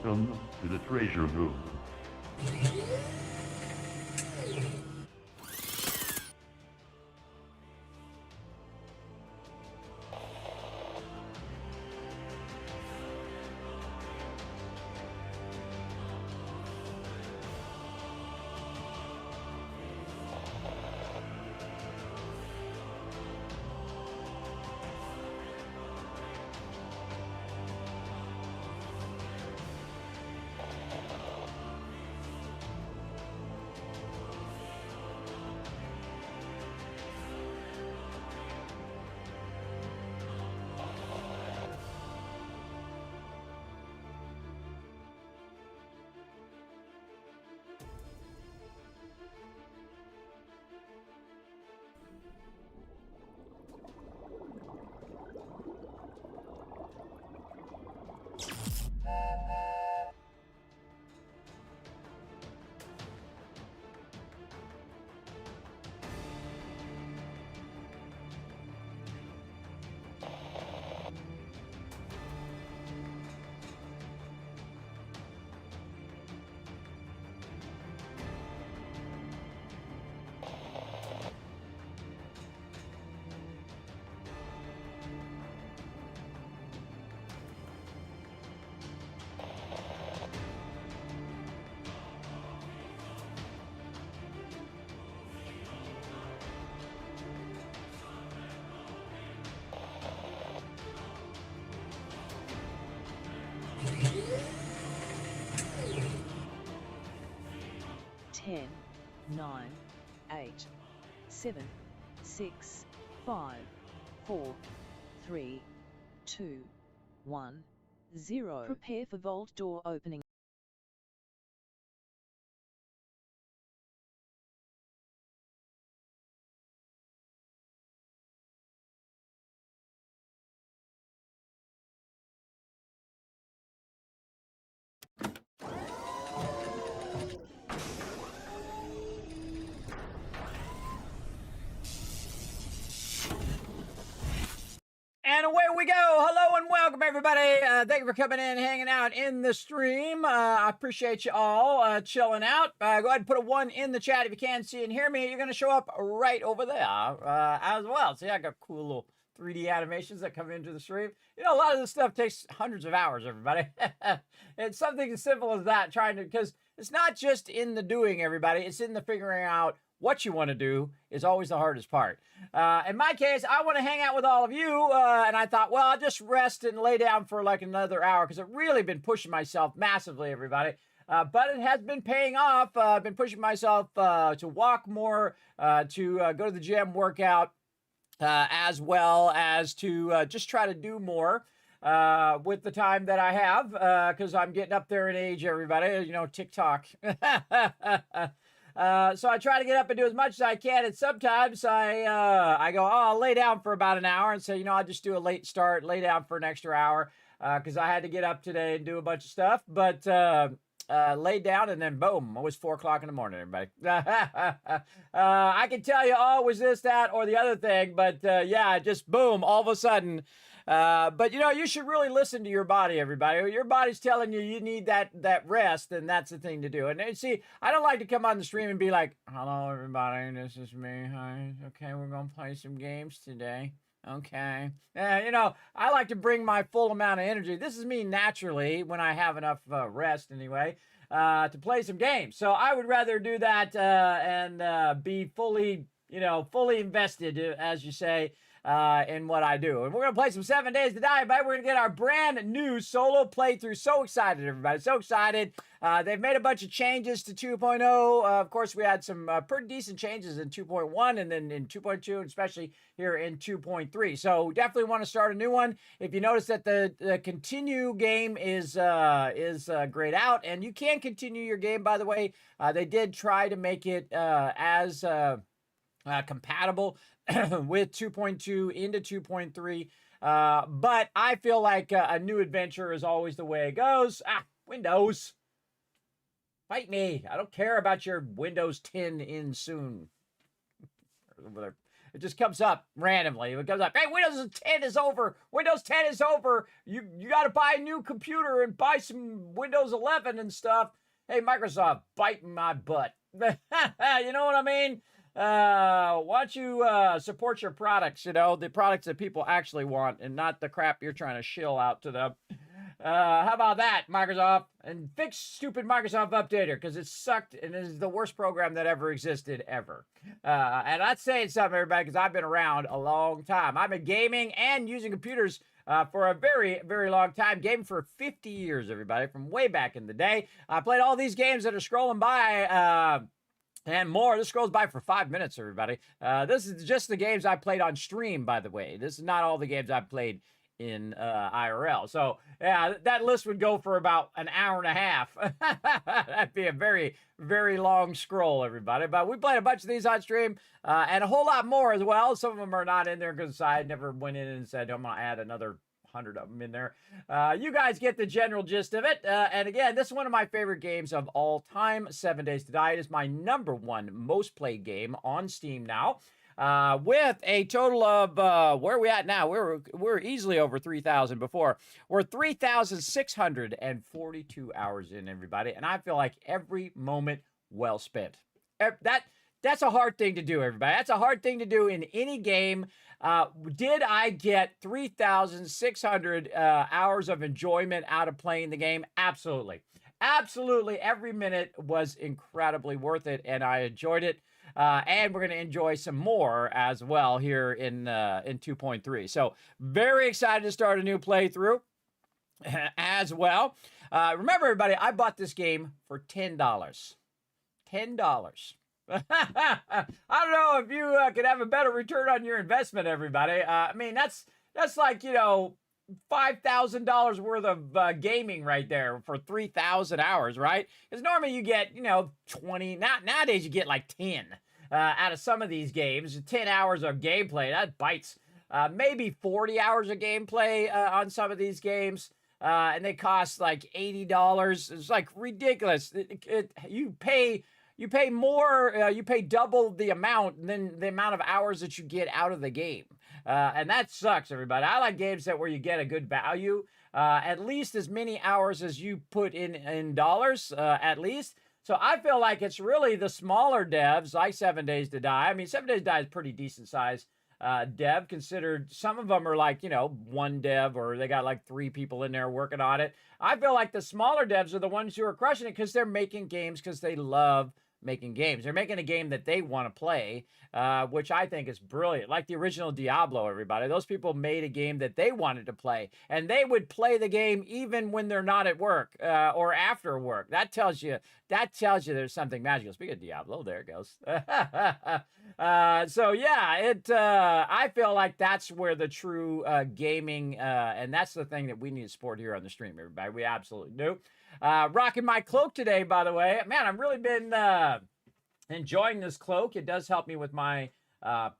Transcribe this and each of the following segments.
Welcome to the treasure room. Ten, 9, 8, 7, 6, 5, 4, 3, 2, 1, 0. Prepare for vault door opening. And away we go. Hello and welcome, everybody. Thank you for coming in, hanging out in the stream. I appreciate you all chilling out. Go ahead and put a 1 in the chat if you can see and hear me. You're going to show up right over there as well. See, I got cool little 3D animations that come into the stream. You know, a lot of this stuff takes hundreds of hours, everybody. It's something as simple as that, because it's not just in the doing, everybody. It's in the figuring out what you want to do is always the hardest part. In my case, I want to hang out with all of you, and I thought, well, I'll just rest and lay down for like another hour, because I've really been pushing myself massively, everybody. But it has been paying off. I've been pushing myself to walk more, to go to the gym, workout, as well as to just try to do more with the time that I have, because I'm getting up there in age, everybody. You know, TikTok. So I try to get up and do as much as I can, and sometimes I go, oh, I'll lay down for about an hour and say, you know, I'll just do a late start, lay down for an extra hour, because I had to get up today and do a bunch of stuff, but laid down, and then boom, it was 4 o'clock in the morning, everybody. I can tell you, oh, was this, that, or the other thing, but yeah, just boom, all of a sudden. But you know, you should really listen to your body, everybody. Your body's telling you you need that rest, and that's the thing to do. And see, I don't like to come on the stream and be like, hello, everybody, this is me. Hi. Okay, we're going to play some games today. Okay. You know, I like to bring my full amount of energy. This is me naturally when I have enough rest anyway, to play some games. So I would rather do that and be fully, you know, fully invested, as you say, in what I do. And we're going to play some 7 Days to Die, but we're going to get our brand new solo playthrough. So excited, everybody. So excited. They've made a bunch of changes to 2.0. Of course, we had some pretty decent changes in 2.1 and then in 2.2, and especially here in 2.3. So definitely want to start a new one. If you notice that the continue game is grayed out, and you can continue your game, by the way. They did try to make it as compatible with 2.2 into 2.3. But I feel like a new adventure is always the way it goes. Windows. Fight me. I don't care about your Windows 10 in soon. It just comes up randomly. It comes up, hey, Windows 10 is over. Windows 10 is over. You got to buy a new computer and buy some Windows 11 and stuff. Hey, Microsoft, biting my butt. You know what I mean? Why don't you support your products, the products that people actually want and not the crap you're trying to shill out to them. How about that, Microsoft? And fix stupid Microsoft Updater, because it sucked and it is the worst program that ever existed ever. And that's saying something, everybody, because I've been around a long time. I've been gaming and using computers for a very, very long time. Gaming for 50 years, everybody, from way back in the day. I played all these games that are scrolling by and more. This scrolls by for 5 minutes, everybody. This is just the games I played on stream, by the way. This is not all the games I've played in IRL. So, yeah, that list would go for about an hour and a half. That'd be a very, very long scroll, everybody. But we played a bunch of these on stream and a whole lot more as well. Some of them are not in there because I never went in and said, I'm going to add another 100 of them in there. You guys get the general gist of it. And again, this is one of my favorite games of all time, 7 Days to Die. It is my #1 most played game on Steam now. With a total of, where are we at now? We're easily over 3,000 before. We're 3,642 hours in, everybody. And I feel like every moment well spent. That's a hard thing to do, everybody. That's a hard thing to do in any game. Did I get 3,600 hours of enjoyment out of playing the game? Absolutely. Absolutely. Every minute was incredibly worth it, and I enjoyed it. And we're going to enjoy some more as well here in 2.3. So very excited to start a new playthrough as well. Remember, everybody, I bought this game for $10. $10. I don't know if you could have a better return on your investment, everybody. I mean, that's like, $5,000 worth of gaming right there for 3,000 hours, right? Because normally you get, 20. Nowadays you get like 10 out of some of these games. 10 hours of gameplay, that bites. Maybe 40 hours of gameplay on some of these games. And they cost like $80. It's like ridiculous. You pay more, you pay double the amount than the amount of hours that you get out of the game. And that sucks, everybody. I like games where you get a good value, at least as many hours as you put in dollars, at least. So I feel like it's really the smaller devs, like 7 Days to Die. I mean, 7 Days to Die is pretty decent size dev, considered. Some of them are like, one dev, or they got like 3 people in there working on it. I feel like the smaller devs are the ones who are crushing it because they're making games because they love making games. They're making a game that they want to play, which I think is brilliant. Like the original Diablo, everybody. Those people made a game that they wanted to play, and they would play the game even when they're not at work or after work. That tells you there's something magical. Speaking of Diablo, there it goes. So yeah, I feel like that's where the true gaming, and that's the thing that we need to support here on the stream, everybody. We absolutely do. Rocking my cloak today, by the way. Man, I've really been enjoying this cloak. It does help me with my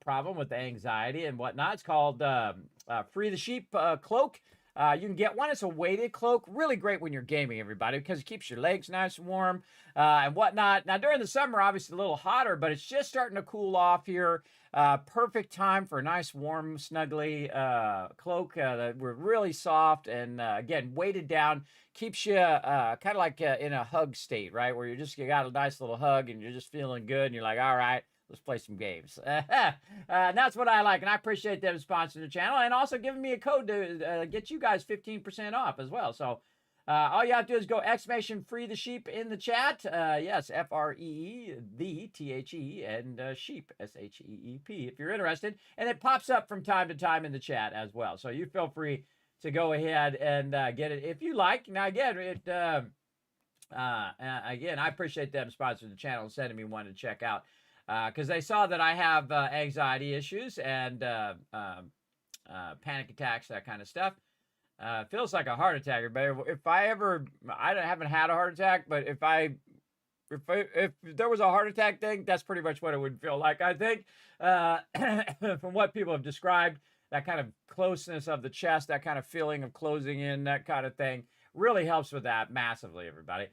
problem with anxiety and whatnot. It's called Free the Sheep cloak. You can get one. It's a weighted cloak. Really great when you're gaming, everybody, because it keeps your legs nice and warm and whatnot. Now, during the summer, obviously a little hotter, but it's just starting to cool off here. Perfect time for a nice, warm, snuggly cloak that were really soft and, again, weighted down. Keeps you kind of like in a hug state, right? Where you got a nice little hug and you're just feeling good and you're like, all right, let's play some games. And that's what I like. And I appreciate them sponsoring the channel and also giving me a code to get you guys 15% off as well. So all you have to do is go !free the sheep in the chat. Yes, FREE, the THE, and sheep, SHEEP, if you're interested. And it pops up from time to time in the chat as well. So you feel free to go ahead and get it if you like. Now, again, again, I appreciate them sponsoring the channel and sending me one to check out. Because they saw that I have anxiety issues and panic attacks, that kind of stuff. Feels like a heart attack, everybody. I haven't had a heart attack, but if there was a heart attack thing, that's pretty much what it would feel like, I think. From what people have described, that kind of closeness of the chest, that kind of feeling of closing in, that kind of thing, really helps with that massively, everybody.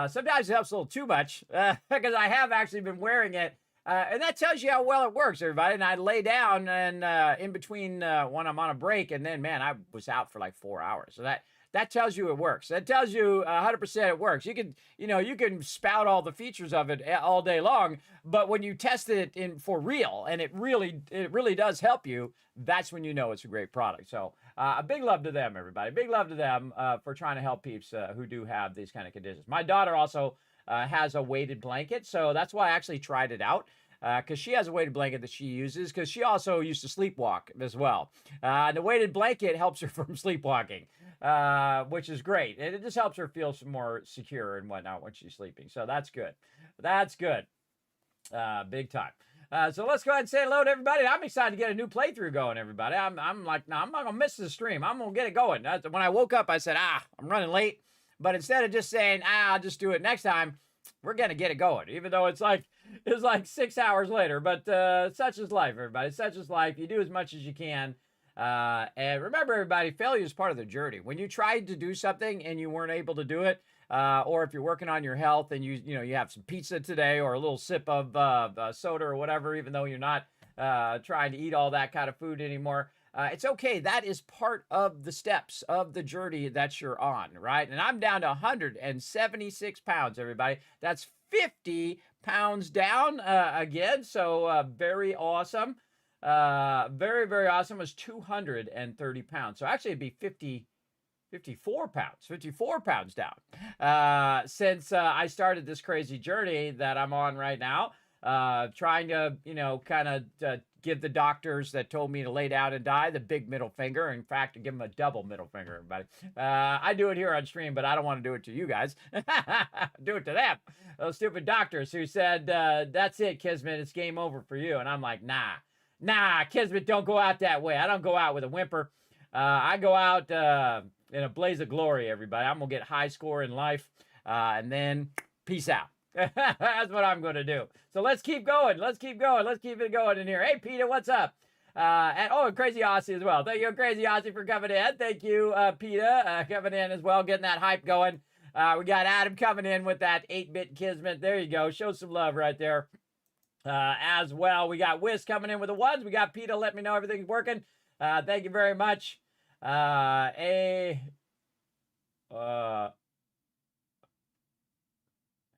Sometimes it helps a little too much because I have actually been wearing it And that tells you how well it works, everybody. And I lay down and in between when I'm on a break, and then man, I was out for like 4 hours. So that tells you it works. That tells you 100% it works. You can spout all the features of it all day long, but when you test it for real and it really does help you, that's when you know it's a great product. So a big love to them, everybody. Big love to them for trying to help peeps who do have these kind of conditions. My daughter also has a weighted blanket, so that's why I actually tried it out. Because she has a weighted blanket that she uses, because she also used to sleepwalk as well. The weighted blanket helps her from sleepwalking, which is great. And it just helps her feel some more secure and whatnot when she's sleeping. So that's good. That's good. Big time. So let's go ahead and say hello to everybody. I'm excited to get a new playthrough going, everybody. I'm like, no, I'm not going to miss the stream. I'm going to get it going. When I woke up, I said, I'm running late. But instead of just saying, I'll just do it next time, we're going to get it going, even though it's like 6 hours later. But such is life, everybody. Such is life. You do as much as you can. And remember, everybody, failure is part of the journey. When you tried to do something and you weren't able to do it, or if you're working on your health and you have some pizza today or a little sip of soda or whatever, even though you're not trying to eat all that kind of food anymore, it's okay. That is part of the steps of the journey that you're on, right? And I'm down to 176 pounds, everybody. That's 50 pounds down again. So very awesome. Very, very awesome. It was 230 pounds. So actually it'd be 54 pounds down since I started this crazy journey that I'm on right now, trying to, kind of give the doctors that told me to lay down and die the big middle finger. In fact, to give them a double middle finger, everybody. I do it here on stream, but I don't want to do it to you guys. Do it to them. Those stupid doctors who said, that's it, Kismet, it's game over for you. And I'm like, nah, Kismet, don't go out that way. I don't go out with a whimper. I go out in a blaze of glory, everybody. I'm going to get high score in life, and then peace out. That's what I'm going to do. So let's keep going. Let's keep it going in here. Hey, Peter, what's up? And Crazy Aussie as well. Thank you, Crazy Aussie, for coming in. Thank you, Peter, coming in as well, getting that hype going. We got Adam coming in with that 8-bit Kismet. There you go. Show some love right there. As well, we got Wiz coming in with the ones. We got Peter. Let me know everything's working. Thank you very much.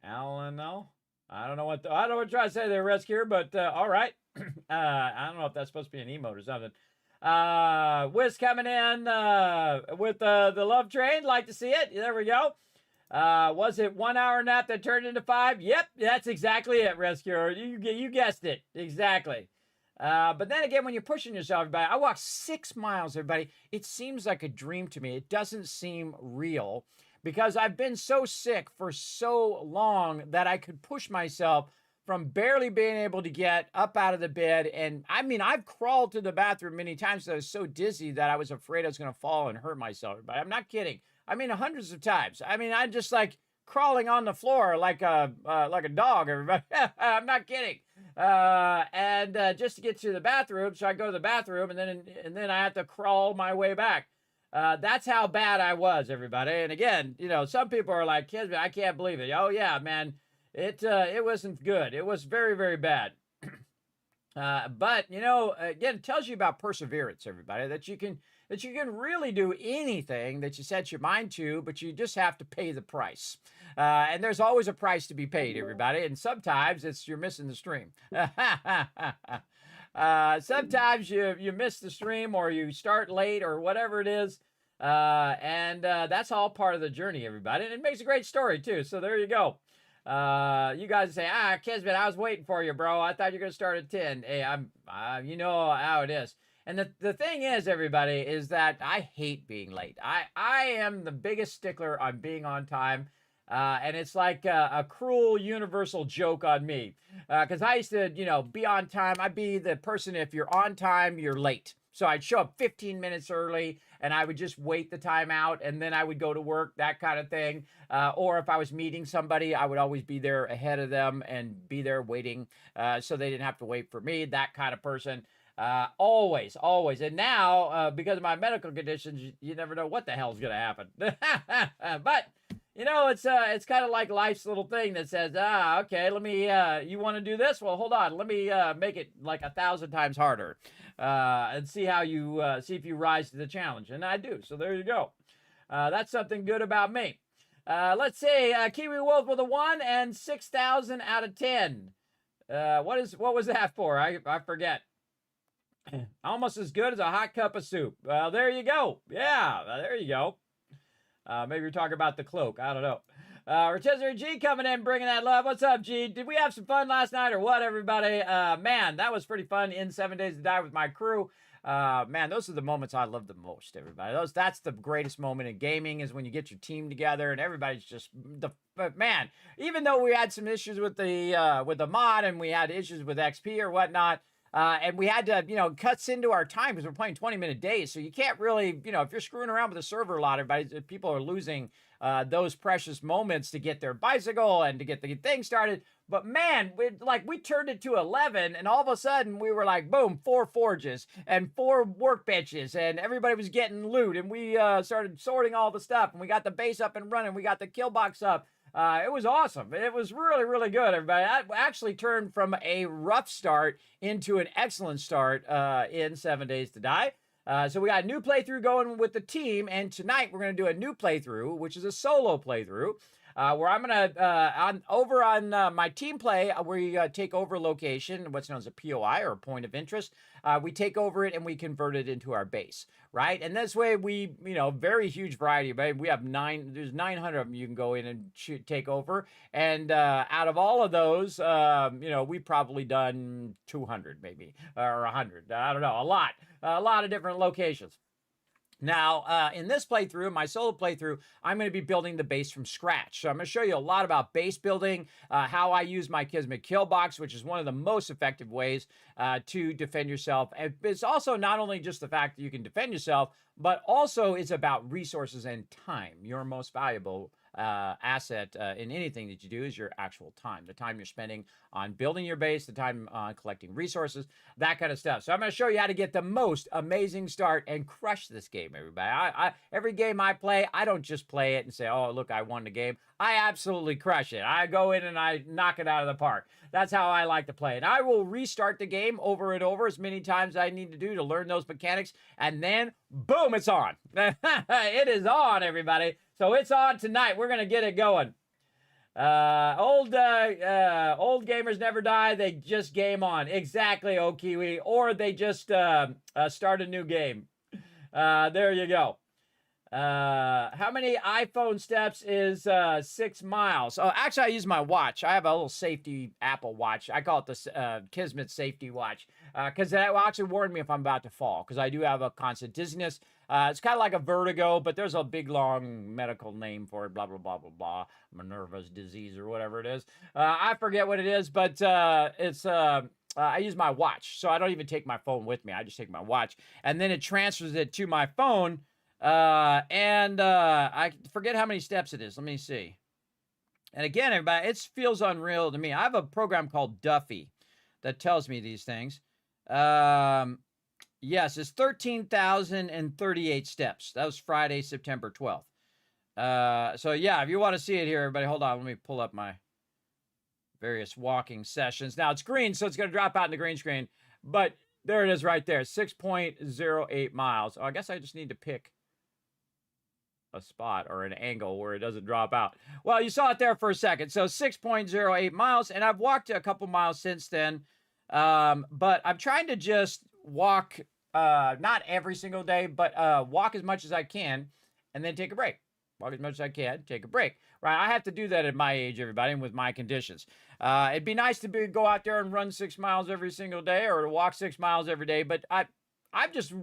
Alan, no, I don't know what I'm trying to say there, Rescue, but all right. I don't know if that's supposed to be an emote or something. Wiz coming in with the love train. Like to see it. There we go. Was it 1 hour nap that turned into 5? Yep, that's exactly it, Rescuer. You guessed it. Exactly. But then again, when you're pushing yourself, everybody, I walked 6 miles, everybody. It seems like a dream to me. It doesn't seem real because I've been so sick for so long that I could push myself from barely being able to get up out of the bed. And I mean, I've crawled to the bathroom many times that I was so dizzy that I was afraid I was going to fall and hurt myself, everybody. I'm not kidding. I mean, hundreds of times. I mean, I'm just like crawling on the floor like a dog, everybody. I'm not kidding. And just to get to the bathroom, so I go to the bathroom, and then I have to crawl my way back. That's how bad I was, everybody. And again, some people are like, "Kids, I can't believe it." Oh yeah, man, it wasn't good. It was very, very bad. But again, it tells you about perseverance, everybody. That you can really do anything that you set your mind to, but you just have to pay the price. And there's always a price to be paid, everybody. And sometimes you're missing the stream. Sometimes you miss the stream, or you start late, or whatever it is. And that's all part of the journey, everybody. And it makes a great story too. So there you go. You guys say, Kismet, I was waiting for you, bro. I thought you were going to start at 10. Hey, you know how it is. And the thing is, everybody, is that I hate being late. I am the biggest stickler on being on time. And it's like a cruel universal joke on me. Because I used to, be on time. I'd be the person, if you're on time, you're late. So I'd show up 15 minutes early, and I would just wait the time out, and then I would go to work, that kind of thing. Or if I was meeting somebody, I would always be there ahead of them and be there waiting so they didn't have to wait for me, that kind of person. Always. And now, because of my medical conditions, you never know what the hell's going to happen. But, it's kind of like life's little thing that says, okay, let me, you want to do this? Well, hold on, let me make it like 1,000 times harder, and see how you, see if you rise to the challenge. And I do. So there you go. That's something good about me. Let's see, Kiwi Wolf with a 1 and 6,000 out of 10. What was that for? I forget. Almost as good as a hot cup of soup. Well, there you go. Yeah, there you go. Maybe you're talking about the cloak. I don't know. Rotisserie G coming in, bringing that love. What's up, G? Did we have some fun last night or what, everybody? Man, that was pretty fun in 7 Days to Die with my crew. Man, those are the moments I love the most, everybody. That's the greatest moment in gaming, is when you get your team together and everybody's just man. Even though we had some issues with the mod and we had issues with XP or whatnot, and we had to, cuts into our time because we're playing 20-minute days. So you can't really, if you're screwing around with the server a lot, people are losing those precious moments to get their bicycle and to get the thing started. But man, we turned it to 11, and all of a sudden we were like, boom, 4 forges and 4 workbenches, and everybody was getting loot, and we started sorting all the stuff, and we got the base up and running. We got the kill box up. It was awesome. It was really, really good, everybody. I actually turned from a rough start into an excellent start in 7 Days to Die. So we got a new playthrough going with the team, and tonight we're going to do a new playthrough, which is a solo playthrough, where I'm going to, on my team play, we take over location, what's known as a POI, or a point of interest. We take over it and we convert it into our base, right? And this way we, very huge variety. Right? We have there's 900 of them you can go in and take over. And out of all of those, we've probably done 200 maybe, or 100. I don't know, a lot of different locations. Now, in this playthrough, my solo playthrough, I'm going to be building the base from scratch. So I'm going to show you a lot about base building, how I use my Kismet kill box, which is one of the most effective ways to defend yourself. And it's also not only just the fact that you can defend yourself, but also it's about resources and time. Your most valuable asset in anything that you do is your actual time, the time you're spending on building your base, the time on collecting resources, that kind of stuff. So I'm going to show you how to get the most amazing start and crush this game, everybody. Every game I play, I don't just play it and say, oh, look, I won the game. I absolutely crush it. I go in and I knock it out of the park. That's how I like to play. And I will restart the game over and over as many times as I need to do to learn those mechanics. And then, boom, it's on. It is on, everybody. So it's on tonight. We're going to get it going. Old gamers never die. They just game on. Exactly, Okiwi. Or they just start a new game. There you go. How many iPhone steps is 6 miles? Oh, actually, I use my watch. I have a little safety Apple watch. I call it the Kismet safety watch because that will actually warn me if I'm about to fall, because I do have a constant dizziness. It's kind of like a vertigo, but there's a big, long medical name for it, blah, blah, blah, blah, blah. Minerva's disease or whatever it is. I forget what it is, but it's... I use my watch, so I don't even take my phone with me. I just take my watch, and then it transfers it to my phone. I forget how many steps it is. Let me see. And again, everybody, it feels unreal to me. I have a program called Duffy that tells me these things. Yes, it's 13,038 steps. That was Friday, September 12th. So yeah, if you want to see it here, everybody, hold on. Let me pull up my various walking sessions. Now it's green, so it's going to drop out in the green screen, but there it is right there. 6.08 miles. Oh, I guess I just need to pick a spot or an angle where it doesn't drop out. Well, you saw it there for a second. So 6.08 miles, and I've walked a couple miles since then. But I'm trying to just walk, not every single day, but walk as much as I can and then take a break. Walk as much as I can, take a break. Right? I have to do that at my age, everybody, and with my conditions. It'd be nice to go out there and run 6 miles every single day, or to walk 6 miles every day, but I'm just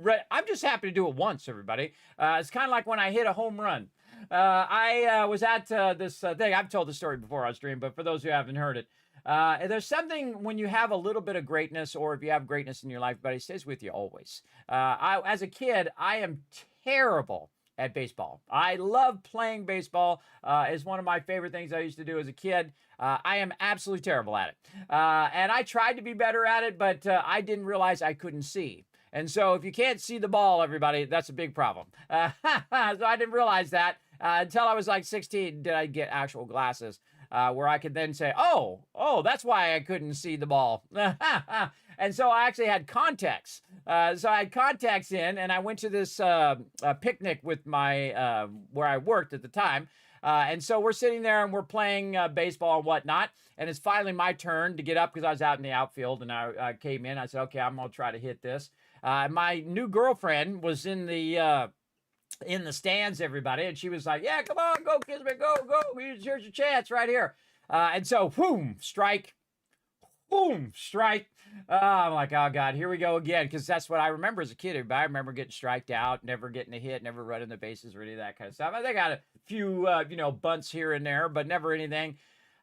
happy to do it once, everybody. It's kind of like when I hit a home run. I was at this thing. I've told the story before on stream, but for those who haven't heard it, there's something when you have a little bit of greatness, or if you have greatness in your life, but it stays with you always. As a kid, I am terrible at baseball. I love playing baseball. It's one of my favorite things I used to do as a kid. I am absolutely terrible at it. And I tried to be better at it, but I didn't realize I couldn't see. And so if you can't see the ball, everybody, that's a big problem. So I didn't realize that. Until I was like 16, did I get actual glasses where I could then say, oh, that's why I couldn't see the ball. And so I actually had contacts. So I had contacts in, and I went to this picnic with my where I worked at the time. And so we're sitting there and we're playing baseball and whatnot. And it's finally my turn to get up because I was out in the outfield and I came in. I said, okay, I'm going to try to hit this. My new girlfriend was in the stands, everybody. And she was like, yeah, come on, go, Kismet, go. Here's your chance right here. And so, boom, strike. Boom, strike. I'm like, oh, God, here we go again. Because that's what I remember as a kid. Everybody. I remember getting striked out, never getting a hit, never running the bases or any of that kind of stuff. I think I got a few, bunts here and there, but never anything.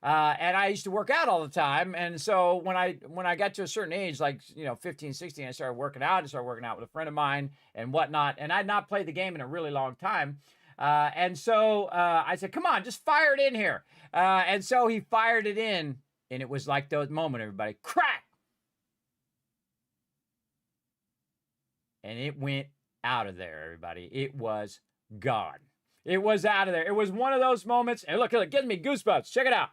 And I used to work out all the time. And so when I got to a certain age, like, 15, 16, I started working out. I started working out with a friend of mine and whatnot. And I'd not played the game in a really long time. And so I said, come on, just fire it in here. And so he fired it in. And it was like that moment, everybody. Crack! And it went out of there, everybody. It was gone. It was out of there. It was one of those moments. And look, it gives me goosebumps. Check it out.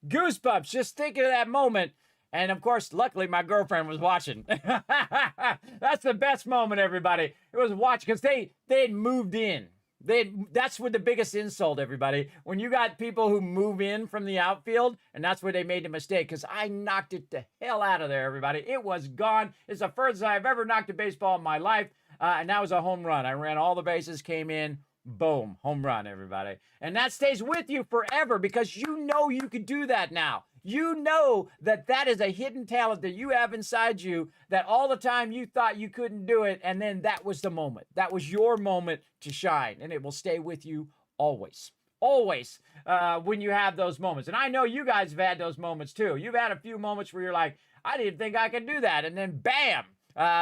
Goosebumps, just thinking of that moment. And of course, luckily, my girlfriend was watching. That's the best moment, everybody. It was watching because they had moved in. That's what the biggest insult, everybody. When you got people who move in from the outfield, and that's where they made the mistake, because I knocked it the hell out of there, everybody. It was gone. It's the furthest I've ever knocked a baseball in my life, and that was a home run. I ran all the bases, came in, boom, home run, everybody. And that stays with you forever because you know you can do that now. You know that that is a hidden talent that you have inside you that all the time you thought you couldn't do it, and then that was the moment. That was your moment to shine, and it will stay with you always. Always when you have those moments. And I know you guys have had those moments too. You've had a few moments where you're like, I didn't think I could do that. And then bam,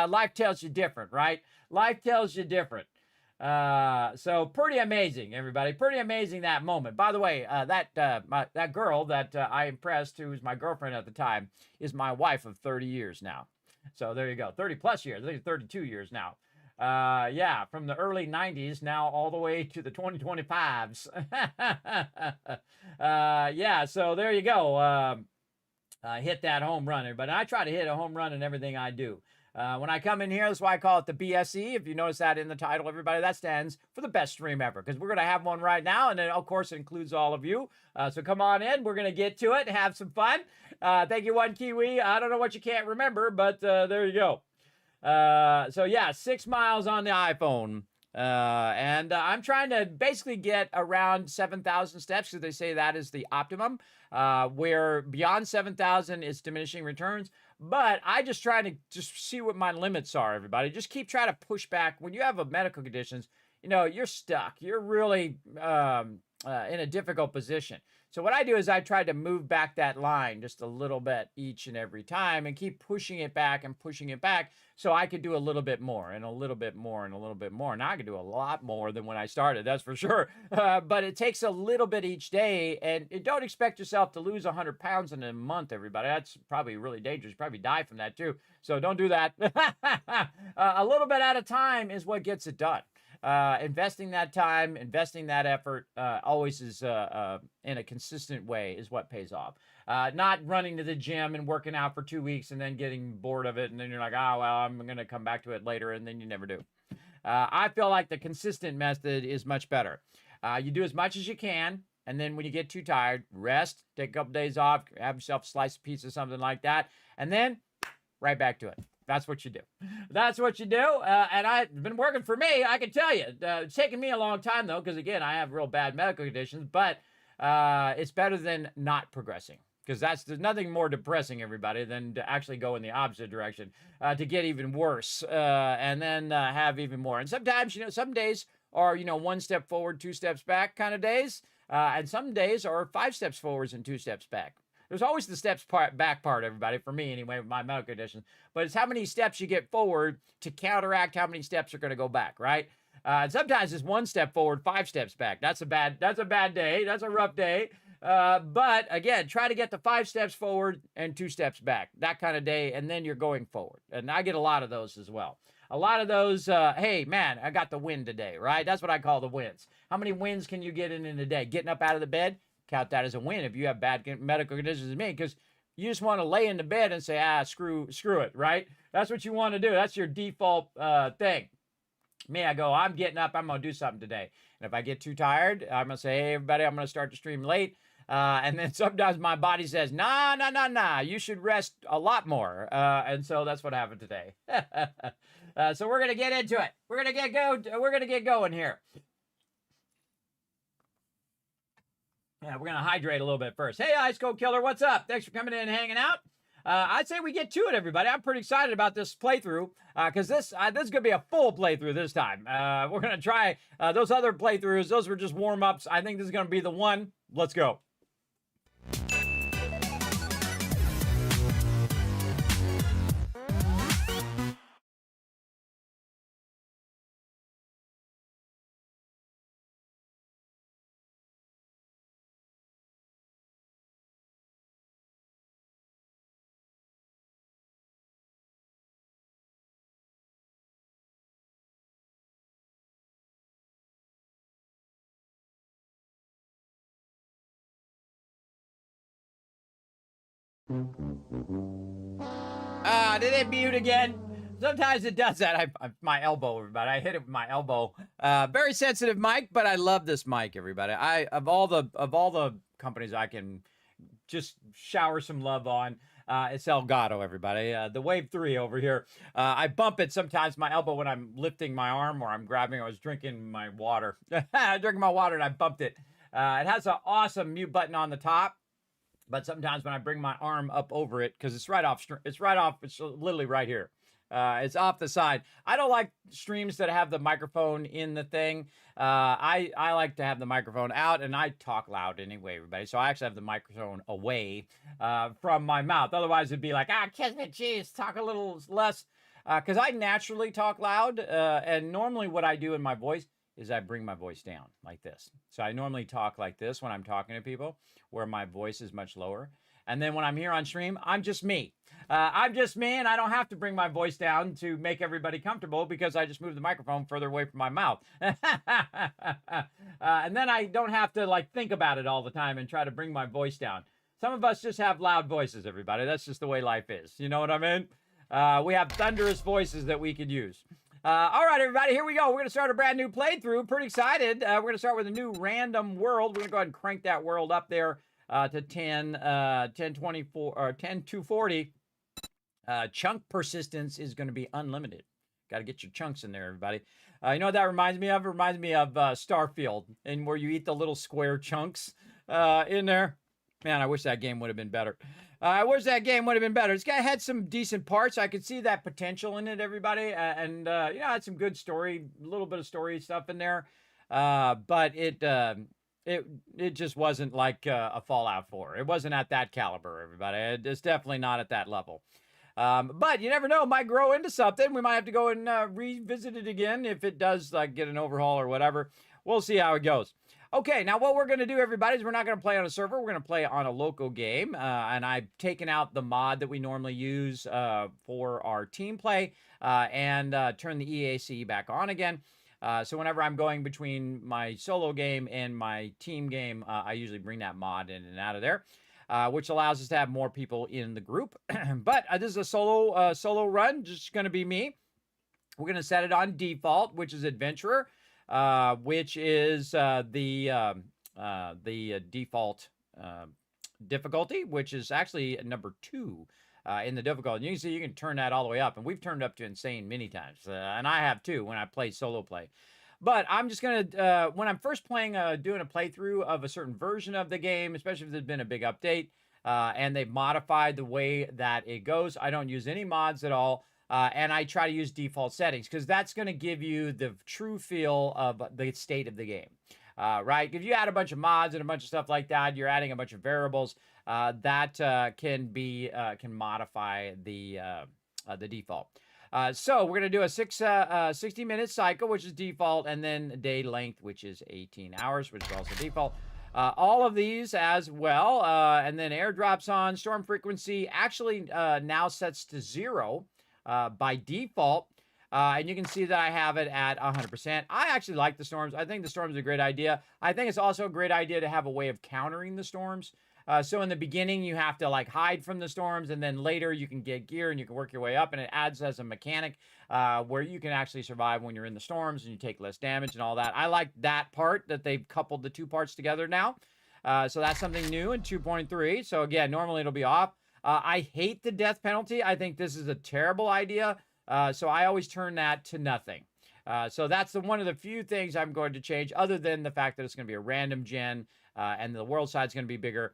life tells you different, right? Life tells you different. So pretty amazing, everybody. Pretty amazing, that moment. By the way, that girl that I impressed, who was my girlfriend at the time, is my wife of 30 years now. So there you go. 30 plus years. I think 32 years now. Yeah, from the early 90s now all the way to the 2025s. Yeah, so there you go. Hit that home run, everybody. I try to hit a home run in everything I do. When I come in here, that's why I call it the BSE. If you notice that in the title, everybody, that stands for the best stream ever, because we're going to have one right now, and then, of course, it includes all of you. So come on in. We're going to get to it and have some fun. Thank you, One Kiwi. I don't know what you can't remember, but there you go. So, yeah, 6 miles on the iPhone. And I'm trying to basically get around 7,000 steps, because they say that is the optimum, where beyond 7,000 is diminishing returns. But I just try to just see what my limits are, everybody. Just keep trying to push back. When you have a medical conditions, you're stuck. You're really in a difficult position. So what I do is I try to move back that line just a little bit each and every time and keep pushing it back and pushing it back so I could do a little bit more and a little bit more and a little bit more. Now I can do a lot more than when I started, that's for sure. But it takes a little bit each day, and don't expect yourself to lose 100 pounds in a month, everybody. That's probably really dangerous. You probably die from that too. So don't do that. A little bit at a time is what gets it done. Investing that time, investing that effort, always is in a consistent way is what pays off. Not running to the gym and working out for 2 weeks and then getting bored of it, and then you're like, oh, well, I'm going to come back to it later, and then you never do. I feel like the consistent method is much better. You do as much as you can, and then when you get too tired, rest, take a couple days off, have yourself a slice of pizza, something like that, and then right back to it. That's what you do. That's what you do. And I've been working for me, I can tell you. It's taken me a long time, though, because, again, I have real bad medical conditions. But it's better than not progressing, because there's nothing more depressing, everybody, than to actually go in the opposite direction, to get even worse, and then have even more. And sometimes, some days are, 1 step forward, 2 steps back kind of days. And some days are 5 steps forwards and 2 steps back. There's always the steps back part, everybody, for me anyway, with my medical condition. But it's how many steps you get forward to counteract how many steps are going to go back, right? And sometimes it's 1 step forward, 5 steps back. That's a bad day. That's a rough day. But again, try to get the 5 steps forward and 2 steps back. That kind of day, and then you're going forward. And I get a lot of those as well. A lot of those, hey, man, I got the win today, right? That's what I call the wins. How many wins can you get in a day? Getting up out of the bed, count that as a win if you have bad medical conditions as me, because you just want to lay in the bed and say, screw it, right? That's what you want to do. That's your default thing. Me, I go, I'm getting up. I'm going to do something today. And if I get too tired, I'm going to say, hey, everybody, I'm going to start the stream late. And then sometimes my body says, nah, you should rest a lot more. And so that's what happened today. So we're going to get into it. We're going to get going here. Yeah, we're going to hydrate a little bit first. Hey, Ice Cold Killer, what's up? Thanks for coming in and hanging out. I'd say we get to it, everybody. I'm pretty excited about this playthrough because this is going to be a full playthrough this time. We're going to try those other playthroughs. Those were just warm-ups. I think this is going to be the one. Let's go. Did it mute again? Sometimes it does that. My elbow, everybody. I hit it with my elbow. Very sensitive mic, but I love this mic, everybody. Of all the companies I can just shower some love on, it's Elgato, everybody. The Wave 3 over here. I bump it sometimes, my elbow, when I'm lifting my arm or I'm grabbing. I was drinking my water. Drinking my water and I bumped it. It has an awesome mute button on the top. But sometimes when I bring my arm up over it, because it's literally right here. It's off the side. I don't like streams that have the microphone in the thing. I like to have the microphone out, and I talk loud anyway, everybody. So I actually have the microphone away from my mouth. Otherwise, it'd be like, Kismet, geez, talk a little less. Because I naturally talk loud, and normally what I do in my voice is I bring my voice down like this. So I normally talk like this when I'm talking to people, where my voice is much lower. And then when I'm here on stream, I'm just me. I'm just me, and I don't have to bring my voice down to make everybody comfortable because I just move the microphone further away from my mouth. And then I don't have to like think about it all the time and try to bring my voice down. Some of us just have loud voices, everybody. That's just the way life is. You know what I mean? We have thunderous voices that we could use. All right, everybody, here we go. We're going to start a brand new playthrough. Pretty excited. We're going to start with a new random world. We're going to go ahead and crank that world up there to 10,240. Chunk persistence is going to be unlimited. Got to get your chunks in there, everybody. You know what that reminds me of? It reminds me of Starfield, and where you eat the little square chunks in there. Man, I wish that game would have been better. It's had some decent parts. I could see that potential in it, everybody. And had some good story, a little bit of story stuff in there. But it just wasn't like a Fallout 4. It wasn't at that caliber, everybody. It's definitely not at that level. But you never know, it might grow into something. We might have to go and revisit it again if it does like get an overhaul or whatever. We'll see how it goes. Okay, now what we're going to do, everybody, is we're not going to play on a server. We're going to play on a local game. And I've taken out the mod that we normally use for our team play and turn the EAC back on again. So whenever I'm going between my solo game and my team game, I usually bring that mod in and out of there, which allows us to have more people in the group. But this is a solo run, just going to be me. We're going to set it on default, which is Adventurer. Which is the default difficulty, which is actually number 2 in the difficulty. You can see you can turn that all the way up, and we've turned up to insane many times, and I have too when I play solo play. But I'm just gonna when I'm first playing, doing a playthrough of a certain version of the game, especially if there's been a big update and they've modified the way that it goes. I don't use any mods at all. And I try to use default settings because that's going to give you the true feel of the state of the game, right? If you add a bunch of mods and a bunch of stuff like that, you're adding a bunch of variables that can modify the default. So we're going to do a 60-minute cycle, which is default, and then day length, which is 18 hours, which is also default. All of these as well, and then airdrops on. Storm frequency actually now sets to 0. By default, And you can see that I have it at 100%. I actually like the storms. I think the storms are a great idea. I think it's also a great idea to have a way of countering the storms. So in the beginning, you have to like hide from the storms, and then later you can get gear and you can work your way up, and it adds as a mechanic where you can actually survive when you're in the storms and you take less damage and all that. I like that part, that they've coupled the two parts together now. So that's something new in 2.3. So again, normally it'll be off. I hate the death penalty. I think this is a terrible idea. So I always turn that to nothing. So that's one of the few things I'm going to change, other than the fact that it's going to be a random gen and the world side's going to be bigger.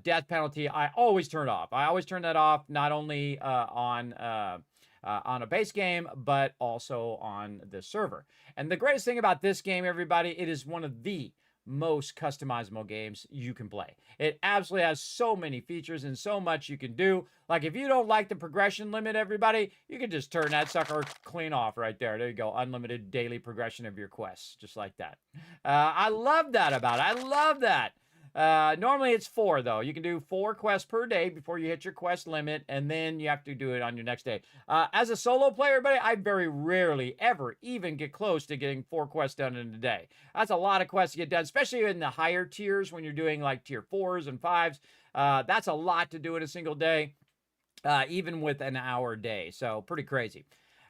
Death penalty, I always turn off. I always turn that off, not only on a base game, but also on the server. And the greatest thing about this game, everybody, it is one of the most customizable games you can play. It absolutely has so many features and so much you can do. Like if you don't like the progression limit, everybody, you can just turn that sucker clean off right there. There you go. Unlimited daily progression of your quests, just like that. I love that about it. I love that. Normally it's 4 though. You can do 4 quests per day before you hit your quest limit, and then you have to do it on your next day. As a solo player, everybody, I very rarely ever even get close to getting 4 quests done in a day. That's a lot of quests to get done, especially in the higher tiers when you're doing like tier 4s and 5s. That's a lot to do in a single day, even with an hour day. So pretty crazy.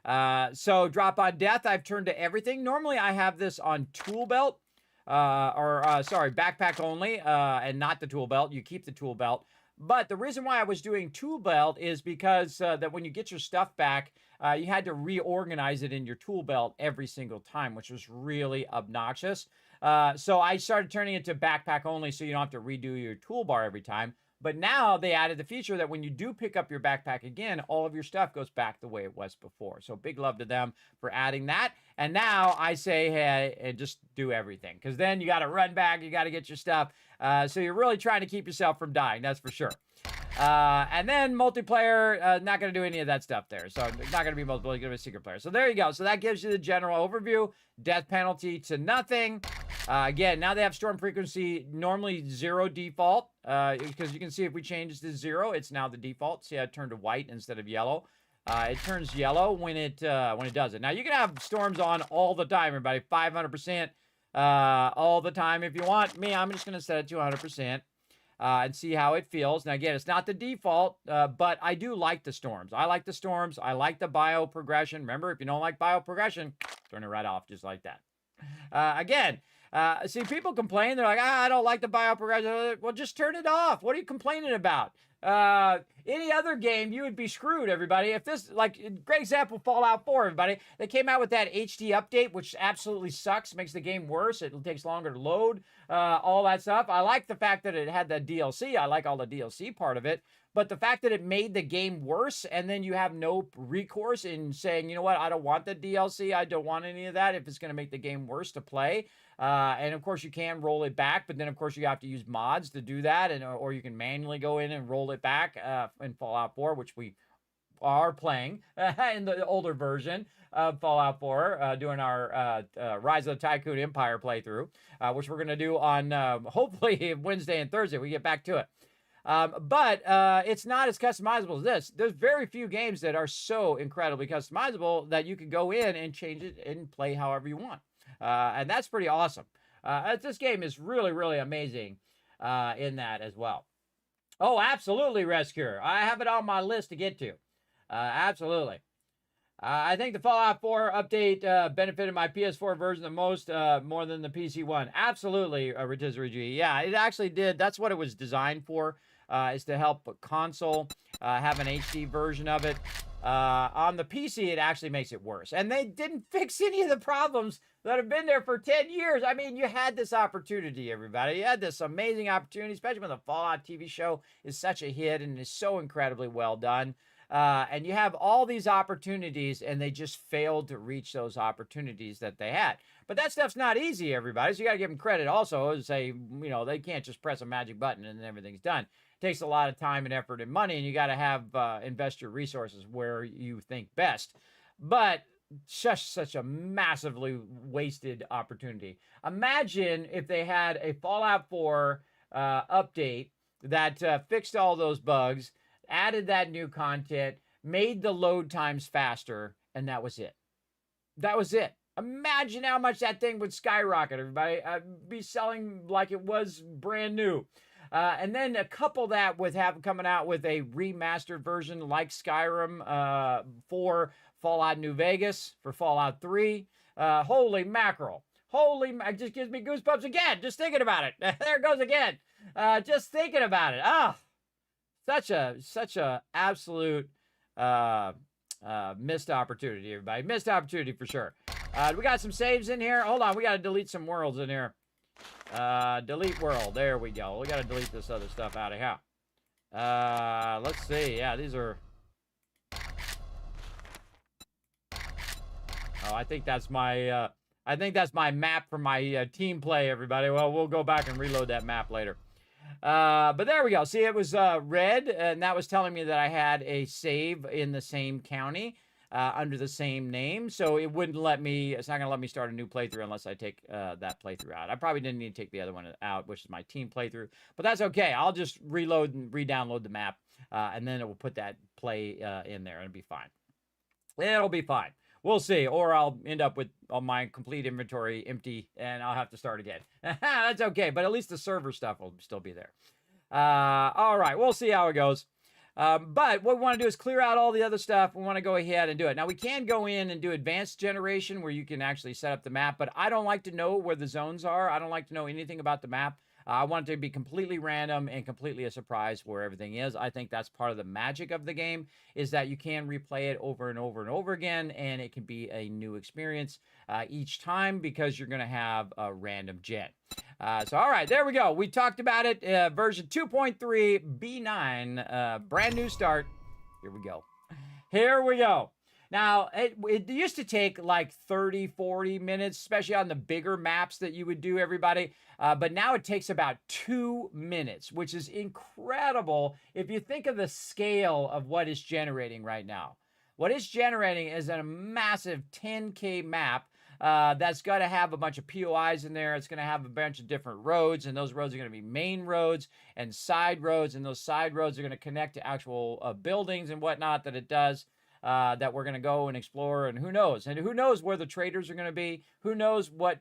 So drop on death, I've turned to everything. Normally I have this on tool belt. Sorry, backpack only, and not the tool belt. You keep the tool belt. But the reason why I was doing tool belt is because that when you get your stuff back, you had to reorganize it in your tool belt every single time, which was really obnoxious. So I started turning it to backpack only, so you don't have to redo your toolbar every time. But now they added the feature that when you do pick up your backpack again, all of your stuff goes back the way it was before. So big love to them for adding that. And now I say, hey, just do everything. Because then you got to run back, you got to get your stuff. So you're really trying to keep yourself from dying, that's for sure. And then multiplayer, not going to do any of that stuff there. So it's not going to be multiplayer, it's going to be single player. So there you go. So that gives you the general overview. Death penalty to nothing. Again, now they have storm frequency, normally 0 default, because you can see if we change this to 0, it's now the default. See how it turned to white instead of yellow. It turns yellow when it does it. Now you can have storms on all the time, everybody, 500% all the time if you want. Me, I'm just going to set it to 100%. And see how it feels. Now, again, it's not the default, but I do like the storms. I like the storms. I like the bio progression. Remember, if you don't like bio progression, turn it right off just like that. Again, see, people complain. They're like, I don't like the bio progression. Well, just turn it off. What are you complaining about? Any other game, you would be screwed, everybody. If this, like, great example, Fallout 4, everybody. They came out with that HD update, which absolutely sucks, makes the game worse. It takes longer to load, all that stuff. I like the fact that it had that DLC. I like all the DLC part of it. But the fact that it made the game worse, and then you have no recourse in saying, you know what, I don't want the DLC. I don't want any of that if it's going to make the game worse to play. And of course you can roll it back, but then of course you have to use mods to do that, and or you can manually go in and roll it back in Fallout 4, which we are playing in the older version of Fallout 4, doing our Rise of the Tycoon Empire playthrough, which we're going to do on hopefully Wednesday and Thursday. We get back to it. But it's not as customizable as this. There's very few games that are so incredibly customizable that you can go in and change it and play however you want. And that's pretty awesome. This game is really, really amazing in that as well. Oh, absolutely, Rescuer. I have it on my list to get to. Absolutely. I think the Fallout 4 update benefited my PS4 version the most, more than the PC one. Absolutely, Rotisserie G. Yeah, it actually did. That's what it was designed for, is to help a console have an HD version of it. On the PC, it actually makes it worse. And they didn't fix any of the problems that have been there for 10 years. I mean, you had this opportunity, everybody. You had this amazing opportunity, especially when the Fallout TV show is such a hit and is so incredibly well done. And you have all these opportunities, and they just failed to reach those opportunities that they had. But that stuff's not easy, everybody. So you got to give them credit also and say, you know, they can't just press a magic button and everything's done. It takes a lot of time and effort and money, and you got to have invest your resources where you think best. But such a massively wasted opportunity. Imagine if they had a Fallout 4 update that fixed all those bugs, added that new content, made the load times faster, and that was it. That was it. Imagine how much that thing would skyrocket, everybody. I'd be selling like it was brand new. And then couple that with coming out with a remastered version like Skyrim for Fallout New Vegas, for Fallout 3. Holy mackerel. It just gives me goosebumps again, just thinking about it. There it goes again. Just thinking about it. Such a absolute missed opportunity, everybody. Missed opportunity for sure. We got some saves in here. Hold on, we got to delete some worlds in here. Delete world. There we go. We got to delete this other stuff out of here. Let's see. Yeah, these are... Oh, I think that's my map for my team play, everybody. Well, we'll go back and reload that map later. But there we go. See, it was red, and that was telling me that I had a save in the same county under the same name. So it wouldn't let me, it's not going to let me start a new playthrough unless I take that playthrough out. I probably didn't need to take the other one out, which is my team playthrough. But that's okay. I'll just reload and re-download the map, and then it will put that play in there, and it'll be fine. It'll be fine. We'll see. Or I'll end up with all my complete inventory empty, and I'll have to start again. That's okay, but at least the server stuff will still be there. All right, we'll see how it goes. But what we want to do is clear out all the other stuff. We want to go ahead and do it. Now, we can go in and do advanced generation where you can actually set up the map, but I don't like to know where the zones are. I don't like to know anything about the map. I want it to be completely random and completely a surprise where everything is. I think that's part of the magic of the game, is that you can replay it over and over and over again, and it can be a new experience each time because you're going to have a random gen. So, all right, there we go. We talked about it. Version 2.3 B9, brand new start. Here we go. Here we go. Now, it used to take like 30, 40 minutes, especially on the bigger maps that you would do, everybody. But now it takes about 2 minutes, which is incredible if you think of the scale of what it's generating right now. What it's generating is a massive 10K map that's going to have a bunch of POIs in there. It's going to have a bunch of different roads, and those roads are going to be main roads and side roads, and those side roads are going to connect to actual buildings and whatnot that it does. That we're going to go and explore, and who knows? And who knows where the traders are going to be? Who knows what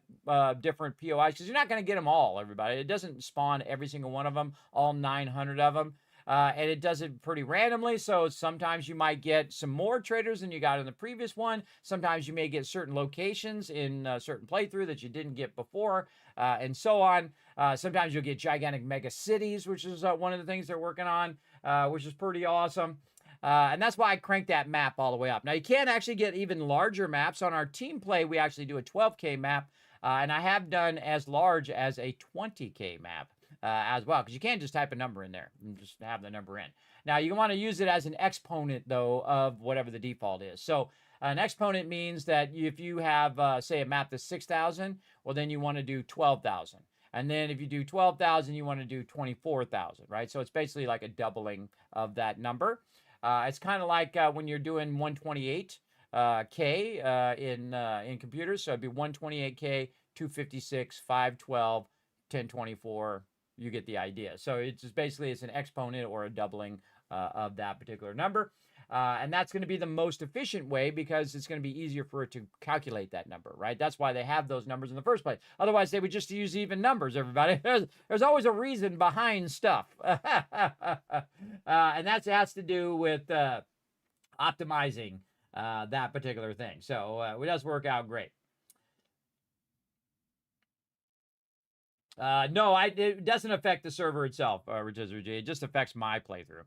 different POIs? Because you're not going to get them all, everybody. It doesn't spawn every single one of them, all 900 of them. And it does it pretty randomly, so sometimes you might get some more traders than you got in the previous one. Sometimes you may get certain locations in a certain playthrough that you didn't get before, and so on. Sometimes you'll get gigantic mega cities, which is one of the things they're working on, which is pretty awesome. And that's why I cranked that map all the way up. Now, you can actually get even larger maps. On our team play, we actually do a 12K map, and I have done as large as a 20K map as well, because you can't just type a number in there and just have the number in. Now, you want to use it as an exponent, though, of whatever the default is. So an exponent means that if you have, say, a map that's 6,000, well, then you want to do 12,000. And then if you do 12,000, you want to do 24,000, right? So it's basically like a doubling of that number. It's kind of like when you're doing 128K in computers. So it'd be 128K, 256, 512, 1024. You get the idea. So it's just basically it's an exponent or a doubling of that particular number. And that's going to be the most efficient way because it's going to be easier for it to calculate that number, right? That's why they have those numbers in the first place. Otherwise, they would just use even numbers, everybody. There's always a reason behind stuff. And that has to do with optimizing that particular thing. So it does work out great. No, it doesn't affect the server itself, Rotisserie G. It just affects my playthrough.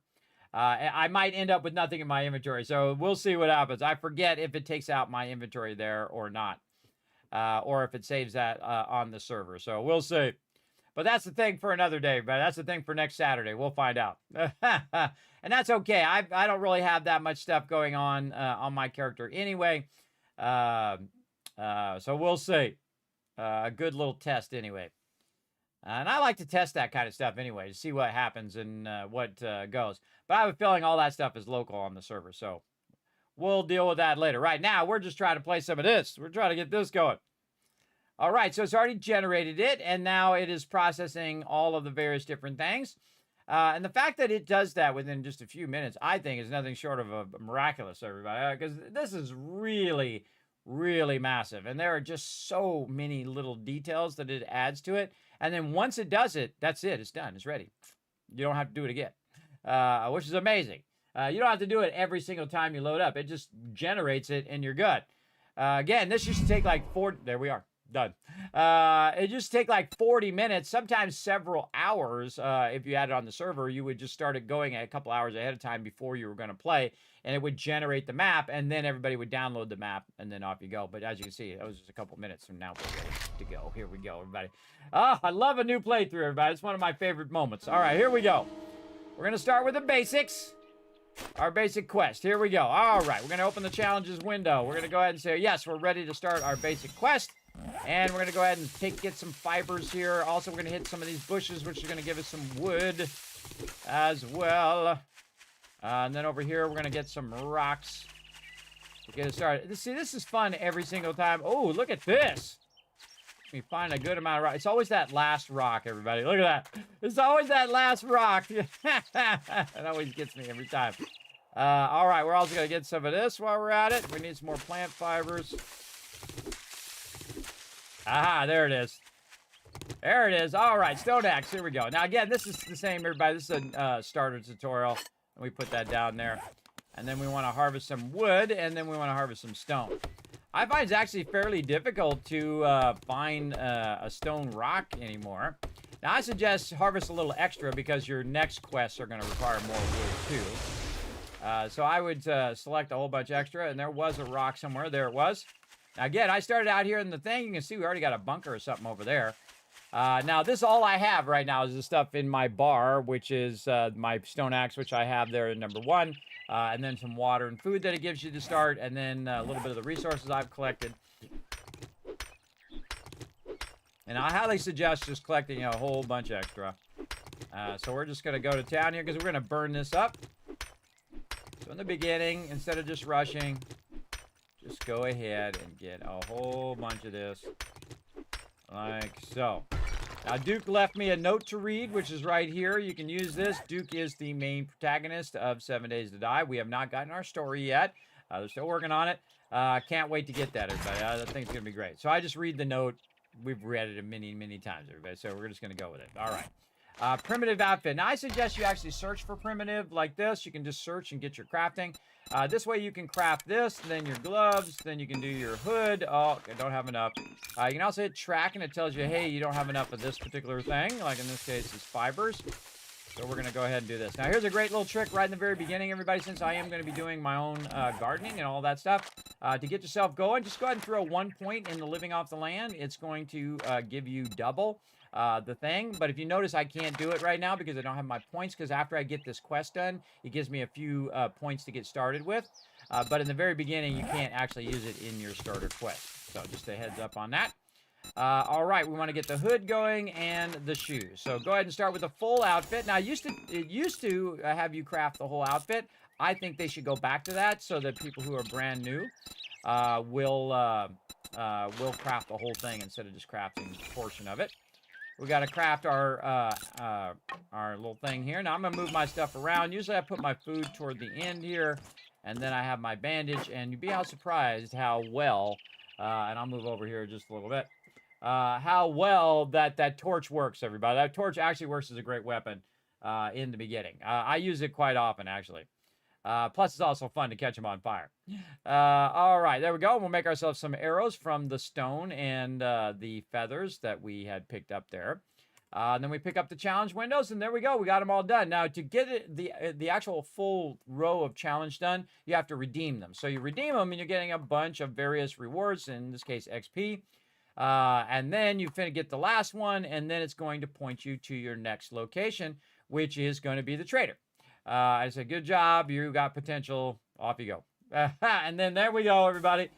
I might end up with nothing in my inventory, so we'll see what happens. I forget if it takes out my inventory there or not, or if it saves that on the server. So we'll see. But that's the thing for another day, but that's the thing for next Saturday. We'll find out. And that's okay. I don't really have that much stuff going on my character anyway. So we'll see. A good little test anyway. And I like to test that kind of stuff anyway, to see what happens and what goes. But I have a feeling all that stuff is local on the server, so we'll deal with that later. Right now, we're just trying to play some of this. We're trying to get this going. All right, so it's already generated it, and now it is processing all of the various different things. And the fact that it does that within just a few minutes, I think, is nothing short of miraculous, everybody, because this is really, really massive. And there are just so many little details that it adds to it. And then once it does it, that's it. It's done. It's ready. You don't have to do it again, which is amazing. You don't have to do it every single time you load up. It just generates it and you're good. Again, this used to take like there we are, done. It just take like 40 minutes, sometimes several hours. If you had it on the server, you would just start it going a couple hours ahead of time before you were going to play, and it would generate the map, and then everybody would download the map, and then off you go. But as you can see, it was just a couple minutes, and now we're ready to go. Here we go, everybody. Oh, I love a new playthrough, everybody. It's one of my favorite moments. All right, here we go. We're going to start with the basics. Our basic quest. Here we go. All right, we're going to open the challenges window. We're going to go ahead and say, yes, we're ready to start our basic quest. And we're going to go ahead and get some fibers here. Also, we're going to hit some of these bushes, which are going to give us some wood as well. And then over here, we're going to get some rocks to get it started. See, this is fun every single time. Oh, look at this. We find a good amount of rock. It's always that last rock, everybody. Look at that. It's always that last rock. It always gets me every time. All right, we're also going to get some of this while we're at it. We need some more plant fibers. Aha, there it is. There it is. All right, stone axe. Here we go. Now, again, this is the same, everybody. This is a starter tutorial. And we put that down there. And then we want to harvest some wood, and then we want to harvest some stone. I find it's actually fairly difficult to find a stone rock anymore. Now, I suggest harvest a little extra because your next quests are going to require more wood, too. So I would select a whole bunch extra, and there was a rock somewhere. There it was. Now, again, I started out here in the thing. You can see we already got a bunker or something over there. Now, this all I have right now is the stuff in my bar, which is my stone axe, which I have there at number 1. And then some water and food that it gives you to start, and then a little bit of the resources I've collected. And I highly suggest just collecting a whole bunch extra. So we're just going to go to town here because we're going to burn this up. So in the beginning, instead of just rushing, just go ahead and get a whole bunch of this. Like so. Now, Duke left me a note to read, which is right here. You can use this. Duke is the main protagonist of 7 Days to Die. We have not gotten our story yet. They're still working on it. Can't wait to get that, everybody. I think it's going to be great. So I just read the note. We've read it many, many times, everybody. So we're just going to go with it. All right. Primitive outfit. Now, I suggest you actually search for primitive like this. You can just search and get your crafting. This way you can craft this, then your gloves, then you can do your hood. Oh, I don't have enough. You can also hit track, and it tells you, hey, you don't have enough of this particular thing. Like in this case, it's fibers. So we're going to go ahead and do this. Now, here's a great little trick right in the very beginning, everybody, since I am going to be doing my own gardening and all that stuff. To get yourself going, just go ahead and throw 1 point in the living off the land. It's going to give you double the thing. But if you notice, I can't do it right now because I don't have my points, because after I get this quest done, it gives me a few points to get started with. But in the very beginning, you can't actually use it in your starter quest. So just a heads up on that. All right, we want to get the hood going and the shoes. So go ahead and start with the full outfit. Now, it used to have you craft the whole outfit. I think they should go back to that so that people who are brand new will craft the whole thing instead of just crafting a portion of it. We got to craft our little thing here. Now, I'm going to move my stuff around. Usually, I put my food toward the end here, and then I have my bandage. And you'd be all surprised how well, and I'll move over here just a little bit, how well that torch works, everybody. That torch actually works as a great weapon in the beginning. I use it quite often, actually. Plus, it's also fun to catch them on fire. All right, there we go. We'll make ourselves some arrows from the stone and the feathers that we had picked up there. Then we pick up the challenge windows, and there we go. We got them all done. Now, to get it, the actual full row of challenge done, you have to redeem them. So you redeem them, and you're getting a bunch of various rewards, in this case, XP. And then you get the last one, and then it's going to point you to your next location, which is going to be the trader. I said, good job. You got potential. Off you go. And then there we go, everybody.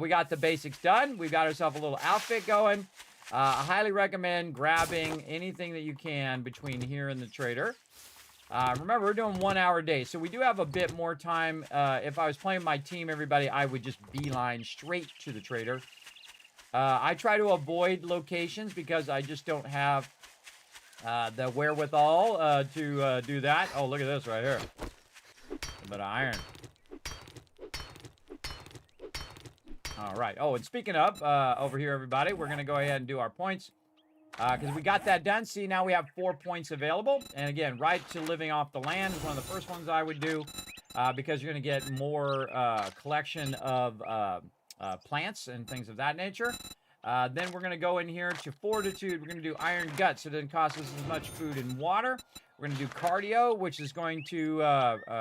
We got the basics done. We've got ourselves a little outfit going. I highly recommend grabbing anything that you can between here and the trader. Remember, we're doing 1 hour days, so we do have a bit more time. If I was playing my team, everybody, I would just beeline straight to the trader. I try to avoid locations because I just don't have the wherewithal to do that. Oh, look at this right here. A bit of iron. All right. Oh, and speaking of, over here, everybody, we're going to go ahead and do our points. Because we got that done. See, now we have 4 points available. And again, right to living off the land is one of the first ones I would do. Because you're going to get more collection of plants and things of that nature. Then we're going to go in here to fortitude. We're going to do iron guts. So it doesn't cost us as much food and water. We're going to do cardio, which is going to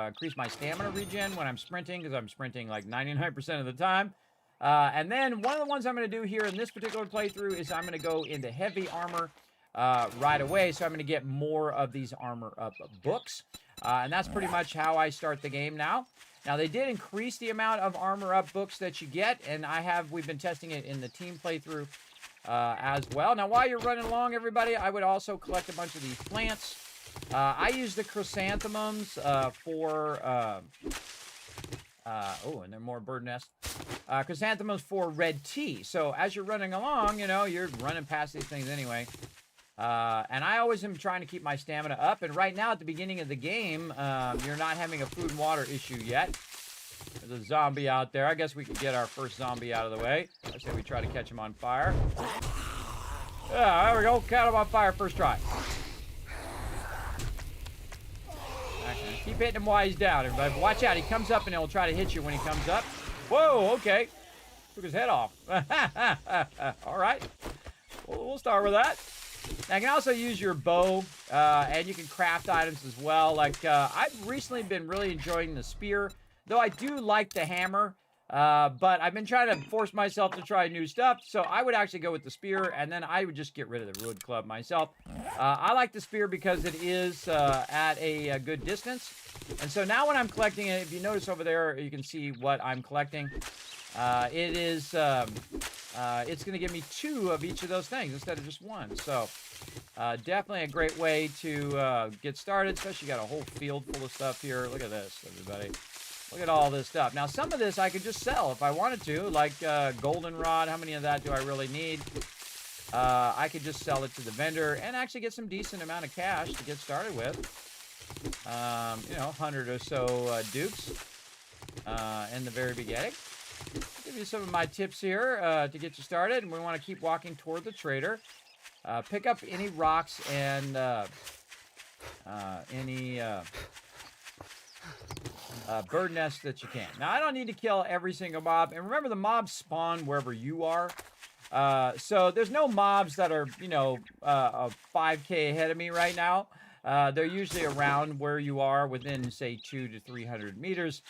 increase my stamina regen when I'm sprinting, because I'm sprinting like 99% of the time. And then one of the ones I'm going to do here in this particular playthrough is I'm going to go into heavy armor right away. So I'm going to get more of these armor up books. And that's pretty much how I start the game now. Now, they did increase the amount of armor up books that you get. And we've been testing it in the team playthrough as well. Now, while you're running along, everybody, I would also collect a bunch of these plants. I use the chrysanthemums for... oh, and there are more bird nests. Chrysanthemums for red tea. So as you're running along, you know, you're running past these things anyway. And I always am trying to keep my stamina up. And right now, at the beginning of the game, you're not having a food and water issue yet. There's a zombie out there. I guess we could get our first zombie out of the way. I say we try to catch him on fire. Yeah, there we go. Caught him on fire first try. Keep hitting him while he's down, everybody. Watch out. He comes up and he'll try to hit you when he comes up. Whoa, okay. Took his head off. All right. We'll start with that. Now, you can also use your bow, and you can craft items as well. Like, I've recently been really enjoying the spear, though I do like the hammer. But I've been trying to force myself to try new stuff, so I would actually go with the spear, and then I would just get rid of the wood club myself. I like the spear because it is at a good distance, and so now when I'm collecting it, if you notice over there, you can see what I'm collecting. It's going to give me 2 of each of those things instead of just 1, so definitely a great way to get started, especially you got a whole field full of stuff here. Look at this, everybody. Look at all this stuff. Now, some of this I could just sell if I wanted to, like goldenrod. How many of that do I really need? I could just sell it to the vendor and actually get some decent amount of cash to get started with. You know, 100 or so dukes in the very beginning. I'll give you some of my tips here to get you started. And we want to keep walking toward the trader. Pick up any rocks and any... bird nests that you can. Now, I don't need to kill every single mob. And remember, the mobs spawn wherever you are. So there's no mobs that are, you know, 5K ahead of me right now. They're usually around where you are within, say, 200 to 300 meters.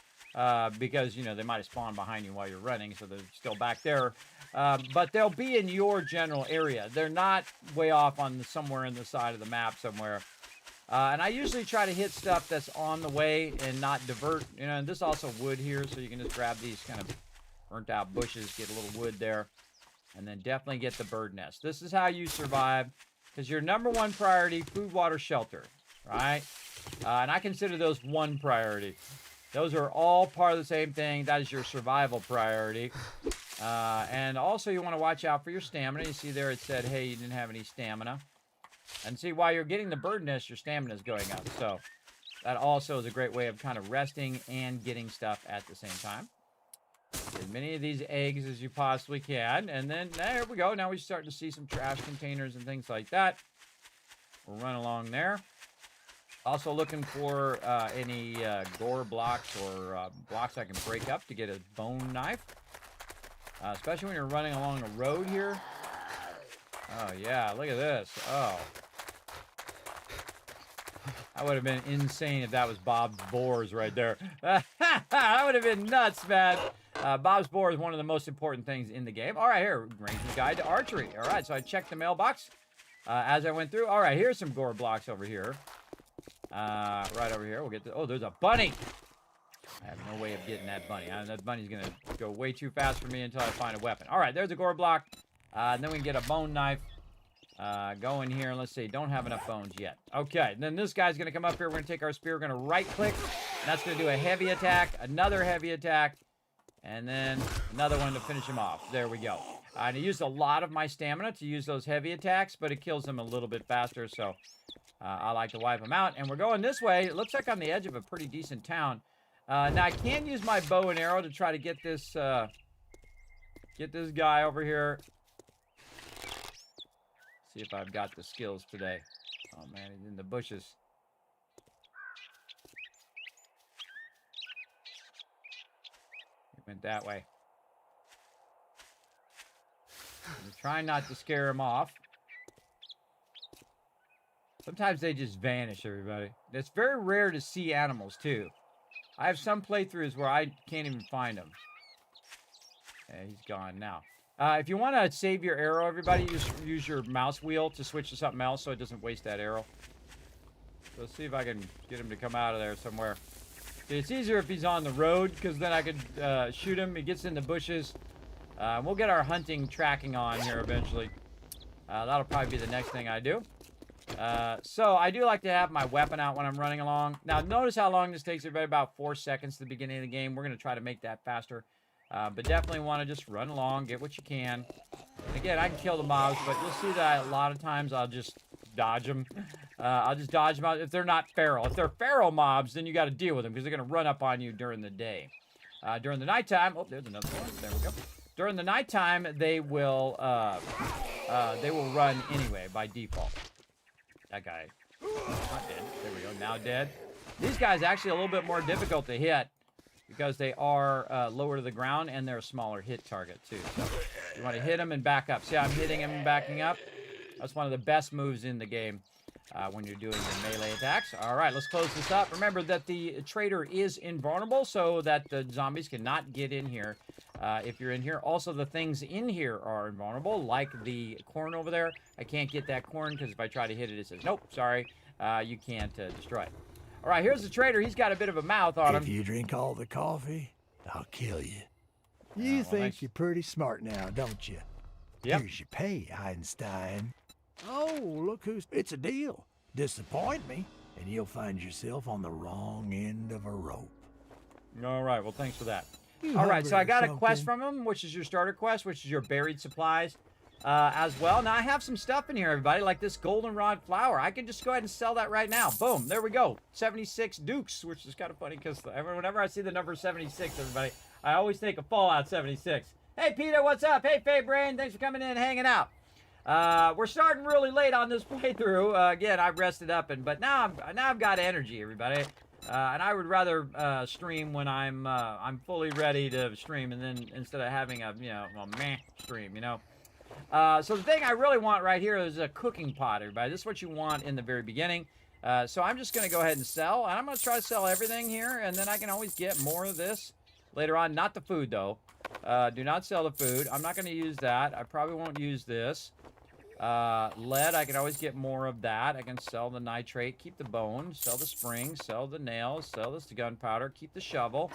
Because, you know, they might have spawned behind you while you're running. So they're still back there. But they'll be in your general area. They're not way off on somewhere in the side of the map somewhere. And I usually try to hit stuff that's on the way and not divert. You know, and this also wood here, so you can just grab these kind of burnt out bushes, get a little wood there, and then definitely get the bird nest. This is how you survive, because your number 1 priority, food, water, shelter, right? And I consider those 1 priority. Those are all part of the same thing. That is your survival priority. And also you want to watch out for your stamina. You see there it said, hey, you didn't have any stamina. And see, while you're getting the bird nest, your stamina is going up. So that also is a great way of kind of resting and getting stuff at the same time. Get as many of these eggs as you possibly can. And then there we go. Now we're starting to see some trash containers and things like that. We'll run along there. Also looking for any gore blocks or blocks I can break up to get a bone knife. Especially when you're running along a road here. Oh, yeah, look at this. Oh. That would have been insane if that was Bob's Boars right there. That would have been nuts, man. Bob's Boar is one of the most important things in the game. All right, here, Ranger's Guide to Archery. All right, so I checked the mailbox as I went through. All right, here's some gore blocks over here. Right over here. We'll get to... Oh, there's a bunny. I have no way of getting that bunny. That bunny's going to go way too fast for me until I find a weapon. All right, there's a gore block. And then we can get a bone knife. Go in here and let's see. Don't have enough bones yet. Okay. And then this guy's going to come up here. We're going to take our spear. We're going to right click. And that's going to do a heavy attack. Another heavy attack. And then another one to finish him off. There we go. I used a lot of my stamina to use those heavy attacks, but it kills them a little bit faster. So I like to wipe them out. And we're going this way. It looks like on the edge of a pretty decent town. Now I can use my bow and arrow to try to get this... Get this guy over here. See if I've got the skills today. Oh, man, he's in the bushes. He went that way. I'm trying not to scare him off. Sometimes they just vanish, everybody. It's very rare to see animals, too. I have some playthroughs where I can't even find them. Yeah, he's gone now. If you want to save your arrow, everybody, just use your mouse wheel to switch to something else so it doesn't waste that arrow. So let's see if I can get him to come out of there somewhere. It's easier if he's on the road, because then I could shoot him. He gets in the bushes. We'll get our hunting tracking on here eventually. That'll probably be the next thing I do. So I do like to have my weapon out when I'm running along. Now, notice how long this takes everybody, about 4 seconds at the beginning of the game. We're going to try to make that faster. But definitely want to just run along, get what you can. And again, I can kill the mobs, but you'll see that a lot of times I'll just dodge them. I'll just dodge them out if they're not feral. If they're feral mobs, then you got to deal with them because they're going to run up on you during the day. During the nighttime, oh, there's another one. There we go. During the nighttime, they will run anyway by default. That guy, not dead. There we go. Now dead. These guys actually a little bit more difficult to hit because they are lower to the ground and they're a smaller hit target too. So you want to hit them and back up. See how I'm hitting him and backing up? That's one of the best moves in the game when you're doing your melee attacks. All right, let's close this up. Remember that the trader is invulnerable so that the zombies cannot get in here if you're in here. Also, the things in here are invulnerable, like the corn over there. I can't get that corn because if I try to hit it, it says, nope, sorry, you can't destroy it. All right, here's the trader. He's got a bit of a mouth on him. If you drink all the coffee, I'll kill you. You well, think thanks. you're pretty smart now, don't you? Yep. Here's your pay, Einstein. Oh, look who's... It's a deal. Disappoint me, and you'll find yourself on the wrong end of a rope. All right, well, thanks for that. You All right, so I hungry or got a quest something? from him, which is your starter quest, which is your buried supplies as well. Now, I have some stuff in here, everybody, like this goldenrod flower. I can just go ahead and sell that right now. Boom, there we go. 76 dukes, which is kind of funny because whenever I see the number 76, everybody, I always think of Fallout 76. Hey, Peter, what's up? Hey, Faye Brain, thanks for coming in and hanging out. We're starting really late on this playthrough. Again, I've rested up, but now I've got energy, everybody. And I would rather stream when I'm fully ready to stream, and then instead of having a meh stream, So the thing I really want right here is a cooking pot, everybody. This is what you want in the very beginning. So I'm just going to go ahead and sell, and I'm going to try to sell everything here, and then I can always get more of this later on. Not the food though. Do not sell the food. I'm not going to use that. I probably won't use this. Lead, I can always get more of that. I can sell the nitrate, keep the bone, sell the spring, sell the nails, sell this gunpowder, keep the shovel.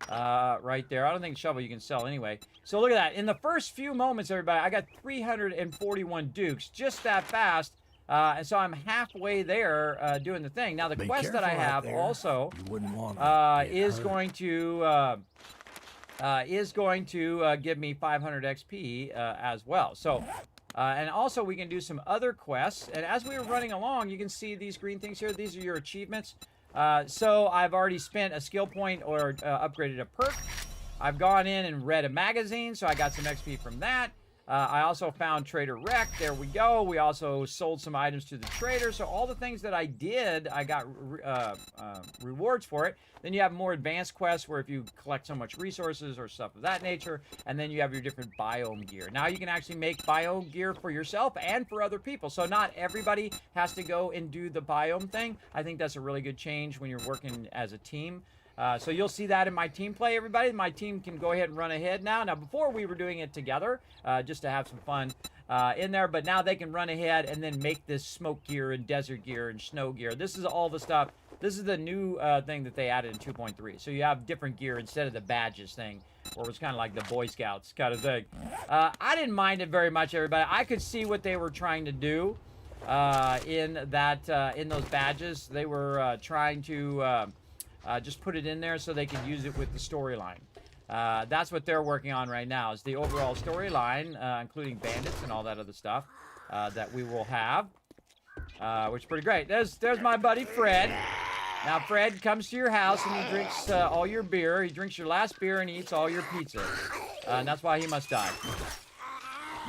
Right there. I don't think shovel you can sell anyway. So look at that. In the first few moments, everybody, I got 341 dukes just that fast. And so I'm halfway there doing the thing. Now, the Be quest that I careful out have there. also You wouldn't want to get is hurt. going to give me 500 XP as well. So, and also we can do some other quests. And as we were running along, you can see these green things here. These are your achievements. So I've already spent a skill point or upgraded a perk. I've gone in and read a magazine, so I got some XP from that. I also found Trader Rec. There we go. We also sold some items to the trader. So all the things that I did, I got rewards for it. Then you have more advanced quests where if you collect so much resources or stuff of that nature, and then you have your different biome gear. Now you can actually make biome gear for yourself and for other people. So not everybody has to go and do the biome thing. I think that's a really good change when you're working as a team. So you'll see that in my team play, everybody. My team can go ahead and run ahead now. Now, before we were doing it together, just to have some fun in there. But now they can run ahead and then make this smoke gear and desert gear and snow gear. This is all the stuff. This is the new thing that they added in 2.3. So you have different gear instead of the badges thing, or it's kind of like the Boy Scouts kind of thing. I didn't mind it very much, everybody. I could see what they were trying to do in those badges. They were trying to... just put it in there so they can use it with the storyline. That's what they're working on right now, is the overall storyline, including bandits and all that other stuff that we will have, which is pretty great. There's my buddy Fred. Now, Fred comes to your house and he drinks all your beer. He drinks your last beer and he eats all your pizza. And that's why he must die.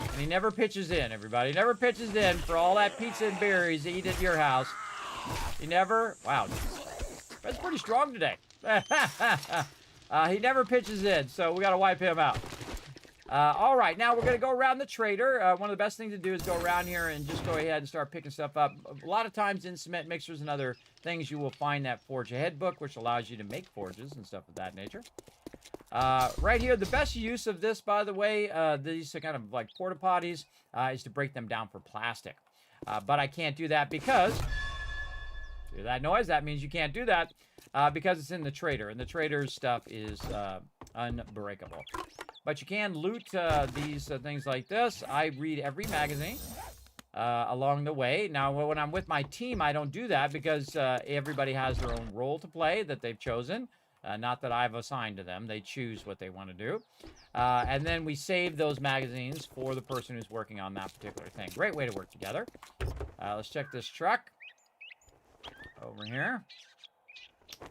And he never pitches in, everybody. He never pitches in for all that pizza and berries they eat at your house. He never... Wow. That's pretty strong today. He never pitches in, so we got to wipe him out. All right, now we're going to go around the trader. One of the best things to do is go around here and just go ahead and start picking stuff up. A lot of times in cement mixers and other things, you will find that Forge Ahead book, which allows you to make forges and stuff of that nature. Right here, the best use of this, by the way, these are kind of like porta potties, is to break them down for plastic. But I can't do that because, hear that noise? That means you can't do that because it's in the trader, and the trader's stuff is unbreakable. But you can loot these things like this. I read every magazine along the way. Now, when I'm with my team, I don't do that because everybody has their own role to play that they've chosen. Not that I've assigned to them. They choose what they want to do. And then we save those magazines for the person who's working on that particular thing. Great way to work together. Let's check this truck. Over here.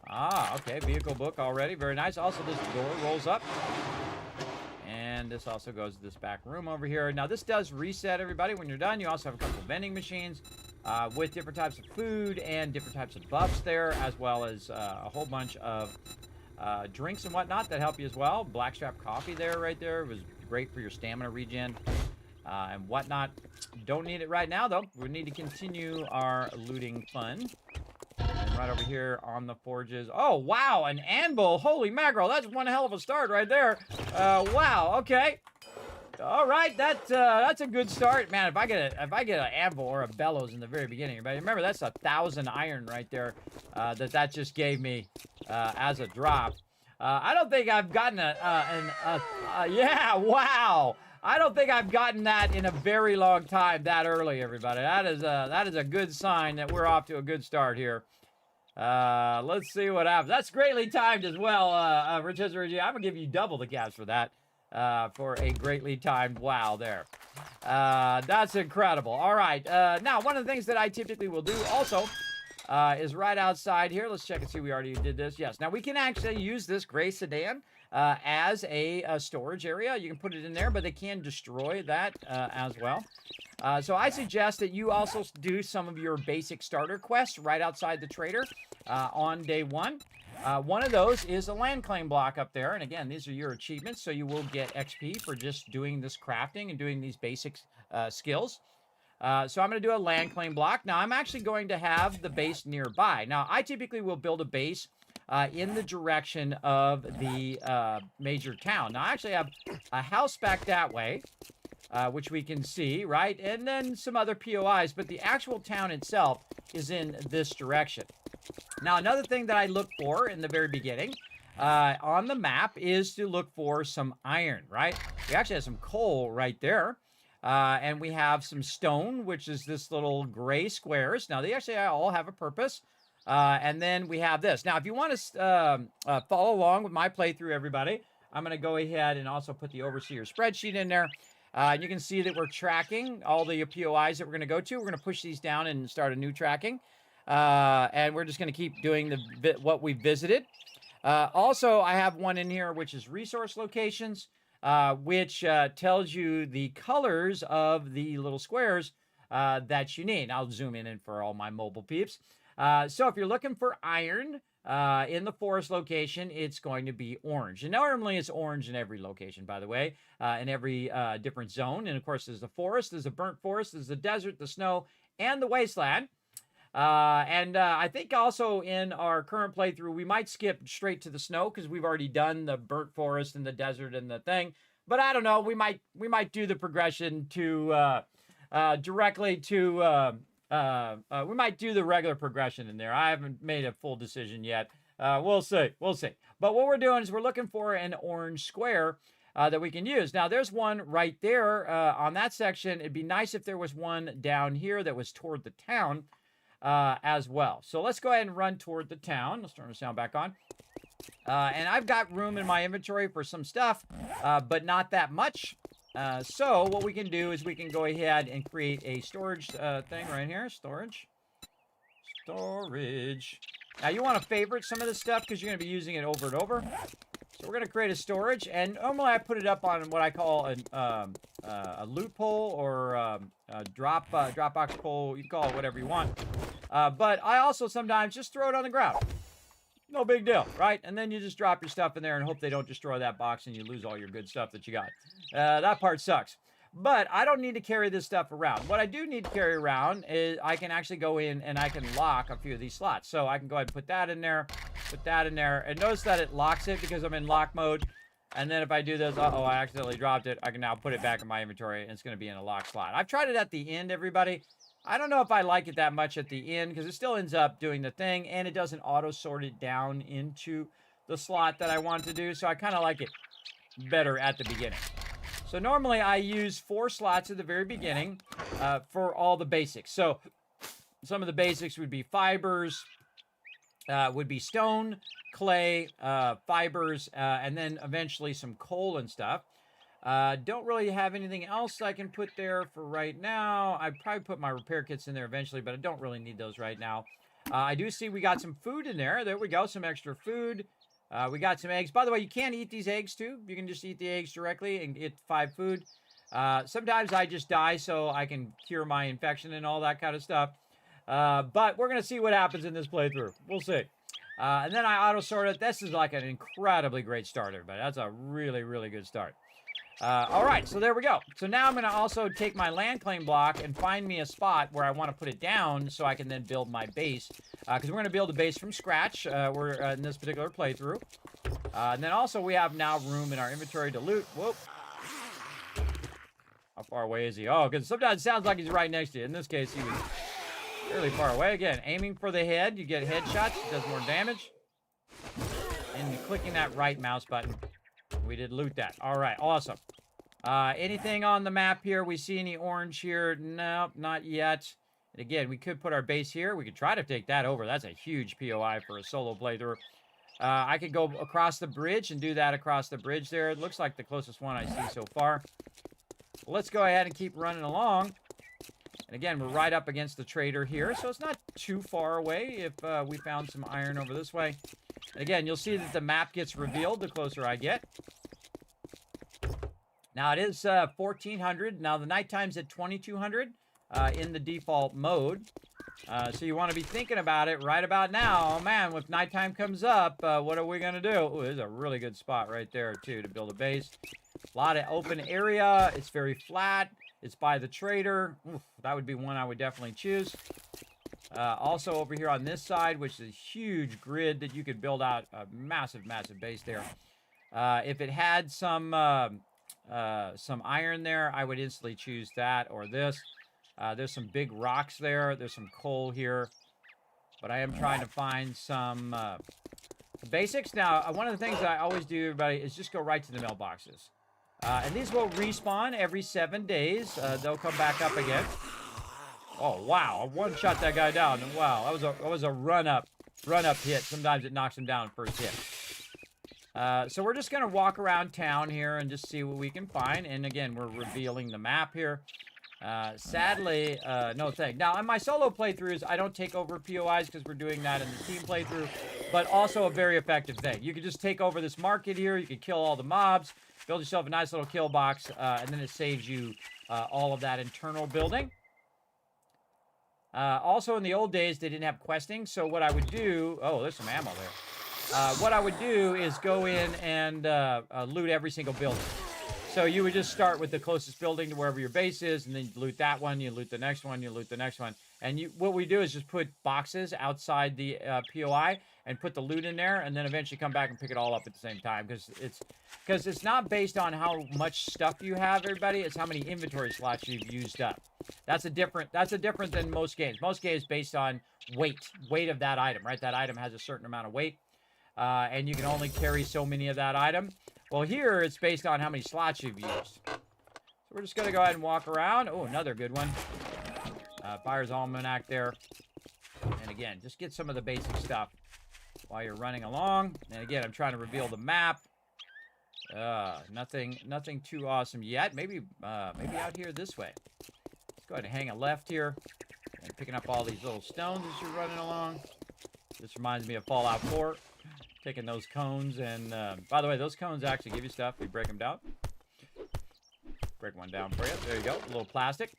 Ah, okay. Vehicle book already. Very nice. Also, this door rolls up. And this also goes to this back room over here. Now, this does reset, everybody. When you're done, you also have a couple vending machines with different types of food and different types of buffs there, as well as a whole bunch of drinks and whatnot that help you as well. Blackstrap coffee there, right there. It was great for your stamina regen and whatnot. Don't need it right now, though. We need to continue our looting fun. And right over here on the forges. Oh, wow, an anvil. Holy mackerel. That's one hell of a start right there. Wow, okay. All right, that's a good start. Man, if I get an anvil or a bellows in the very beginning, everybody, remember that's 1,000 iron right there that just gave me as a drop. I don't think I've gotten yeah, wow. I don't think I've gotten that in a very long time that early, everybody. That is a good sign that we're off to a good start here. Let's see what happens. That's greatly timed as well, Richard. I'm gonna give you double the caps for that. For a greatly timed wow there. That's incredible. All right. Now, one of the things that I typically will do also is right outside here. Let's check and see. We already did this. Yes. Now, we can actually use this gray sedan as a storage area. You can put it in there, but they can destroy that as well. So I suggest that you also do some of your basic starter quests right outside the trader on day one. One of those is a land claim block up there. And again, these are your achievements, so you will get XP for just doing this crafting and doing these basic skills. So I'm going to do a land claim block. Now, I'm actually going to have the base nearby. Now, I typically will build a base in the direction of the major town. Now, I actually have a house back that way, which we can see, right? And then some other POIs, but the actual town itself is in this direction. Now, another thing that I look for in the very beginning on the map is to look for some iron, right? We actually have some coal right there. And we have some stone, which is this little gray squares. Now, they actually all have a purpose. And then we have this. Now, if you want to follow along with my playthrough, everybody, I'm going to go ahead and also put the Overseer spreadsheet in there. You can see that we're tracking all the POIs that we're going to go to. We're going to push these down and start a new tracking. And we're just going to keep doing what we visited. Also, I have one in here, which is resource locations, which tells you the colors of the little squares that you need. I'll zoom in for all my mobile peeps. So if you're looking for iron in the forest location, it's going to be orange. And normally it's orange in every location, by the way, in every different zone. And of course, there's the forest, there's the burnt forest, there's the desert, the snow, and the wasteland. And I think also in our current playthrough, we might skip straight to the snow because we've already done the burnt forest and the desert and the thing. But I don't know. We might do the progression to directly to. We might do the regular progression in there. I haven't made a full decision yet. We'll see. We'll see. But what we're doing is we're looking for an orange square that we can use. Now, there's one right there on that section. It'd be nice if there was one down here that was toward the town. As well. So let's go ahead and run toward the town. Let's turn the sound back on. And I've got room in my inventory for some stuff, but not that much. So what we can do is we can go ahead and create a storage thing right here. Storage. Now you want to favorite some of this stuff because you're going to be using it over and over. So we're going to create a storage, and normally I put it up on what I call a loot pole or a Dropbox pole. You can call it whatever you want. But I also sometimes just throw it on the ground. No big deal, right? And then you just drop your stuff in there and hope they don't destroy that box and you lose all your good stuff that you got. That part sucks. But I don't need to carry this stuff around. What I do need to carry around is I can actually go in and I can lock a few of these slots. So I can go ahead and put that in there, and notice that it locks it because I'm in lock mode. And then if I do this, uh-oh, I accidentally dropped it. I can now put it back in my inventory and it's going to be in a lock slot. I've tried it at the end, everybody. I don't know if I like it that much at the end because it still ends up doing the thing and it doesn't auto sort it down into the slot that I want to do. So I kind of like it better at the beginning. So normally I use 4 slots at the very beginning for all the basics. So some of the basics would be fibers, would be stone, clay, fibers, and then eventually some coal and stuff. Don't really have anything else I can put there for right now. I'd probably put my repair kits in there eventually, but I don't really need those right now. I do see we got some food in there. There we go, some extra food. We got some eggs. By the way, you can eat these eggs too. You can just eat the eggs directly and get 5 food. Sometimes I just die so I can cure my infection and all that kind of stuff. But we're going to see what happens in this playthrough. We'll see. And then I auto-sort it. This is like an incredibly great start, everybody. That's a really, really good start. All right, so there we go. So now I'm going to also take my land claim block and find me a spot where I want to put it down so I can then build my base. Because we're going to build a base from scratch. We're in this particular playthrough. And then also we have now room in our inventory to loot. Whoop. How far away is he? Oh, because sometimes it sounds like he's right next to you. In this case, he was fairly far away. Again, aiming for the head. You get headshots. It does more damage. And clicking that right mouse button. We did loot that. All right, awesome. Anything on the map here? We see any orange here? Nope, not yet. And again, we could put our base here. We could try to take that over. That's a huge POI for a solo playthrough. I could go across the bridge and do that across the bridge there. It looks like the closest one I see so far. Well, let's go ahead and keep running along. And again, we're right up against the trader here, so it's not too far away if we found some iron over this way. And again, you'll see that the map gets revealed the closer I get. Now, it is 1400. Now, the nighttime's at 2200 in the default mode. So you want to be thinking about it right about now. Oh, man, if nighttime comes up, what are we going to do? Ooh, there's a really good spot right there, too, to build a base. A lot of open area. It's very flat. It's by the trader. Oof, that would be one I would definitely choose. Also over here on this side, which is a huge grid that you could build out a massive, massive base there. If it had some iron there, I would instantly choose that or this. There's some big rocks there. There's some coal here. But I am trying to find some basics. Now, one of the things that I always do, everybody, is just go right to the mailboxes. And these will respawn every 7 days. They'll come back up again. Oh, wow. I one-shot that guy down. Wow, that was a run-up hit. Sometimes it knocks him down first hit. So we're just going to walk around town here and just see what we can find. And again, we're revealing the map here. Sadly, no thanks. Now, on my solo playthroughs, I don't take over POIs because we're doing that in the team playthrough. But also a very effective thing. You could just take over this market here. You could kill all the mobs. Build yourself a nice little kill box. And then it saves you all of that internal building. Also, in the old days, they didn't have questing. So what I would do... Oh, there's some ammo there. What I would do is go in and loot every single building. So you would just start with the closest building to wherever your base is, and then you loot that one, you loot the next one, you loot the next one. And what we do is just put boxes outside the POI and put the loot in there, and then eventually come back and pick it all up at the same time. Because it's not based on how much stuff you have, everybody. It's how many inventory slots you've used up. That's a different than most games. Most games based on weight of that item, right? That item has a certain amount of weight, and you can only carry so many of that item. Well, here it's based on how many slots you've used. So we're just going to go ahead and walk around. Oh, another good one. Fire's Almanac there. And again, just get some of the basic stuff while you're running along. And again, I'm trying to reveal the map. Nothing too awesome yet. Maybe out here this way. Let's go ahead and hang a left here. And picking up all these little stones as you're running along. This reminds me of Fallout 4. Taking those cones and, by the way, those cones actually give you stuff. We break them down. Break one down for you. There you go. A little plastic.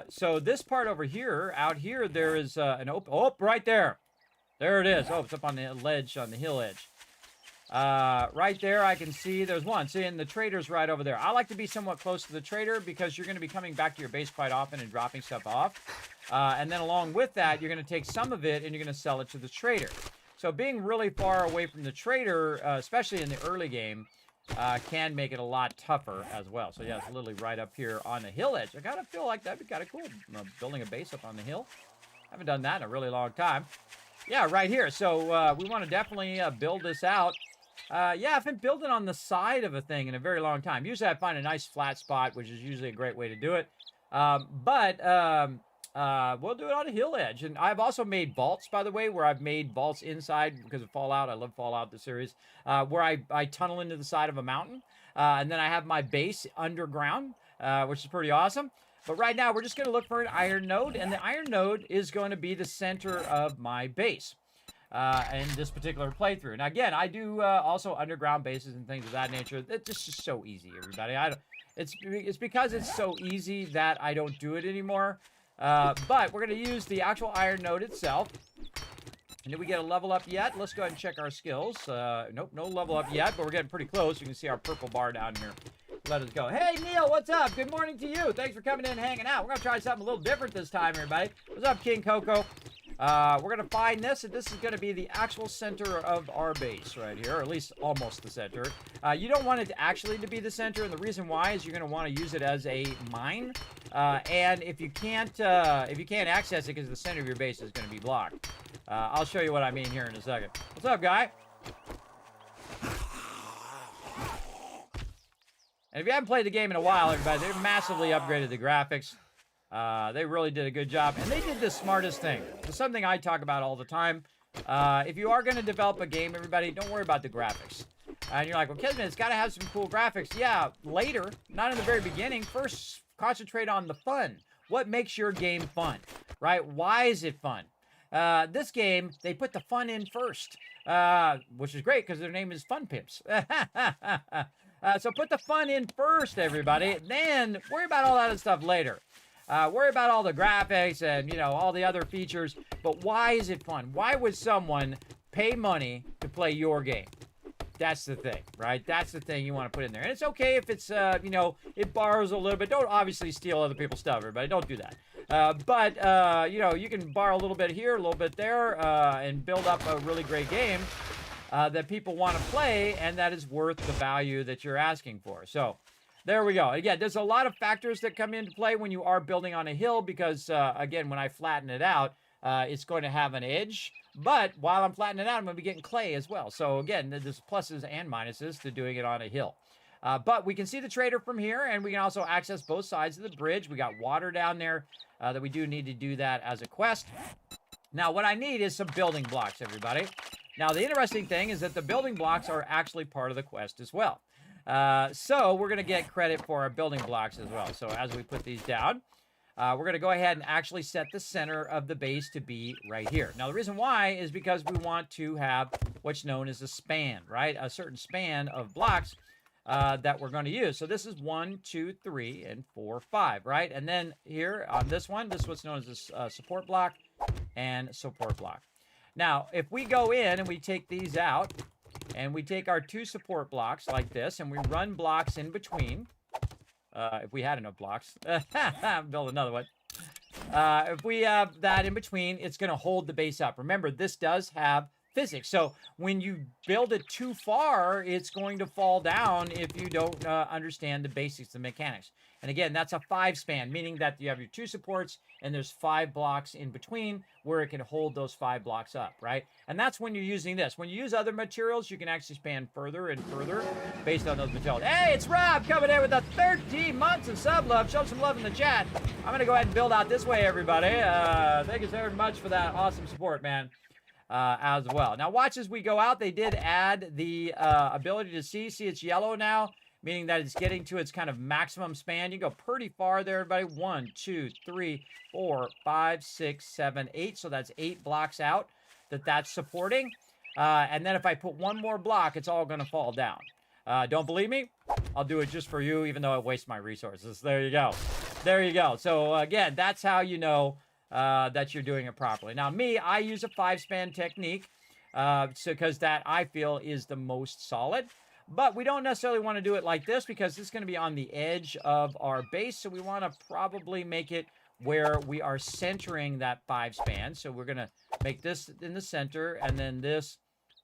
So this part over here, out here, there is an open... Oh, right there. There it is. Oh, it's up on the ledge, on the hill edge. Right there, I can see there's one. See, and the trader's right over there. I like to be somewhat close to the trader because you're going to be coming back to your base quite often and dropping stuff off. And then along with that, you're going to take some of it and you're going to sell it to the trader. So being really far away from the trader, especially in the early game, can make it a lot tougher as well. So yeah, it's literally right up here on the hill edge. I kind of feel like that'd be kind of cool, building a base up on the hill. Haven't done that in a really long time. Yeah, right here. So we want to definitely build this out. Yeah, I've been building on the side of a thing in a very long time. Usually I find a nice flat spot, which is usually a great way to do it. We'll do it on a hill edge. And I've also made vaults, by the way, where I've made vaults inside because of Fallout. I love Fallout, the series, where I tunnel into the side of a mountain. And then I have my base underground, which is pretty awesome. But right now, we're just going to look for an iron node. And the iron node is going to be the center of my base in this particular playthrough. Now, again, I do also underground bases and things of that nature. It's just so easy, everybody. It's because it's so easy that I don't do it anymore. But we're going to use the actual iron node itself. And did we get a level up yet? Let's go ahead and check our skills. Nope, no level up yet, but we're getting pretty close. You can see our purple bar down here. Let us go. Hey, Neil, what's up? Good morning to you. Thanks for coming in and hanging out. We're going to try something a little different this time, everybody. What's up, King Coco? We're going to find this, and this is going to be the actual center of our base right here, or at least almost the center. You don't want it actually to be the center, and the reason why is you're going to want to use it as a mine. And if you can't access it because the center of your base is going to be blocked. I'll show you what I mean here in a second. What's up, guy? And if you haven't played the game in a while, everybody, they've massively upgraded the graphics. They really did a good job. And they did the smartest thing. It's something I talk about all the time. If you are going to develop a game, everybody, don't worry about the graphics. And you're like, well, Kismet, it's got to have some cool graphics. Yeah, later, not in the very beginning. First, concentrate on the fun. What makes your game fun, right? Why is it fun? This game, they put the fun in first, which is great because their name is Fun Pimps. So put the fun in first, everybody. Then worry about all that other stuff later. Worry about all the graphics and, you know, all the other features. But why is it fun? Why would someone pay money to play your game? That's the thing, right? That's the thing you want to put in there. And it's okay if it's, you know, it borrows a little bit. Don't obviously steal other people's stuff, everybody. Don't do that. You know, you can borrow a little bit here, a little bit there, and build up a really great game that people want to play and that is worth the value that you're asking for. So there we go. Again, there's a lot of factors that come into play when you are building on a hill because, again, when I flatten it out, it's going to have an edge. But while I'm flattening it out, I'm going to be getting clay as well. So again, there's pluses and minuses to doing it on a hill. But we can see the trader from here, and we can also access both sides of the bridge. We got water down there that we do need to do that as a quest. Now, what I need is some building blocks, everybody. Now, the interesting thing is that the building blocks are actually part of the quest as well. So we're going to get credit for our building blocks as well. So as we put these down, we're going to go ahead and actually set the center of the base to be right here. Now, the reason why is because we want to have what's known as a span, right? A certain span of blocks that we're going to use. So this is 1, 2, 3, and 4, 5, right? And then here on this one, this is what's known as a support block and support block. Now, if we go in and we take these out, and we take our 2 support blocks like this, and we run blocks in between, if we had enough blocks, build another one. If we have that in between, it's going to hold the base up. Remember, this does have physics. So when you build it too far, it's going to fall down if you don't understand the basics, the mechanics. And again, that's a 5 span, meaning that you have your 2 supports and there's 5 blocks in between where it can hold those 5 blocks up, right? And that's when you're using this. When you use other materials, you can actually span further and further based on those materials. Hey, it's Rob coming in with the 13 months of sub love. Show some love in the chat. I'm going to go ahead and build out this way, everybody. Thank you very much for that awesome support, man. As well. Now watch as we go out. They did add the ability to see. See, it's yellow now, meaning that it's getting to its kind of maximum span. You can go pretty far there, everybody. 1, 2, 3, 4, 5, 6, 7, 8. So that's 8 blocks out that's supporting. And then if I put one more block, it's all going to fall down. Don't believe me? I'll do it just for you, even though it wastes my resources. There you go. There you go. So again, that's how you know that you're doing it properly. Now me, I use a 5-span technique because that I feel is the most solid. But we don't necessarily want to do it like this because this is going to be on the edge of our base. So we want to probably make it where we are centering that 5-span. So we're going to make this in the center, and then this,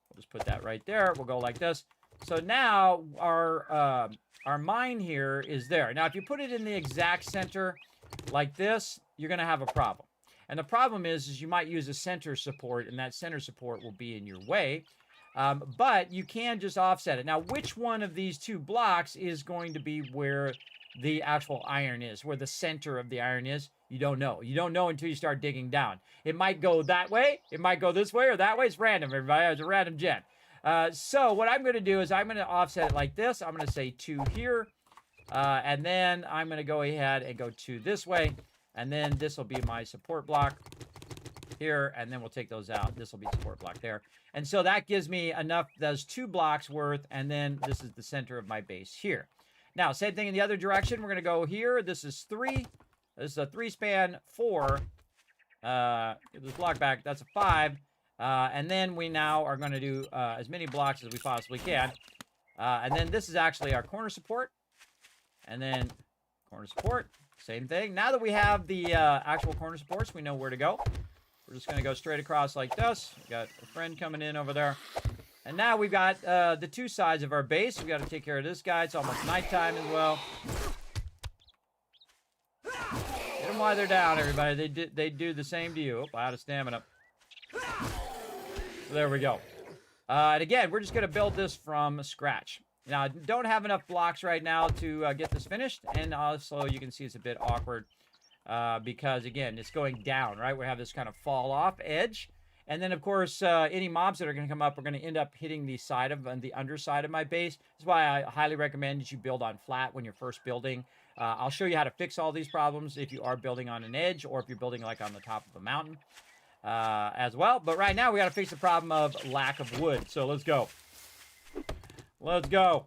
we'll just put that right there. We'll go like this. So now our mine here is there. Now, if you put it in the exact center like this, you're going to have a problem. And the problem is you might use a center support, and that center support will be in your way. But you can just offset it. Now, which one of these two blocks is going to be where the actual iron is, where the center of the iron is? You don't know. You don't know until you start digging down. It might go that way. It might go this way or that way. It's random, everybody. It's a random gen. So what I'm going to do is I'm going to offset it like this. I'm going to say 2 here. And then I'm going to go ahead and go 2 this way. And then this will be my support block here. And then we'll take those out. This will be support block there. And so that gives me enough, those 2 blocks worth. And then this is the center of my base here. Now, same thing in the other direction. We're going to go here. This is 3. This is a 3-span 4. Get this block back. That's a 5. And then we now are going to do as many blocks as we possibly can. And then this is actually our corner support. And then corner support. Same thing. Now that we have the actual corner supports, we know where to go. We're just going to go straight across like this. We got a friend coming in over there. And now we've got the 2 sides of our base. We've got to take care of this guy. It's almost nighttime as well. Get them while they're down, everybody. They do the same to you. Oh, out of stamina. So there we go. And again, we're just going to build this from scratch. Now, I don't have enough blocks right now to get this finished. And also, you can see it's a bit awkward because, again, it's going down, right? We have this kind of fall-off edge. And then, of course, any mobs that are going to come up are going to end up hitting the side of the underside of my base. That's why I highly recommend that you build on flat when you're first building. I'll show you how to fix all these problems if you are building on an edge or if you're building like on the top of a mountain as well. But right now, we got to fix the problem of lack of wood. So let's go. Let's go.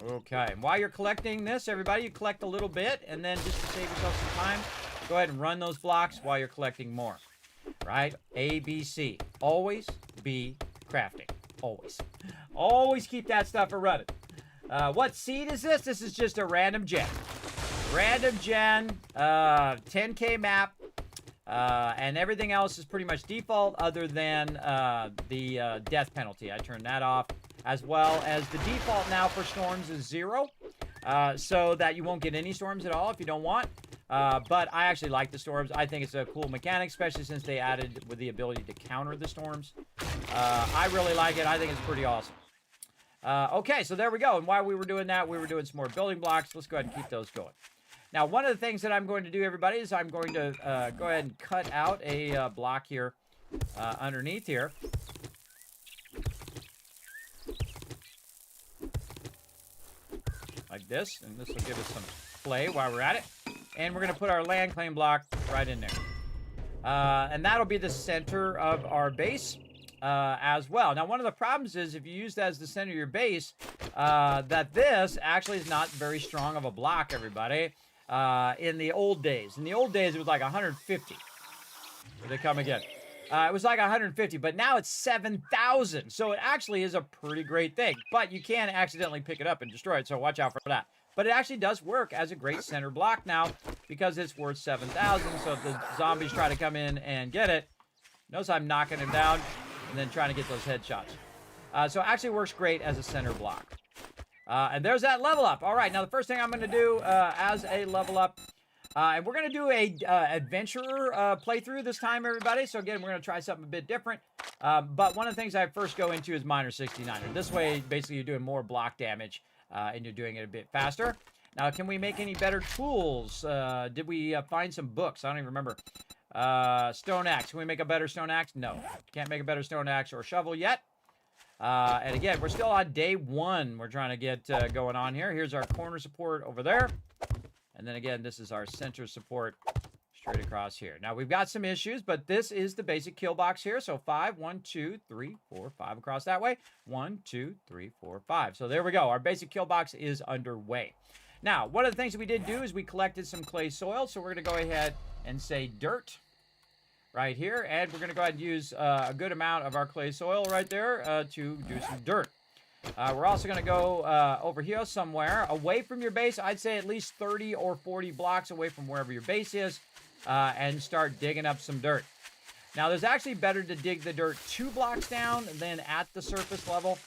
Okay, and while you're collecting this, everybody, you collect a little bit, and then just to save yourself some time, go ahead and run those blocks while you're collecting more. Right? A, B, C. Always be crafting. Always. Always keep that stuff a running. What seed is this? This is just a random gen. Random gen, 10K map, and everything else is pretty much default other than the death penalty. I turned that off. As well as the default now for storms is 0. So that you won't get any storms at all if you don't want. But I actually like the storms. I think it's a cool mechanic, especially since they added with the ability to counter the storms. I really like it. I think it's pretty awesome. Okay, so there we go. And while we were doing that, we were doing some more building blocks. Let's go ahead and keep those going. Now, one of the things that I'm going to do, everybody, is I'm going to go ahead and cut out a block here underneath here. Like this, and this will give us some play while we're at it. And we're going to put our land claim block right in there. And that'll be the center of our base as well. Now, one of the problems is if you use that as the center of your base, that this actually is not very strong of a block, everybody, in the old days. In the old days, it was like 150. Here they come again. It was like 150, but now it's 7,000. So it actually is a pretty great thing. But you can accidentally pick it up and destroy it, so watch out for that. But it actually does work as a great center block now because it's worth 7,000. So if the zombies try to come in and get it, notice I'm knocking him down and then trying to get those headshots. So it actually works great as a center block. And there's that level up. All right, now the first thing I'm going to do as a level up, and we're going to do a adventurer playthrough this time, everybody. So again, we're going to try something a bit different. But one of the things I first go into is Miner 69er. This way, basically, you're doing more block damage, and you're doing it a bit faster. Now, can we make any better tools? Did we find some books? I don't even remember. Stone axe. Can we make a better stone axe? No. Can't make a better stone axe or shovel yet. And again, we're still on day 1. We're trying to get going on here. Here's our corner support over there. And then again, this is our center support straight across here. Now, we've got some issues, but this is the basic kill box here. So 5, 1, 2, 3, 4, 5 across that way. 1, 2, 3, 4, 5. So there we go. Our basic kill box is underway. Now, one of the things that we did do is we collected some clay soil. So we're going to go ahead and say dirt right here. And we're going to go ahead and use a good amount of our clay soil right there to do some dirt. We're also going to go over here somewhere away from your base. I'd say at least 30 or 40 blocks away from wherever your base is and start digging up some dirt. Now, there's actually better to dig the dirt 2 blocks down than at the surface level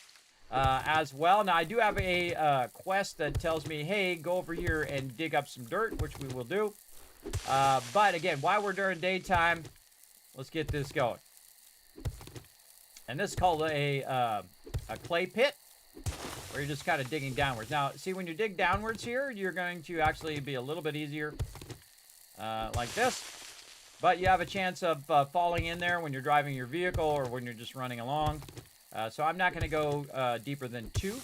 as well. Now, I do have a quest that tells me, hey, go over here and dig up some dirt, which we will do. But again, while we're during daytime, let's get this going. And this is called a clay pit, where you're just kind of digging downwards. Now, see, when you dig downwards here, you're going to actually be a little bit easier like this. But you have a chance of falling in there when you're driving your vehicle or when you're just running along. So I'm not going to go deeper than 2.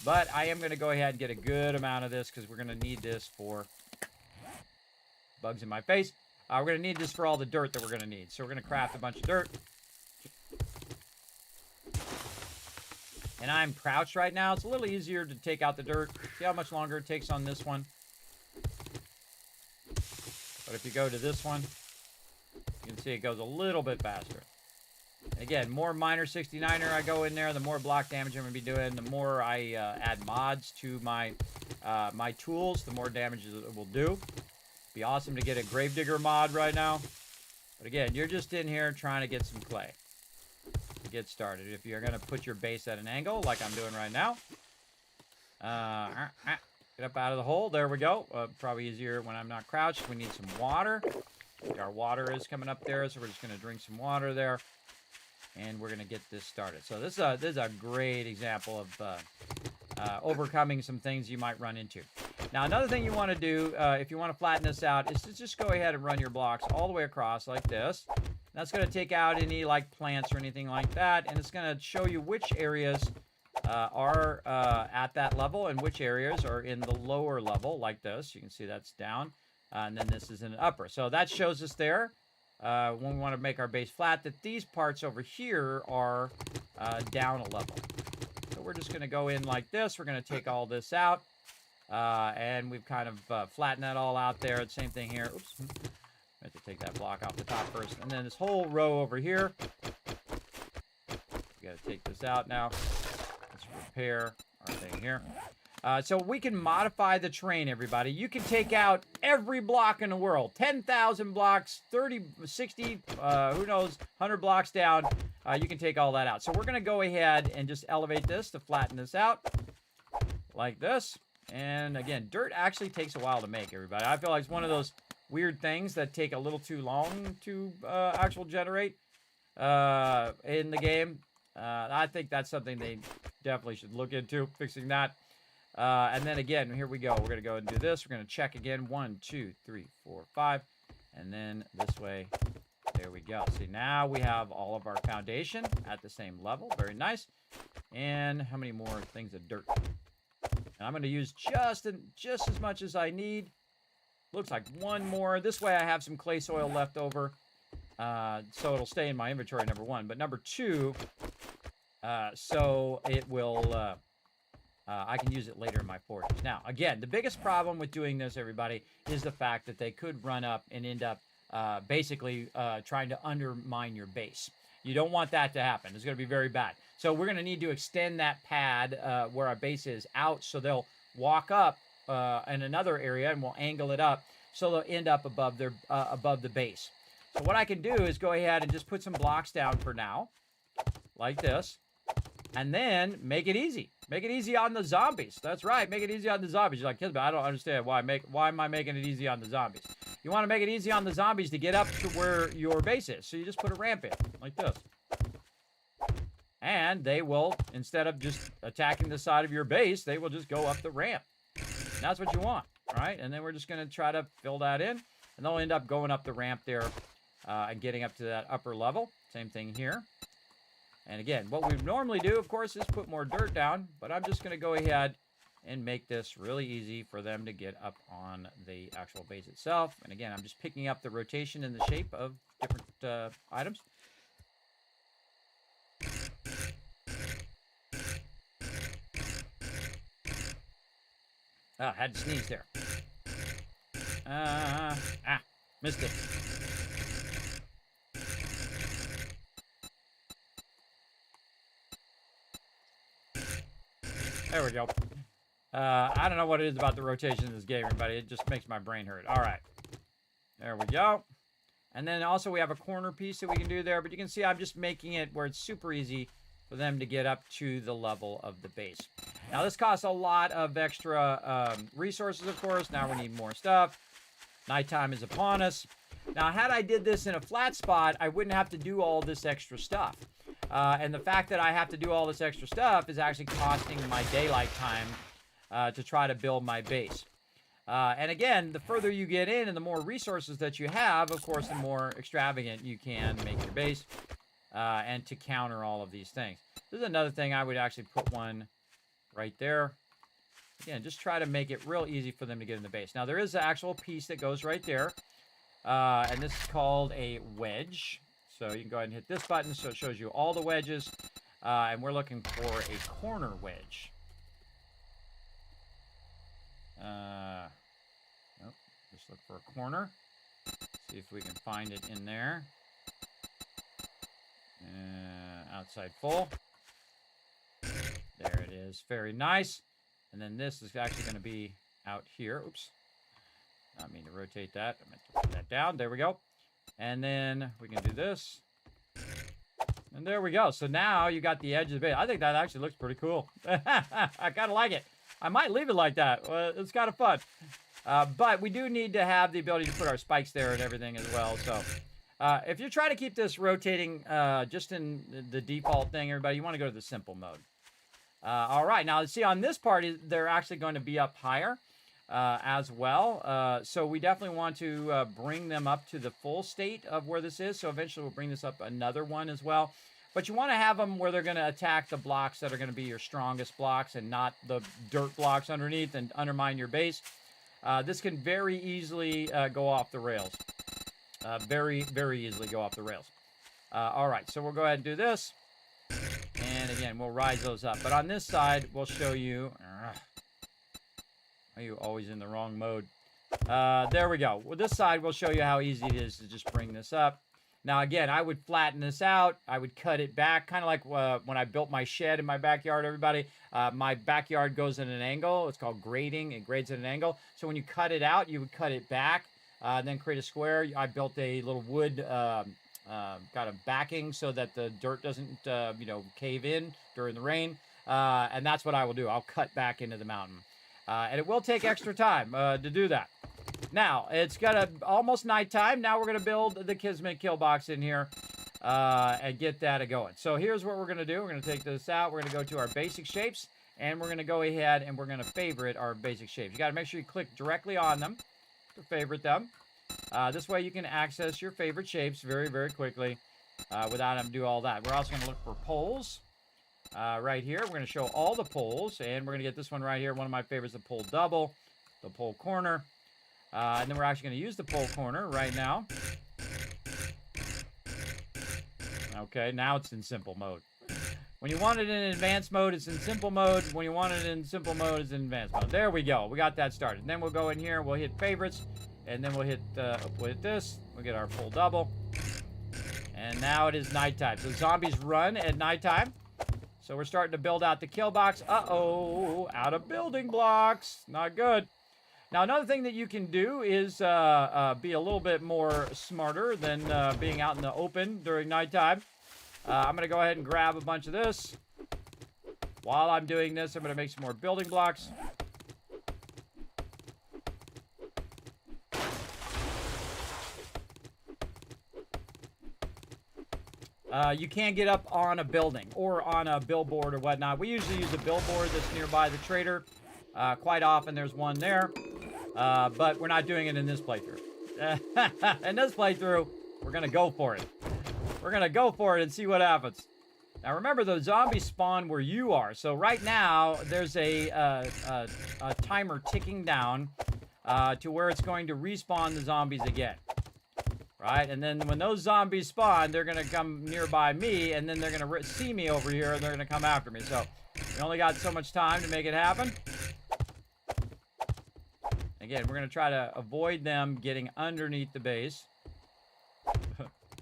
But I am going to go ahead and get a good amount of this because we're going to need this for bugs in my face. We're going to need this for all the dirt that we're going to need. So we're going to craft a bunch of dirt. And I'm crouched right now. It's a little easier to take out the dirt. See how much longer it takes on this one. But if you go to this one, you can see it goes a little bit faster. Again, more minor 69er I go in there, the more block damage I'm going to be doing. The more I add mods to my my tools, the more damage it will do. Be awesome to get a Gravedigger mod right now. But again, you're just in here trying to get some clay. Get started. If you're going to put your base at an angle like I'm doing right now, get up out of the hole. There we go. Probably easier when I'm not crouched. We need some water. Our water is coming up there, so we're just going to drink some water there, and we're going to get this started. So this is a great example of overcoming some things you might run into. Now, another thing you want to do if you want to flatten this out is to just go ahead and run your blocks all the way across like this. That's going to take out any like plants or anything like that, and it's going to show you which areas are at that level and which areas are in the lower level like this. You can see that's down, and then this is in an upper. So that shows us there when we want to make our base flat that these parts over here are down a level. So we're just going to go in like this. We're going to take all this out, and we've kind of flattened that all out there. Same thing here. Oops. I have to take that block off the top first. And then this whole row over here. We got to take this out now. Let's repair our thing here. So we can modify the terrain, everybody. You can take out every block in the world. 10,000 blocks, 30, 60, who knows, 100 blocks down. You can take all that out. So we're going to go ahead and just elevate this to flatten this out like this. And again, dirt actually takes a while to make, everybody. I feel like it's one of those weird things that take a little too long to actually generate in the game. I think that's something they definitely should look into, fixing that. And then again, here we go. We're going to go and do this. We're going to check again. 1, 2, 3, 4, 5. And then this way. There we go. See, now we have all of our foundation at the same level. Very nice. And how many more things of dirt? And I'm going to use just as much as I need. Looks like one more. This way I have some clay soil left over. So it'll stay in my inventory, number 1. But number 2, so it will, I can use it later in my forges. Now, again, the biggest problem with doing this, everybody, is the fact that they could run up and end up basically trying to undermine your base. You don't want that to happen. It's going to be very bad. So we're going to need to extend that pad where our base is out, so they'll walk up in another area, and we'll angle it up so they'll end up above their above the base. So what I can do is go ahead and just put some blocks down for now, like this, and then make it easy. Make it easy on the zombies. That's right, make it easy on the zombies. You're like, Kismet, I don't understand why am I making it easy on the zombies? You want to make it easy on the zombies to get up to where your base is. So you just put a ramp in, like this. And they will, instead of just attacking the side of your base, they will just go up the ramp. And that's what you want, right? And then we're just going to try to fill that in. And they'll end up going up the ramp there and getting up to that upper level. Same thing here. And again, what we normally do, of course, is put more dirt down. But I'm just going to go ahead and make this really easy for them to get up on the actual base itself. And again, I'm just picking up the rotation and the shape of different items. Ah, had to sneeze there. Missed it. There we go. I don't know what it is about the rotation in this game, everybody. It just makes my brain hurt. All right. There we go. And then also we have a corner piece that we can do there. But you can see I'm just making it where it's super easy for them to get up to the level of the base. Now, this costs a lot of extra resources, of course. Now we need more stuff. Nighttime is upon us. Now, had I did this in a flat spot, I wouldn't have to do all this extra stuff. And the fact that I have to do all this extra stuff is actually costing my daylight time to try to build my base. And again, the further you get in and the more resources that you have, of course, the more extravagant you can make your base and to counter all of these things. This is another thing. I would actually put one right there. Again, just try to make it real easy for them to get in the base. Now, there is an actual piece that goes right there. And this is called a wedge. So you can go ahead and hit this button so it shows you all the wedges. And we're looking for a corner wedge. Nope, just look for a corner. See if we can find it in there. Outside full. There it is. Very nice. And then this is actually going to be out here. Oops. Not mean to rotate that. I meant to put that down. There we go. And then we can do this. And there we go. So now you got the edge of the base. I think that actually looks pretty cool. I kind of like it. I might leave it like that. It's kind of fun. But we do need to have the ability to put our spikes there and everything as well. So if you're trying to keep this rotating just in the default thing, everybody, you want to go to the simple mode. All right. Now, see, on this part, they're actually going to be up higher as well. So we definitely want to bring them up to the full state of where this is. So eventually we'll bring this up another one as well. But you want to have them where they're going to attack the blocks that are going to be your strongest blocks and not the dirt blocks underneath and undermine your base. This can very easily go off the rails. Very, very easily go off the rails. All right, so we'll go ahead and do this. And again, we'll rise those up. But on this side, we'll show you... Are you always in the wrong mode? There we go. Well, this side will show you how easy it is to just bring this up. Now, again, I would flatten this out. I would cut it back, kind of like when I built my shed in my backyard, everybody. My backyard goes at an angle. It's called grading. It grades at an angle. So when you cut it out, you would cut it back, then create a square. I built a little wood kind of backing so that the dirt doesn't, cave in during the rain. And that's what I will do. I'll cut back into the mountain. And it will take extra time to do that. Now, it's got almost nighttime. Now we're going to build the Kismet kill box in here and get that going. So here's what we're going to do. We're going to take this out. We're going to go to our basic shapes. And we're going to go ahead and we're going to favorite our basic shapes. You got to make sure you click directly on them to favorite them. This way you can access your favorite shapes very, very quickly without having to do all that. We're also going to look for poles. Right here, we're going to show all the poles, and we're going to get this one right here. One of my favorites, the pole double, the pole corner. And then we're actually going to use the pole corner right now. Okay, now it's in simple mode. When you want it in advanced mode, it's in simple mode. When you want it in simple mode, it's in advanced mode. There we go. We got that started. And then we'll go in here, we'll hit favorites, and then we'll hit this. We'll get our pole double. And now it is nighttime. So zombies run at nighttime. So we're starting to build out the kill box. Uh-oh, out of building blocks. Not good. Now, another thing that you can do is be a little bit more smarter than being out in the open during nighttime. I'm going to go ahead and grab a bunch of this. While I'm doing this, I'm going to make some more building blocks. You can get up on a building or on a billboard or whatnot. We usually use a billboard that's nearby the trader. Quite often there's one there, but we're not doing it in this playthrough. In this playthrough, we're going to go for it. We're going to go for it and see what happens. Now remember, those zombies spawn where you are. So right now, there's a timer ticking down to where it's going to respawn the zombies again. Right? And then when those zombies spawn, they're going to come nearby me, and then they're going to see me over here, and they're going to come after me. So we only got so much time to make it happen. Again, we're going to try to avoid them getting underneath the base.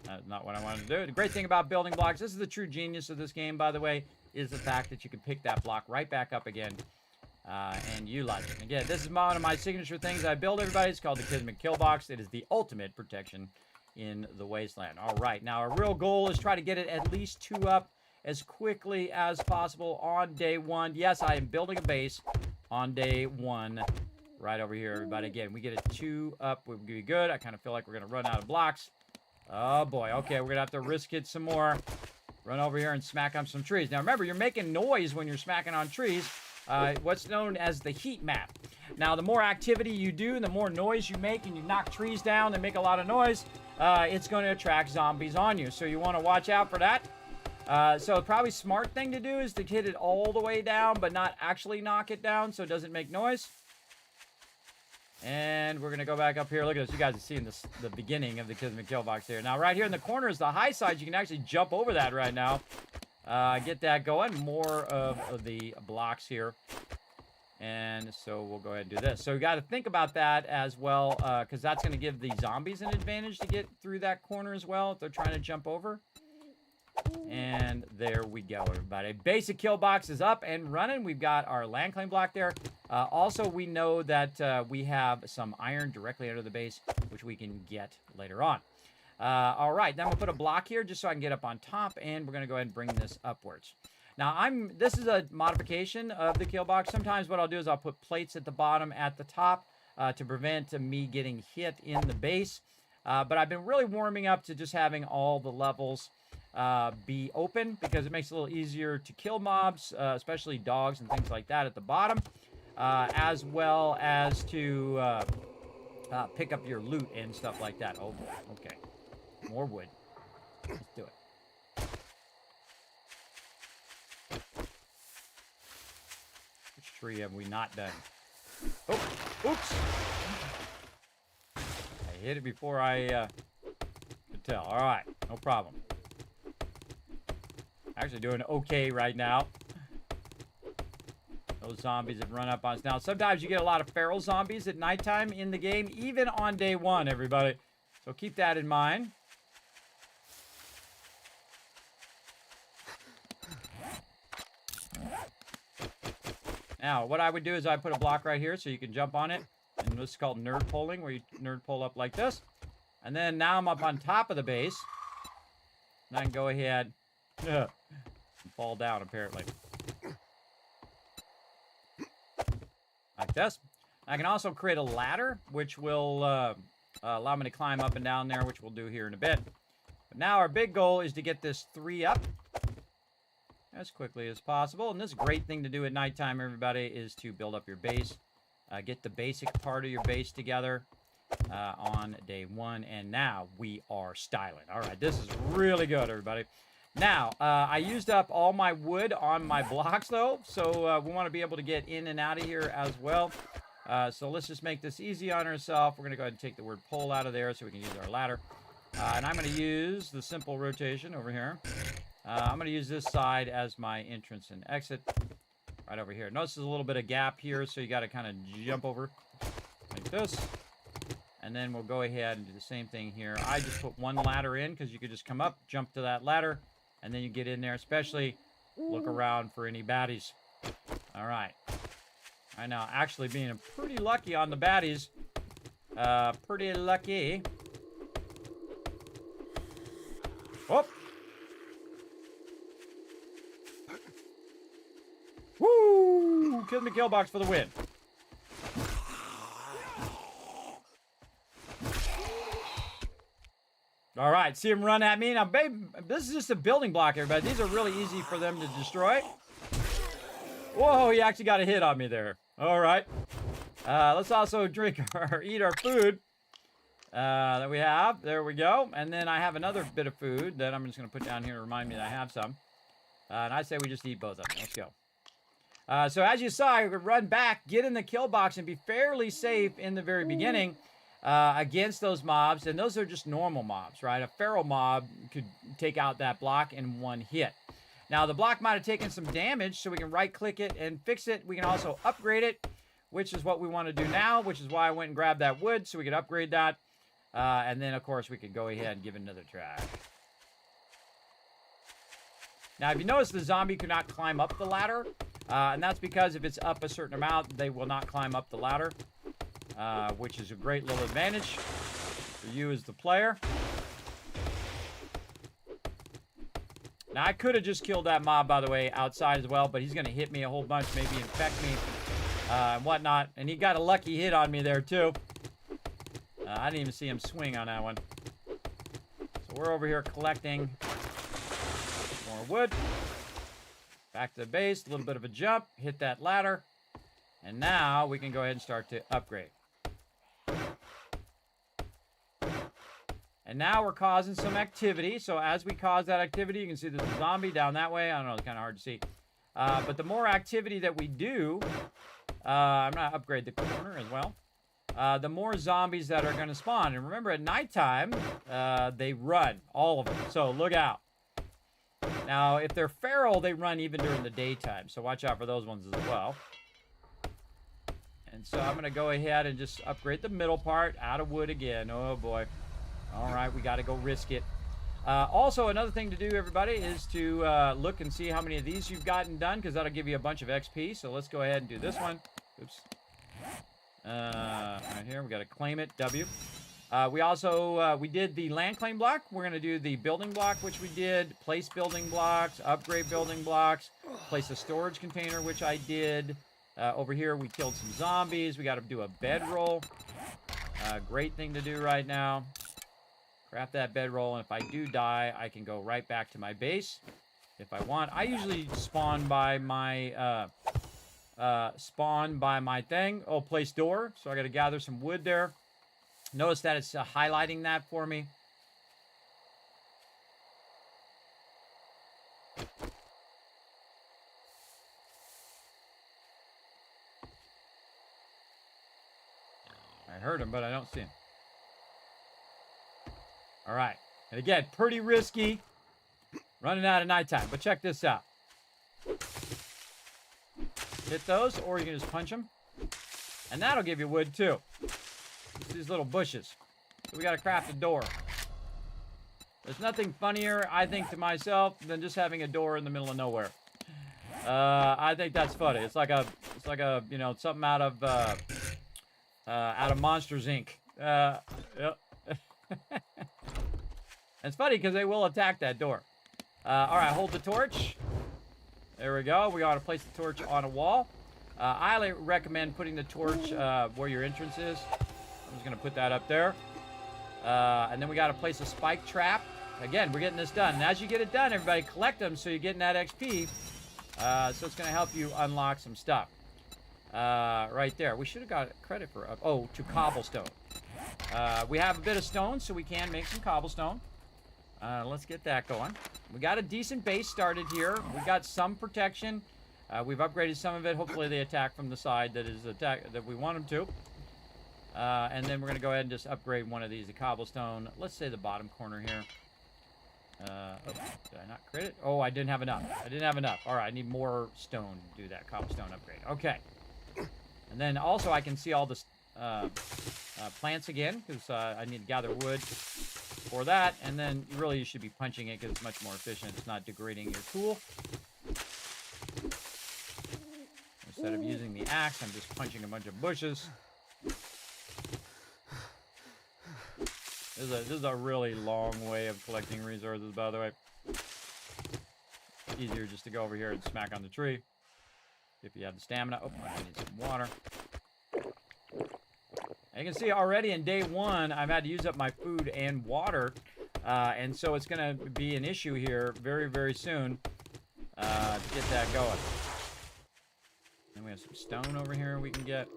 That's not what I wanted to do. The great thing about building blocks, this is the true genius of this game, by the way, is the fact that you can pick that block right back up again and utilize it. Again, this is one of my signature things I build, everybody. It's called the Kismet Kill Box. It is the ultimate protection in the wasteland. All right, now our real goal is try to get it at least 2 up as quickly as possible on day 1. Yes, I am building a base on day 1 right over here, everybody. Again, we get it 2 up, we'll be good. I kind of feel like we're going to run out of blocks. Oh, boy. Okay, we're going to have to risk it some more. Run over here and smack on some trees. Now, remember, you're making noise when you're smacking on trees. What's known as the heat map. Now, the more activity you do, the more noise you make, and you knock trees down, they make a lot of noise, it's going to attract zombies on you. So you want to watch out for that. So probably smart thing to do is to hit it all the way down, but not actually knock it down so it doesn't make noise. And we're going to go back up here. Look at this. You guys are seeing this, the beginning of the Kismet Kill Box here. Now, right here in the corner is the high side. You can actually jump over that right now. Get that going. More of the blocks here. And so we'll go ahead and do this. So you got to think about that as well, because that's going to give the zombies an advantage to get through that corner as well if they're trying to jump over. And there we go, everybody. Basic kill box is up and running. We've got our land claim block there. Also, we know that we have some iron directly under the base, which we can get later on. All right, then we'll put a block here just so I can get up on top, and we're going to go ahead and bring this upwards. Now, this is a modification of the kill box. Sometimes what I'll do is I'll put plates at the bottom, at the top, to prevent me getting hit in the base. But I've been really warming up to just having all the levels be open because it makes it a little easier to kill mobs, especially dogs and things like that at the bottom, as well as to pick up your loot and stuff like that. Oh, okay. More wood. Let's do it. Which tree have we not done? Oh, oops. I hit it before I could tell. All right, no problem. Actually doing okay right now. Those zombies have run up on us. Now, sometimes you get a lot of feral zombies at nighttime in the game, even on day 1, everybody. So keep that in mind. Now, what I would do is I put a block right here so you can jump on it. And this is called nerd poling, where you nerd pole up like this. And then now I'm up on top of the base. And I can go ahead and fall down, apparently. Like this. I can also create a ladder, which will allow me to climb up and down there, which we'll do here in a bit. But now our big goal is to get this 3 up as quickly as possible. And this great thing to do at nighttime, everybody, is to build up your base. Get the basic part of your base together on day 1. And now we are styling. All right, this is really good, everybody. Now, I used up all my wood on my blocks, though. So we want to be able to get in and out of here as well. So let's just make this easy on ourselves. We're going to go ahead and take the word pole out of there so we can use our ladder. And I'm going to use the simple rotation over here. I'm going to use this side as my entrance and exit right over here. Notice there's a little bit of gap here, so you got to kind of jump over like this. And then we'll go ahead and do the same thing here. I just put one ladder in because you could just come up, jump to that ladder, and then you get in there, especially look around for any baddies. All right. I know, actually being pretty lucky on the baddies. Pretty lucky. Whoop. Woo! Kill me kill box for the win. All right, see him run at me. Now, babe, this is just a building block, everybody. These are really easy for them to destroy. Whoa, he actually got a hit on me there. All right. Let's also drink or eat our food that we have. There we go. And then I have another bit of food that I'm just going to put down here to remind me that I have some. And I say we just eat both of them. Let's go. So as you saw, I could run back, get in the kill box, and be fairly safe in the very beginning against those mobs. And those are just normal mobs, right? A feral mob could take out that block in one hit. Now, the block might have taken some damage, so we can right-click it and fix it. We can also upgrade it, which is what we want to do now, which is why I went and grabbed that wood so we could upgrade that. And then, of course, we could go ahead and give it another try. Now, if you notice, the zombie could not climb up the ladder. And that's because if it's up a certain amount, they will not climb up the ladder, which is a great little advantage for you as the player. Now, I could have just killed that mob, by the way, outside as well, but he's going to hit me a whole bunch, maybe infect me and whatnot. And he got a lucky hit on me there, too. I didn't even see him swing on that one. So we're over here collecting more wood. Back to the base, a little bit of a jump, hit that ladder. And now we can go ahead and start to upgrade. And now we're causing some activity. So as we cause that activity, you can see there's a zombie down that way. I don't know, it's kind of hard to see. But the more activity that we do, I'm going to upgrade the corner as well. The more zombies that are going to spawn. And remember, at nighttime, they run, all of them. So look out. Now, if they're feral, they run even during the daytime. So watch out for those ones as well. And so I'm going to go ahead and just upgrade the middle part. Out of wood again. Oh, boy. All right, we got to go risk it. Also, another thing to do, everybody, is to look and see how many of these you've gotten done, because that'll give you a bunch of XP. So let's go ahead and do this one. Oops. Right here, we got to claim it, W. We also, we did the land claim block. We're going to do the building block, which we did. Place building blocks, upgrade building blocks, place a storage container, which I did. Over here, we killed some zombies. We got to do a bedroll. Great thing to do right now. Craft that bedroll, and if I do die, I can go right back to my base if I want. I usually spawn by my thing. Oh, place door. So I got to gather some wood there. Notice that it's highlighting that for me. I heard him, but I don't see him. All right. And again, pretty risky. Running out of nighttime. But check this out. Hit those, or you can just punch them. And that'll give you wood, too. It's these little bushes. So we got to craft a door. There's nothing funnier, I think, to myself, than just having a door in the middle of nowhere. I think that's funny. It's like a, you know, something out of Monsters, Inc. Yep. It's funny because they will attack that door. All right, hold the torch. There we go. We ought to place the torch on a wall. I highly recommend putting the torch where your entrance is. I'm just going to put that up there. And then we got to place a spike trap. Again, we're getting this done. And as you get it done, everybody collect them so you're getting that XP. So it's going to help you unlock some stuff. Right there. We should have got credit for... to cobblestone. We have a bit of stone, so we can make some cobblestone. Let's get that going. We got a decent base started here. We got some protection. We've upgraded some of it. Hopefully they attack from the side that we want them to. And then we're going to go ahead and just upgrade one of these to cobblestone. Let's say the bottom corner here. Did I not credit? Oh, I didn't have enough. All right, I need more stone to do that cobblestone upgrade. Okay. And then also I can see all the plants again, because I need to gather wood for that. And then really you should be punching it because it's much more efficient. It's not degrading your tool. Instead of using the axe, I'm just punching a bunch of bushes. This is a really long way of collecting resources, by the way. Easier just to go over here and smack on the tree. If you have the stamina. Oh, I need some water. You can see already in day one, I've had to use up my food and water. And so it's going to be an issue here very, very soon to get that going. And we have some stone over here we can get.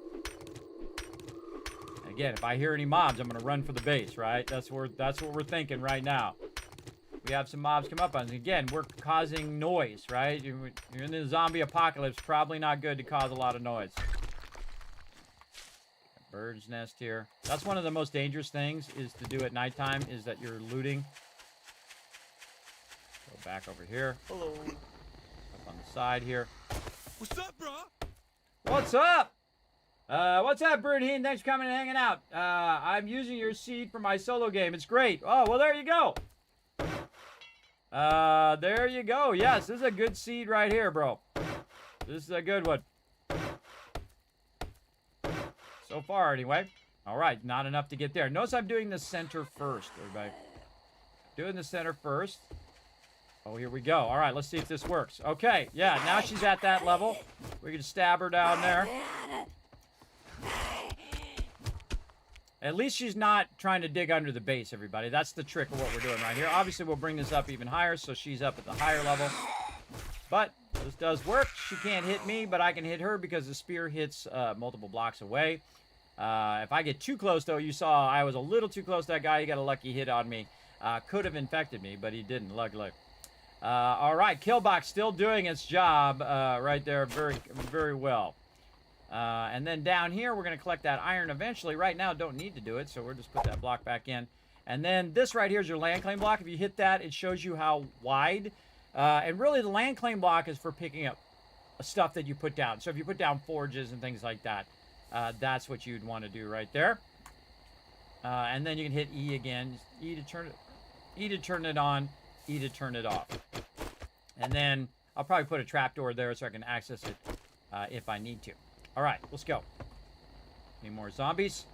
Again, if I hear any mobs, I'm going to run for the base, right? That's what we're thinking right now. we have some mobs come up on us. Again, we're causing noise, right? You're in the zombie apocalypse. Probably not good to cause a lot of noise. Bird's nest here. That's one of the most dangerous things is to do at nighttime is that you're looting. Go back over here. Hello. Up on the side here. What's up, bro? What's up? What's up, Birdheen? Thanks for coming and hanging out. I'm using your seed for my solo game. It's great. Oh, well, there you go. There you go. Yes, this is a good seed right here, bro. This is a good one. So far, anyway. All right, not enough to get there. Notice I'm doing the center first, everybody. Doing the center first. Oh, here we go. All right, let's see if this works. Okay, yeah, now she's at that level. We can stab her down there. At least she's not trying to dig under the base, everybody. That's the trick of what we're doing right here. Obviously, we'll bring this up even higher, so she's up at the higher level. But this does work. She can't hit me, but I can hit her because the spear hits multiple blocks away. If I get too close, though, you saw I was a little too close to that guy. He got a lucky hit on me. Could have infected me, but he didn't. Look. All right, Killbox still doing its job right there very, very well. And then down here, we're going to collect that iron eventually. Right now, don't need to do it, so we'll just put that block back in. And then this right here is your land claim block. If you hit that, it shows you how wide. And really, the land claim block is for picking up stuff that you put down. So if you put down forges and things like that, that's what you'd want to do right there. And then you can hit E again. E to turn it on, E to turn it off. And then I'll probably put a trapdoor there so I can access it if I need to. All right, let's go. Any more zombies?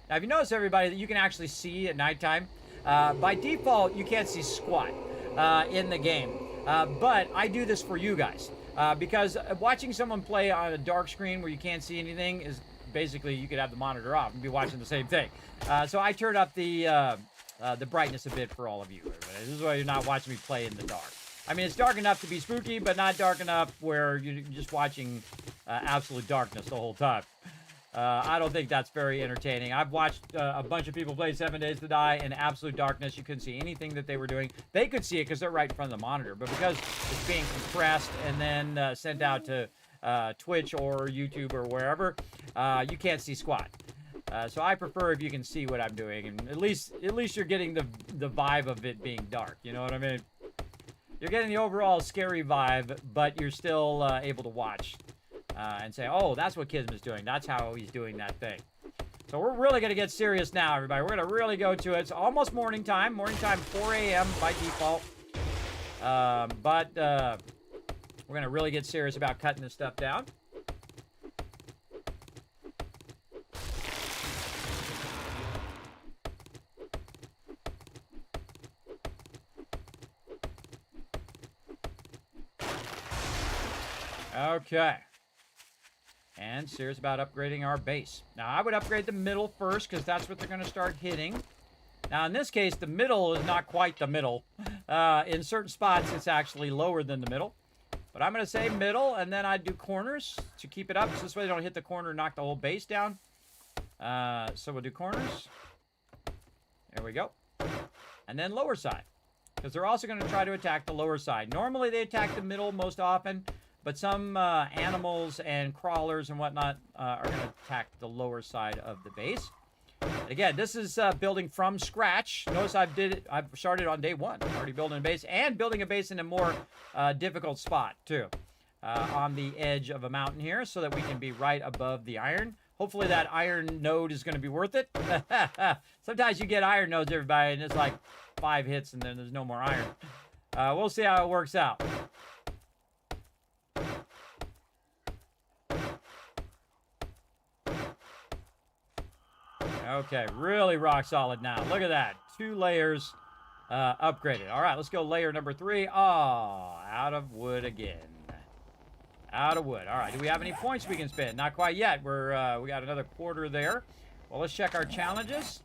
Now, if you notice, everybody, that you can actually see at nighttime, by default, you can't see squat in the game. But I do this for you guys because watching someone play on a dark screen where you can't see anything is basically you could have the monitor off and be watching the same thing. So I turn up the brightness a bit for all of you. Everybody. This is why you're not watching me play in the dark. I mean, it's dark enough to be spooky, but not dark enough where you're just watching absolute darkness the whole time. I don't think that's very entertaining. I've watched a bunch of people play 7 Days to Die in absolute darkness. You couldn't see anything that they were doing. They could see it because they're right in front of the monitor, but because it's being compressed and then sent out to Twitch or YouTube or wherever, you can't see squat. So I prefer if you can see what I'm doing, and at least you're getting the vibe of it being dark. You know what I mean? You're getting the overall scary vibe, but you're still able to watch and say, oh, that's what Kismet's doing. That's how he's doing that thing. So we're really going to get serious now, everybody. We're going to really go to it. It's almost morning time. Morning time, 4 a.m. by default. But we're going to really get serious about cutting this stuff down. Okay. And serious about upgrading our base. Now, I would upgrade the middle first because that's what they're going to start hitting. Now, in this case, the middle is not quite the middle. In certain spots, it's actually lower than the middle. But I'm going to say middle, and then I'd do corners to keep it up. So this way they don't hit the corner and knock the whole base down. So we'll do corners. There we go. And then lower side. Because they're also going to try to attack the lower side. Normally, they attack the middle most often. But some animals and crawlers and whatnot are going to attack the lower side of the base. Again, this is building from scratch. Notice I've started on day one. Already building a base and building a base in a more difficult spot too. On the edge of a mountain here so that we can be right above the iron. Hopefully that iron node is going to be worth it. Sometimes you get iron nodes, everybody, and it's like 5 hits and then there's no more iron. We'll see how it works out. Okay, really rock solid now. Look at that. 2 layers upgraded. All right, let's go layer number 3. Oh, out of wood again. Out of wood. All right, do we have any points we can spend? Not quite yet. We got another quarter there. Well, let's check our challenges.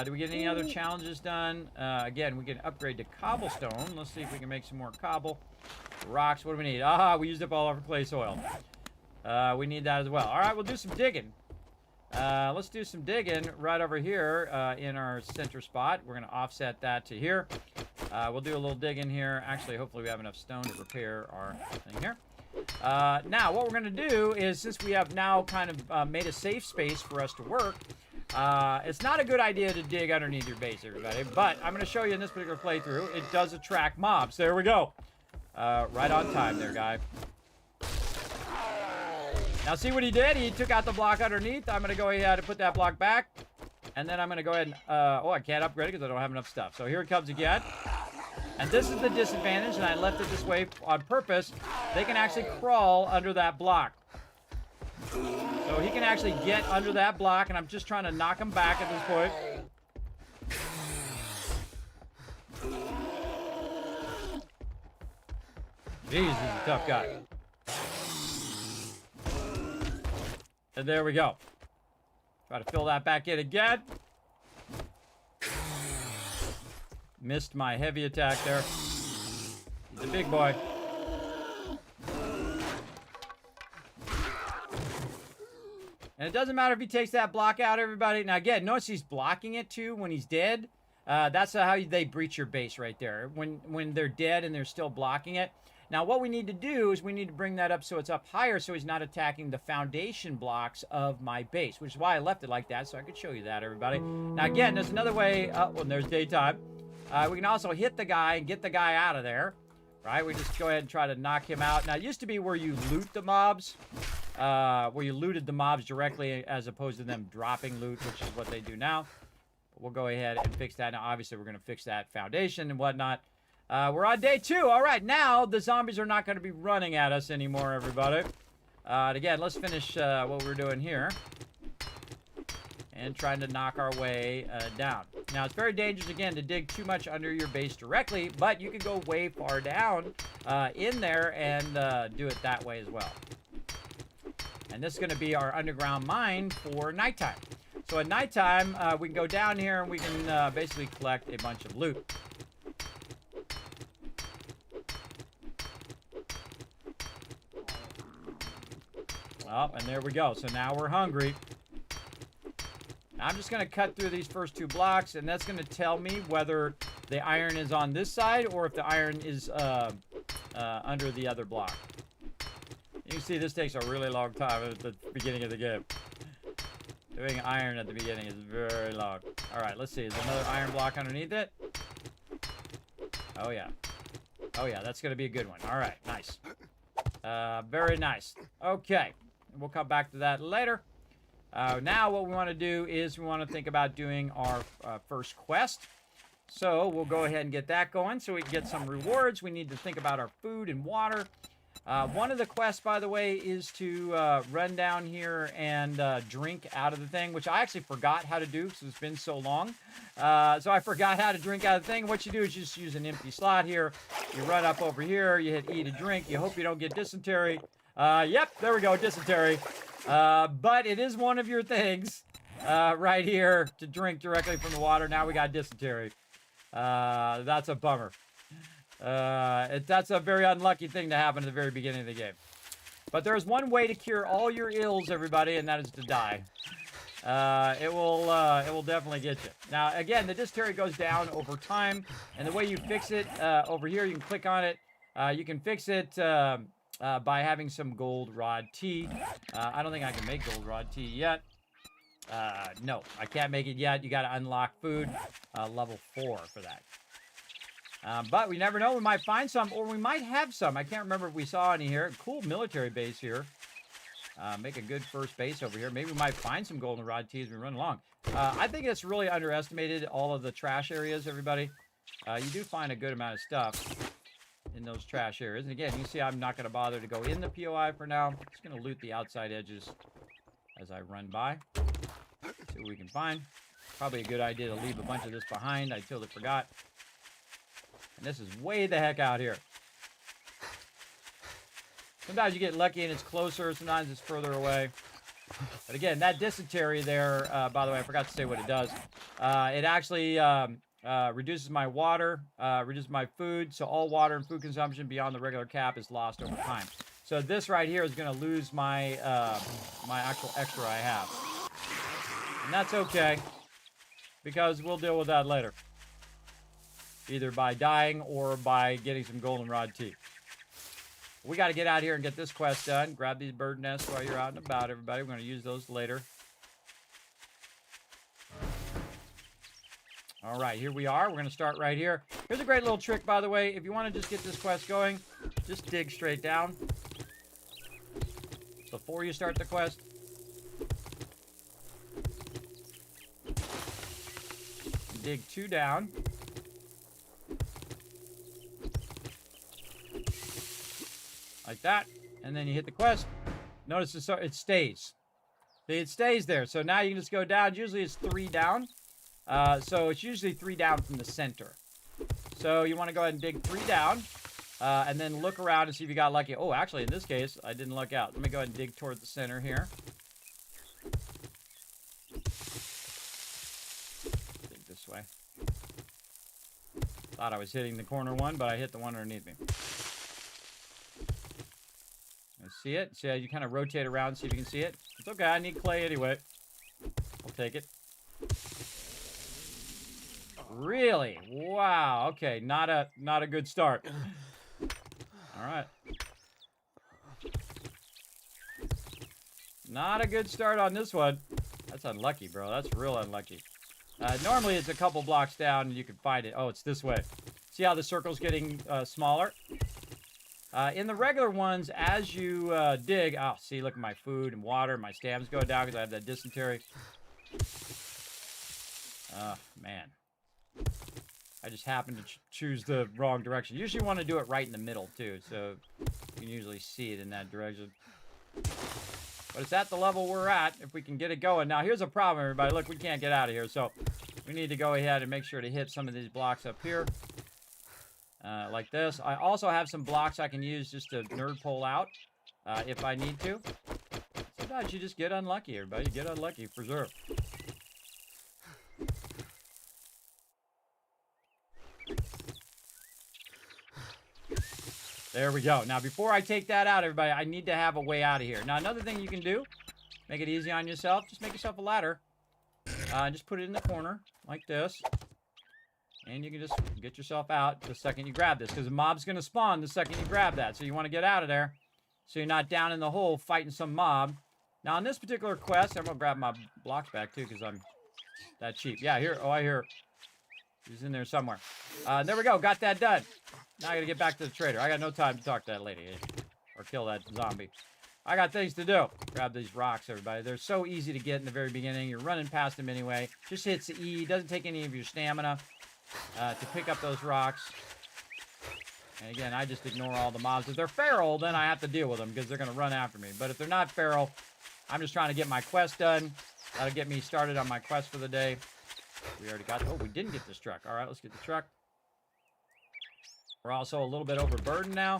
Do we get any other challenges done? Again, we can upgrade to cobblestone. Let's see if we can make some more cobble. Rocks, what do we need? Ah, we used up all our clay soil. We need that as well. All right, we'll do some digging. Let's do some digging right over here in our center spot. We're going to offset that to here. We'll do a little digging here. Actually, hopefully we have enough stone to repair our thing here. Now, what we're going to do is, since we have now kind of made a safe space for us to work, it's not a good idea to dig underneath your base, everybody. But I'm going to show you in this particular playthrough, it does attract mobs. There we go. Right on time there, guy. Now, see what he did? He took out the block underneath. I'm going to go ahead and put that block back. And then I'm going to go ahead and... oh, I can't upgrade it because I don't have enough stuff. So here it comes again. And this is the disadvantage, and I left it this way on purpose. They can actually crawl under that block. So he can actually get under that block, and I'm just trying to knock him back at this point. Jeez, he's a tough guy. And there we go. Try to fill that back in again. Missed my heavy attack there. He's a big boy. And it doesn't matter if he takes that block out, everybody. Now, again, notice he's blocking it, too, when he's dead. That's how they breach your base right there. When they're dead and they're still blocking it. Now, what we need to do is we need to bring that up so it's up higher so he's not attacking the foundation blocks of my base, which is why I left it like that, so I could show you that, everybody. Now, again, there's another way. Well, there's daytime. We can also hit the guy and get the guy out of there, right? We just go ahead and try to knock him out. Now, it used to be where you loot the mobs, where you looted the mobs directly as opposed to them dropping loot, which is what they do now. But we'll go ahead and fix that. Now, obviously, we're going to fix that foundation and whatnot. We're on day 2. All right, now the zombies are not going to be running at us anymore, everybody. And again, let's finish what we're doing here. And trying to knock our way down. Now, it's very dangerous, again, to dig too much under your base directly, but you can go way far down in there and do it that way as well. And this is going to be our underground mine for nighttime. So at nighttime, we can go down here and we can basically collect a bunch of loot. Oh, and there we go. So now we're hungry. I'm just going to cut through these first 2 blocks, and that's going to tell me whether the iron is on this side or if the iron is under the other block. You can see this takes a really long time at the beginning of the game. Doing iron at the beginning is very long. All right, let's see. Is there another iron block underneath it? Oh, yeah. Oh, yeah, that's going to be a good one. All right, nice. Very nice. Okay, we'll come back to that later. Now what we want to do is we want to think about doing our first quest. So we'll go ahead and get that going so we can get some rewards. We need to think about our food and water. One of the quests, by the way, is to run down here and drink out of the thing, which I actually forgot how to do because it's been so long. So I forgot how to drink out of the thing. What you do is you just use an empty slot here. You run up over here. You hit E to drink. You hope you don't get dysentery. Yep, there we go, dysentery. But it is one of your things right here to drink directly from the water. Now we got dysentery. That's a bummer. That's a very unlucky thing to happen at the very beginning of the game. But there's one way to cure all your ills, everybody, and that is to die. It will definitely get you. Now, again, the dysentery goes down over time, and the way you fix it over here, you can click on it. You can fix it by having some gold rod tea. I don't think I can make gold rod tea yet. No, I can't make it yet. You got to unlock food, level 4 for that. But we never know. We might find some, or we might have some. I can't remember if we saw any here. Cool military base here. Make a good first base over here. Maybe we might find some goldenrod tea as we run along. I think it's really underestimated, all of the trash areas, everybody. You do find a good amount of stuff in those trash areas. And again, you see I'm not going to bother to go in the POI for now. I'm just going to loot the outside edges as I run by. See what we can find. Probably a good idea to leave a bunch of this behind. I totally forgot. And this is way the heck out here. Sometimes you get lucky and it's closer. Sometimes it's further away. But again, that dysentery there, by the way, I forgot to say what it does. It actually reduces my water, reduces my food. So all water and food consumption beyond the regular cap is lost over time. So this right here is going to lose my, my actual extra I have. And that's okay, because we'll deal with that later. either by dying or by getting some goldenrod teeth. We got to get out here and get this quest done. Grab these bird nests while you're out and about, everybody. We're going to use those later. All right, here we are. We're going to start right here. Here's a great little trick, by the way. If you want to just get this quest going, just dig straight down before you start the quest. Dig 2 down. Like that. And then you hit the quest. Notice it stays. See, it stays there. So now you can just go down. Usually it's 3 down. So it's usually 3 down from the center. So you want to go ahead and dig 3 down. And then look around and see if you got lucky. Oh, actually, in this case, I didn't luck out. Let me go ahead and dig toward the center here. Dig this way. Thought I was hitting the corner one, but I hit the one underneath me. See it? See how you kind of rotate around, see if you can see it? It's okay, I need clay anyway. I'll take it. Really? Wow, okay, not a good start. Alright. Not a good start on this one. That's unlucky, bro. That's real unlucky. Normally it's a couple blocks down and you can find it. Oh, it's this way. See how the circle's getting smaller? In the regular ones, as you dig, oh, see, look at my food and water. My stam's going down because I have that dysentery. Oh, man. I just happened to choose the wrong direction. Usually you want to do it right in the middle, too, so you can usually see it in that direction. But it's at the level we're at, if we can get it going. Now, here's a problem, everybody. Look, we can't get out of here, so we need to go ahead and make sure to hit some of these blocks up here. Like this. I also have some blocks I can use just to nerd pole out if I need to. Sometimes you just get unlucky, everybody. You get unlucky for sure. There we go. Now, before I take that out, everybody, I need to have a way out of here. Now, another thing you can do, make it easy on yourself, just make yourself a ladder. Just put it in the corner like this. And you can just get yourself out the second you grab this, because the mob's going to spawn the second you grab that. So you want to get out of there so you're not down in the hole fighting some mob. Now, on this particular quest, I'm going to grab my blocks back, too, because I'm that cheap. Yeah, here. Oh, I hear. He's in there somewhere. There we go. Got that done. Now I got to get back to the trader. I got no time to talk to that lady or kill that zombie. I got things to do. Grab these rocks, everybody. They're so easy to get in the very beginning. You're running past them anyway. Just hits the E. Doesn't take any of your stamina. To pick up those rocks. And again, I just ignore all the mobs. If they're feral, then I have to deal with them because they're going to run after me. But if they're not feral, I'm just trying to get my quest done. That'll get me started on my quest for the day. We already got... Oh, we didn't get this truck. All right, let's get the truck. We're also a little bit overburdened now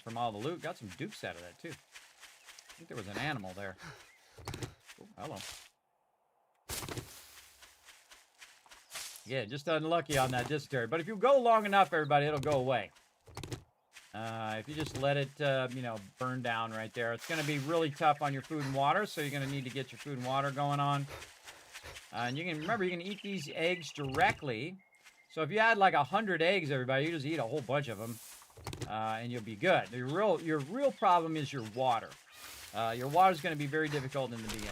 from all the loot. Got some dupes out of that, too. I think there was an animal there. Oh, hello. Yeah, just unlucky on that dysentery. But if you go long enough, everybody, it'll go away. If you just let it, you know, burn down right there. It's going to be really tough on your food and water, so you're going to need to get your food and water going on. And you can, remember, you can eat these eggs directly. So if you had like 100 eggs, everybody, you just eat a whole bunch of them, and you'll be good. Your real problem is your water. Your water is going to be very difficult in the beginning.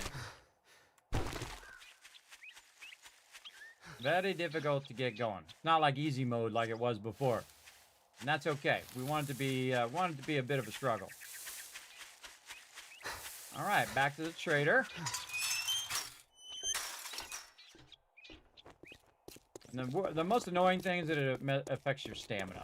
Very difficult to get going. It's not like easy mode like it was before. And that's okay. We want it to be a bit of a struggle. All right, back to the trader. And the most annoying thing is that it affects your stamina.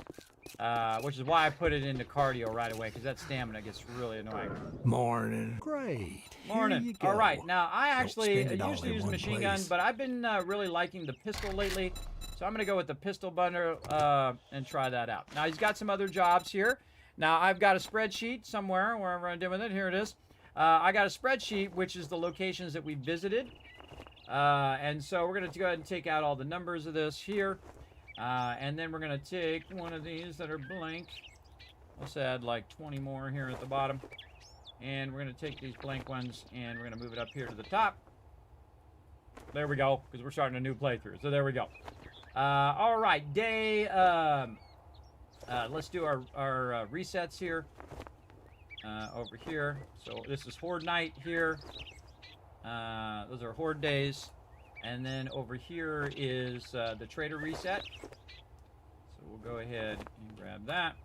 Which is why I put it into cardio right away, because that stamina gets really annoying. Morning. Great. Morning. All right. Now, I actually usually use machine gun, but I've been really liking the pistol lately. So I'm going to go with the pistol bundle and try that out. Now, he's got some other jobs here. Now, I've got a spreadsheet somewhere, wherever I'm doing it. Here it is. I got a spreadsheet, which is the locations that we visited. And so we're going to go ahead and take out all the numbers of this here. And then we're going to take one of these that are blank. Let's add like 20 more here at the bottom. And we're going to take these blank ones and we're going to move it up here to the top. There we go, because we're starting a new playthrough. So there we go. All right, day. Let's do our resets here. Over here. So this is Horde Night here. Those are Horde days. And then over here is the Trader reset. So we'll go ahead and grab that.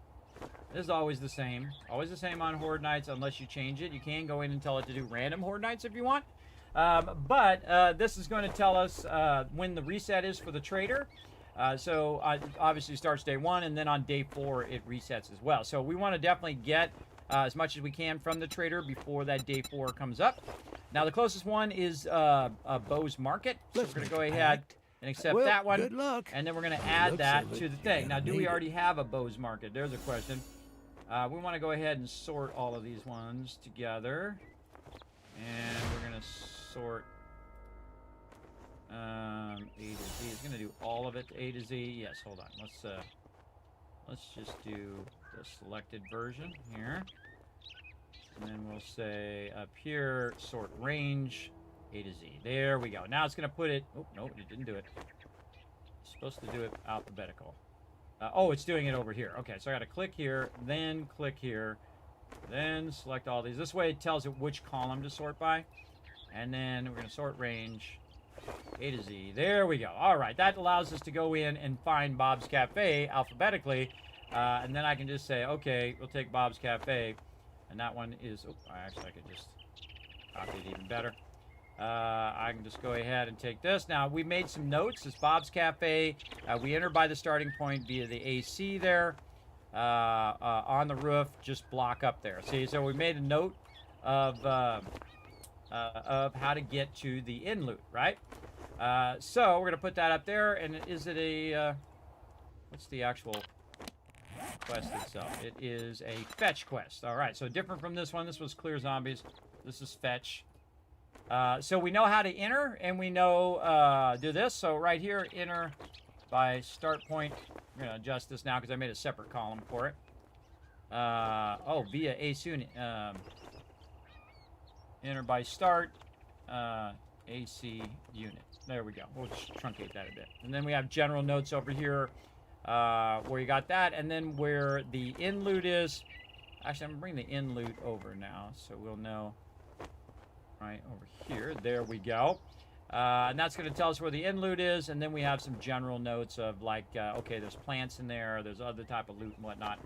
This is always the same. Always the same on Horde Nights unless you change it. You can go in and tell it to do random Horde Nights if you want. But this is going to tell us when the reset is for the Trader. So obviously it starts day 1, and then on day 4 it resets as well. So we want to definitely get as much as we can from the Trader before that day 4 comes up. Now the closest one is Bo's Market. So we're going to go ahead and accept that one. Good luck. And then we're going to add that to the thing. Now, do we already have a Bo's Market? There's a question. We want to go ahead and sort all of these ones together. And we're going to sort A to Z. It's going to do all of it A to Z. Yes, hold on. Let's just do the selected version here. And then we'll say up here, sort range A to Z. There we go. Now it's going to put it... Oh, no, it didn't do it. It's supposed to do it alphabetical. Oh, it's doing it over here. Okay, so I got to click here, then click here, then select all these. This way it tells it which column to sort by. And then we're going to sort range A to Z. There we go. All right, that allows us to go in and find Bob's Cafe alphabetically. And then I can just say, okay, we'll take Bob's Cafe. And that one is... Oh, actually, I could just copy it even better. I can just go ahead and take this. Now, we made some notes. It's Bob's Cafe. We enter by the starting point via the AC there. On the roof, just block up there. See, so we made a note of how to get to the in loot, right? So we're going to put that up there. And is it a... what's the actual quest itself? It is a fetch quest. All right, so different from this one. This was clear zombies. This is fetch. So we know how to enter, and we know do this. So right here, enter by start point. I'm going to adjust this now because I made a separate column for it. Oh, via AC enter by start AC unit. There we go. We'll just truncate that a bit. And then we have general notes over here where you got that, and then where the in loot is. Actually, I'm going to bring the in loot over now so we'll know. Right over here. There we go. And that's going to tell us where the in loot is, and then we have some general notes of like, okay, there's plants in there, there's other type of loot and whatnot.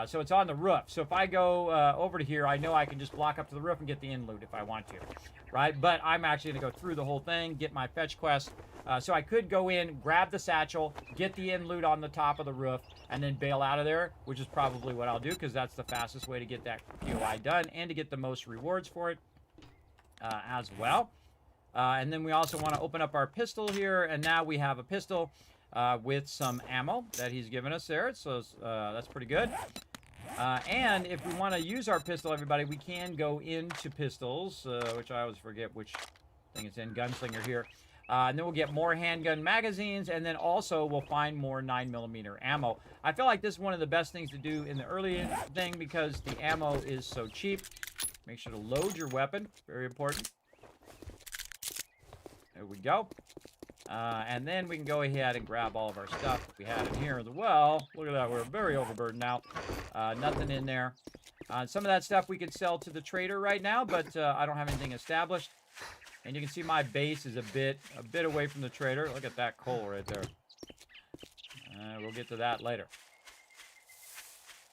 So it's on the roof. So if I go over to here, I know I can just block up to the roof and get the in loot if I want to, right? But I'm actually going to go through the whole thing, get my fetch quest. So I could go in, grab the satchel, get the in loot on the top of the roof, and then bail out of there, which is probably what I'll do because that's the fastest way to get that POI done and to get the most rewards for it. As well. And then we also want to open up our pistol here, and now we have a pistol with some ammo that he's given us there, so that's pretty good. And if we want to use our pistol, everybody, we can go into pistols, which I always forget which thing it's in, Gunslinger here. And then we'll get more handgun magazines, and then also we'll find more 9mm ammo. I feel like this is one of the best things to do in the early thing because the ammo is so cheap. Make sure to load your weapon. Very important. There we go. And then we can go ahead and grab all of our stuff we had in here as well. Look at that. We're very overburdened now. Nothing in there. Some of that stuff we could sell to the trader right now, but I don't have anything established. And you can see my base is a bit away from the trader. Look at that coal right there. We'll get to that later.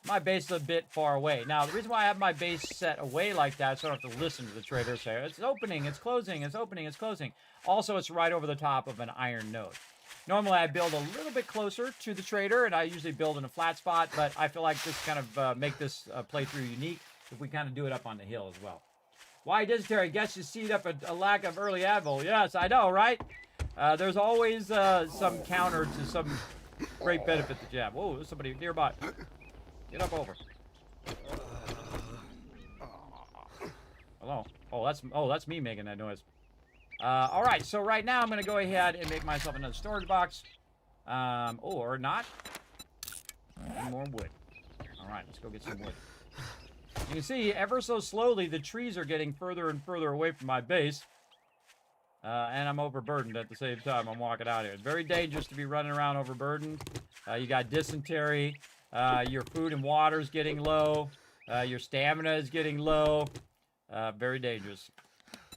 My base is a bit far away. Now, the reason why I have my base set away like that is so I don't have to listen to the trader say, it's opening, it's closing, it's opening, it's closing. Also, it's right over the top of an iron node. Normally, I build a little bit closer to the trader, and I usually build in a flat spot, but I feel like this kind of make this playthrough unique if we kind of do it up on the hill as well. Why dysentery? Guess you seed up a lack of early advil. Yes, I know, right? There's always some counter to some great benefit to jab. Whoa, there's somebody nearby. Get up over. Hello. Oh, that's me making that noise. All right, so right now I'm going to go ahead and make myself another storage box. Or not. Need more wood. All right, let's go get some wood. You can see ever so slowly the trees are getting further and further away from my base. And I'm overburdened at the same time. I'm walking out here. It's very dangerous to be running around overburdened. You got dysentery. Your food and water is getting low. Your stamina is getting low. Very dangerous.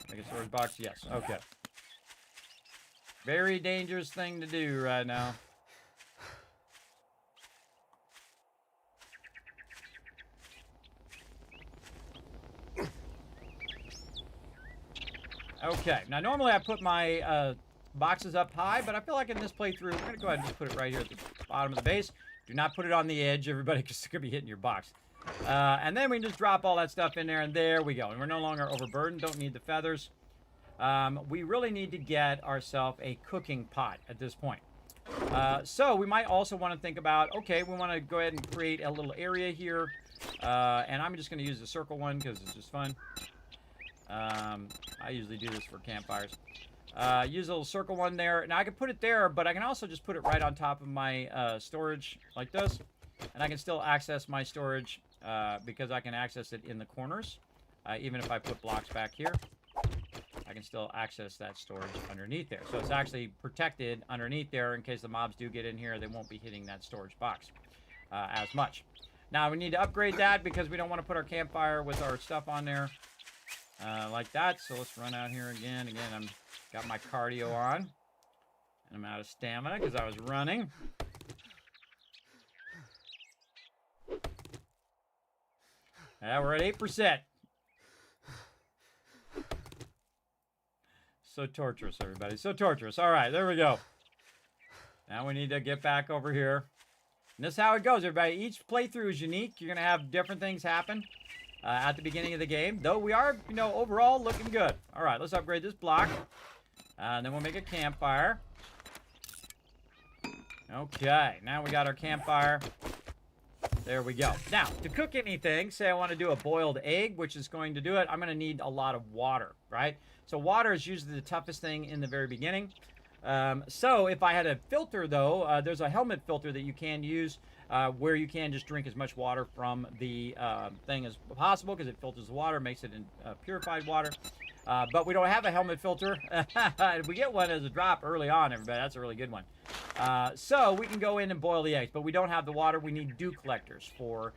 Make a storage box? Yes. Okay. Very dangerous thing to do right now. Okay, now normally I put my boxes up high, but I feel like in this playthrough, we're going to go ahead and just put it right here at the bottom of the base. Do not put it on the edge, everybody, because it's going to be hitting your box. And then we can just drop all that stuff in there, and there we go. And we're no longer overburdened, don't need the feathers. We really need to get ourselves a cooking pot at this point. So we might also want to think about, okay, we want to go ahead and create a little area here. And I'm just going to use the circle one because it's just fun. I usually do this for campfires. Use a little circle one there. Now I can put it there, but I can also just put it right on top of my storage like this. And I can still access my storage because I can access it in the corners. Even if I put blocks back here, I can still access that storage underneath there. So it's actually protected underneath there in case the mobs do get in here. They won't be hitting that storage box as much. Now we need to upgrade that because we don't want to put our campfire with our stuff on there. Like that. So let's run out here again. Again, I'm got my cardio on. And I'm out of stamina because I was running. We're at 8%. So torturous, everybody. So torturous. All right, there we go. Now we need to get back over here. And this is how it goes, everybody. Each playthrough is unique. You're going to have different things happen. At the beginning of the game, though we are, you know, overall looking good. All right, let's upgrade this block. And then we'll make a campfire. Okay, now we got our campfire. There we go. Now, to cook anything, say I want to do a boiled egg, which is going to do it, I'm going to need a lot of water, right? So water is usually the toughest thing in the very beginning. So if I had a filter, though, there's a helmet filter that you can use where you can just drink as much water from the thing as possible because it filters the water, makes it in purified water. But we don't have a helmet filter. We get one as a drop early on, everybody. That's a really good one. So we can go in and boil the eggs, but we don't have the water. We need dew collectors for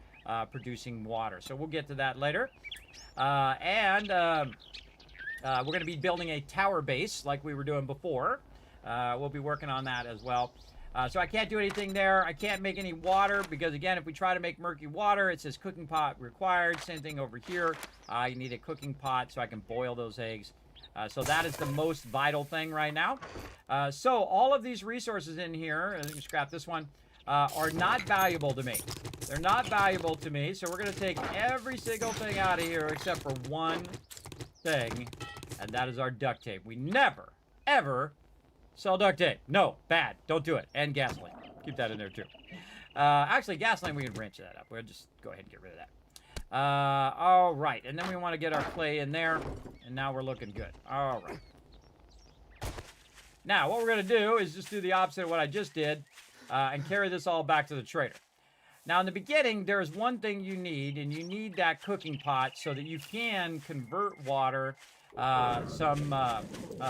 producing water. So we'll get to that later. We're going to be building a tower base like we were doing before. We'll be working on that as well. So I can't do anything there. I can't make any water because, again, if we try to make murky water, it says cooking pot required. Same thing over here. You need a cooking pot so I can boil those eggs. So that is the most vital thing right now. So all of these resources in here, you can scrap this one, are not valuable to me. They're not valuable to me. So we're going to take every single thing out of here except for one thing, and that is our duct tape. We never, ever sell duct tape. No, bad. Don't do it. And gasoline. Keep that in there too. Actually, gasoline, we can wrench that up. We'll just go ahead and get rid of that. All right. And then we want to get our clay in there. And now we're looking good. All right. Now, what we're going to do is just do the opposite of what I just did and carry this all back to the trader. Now, in the beginning, there's one thing you need, and you need that cooking pot so that you can convert water, some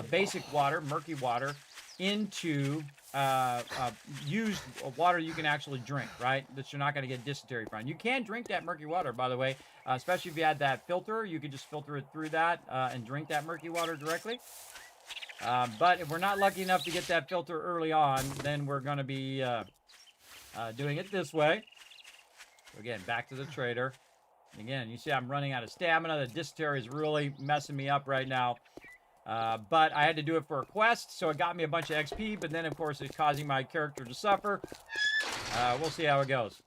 basic water, murky water, into used water you can actually drink, right? That you're not going to get dysentery from. You can drink that murky water, by the way, especially if you had that filter. You could just filter it through that and drink that murky water directly. But if we're not lucky enough to get that filter early on, then we're going to be doing it this way. So again, back to the trader. And again, you see I'm running out of stamina. The dysentery is really messing me up right now. But I had to do it for a quest, so it got me a bunch of XP, but then, of course, it's causing my character to suffer. We'll see how it goes.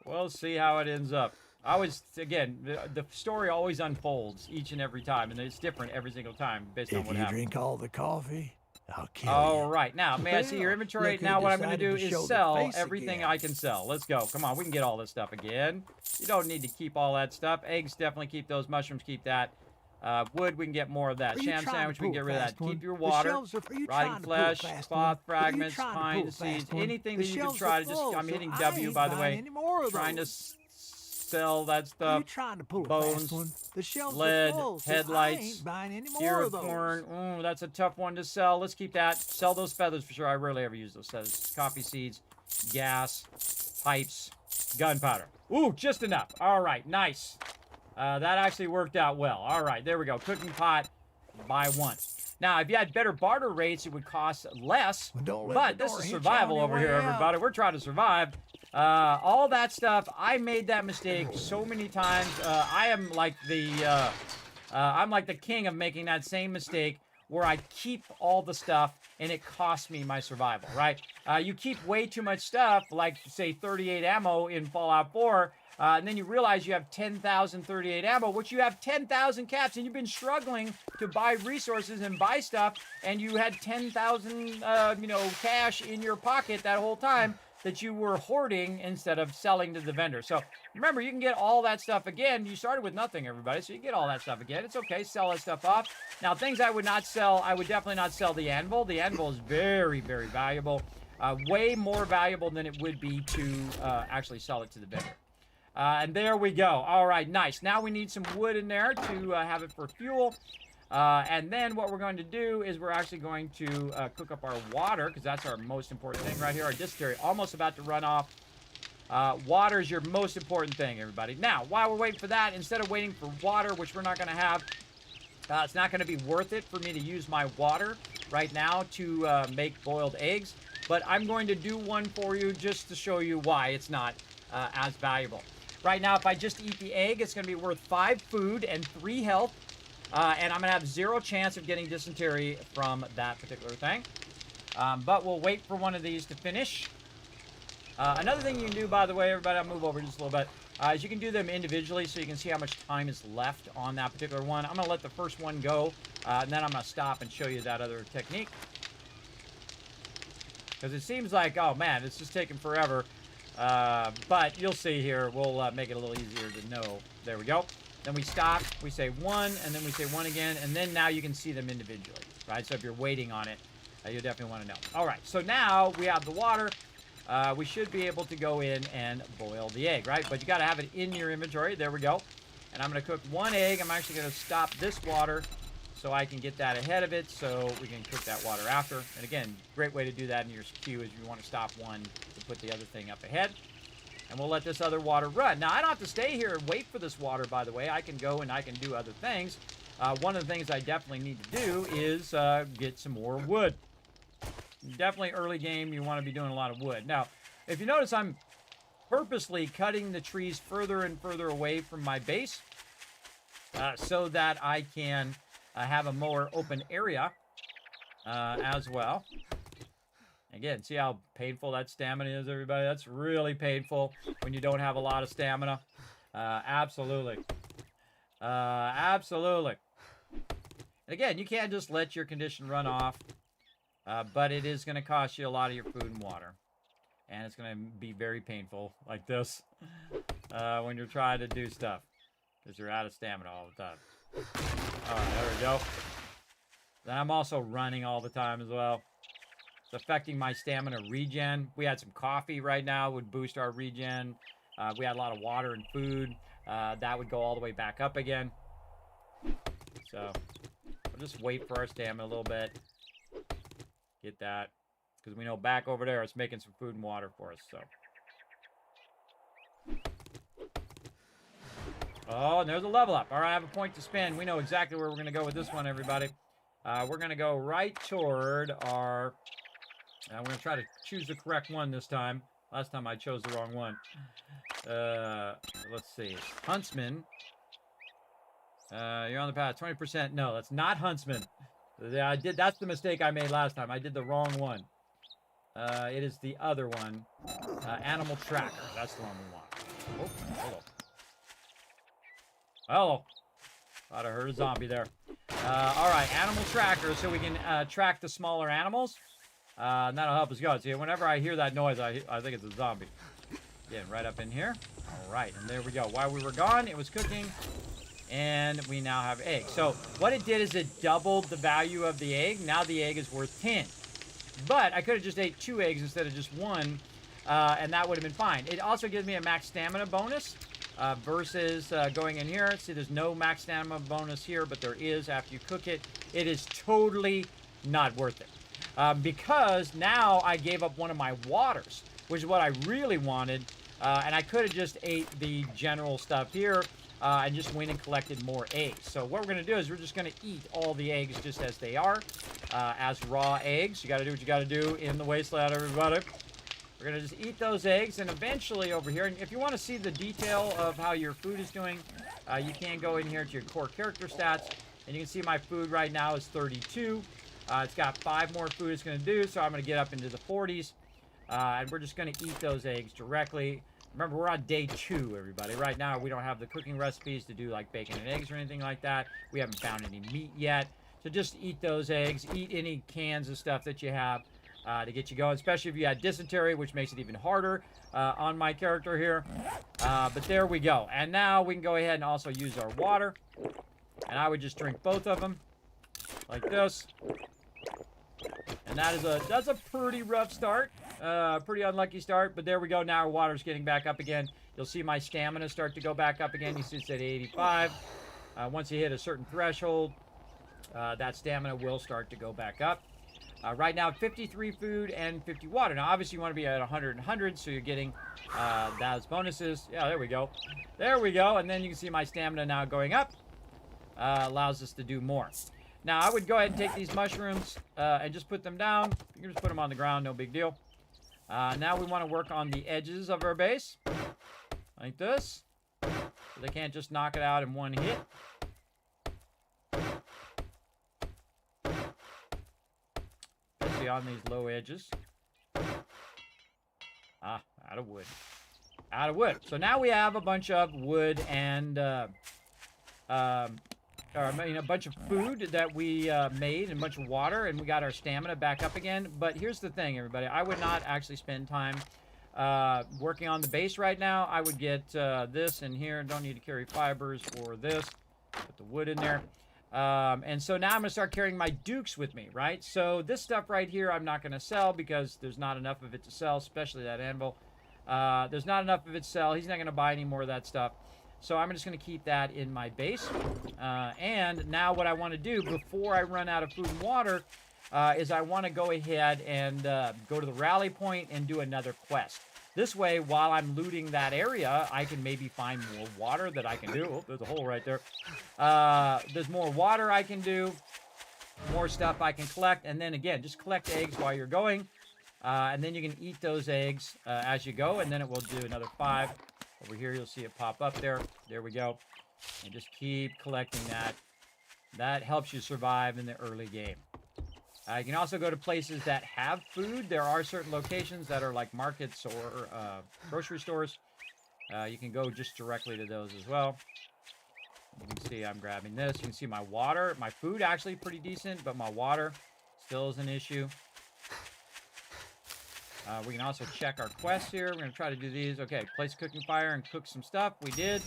We'll see how it ends up. I always, again, the story always unfolds each and every time, and it's different every single time based on what happens. If you drink all the coffee, I'll kill you. All right. Now, may I see your inventory? Look who Now, what I'm going to do decided to is show the sell face everything again. I can sell. Let's go. Come on. We can get all this stuff again. You don't need to keep all that stuff. Eggs, definitely keep those. Mushrooms, keep that. Wood, we can get more of that. Are you Sham trying to sandwich, we can pull get rid of fast that. one? Keep your The water, shelves are- are you rotting trying to pull flesh, fast cloth one? Are you fragments, trying to pine pull seeds, fast one? anything The that you can shelves try are to just, full, I'm so hitting I W, ain't by the buying way, any more of trying to those. sell that You stuff. trying to pull a bones, fast one? The shelves lead, are full, so I headlights, ain't buying any ear more of of those. corn. Ooh, that's a tough one to sell. Let's keep that. Sell those feathers for sure. I rarely ever use those feathers. Coffee seeds, gas, pipes, gunpowder. Ooh, just enough. All right, nice. That actually worked out well. All right, there we go. Cooking pot, buy one. Now, if you had better barter rates, it would cost less. Well, don't let But the this door is hit you survival on your over here, way out. everybody. We're trying to survive. All that stuff, I made that mistake so many times. I am like I'm like the king of making that same mistake where I keep all the stuff and it costs me my survival, right? You keep way too much stuff, like say 38 ammo in Fallout 4, and then you realize you have 10,000 38 ammo, which you have 10,000 caps, and you've been struggling to buy resources and buy stuff, and you had 10,000, cash in your pocket that whole time that you were hoarding instead of selling to the vendor. So remember, you can get all that stuff again. You started with nothing, everybody, so you get all that stuff again. It's okay, sell that stuff off. Now, things I would not sell, I would definitely not sell the anvil. The anvil is very, very valuable. Way more valuable than it would be to actually sell it to the vendor. And there we go. All right, nice. Now we need some wood in there to have it for fuel. And then what we're going to do is we're actually going to cook up our water, because that's our most important thing right here. Our dysentery almost about to run off. Water is your most important thing, everybody. Now, while we're waiting for that, instead of waiting for water, which we're not going to have, it's not going to be worth it for me to use my water right now to make boiled eggs. But I'm going to do one for you just to show you why it's not as valuable. Right now, if I just eat the egg, it's going to be worth 5 food and 3 health. And I'm going to have 0 chance of getting dysentery from that particular thing. But we'll wait for one of these to finish. Another thing you can do, by the way, everybody, I'll move over just a little bit, is you can do them individually so you can see how much time is left on that particular one. I'm going to let the first one go, and then I'm going to stop and show you that other technique. Because it seems like, oh man, it's just taking forever. But you'll see here, we'll make it a little easier to know. There we go. Then we stop, we say 1, and then we say 1 again, and then now you can see them individually, right? So if you're waiting on it, you definitely want to know. All right, so now we have the water. We should be able to go in and boil the egg, right? But you got to have it in your inventory. There we go. And I'm going to cook 1 egg. I'm actually going to stop this water so I can get that ahead of it so we can cook that water after. And again, great way to do that in your queue is you want to stop one to put the other thing up ahead. And we'll let this other water run. Now, I don't have to stay here and wait for this water, by the way. I can go and I can do other things. One of the things I definitely need to do is get some more wood. Definitely early game, you want to be doing a lot of wood. Now, if you notice, I'm purposely cutting the trees further and further away from my base so that I can have a more open area as well. Again, see how painful that stamina is, everybody? That's really painful when you don't have a lot of stamina. Absolutely. Absolutely. And again, you can't just let your condition run off, but it is going to cost you a lot of your food and water. And it's going to be very painful like this when you're trying to do stuff because you're out of stamina all the time. All right, there we go. Then I'm also running all the time as well. It's affecting my stamina regen. We had some coffee right now, would boost our regen. We had a lot of water and food. That would go all the way back up again. So we'll just wait for our stamina a little bit. Get that. Because we know back over there it's making some food and water for us. So. Oh, and there's a level up. All right, I have a point to spend. We know exactly where we're going to go with this one, everybody. We're going to go right toward our... we're going to try to choose the correct one this time. Last time I chose the wrong one. Let's see. Huntsman. You're on the path. 20%. No, that's not Huntsman. That's the mistake I made last time. I did the wrong one. It is the other one. Animal Tracker. That's the one we want. Oh, hello. Hello. Thought I heard a zombie there. All right, Animal Tracker, so we can track the smaller animals. And that'll help us go. See, whenever I hear that noise, I think it's a zombie. Again, right up in here. All right, and there we go. While we were gone, it was cooking, and we now have eggs. So what it did is it doubled the value of the egg. Now the egg is worth 10. But I could have just ate 2 eggs instead of just 1, and that would have been fine. It also gives me a max stamina bonus. versus going in here. See, there's no max stamina bonus here, but there is after you cook it. It is totally not worth it. Because now I gave up one of my waters, which is what I really wanted. And I could have just ate the general stuff here and just went and collected more eggs. So what we're going to do is we're just going to eat all the eggs just as they are, as raw eggs. You got to do what you got to do in the wasteland, everybody. We're going to just eat those eggs, and eventually over here, and if you want to see the detail of how your food is doing, you can go in here to your core character stats, and you can see my food right now is 32. It's got 5 more food it's going to do, so I'm going to get up into the 40s, and we're just going to eat those eggs directly. Remember, we're on day 2, everybody. Right now, we don't have the cooking recipes to do like bacon and eggs or anything like that. We haven't found any meat yet, so just eat those eggs. Eat any cans of stuff that you have. To get you going, especially if you had dysentery, which makes it even harder on my character here. But there we go. And now we can go ahead and also use our water. And I would just drink both of them like this. And that's a pretty rough start. Pretty unlucky start. But there we go. Now our water's getting back up again. You'll see my stamina start to go back up again. You see it's at 85. Once you hit a certain threshold, that stamina will start to go back up. Right now, 53 food and 50 water. Now, obviously, you want to be at 100 and 100, so you're getting those bonuses. Yeah, there we go. There we go. And then you can see my stamina now going up. Allows us to do more. Now, I would go ahead and take these mushrooms and just put them down. You can just put them on the ground, no big deal. Now we want to work on the edges of our base. Like this. So they can't just knock it out in one hit. On these low edges. Out of wood. Out of wood. So now we have a bunch of wood and a bunch of food that we made and a bunch of water, and we got our stamina back up again. But here's the thing, everybody. I would not actually spend time working on the base right now. I would get this in here. Don't need to carry fibers for this. Put the wood in there. And so now I'm going to start carrying my dukes with me, right? So this stuff right here I'm not going to sell because there's not enough of it to sell, especially that anvil. There's not enough of it to sell. He's not going to buy any more of that stuff. So I'm just going to keep that in my base. And now what I want to do before I run out of food and water is I want to go ahead and go to the rally point and do another quest. This way, while I'm looting that area, I can maybe find more water that I can do. Oh, there's a hole right there. There's more water I can do, more stuff I can collect. And then again, just collect eggs while you're going. And then you can eat those eggs as you go. And then it will do another 5. Over here, you'll see it pop up there. There we go. And just keep collecting that. That helps you survive in the early game. You can also go to places that have food. There are certain locations that are like markets or grocery stores. You can go just directly to those as well. You can see I'm grabbing this. You can see my water. My food actually pretty decent, but my water still is an issue. We can also check our quests here. We're going to try to do these. Okay, place a cooking fire and cook some stuff. We did.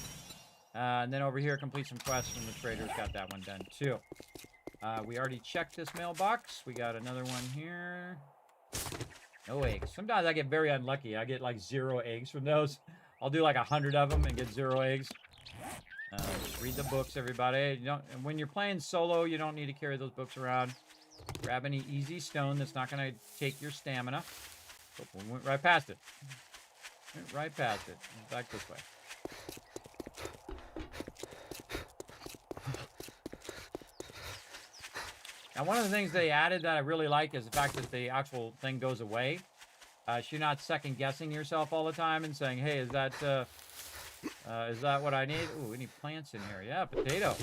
And then over here, complete some quests from the traders. Got that one done too. We already checked this mailbox. We got another one here. No eggs. Sometimes I get very unlucky. I get like 0 eggs from those. I'll do like 100 of them and get 0 eggs. Just read the books, everybody. And when you're playing solo, you don't need to carry those books around. Grab any easy stone that's not going to take your stamina. Oh, we went right past it. Went right past it. Back this way. Now, one of the things they added that I really like is the fact that the actual thing goes away. So you're not second-guessing yourself all the time and saying, hey, is that what I need? Ooh, we need plants in here. Yeah, potato.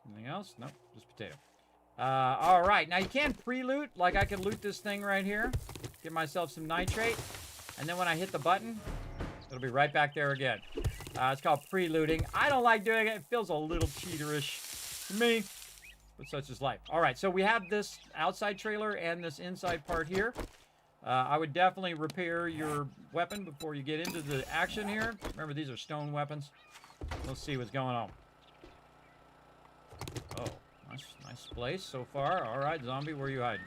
Anything else? Nope, just potato. All right. Now, you can pre-loot. Like, I can loot this thing right here. Get myself some nitrate. And then when I hit the button, it'll be right back there again. It's called pre-looting. I don't like doing it. It feels a little cheaterish to me, but such is life. All right, so we have this outside trailer and this inside part here. I would definitely repair your weapon before you get into the action here. Remember, these are stone weapons. Let's see what's going on. Oh, nice place so far. All right, zombie, where are you hiding?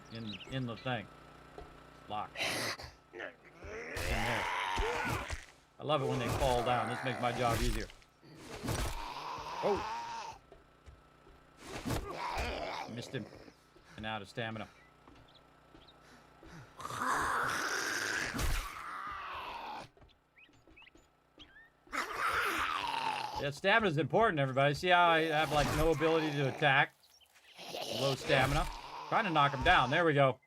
In the thing. Locked. In there. I love it when they fall down. This makes my job easier. Oh. Missed him. And out of stamina. Yeah, stamina is important, everybody. See how I have, like, no ability to attack? Low stamina. Trying to knock him down. There we go.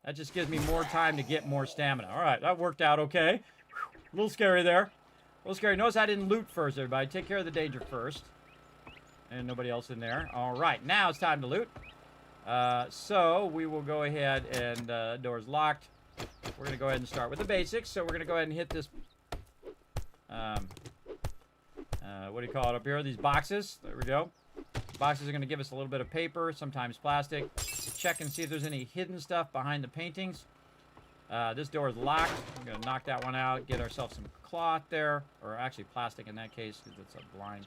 That just gives me more time to get more stamina. All right, that worked out okay. A little scary there. A little scary. Notice I didn't loot first, everybody. Take care of the danger first. And nobody else in there. All right, now it's time to loot. So we will go ahead and door's locked. We're going to go ahead and start with the basics. So we're going to go ahead and hit this... what do you call it up here? These boxes. There we go. Boxes are going to give us a little bit of paper, sometimes plastic. Check and see if there's any hidden stuff behind the paintings. This door is locked. I'm going to knock that one out, get ourselves some cloth there, or actually plastic in that case because it's a blind.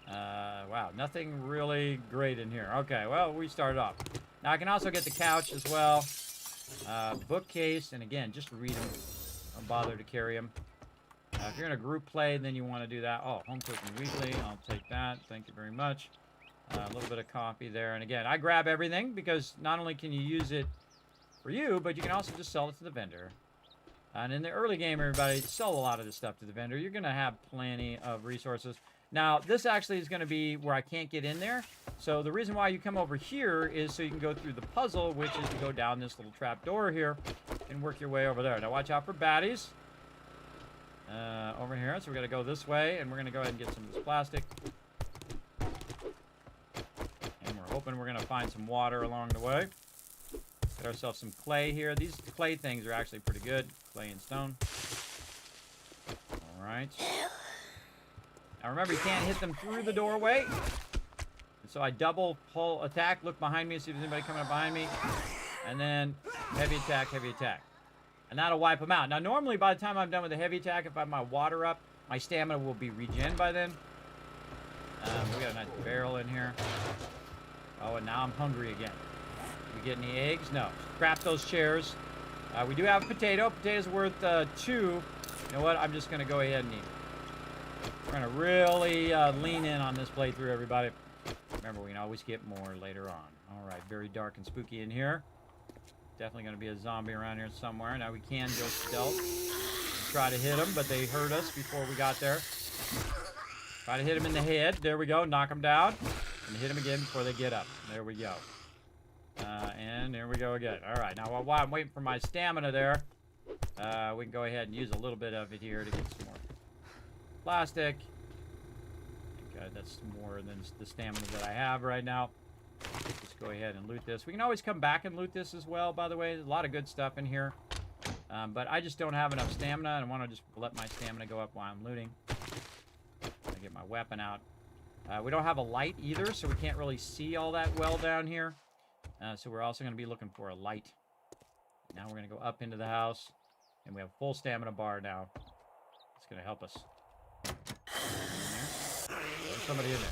Wow, nothing really great in here. Okay, well, we started off. Now I can also get the couch as well. Bookcase, and again, just read them. Don't bother to carry them. If you're in a group play, then you want to do that. Oh, Home Cooking Weekly. I'll take that. Thank you very much. A little bit of coffee there. And again, I grab everything because not only can you use it for you, but you can also just sell it to the vendor. And in the early game, everybody, sell a lot of this stuff to the vendor. You're going to have plenty of resources. Now, this actually is going to be where I can't get in there. So the reason why you come over here is so you can go through the puzzle, which is to go down this little trap door here and work your way over there. Now, watch out for baddies. Over here, so we're going to go this way, and we're going to go ahead and get some of this plastic. And we're hoping we're going to find some water along the way. Get ourselves some clay here. These clay things are actually pretty good. Clay and stone. Alright. Now remember, you can't hit them through the doorway. And so I double pull attack, look behind me, see if there's anybody coming up behind me. And then heavy attack, heavy attack. And that'll wipe them out. Now, normally, by the time I'm done with the heavy attack, if I have my water up, my stamina will be regen by then. We got a nice barrel in here. Oh, and now I'm hungry again. We get any eggs? No. Scrap those chairs. We do have a potato. Potato's worth 2. You know what? I'm just going to go ahead and eat it. We're going to really lean in on this playthrough, everybody. Remember, we can always get more later on. All right, very dark and spooky in here. Definitely going to be a zombie around here somewhere. Now we can go stealth and try to hit them, but they heard us before we got there. Try to hit them in the head. There we go. Knock them down. And hit them again before they get up. There we go. And there we go again. All right. Now while I'm waiting for my stamina there, we can go ahead and use a little bit of it here to get some more plastic. Okay, that's more than the stamina that I have right now. Just go ahead and loot this. We can always come back and loot this as well, by the way. There's a lot of good stuff in here. But I just don't have enough stamina, and I want to just let my stamina go up while I'm looting. I get my weapon out. We don't have a light either, so we can't really see all that well down here. So we're also going to be looking for a light. Now we're going to go up into the house, and we have a full stamina bar now. It's going to help us. There's somebody in there.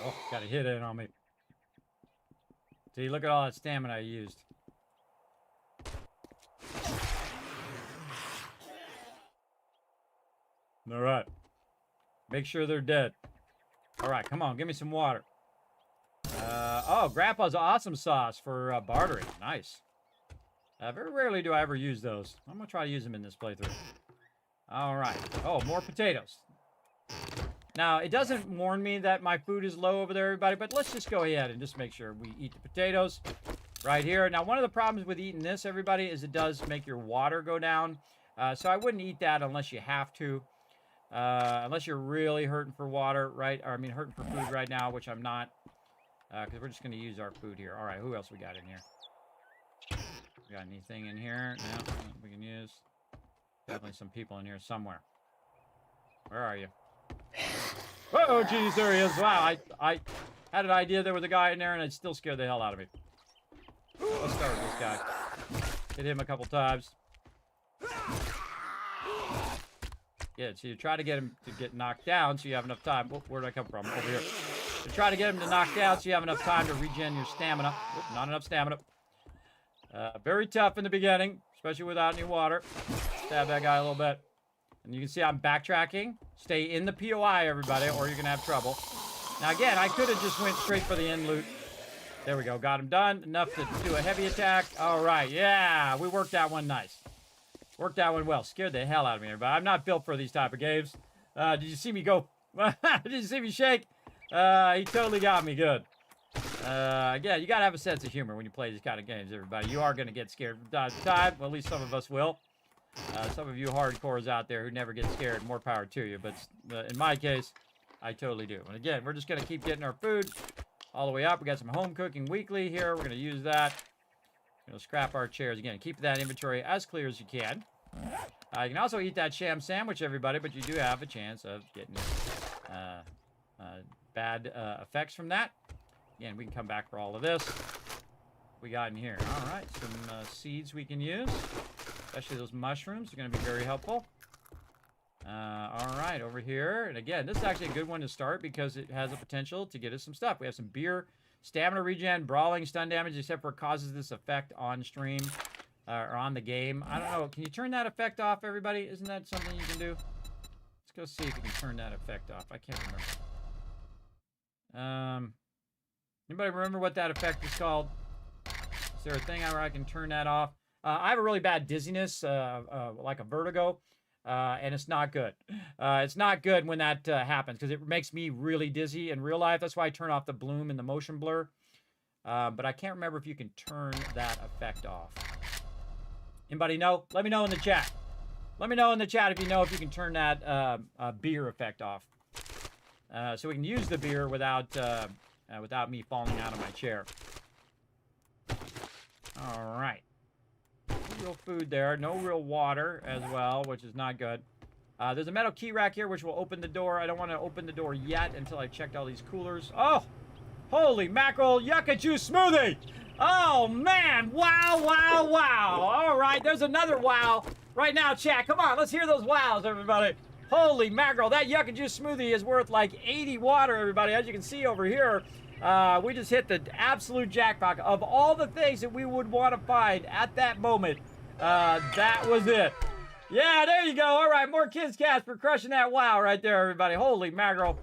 Oh, got a hit in on me. See, look at all that stamina I used. All right. Make sure they're dead. All right, come on, give me some water. Oh, Grandpa's awesome sauce for bartering. Nice. Very rarely do I ever use those. I'm going to try to use them in this playthrough. All right. Oh, more potatoes. Now, it doesn't warn me that my food is low over there, everybody, but let's just go ahead and just make sure we eat the potatoes right here. Now, one of the problems with eating this, everybody, is it does make your water go down. So I wouldn't eat that unless you have to. Unless you're really hurting for water, right? Or, I mean, hurting for food right now, which I'm not. Because we're just going to use our food here. All right, who else we got in here? We got anything in here? No, we can use. Definitely some people in here somewhere. Where are you? Oh, geez, there he is. Wow, I had an idea there was a guy in there, and it still scared the hell out of me. Let's start with this guy. Hit him a couple times. Yeah, so you try to get him to get knocked down so you have enough time. Oh, where did I come from? Over here. So try to get him to knock down so you have enough time to regen your stamina. Oop, not enough stamina. Very tough in the beginning, especially without any water. Stab that guy a little bit. And you can see I'm backtracking. Stay in the POI, everybody, or you're going to have trouble. Now, again, I could have just went straight for the end loot. There we go. Got him done. Enough to do a heavy attack. All right. Yeah, we worked that one nice. Worked that one well. Scared the hell out of me, everybody. I'm not built for these type of games. Did you see me go? Did you see me shake? He totally got me good. Again, you got to have a sense of humor when you play these kind of games, everybody. You are going to get scared from time to time. Well, at least some of us will. Some of you hardcores out there who never get scared, more power to you. But in my case, I totally do. And again, we're just going to keep getting our food all the way up. We got some home cooking weekly here. We're going to use that. Scrap our chairs. Again, keep that inventory as clear as you can. You can also eat that sham sandwich, everybody, but you do have a chance of getting bad effects from that. Again, we can come back for all of this. We got in here. All right, some seeds we can use. Especially those mushrooms are going to be very helpful. All right, over here. And again, this is actually a good one to start because it has the potential to get us some stuff. We have some beer, stamina regen, brawling, stun damage, except for it causes this effect on stream or on the game. I don't know. Can you turn that effect off, everybody? Isn't that something you can do? Let's go see if we can turn that effect off. I can't remember. Anybody remember what that effect is called? Is there a thing where I can turn that off? I have a really bad dizziness, like a vertigo, and it's not good. It's not good when that happens because it makes me really dizzy in real life. That's why I turn off the bloom and the motion blur. But I can't remember if you can turn that effect off. Anybody know? Let me know in the chat. Let me know in the chat if you know if you can turn that beer effect off. So we can use the beer without me falling out of my chair. All right. No real food there. No real water as well, which is not good. There's a metal key rack here, which will open the door. I don't want to open the door yet until I've checked all these coolers. Oh! Holy mackerel yucca juice smoothie! Oh, man! Wow, wow, wow! All right, there's another wow. Right now, chat. Come on, let's hear those wows, everybody. Holy mackerel, that yucca juice smoothie is worth like 80 water, everybody. As you can see over here, we just hit the absolute jackpot. Of all the things that we would want to find at that moment, that was it. Yeah, there you go. All right, more Kids Cast for crushing that wow right there, everybody. Holy mackerel.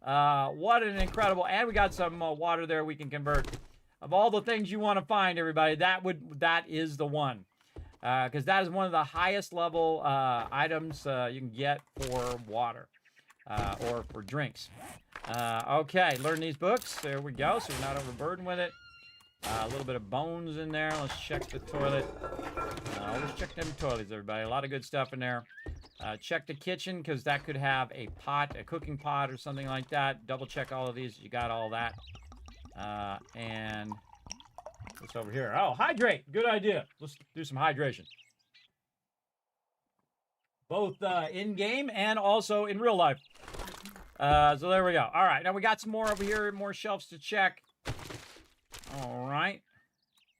What an incredible, and we got some water there we can convert. Of all the things you want to find, everybody, that is the one. Because that is one of the highest level items you can get for water or for drinks. Okay, learn these books. There we go. So we're not overburdened with it. A little bit of bones in there. Let's check the toilet. Let's check them toilets, everybody. A lot of good stuff in there. Check the kitchen because that could have a pot, a cooking pot or something like that. Double check all of these. You got all that. And what's over here? Oh, hydrate. Good idea. Let's do some hydration. Both in-game and also in real life. So there we go. All right. Now we got some more over here. More shelves to check. All right.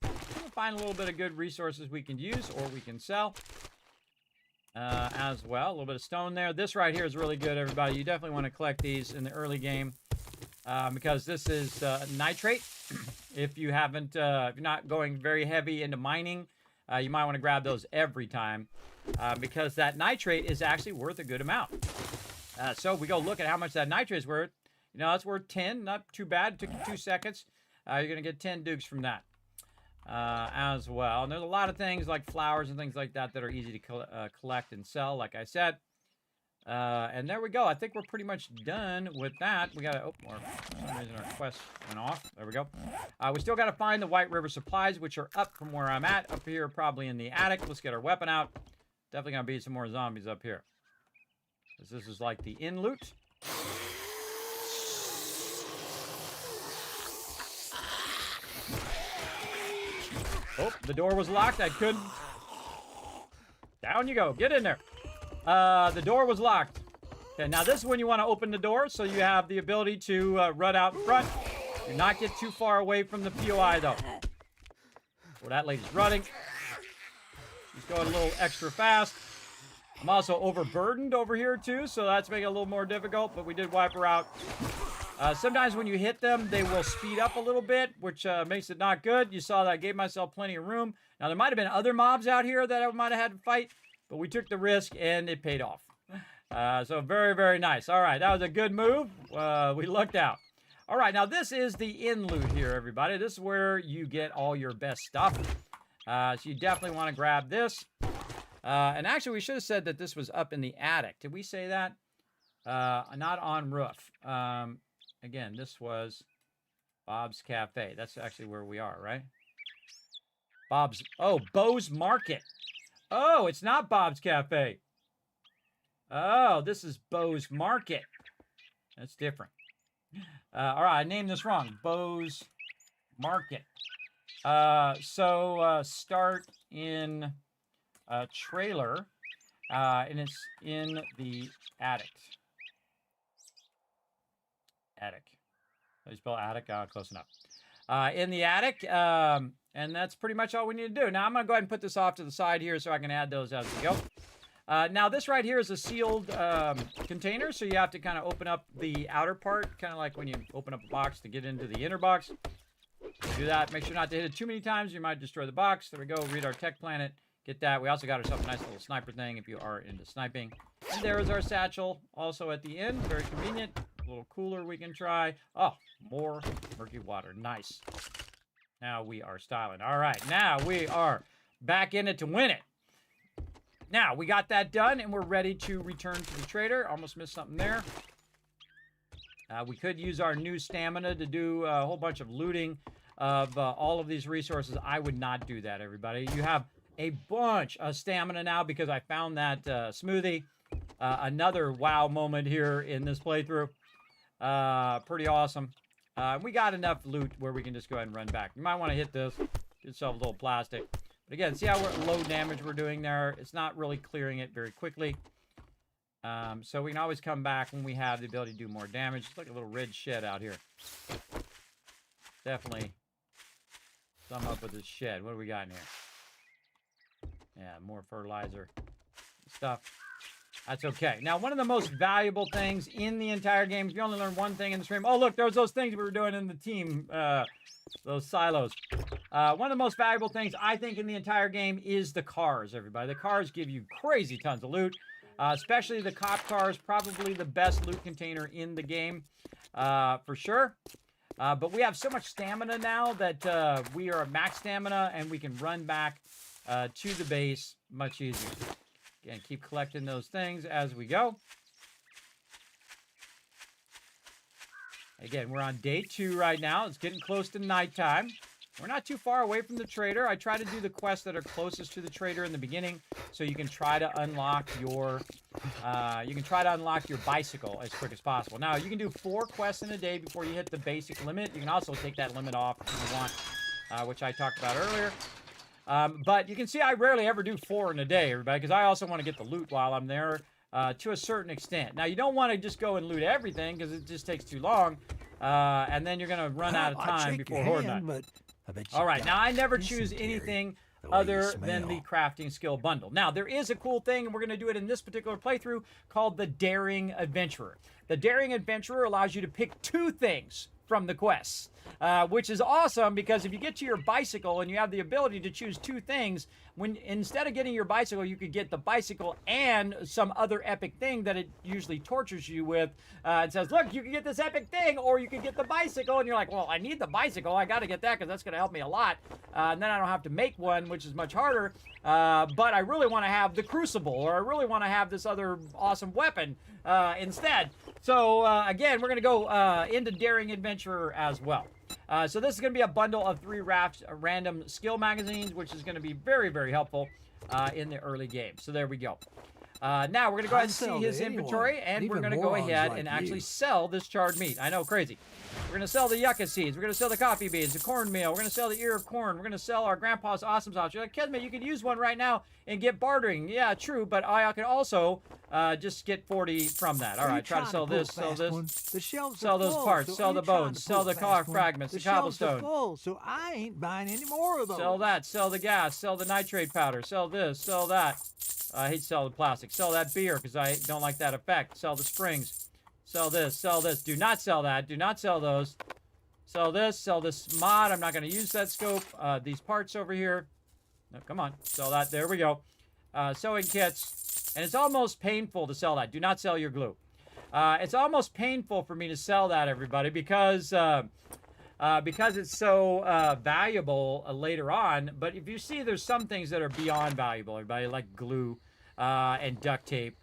We'll find a little bit of good resources we can use or we can sell as well. A little bit of stone there. This right here is really good, everybody. You definitely want to collect these in the early game because this is nitrate. If you haven't, if you're not going very heavy into mining, you might want to grab those every time because that nitrate is actually worth a good amount. So we go look at how much that nitrate is worth. You know, it's worth 10. Not too bad. It took you 2 seconds. You're going to get 10 dukes from that as well. And there's a lot of things like flowers and things like that that are easy to collect and sell, like I said. And there we go. I think we're pretty much done with that. We got to, for some reason our quest went off. There we go. We still got to find the White River supplies, which are up from where I'm at. Up here, probably in the attic. Let's get our weapon out. Definitely going to be some more zombies up here. This is like the in loot. Oh, the door was locked. I couldn't. Down you go. Get in there. The door was locked. Okay, now this is when you want to open the door, so you have the ability to run out in front. Do not get too far away from the POI, though. Well, that lady's running. She's going a little extra fast. I'm also overburdened over here, too, so that's making it a little more difficult, but we did wipe her out. Sometimes when you hit them, they will speed up a little bit, which makes it not good. You saw that I gave myself plenty of room. Now, there might have been other mobs out here that I might have had to fight, but we took the risk, and it paid off. So very, very nice. All right, that was a good move. We lucked out. All right, now this is the inn loot here, everybody. This is where you get all your best stuff. So you definitely want to grab this. And actually, we should have said that this was up in the attic. Did we say that? Not on roof. Again, this was Bob's Cafe. That's actually where we are, right? Bo's Market. Oh, it's not Bob's Cafe. Oh, this is Bo's Market. That's different. All right, I named this wrong. Bo's Market. So start in trailer, and it's in the attic. Attic. How you spell attic? Close enough. In the attic, and that's pretty much all we need to do. Now, I'm going to go ahead and put this off to the side here so I can add those as we go. Now, this right here is a sealed container, so you have to kind of open up the outer part, kind of like when you open up a box to get into the inner box. Do that. Make sure not to hit it too many times. You might destroy the box. There we go. Read our tech planet. Get that. We also got ourselves a nice little sniper thing if you are into sniping. And there is our satchel also at the end. Very convenient. A little cooler we can try. Oh, more murky water. Nice. Now we are styling. All right. Now we are back in it to win it. Now, we got that done, and we're ready to return to the trader. Almost missed something there. We could use our new stamina to do a whole bunch of looting of all of these resources. I would not do that, everybody. You have a bunch of stamina now because I found that smoothie. Another wow moment here in this playthrough. Pretty awesome. We got enough loot where we can just go ahead and run back. You might want to hit this. Get yourself a little plastic. But again, see how low damage we're doing there? It's not really clearing it very quickly. So we can always come back when we have the ability to do more damage. It's like a little red shed out here. Definitely sum up with this shed. What do we got in here? Yeah, more fertilizer stuff. That's okay. Now, one of the most valuable things in the entire game, if you only learn one thing in the stream. Oh, look, there's those things we were doing in the team. Those silos. One of the most valuable things, I think, in the entire game is the cars, everybody. The cars give you crazy tons of loot. Especially the cop cars, probably the best loot container in the game, for sure. But we have so much stamina now that we are at max stamina, and we can run back to the base much easier. Again, keep collecting those things as we go. Again, we're on day 2 right now. It's getting close to nighttime. We're not too far away from the trader. I try to do the quests that are closest to the trader in the beginning, so you can try to unlock your bicycle as quick as possible. Now, you can do 4 quests in a day before you hit the basic limit. You can also take that limit off if you want, which I talked about earlier. But you can see I rarely ever do 4 in a day, everybody, because I also want to get the loot while I'm there to a certain extent. Now, you don't want to just go and loot everything because it just takes too long, and then you're going to run out of time before Horde Night. All right, now I never choose anything other than the crafting skill bundle. Now, there is a cool thing, and we're going to do it in this particular playthrough, called the Daring Adventurer. The Daring Adventurer allows you to pick 2 things from the quests, which is awesome because if you get to your bicycle and you have the ability to choose 2 things, when instead of getting your bicycle, you could get the bicycle and some other epic thing that it usually tortures you with. It says, look, you can get this epic thing, or you can get the bicycle, and you're like, well, I need the bicycle. I got to get that because that's going to help me a lot. And then I don't have to make one, which is much harder. But I really want to have the Crucible, or I really want to have this other awesome weapon instead. So, again, we're going to go into Daring Adventurer as well. So this is going to be a bundle of 3 random skill magazines, which is going to be very, very helpful in the early game. So there we go. Now we're going to go ahead and see his inventory, and we're going to go ahead and actually sell this charred meat. I know, crazy. We're going to sell the yucca seeds. We're going to sell the coffee beans, the cornmeal. We're going to sell the ear of corn. We're going to sell our grandpa's awesome sauce. You're like, Kismet, you could use one right now and get bartering. Yeah, true, but I can also just get 40 from that. All right, try to sell this, sell this. Sell those parts, sell the bones, sell the car fragments, the cobblestone. Full, so I ain't buying any more of those. Sell that, sell the gas, sell the nitrate powder, sell this, sell that. I hate to sell the plastic. Sell that beer because I don't like that effect. Sell the springs. Sell this, sell this. Do not sell that. Do not sell those. Sell this mod. I'm not going to use that scope. These parts over here. No, come on. Sell that. There we go. Sewing kits. And it's almost painful to sell that. Do not sell your glue. It's almost painful for me to sell that, everybody, because it's so valuable later on. But if you see, there's some things that are beyond valuable, everybody, like glue and duct tape,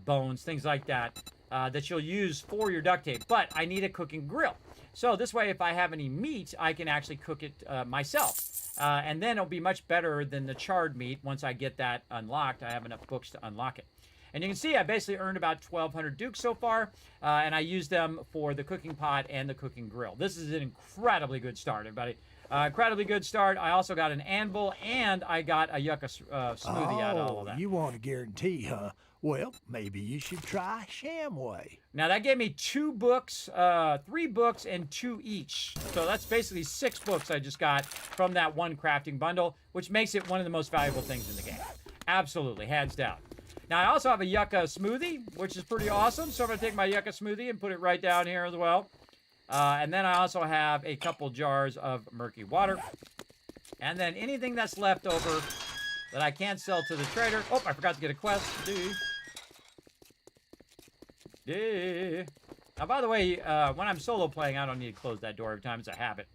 bones, things like that, that you'll use for your duct tape. But I need a cooking grill. So this way, if I have any meat, I can actually cook it myself. And then it'll be much better than the charred meat once I get that unlocked. I have enough books to unlock it. And you can see I basically earned about 1,200 dukes so far, and I used them for the cooking pot and the cooking grill. This is an incredibly good start, everybody. Incredibly good start. I also got an anvil, and I got a yucca smoothie out of all of that. You want a guarantee, huh? Well, maybe you should try Shamway. Now, that gave me 2 books, 3 books, and 2 each. So that's basically 6 books I just got from that one crafting bundle, which makes it one of the most valuable things in the game. Absolutely, hands down. Now, I also have a yucca smoothie, which is pretty awesome. So I'm going to take my yucca smoothie and put it right down here as well. And then I also have a couple jars of murky water. And then anything that's left over that I can't sell to the trader. Oh, I forgot to get a quest. Now, by the way, when I'm solo playing, I don't need to close that door every time. It's a habit.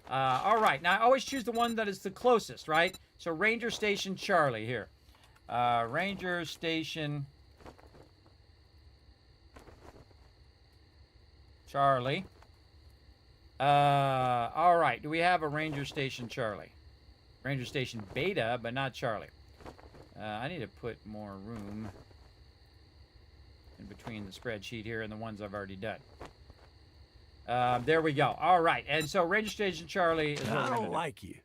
All right. Now, I always choose the one that is the closest, right? So, Ranger Station Charlie here. Ranger Station Charlie. All right. Do we have a Ranger Station Charlie? Ranger Station Beta, but not Charlie. I need to put more room in between the spreadsheet here and the ones I've already done. There we go. All right. And so Ranger Station Charlie is what I don't like you,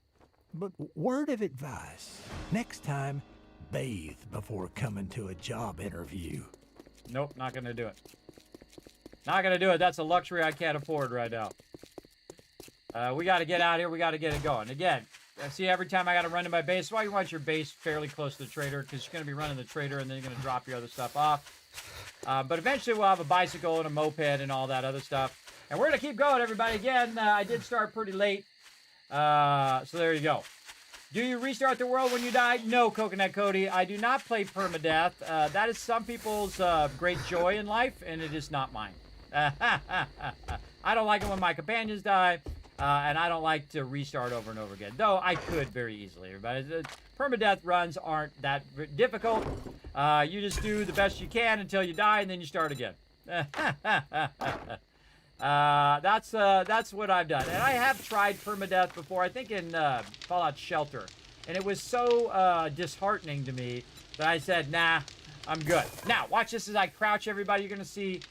but word of advice. Next time, bathe before coming to a job interview. Nope, not going to do it. Not going to do it. That's a luxury I can't afford right now. We got to get out here. We got to get it going. Again, see, every time I got to run to my base. That's why you want your base fairly close to the trader, because you're going to be running the trader, and then you're going to drop your other stuff off. But eventually we'll have a bicycle and a moped and all that other stuff. And we're going to keep going, everybody. Again, I did start pretty late. So there you go. Do you restart the world when you die? No, Coconut Cody. I do not play permadeath. That is some people's great joy in life, and it is not mine. I don't like it when my companions die, and I don't like to restart over and over again. Though I could very easily, everybody. Permadeath runs aren't that difficult. You just do the best you can until you die, and then you start again. That's what I've done. And I have tried permadeath before, I think in Fallout Shelter. And it was so disheartening to me that I said, nah, I'm good. Now, watch this as I crouch, everybody. You're going to see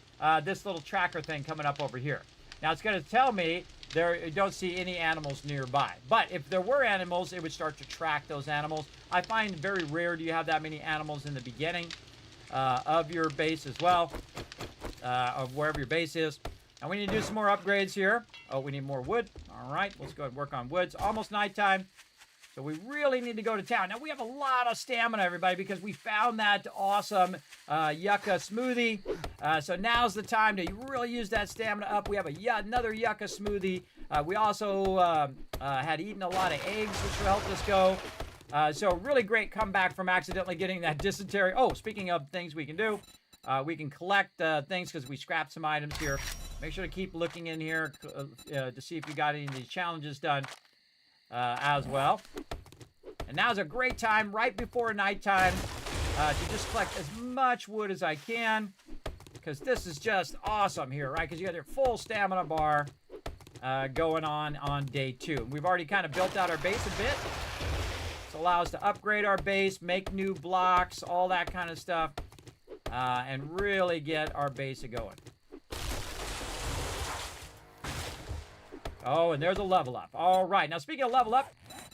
this little tracker thing coming up over here. Now, it's going to tell me you don't see any animals nearby. But if there were animals, it would start to track those animals. I find very rare do you have that many animals in the beginning of your base as well, of wherever your base is. Now, we need to do some more upgrades here. Oh, we need more wood. All right, let's go ahead and work on wood. It's almost nighttime, so we really need to go to town. Now, we have a lot of stamina, everybody, because we found that awesome yucca smoothie. So now's the time to really use that stamina up. We have another yucca smoothie. We also had eaten a lot of eggs, which will help us go. So really great comeback from accidentally getting that dysentery. Oh, speaking of things we can do, we can collect things because we scrapped some items here. Make sure to keep looking in here to see if you got any of these challenges done as well. And now's a great time, right before nighttime, to just collect as much wood as I can, because this is just awesome here, right? Because you got your full stamina bar going on day 2. We've already kind of built out our base a bit. This allows us to upgrade our base, make new blocks, all that kind of stuff, and really get our base going. Oh, and there's a level up. All right. Now, speaking of level up,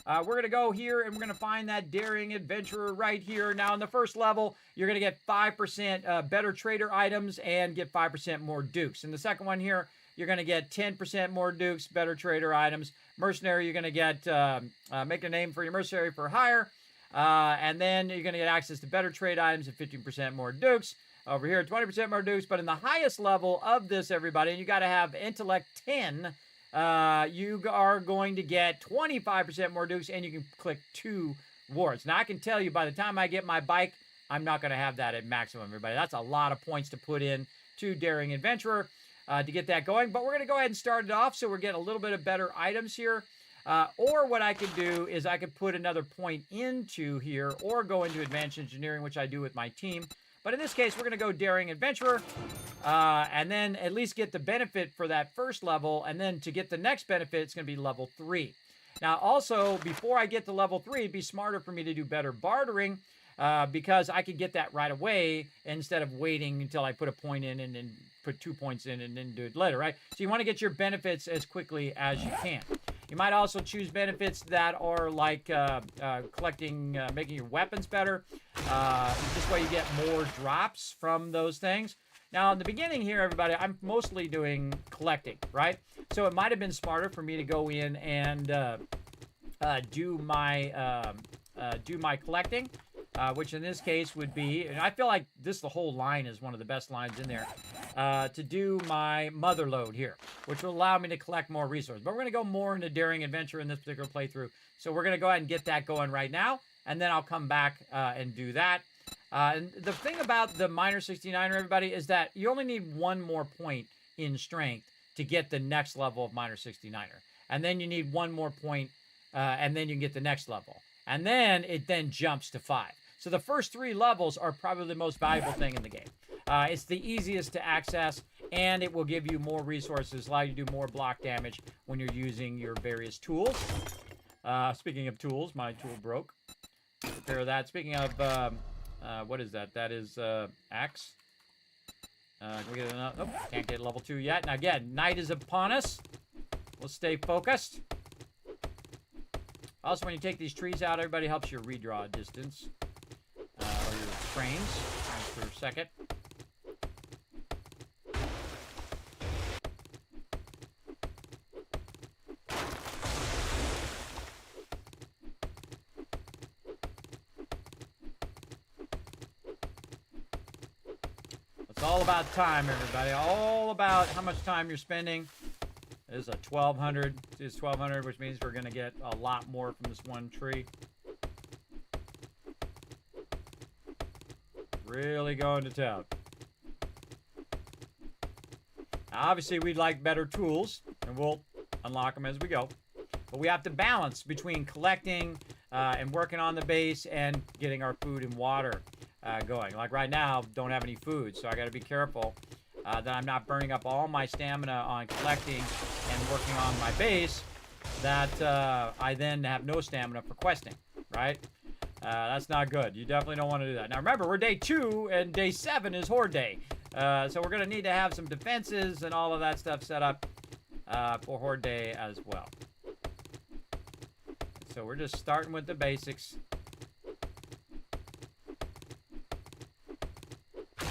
we're going to go here, and we're going to find that daring adventurer right here. Now, in the first level, you're going to get 5% better trader items and get 5% more dukes. In the second one here, you're going to get 10% more dukes, better trader items. Mercenary, you're going to get make a name for your mercenary for hire. And then you're going to get access to better trade items and 15% more dukes. over here. 20% more dukes, but in the highest level of this, everybody, and you got to have intellect 10, you are going to get 25% more dukes, and you can click 2 wards. Now, I can tell you by the time I get my bike, I'm not going to have that at maximum, everybody. That's a lot of points to put in to Daring Adventurer to get that going. But we're going to go ahead and start it off so we're getting a little bit of better items here. Or what I could do is I could put another point into here or go into Advanced Engineering, which I do with my team. But in this case, we're going to go Daring Adventurer and then at least get the benefit for that first level. And then to get the next benefit, it's going to be level 3. Now, also, before I get to level 3, it'd be smarter for me to do better bartering because I could get that right away instead of waiting until I put a point in and then put 2 points in and then do it later, right? So you want to get your benefits as quickly as you can. You might also choose benefits that are like collecting, making your weapons better. This way you get more drops from those things. Now, in the beginning here, everybody, I'm mostly doing collecting, right? So it might have been smarter for me to go in and do my collecting, which in this case would be, and I feel like the whole line is one of the best lines in there, to do my mother load here, which will allow me to collect more resources. But we're going to go more into Daring Adventure in this particular playthrough. So we're going to go ahead and get that going right now, and then I'll come back and do that. And the thing about the Minor 69er, everybody, is that you only need 1 more point in strength to get the next level of Minor 69er. And then you need 1 more point, and then you can get the next level. And then it then jumps to 5. So the first 3 levels are probably the most valuable thing in the game. It's the easiest to access, and it will give you more resources, allow you to do more block damage when you're using your various tools. Speaking of tools, my tool broke. Repair that. Speaking of, what is that? That is axe. Can we get another? Nope, can't get level 2 yet. Now again, night is upon us. We'll stay focused. Also, when you take these trees out, everybody helps you redraw distance. Or your frames per second. It's all about time, everybody. All about how much time you're spending. This is a 1200. It's 1200, which means we're going to get a lot more from this one tree. Really going to town. Now, obviously, we'd like better tools, and we'll unlock them as we go. But we have to balance between collecting and working on the base and getting our food and water going. Like right now, don't have any food, so I got to be careful that I'm not burning up all my stamina on collecting and working on my base, that I then have no stamina for questing, right? That's not good. You definitely don't want to do that. Now remember, we're day 2 and day 7 is Horde Day. So we're going to need to have some defenses and all of that stuff set up for Horde Day as well. So we're just starting with the basics. And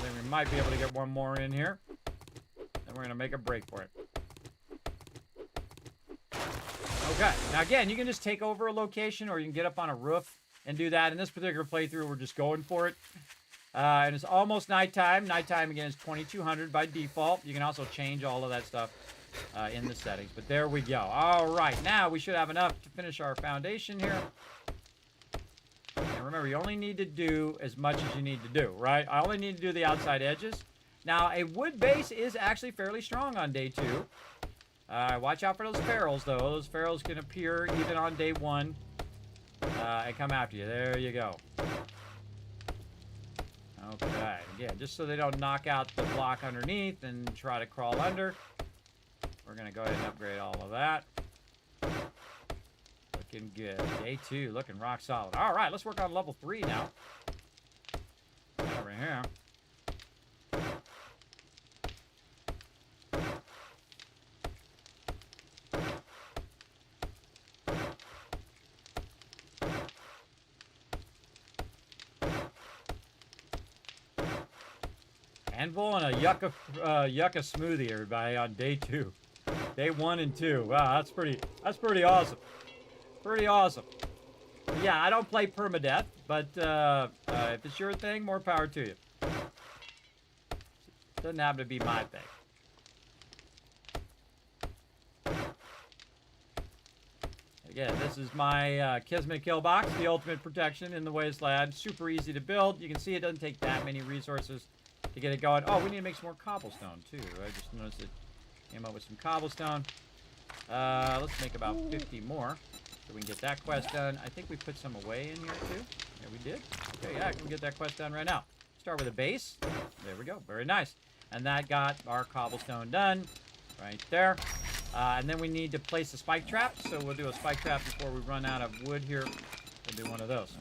then we might be able to get 1 more in here. And we're going to make a break for it. Okay, now again, you can just take over a location or you can get up on a roof and do that. In this particular playthrough, we're just going for it. And it's almost nighttime. Nighttime, again, is 2200 by default. You can also change all of that stuff in the settings. But there we go. All right, now we should have enough to finish our foundation here. And remember, you only need to do as much as you need to do, right? I only need to do the outside edges. Now, a wood base is actually fairly strong on day 2. Watch out for those ferals, though. Those ferals can appear even on day 1 and come after you. There you go. Okay. Again, just so they don't knock out the block underneath and try to crawl under. We're going to go ahead and upgrade all of that. Looking good. Day 2, looking rock solid. All right, let's work on level 3 now. Over here. Anvil and a yucca smoothie, everybody, on day 2. Day 1 and 2. Wow, that's pretty awesome. Pretty awesome. But yeah, I don't play permadeath. But if it's your thing, more power to you. Doesn't happen to be my thing. Again, this is my Kismet kill box, the ultimate protection in the wasteland. Super easy to build. You can see it doesn't take that many resources to get it going. Oh, we need to make some more cobblestone too. I just noticed it came up with some cobblestone. Let's make about 50 more so we can get that quest done. I think we put some away in here too. Yeah, we did. Okay, yeah, I can get that quest done right now. Start with a base. There we go. Very nice. And that got our cobblestone done right there. And then we need to place a spike trap. So we'll do a spike trap before we run out of wood here. We'll do one of those.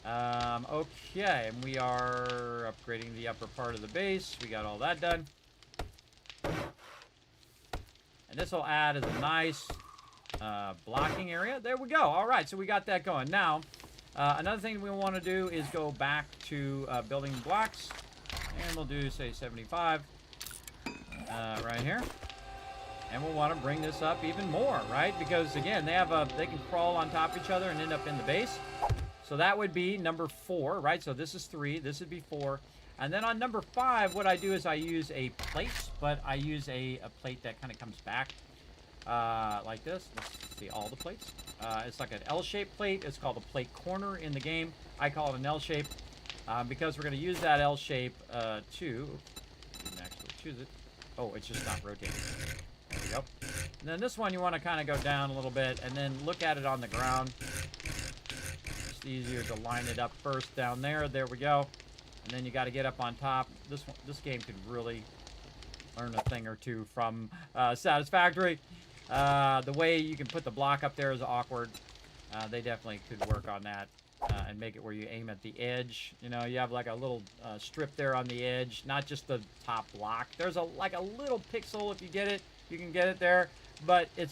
Okay, and we are upgrading the upper part of the base. We got all that done. And this will add as a nice blocking area. There we go. All right, so we got that going. Now, another thing we want to do is go back to building blocks. And we'll do, say, 75 right here. And we'll want to bring this up even more, right? Because, again, they can crawl on top of each other and end up in the base. So that would be number 4, right? So this is 3. This would be 4. And then on number 5, what I do is I use a plate, but I use a plate that kind of comes back like this. Let's see all the plates. It's like an L-shaped plate. It's called a plate corner in the game. I call it an L-shape because we're going to use that L-shape to... Didn't actually choose it. Oh, it's just not rotating. There we go. And then this one you want to kind of go down a little bit and then look at it on the ground. It's easier to line it up first down there. There we go. And then you got to get up on top. This game could really learn a thing or two from Satisfactory. The way you can put the block up there is awkward. They definitely could work on that and make it where you aim at the edge. You know, you have like a little strip there on the edge, not just the top block. There's like a little pixel if you get it. You can get it there, but it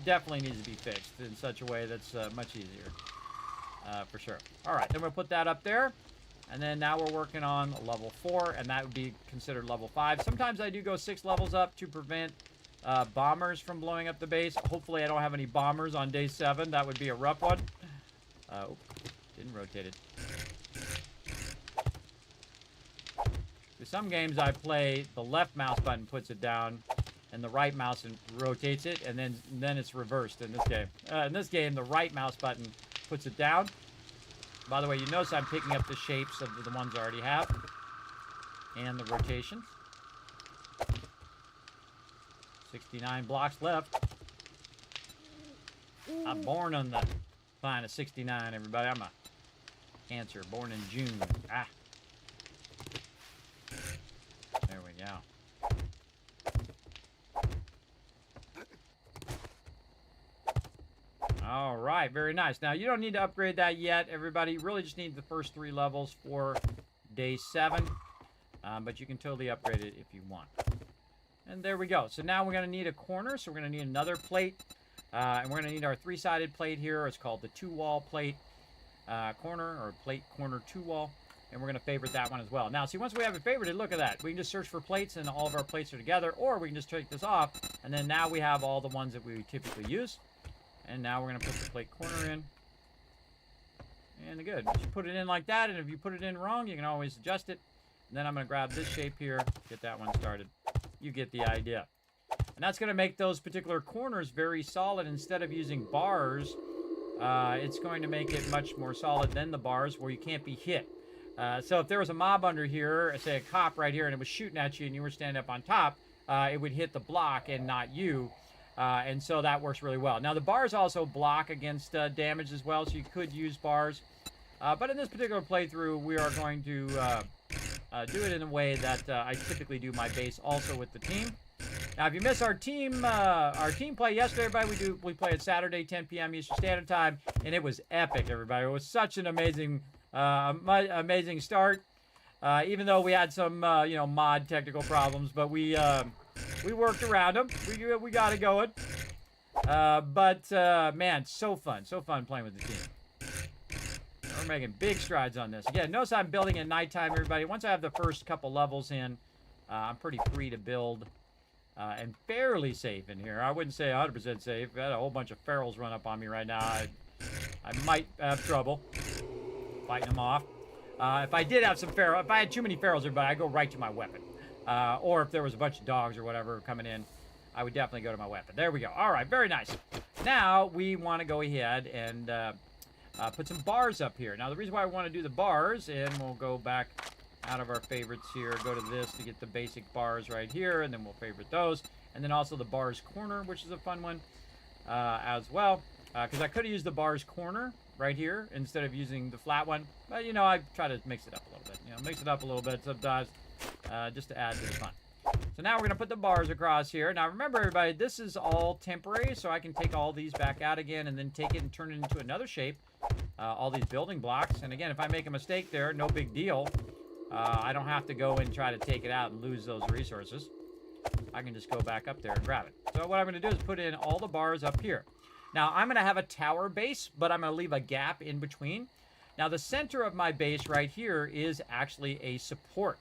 definitely needs to be fixed in such a way that's much easier, for sure. All right, then we'll put that up there, and then now we're working on level 4, and that would be considered level 5. Sometimes I do go 6 levels up to prevent bombers from blowing up the base. Hopefully I don't have any bombers on day 7. That would be a rough one. Oh, didn't rotate it. With some games I play, the left mouse button puts it down, and the right mouse rotates it, and then it's reversed in this game. In this game, the right mouse button puts it down. By the way, you notice I'm picking up the shapes of the ones I already have, and the rotation. 69 blocks left. I'm born on the line of 69, everybody. I'm a Cancer, born in June. Ah. There we go. All right, very nice. Now, you don't need to upgrade that yet, everybody. You really just need the first 3 levels for day 7. But you can totally upgrade it if you want. And there we go. So now we're going to need a corner. So we're going to need another plate. And we're going to need our 3-sided plate here. It's called the 2-wall plate corner, or plate corner 2-wall. And we're going to favorite that one as well. Now, see, once we have it favorited, look at that. We can just search for plates, and all of our plates are together. Or we can just take this off. And then now we have all the ones that we typically use. And now we're going to put the plate corner in. And good. You put it in like that, and if you put it in wrong, you can always adjust it. And then I'm going to grab this shape here, get that one started. You get the idea. And that's going to make those particular corners very solid. Instead of using bars, it's going to make it much more solid than the bars where you can't be hit. So if there was a mob under here, say a cop right here, and it was shooting at you and you were standing up on top, it would hit the block and not you. And so that works really well. Now, the bars also block against damage as well, so you could use bars. But in this particular playthrough, we are going to do it in a way that I typically do my base also with the team. Now, if you miss our team play yesterday, everybody, we play at Saturday, 10 p.m. Eastern Standard Time, and it was epic, everybody. It was such an amazing start. Even though we had some, mod technical problems, but we worked around them. We got it going. Man, so fun playing with the team. We're making big strides on this. Again, notice I'm building at nighttime, everybody. Once I have the first couple levels in, I'm pretty free to build and fairly safe in here. I wouldn't say 100% safe. I had a whole bunch of ferals run up on me right now. I might have trouble. fighting them off. If I did have some feral, if I had too many ferals, everybody, I'd go right to my weapon. Or if there was a bunch of dogs or whatever coming in, I would definitely go to my weapon. There we go. All right, very nice. Now we want to go ahead and put some bars up here. Now the reason why I want to do the bars, and we'll go back out of our favorites here, go to this to get the basic bars right here, and then we'll favorite those. And then also the bars corner, which is a fun one as well. Because I could have used the bars corner right here instead of using the flat one. But, you know, I try to mix it up a little bit. You know, mix it up a little bit sometimes just to add to the fun. So now we're going to put the bars across here. Now, remember, everybody, this is all temporary, so I can take all these back out again and then take it and turn it into another shape, all these building blocks. And again, if I make a mistake there, no big deal. I don't have to go and try to take it out and lose those resources. I can just go back up there and grab it. So what I'm going to do is put in all the bars up here. Now, I'm going to have a tower base, but I'm going to leave a gap in between. Now, the center of my base right here is actually a support.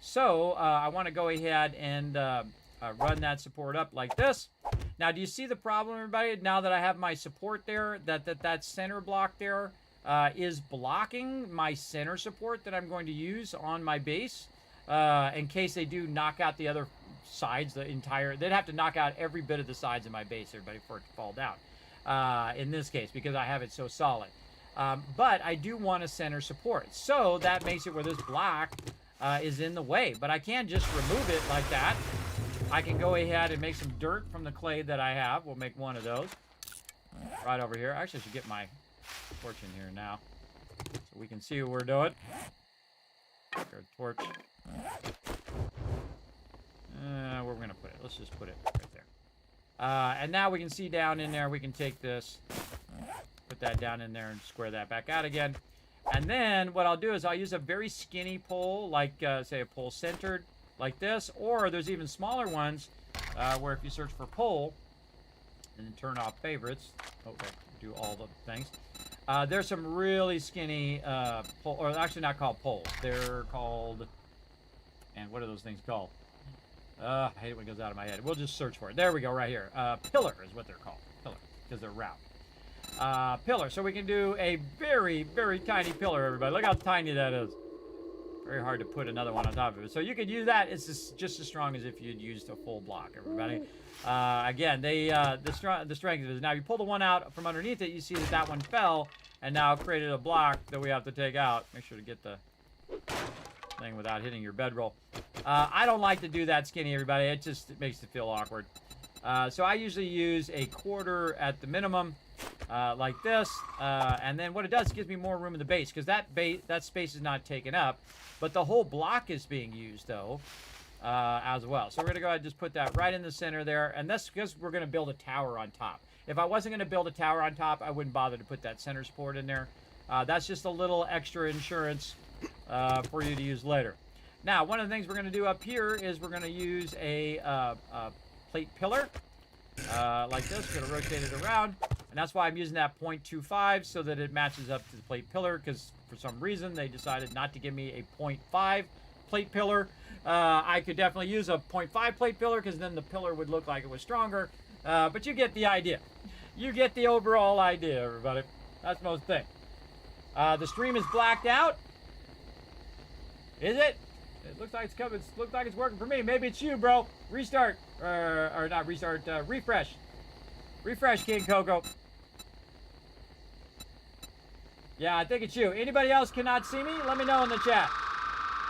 So I want to go ahead and run that support up like this. Now, do you see the problem, everybody? Now that I have my support there, that center block there is blocking my center support that I'm going to use on my base in case they do knock out the other sides, they'd have to knock out every bit of the sides of my base, everybody, for it to fall down. In this case, because I have it so solid. But I do want a center support. So that makes it where this block is in the way. But I can't just remove it like that. I can go ahead and make some dirt from the clay that I have. We'll make one of those. Right over here. Actually, I should get my torch in here now. So we can see what we're doing. Our torch. Where we're going to put it. Let's just put it right there. And now we can see down in there, we can take this, put that down in there and square that back out again. And then what I'll do is I'll use a very skinny pole, like say a pole centered like this, or there's even smaller ones where if you search for pole and then turn off favorites, do all the things. There's some really skinny pole, or actually not called poles. They're called, and what are those things called? I hate it when it goes out of my head. We'll just search for it. There we go, right here. Pillar is what they're called. Pillar, because they're round. Pillar. So we can do a very, very tiny pillar, everybody. Look how tiny that is. Very hard to put another one on top of it. So you could use that. It's just as strong as if you'd used a full block, everybody. Again, the strength of it is, now you pull the one out from underneath it, you see that one fell, and now created a block that we have to take out. Make sure to get the thing without hitting your bedroll. I don't like to do that skinny, everybody. It makes it feel awkward. So I usually use a quarter at the minimum, like this. And then what it does, it gives me more room in the base, because that space is not taken up. But the whole block is being used, though, as well. So we're going to go ahead and just put that right in the center there. And that's because we're going to build a tower on top. If I wasn't going to build a tower on top, I wouldn't bother to put that center support in there. That's just a little extra insurance for you to use later. Now, one of the things we're going to do up here is we're going to use a plate pillar like this. We're going to rotate it around, and that's why I'm using that 0.25 so that it matches up to the plate pillar, because for some reason they decided not to give me a 0.5 plate pillar. I could definitely use a 0.5 plate pillar, because then the pillar would look like it was stronger, but you get the idea. You get the overall idea, everybody. That's most thing. The stream is blacked out. Is it? It looks like it's coming. It looks like it's working for me. Maybe it's you, bro. Restart. Or not restart. Refresh. Refresh, King Coco. Yeah, I think it's you. Anybody else cannot see me? Let me know in the chat.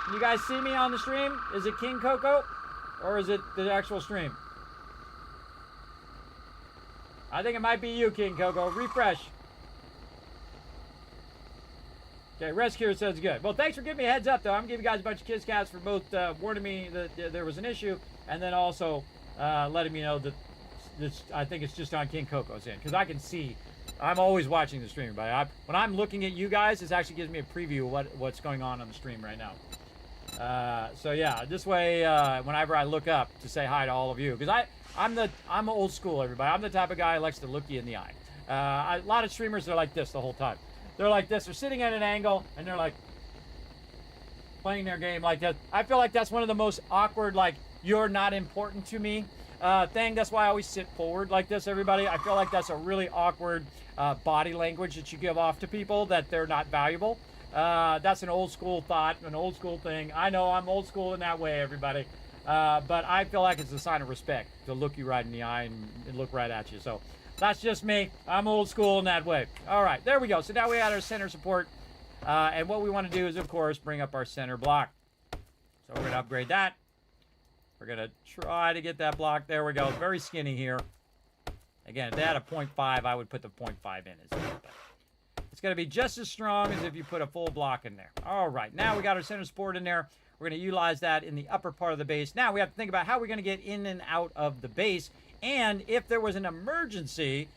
Can you guys see me on the stream? Is it King Coco? Or is it the actual stream? I think it might be you, King Coco. Refresh. Okay, Rescue says good. Well, thanks for giving me a heads up, though. I'm giving you guys a bunch of kiss cats for both warning me that there was an issue, and then also letting me know that I think it's just on King Coco's end, because I can see. I'm always watching the stream, but when I'm looking at you guys, this actually gives me a preview of what's going on the stream right now. So yeah, this way, whenever I look up to say hi to all of you, because I'm old school, everybody. I'm the type of guy who likes to look you in the eye. A lot of streamers are like this the whole time. They're like this. They're sitting at an angle, and they're like playing their game like that. I feel like that's one of the most awkward, like, you're not important to me thing. That's why I always sit forward like this, everybody. I feel like that's a really awkward body language that you give off to people, that they're not valuable. That's an old school thought, an old school thing. I know I'm old school in that way, everybody. But I feel like it's a sign of respect to look you right in the eye and look right at you. So that's just me. I'm old school in that way. All right, there we go. So now we add our center support. And what we want to do is, of course, bring up our center block. So we're going to upgrade that. We're going to try to get that block. There we go. Very skinny here. Again, if they had a 0.5, I would put the 0.5 in. It's going to be just as strong as if you put a full block in there. All right, now we got our center support in there. We're going to utilize that in the upper part of the base. Now we have to think about how we're going to get in and out of the base. And if there was an emergency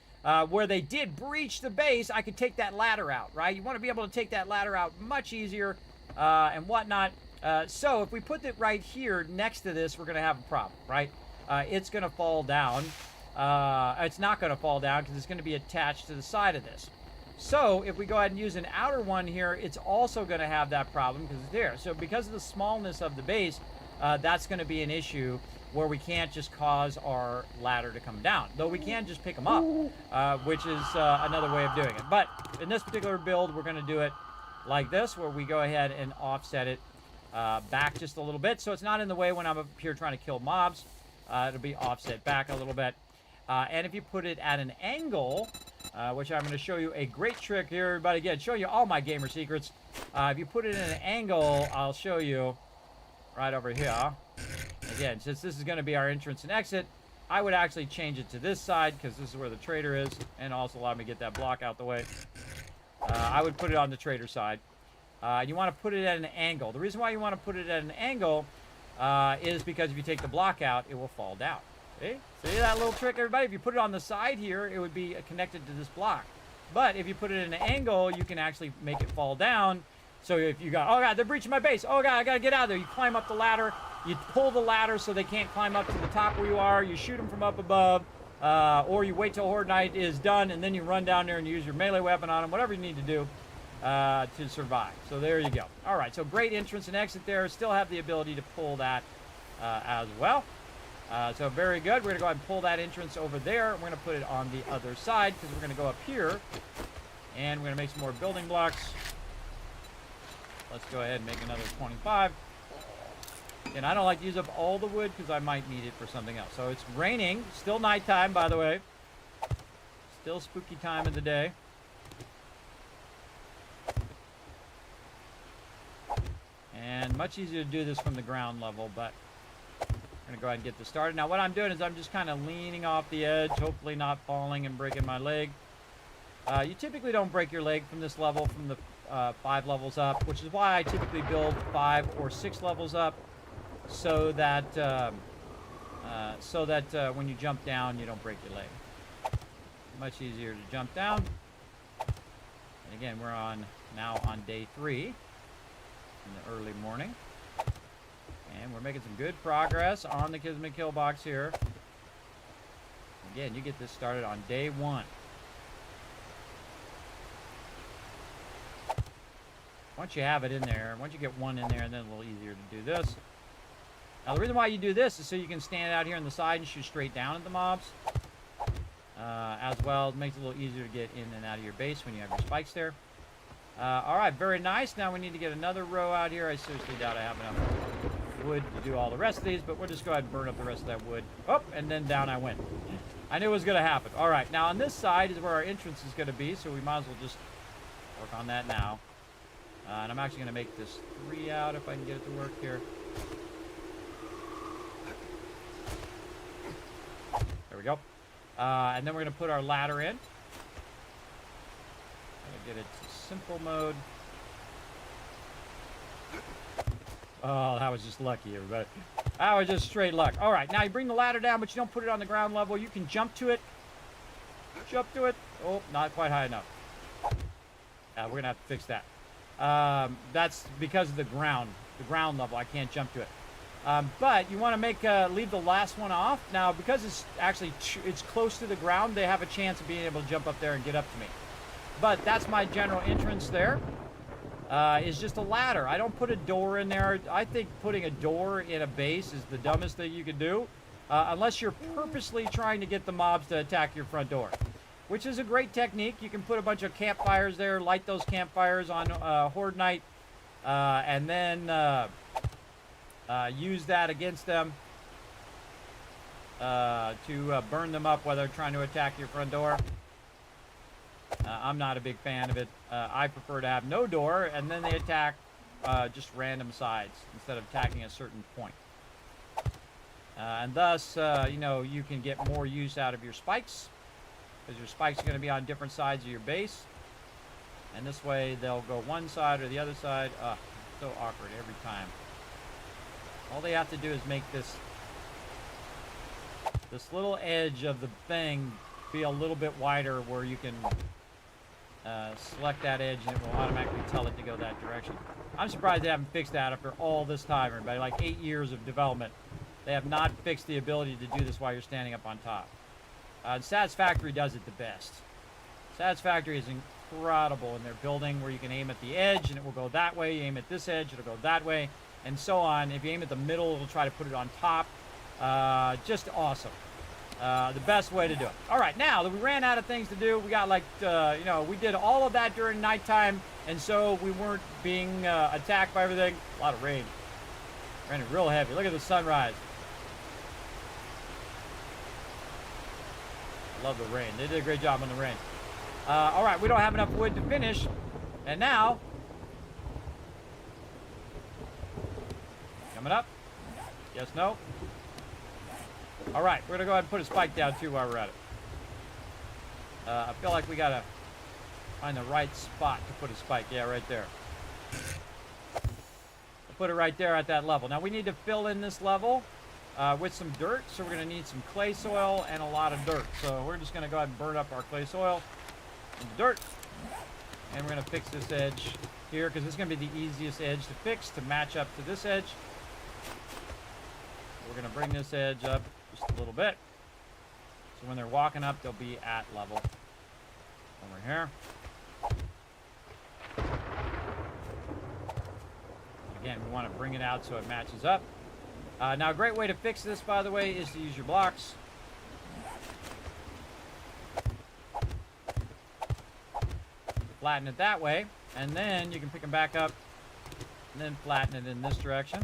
where they did breach the base, I could take that ladder out, right? You want to be able to take that ladder out much easier and whatnot. So if we put it right here next to this, we're going to have a problem, right? It's going to fall down. It's not going to fall down because it's going to be attached to the side of this. So if we go ahead and use an outer one here, it's also going to have that problem because it's there. So because of the smallness of the base, that's going to be an issue where we can't just cause our ladder to come down. Though we can just pick them up, which is another way of doing it. But in this particular build, we're going to do it like this, where we go ahead and offset it back just a little bit. So it's not in the way when I'm up here trying to kill mobs. It'll be offset back a little bit. And if you put it at an angle, which I'm going to show you a great trick here, everybody. Again, show you all my gamer secrets. If you put it in an angle, I'll show you right over here. Again, since this is going to be our entrance and exit, I would actually change it to this side because this is where the trader is, and also allow me to get that block out the way. I would put it on the trader side. You want to put it at an angle. The reason why you want to put it at an angle is because if you take the block out, it will fall down. See that little trick, everybody? If you put it on the side here, it would be connected to this block. But if you put it at an angle, you can actually make it fall down. So if you got, oh God, they're breaching my base. Oh God, I gotta get out of there. You climb up the ladder. You pull the ladder so they can't climb up to the top where you are. You shoot them from up above. Or you wait till Horde Night is done, and then you run down there and use your melee weapon on them. Whatever you need to do to survive. So there you go. All right, so great entrance and exit there. Still have the ability to pull that as well. So very good. We're going to go ahead and pull that entrance over there. We're going to put it on the other side because we're going to go up here. And we're going to make some more building blocks. Let's go ahead and make another 25. And I don't like to use up all the wood because I might need it for something else. So it's raining. Still nighttime, by the way. Still spooky time of the day. And much easier to do this from the ground level, but I'm going to go ahead and get this started. Now what I'm doing is I'm just kind of leaning off the edge, hopefully not falling and breaking my leg. You typically don't break your leg from this level, from the 5 levels up, which is why I typically build 5 or 6 levels up, so that when you jump down, you don't break your leg. Much easier to jump down. And again, we're now on day 3 in the early morning. And we're making some good progress on the Kismet kill box here. Again, you get this started on day 1. Once you have it in there, once you get one in there, then a little easier to do this. Now, the reason why you do this is so you can stand out here on the side and shoot straight down at the mobs. As well, it makes it a little easier to get in and out of your base when you have your spikes there. All right, very nice. Now we need to get another row out here. I seriously doubt I have enough wood to do all the rest of these, but we'll just go ahead and burn up the rest of that wood. Oh, and then down I went. I knew it was going to happen. All right, now on this side is where our entrance is going to be, so we might as well just work on that now. And I'm actually going to make this 3 out if I can get it to work here. There we go. And then we're going to put our ladder in. Get it to simple mode. Oh, that was just lucky, everybody. That was just straight luck. All right, now you bring the ladder down, but you don't put it on the ground level. You can jump to it. Jump to it. Oh, not quite high enough. We're going to have to fix that. That's because of the ground level. I can't jump to it. But you want to make leave the last one off. Now, because it's actually it's close to the ground, they have a chance of being able to jump up there and get up to me. But that's my general entrance there. Is just a ladder. I don't put a door in there. I think putting a door in a base is the dumbest thing you could do, unless you're purposely trying to get the mobs to attack your front door. which is a great technique. You can put a bunch of campfires there, light those campfires on Horde Night, and then use that against them to burn them up while they're trying to attack your front door. I'm not a big fan of it. I prefer to have no door, and then they attack just random sides instead of attacking a certain point. And thus, you know, you can get more use out of your spikes, because your spikes are going to be on different sides of your base. And this way, they'll go one side or the other side. So awkward every time. All they have to do is make this little edge of the thing be a little bit wider, where you can select that edge and it will automatically tell it to go that direction. I'm surprised they haven't fixed that after all this time, everybody. Like 8 years of development. They have not fixed the ability to do this while you're standing up on top. Satisfactory does it the best. Satisfactory is incredible in their building, where you can aim at the edge and it will go that way. You aim at this edge, it'll go that way, and so on. If you aim at the middle, it'll try to put it on top. Just awesome. The best way to do it. All right, now that we ran out of things to do, we got like, you know, we did all of that during nighttime, and so we weren't being attacked by everything. A lot of rain. Raining real heavy. Look at the sunrise. Love the rain. They did a great job on the rain. All right, we don't have enough wood to finish, and now, coming up. Yes, no. All right, we're gonna go ahead and put a spike down too while we're at it. I feel like we gotta find the right spot to put a spike. Yeah, right there. I'll put it right there at that level. Now we need to fill in this level with some dirt, so we're gonna need some clay soil and a lot of dirt. So we're just gonna go ahead and burn up our clay soil and dirt, and we're gonna fix this edge here, because it's gonna be the easiest edge to fix to match up to this edge. We're gonna bring this edge up just a little bit, so when they're walking up, they'll be at level. Over here. Again, we want to bring it out so it matches up. Now, a great way to fix this, by the way, is to use your blocks. Flatten it that way, and then you can pick them back up, and then flatten it in this direction.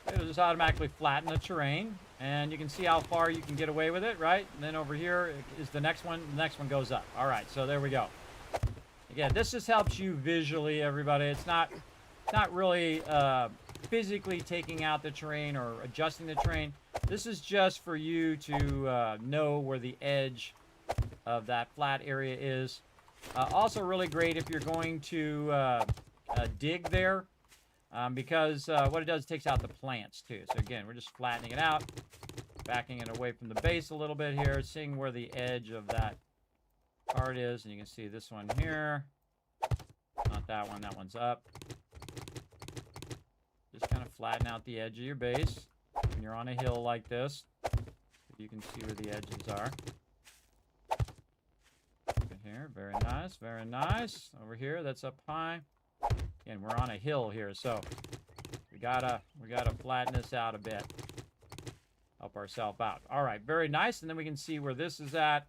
It'll just automatically flatten the terrain, and you can see how far you can get away with it, right? And then over here is the next one. The next one goes up. All right, so there we go. Again, this just helps you visually, everybody. It's not really physically taking out the terrain or adjusting the terrain. This is just for you to know where the edge of that flat area is. Also really great if you're going to dig there. Because what it does, it takes out the plants too. So again, we're just flattening it out, backing it away from the base a little bit here, seeing where the edge of that part is. And you can see this one here. Not that one, that one's up. Just kind of flatten out the edge of your base. When you're on a hill like this, you can see where the edges are. Over here, very nice, very nice. Over here, that's up high. Again, we're on a hill here, so we gotta flatten this out a bit. Help ourselves out. All right, very nice. And then we can see where this is at.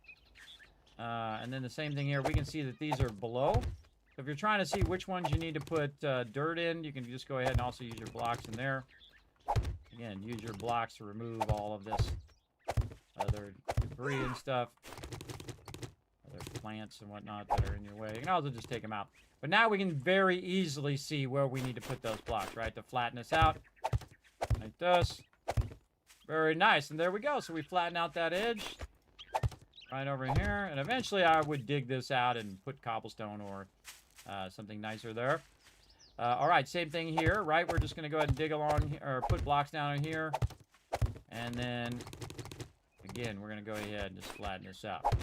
And then the same thing here. We can see that these are below. So if you're trying to see which ones you need to put dirt in, you can just go ahead and also use your blocks in there. Again, use your blocks to remove all of this other debris and stuff. Other plants and whatnot that are in your way. You can also just take them out. But now we can very easily see where we need to put those blocks, right? To flatten this out. Like this. Very nice. And there we go. So we flatten out that edge. Right over here. And eventually I would dig this out and put cobblestone or something nicer there. All right. Same thing here, right? We're just going to go ahead and dig along here, or put blocks down in here. And then, again, we're going to go ahead and just flatten this out.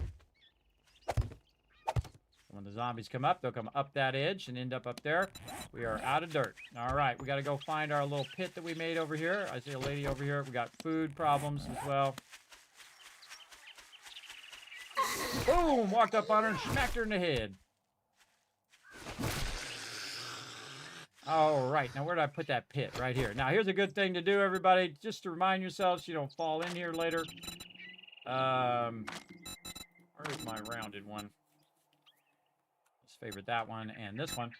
When the zombies come up, they'll come up that edge and end up there. We are out of dirt. All right, we got to go find our little pit that we made over here. I see a lady over here. We got food problems as well. Boom! Walked up on her and smacked her in the head. All right, now where did I put that pit? Right here. Now here's a good thing to do, everybody, just to remind yourselves so you don't fall in here later. Where's my rounded one? Let's favorite that one and this one.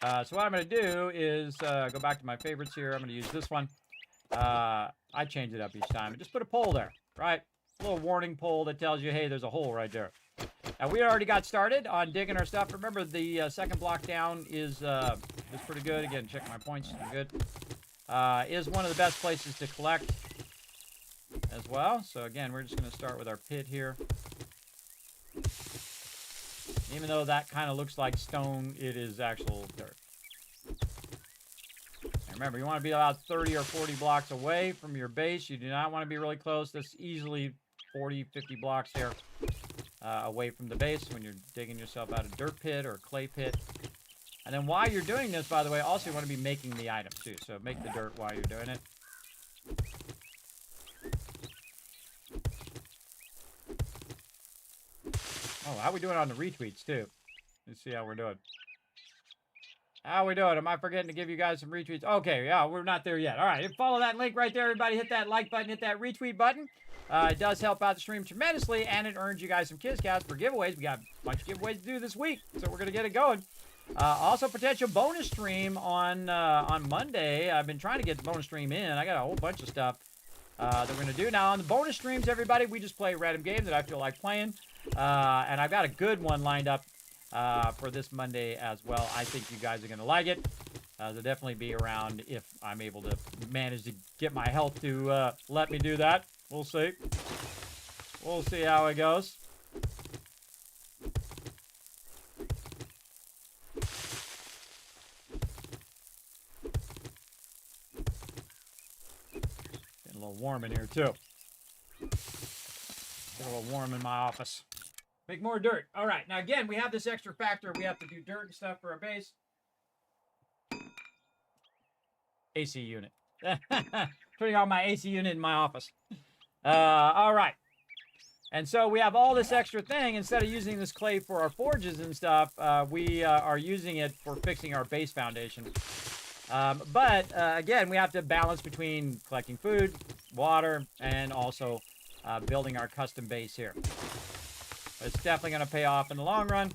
So what I'm going to do is go back to my favorites here. I'm going to use this one. I change it up each time. Just put a pole there, right? A little warning pole that tells you, hey, there's a hole right there. Now, we already got started on digging our stuff. Remember, the second block down is pretty good. Again, check my points. I'm good. Is one of the best places to collect as well. So, again, we're just going to start with our pit here. Even though that kind of looks like stone, it is actual dirt. And remember, you want to be about 30 or 40 blocks away from your base. You do not want to be really close. That's easily 40, 50 blocks here away from the base when you're digging yourself out of dirt pit or clay pit. And then while you're doing this, by the way, also you want to be making the item too. So make the dirt while you're doing it. Oh, how are we doing on the retweets too? Let's see how we're doing. How we doing? Am I forgetting to give you guys some retweets? Okay, yeah, we're not there yet. All right, follow that link right there, everybody. Hit that like button, hit that retweet button. It does help out the stream tremendously, and it earns you guys some KizCats for giveaways. We got a bunch of giveaways to do this week, so we're going to get it going. Also, potential bonus stream on Monday. I've been trying to get the bonus stream in. I got a whole bunch of stuff that we're going to do. Now, on the bonus streams, everybody, we just play a random game that I feel like playing. And I've got a good one lined up for this Monday as well. I think you guys are going to like it. They'll definitely be around if I'm able to manage to get my health to let me do that. We'll see. We'll see how it goes. Getting a little warm in here too. Getting a little warm in my office. Make more dirt. All right. Now, again, we have this extra factor. We have to do dirt and stuff for our base. AC unit. Putting on my AC unit in my office. All right. And so we have all this extra thing. Instead of using this clay for our forges and stuff, we are using it for fixing our base foundation. But, again, we have to balance between collecting food, water, and also building our custom base here. It's definitely going to pay off in the long run.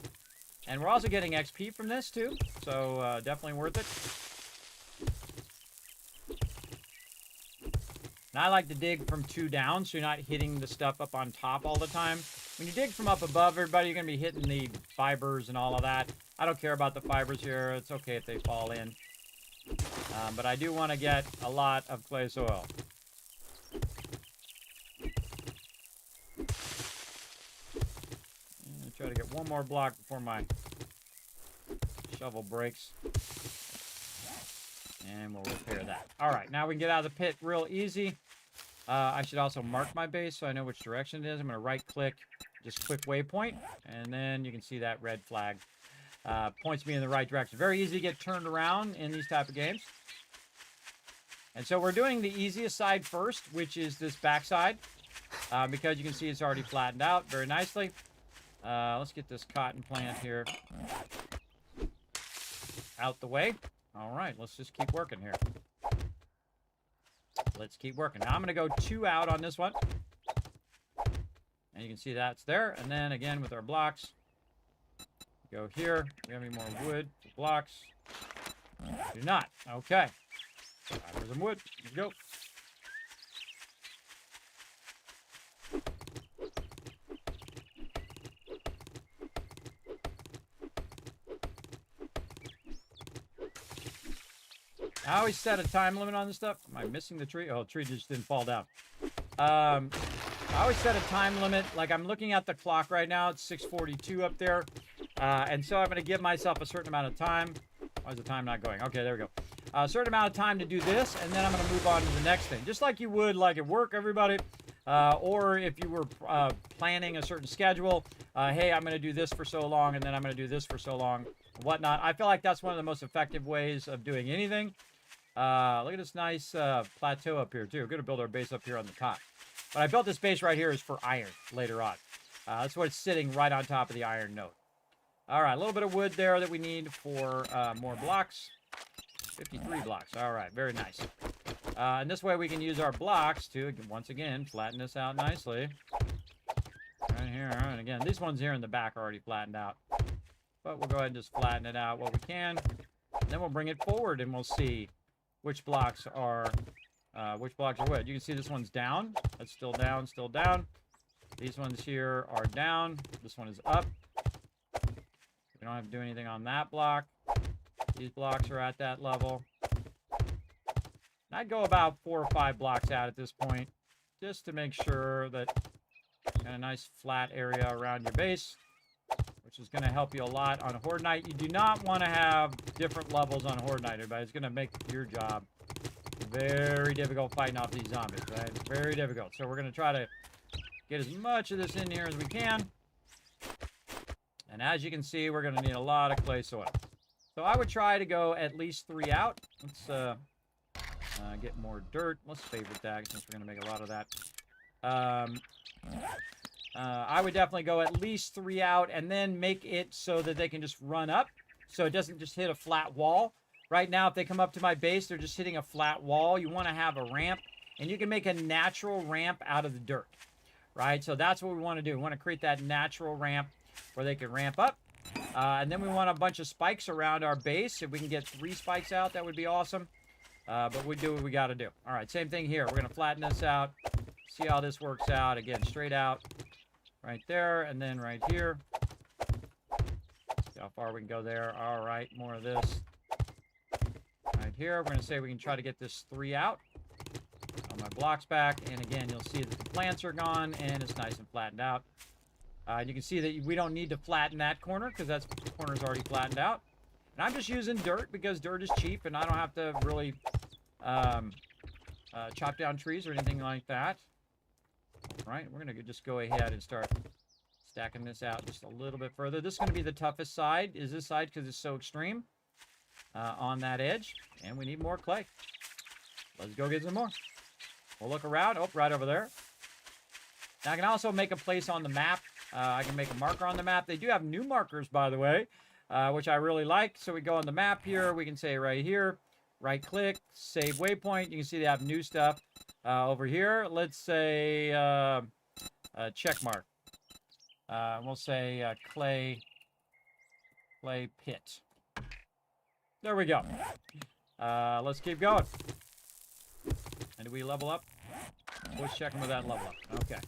And we're also getting XP from this, too. So, definitely worth it. And I like to dig from 2 down, so you're not hitting the stuff up on top all the time. When you dig from up above, everybody, you're going to be hitting the fibers and all of that. I don't care about the fibers here. It's okay if they fall in. But I do want to get a lot of clay soil. Try to get one more block before my shovel breaks. And we'll repair that. All right, now we can get out of the pit real easy. I should also mark my base so I know which direction it is. I'm going to right-click, just quick waypoint, and then you can see that red flag. Points me in the right direction. Very easy to get turned around in these type of games. And so we're doing the easiest side first, which is this back side, because you can see it's already flattened out very nicely. Let's get this cotton plant here out the way. All right, let's just keep working here. Let's keep working. Now I'm going to go 2 out on this one. And you can see that's there. And then again with our blocks, go here. Do we have any more wood for blocks? Do not. Okay. There's some wood. Let's go. I always set a time limit on this stuff. Am I missing the tree? Oh, the tree just didn't fall down. I always set a time limit. Like I'm looking at the clock right now. It's 6:42 up there. And so I'm going to give myself a certain amount of time. Why is the time not going? Okay, there we go. A certain amount of time to do this, and then I'm going to move on to the next thing. Just like you would like at work, everybody. Or if you were planning a certain schedule. Hey, I'm going to do this for so long, and then I'm going to do this for so long, and whatnot. I feel like that's one of the most effective ways of doing anything. Look at this nice plateau up here, too. We're going to build our base up here on the top. But I built this base right here is for iron later on. That's what it's sitting right on top of the iron node. All right, a little bit of wood there that we need for more blocks. 53 blocks. All right, very nice. And this way we can use our blocks to, once again, flatten this out nicely. Right here, and again, these ones here in the back are already flattened out. But we'll go ahead and just flatten it out what we can. And then we'll bring it forward and we'll see which blocks are what. You can see this one's down. That's still down, still down. These ones here are down. This one is up. We don't have to do anything on that block. These blocks are at that level. And I'd go about 4 or 5 blocks out at this point, just to make sure that you got a nice flat area around your base, which is going to help you a lot on Horde Night. You do not want to have different levels on Horde Night, everybody. It's going to make your job very difficult fighting off these zombies, right? Very difficult. So we're going to try to get as much of this in here as we can. And as you can see, we're going to need a lot of clay soil. So I would try to go at least 3 out. Let's get more dirt. Let's favorite that since we're going to make a lot of that. I would definitely go at least 3 out and then make it so that they can just run up. So it doesn't just hit a flat wall. Right now, if they come up to my base, they're just hitting a flat wall. You want to have a ramp, and you can make a natural ramp out of the dirt, right? So that's what we want to do. We want to create that natural ramp where they can ramp up. And then we want a bunch of spikes around our base. If we can get 3 spikes out, that would be awesome. But we do what we got to do. All right, same thing here. We're going to flatten this out. See how this works out. Again, straight out right there, and then right here. See how far we can go there. All right, more of this. Right here, we're going to say we can try to get this 3 out. On my blocks back, and again, you'll see that the plants are gone, and it's nice and flattened out. You can see that we don't need to flatten that corner, because that corner's already flattened out. And I'm just using dirt, because dirt is cheap, and I don't have to really chop down trees or anything like that. All right, we're going to just go ahead and start stacking this out just a little bit further. This is going to be the toughest side, is this side, because it's so extreme on that edge. And we need more clay. Let's go get some more. We'll look around. Oh, right over there. Now, I can also make a place on the map. I can make a marker on the map. They do have new markers, by the way, which I really like. So we go on the map here. We can say right here, right-click, save waypoint. You can see they have new stuff over here. Let's say check mark. We'll say clay pit. There we go. Let's keep going. And do we level up? Let's check them with that level up. Okay.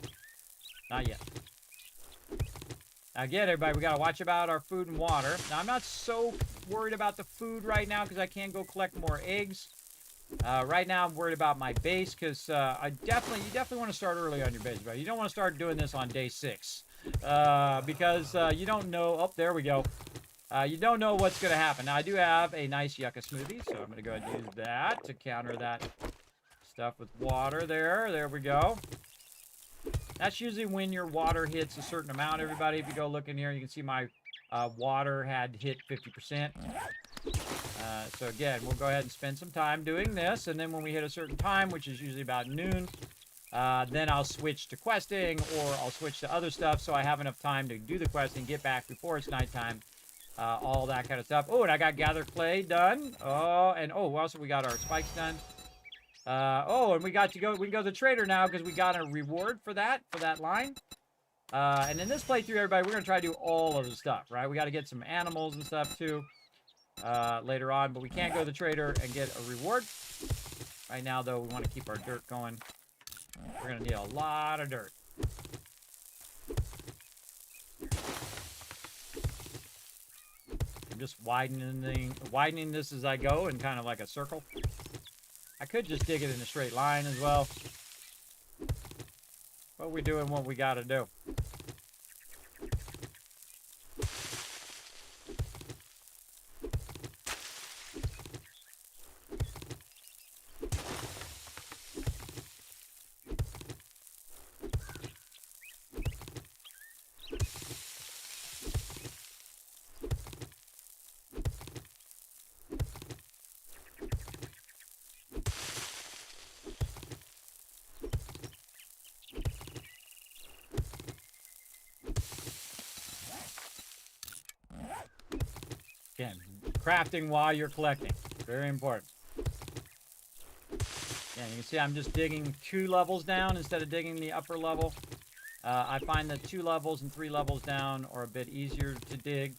Not yet. Now again, everybody, we got to watch about our food and water. Now, I'm not so worried about the food right now because I can go collect more eggs. Right now, I'm worried about my base because you definitely want to start early on your base, but you don't want to start doing this on day 6 because you don't know. Oh, there we go. You don't know what's going to happen. Now, I do have a nice yucca smoothie, so I'm going to go ahead and use that to counter that stuff with water there. There we go. That's usually when your water hits a certain amount, everybody. If you go look in here, you can see my water had hit 50%. So again, we'll go ahead and spend some time doing this, and then when we hit a certain time, which is usually about noon, then I'll switch to questing, or I'll switch to other stuff so I have enough time to do the questing, get back before it's nighttime, all that kind of stuff. Oh, and I got gather clay done. Oh, and oh, also we got our spikes done. Oh, and we can go to the trader now because we got a reward for that line. And in this playthrough, everybody, we're going to try to do all of the stuff, right? We got to get some animals and stuff too later on, but we can't go to the trader and get a reward. Right now, though, we want to keep our dirt going. We're going to need a lot of dirt. I'm just widening this as I go in kind of like a circle. I could just dig it in a straight line as well. But we're doing what we got to do. Again, crafting while you're collecting. Very important. Yeah, you can see I'm just digging 2 levels down instead of digging the upper level. I find that 2 levels and 3 levels down are a bit easier to dig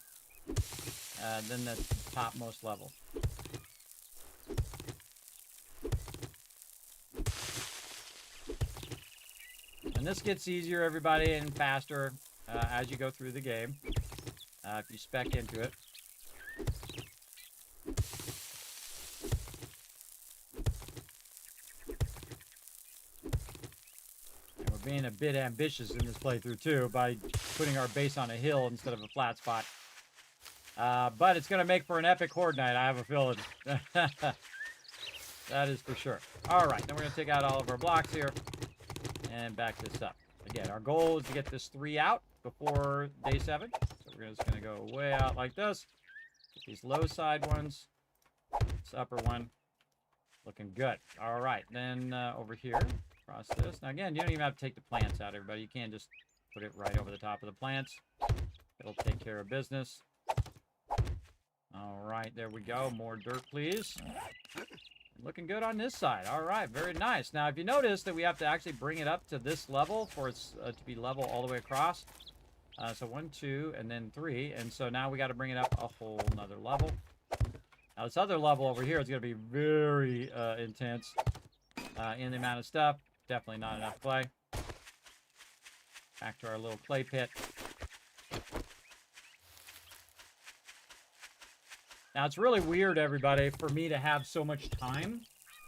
than the topmost level. And this gets easier, everybody, and faster as you go through the game, if you spec into it. And we're being a bit ambitious in this playthrough, too, by putting our base on a hill instead of a flat spot. But it's going to make for an epic horde night, I have a feeling. That is for sure. All right, then we're going to take out all of our blocks here and back this up. Again, our goal is to get this 3 out before day 7. So we're just going to go way out like this. Get these low side ones. This upper one. Looking good. All right, then over here, across this. Now again, you don't even have to take the plants out, everybody. You can just put it right over the top of the plants. It'll take care of business. All right, there we go. More dirt, please. Looking good on this side. All right, very nice. Now, if you notice that we have to actually bring it up to this level for it to be level all the way across. So 1, 2, and then 3. And so now we got to bring it up a whole nother level. Now, this other level over here is going to be very intense in the amount of stuff. Definitely not enough clay. Back to our little clay pit. Now, it's really weird, everybody, for me to have so much time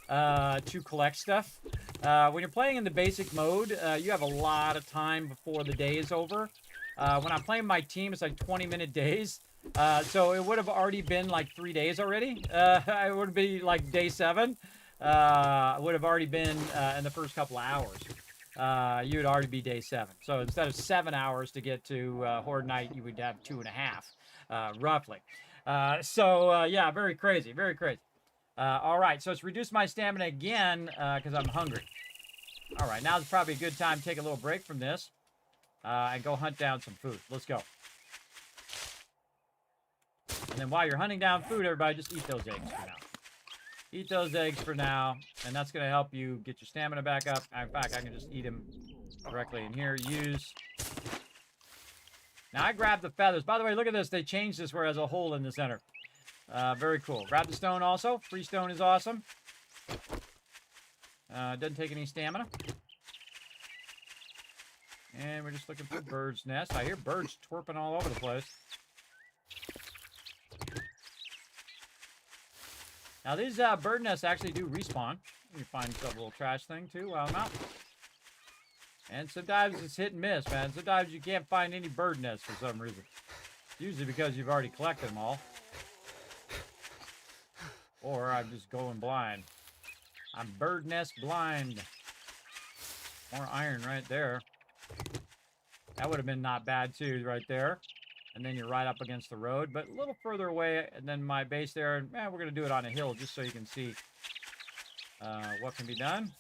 to collect stuff. When you're playing in the basic mode, you have a lot of time before the day is over. When I'm playing my team, it's like 20-minute days. So it would have already been like 3 days already. It would be like day 7. It would have already been in the first couple of hours. You would already be day 7. So instead of 7 hours to get to Horde Night, you would have 2.5, roughly. Yeah, very crazy, very crazy. All right, so it's reduced my stamina again because I'm hungry. All right, now is probably a good time to take a little break from this and go hunt down some food. Let's go. And then while you're hunting down food, everybody, just eat those eggs for now. Eat those eggs for now, and that's going to help you get your stamina back up. In fact, I can just eat them directly in here. Use... Now, I grabbed the feathers. By the way, look at this. They changed this where it has a hole in the center. Very cool. Grab the stone also. Free stone is awesome. Doesn't take any stamina. And we're just looking for bird's nest. I hear birds twerping all over the place. Now, these bird nests actually do respawn. You find yourself a little trash thing, too, while I'm out. And sometimes it's hit and miss, man. Sometimes you can't find any bird nests for some reason. Usually because you've already collected them all. Or I'm just going blind. I'm bird nest blind. More iron right there. That would have been not bad too, right there. And then you're right up against the road. But a little further away, and then my base there. And we're going to do it on a hill just so you can see what can be done.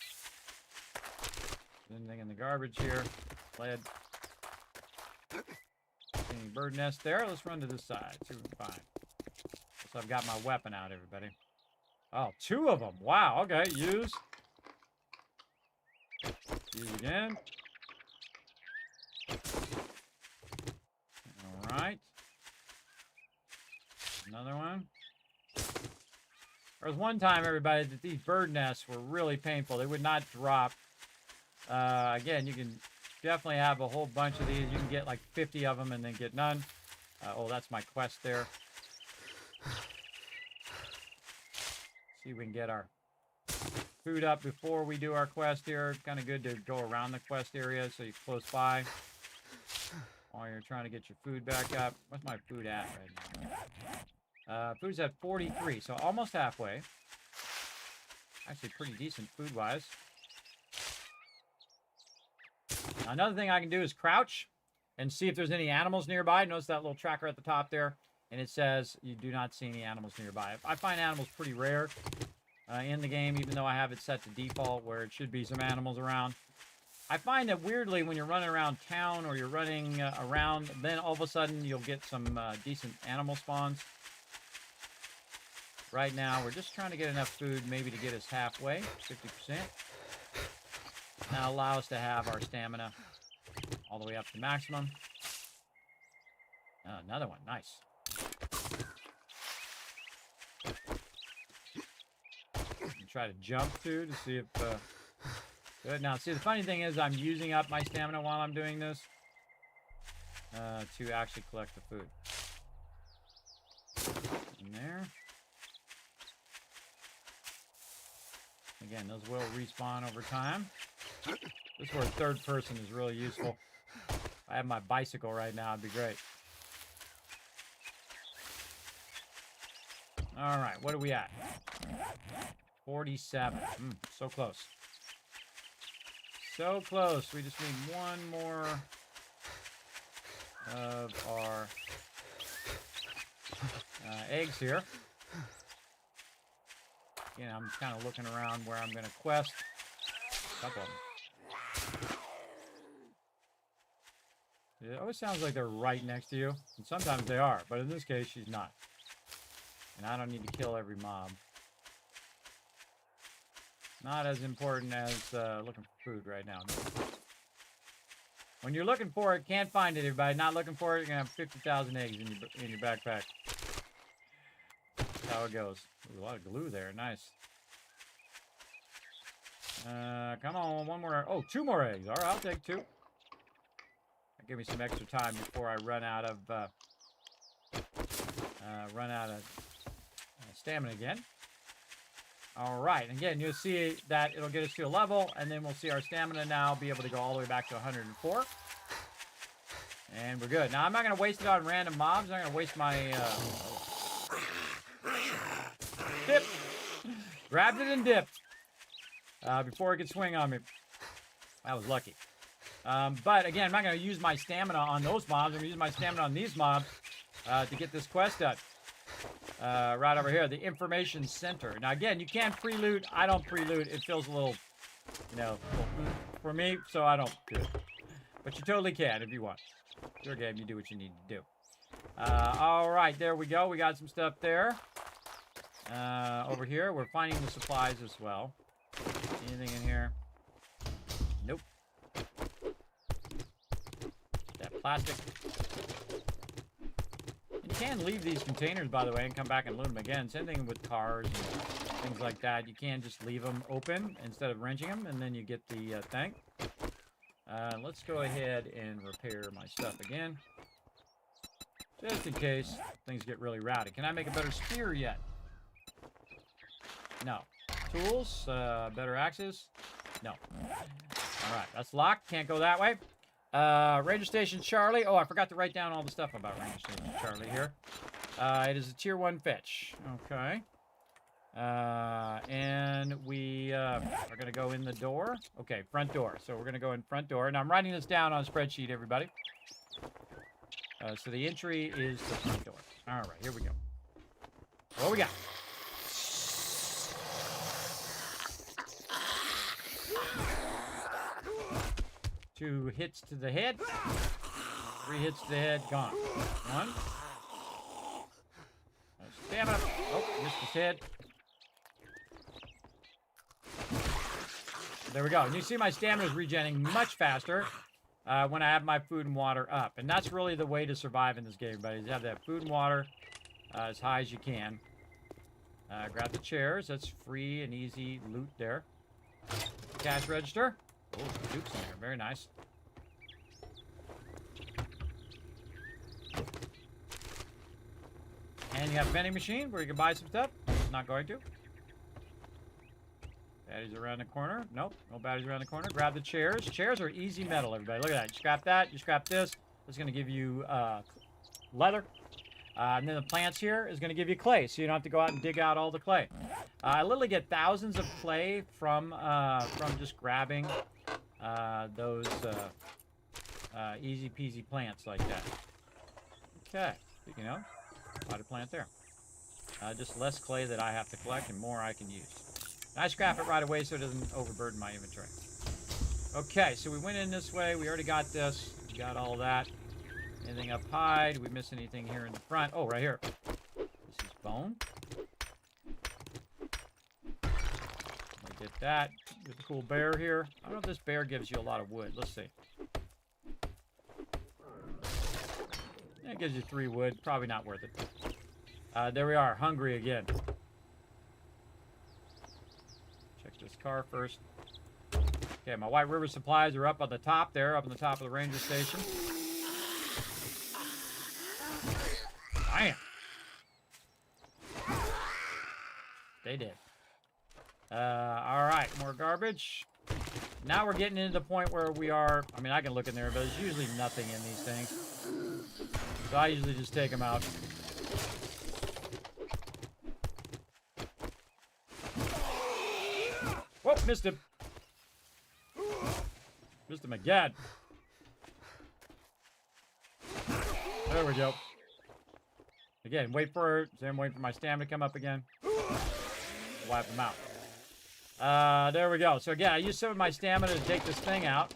Anything in the garbage here. Lead. Any bird nest there. Let's run to this side. See what we can find. So I've got my weapon out, everybody. Oh, 2 of them. Wow. Okay. Use. Use again. All right. Another one. There was one time, everybody, that these bird nests were really painful. They would not drop. Again, you can definitely have a whole bunch of these. You can get like 50 of them and then get none. Oh, that's my quest there. See if we can get our food up before we do our quest here. Kind of good to go around the quest area so you're close by while you're trying to get your food back up. What's my food at right now? Food's at 43, so almost halfway. Actually pretty decent food-wise. Another thing I can do is crouch and see if there's any animals nearby. Notice that little tracker at the top there, and it says you do not see any animals nearby. I find animals pretty rare in the game, even though I have it set to default where it should be some animals around. I find that weirdly when you're running around town or you're running around, then all of a sudden you'll get some decent animal spawns. right now, we're just trying to get enough food maybe to get us halfway, 50%. Now allow us to have our stamina all the way up to maximum. Another one, nice. Try to jump through to see if good. Now see, the funny thing is I'm using up my stamina while I'm doing this to actually collect the food. In there. Again, those will respawn over time. This is where third person is really useful. If I have my bicycle right now, it'd be great. All right, what are we at? 47. So close. So close. We just need one more of our eggs here. Again, I'm just kind of looking around where I'm going to quest. A couple of them. It always sounds like they're right next to you. And sometimes they are, but in this case, she's not. And I don't need to kill every mob. Not as important as looking for food right now. When you're looking for it, can't find it, everybody. Not looking for it, you're going to have 50,000 eggs in your backpack. That's how it goes. Ooh, a lot of glue there. Nice. Come on, one more. Oh, 2 more eggs. All right, I'll take 2. That'll give me some extra time before I run out of stamina again. All right, and again, you'll see that it'll get us to a level, and then we'll see our stamina now be able to go all the way back to 104. And we're good. Now, I'm not going to waste it on random mobs. I'm going to waste my... dip! Grabbed it and dipped. Before it could swing on me. That was lucky. But, again, I'm not going to use my stamina on those mobs. I'm going to use my stamina on these mobs to get this quest done. Right over here, the information center. Now, again, you can pre-loot. I don't pre-loot. It feels a little, you know, for me, so I don't do it. But you totally can if you want. Your game, you do what you need to do. All right, there we go. We got some stuff there. Over here, we're finding the supplies as well. Anything in here? Nope. That plastic. You can leave these containers, by the way, and come back and loot them again. Same thing with cars and things like that. You can just leave them open instead of wrenching them, and then you get the thing. Let's go ahead and repair my stuff again. Just in case things get really rowdy. Can I make a better spear yet? No. Tools? Better axes? No. Alright, that's locked. Can't go that way. Ranger Station Charlie. Oh, I forgot to write down all the stuff about Ranger Station Charlie here. It is a tier 1 fetch. Okay. And we are going to go in the door. Okay, front door. So we're going to go in front door. And I'm writing this down on a spreadsheet, everybody. So the entry is the front door. All right, here we go. What we got? Two hits to the head. 3 hits to the head. Gone. 1. Stamina. Oh, missed his head. There we go. And you see my stamina is regenerating much faster when I have my food and water up. And that's really the way to survive in this game, everybody. Is have that food and water as high as you can. Grab the chairs. That's free and easy loot there. Cash register. Oh, some dupes in there. Very nice. And you have a vending machine where you can buy some stuff. Not going to. Batteries around the corner. Nope, no batteries around the corner. Grab the chairs. Chairs are easy metal, everybody. Look at that. You scrap that. You scrap this. It's going to give you leather. And then the plants here is going to give you clay, so you don't have to go out and dig out all the clay. I literally get thousands of clay from just grabbing those easy peasy plants like that. Okay, you know, potted plant there. Just less clay that I have to collect and more I can use. And I scrap it right away so it doesn't overburden my inventory. Okay, so we went in this way. We already got this. We got all that. Anything up high? Did we miss anything here in the front? Oh, right here. This is bone. Get that. Get the cool bear here. I don't know if this bear gives you a lot of wood. Let's see. Yeah, it gives you 3 wood. Probably not worth it. There we are. Hungry again. Check this car first. Okay, my White River supplies are up on the top there, up on the top of the ranger station. Bam! They did. Alright, more garbage. Now we're getting into the point where we are... I mean, I can look in there, but there's usually nothing in these things. So I usually just take them out. Whoop, missed him. Missed him again. There we go. Again, wait for my stamina to come up again. Wipe them out. There we go. So again, I used some of my stamina to take this thing out.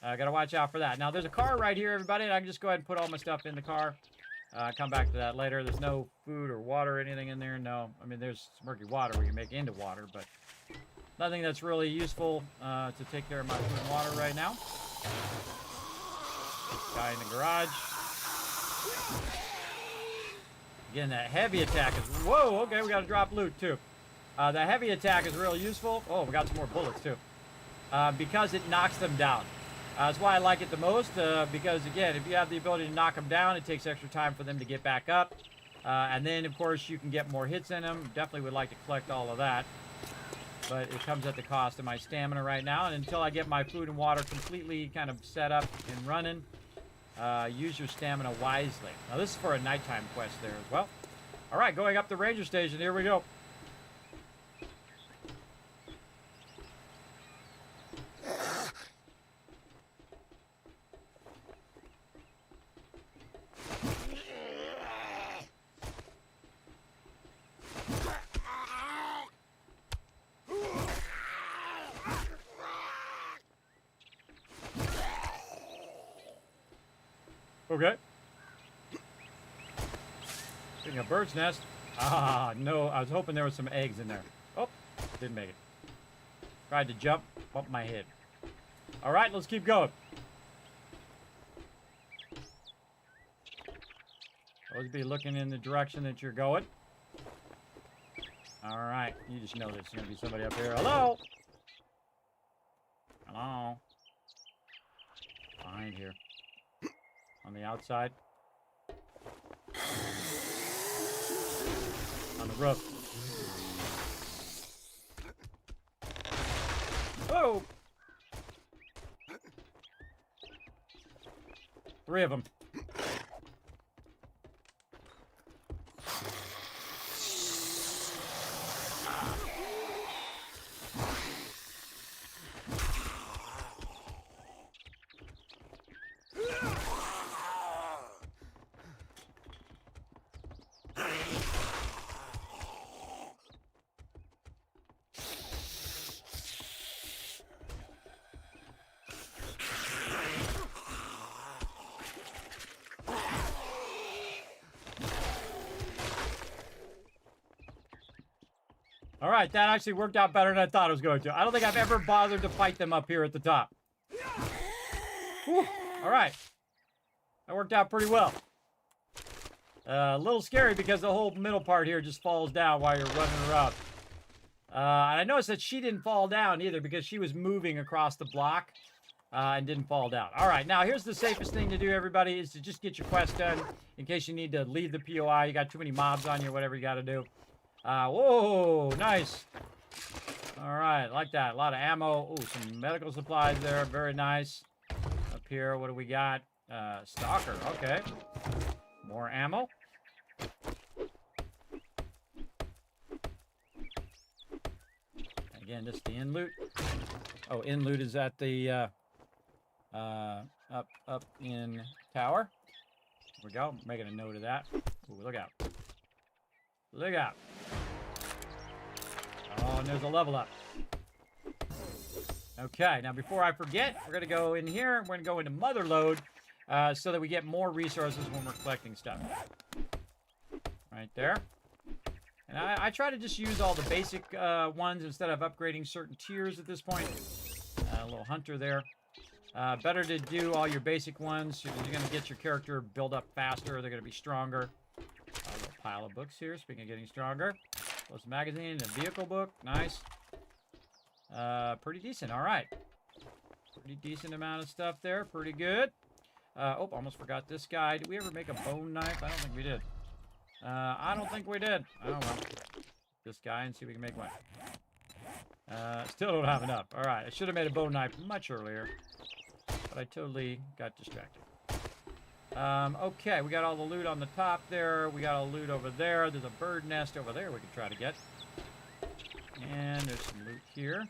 I gotta watch out for that. Now, there's a car right here, everybody, and I can just go ahead and put all my stuff in the car. Come back to that later. There's no food or water or anything in there. No. I mean, there's murky water we can make into water, but nothing that's really useful to take care of my food and water right now. Guy in the garage. Again, that heavy attack is... Whoa, okay, we got to drop loot, too. The heavy attack is real useful. Oh, we got some more bullets, too. Because it knocks them down. That's why I like it the most, because, again, if you have the ability to knock them down, it takes extra time for them to get back up. And then, of course, you can get more hits in them. Definitely would like to collect all of that. But it comes at the cost of my stamina right now. And until I get my food and water completely kind of set up and running, use your stamina wisely. Now, this is for a nighttime quest there as well. All right, going up the ranger station. Here we go. Okay. Getting a bird's nest. Ah, no. I was hoping there was some eggs in there. Oh, didn't make it. Tried to jump, bumped my head. All right, let's keep going. Always be looking in the direction that you're going. All right. You just know there's going to be somebody up here. Hello? Hello? Behind here. On the outside. On the roof. Oh! 3 of them. All right, that actually worked out better than I thought it was going to. I don't think I've ever bothered to fight them up here at the top. Whew. All right. That worked out pretty well. A little scary because the whole middle part here just falls down while you're running around. And I noticed that she didn't fall down either because she was moving across the block and didn't fall down. All right, now here's the safest thing to do, everybody, is to just get your quest done in case you need to leave the POI. You got too many mobs on you, whatever you got to do. Whoa, nice. All right, like that. A lot of ammo. Oh, some medical supplies there. Very nice. Up here, what do we got? Stalker. Okay. More ammo. Again, just the in loot. Oh, in loot is at the up in tower. There we go. Making a note of that. Ooh, look out. Look out. Oh, and there's a level up. Okay, now before I forget, we're going to go in here. We're going to go into Mother Load so that we get more resources when we're collecting stuff. Right there. And I try to just use all the basic ones instead of upgrading certain tiers at this point. A little hunter there. Better to do all your basic ones. You're going to get your character build up faster. They're going to be stronger. A little pile of books here. Speaking of getting stronger. Close magazine and a vehicle book. Nice. Pretty decent. All right. Pretty decent amount of stuff there. Pretty good. Oh, almost forgot this guy. Did we ever make a bone knife? I don't think we did. I don't think we did. Oh, well. This guy and see if we can make one. Still don't have enough. All right. I should have made a bone knife much earlier. But I totally got distracted. Okay. We got all the loot on the top there. We got all the loot over there. There's a bird nest over there we can try to get. And there's some loot here.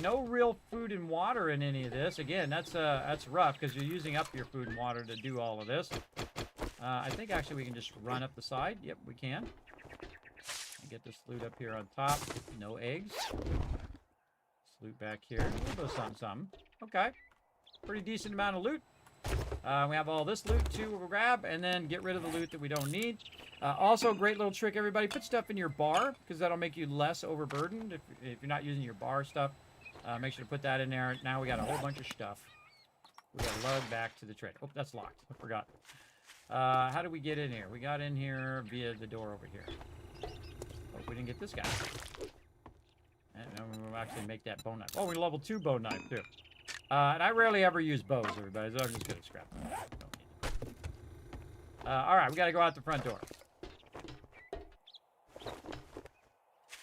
No real food and water in any of this. Again, that's rough because you're using up your food and water to do all of this. I think actually we can just run up the side. Yep, we can. Get this loot up here on top. No eggs. This loot back here. A little bit of something. Okay. Pretty decent amount of loot. We have all this loot too we'll grab, and then get rid of the loot that we don't need. Also, a great little trick, everybody. Put stuff in your bar, because that'll make you less overburdened. If you're not using your bar stuff, make sure to put that in there. Now we got a whole bunch of stuff. We got to lug back to the trade. Oh, that's locked. I forgot. How do we get in here? We got in here via the door over here. Oh, we didn't get this guy. And we'll actually make that bone knife. Oh, we level 2 bone knife, too. And I rarely ever use bows, everybody, so I'm just going to scrap them. All right, we got to go out the front door.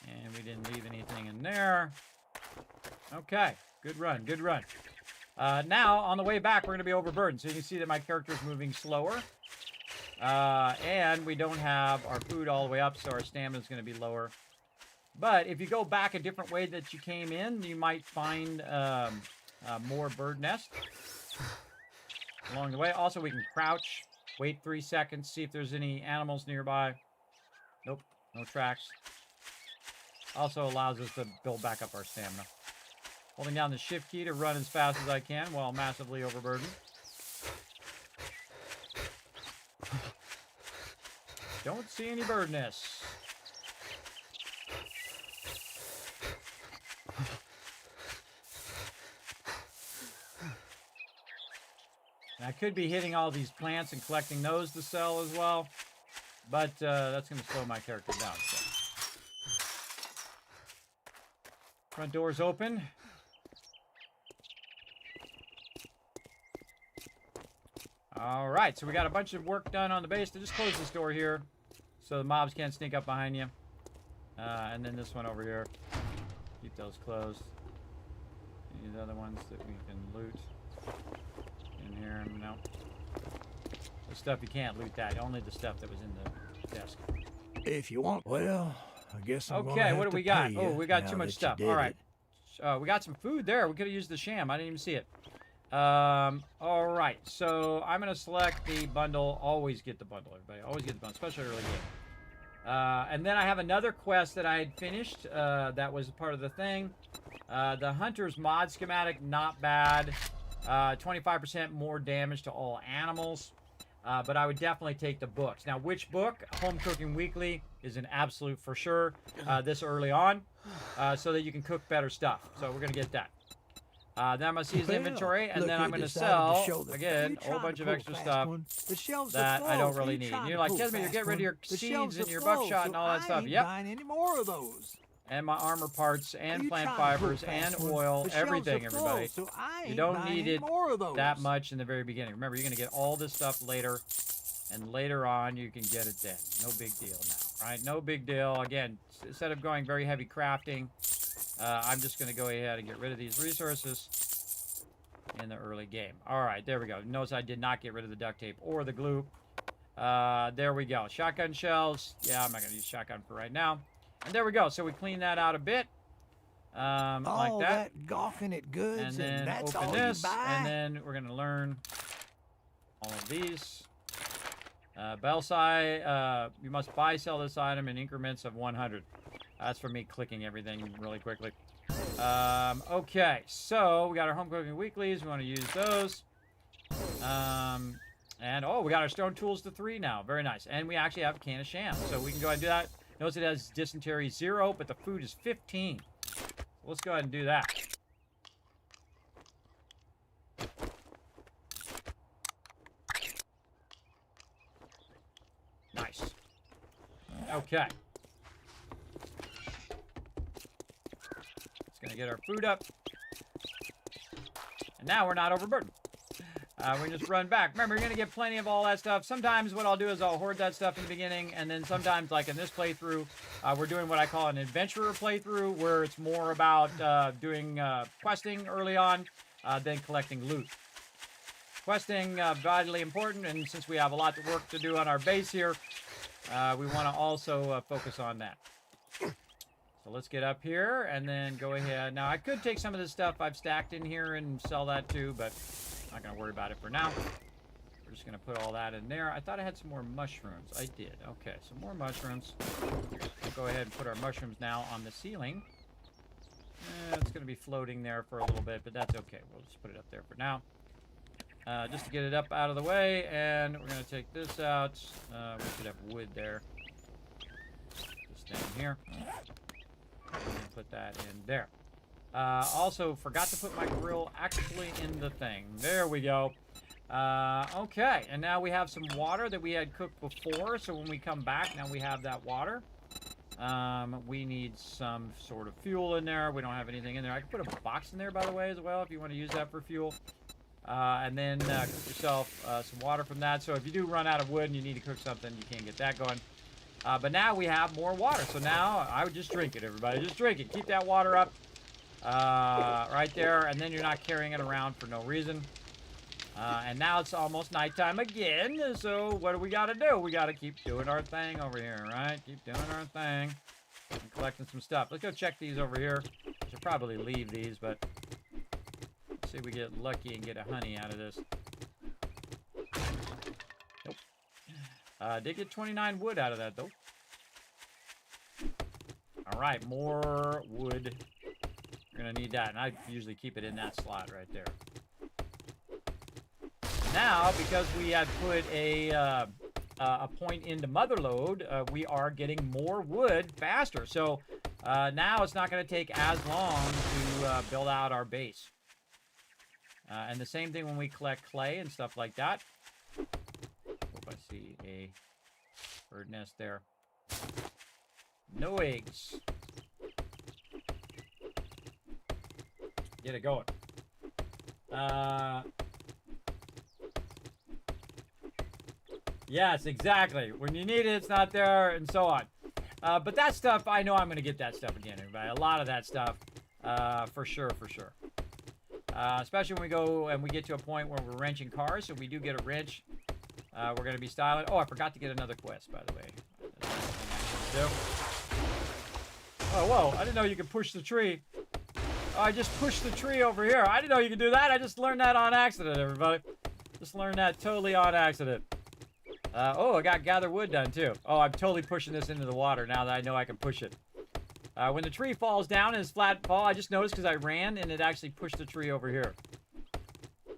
And we didn't leave anything in there. Okay, good run, good run. Now, on the way back, we're going to be overburdened. So you can see that my character is moving slower. And we don't have our food all the way up, so our stamina is going to be lower. But if you go back a different way that you came in, you might find more bird nest along the way. Also, we can crouch, wait 3 seconds, see if there's any animals nearby. Nope, no tracks. Also allows us to build back up our stamina. Holding down the shift key to run as fast as I can while massively overburdened. Don't see any bird nests. And I could be hitting all these plants and collecting those to sell as well, but that's going to slow my character down. So. Front door's open. All right, so we got a bunch of work done on the base. To just close this door here so the mobs can't sneak up behind you. And then this one over here. Keep those closed. These other ones that we can loot in here. No. The stuff you can't loot that. Only the stuff that was in the desk. If you want, well, I guess I'm okay, what do we got? Oh, we got too much stuff. All right. We got some food there. We could have used the sham. I didn't even see it. All right. So I'm going to select the bundle. Always get the bundle, everybody. Always get the bundle, especially early game. And then I have another quest that I had finished. That was part of the thing. The Hunter's mod schematic, not bad. 25% more damage to all animals. But I would definitely take the books. Now, which book? Home Cooking Weekly is an absolute for sure this early on, so that you can cook better stuff. So we're going to get that. Then I'm going to see his inventory, and then I'm going to sell, again, a whole bunch of extra stuff that I don't really need. You're like, Kismet, you're getting rid of your seeds and your buckshot and all that stuff. Yep. Any more of those. And my armor parts, and plant fibers, and oil, everything, everybody. You don't need it that much in the very beginning. Remember, you're going to get all this stuff later, and later on, you can get it then. No big deal now, right? No big deal. Again, instead of going very heavy crafting, I'm just going to go ahead and get rid of these resources in the early game. All right, there we go. Notice I did not get rid of the duct tape or the glue. There we go. Shotgun shells. Yeah, I'm not going to use shotgun for right now. And there we go. So we clean that out a bit. Like that. Gawking at goods, and then that's open all this. you buy? And then we're going to learn all of these. Belsai, you must buy, sell this item in increments of 100. That's for me clicking everything really quickly. Okay, so we got our Home Cooking Weeklies. We want to use those. And, oh, we got our Stone Tools to 3 now. Very nice. And we actually have a can of sham. So we can go ahead and do that. Notice it has dysentery 0, but the food is 15. So let's go ahead and do that. Nice. Okay. It's going to get our food up. And now we're not overburdened. We just run back. Remember, you're going to get plenty of all that stuff. Sometimes what I'll do is I'll hoard that stuff in the beginning, and then sometimes, like in this playthrough, we're doing what I call an adventurer playthrough, where it's more about doing questing early on than collecting loot. Questing, vitally important, and since we have a lot of work to do on our base here, we want to also focus on that. So let's get up here, and then go ahead. Now, I could take some of this stuff I've stacked in here and sell that too, but I'm not going to worry about it for now. We're just going to put all that in there. I thought I had some more mushrooms. I did. Okay, some more mushrooms. We'll go ahead and put our mushrooms now on the ceiling. It's going to be floating there for a little bit, but that's okay. We'll just put it up there for now. Just to get it up out of the way, and we're going to take this out. We should have wood there. Just down here. And put that in there. Also, forgot to put my grill actually in the thing. There we go. Okay, and now we have some water that we had cooked before, so when we come back, now we have that water. We need some sort of fuel in there. We don't have anything in there. I can put a box in there, by the way, as well, if you want to use that for fuel. And then cook yourself some water from that. So if you do run out of wood and you need to cook something, you can't get that going. But now we have more water. So now I would just drink it, everybody. Just drink it. Keep that water up right there. And then you're not carrying it around for no reason. And now it's almost nighttime again. So what do we got to do? We got to keep doing our thing over here, right? Keep doing our thing. And collecting some stuff. Let's go check these over here. Should probably leave these, but let's see if we get lucky and get a honey out of this. Nope. Did get 29 wood out of that, though. All right, more wood. We're going to need that, and I usually keep it in that slot right there. Now, because we had put a point into motherload, we are getting more wood faster. So now it's not going to take as long to build out our base. And the same thing when we collect clay and stuff like that. Hope I see a bird nest there. No eggs. Get it going. Yes, exactly. When you need it, it's not there, and so on. But that stuff, I know I'm going to get that stuff again, everybody. A lot of that stuff, for sure, for sure. Especially when we go and we get to a point where we're wrenching cars. So if we do get a wrench, we're going to be styling. Oh, I forgot to get another quest, by the way. Oh, whoa. I didn't know you could push the tree. Oh, I just pushed the tree over here. I didn't know you could do that. I just learned that on accident, everybody. Just learned that totally on accident. Oh, I got gather wood done, too. Oh, I'm totally pushing this into the water now that I know I can push it. When the tree falls down in its flat fall, I just noticed because I ran and it actually pushed the tree over here.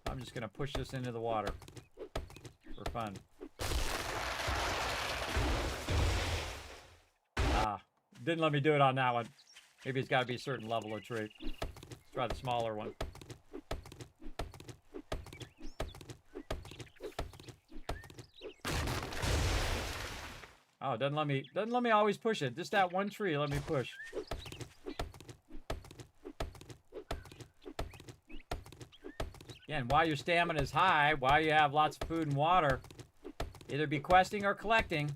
I'm just going to push this into the water for fun. Didn't let me do it on that one. Maybe it's got to be a certain level of tree. Let's try the smaller one. Oh, doesn't let me always push it. Just that one tree, let me push. Again, while your stamina is high, while you have lots of food and water, either be questing or collecting.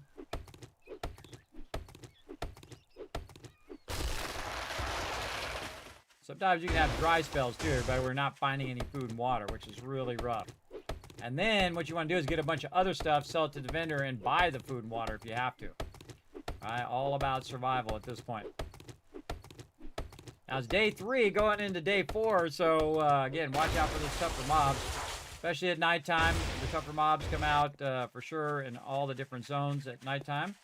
Sometimes you can have dry spells too, but we're not finding any food and water, which is really rough. And then what you want to do is get a bunch of other stuff, sell it to the vendor, and buy the food and water if you have to. All right, all about survival at this point. Now it's day 3 going into day 4, so again, watch out for those tougher mobs. Especially at nighttime, the tougher mobs come out for sure in all the different zones at nighttime.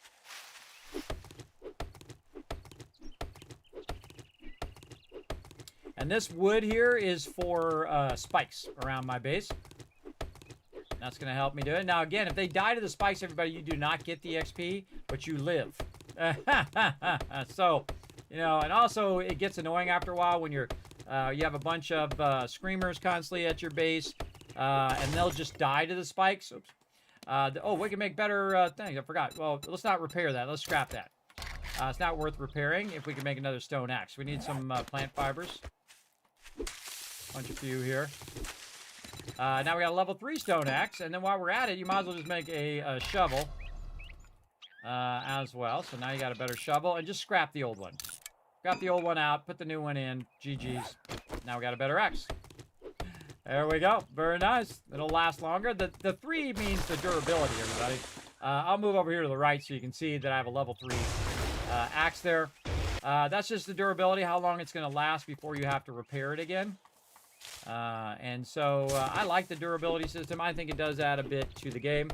And this wood here is for spikes around my base. That's going to help me do it. Now, again, if they die to the spikes, everybody, you do not get the XP, but you live. So, you know, and also it gets annoying after a while when you have a bunch of screamers constantly at your base, and they'll just die to the spikes. Oops. Oh, we can make better things. I forgot. Well, let's not repair that. Let's scrap that. It's not worth repairing if we can make another stone axe. We need some plant fibers. Bunch of few here. Now we got a level 3 stone axe, and then while we're at it, you might as well just make a shovel as well. So now you got a better shovel, and just scrap the old one. Scrap the old one out, put the new one in. GG's. Now we got a better axe. There we go. Very nice. It'll last longer. The 3 means the durability, everybody. I'll move over here to the right so you can see that I have a level 3 axe there. That's just the durability, how long it's going to last before you have to repair it again. And so I like the durability system. I think it does add a bit to the game.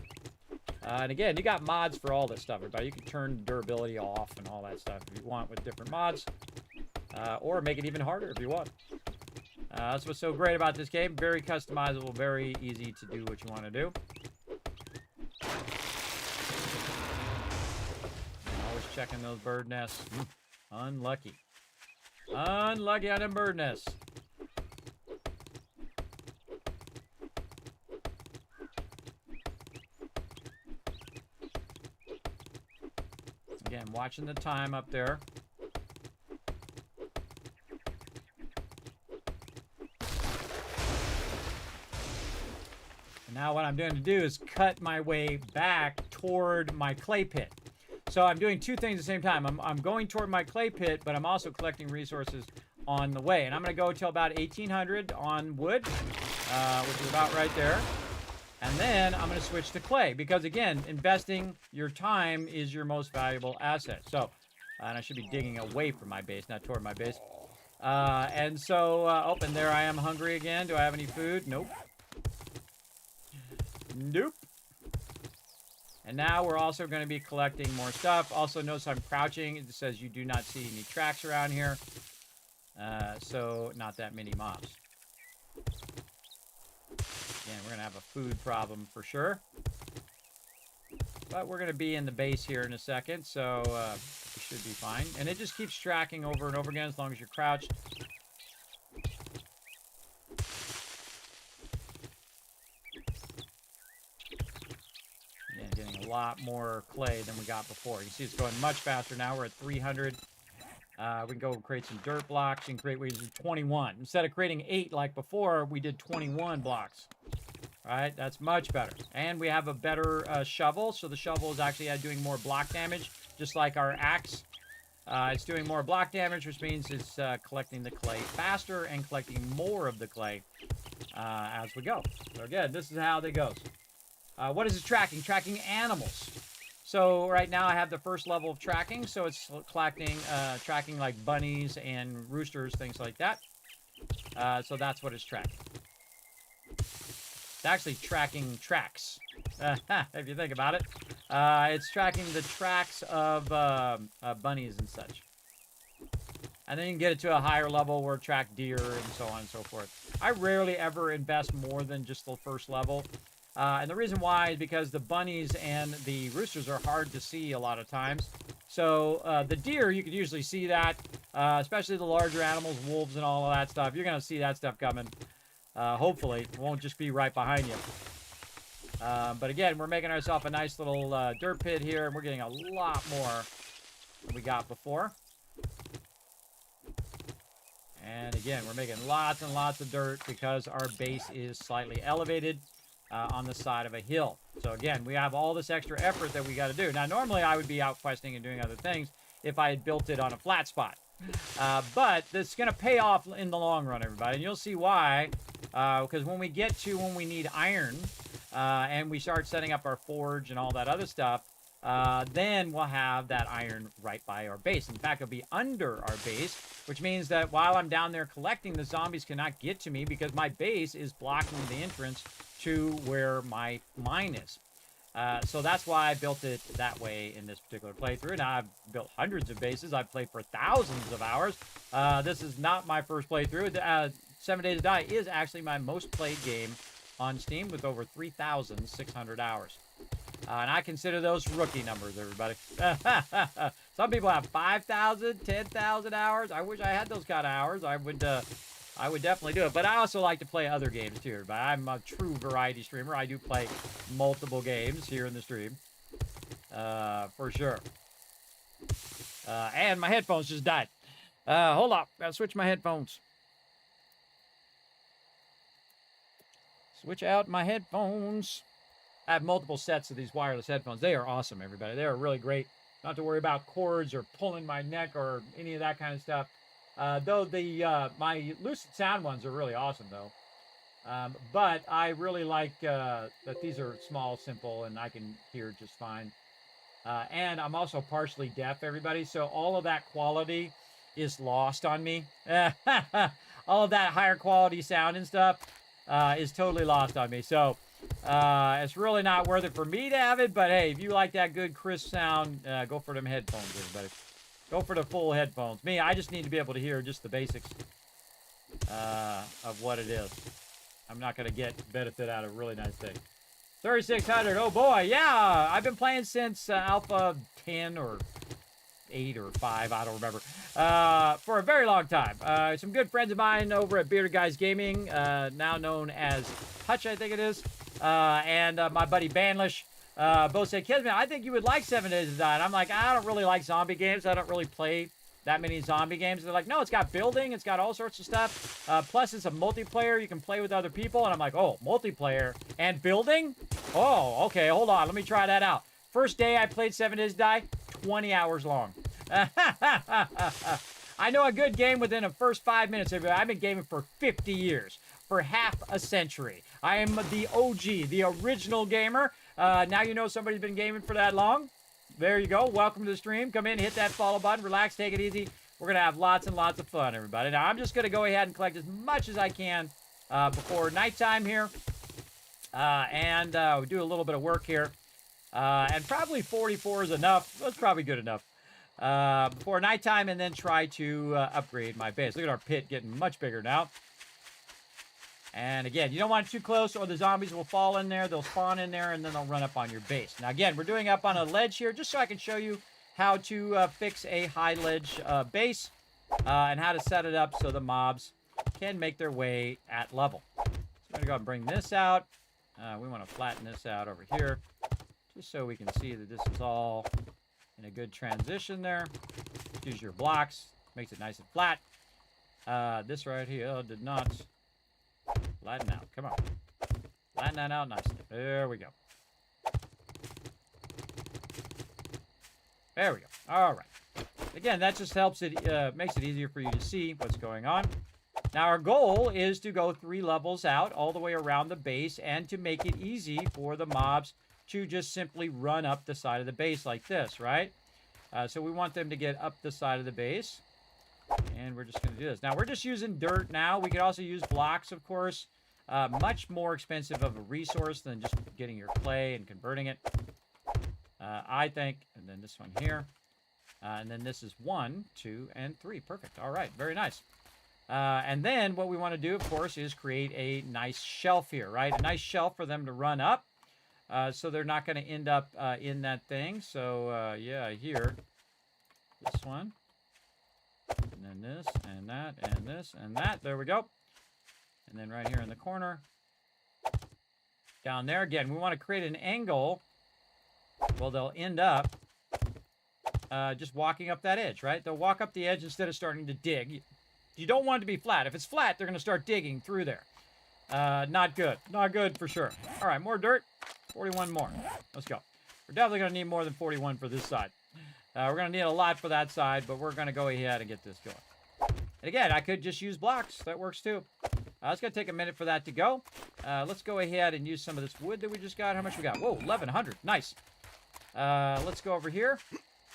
And again, you got mods for all this stuff, everybody. You can turn durability off and all that stuff if you want with different mods. Or make it even harder if you want. That's what's so great about this game. Very customizable, very easy to do what you want to do. Always checking those bird nests. Unlucky. Unlucky on them bird nests. Again, watching the time up there. And now what I'm going to do is cut my way back toward my clay pit. So I'm doing 2 things at the same time. I'm going toward my clay pit, but I'm also collecting resources on the way. And I'm going to go till about 1800 on wood, which is about right there. And then I'm going to switch to clay because, again, investing your time is your most valuable asset. So, and I should be digging away from my base, not toward my base. And so, oh, and there I am hungry again. Do I have any food? Nope. Nope. And now we're also going to be collecting more stuff. Also, notice I'm crouching. It says you do not see any tracks around here. So, not that many mobs. Again, we're going to have a food problem for sure. But we're going to be in the base here in a second, so we should be fine. And it just keeps tracking over and over again as long as you're crouched. Again, getting a lot more clay than we got before. You see it's going much faster now. We're at 300. We can go create some dirt blocks. You can create, we do 21. Instead of creating 8 like before, we did 21 blocks. All right, that's much better. And we have a better shovel. So the shovel is actually doing more block damage, just like our axe. It's doing more block damage, which means it's collecting the clay faster and collecting more of the clay as we go. So again, this is how it goes. What is it tracking? Tracking animals. So right now I have the first level of tracking, so it's collecting, tracking like bunnies and roosters, things like that. So that's what it's tracking. It's actually tracking tracks, if you think about it. It's tracking the tracks of bunnies and such. And then you can get it to a higher level where track deer and so on and so forth. I rarely ever invest more than just the first level. And the reason why is because the bunnies and the roosters are hard to see a lot of times. So the deer, you can usually see that, especially the larger animals, wolves and all of that stuff. You're going to see that stuff coming. Hopefully, it won't just be right behind you. But again, we're making ourselves a nice little dirt pit here, and we're getting a lot more than we got before. And again, we're making lots and lots of dirt because our base is slightly elevated on the side of a hill. So again, we have all this extra effort that we got to do. Now, normally I would be out questing and doing other things if I had built it on a flat spot. But it's going to pay off in the long run, everybody. And you'll see why. Because when we get to when we need iron and we start setting up our forge and all that other stuff, then we'll have that iron right by our base. In fact, it'll be under our base, which means that while I'm down there collecting, the zombies cannot get to me because my base is blocking the entrance to where my mine is. So that's why I built it that way in this particular playthrough. Now, I've built hundreds of bases. I've played for thousands of hours. This is not my first playthrough. 7 Days to Die is actually my most played game on Steam with over 3,600 hours. And I consider those rookie numbers, everybody. Some people have 5,000, 10,000 hours. I wish I had those kind of hours. I would definitely do it. But I also like to play other games too. But I'm a true variety streamer. I do play multiple games here in the stream, for sure. And my headphones just died. Hold up, gotta switch my headphones. Switch out my headphones. I have multiple sets of these wireless headphones. They are awesome, everybody. They are really great. Not to worry about cords or pulling my neck or any of that kind of stuff. Though my Lucid Sound ones are really awesome, though. But I really like that these are small, simple, and I can hear just fine. And I'm also partially deaf, everybody. So all of that quality is lost on me. All of that higher quality sound and stuff is totally lost on me. So it's really not worth it for me to have it. But hey, if you like that good crisp sound, go for them headphones, everybody. Go for the full headphones. Me, I just need to be able to hear just the basics of what it is. I'm not going to get benefit out of a really nice thing. 3600, oh boy, yeah. I've been playing since Alpha 10 or 8 or 5, I don't remember, for a very long time. Some good friends of mine over at Bearded Guys Gaming, now known as Hutch, I think it is, and my buddy Banlish, both said, Kismet, I think you would like 7 Days to Die. And I'm like, I don't really like zombie games. I don't really play that many zombie games. They're like, no, it's got building. It's got all sorts of stuff. Plus, it's a multiplayer. You can play with other people. And I'm like, oh, multiplayer and building? Oh, okay, hold on. Let me try that out. First day I played 7 Days to Die, 20 hours long. I know a good game within the first 5 minutes. I've been gaming for 50 years, for half a century. I am the OG, the original gamer. Now you know somebody's been gaming for that long. There you go. Welcome to the stream. Come in, hit that follow button, relax, take it easy. We're going to have lots and lots of fun, everybody. Now, I'm just going to go ahead and collect as much as I can before nighttime here. And we do a little bit of work here. And probably 44 is enough. That's probably good enough. Before nighttime, and then try to upgrade my base. Look at our pit getting much bigger now. And again, you don't want it too close or the zombies will fall in there. They'll spawn in there and then they'll run up on your base. Now again, we're doing up on a ledge here just so I can show you how to fix a high ledge base and how to set it up so the mobs can make their way at level. So I'm going to go and bring this out. We want to flatten this out over here just so we can see that this is all in a good transition there. Use your blocks. Makes it nice and flat. This right here did not... flatten out. Come on. Flatten that out nicely. There we go. There we go. All right. Again, that just helps it, makes it easier for you to see what's going on. Now, our goal is to go 3 levels out all the way around the base and to make it easy for the mobs to just simply run up the side of the base like this, right? So we want them to get up the side of the base. And we're just going to do this. Now, we're just using dirt now. We could also use blocks, of course. Much more expensive of a resource than just getting your clay and converting it, I think. And then this one here. And then this is 1, 2, and 3. Perfect. All right. Very nice. And then what we want to do, of course, is create a nice shelf here, right? A nice shelf for them to run up. So they're not going to end up in that thing. So, yeah, here. This one. And then this, and that, and this, and that. There we go. And then right here in the corner. Down there. Again, we want to create an angle. Well, they'll end up just walking up that edge, right? They'll walk up the edge instead of starting to dig. You don't want it to be flat. If it's flat, they're going to start digging through there. Not good. Not good for sure. All right, more dirt. 41 more. Let's go. We're definitely going to need more than 41 for this side. We're going to need a lot for that side, but we're going to go ahead and get this going. And again, I could just use blocks. That works too. It's going to take a minute for that to go. Let's go ahead and use some of this wood that we just got. How much we got? Whoa, 1,100. Nice. Let's go over here.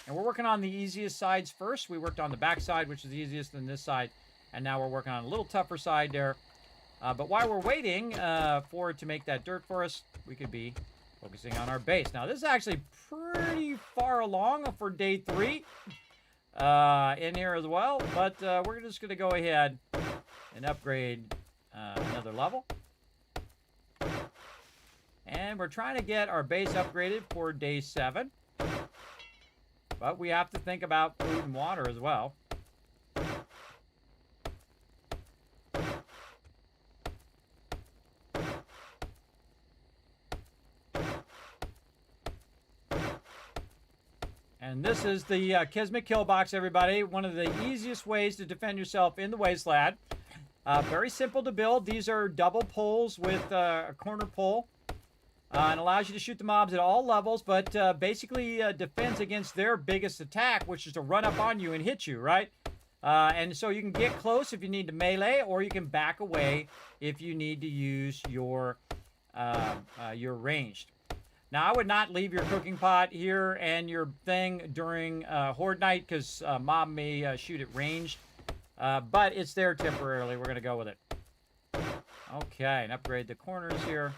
And we're working on the easiest sides first. We worked on the back side, which is the easiest than this side. And now we're working on a little tougher side there. But while we're waiting for it to make that dirt for us, we could be focusing on our base. Now, this is actually pretty far along for day 3 in here as well. But we're just going to go ahead and upgrade another level. And we're trying to get our base upgraded for day 7. But we have to think about food and water as well. And this is the Kismet kill box, everybody. One of the easiest ways to defend yourself in the wasteland. Very simple to build. These are double poles with a corner pole. And allows you to shoot the mobs at all levels, but basically defends against their biggest attack, which is to run up on you and hit you, right? And so you can get close if you need to melee, or you can back away if you need to use your ranged. Now, I would not leave your cooking pot here and your thing during Horde Night, because mob may shoot it ranged. But it's there temporarily. We're going to go with it. Okay, and upgrade the corners here.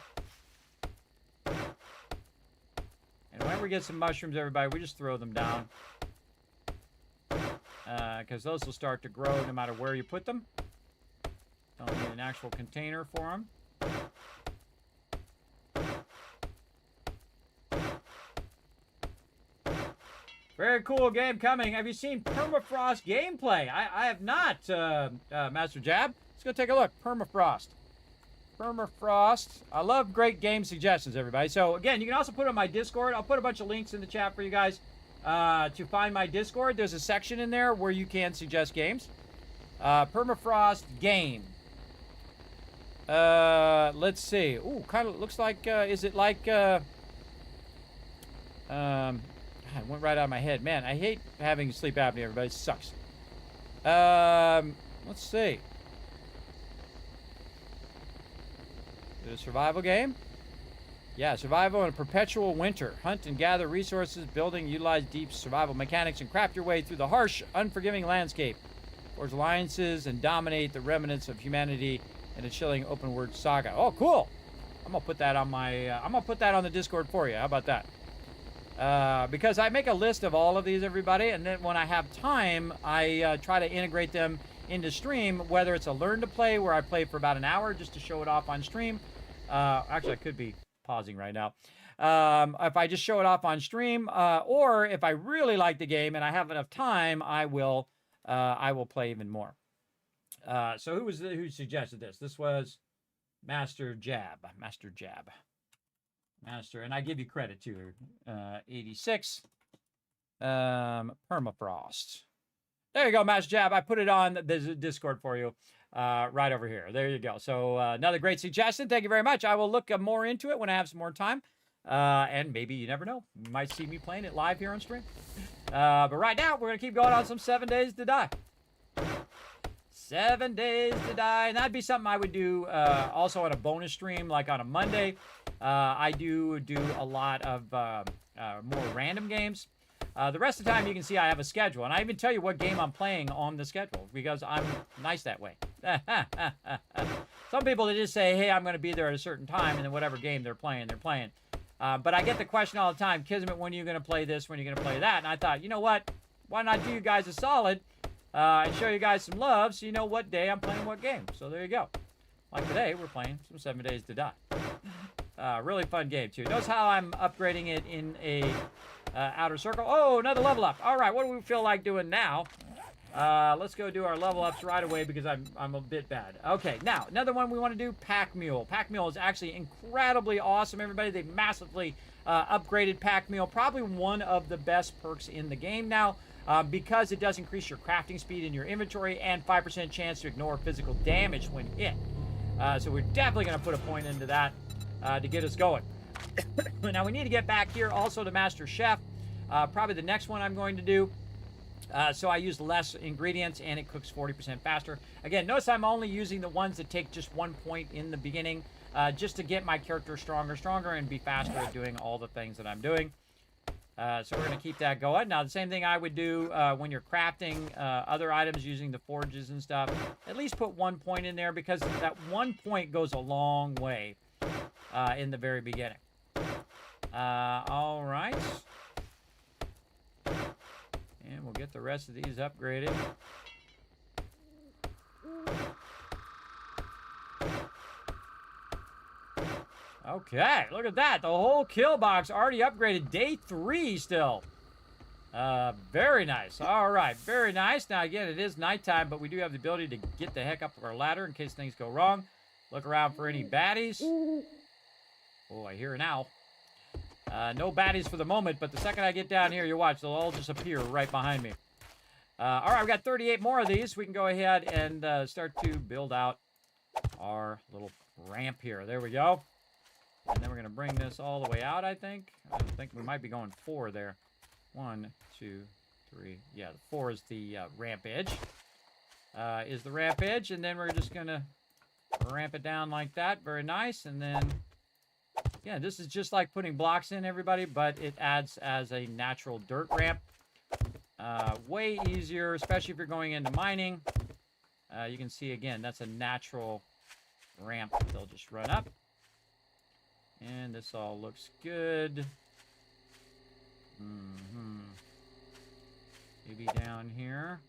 And whenever we get some mushrooms, everybody, we just throw them down. Because those will start to grow no matter where you put them. Don't need an actual container for them. Very cool game coming. Have you seen Permafrost gameplay? I have not, Master Jab. Let's go take a look. Permafrost. Permafrost. I love great game suggestions, everybody. So, again, you can also put it on my Discord. I'll put a bunch of links in the chat for you guys to find my Discord. There's a section in there where you can suggest games. Permafrost game. Let's see. Ooh, kind of looks like, is it like, it went right out of my head. Man, I hate having sleep apnea, everybody. It sucks. Let's see. Is it a survival game? Yeah, survival in a perpetual winter. Hunt and gather resources, building, utilize deep survival mechanics, and craft your way through the harsh, unforgiving landscape. Forge alliances and dominate the remnants of humanity in a chilling open-world saga. Oh, cool! I'm gonna put that on my. I'm gonna put that on the Discord for you. How about that? Because I make a list of all of these, everybody, and then when I have time, I try to integrate them into stream, whether it's a learn to play, where I play for about an hour just to show it off on stream. Actually, I could be pausing right now. If I just show it off on stream, or if I really like the game and I have enough time, I will play even more. So who suggested this? This was Master Jab. And I give you credit too. 86. Permafrost. There you go, Master Jab. I put it on the Discord for you right over here. There you go. So another great suggestion. Thank you very much. I will look more into it when I have some more time. And maybe, you never know, you might see me playing it live here on stream. But right now, we're going to keep going on some 7 Days to Die. 7 Days to Die. And that'd be something I would do also on a bonus stream, like on a Monday. I do a lot of more random games. The rest of the time, you can see I have a schedule. And I even tell you what game I'm playing on the schedule, because I'm nice that way. Some people, they just say, hey, I'm going to be there at a certain time, and then whatever game they're playing, they're playing. But I get the question all the time, Kismet, when are you going to play this? When are you going to play that? And I thought, you know what? Why not do you guys a solid and show you guys some love so you know what day I'm playing what game. So there you go. Like today, we're playing some 7 Days to Die. Really fun game, too. Notice how I'm upgrading it in a outer circle. Oh, another level up. All right, what do we feel like doing now? Let's go do our level ups right away, because I'm a bit bad. Okay, now, another one we want to do, Pack Mule. Pack Mule is actually incredibly awesome, everybody. They've massively upgraded Pack Mule. Probably one of the best perks in the game now, because it does increase your crafting speed in your inventory and 5% chance to ignore physical damage when hit. So we're definitely going to put a point into that to get us going. Now, we need to get back here also to Master Chef. Probably the next one I'm going to do. So I use less ingredients, and it cooks 40% faster. Again, notice I'm only using the ones that take just 1 point in the beginning, just to get my character stronger, and be faster at doing all the things that I'm doing. So we're going to keep that going. Now, the same thing I would do when you're crafting other items using the forges and stuff. At least put 1 point in there, because that 1 point goes a long way in the very beginning. All right. And we'll get the rest of these upgraded. Okay, look at that. The whole kill box already upgraded. Day 3 still. Very nice. All right, very nice. Now, again, it is nighttime, but we do have the ability to get the heck up our ladder in case things go wrong. Look around for any baddies. Oh, I hear an owl. No baddies for the moment, but the second I get down here, you watch, they'll all just appear right behind me. All right, we've got 38 more of these. We can go ahead and start to build out our little ramp here. There we go. And then we're going to bring this all the way out, I think. I think we might be going 4 there. 1, 2, 3. Yeah, 4 is the ramp edge. And then we're just going to ramp it down like that. Very nice. And then, yeah, this is just like putting blocks in, everybody, but it adds as a natural dirt ramp. Way easier, especially if you're going into mining. You can see, again, that's a natural ramp. They'll just run up. And this all looks good. Maybe down here.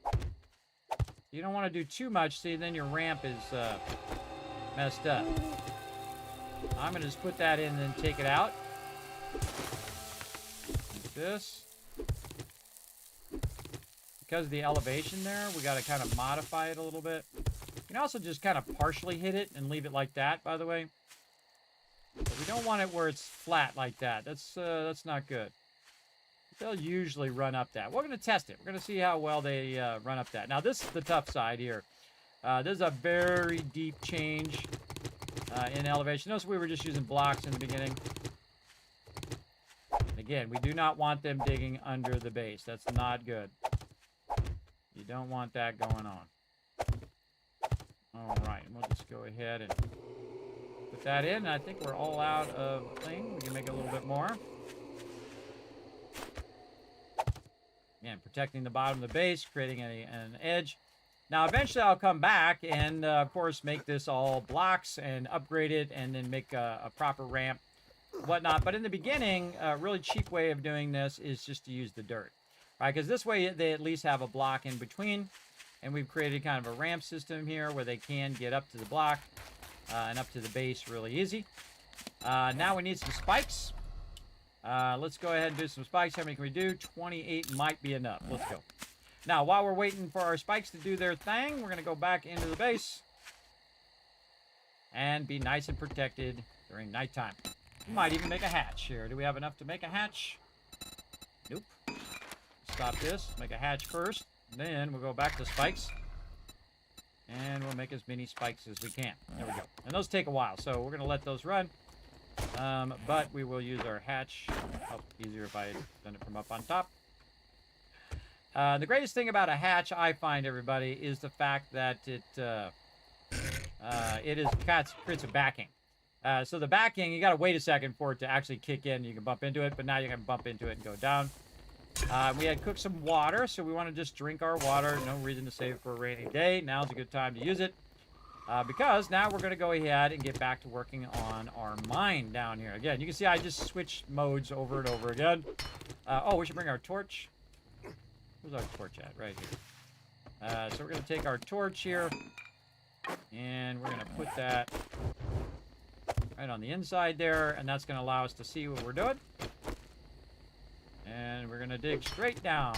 You don't want to do too much, see, then your ramp is messed up. I'm going to just put that in and then take it out. Like this. Because of the elevation there, we got to kind of modify it a little bit. You can also just kind of partially hit it and leave it like that, by the way. But we don't want it where it's flat like that. That's not good. They'll usually run up that. We're going to test it. We're going to see how well they run up that. Now, this is the tough side here. This is a very deep change in elevation. Notice we were just using blocks in the beginning. Again, we do not want them digging under the base. That's not good. You don't want that going on. All right, we'll just go ahead and put that in. I think we're all out of thing. We can make a little bit more. Again, protecting the bottom of the base, creating an edge. Now, eventually I'll come back and, of course, make this all blocks and upgrade it and then make a proper ramp, whatnot. But in the beginning, a really cheap way of doing this is just to use the dirt. Right, because this way they at least have a block in between. And we've created kind of a ramp system here where they can get up to the block and up to the base really easy. Now we need some spikes. Let's go ahead and do some spikes. How many can we do? 28 might be enough. Let's go. Now, while we're waiting for our spikes to do their thing, we're going to go back into the base and be nice and protected during nighttime. We might even make a hatch here. Do we have enough to make a hatch? Nope. Stop this. Make a hatch first. Then we'll go back to spikes. And we'll make as many spikes as we can. There we go. And those take a while, so we're going to let those run. But we will use our hatch. Oh, easier if I had done it from up on top. The greatest thing about a hatch, I find, everybody, is the fact that it creates a backing. So the backing, you got to wait a second for it to actually kick in. You can bump into it, but now you can bump into it and go down. We had cooked some water, so we want to just drink our water. No reason to save it for a rainy day. Now's a good time to use it. Because now we're going to go ahead and get back to working on our mine down here. Again, you can see I just switched modes over and over again. Oh, we should bring our torch. Where's our torch at? Right here. So we're going to take our torch here, and we're going to put that right on the inside there, and that's going to allow us to see what we're doing. And we're going to dig straight down.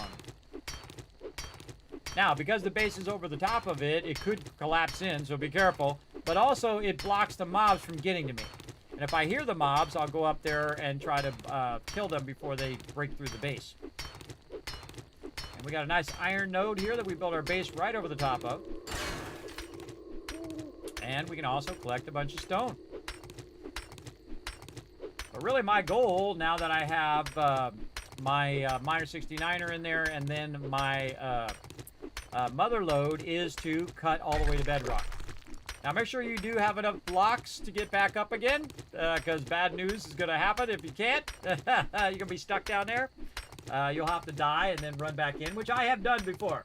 Now, because the base is over the top of it, it could collapse in, so be careful. But also, it blocks the mobs from getting to me. And if I hear the mobs, I'll go up there and try to kill them before they break through the base. And we got a nice iron node here that we built our base right over the top of. And we can also collect a bunch of stone. But really, my goal, now that I have my Miner 69er in there, and then my mother load, is to cut all the way to bedrock. Now make sure you do have enough blocks to get back up again, because bad news is going to happen if you can't. You're going to be stuck down there. You'll have to die and then run back in, which I have done before.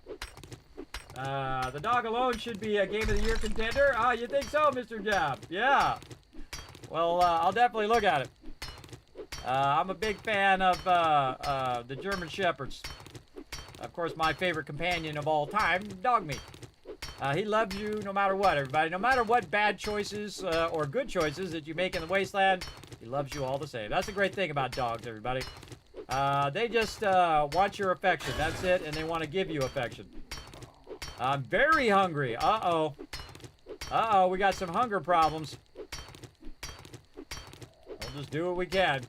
The dog alone should be a Game of the Year contender. Oh, you think so, Mr. Jab? Yeah. Well, I'll definitely look at it. I'm a big fan of the German Shepherds. Of course, my favorite companion of all time, dog meat. He loves you no matter what, everybody. No matter what bad choices or good choices that you make in the wasteland, he loves you all the same. That's the great thing about dogs, everybody. They just want your affection. That's it, and they want to give you affection. I'm very hungry. Uh-oh. Uh-oh, we got some hunger problems. We'll just do what we can.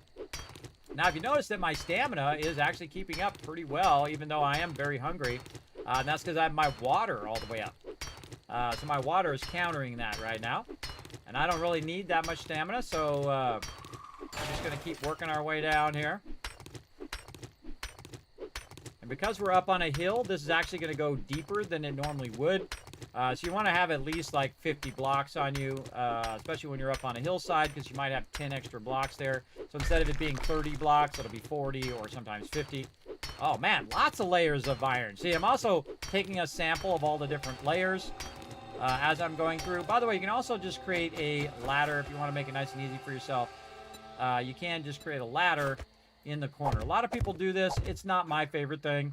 Now, if you notice that my stamina is actually keeping up pretty well, even though I am very hungry, and that's because I have my water all the way up. So my water is countering that right now. And I don't really need that much stamina, so we're just going to keep working our way down here. And because we're up on a hill, this is actually going to go deeper than it normally would. So you want to have at least like 50 blocks on you, especially when you're up on a hillside, because you might have 10 extra blocks there. So instead of it being 30 blocks, it'll be 40 or sometimes 50. Oh man, lots of layers of iron. See, I'm also taking a sample of all the different layers as I'm going through. By the way, you can also just create a ladder if you want to make it nice and easy for yourself. You can just create a ladder in the corner. A lot of people do this. It's not my favorite thing.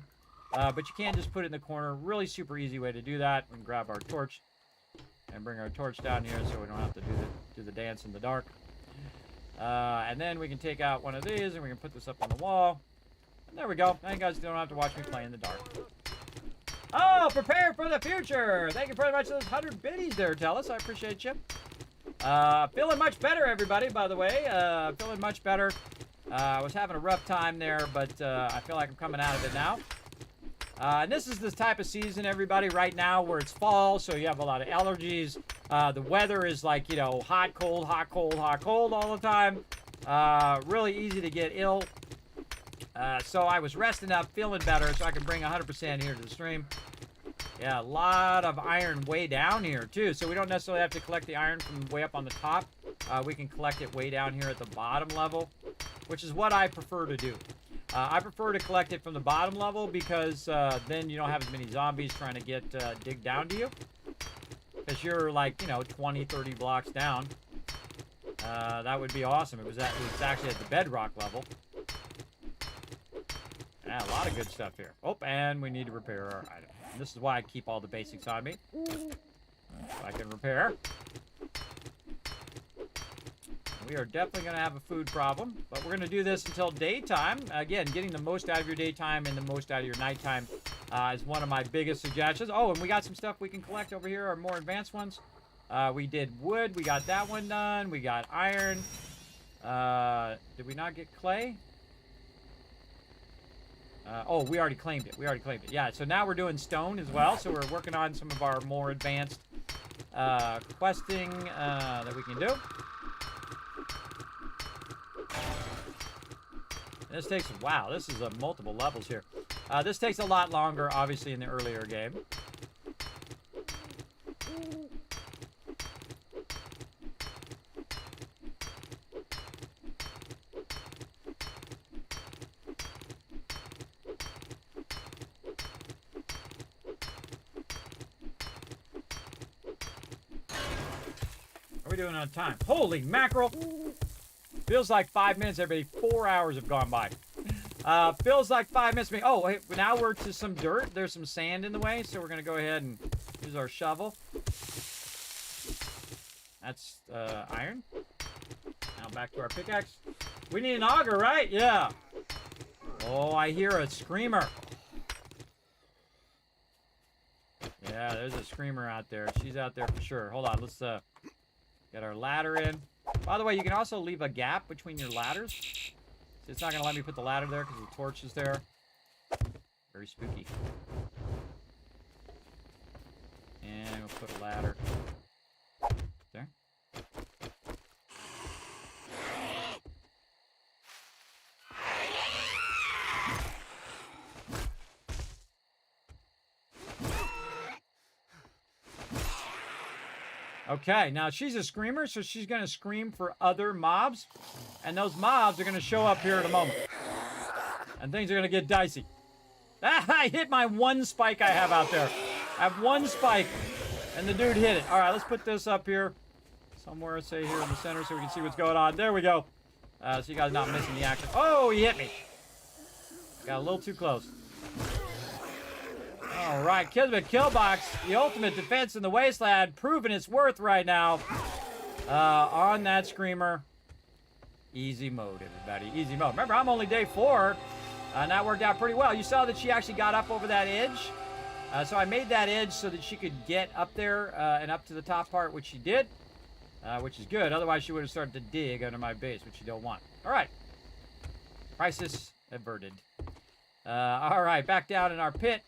But you can just put it in the corner. Really super easy way to do that. We can grab our torch and bring our torch down here so we don't have to do the dance in the dark. And then we can take out one of these and we can put this up on the wall. And there we go. Now you guys don't have to watch me play in the dark. Oh, prepare for the future. Thank you very much for those 100 biddies there, Tellus. I appreciate you. Feeling much better, everybody, by the way. Feeling much better. I was having a rough time there, but I feel like I'm coming out of it now. And this is the type of season, everybody, right now where it's fall, so you have a lot of allergies. The weather is like, you know, hot, cold, hot, cold, hot, cold all the time. Really easy to get ill. So I was resting up, feeling better, so I can bring 100% here to the stream. Yeah, a lot of iron way down here, too. So we don't necessarily have to collect the iron from way up on the top. We can collect it way down here at the bottom level, which is what I prefer to do. I prefer to collect it from the bottom level because then you don't have as many zombies trying to dig down to you. Because you're like, you know, 20, 30 blocks down. That would be awesome. It was actually at the bedrock level. Yeah, a lot of good stuff here. Oh, and we need to repair our item. And this is why I keep all the basics on me. So I can repair. We are definitely going to have a food problem, but we're going to do this until daytime. Again, getting the most out of your daytime and the most out of your nighttime is one of my biggest suggestions. Oh, and we got some stuff we can collect over here, our more advanced ones. We did wood. We got that one done. We got iron. Did we not get clay? Oh, we already claimed it. We already claimed it. Yeah, so now we're doing stone as well. So we're working on some of our more advanced questing that we can do. This takes, wow, this is multiple levels here. This takes a lot longer, obviously, in the earlier game. What are we doing on time? Holy mackerel! Feels like 5 minutes, everybody. 4 hours have gone by. Feels like 5 minutes to me. Oh, hey, now we're to some dirt. There's some sand in the way, so we're going to go ahead and use our shovel. That's iron. Now back to our pickaxe. We need an auger, right? Yeah. Oh, I hear a screamer. Yeah, there's a screamer out there. She's out there for sure. Hold on, let's get our ladder in. By the way, you can also leave a gap between your ladders. So it's not going to let me put the ladder there because the torch is there. Very spooky. And we'll put a ladder there. Okay, now she's a screamer, so she's going to scream for other mobs. And those mobs are going to show up here in a moment. And things are going to get dicey. Ah, I hit my one spike I have out there. I have one spike, and the dude hit it. All right, let's put this up here. Somewhere, say here in the center so we can see what's going on. There we go. So you guys not missing the action. Oh, he hit me. Got a little too close. All right, Kismet Killbox, the ultimate defense in the wasteland, proving its worth right now on that screamer. Easy mode, everybody, easy mode. Remember, I'm only day 4, and that worked out pretty well. You saw that she actually got up over that edge. So I made that edge so that she could get up there and up to the top part, which she did, which is good. Otherwise, she would have started to dig under my base, which you don't want. All right, crisis averted. All right, back down in our pit.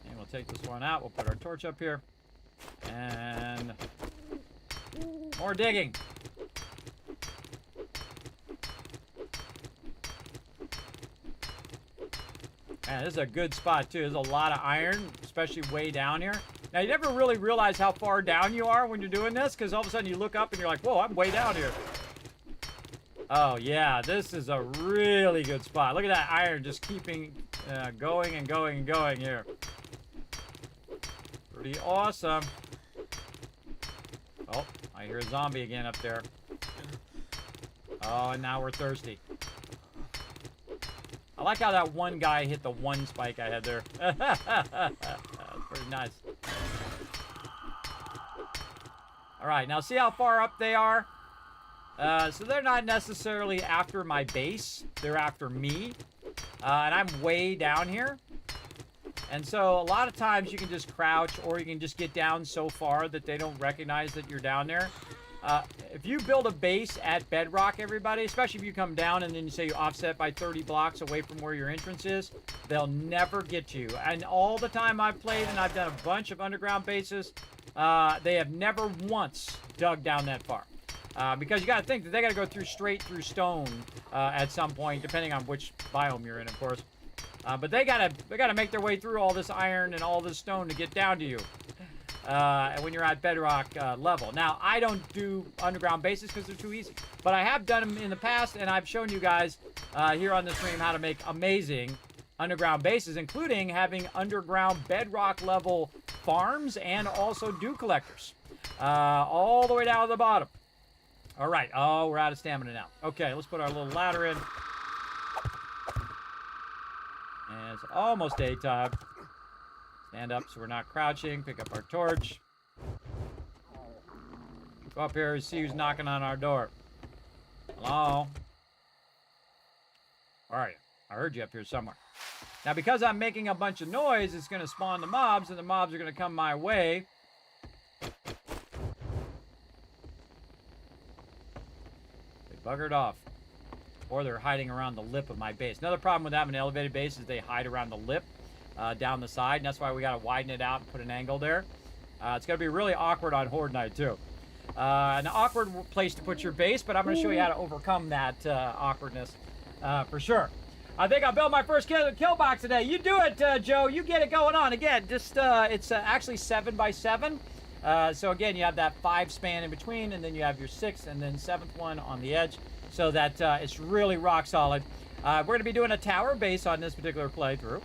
And we'll take this one out. We'll put our torch up here. And more digging. Man, this is a good spot, too. There's a lot of iron, especially way down here. Now, you never really realize how far down you are when you're doing this, because all of a sudden you look up and you're like, whoa, I'm way down here. Oh, yeah, this is a really good spot. Look at that iron just keeping going and going and going here. Pretty awesome. Oh, I hear a zombie again up there. Oh, and now we're thirsty. I like how that one guy hit the one spike I had there. That's pretty nice. All right, now see how far up they are? So they're not necessarily after my base. They're after me. And I'm way down here. And so a lot of times you can just crouch or you can just get down so far that they don't recognize that you're down there. If you build a base at bedrock, everybody, especially if you come down and then you say you offset by 30 blocks away from where your entrance is, they'll never get you. And all the time I've played, and I've done a bunch of underground bases, they have never once dug down that far. Because you got to think that they got to go straight through stone at some point, depending on which biome you're in, of course. But they gotta make their way through all this iron and all this stone to get down to you. When you're at bedrock level. Now, I don't do underground bases because they're too easy. But I have done them in the past, and I've shown you guys here on the stream how to make amazing underground bases, including having underground bedrock level farms and also dew collectors. All the way down to the bottom. All right. Oh, we're out of stamina now. Okay, let's put our little ladder in. And it's almost daytime. Stand up so we're not crouching. Pick up our torch. Go up here and see who's knocking on our door. Hello? Where are you? I heard you up here somewhere. Now, because I'm making a bunch of noise, it's going to spawn the mobs, and the mobs are going to come my way. They buggered off. Or they're hiding around the lip of my base. Another problem with having an elevated base is they hide around the lip. Down the side, and that's why we got to widen it out and put an angle there. It's going to be really awkward on Horde Night, too. An awkward place to put your base, but I'm going to show you how to overcome that awkwardness for sure. I think I'll build my first kill box today. You do it, Joe. You get it going on. Again, just it's actually 7 by 7. So again, you have that 5 span in between, and then you have your 6th and then 7th one on the edge, so that it's really rock solid. We're going to be doing a tower base on this particular playthrough.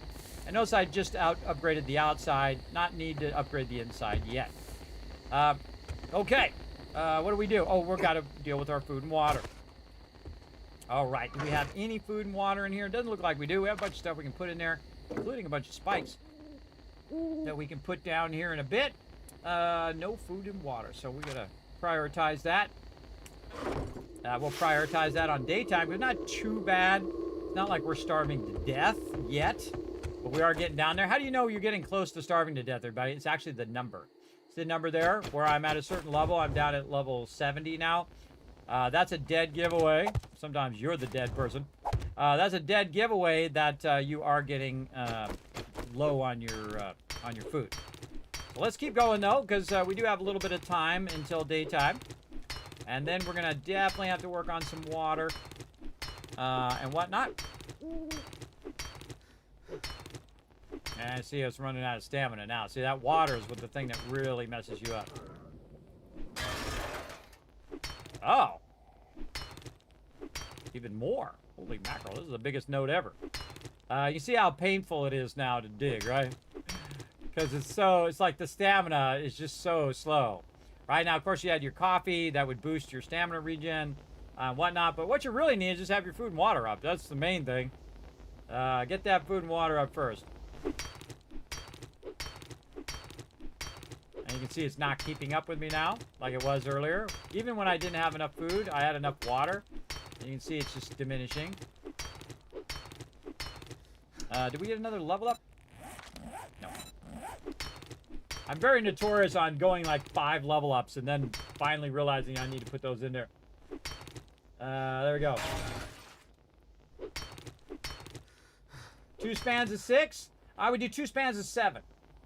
And notice I just upgraded the outside, not need to upgrade the inside yet. Okay, what do we do? Oh, we've got to deal with our food and water. All right, do we have any food and water in here? It doesn't look like we do. We have a bunch of stuff we can put in there, including a bunch of spikes that we can put down here in a bit. No food and water, so we're gonna prioritize that. We'll prioritize that on daytime, but not too bad. It's not like we're starving to death yet. But we are getting down there. How do you know you're getting close to starving to death, everybody? It's actually the number. It's the number there where I'm at a certain level. I'm down at level 70 now. That's a dead giveaway. Sometimes you're the dead person. That's a dead giveaway that you are getting low on your food. So let's keep going, though, because we do have a little bit of time until daytime. And then we're going to definitely have to work on some water and whatnot. And I see us running out of stamina now. See, that water is the thing that really messes you up. Oh. Even more. Holy mackerel. This is the biggest node ever. You see how painful it is now to dig, right? Because it's like the stamina is just so slow. Right now, of course, you had your coffee. That would boost your stamina regen and whatnot. But what you really need is just have your food and water up. That's the main thing. Get that food and water up first. And you can see it's not keeping up with me now, like it was earlier. Even when I didn't have enough food, I had enough water. And you can see it's just diminishing. Did we get another level up? No. I'm very notorious on going like 5 level ups and then finally realizing I need to put those in there. There we go. 2 spans of 6? I would do 2 spans of 7.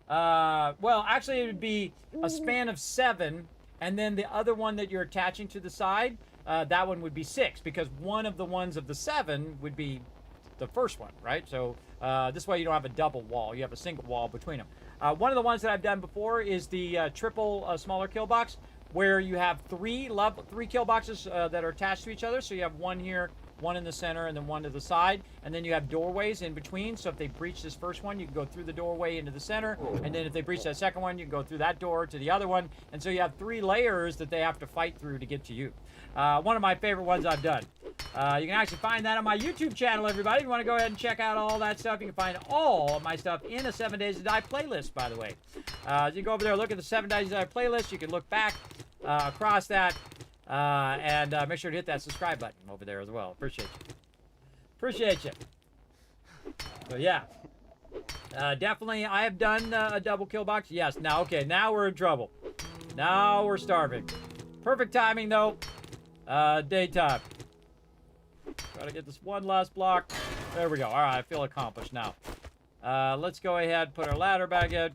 Well, actually, it would be a span of 7, and then the other one that you're attaching to the side, that one would be 6, because one of the ones of the 7 would be the first one, right? So this way you don't have a double wall. You have a single wall between them. One of the ones that I've done before is the triple smaller kill box, where you have 3 kill boxes that are attached to each other. So you have one here, one in the center, and then one to the side, and then you have doorways in between. So if they breach this first one, you can go through the doorway into the center, and then if they breach that second one, you can go through that door to the other one, and so you have 3 layers that they have to fight through to get to you. One of my favorite ones I've done. You can actually find that on my YouTube channel, everybody. If you want to go ahead and check out all that stuff, you can find all of my stuff in a 7 Days to Die playlist, by the way. You can go over there, look at the 7 Days to Die playlist. You can look back across that, and make sure to hit that subscribe button over there as well. Appreciate you. Appreciate you. So yeah, definitely I have done a double kill box. Yes. Now, okay, now we're in trouble. Now we're starving. Perfect timing though. Daytime. Try to get this one last block. There we go. All right, I feel accomplished now. Let's go ahead, put our ladder back in.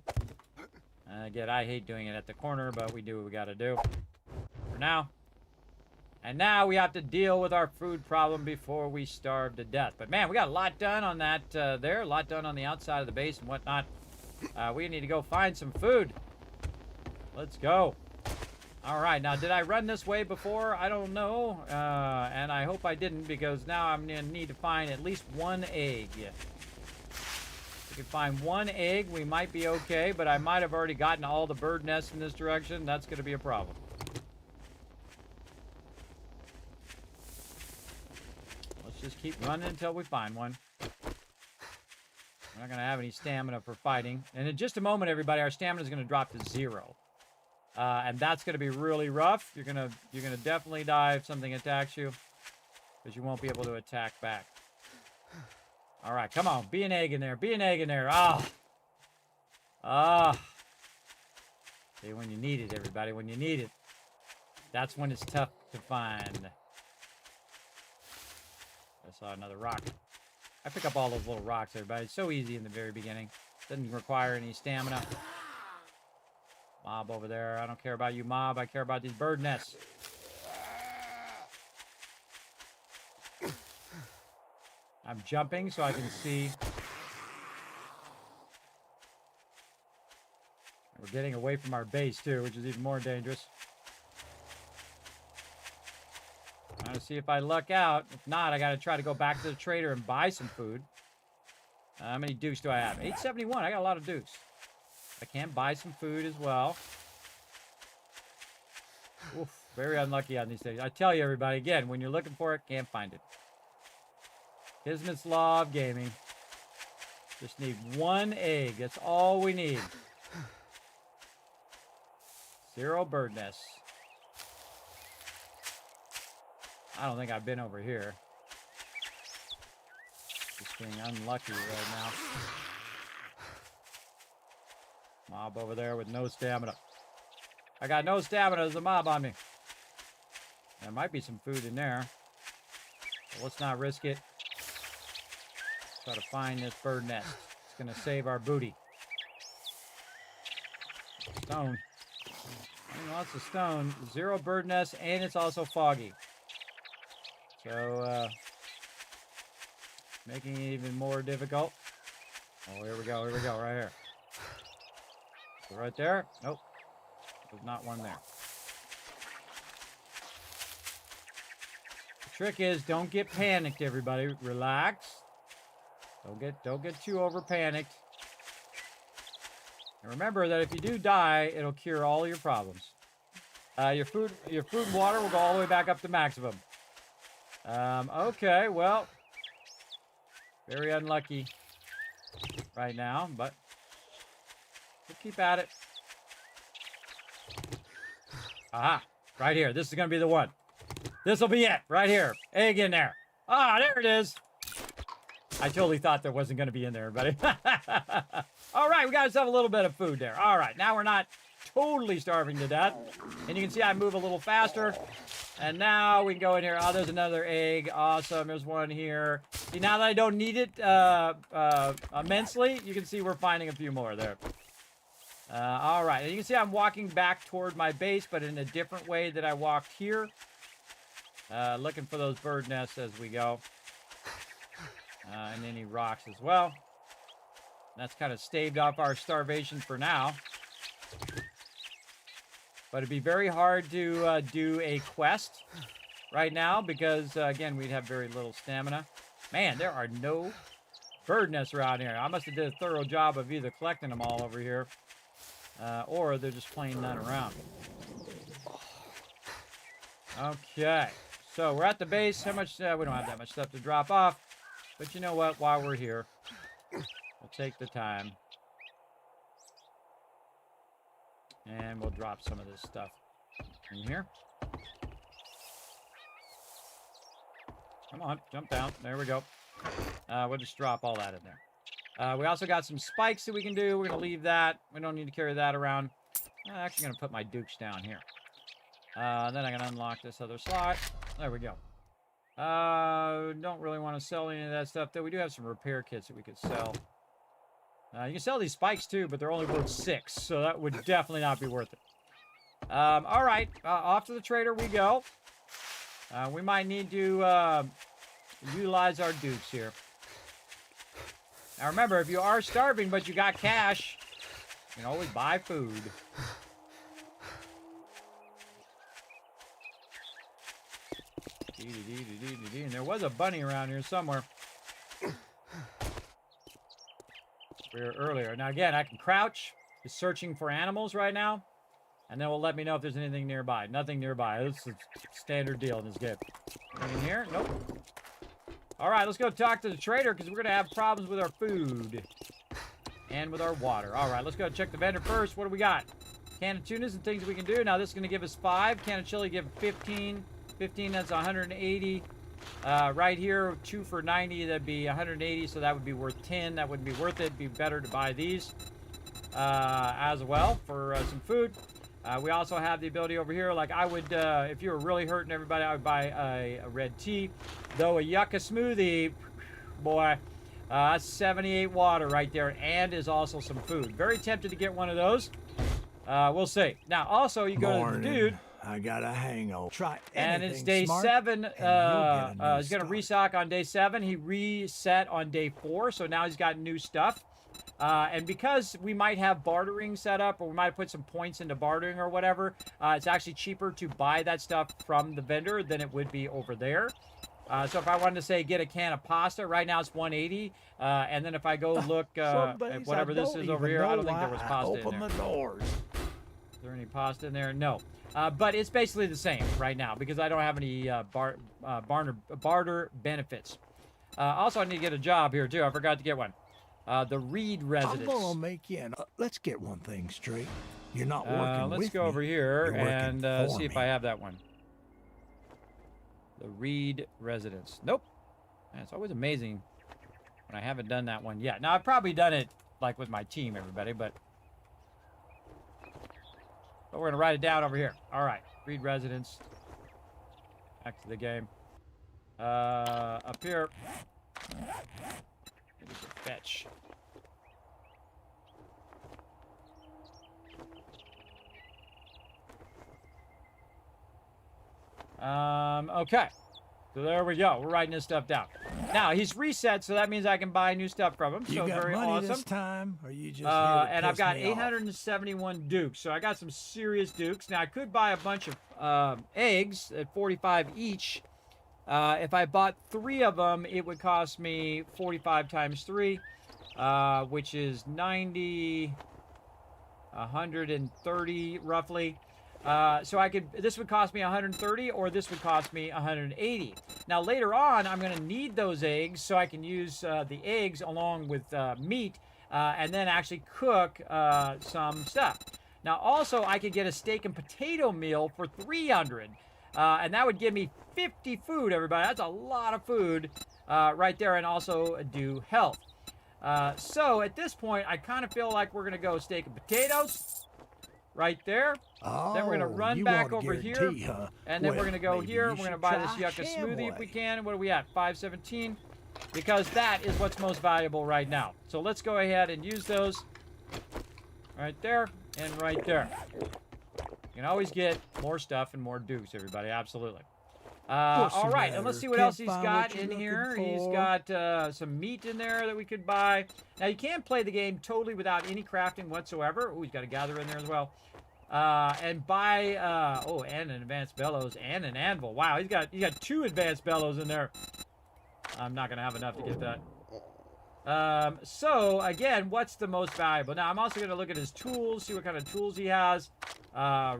Again, I hate doing it at the corner, but we do what we got to do for now. And now we have to deal with our food problem before we starve to death. But man, we got a lot done on that there. A lot done on the outside of the base and whatnot. We need to go find some food. Let's go. All right, now did I run this way before? I don't know. And I hope I didn't, because now I'm going to need to find at least 1 egg. If we can find 1 egg, we might be okay, but I might have already gotten all the bird nests in this direction. That's going to be a problem. Let's just keep running until we find one. We're not going to have any stamina for fighting. And in just a moment, everybody, our stamina is going to drop to 0. And that's going to be really rough. You're gonna definitely die if something attacks you, because you won't be able to attack back. All right, come on, be an egg in there. Be an egg in there. See, when you need it, everybody, when you need it, that's when it's tough to find. I saw another rock. I pick up all those little rocks, everybody. It's so easy in the very beginning. Doesn't require any stamina. Mob over there. I don't care about you, mob. I care about these bird nests. I'm jumping so I can see. We're getting away from our base too, which is even more dangerous. Trying to see if I luck out. If not, I got to try to go back to the trader and buy some food. How many dukes do I have? 871. I got a lot of dukes. I can buy some food as well. Oof, very unlucky on these things. I tell you, everybody, again, when you're looking for it, can't find it. Kismet's law of gaming. Just need 1 egg. That's all we need. 0 bird nests. I don't think I've been over here. Just being unlucky right now. Mob over there with no stamina. I got no stamina. There's a mob on me. There might be some food in there. But let's not risk it. Try to find this bird nest. It's going to save our booty. Stone. Lots of stone. 0 bird nests, and it's also foggy. So, making it even more difficult. Oh, here we go. Here we go. Right here. Right there? Nope. There's not one there. The trick is, don't get panicked, everybody. Relax. Don't get too over panicked. And remember that if you do die, it'll cure all your problems. Your food and water will go all the way back up to maximum. Okay, well, Very unlucky right now, but we'll keep at it. Aha, right here. This is going to be the one. This will be it, right here. Egg in there. Ah, there it is. I totally thought there wasn't going to be in there, buddy. All right, we got ourselves a little bit of food there. All right, now we're not totally starving to death. And you can see I move a little faster. And now we can go in here. Oh, there's another egg. Awesome. There's one here. See, now that I don't need it immensely, you can see we're finding a few more there. All right. And you can see I'm walking back toward my base, but in a different way that I walked here. Looking for those bird nests as we go. And any rocks as well. That's kind of staved off our starvation for now. But it'd be very hard to do a quest right now because, again, we'd have very little stamina. Man, there are no bird nests around here. I must have did a thorough job of either collecting them all over here or they're just plain none around. Okay, so we're at the base. How much? We don't have that much stuff to drop off. But you know what? While we're here, we'll take the time. And we'll drop some of this stuff in here. Come on, jump down. There we go. We'll just drop all that in there. We also got some spikes that we can do. We're going to leave that. We don't need to carry that around. I'm actually going to put my dukes down here. Then I can unlock this other slot. There we go. Don't really want to sell any of that stuff, though. We do have some repair kits that we could sell. You can sell these spikes, too, but they're only worth 6, so that would definitely not be worth it. All right, off to the trader we go. We might need to utilize our dukes here. Now, remember, if you are starving but you got cash, you can always buy food. And there was a bunny around here somewhere. Earlier. Now again, I can crouch. It's searching for animals right now, and then will let me know if there's anything nearby. Nothing nearby. This is a standard deal in this game. Anything in here? Nope. All right, let's go talk to the trader because we're gonna have problems with our food and with our water. All right, let's go check the vendor first. What do we got? Can of tunas and things we can do. Now this is gonna give us 5. Can of chili give 15. 15. That's 180. Right here, 2 for 90, that'd be 180, so that would be worth 10. That wouldn't be worth it. It'd be better to buy these as well for some food. We also have the ability over here, like I would, if you were really hurting everybody, I would buy a red tea. Though a yucca smoothie, boy, that's 78 water right there, and is also some food. Very tempted to get one of those. We'll see. Now, also, you go to the dude. I got a hangover. Try and it's day smart, 7. He's going to start. restock on day 7. He reset on day 4, so now he's got new stuff. And because we might have bartering set up, or we might put some points into bartering or whatever, it's actually cheaper to buy that stuff from the vendor than it would be over there. So if I wanted to say get a can of pasta, right now it's 180. And then if I go look at whatever this is over here, I don't think there was pasta in there. The doors. Is there any pasta in there? No. But it's basically the same right now because I don't have any barter benefits. Also, I need to get a job here, too. I forgot to get one. The Reed residence. I'm gonna make you let's get one thing straight. You're not working with Let's go me. over here You're and working see for if me. I have that one. The Reed residence. Nope. Man, it's always amazing when I haven't done that one yet. Now, I've probably done it, like, with my team, everybody, but we're going to write it down over here. All right. Reed residence. Back to the game. Up here. Fetch. Okay. So there we go. We're writing this stuff down. Now, he's reset, so that means I can buy new stuff from him. You So got very money awesome. this time, or you just And I've got 871 dukes, so I got some serious dukes. Now, I could buy a bunch of eggs at 45 each. If I bought 3 of them, it would cost me 45 times 3, which is 90, 130 roughly. So this would cost me 130, or this would cost me 180. Now later on, I'm going to need those eggs so I can use the eggs along with meat and then actually cook some stuff. Now also, I could get a steak and potato meal for 300, and that would give me 50 food, everybody. That's a lot of food right there, and also do health. So at this point, I kind of feel like we're going to go steak and potatoes. Right there. Oh, then we're going to run back over here. Huh? And then we're going to go here. We're going to buy this yucca Hamway. smoothie if we can. What are we at? 517. Because that is what's most valuable right now. So let's go ahead and use those. Right there and right there. You can always get more stuff and more dukes, everybody. Absolutely. All right. And let's see what else he's got in here. He's got some meat in there that we could buy. Now, you can play the game totally without any crafting whatsoever. Oh, he's got a gather in there as well. And buy, and an advanced bellows and an anvil. Wow, he's got 2 advanced bellows in there. I'm not going to have enough to get that. So, again, what's the most valuable? Now, I'm also going to look at his tools, see what kind of tools he has.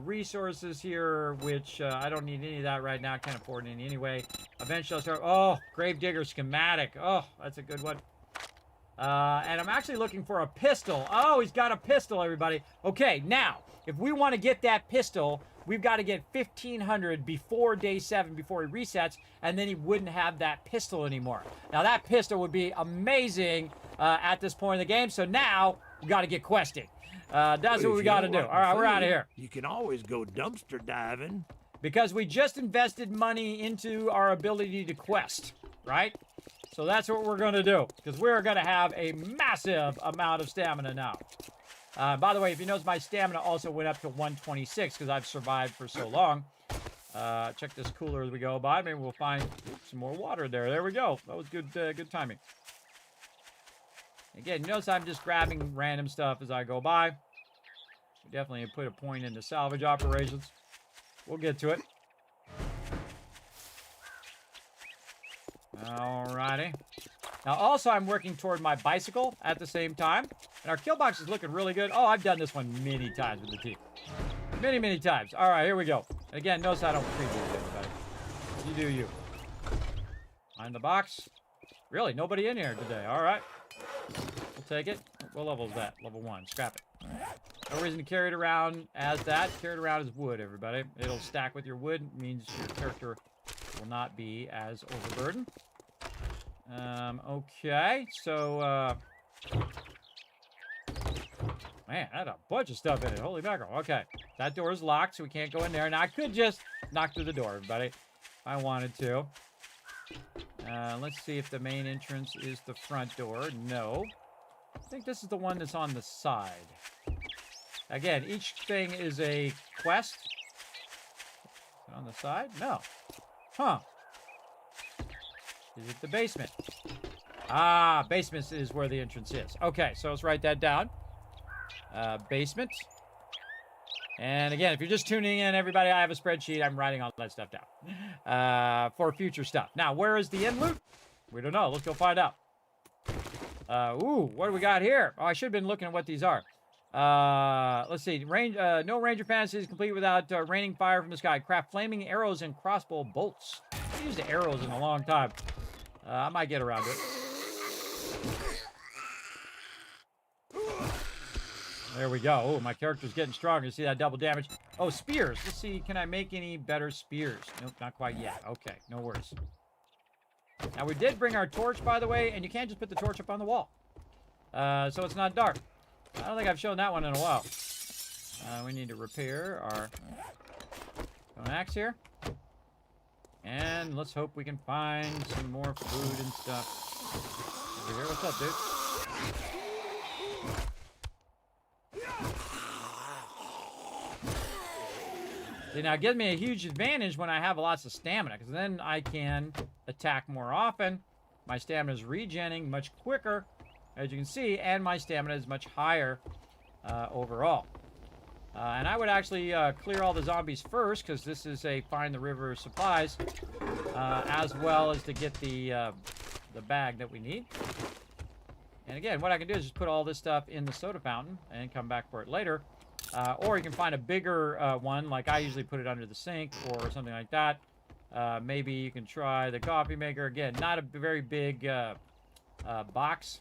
Resources here, which I don't need any of that right now. I can't afford any anyway. Eventually, I'll start. Oh, Gravedigger schematic. Oh, that's a good one. And I'm actually looking for a pistol. Oh, he's got a pistol, everybody. Okay, now, if we want to get that pistol, we've got to get 1,500 before day 7, before he resets, and then he wouldn't have that pistol anymore. Now, that pistol would be amazing at this point in the game, so now we got to get questing. That's what we got to do. All right, we're out of here. You can always go dumpster diving. Because we just invested money into our ability to quest, right? So that's what we're going to do. Because we're going to have a massive amount of stamina now. By the way, if you notice, my stamina also went up to 126 because I've survived for so long. Check this cooler as we go by. Maybe we'll find some more water there. There we go. That was good, good timing. Again, notice I'm just grabbing random stuff as I go by. We definitely put a point into salvage operations. We'll get to it. Alrighty. Now, also, I'm working toward my bicycle at the same time. And our kill box is looking really good. Oh, I've done this one many times with the team. Many, many times. All right, here we go. Again, notice I don't preview everybody. You do you. Find the box. Really, nobody in here today. All right. We'll take it. What level is that? Level 1. Scrap it. No reason to carry it around as that. Carry it around as wood, everybody. It'll stack with your wood. It means your character will not be as overburdened. Okay. So, man, that had a bunch of stuff in it. Holy mackerel. Okay. That door is locked, so we can't go in there. Now, I could just knock through the door, everybody, if I wanted to. Let's see if the main entrance is the front door. No. I think this is the one that's on the side. Again, each thing is a quest. Is it on the side? No. Huh. Is it the basement? Ah, basement is where the entrance is. Okay, so let's write that down. Basement. And again, if you're just tuning in, everybody, I have a spreadsheet. I'm writing all that stuff down for future stuff. Now, where is the end loot? We don't know. Let's go find out. Ooh, what do we got here? Oh, I should have been looking at what these are. Let's see. No Ranger Fantasy is complete without raining fire from the sky. Craft flaming arrows and crossbow bolts. I haven't used arrows in a long time. I might get around to it. There we go. Oh, my character's getting stronger. You see that double damage? Oh, spears. Let's see. Can I make any better spears? Nope, not quite yet. Okay, no worries. Now, we did bring our torch, by the way, and you can't just put the torch up on the wall. So it's not dark. I don't think I've shown that one in a while. We need to repair our stone axe here. And let's hope we can find some more food and stuff. Over here. What's up, dude? See, now it gives me a huge advantage when I have lots of stamina, because then I can attack more often. My stamina is regenning much quicker, as you can see, and my stamina is much higher overall. And I would actually clear all the zombies first, because this is a find the river supplies, as well as to get the bag that we need. And again, what I can do is just put all this stuff in the soda fountain and come back for it later. Or you can find a bigger one, like I usually put it under the sink or something like that. Maybe you can try the coffee maker. Again, not a very big box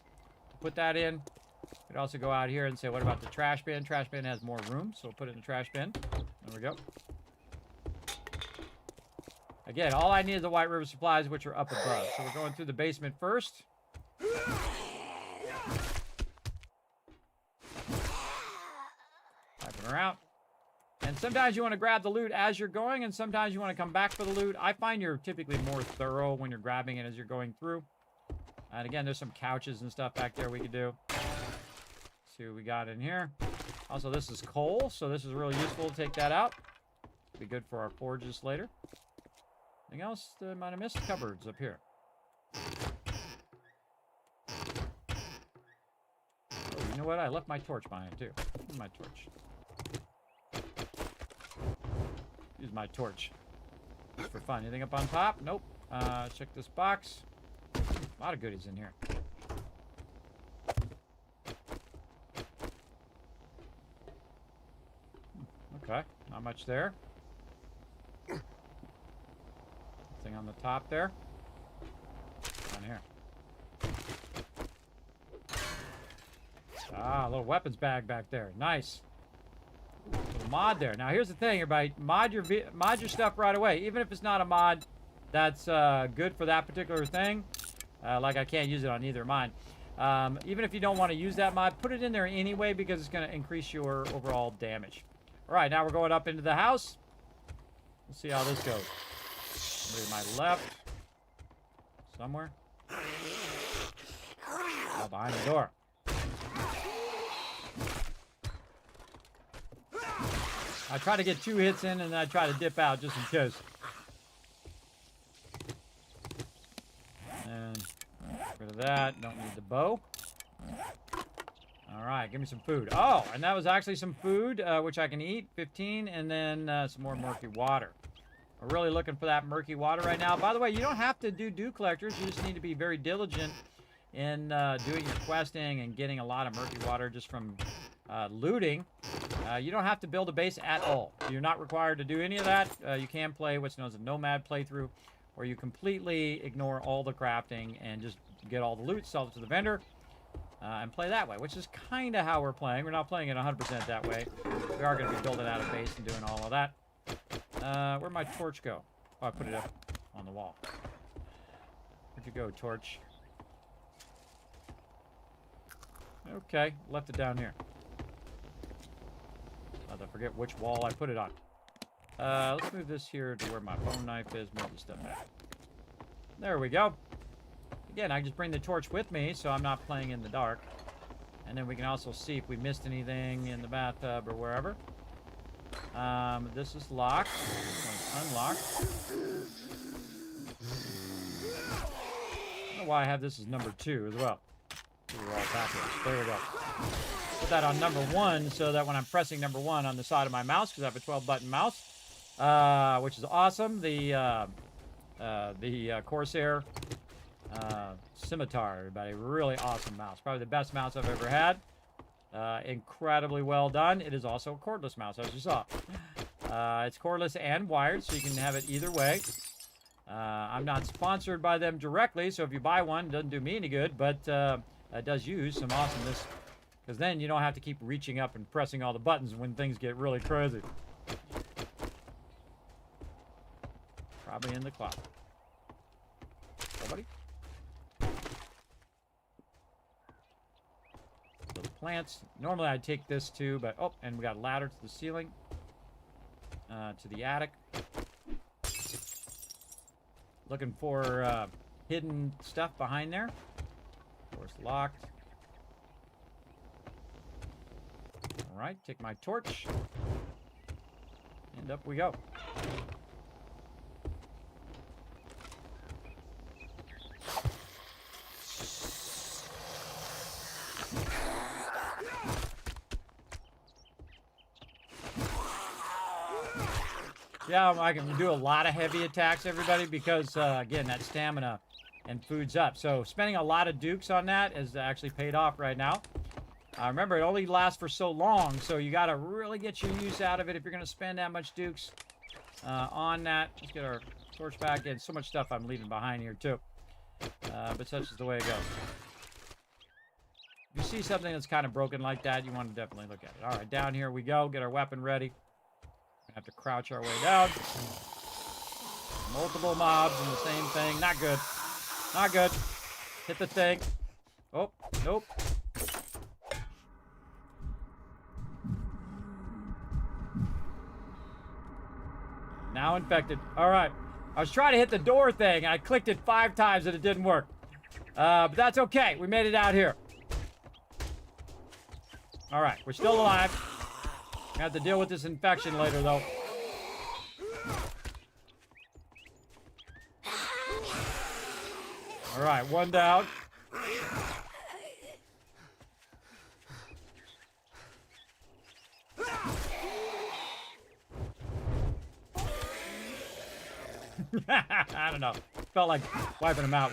to put that in. You could also go out here and say, what about the trash bin? Trash bin has more room, so we'll put it in the trash bin. There we go. Again, all I need is the White River supplies, which are up above. So we're going through the basement first. Piping her out. And sometimes you want to grab the loot as you're going, and sometimes you want to come back for the loot. I find you're typically more thorough when you're grabbing it as you're going through. And again, there's some couches and stuff back there we could do. See what we got in here. Also, this is coal, so this is really useful to take that out. Be good for our forges later. Anything else that I might have missed? Cupboards up here. Oh, you know what? I left my torch behind, too. Where's my torch? Use my torch. Just for fun. Anything up on top? Nope. Check this box. A lot of goodies in here. Okay. Not much there. Thing on the top there. Down here. Ah, a little weapons bag back there. Nice. Little mod there. Now here's the thing, everybody. Mod your stuff right away. Even if it's not a mod that's good for that particular thing. Like I can't use it on either of mine. Even if you don't want to use that mod, put it in there anyway because it's going to increase your overall damage. All right, now we're going up into the house. Let's see how this goes. To my left. Somewhere. Oh, behind the door. I try to get 2 hits in and then I try to dip out just in case. And get rid of that. Don't need the bow. Alright, give me some food. Oh, and that was actually some food, which I can eat. 15, and then some more murky water. We're really looking for that murky water right now. By the way, you don't have to do dew collectors. You just need to be very diligent in doing your questing and getting a lot of murky water just from looting. You don't have to build a base at all. You're not required to do any of that. You can play what's known as a nomad playthrough, where you completely ignore all the crafting and just get all the loot, sell it to the vendor, and play that way, which is kind of how we're playing. We're not playing it 100% that way. We are going to be building out a base and doing all of that. Where'd my torch go? Oh, I put it up on the wall. Where'd you go, torch? Okay, left it down here. I forget which wall I put it on. Let's move this here to where my bone knife is. Move this stuff back. There we go. Again, I just bring the torch with me so I'm not playing in the dark. And then we can also see if we missed anything in the bathtub or wherever. This is locked. This one's unlocked. I don't know why I have this as number 2 as well. We're all backwards. There we go. Put that on number 1 so that when I'm pressing number 1 on the side of my mouse, because I have a 12-button mouse, which is awesome. The Corsair Scimitar, everybody. Really awesome mouse. Probably the best mouse I've ever had. Incredibly well done. It is also a cordless mouse, as you saw. It's cordless and wired, so you can have it either way. I'm not sponsored by them directly, so if you buy one, it doesn't do me any good, but it does use some awesomeness, because then you don't have to keep reaching up and pressing all the buttons when things get really crazy. Probably in the closet. Somebody? So the plants, normally I'd take this too, but oh, and we got a ladder to the ceiling, to the attic. Looking for hidden stuff behind there. Of course, locked. All right, take my torch, and up we go. Yeah, I can do a lot of heavy attacks, everybody, because, again, that stamina and food's up. So spending a lot of dukes on that is actually paid off right now. Remember, it only lasts for so long, so you got to really get your use out of it if you're going to spend that much dukes on that. Let's get our torch back in. So much stuff I'm leaving behind here, too. But such is the way it goes. If you see something that's kind of broken like that, you want to definitely look at it. All right, down here we go. Get our weapon ready. We have to crouch our way down. Multiple mobs and the same thing. Not good. Not good. Hit the thing. Oh, nope. Now infected. All right. I was trying to hit the door thing. I clicked it 5 times and it didn't work. But that's okay. We made it out here. All right. We're still alive. We have to deal with this infection later, though. All right. 1 down. I don't know. Felt like wiping him out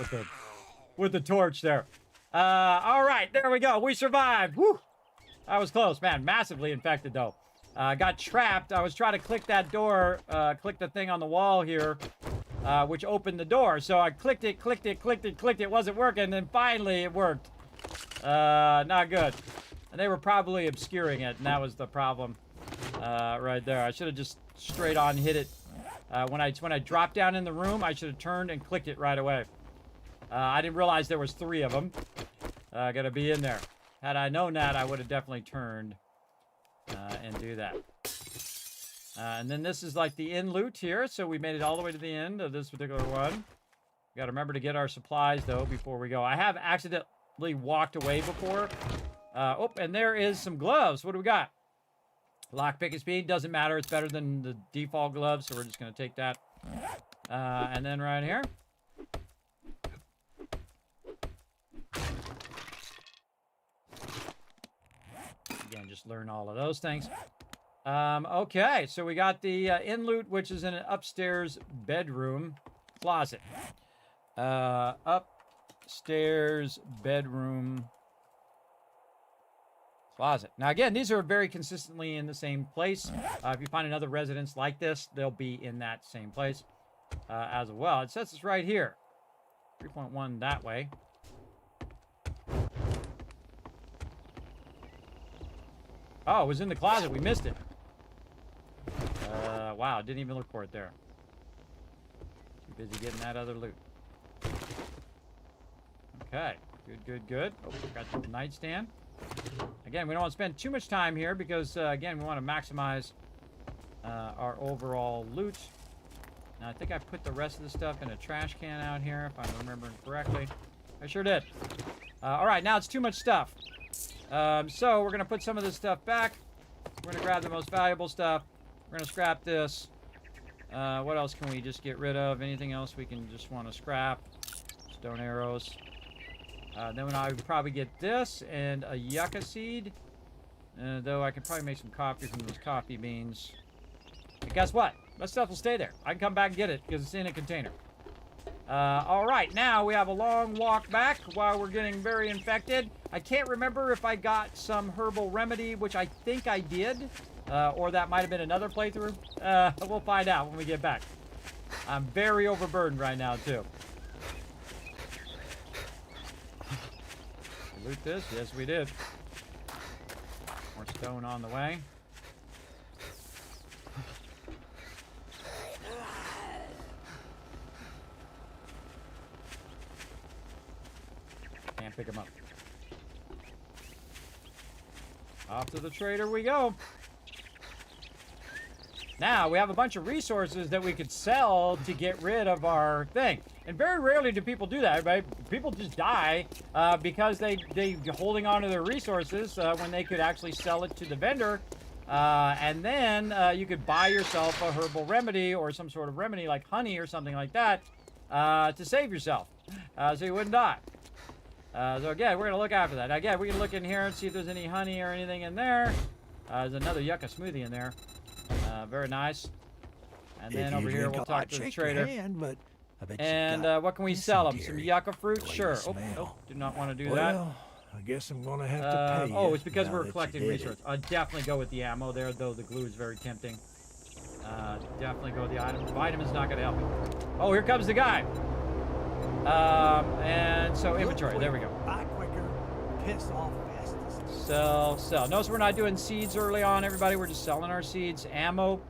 with the torch there. All right, there we go. We survived. Woo! That was close, man. Massively infected though. Got trapped. I was trying to click that door, click the thing on the wall here, which opened the door. So I clicked it. It wasn't working. Then finally it worked. Not good. And they were probably obscuring it, and that was the problem right there. I should have just straight on hit it. When I dropped down in the room, I should have turned and clicked it right away. I didn't realize there was 3 of them. Gotta be in there. Had I known that, I would have definitely turned and do that. And then this is like the end loot here, so we made it all the way to the end of this particular one. We gotta remember to get our supplies, though, before we go. I have accidentally walked away before. Oh, and there is some gloves. What do we got? Lockpick and speed, doesn't matter. It's better than the default gloves, so we're just going to take that. And then right here. Again, just learn all of those things. Okay, so we got the in loot, which is in an upstairs bedroom closet. Upstairs bedroom closet. Now, again, these are very consistently in the same place. If you find another residence like this, they'll be in that same place as well. It says it's right here. 3.1 that way. Oh, it was in the closet. We missed it. Wow, didn't even look for it there. Too busy getting that other loot. Okay, good. Oh, got the nightstand. Again, we don't want to spend too much time here because, again, we want to maximize our overall loot. Now, I think I put the rest of the stuff in a trash can out here, if I'm remembering correctly. I sure did. All right, now it's too much stuff. So we're going to put some of this stuff back. We're going to grab the most valuable stuff. We're going to scrap this. What else can we just get rid of? Anything else we can just want to scrap? Stone arrows. Then I would probably get this and a yucca seed. Though I could probably make some coffee from those coffee beans. But guess what? That stuff will stay there. I can come back and get it because it's in a container. All right, now we have a long walk back while we're getting very infected. I can't remember if I got some herbal remedy, which I think I did. Or that might have been another playthrough. We'll find out when we get back. I'm very overburdened right now, too. Loot this? Yes, we did. More stone on the way. Can't pick them up. Off to the trader we go. Now, we have a bunch of resources that we could sell to get rid of our thing. And very rarely do people do that, right? People just die because they're holding on to their resources when they could actually sell it to the vendor. And then you could buy yourself a herbal remedy or some sort of remedy like honey or something like that to save yourself so you wouldn't die. So again, we're going to look after that. Again, we can look in here and see if there's any honey or anything in there. There's another yucca smoothie in there. Very nice. And then over here, we'll talk to the trader. And what can we sell them? Some yucca fruit? Sure. Oh, do not want to do that. I guess I'm gonna have to pay oh, you it's because now we're that you collecting did it. resources. I'd definitely go with the ammo there, though the glue is very tempting. Definitely go with the item. Vitamin's not going to help me. Oh, here comes the guy. And so inventory. There we go. Buy quicker, piss off fastest. Sell. Notice we're not doing seeds early on, everybody. We're just selling our seeds. Ammo.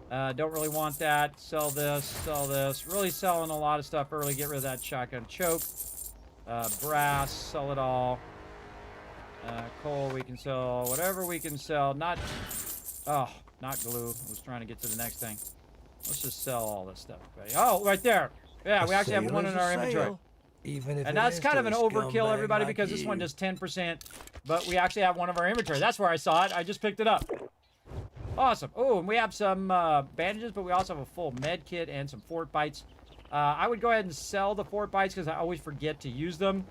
Don't really want that. Sell this. Sell this. Really selling a lot of stuff early. Get rid of that shotgun choke. Brass. Sell it all. Coal we can sell. Whatever we can sell. Not glue. I was trying to get to the next thing. Let's just sell all this stuff. Everybody. Oh, right there. Yeah, we actually have one in our inventory. Even if And that's kind of an overkill, everybody, because this one does 10%, but we actually have one of our inventory. That's where I saw it. I just picked it up. Awesome. Oh, and we have some bandages, but we also have a full med kit and some fort bites. I would go ahead and sell the fort bites because I always forget to use them.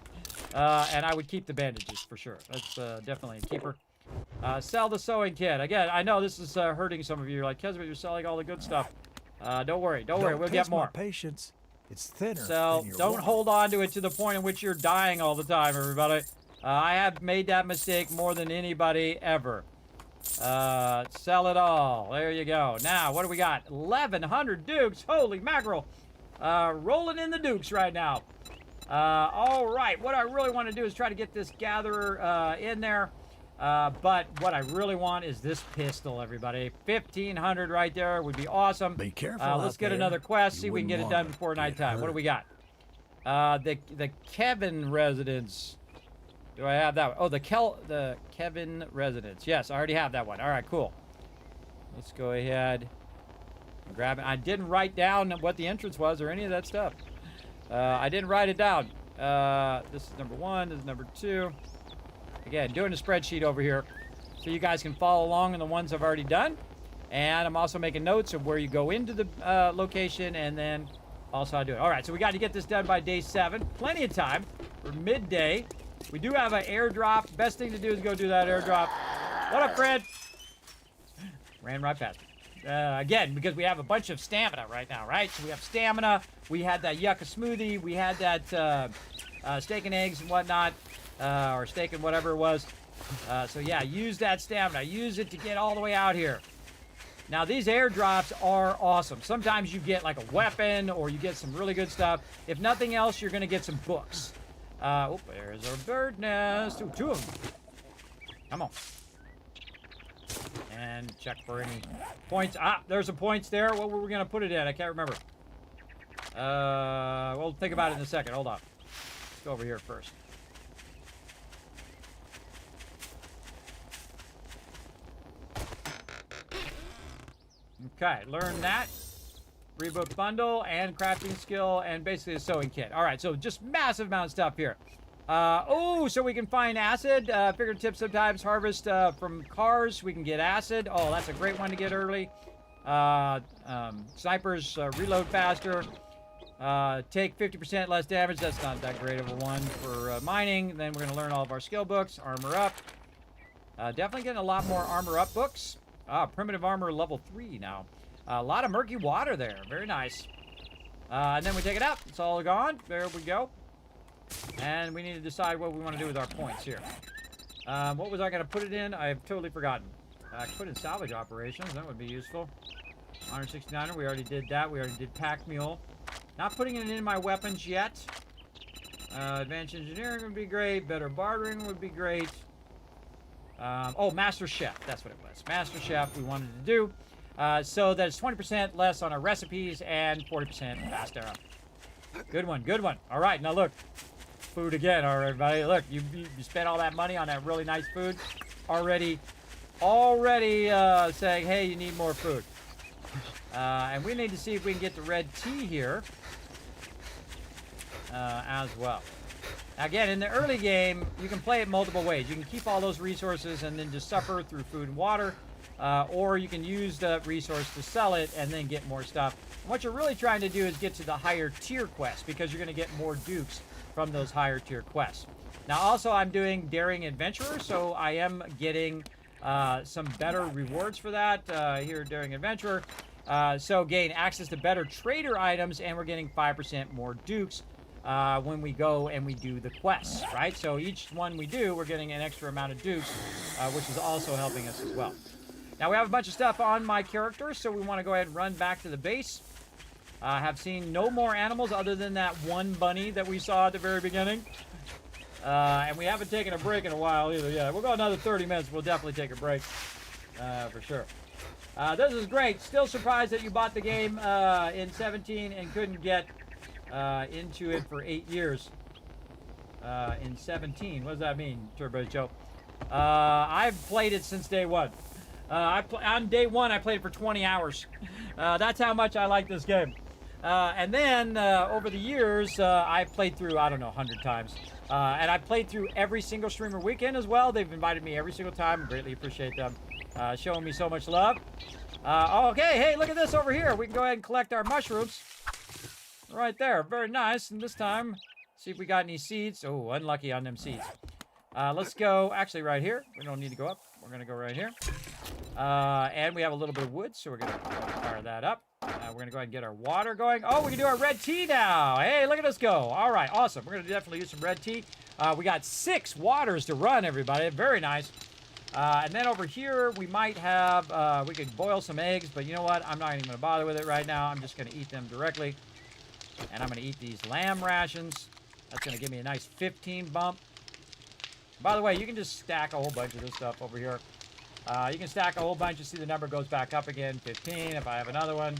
And I would keep the bandages for sure. That's definitely a keeper. Sell the sewing kit. Again, I know this is hurting some of you. You're like, Kismet, you're selling all the good stuff. Don't worry. Don't worry. We'll get more. Patience. It's thinner. So don't hold on to it to the point in which you're dying all the time, everybody. I have made that mistake more than anybody ever. Sell it all. There you go. Now, what do we got? 1,100 dukes. Holy mackerel. Rolling in the dukes right now. All right. What I really want to do is try to get this gatherer in there. But what I really want is this pistol, everybody. 1,500 right there would be awesome. Be careful. Let's get another quest. See if we can get it done before nighttime. What do we got? The Kevin residence. Do I have that one? Oh, the Kevin residence. Yes, I already have that one. All right, cool. Let's go ahead and grab it. I didn't write down what the entrance was or any of that stuff. I didn't write it down. This is number 1. This is number 2. Again, doing a spreadsheet over here so you guys can follow along on the ones I've already done. And I'm also making notes of where you go into the location and then also how to do it. All right, so we got to get this done by day 7. Plenty of time for midday. We do have an airdrop. Best thing to do is go do that airdrop. What up, Fred? Ran right past me. Again, because we have a bunch of stamina right now, right? So we have stamina. We had that yucca smoothie. We had that steak and eggs and whatnot. Or steak and whatever it was. So yeah, use that stamina. Use it to get all the way out here. Now, these airdrops are awesome. Sometimes you get like a weapon or you get some really good stuff. If nothing else, you're going to get some books. Oh, there's our bird nest. Ooh, 2 of them. Come on. And check for any points. Ah, there's some points there. What were we going to put it in? I can't remember. We'll think about it in a second. Hold on. Let's go over here first. Okay, learn that. Reboot bundle and crafting skill and basically a sewing kit. All right, so just massive amount of stuff here. So we can find acid. Figure tip sometimes harvest from cars. We can get acid. Oh, that's a great one to get early. Snipers reload faster. Take 50% less damage. That's not that great of a one for mining. Then we're going to learn all of our skill books. Armor up. Definitely getting a lot more armor up books. Primitive armor level 3 now. A lot of murky water there. Very nice. And then we take it out. It's all gone. There we go. And we need to decide what we want to do with our points here. What was I going to put it in? I've totally forgotten. I could put in salvage operations. That would be useful. 169er. We already did that. We already did pack mule. Not putting it in my weapons yet. Advanced engineering would be great. Better bartering would be great. Master Chef. That's what it was. Master Chef we wanted to do. So that it's 20% less on our recipes and 40% fast arrow. Good one. Good one. All right. Now look. Food again. All right, everybody. Look, you spent all that money on that really nice food. Already saying, hey, you need more food. And we need to see if we can get the red tea here as well. Again, in the early game, you can play it multiple ways. You can keep all those resources and then just suffer through food and water. Or you can use the resource to sell it and then get more stuff. And what you're really trying to do is get to the higher tier quests because you're going to get more dukes from those higher tier quests. Now, also, I'm doing Daring Adventurer, so I am getting some better rewards for that here, Daring Adventurer. So gain access to better trader items, and we're getting 5% more dukes. when we go and we do the quests, right? So each one we do, we're getting an extra amount of dukes, which is also helping us as well. Now we have a bunch of stuff on my character, so we want to go ahead and run back to the base. I have seen no more animals other than that one bunny that we saw at the very beginning. And we haven't taken a break in a while either. Yeah, we'll go another 30 minutes. We'll definitely take a break for sure. This is great. Still surprised that you bought the game in 17 and couldn't get into it for 8 years. In 17. What does that mean, Turbo Joe? I've played it since day one. On day one, I played it for 20 hours. That's how much I like this game. And then, over the years, I've played through, I don't know, 100 times. And I've played through every single streamer weekend as well. They've invited me every single time. Greatly appreciate them showing me so much love. Okay, hey, look at this over here. We can go ahead and collect our mushrooms. Right there. Very nice. And this time, see if we got any seeds. Oh, unlucky on them seeds. Let's go, actually, right here. We don't need to go up. We're going to go right here. And we have a little bit of wood, so we're going to fire that up. We're going to go ahead and get our water going. Oh, we can do our red tea now. Hey, look at us go. All right, awesome. We're going to definitely use some red tea. We got 6 waters to run, everybody. Very nice. And then over here, we might have, we could boil some eggs, but you know what? I'm not even going to bother with it right now. I'm just going to eat them directly. And I'm going to eat these lamb rations. That's going to give me a nice 15 bump. By the way, you can just stack a whole bunch of this stuff over here. You can stack a whole bunch. You see the number goes back up again. 15. If I have another one,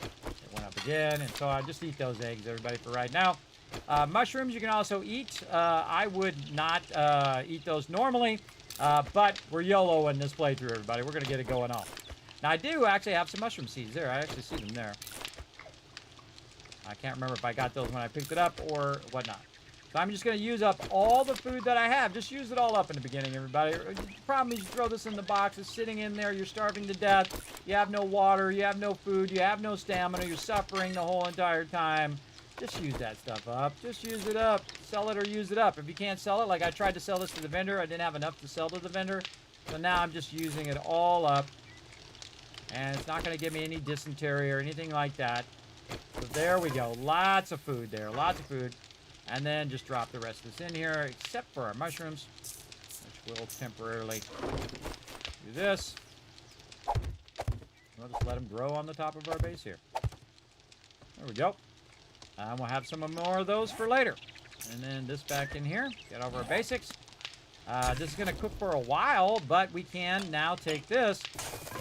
it went up again. And so I just eat those eggs, everybody, for right now. Mushrooms you can also eat. I would not eat those normally, but we're YOLO in this playthrough, everybody. We're going to get it going on. Now, I do actually have some mushroom seeds there. I actually see them there. I can't remember if I got those when I picked it up or whatnot. So I'm just going to use up all the food that I have. Just use it all up in the beginning, everybody. The problem is you throw this in the box. It's sitting in there. You're starving to death. You have no water. You have no food. You have no stamina. You're suffering the whole entire time. Just use that stuff up. Just use it up. Sell it or use it up. If you can't sell it, like I tried to sell this to the vendor, I didn't have enough to sell to the vendor. So now I'm just using it all up. And it's not going to give me any dysentery or anything like that. So there we go. Lots of food there. Lots of food. And then just drop the rest of this in here, except for our mushrooms, which will temporarily do this. We'll just let them grow on the top of our base here. There we go. And we'll have some more of those for later. And then this back in here. Get over our basics. This is going to cook for a while, but we can now take this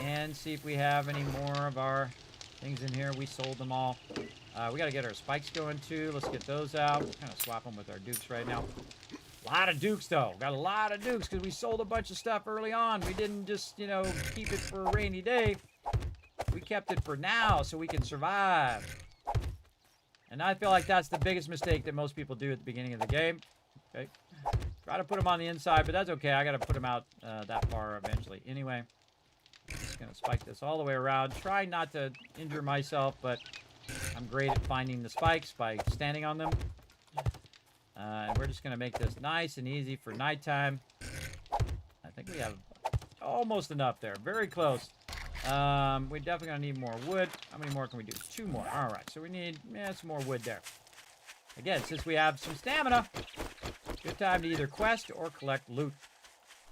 and see if we have any more of our things in here. We sold them all. We got to get our spikes going too. Let's get those out. We'll kind of swap them with our dukes right now. A lot of dukes though. Got a lot of dukes because we sold a bunch of stuff early on. We didn't just, you know, keep it for a rainy day. We kept it for now so we can survive. And I feel like that's the biggest mistake that most people do at the beginning of the game. Okay. Try to put them on the inside, but that's okay. I got to put them out that far eventually. Anyway, I'm just going to spike this all the way around. Try not to injure myself, but I'm great at finding the spikes by standing on them. And we're just going to make this nice and easy for nighttime. I think we have almost enough there. Very close. We're definitely going to need more wood. How many more can we do? 2 more. All right. So we need some more wood there. Again, since we have some stamina, good time to either quest or collect loot.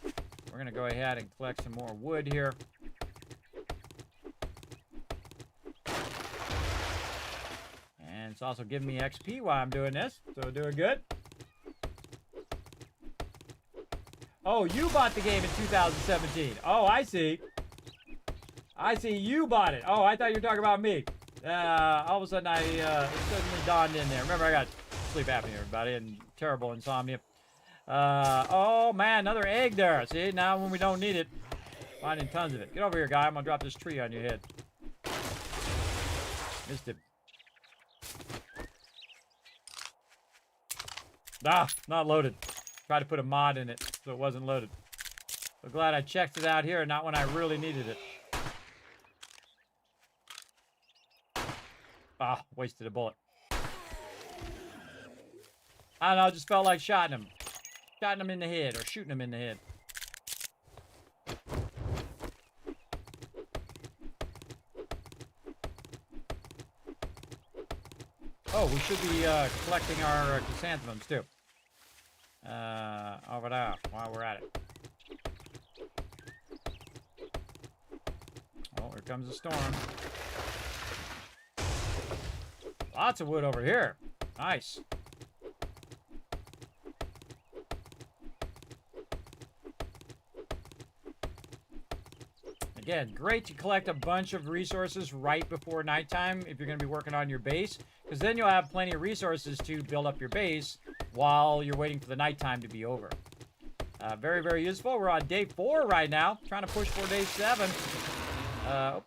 We're going to go ahead and collect some more wood here. And it's also giving me XP while I'm doing this. So doing good. Oh, you bought the game in 2017. Oh, I see. I see you bought it. Oh, I thought you were talking about me. All of a sudden, it suddenly dawned in there. Remember, I got sleep apnea, everybody, and terrible insomnia. Oh, man, another egg there. See, now when we don't need it, finding tons of it. Get over here, guy. I'm going to drop this tree on your head. Missed it. Ah, not loaded. Tried to put a mod in it, so it wasn't loaded. So glad I checked it out here, not when I really needed it. Ah, wasted a bullet. I don't know, just felt like shotting him. Shotting him in the head, or shooting him in the head. Oh, we should be collecting our chrysanthemums too. Over there, while we're at it. Oh, here comes the storm. Lots of wood over here. Nice. Again, great to collect a bunch of resources right before nighttime if you're going to be working on your base, because then you'll have plenty of resources to build up your base while you're waiting for the nighttime to be over. Very, very useful. We're on day 4 right now, trying to push for day 7.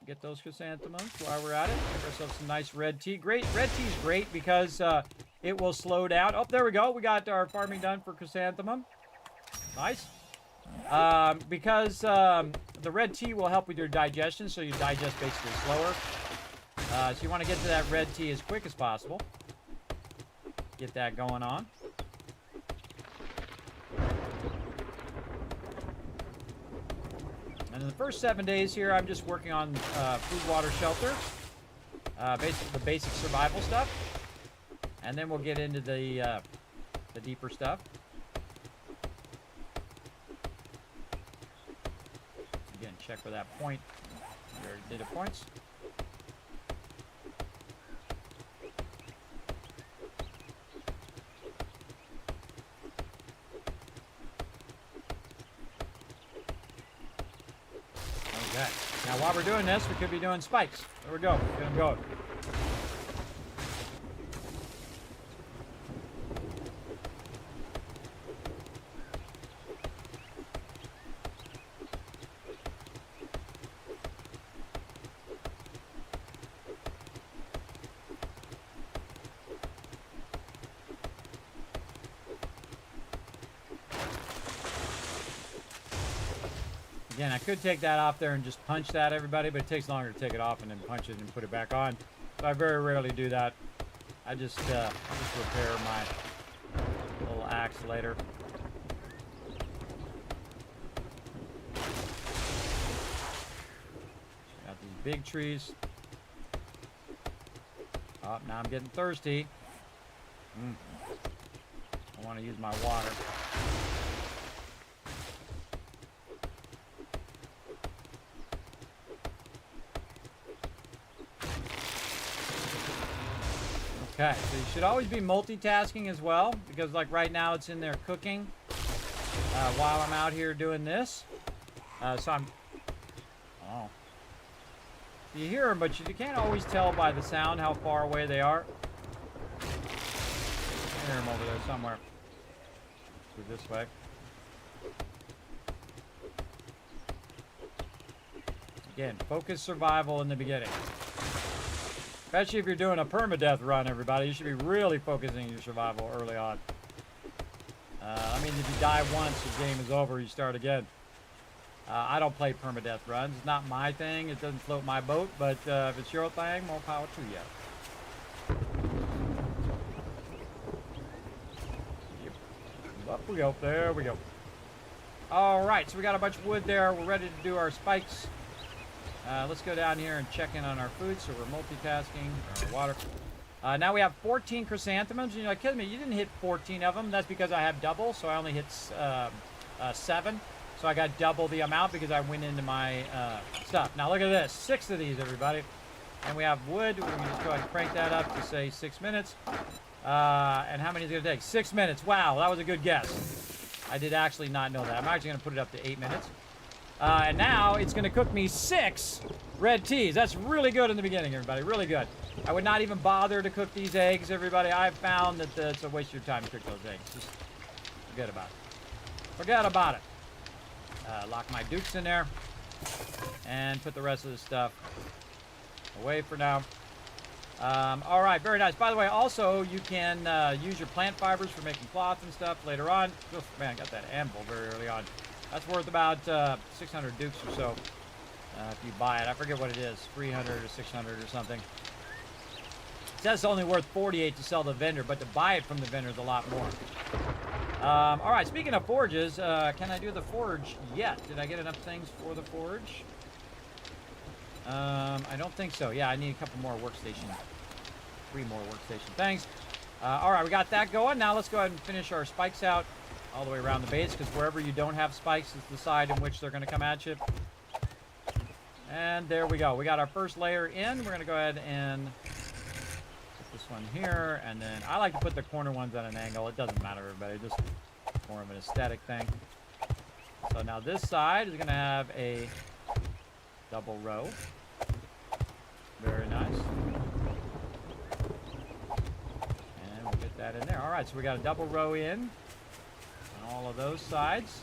Get those chrysanthemums while we're at it. Get ourselves some nice red tea. Great, red tea is great because it will slow down. Oh, there we go. We got our farming done for chrysanthemum. Nice. Because the red tea will help with your digestion, so you digest basically slower. So you want to get to that red tea as quick as possible. Get that going on. And in the first 7 days here, I'm just working on food, water, shelter. The basic survival stuff. And then we'll get into the deeper stuff. Again, check for that point. We already did the points. Okay. Now, while we're doing this, we could be doing spikes. There we go. Get them going. Again, I could take that off there and just punch that, everybody, but it takes longer to take it off and then punch it and put it back on. So I very rarely do that. I'll just repair my little axe later. Got these big trees. Oh, now I'm getting thirsty. I want to use my water. Okay, so you should always be multitasking as well, because like right now it's in there cooking while I'm out here doing this. So I'm... Oh. You hear them, but you can't always tell by the sound how far away they are. I hear them over there somewhere. Through this way. Again, focus survival in the beginning. Especially if you're doing a permadeath run, everybody. You should be really focusing your survival early on. I mean, if you die once, the game is over. You start again. I don't play permadeath runs. It's not my thing. It doesn't float my boat. But if it's your thing, more power to you. Up we go. There we go. All right, so we got a bunch of wood there. We're ready to do our spikes. Let's go down here and check in on our food. So we're multitasking. Our water. Now we have 14 chrysanthemums. You're like, kidding me, you didn't hit 14 of them. That's because I have double, so I only hit 7. So I got double the amount because I went into my stuff. Now look at this. 6 of these, everybody. And we have wood. We're going to just go ahead and crank that up to say 6 minutes. And how many is it going to take? 6 minutes. Wow, that was a good guess. I did actually not know that. I'm actually going to put it up to 8 minutes. And now it's going to cook me 6 red teas. That's really good in the beginning, everybody. Really good. I would not even bother to cook these eggs, everybody. I've found that it's a waste of your time to cook those eggs. Just forget about it. Forget about it. Lock my dukes in there. And put the rest of the stuff away for now. All right, very nice. By the way, also, you can use your plant fibers for making cloth and stuff later on. Oh, man, I got that anvil very early on. That's worth about 600 dukes or so if you buy it. I forget what it is, 300 or 600 or something. It says it's only worth 48 to sell the vendor, but to buy it from the vendor is a lot more. All right, speaking of forges, can I do the forge yet? Did I get enough things for the forge? I don't think so. Yeah, I need a couple more workstation 3 more workstation things. All right, we got that going. Now let's go ahead and finish our spikes out all the way around the base, because wherever you don't have spikes is the side in which they're going to come at you. And there we go. We got our first layer in. We're going to go ahead and put this one here. And then I like to put the corner ones at an angle. It doesn't matter, everybody. Just more of an aesthetic thing. So now this side is going to have a double row. Very nice. And we'll get that in there. All right, so we got a double row in on all of those sides.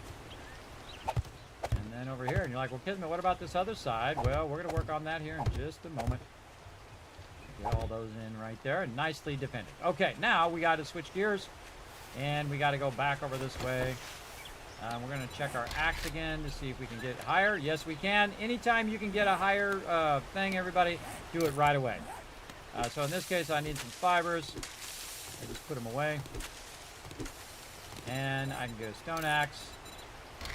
And then over here, and you're like, well, Kismet, what about this other side? Well, we're going to work on that here in just a moment. Get all those in right there. Nicely defended. Okay, now we got to switch gears. And we got to go back over this way. We're going to check our axe again to see if we can get higher. Yes, we can. Anytime you can get a higher thing, everybody, do it right away. So in this case, I need some fibers. I just put them away. And I can get a stone axe.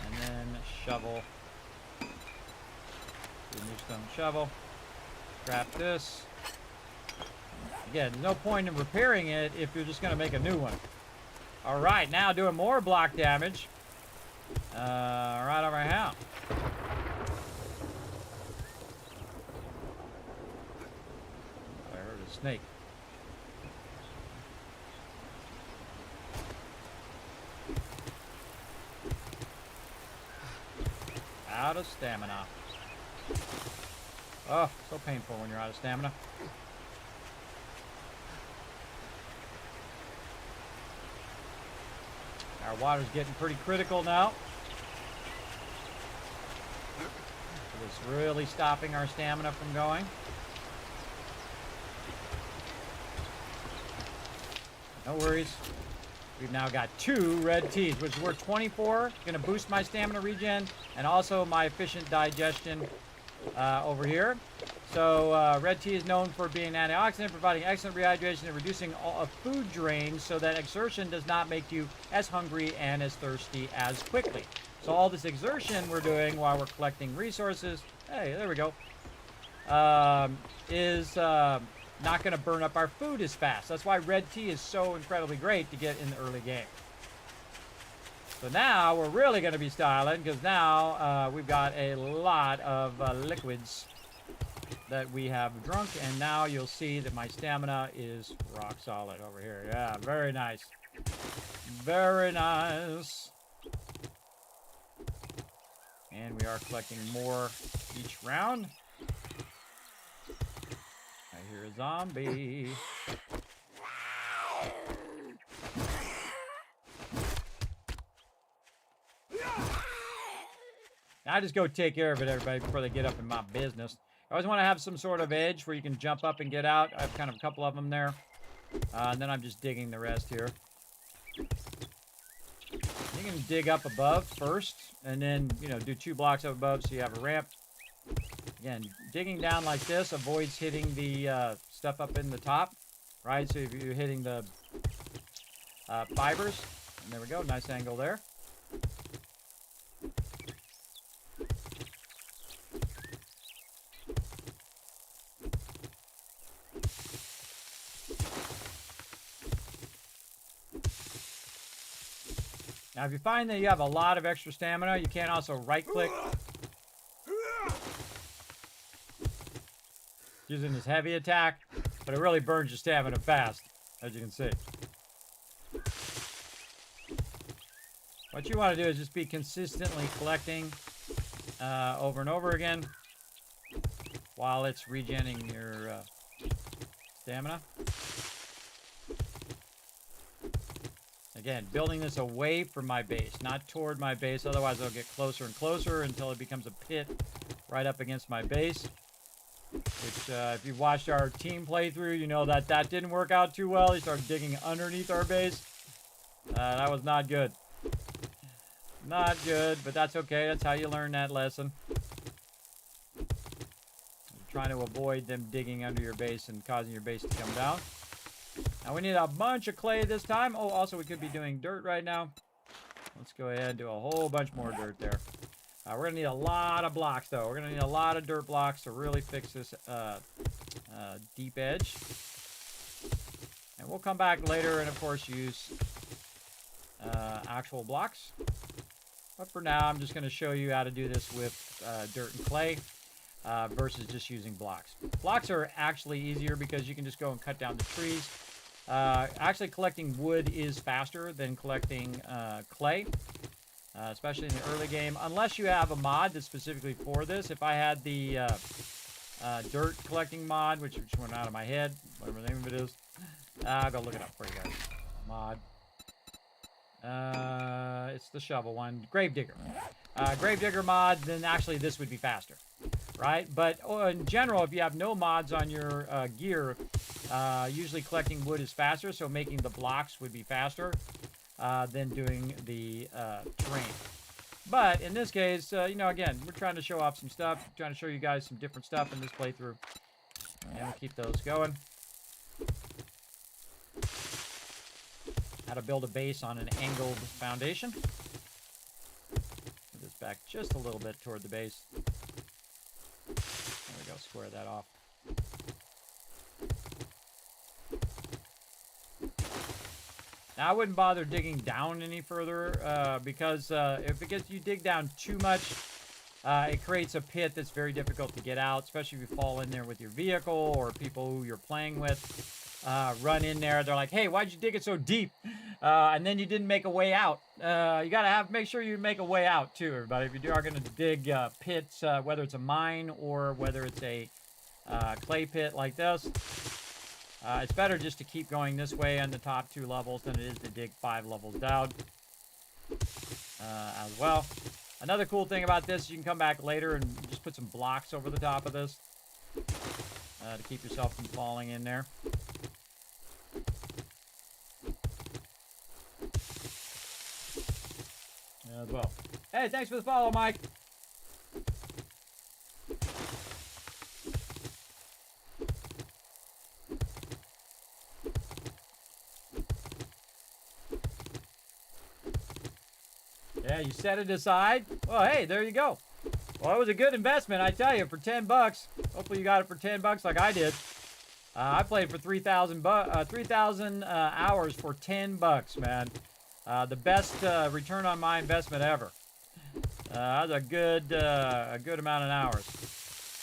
And then shovel. Do a new stone shovel. Scrap this. Again, there's no point in repairing it if you're just going to make a new one. All right, now doing more block damage. Right over here. I heard a snake. Out of stamina. Oh, so painful when you're out of stamina. Our water's getting pretty critical now. It's really stopping our stamina from going. No worries. We've now got 2 red teas, which is worth 24. Going to boost my stamina regen and also my efficient digestion over here. So red tea is known for being an antioxidant, providing excellent rehydration and reducing a food drain so that exertion does not make you as hungry and as thirsty as quickly. So all this exertion we're doing while we're collecting resources, hey, there we go, is not going to burn up our food as fast. That's why red tea is so incredibly great to get in the early game. So now we're really going to be styling, because now we've got a lot of liquids that we have drunk, and now you'll see that my stamina is rock solid over here. Yeah, very nice. Very nice. And we are collecting more each round. I hear a zombie. Now I just go take care of it, everybody, before they get up in my business. I always want to have some sort of edge where you can jump up and get out. I have kind of a couple of them there. And then I'm just digging the rest here. You can dig up above first, and then, you know, do 2 blocks up above so you have a ramp. Again, digging down like this avoids hitting the stuff up in the top, right? So if you're hitting the fibers, and there we go, nice angle there. Now, if you find that you have a lot of extra stamina, you can also right-click. Using this heavy attack, but it really burns your stamina fast, as you can see. What you want to do is just be consistently collecting over and over again while it's regenerating your stamina. Again, building this away from my base, not toward my base. Otherwise, I'll get closer and closer until it becomes a pit right up against my base. Which, if you've watched our team playthrough, you know that that didn't work out too well. He started digging underneath our base. That was not good. Not good, but that's okay. That's how you learn that lesson. You're trying to avoid them digging under your base and causing your base to come down. Now we need a bunch of clay this time. Oh, also we could be doing dirt right now. Let's go ahead and do a whole bunch more dirt there. We're going to need a lot of blocks, though. We're going to need a lot of dirt blocks to really fix this deep edge. And we'll come back later and, of course, use actual blocks. But for now, I'm just going to show you how to do this with dirt and clay versus just using blocks. Blocks are actually easier because you can just go and cut down the trees. Actually, collecting wood is faster than collecting clay, especially in the early game, unless you have a mod that's specifically for this. If I had the dirt collecting mod, which went out of my head, whatever the name of it is, I'll go look it up for you guys. Mod. It's the shovel one. Gravedigger. Gravedigger mod, then actually this would be faster, right? But in general, if you have no mods on your gear, usually collecting wood is faster, so making the blocks would be faster than doing the terrain. But in this case, you know, again, we're trying to show off some stuff, trying to show you guys some different stuff in this playthrough. And we'll keep those going. How to build a base on an angled foundation. Move this back just a little bit toward the base. There we go, square that off. Now I wouldn't bother digging down any further because if you dig down too much, it creates a pit that's very difficult to get out, especially if you fall in there with your vehicle or people who you're playing with. Run in there. They're like, hey, why'd you dig it so deep? And then you didn't make a way out. You gotta make sure you make a way out too, everybody. If you are gonna dig pits, whether it's a mine or whether it's a clay pit like this, it's better just to keep going this way on the top 2 levels than it is to dig 5 levels down as well. Another cool thing about this, you can come back later and just put some blocks over the top of this to keep yourself from falling in there. As well. Hey, thanks for the follow, Mike. Yeah, you set it aside. Well, hey, there you go. Well, it was a good investment, I tell you, for 10 bucks. Hopefully you got it for 10 bucks like I did. I played for 3,000 hours for 10 bucks, man. The best return on my investment ever. That was a good amount of hours.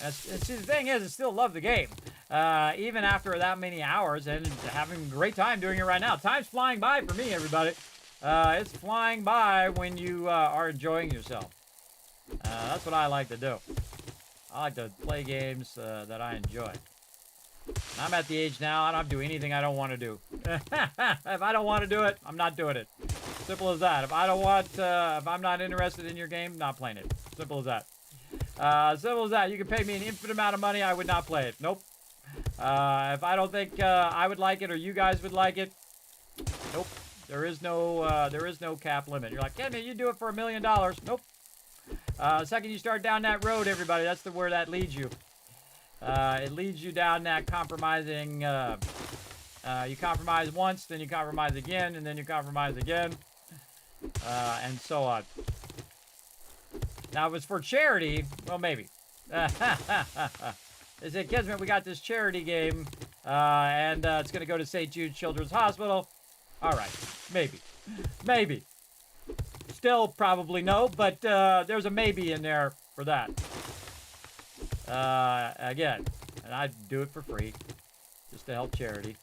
And see, the thing is, I still love the game, even after that many hours, and having a great time doing it right now. Time's flying by for me, everybody. It's flying by when you are enjoying yourself. That's what I like to do. I like to play games that I enjoy. I'm at the age now, I don't have to do anything I don't want to do. If I don't want to do it, I'm not doing it. Simple as that. If I'm not interested in your game, not playing it. Simple as that. Simple as that. You can pay me an infinite amount of money, I would not play it. Nope. If I don't think I would like it or you guys would like it, nope. There is no cap limit. You're like, yeah, man, you do it for $1 million. Nope. The second you start down that road, everybody, that's where that leads you. It leads you down that compromising. You compromise once, then you compromise again, and then you compromise again, and so on. Now, if it's for charity, well, maybe. They said, Kismet, we got this charity game, and it's going to go to St. Jude Children's Hospital. All right, maybe. Maybe. Still probably no, but there's a maybe in there for that. Again, and I'd do it for free, just to help charity.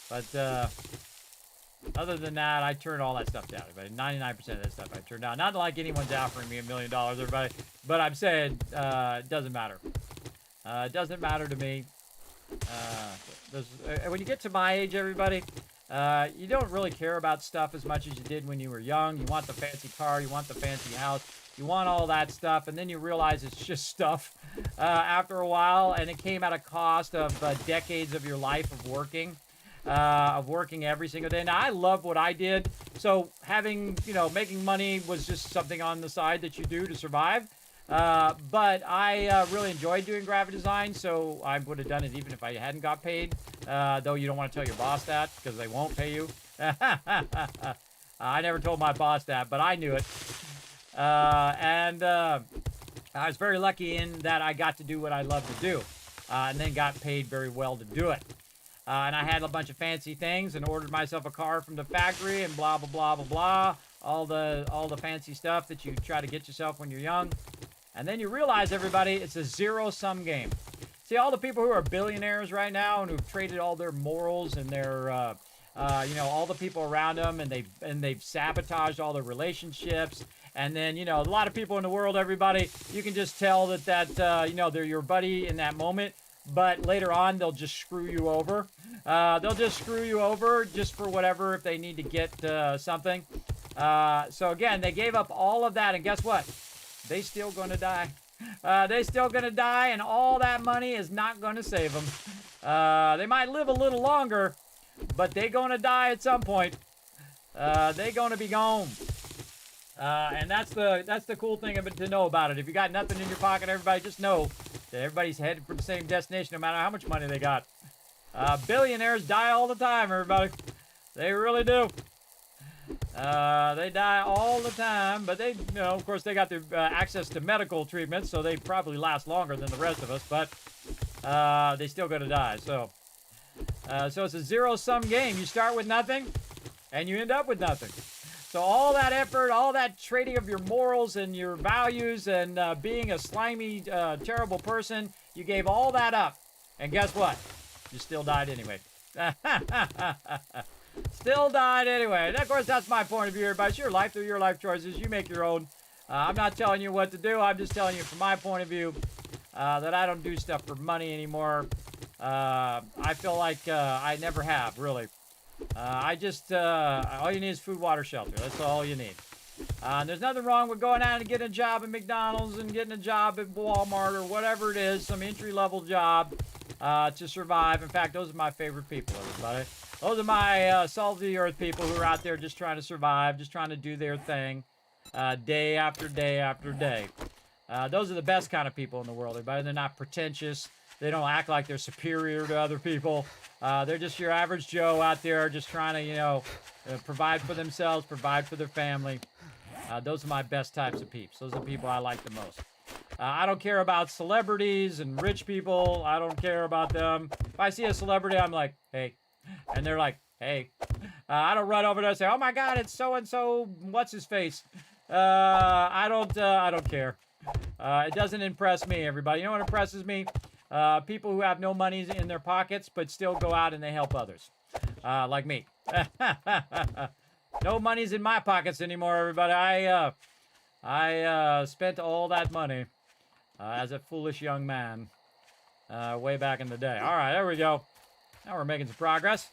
But other than that, I turn all that stuff down. 99% of that stuff I turn down. Not like anyone's offering me $1 million, everybody, but I'm saying it doesn't matter. It doesn't matter to me. When you get to my age, everybody, you don't really care about stuff as much as you did when you were young. You want the fancy car, you want the fancy house, you want all that stuff, and then you realize it's just stuff after a while, and it came at a cost of decades of your life of working every single day. Now, I love what I did, so making money was just something on the side that you do to survive. But I really enjoyed doing graphic design, so I would have done it even if I hadn't got paid. Though you don't want to tell your boss that because they won't pay you. I never told my boss that, but I knew it. And I was very lucky in that I got to do what I love to do, and then got paid very well to do it. And I had a bunch of fancy things and ordered myself a car from the factory and blah, blah, blah, blah, blah. All the fancy stuff that you try to get yourself when you're young. And then you realize, everybody, it's a zero-sum game. See, all the people who are billionaires right now and who've traded all their morals and their, all the people around them, and they've sabotaged all their relationships. And then, a lot of people in the world, everybody, you can just tell that they're your buddy in that moment. But later on, they'll just screw you over. They'll just screw you over just for whatever, if they need to get something. So again, they gave up all of that, and guess what? They still going to die. They still going to die, and all that money is not going to save them. They might live a little longer, but they going to die at some point. They going to be gone. And that's the cool thing to know about it. If you got nothing in your pocket, everybody, just know that everybody's headed for the same destination, no matter how much money they got. Billionaires die all the time, everybody. They really do. They die all the time, but they, of course, they got their access to medical treatment, so they probably last longer than the rest of us, but they still gonna die. So it's a zero-sum game. You start with nothing, and you end up with nothing. So all that effort, all that trading of your morals and your values and being a slimy, terrible person, you gave all that up. And guess what? You still died anyway. Still died anyway. And of course, that's my point of view, everybody. It's your life. Through your life choices. You make your own. I'm not telling you what to do. I'm just telling you from my point of view that I don't do stuff for money anymore. I feel like I never have, really. I just, all you need is food, water, shelter. That's all you need. There's nothing wrong with going out and getting a job at McDonald's and getting a job at Walmart or whatever it is, some entry-level job to survive. In fact, those are my favorite people, everybody. Those are my salt-of-the-earth people who are out there just trying to survive, just trying to do their thing day after day after day. Those are the best kind of people in the world, everybody. They're not pretentious. They don't act like they're superior to other people. They're just your average Joe out there just trying to, provide for themselves, provide for their family. Those are my best types of peeps. Those are the people I like the most. I don't care about celebrities and rich people. I don't care about them. If I see a celebrity, I'm like, hey. And they're like, hey. I don't run over there and say, oh my God, it's so-and-so, what's his face? I don't care. It doesn't impress me, everybody. You know what impresses me? People who have no money in their pockets, but still go out and they help others. Like me. No money's in my pockets anymore, everybody. I spent all that money as a foolish young man way back in the day. All right, there we go. Now we're making some progress.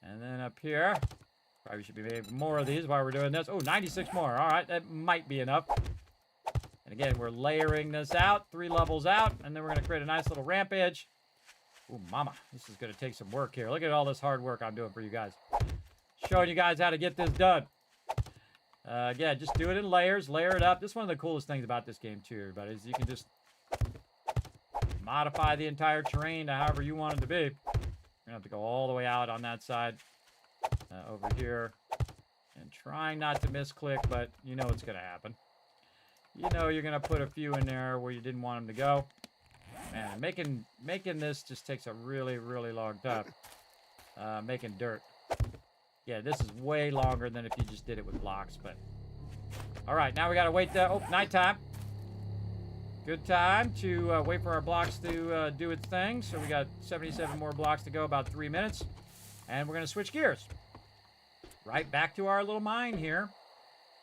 And then up here, probably should be making more of these while we're doing this. Oh, 96 more. All right, that might be enough. And again, we're layering this out, 3 levels out, and then we're going to create a nice little ramp edge. Ooh, mama, this is going to take some work here. Look at all this hard work I'm doing for you guys. Showing you guys how to get this done. Again, just do it in layers, layer it up. This is one of the coolest things about this game, too, everybody, is you can just modify the entire terrain to however you want it to be. You're going to have to go all the way out on that side, over here, and trying not to misclick, but you know what's going to happen. You know you're going to put a few in there where you didn't want them to go. Man, making this just takes a really, really long time. Making dirt. Yeah, this is way longer than if you just did it with blocks, but... Alright, now we got to wait nighttime. Good time to wait for our blocks to do its thing. So we got 77 more blocks to go, about 3 minutes. And we're going to switch gears. Right back to our little mine here.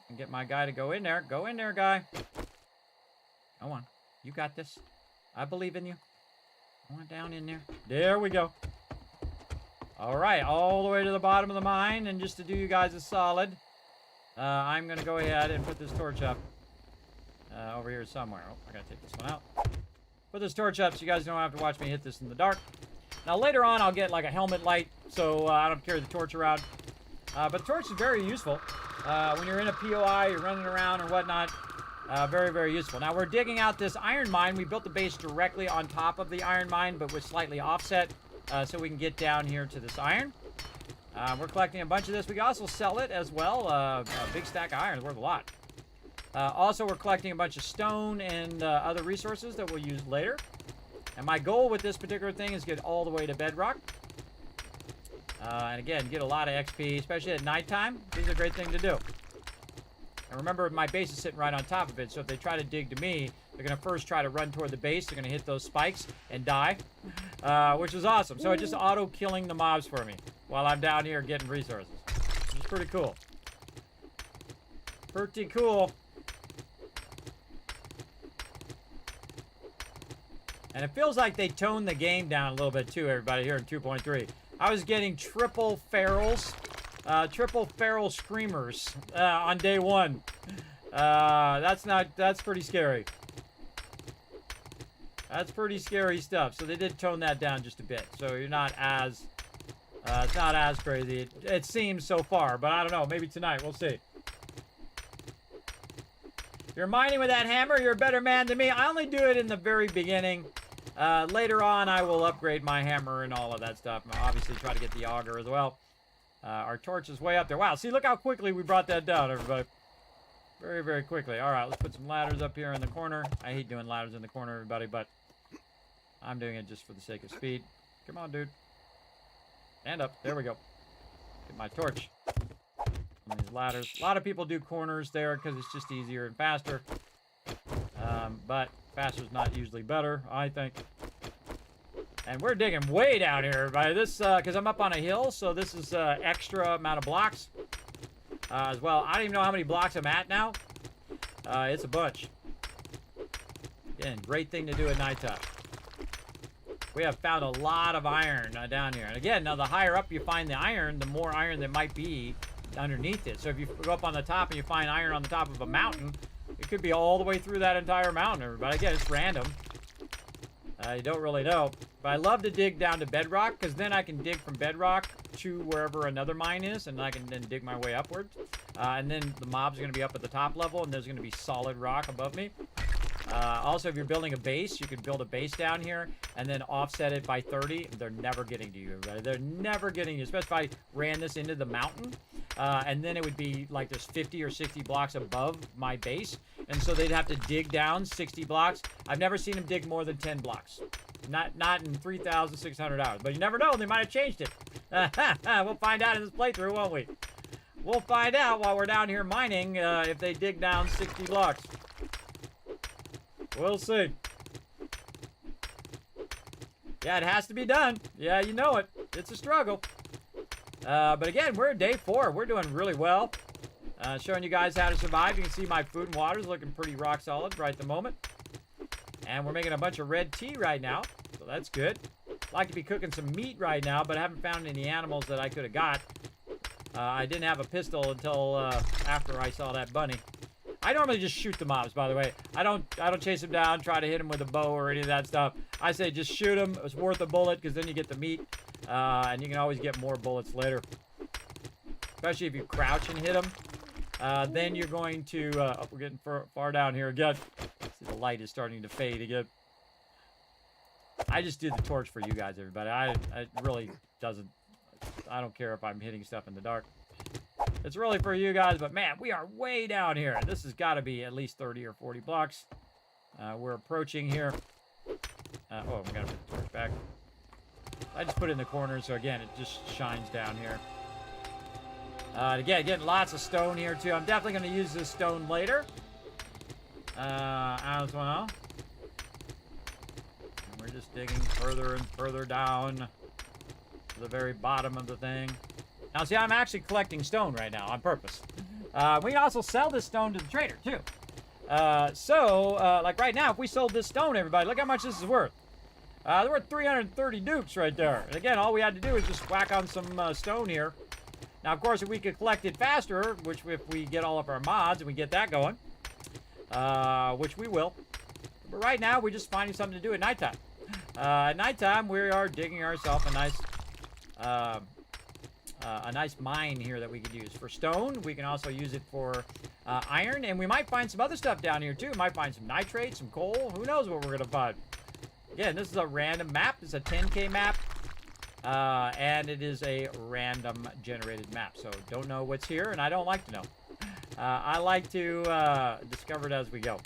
And get my guy to go in there. Go in there, guy. Come on. You got this. I believe in you. Come on down in there. There we go. All right. All the way to the bottom of the mine. And just to do you guys a solid, I'm going to go ahead and put this torch up over here somewhere. Oh, I got to take this one out. Put this torch up so you guys don't have to watch me hit this in the dark. Now, later on, I'll get like a helmet light so I don't carry the torch around. But the torch is very useful. When you're in a POI, you're running around or whatnot, very, very useful. Now, we're digging out this iron mine. We built the base directly on top of the iron mine, but with slightly offset, so we can get down here to this iron. We're collecting a bunch of this. We can also sell it as well. A big stack of iron is worth a lot. Also, we're collecting a bunch of stone and other resources that we'll use later. And my goal with this particular thing is get all the way to bedrock. And again, get a lot of XP, especially at nighttime. This is a great thing to do. And remember, my base is sitting right on top of it, so if they try to dig to me, they're going to first try to run toward the base. They're going to hit those spikes and die, which is awesome. So it's just auto-killing the mobs for me while I'm down here getting resources. Which is pretty cool. Pretty cool. And it feels like they toned the game down a little bit too, everybody, here in 2.3. I was getting triple feral screamers on day 1. That's pretty scary. That's pretty scary stuff. So they did tone that down just a bit. So you're not as, it's not as crazy. It seems so far, but I don't know. Maybe tonight, we'll see. You're mining with that hammer, you're a better man than me. I only do it in the very beginning. Later on, I will upgrade my hammer and all of that stuff. And I'll obviously try to get the auger as well. Our torch is way up there. Wow, see, look how quickly we brought that down, everybody. Very, very quickly. All right, let's put some ladders up here in the corner. I hate doing ladders in the corner, everybody, but I'm doing it just for the sake of speed. Come on, dude. Stand up. There we go. Get my torch. And these ladders. A lot of people do corners there because it's just easier and faster. But faster's not usually better, I think. And we're digging way down here, everybody. This, because I'm up on a hill, so this is extra amount of blocks as well. I don't even know how many blocks I'm at now. It's a bunch. Again, great thing to do at nighttime. We have found a lot of iron down here. And again, now the higher up you find the iron, the more iron there might be underneath it. So if you go up on the top and you find iron on the top of a mountain, it could be all the way through that entire mountain, everybody. Again, it's random. You don't really know. But I love to dig down to bedrock, because then I can dig from bedrock to wherever another mine is, and I can then dig my way upwards. And then the mobs are going to be up at the top level, and there's going to be solid rock above me. Also, if you're building a base, you could build a base down here and then offset it by 30. They're never getting to you, everybody. They're never getting you, especially if I ran this into the mountain. And then it would be like there's 50 or 60 blocks above my base. And so they'd have to dig down 60 blocks. I've never seen them dig more than 10 blocks. Not in 3,600 hours. But you never know. They might have changed it. We'll find out in this playthrough, won't we? We'll find out while we're down here mining if they dig down 60 blocks. We'll see. Yeah, it has to be done. Yeah, you know it. It's a struggle. But again, we're at day 4. We're doing really well. Showing you guys how to survive. You can see my food and water is looking pretty rock solid right at the moment. And we're making a bunch of red tea right now. So that's good. Like to be cooking some meat right now, but I haven't found any animals that I could have got. I didn't have a pistol until after I saw that bunny. I normally just shoot the mobs, by the way. I don't chase them down, try to hit them with a bow or any of that stuff. I say just shoot them. It's worth a bullet because then you get the meat. And you can always get more bullets later. Especially if you crouch and hit them. Then you're going to... oh, we're getting far down here again. See, the light is starting to fade again. I just did the torch for you guys, everybody. It really doesn't... I don't care if I'm hitting stuff in the dark. It's really for you guys, but man, we are way down here. This has got to be at least 30 or 40 blocks. We're approaching here. Oh, we got to put the torch back. I just put it in the corner, so again, it just shines down here. Again, getting lots of stone here, too. I'm definitely going to use this stone later. As well. And we're just digging further and further down to the very bottom of the thing. Now, see, I'm actually collecting stone right now on purpose. We can also sell this stone to the trader, too. Like right now, if we sold this stone, everybody, look how much this is worth. There were 330 dukes right there. And again, all we had to do is just whack on some stone here. Now, of course, if we could collect it faster, which if we get all of our mods and we get that going, which we will. But right now, we're just finding something to do at nighttime. At nighttime, we are digging ourselves a nice mine here that we could use for stone. We can also use it for iron, and we might find some other stuff down here too. Might find some nitrate, some coal. Who knows what we're gonna find? Again, this is a random map. This is a 10K map, and it is a random generated map. So don't know what's here, and I don't like to know. I like to discover it as we go.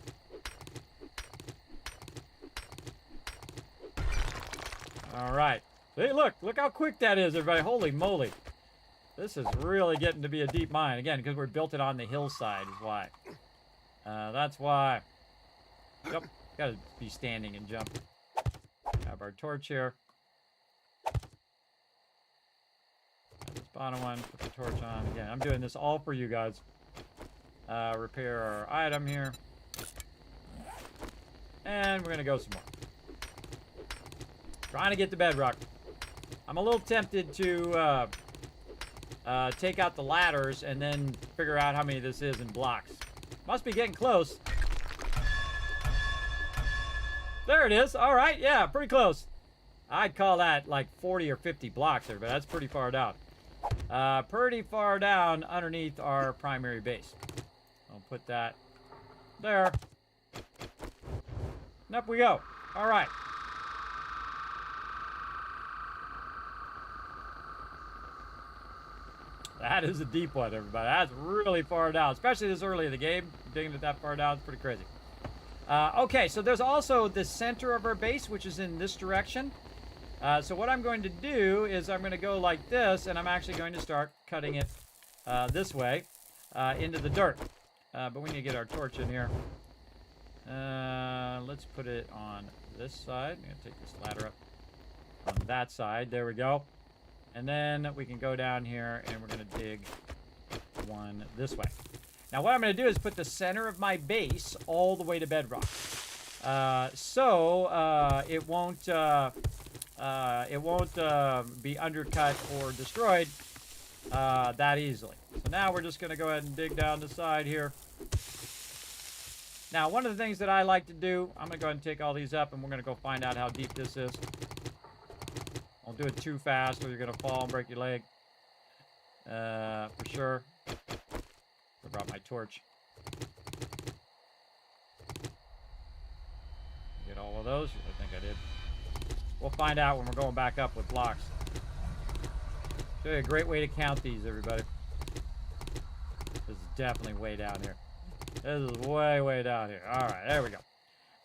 All right. Hey, look how quick that is, everybody. Holy moly. This is really getting to be a deep mine. Again, because we built it on the hillside is why. That's why. Yep. Gotta be standing and jump. Grab our torch here. This bottom one, put the torch on. Again, I'm doing this all for you guys. Repair our item here. And we're gonna go some more. Trying to get the bedrock. I'm a little tempted to take out the ladders and then figure out how many this is in blocks. Must be getting close. There it is. All right, yeah, pretty close. I'd call that like 40 or 50 blocks there, but that's pretty far down. Pretty far down underneath our primary base. I'll put that there. And up we go. All right. That is a deep one, everybody. That's really far down, especially this early in the game. Digging it that far down is pretty crazy. Okay, so there's also the center of our base, which is in this direction. So what I'm going to do is I'm going to go like this, and I'm actually going to start cutting it this way into the dirt. But we need to get our torch in here. Let's put it on this side. I'm going to take this ladder up on that side. There we go. And then we can go down here, and we're going to dig one this way. Now what I'm going to do is put the center of my base all the way to bedrock. So it won't be undercut or destroyed that easily. So now we're just going to go ahead and dig down the side here. Now one of the things that I like to do, I'm going to go ahead and take all these up, and we're going to go find out how deep this is. Don't do it too fast or you're going to fall and break your leg. For sure. I brought my torch. Get all of those? I think I did. We'll find out when we're going back up with blocks. Show you a great way to count these, everybody. This is definitely way down here. This is way down here. All right, there we go.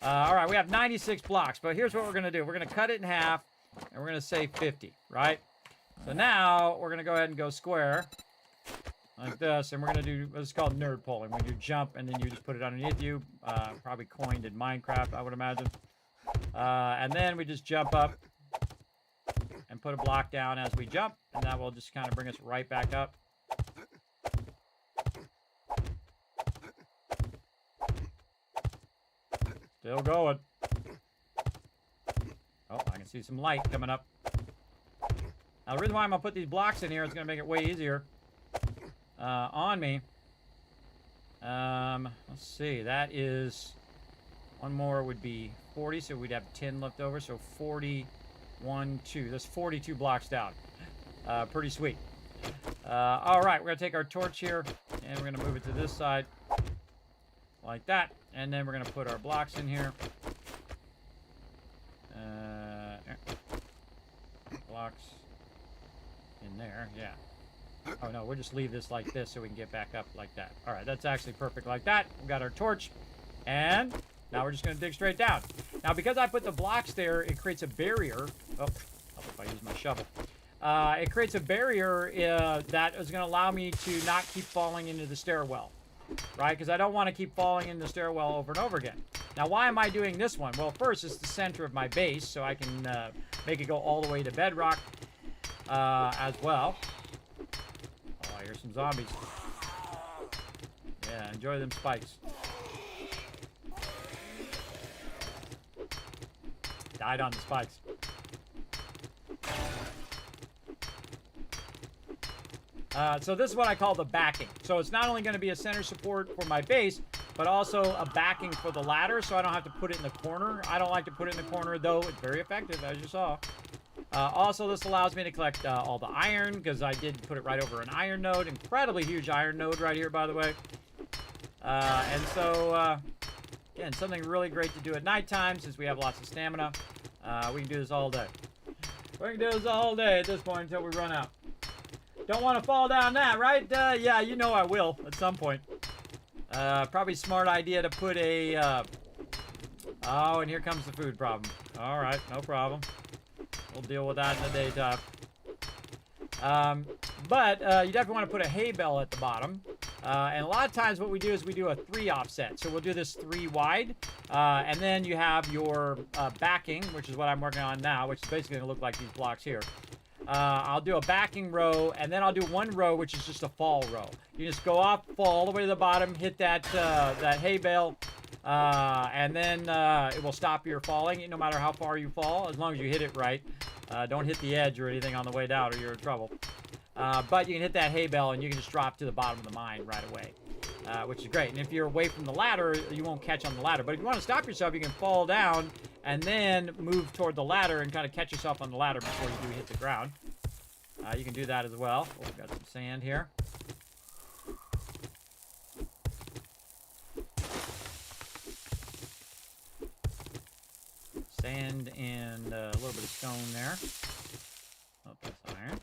All right, we have 96 blocks, but here's what we're going to do. We're going to cut it in half, and we're going to say 50, right? So now we're going to go ahead and go square like this, and we're going to do what's called nerd pulling, when you jump and then you just put it underneath you. Probably coined in Minecraft, I would imagine. And then we just jump up and put a block down as we jump, and that will just kind of bring us right back up. Still going. Oh, I can see some light coming up. Now, the reason why I'm going to put these blocks in here is going to make it way easier on me. Let's see. That is... One more would be 40, so we'd have 10 left over. So 41, 2. That's 42 blocks down. Pretty sweet. All right, we're going to take our torch here, and we're going to move it to this side. Like that. And then we're going to put our blocks in here. Blocks in there, yeah. Oh no, we'll just leave this like this so we can get back up like that. All right, that's actually perfect like that. We've got our torch, and now we're just going to dig straight down. Now, because I put the blocks there, it creates a barrier. Oh, I'll if I use my shovel. It creates a barrier that is going to allow me to not keep falling into the stairwell, right? Because I don't want to keep falling in the stairwell over and over again. Now, why am I doing this one? Well, first, it's the center of my base, so I can make it go all the way to bedrock as well. Oh, I hear some zombies. Yeah, enjoy them spikes. Died on the spikes. So this is what I call the backing. So it's not only going to be a center support for my base, but also a backing for the ladder, so I don't have to put it in the corner. I don't like to put it in the corner, though it's very effective, as you saw. Also, this allows me to collect all the iron, because I did put it right over an iron node. Incredibly huge iron node right here, by the way. And so, again, something really great to do at nighttime, since we have lots of stamina. We can do this all day. We can do this all day at this point until we run out. Don't want to fall down that, right? Yeah, you know I will at some point. Probably smart idea to put a... Oh, and here comes the food problem. All right, no problem. We'll deal with that in the daytime. But you definitely want to put a hay bale at the bottom. And a lot of times what we do is we do a 3 offset. So we'll do this 3 wide. And then you have your backing, which is what I'm working on now, which is basically going to look like these blocks here. I'll do a backing row, and then I'll do 1 row, which is just a fall row. You just go off, fall all the way to the bottom, hit that hay bale, and then it will stop your falling, no matter how far you fall, as long as you hit it right. Don't hit the edge or anything on the way down, or you're in trouble. But you can hit that hay bale, and you can just drop to the bottom of the mine right away, which is great. And if you're away from the ladder, you won't catch on the ladder. But if you want to stop yourself, you can fall down and then move toward the ladder and kind of catch yourself on the ladder before you do hit the ground. You can do that as well. Oh, we've got some sand here. Sand and a little bit of stone there. Oh, that's iron.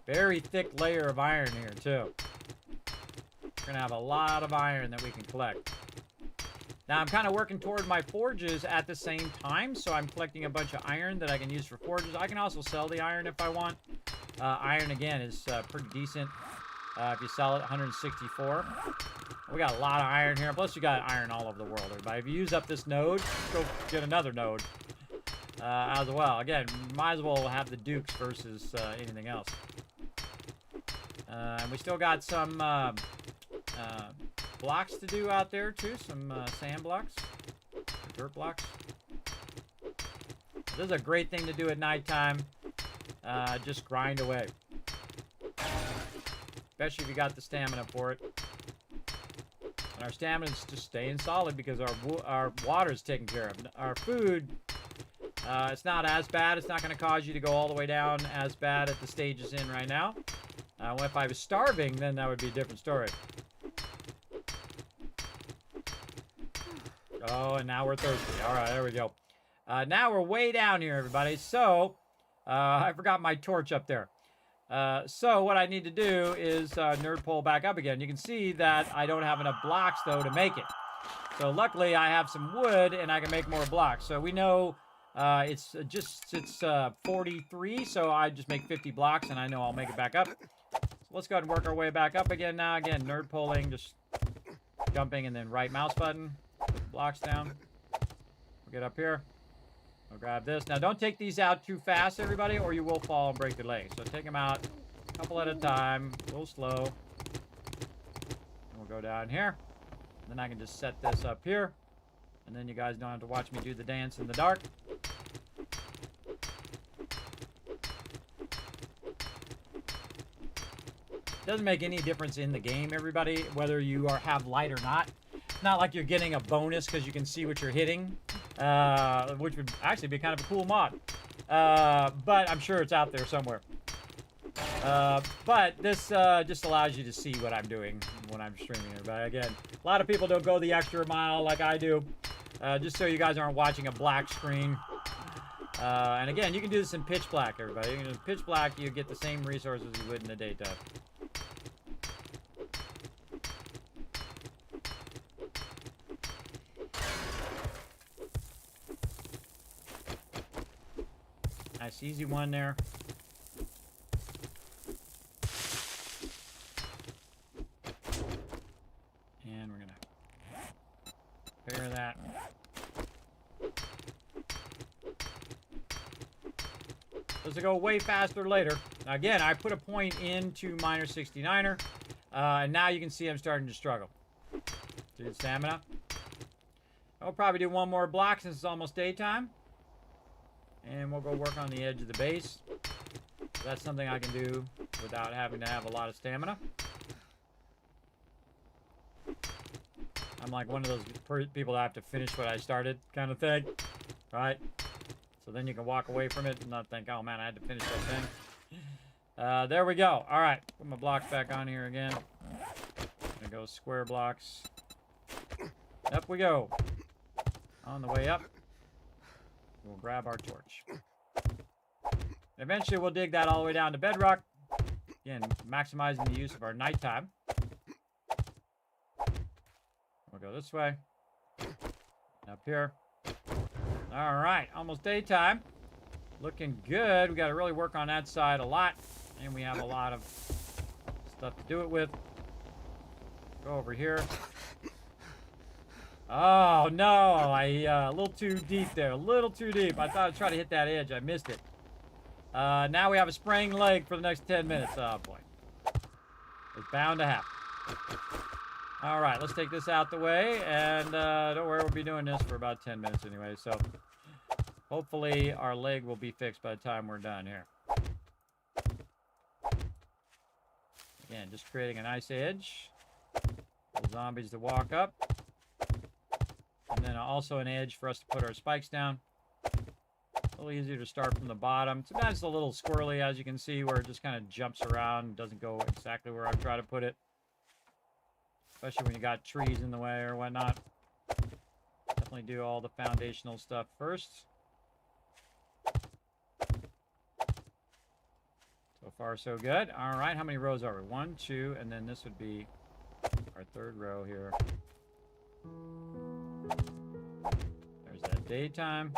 Very thick layer of iron here, too. We're going to have a lot of iron that we can collect. Now, I'm kind of working toward my forges at the same time, so I'm collecting a bunch of iron that I can use for forges. I can also sell the iron if I want. Iron, again, is pretty decent. If you sell it, 164. We got a lot of iron here. Plus, you got iron all over the world, everybody. If you use up this node, go get another node as well. Again, might as well have the dukes versus anything else. And we still got some blocks to do out there, too. Some sand blocks, dirt blocks. This is a great thing to do at nighttime. Just grind away. Especially if you got the stamina for it. And our stamina is just staying solid because our water is taken care of. Our food, it's not as bad. It's not going to cause you to go all the way down as bad at the stage it's in right now. If I was starving, then that would be a different story. Oh, and now we're thirsty. All right, there we go. Now we're way down here, everybody. So, I forgot my torch up there. So what I need to do is nerd pull back up again. You can see that I don't have enough blocks, though, to make it. So luckily, I have some wood, and I can make more blocks. So we know it's 43, so I just make 50 blocks, and I know I'll make it back up. So let's go ahead and work our way back up again now. Again, nerd pulling, just jumping, and then right mouse button. Blocks down. We'll get up here. We'll grab this. Now, don't take these out too fast, everybody, or you will fall and break your legs. So take them out a couple at a time, a little slow. And we'll go down here. Then I can just set this up here. And then you guys don't have to watch me do the dance in the dark. Doesn't make any difference in the game, everybody, whether you have light or not. It's not like you're getting a bonus because you can see what you're hitting. Which would actually be kind of a cool mod. But I'm sure it's out there somewhere. But this just allows you to see what I'm doing when I'm streaming, everybody. Again, a lot of people don't go the extra mile like I do. Just so you guys aren't watching a black screen. And again, you can do this in pitch black, everybody. In pitch black, you get the same resources you would in the daytime. Nice, easy one there. And we're gonna pair that. This will go way faster later. Now again, I put a point into Miner 69er, and now you can see I'm starting to struggle. Do stamina. I'll probably do one more block since it's almost daytime. And we'll go work on the edge of the base. That's something I can do without having to have a lot of stamina. I'm like one of those people that have to finish what I started kind of thing. Right? So then you can walk away from it and not think, oh man, I had to finish that thing. There we go. All right. Put my blocks back on here again. Gonna go square blocks. Up we go. On the way up. We'll grab our torch. Eventually, we'll dig that all the way down to bedrock. Again, maximizing the use of our nighttime. We'll go this way. Up here. All right, almost daytime. Looking good. We got to really work on that side a lot. And we have a lot of stuff to do it with. Go over here. Oh, no. A little too deep there. A little too deep. I thought I'd try to hit that edge. I missed it. Now we have a spraying leg for the next 10 minutes. Oh, boy. It's bound to happen. All right, let's take this out the way. And don't worry, we'll be doing this for about 10 minutes anyway. So hopefully our leg will be fixed by the time we're done here. Again, just creating a nice edge. For zombies to walk up. And then also an edge for us to put our spikes down. A little easier to start from the bottom. Sometimes it's a little squirrely, as you can see, where it just kind of jumps around and doesn't go exactly where I try to put it. Especially when you got trees in the way or whatnot. Definitely do all the foundational stuff first. So far, so good. All right, how many rows are we? 1, 2, and then this would be our third row here. There's that daytime.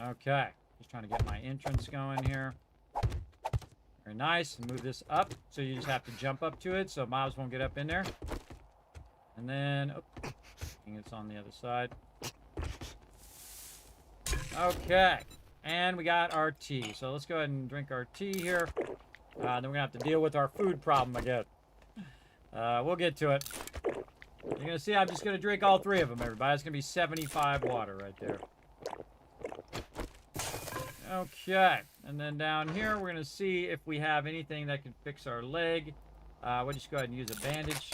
Okay, just trying to get my entrance going here. Very nice. And move this up, so you just have to jump up to it, so mobs won't get up in there. And then, oh, I think it's on the other side. Okay, and we got our tea. So let's go ahead and drink our tea here. Then we're gonna have to deal with our food problem again. We'll get to it. You're gonna see I'm just gonna drink all 3 of them, everybody. It's gonna be 75 water right there. Okay, and then down here we're gonna see if we have anything that can fix our leg. We'll just go ahead and use a bandage.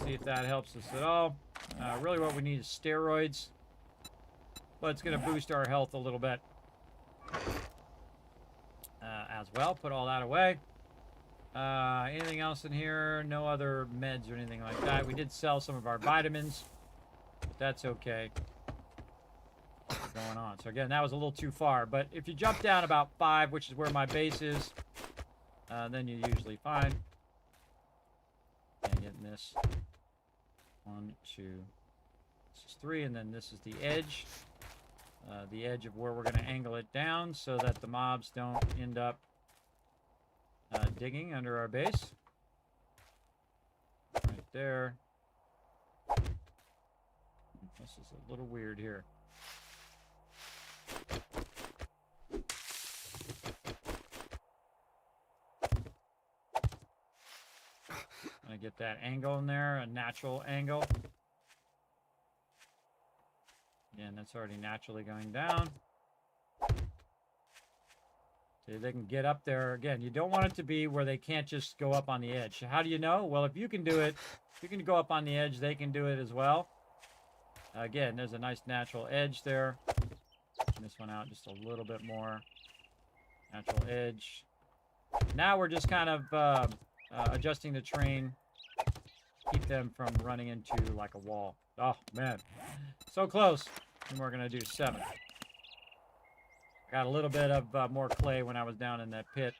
See if that helps us at all. Really what we need is steroids, but it's gonna boost our health a little bit as well. Put all that away. Anything else in here? No other meds or anything like that. We did sell some of our vitamins, but that's okay. What's going on? So again, that was a little too far, but if you jump down about 5, which is where my base is, then you're usually fine. And getting this 1, 2, this is 3, and then this is the edge of where we're going to angle it down so that the mobs don't end up digging under our base. Right there. This is a little weird here. I get that angle in there, a natural angle. Again, that's already naturally going down. So they can get up there. Again, you don't want it to be where they can't just go up on the edge. How do you know? Well, if you can do it, if you can go up on the edge, they can do it as well. Again, there's a nice natural edge there. This one out just a little bit more. Natural edge. Now we're just kind of adjusting the train. Keep them from running into like a wall. Oh, man. So close. And we're going to do 7. Got a little bit of more clay when I was down in that pit.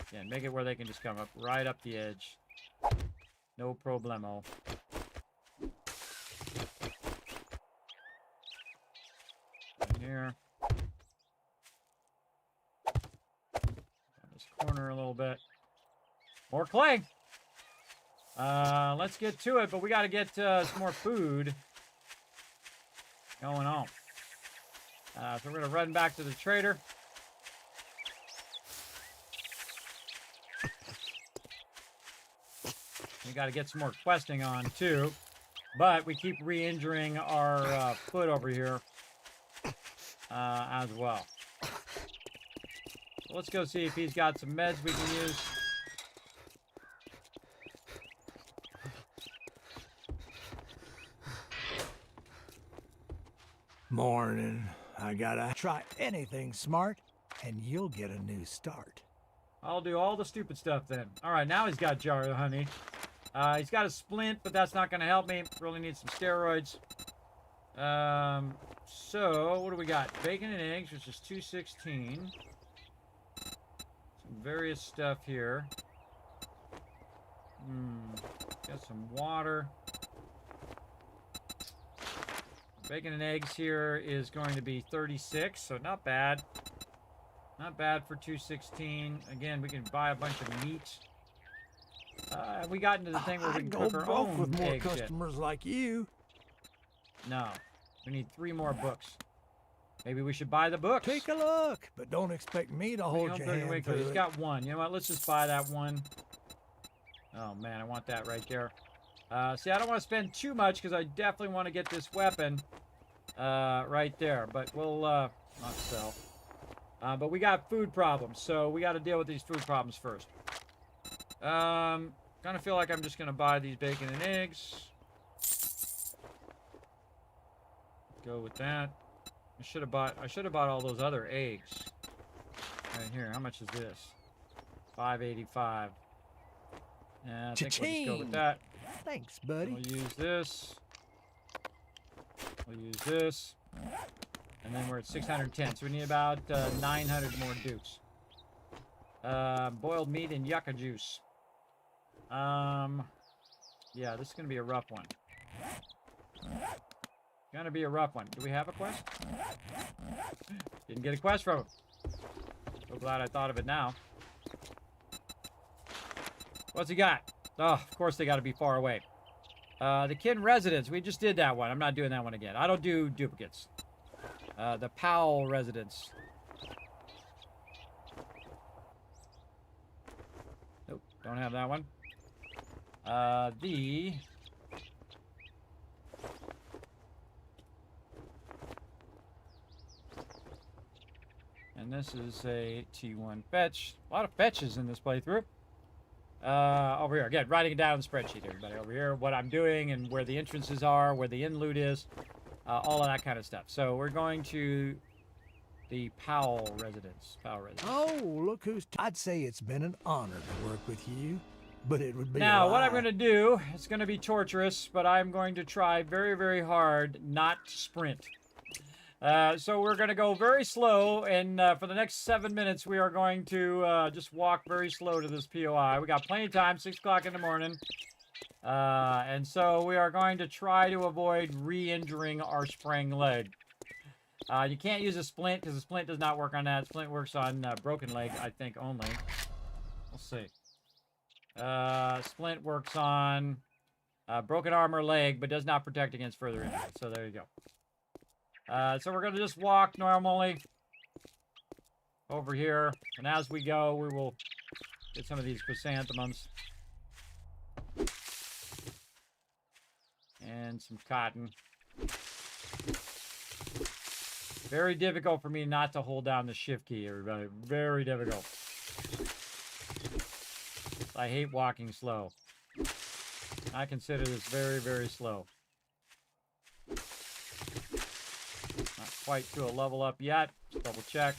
Again, make it where they can just come up right up the edge. No problemo. Right here. This corner a little bit. More clay. Let's get to it, but we got to get some more food going on. So we're going to run back to the trader. We got to get some more questing on, too. But we keep re-injuring our foot over here as well. So let's go see if he's got some meds we can use. Morning. I gotta try anything smart, and you'll get a new start. I'll do all the stupid stuff then. All right, now he's got jar of honey. He's got a splint, but that's not going to help me. Really need some steroids. So, what do we got? Bacon and eggs, which is 216. Some various stuff here. Got some water. Bacon and eggs here is going to be 36, so not bad. Not bad for 216. Again, we can buy a bunch of meat. We got into the thing where we can cook our own with more egg shit. customers like you. No, we need 3 more books. Maybe we should buy the books. Take a look, but don't expect me to hold your hand through He's it. got 1. You know what? Let's just buy that 1. Oh man, I want that right there. See, I don't want to spend too much because I definitely want to get this weapon right there. But we'll not sell. But we got food problems, so we got to deal with these food problems first. Kind of feel like I'm just gonna buy these bacon and eggs. Go with that. I should have bought all those other eggs. Right here. How much is this? $5.85. Yeah, I think we'll just go with that. Thanks, buddy. We'll use this. We'll use this. And then we're at 610. So we need about 900 more dukes. Boiled meat and yucca juice. Yeah, this is going to be a rough one. Gonna be a rough one. Do we have a quest? Didn't get a quest from him. So glad I thought of it now. What's he got? Oh, of course they got to be far away. The Kin Residence. We just did that one. I'm not doing that one again. I don't do duplicates. The Powell Residence. Nope, don't have that one. And this is a T1 fetch. A lot of fetches in this playthrough. Over here. Again, writing it down in the spreadsheet, everybody. Over here, what I'm doing and where the entrances are, where the in-loot is. All of that kind of stuff. So we're going to the Powell Residence. Oh, look who's... I'd say it's been an honor to work with you, but it would be Now, what I'm going to do, it's going to be torturous, but I'm going to try very, very hard not to sprint. So we're going to go very slow, and for the next 7 minutes, we are going to just walk very slow to this POI. We got plenty of time, 6 o'clock in the morning. And so we are going to try to avoid re-injuring our sprained leg. You can't use a splint, because the splint does not work on that. Splint works on broken leg, I think, only. We'll see. Splint works on broken arm or leg, but does not protect against further injury. So there you go. So we're going to just walk normally over here. And as we go, we will get some of these chrysanthemums. And some cotton. Very difficult for me not to hold down the shift key, everybody. Very difficult. I hate walking slow. I consider this very, very slow. Not quite to a level up yet. Just double check.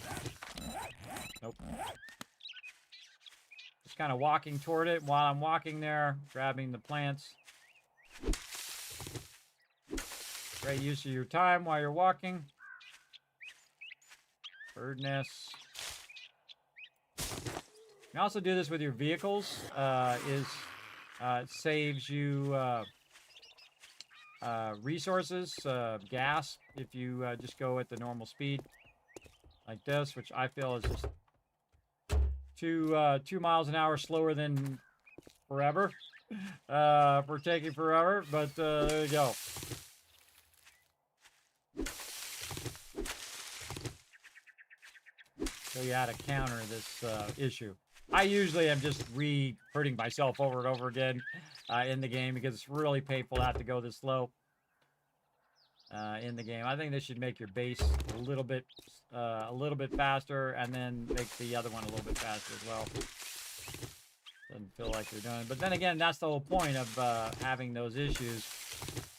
Nope. Just kind of walking toward it. While I'm walking there, grabbing the plants. Great use of your time while you're walking. Bird nests. You can also do this with your vehicles. It saves you resources, gas, if you just go at the normal speed like this, which I feel is just 2 miles an hour slower than forever. For taking forever, but there you go. Show you how to counter this issue. I usually am just hurting myself over and over again in the game because it's really painful to have to go this slow in the game. I think this should make your base a little bit faster, and then make the other one a little bit faster as well. Doesn't feel like you're doing it, but then again, that's the whole point of having those issues.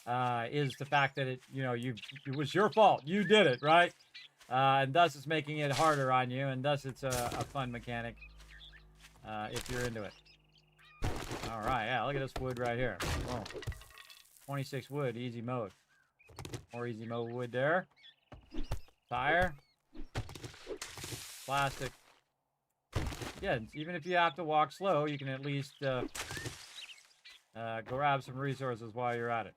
Is the fact that it was your fault. You did it, right? And thus it's making it harder on you, and thus it's a fun mechanic if you're into it. All right, yeah, look at this wood right here. Whoa. 26 wood, easy mode. More easy mode wood there. Tire. Plastic. Yeah, even if you have to walk slow, you can at least grab some resources while you're at it.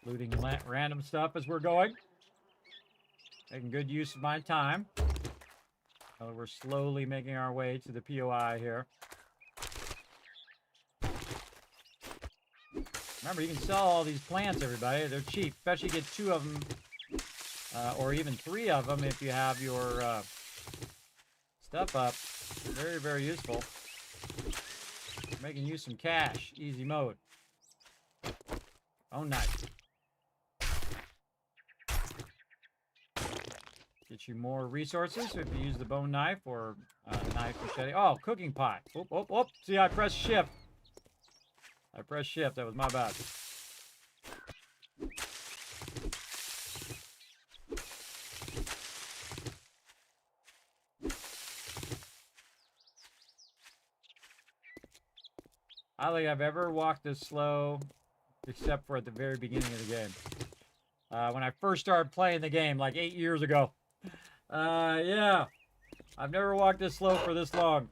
Looting random stuff as we're going. Making good use of my time. We're slowly making our way to the POI here. Remember, you can sell all these plants, everybody. They're cheap, especially get 2 of them, or even 3 of them if you have your stuff up. Very, very useful. Making you some cash. Easy mode. Oh, nice. Get you more resources if you use the bone knife or knife machete. Oh, cooking pot. Oop, oop, oop. See, I pressed shift. I pressed shift. That was my bad. I don't think I've ever walked this slow, except for at the very beginning of the game. When I first started playing the game, like 8 years ago. Yeah. I've never walked this slow for this long.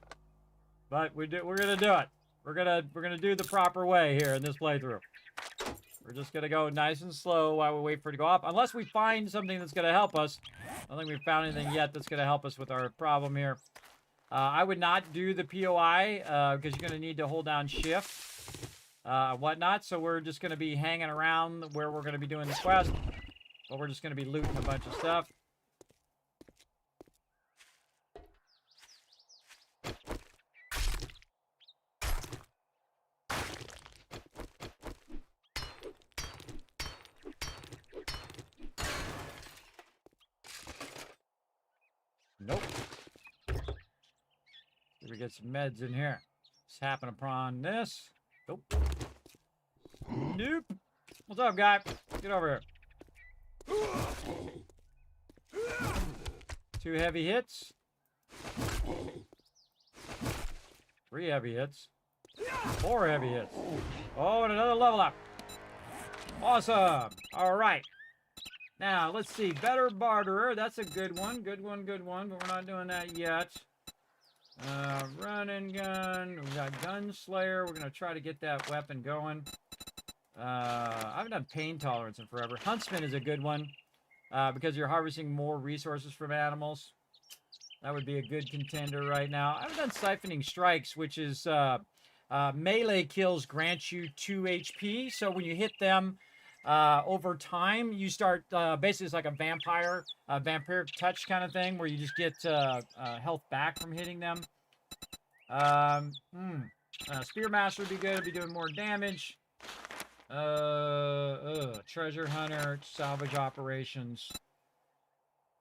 But we're gonna do it. We're gonna do the proper way here in this playthrough. We're just gonna go nice and slow while we wait for it to go up. Unless we find something that's gonna help us. I don't think we've found anything yet that's gonna help us with our problem here. I would not do the POI because you're gonna need to hold down shift, whatnot. So we're just gonna be hanging around where we're gonna be doing the quest. But we're just gonna be looting a bunch of stuff. Nope. We get some meds in here. Just happen upon this. Nope. Nope. What's up, guy? Get over here. 2 heavy hits. 3 heavy hits. 4 heavy hits. Oh, and another level up. Awesome. All right. Now, let's see. Better barterer. That's a good one. Good one, good one. But we're not doing that yet. Run and gun. We got Gunslayer. We're going to try to get that weapon going. I haven't done pain tolerance in forever. Huntsman is a good one. Because you're harvesting more resources from animals. That would be a good contender right now. I haven't done Siphoning Strikes, which is melee kills grant you 2 HP. So when you hit them over time, you start basically it's like a vampiric touch kind of thing where you just get health back from hitting them. Spearmaster would be good. It'd be doing more damage. Treasure Hunter, salvage operations.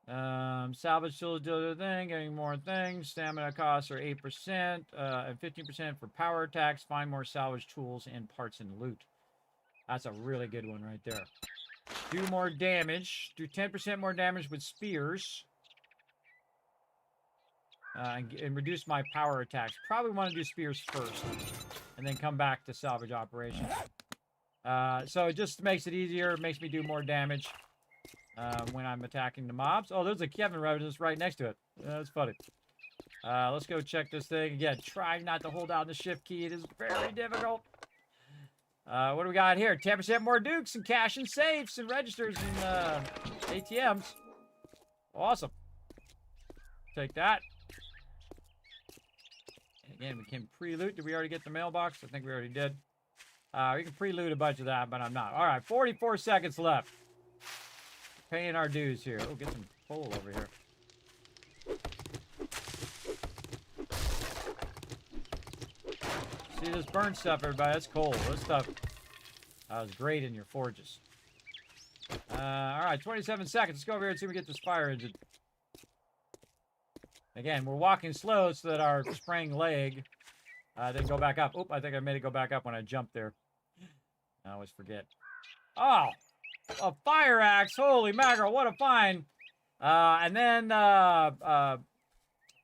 Salvage tools do the thing, getting more things. Stamina costs are 8%, and 15% for power attacks. Find more salvage tools and parts and loot. That's a really good one right there. Do more damage. Do 10% more damage with spears. And reduce my power attacks. Probably want to do spears first. And then come back to salvage operations. So it just makes it easier. It makes me do more damage when I'm attacking the mobs. Oh, there's a Kevin residence right next to it. That's funny. Let's go check this thing. Again, try not to hold down the shift key. It is very difficult. What do we got here? 10% more dukes and cash and safes and registers and ATMs. Awesome. Take that. And again, we can pre-loot. Did we already get the mailbox? I think we already did. We can pre-loot a bunch of that, but I'm not. All right, 44 seconds left. Paying our dues here. Oh, get some coal over here. See this burnt stuff, everybody? That's coal. This stuff was great in your forges. All right, 27 seconds. Let's go over here and see if we get this fire engine. Again, we're walking slow so that our spraying leg didn't go back up. Oop, I think I made it go back up when I jumped there. I always forget. Oh, a fire axe. Holy mackerel, what a find. And then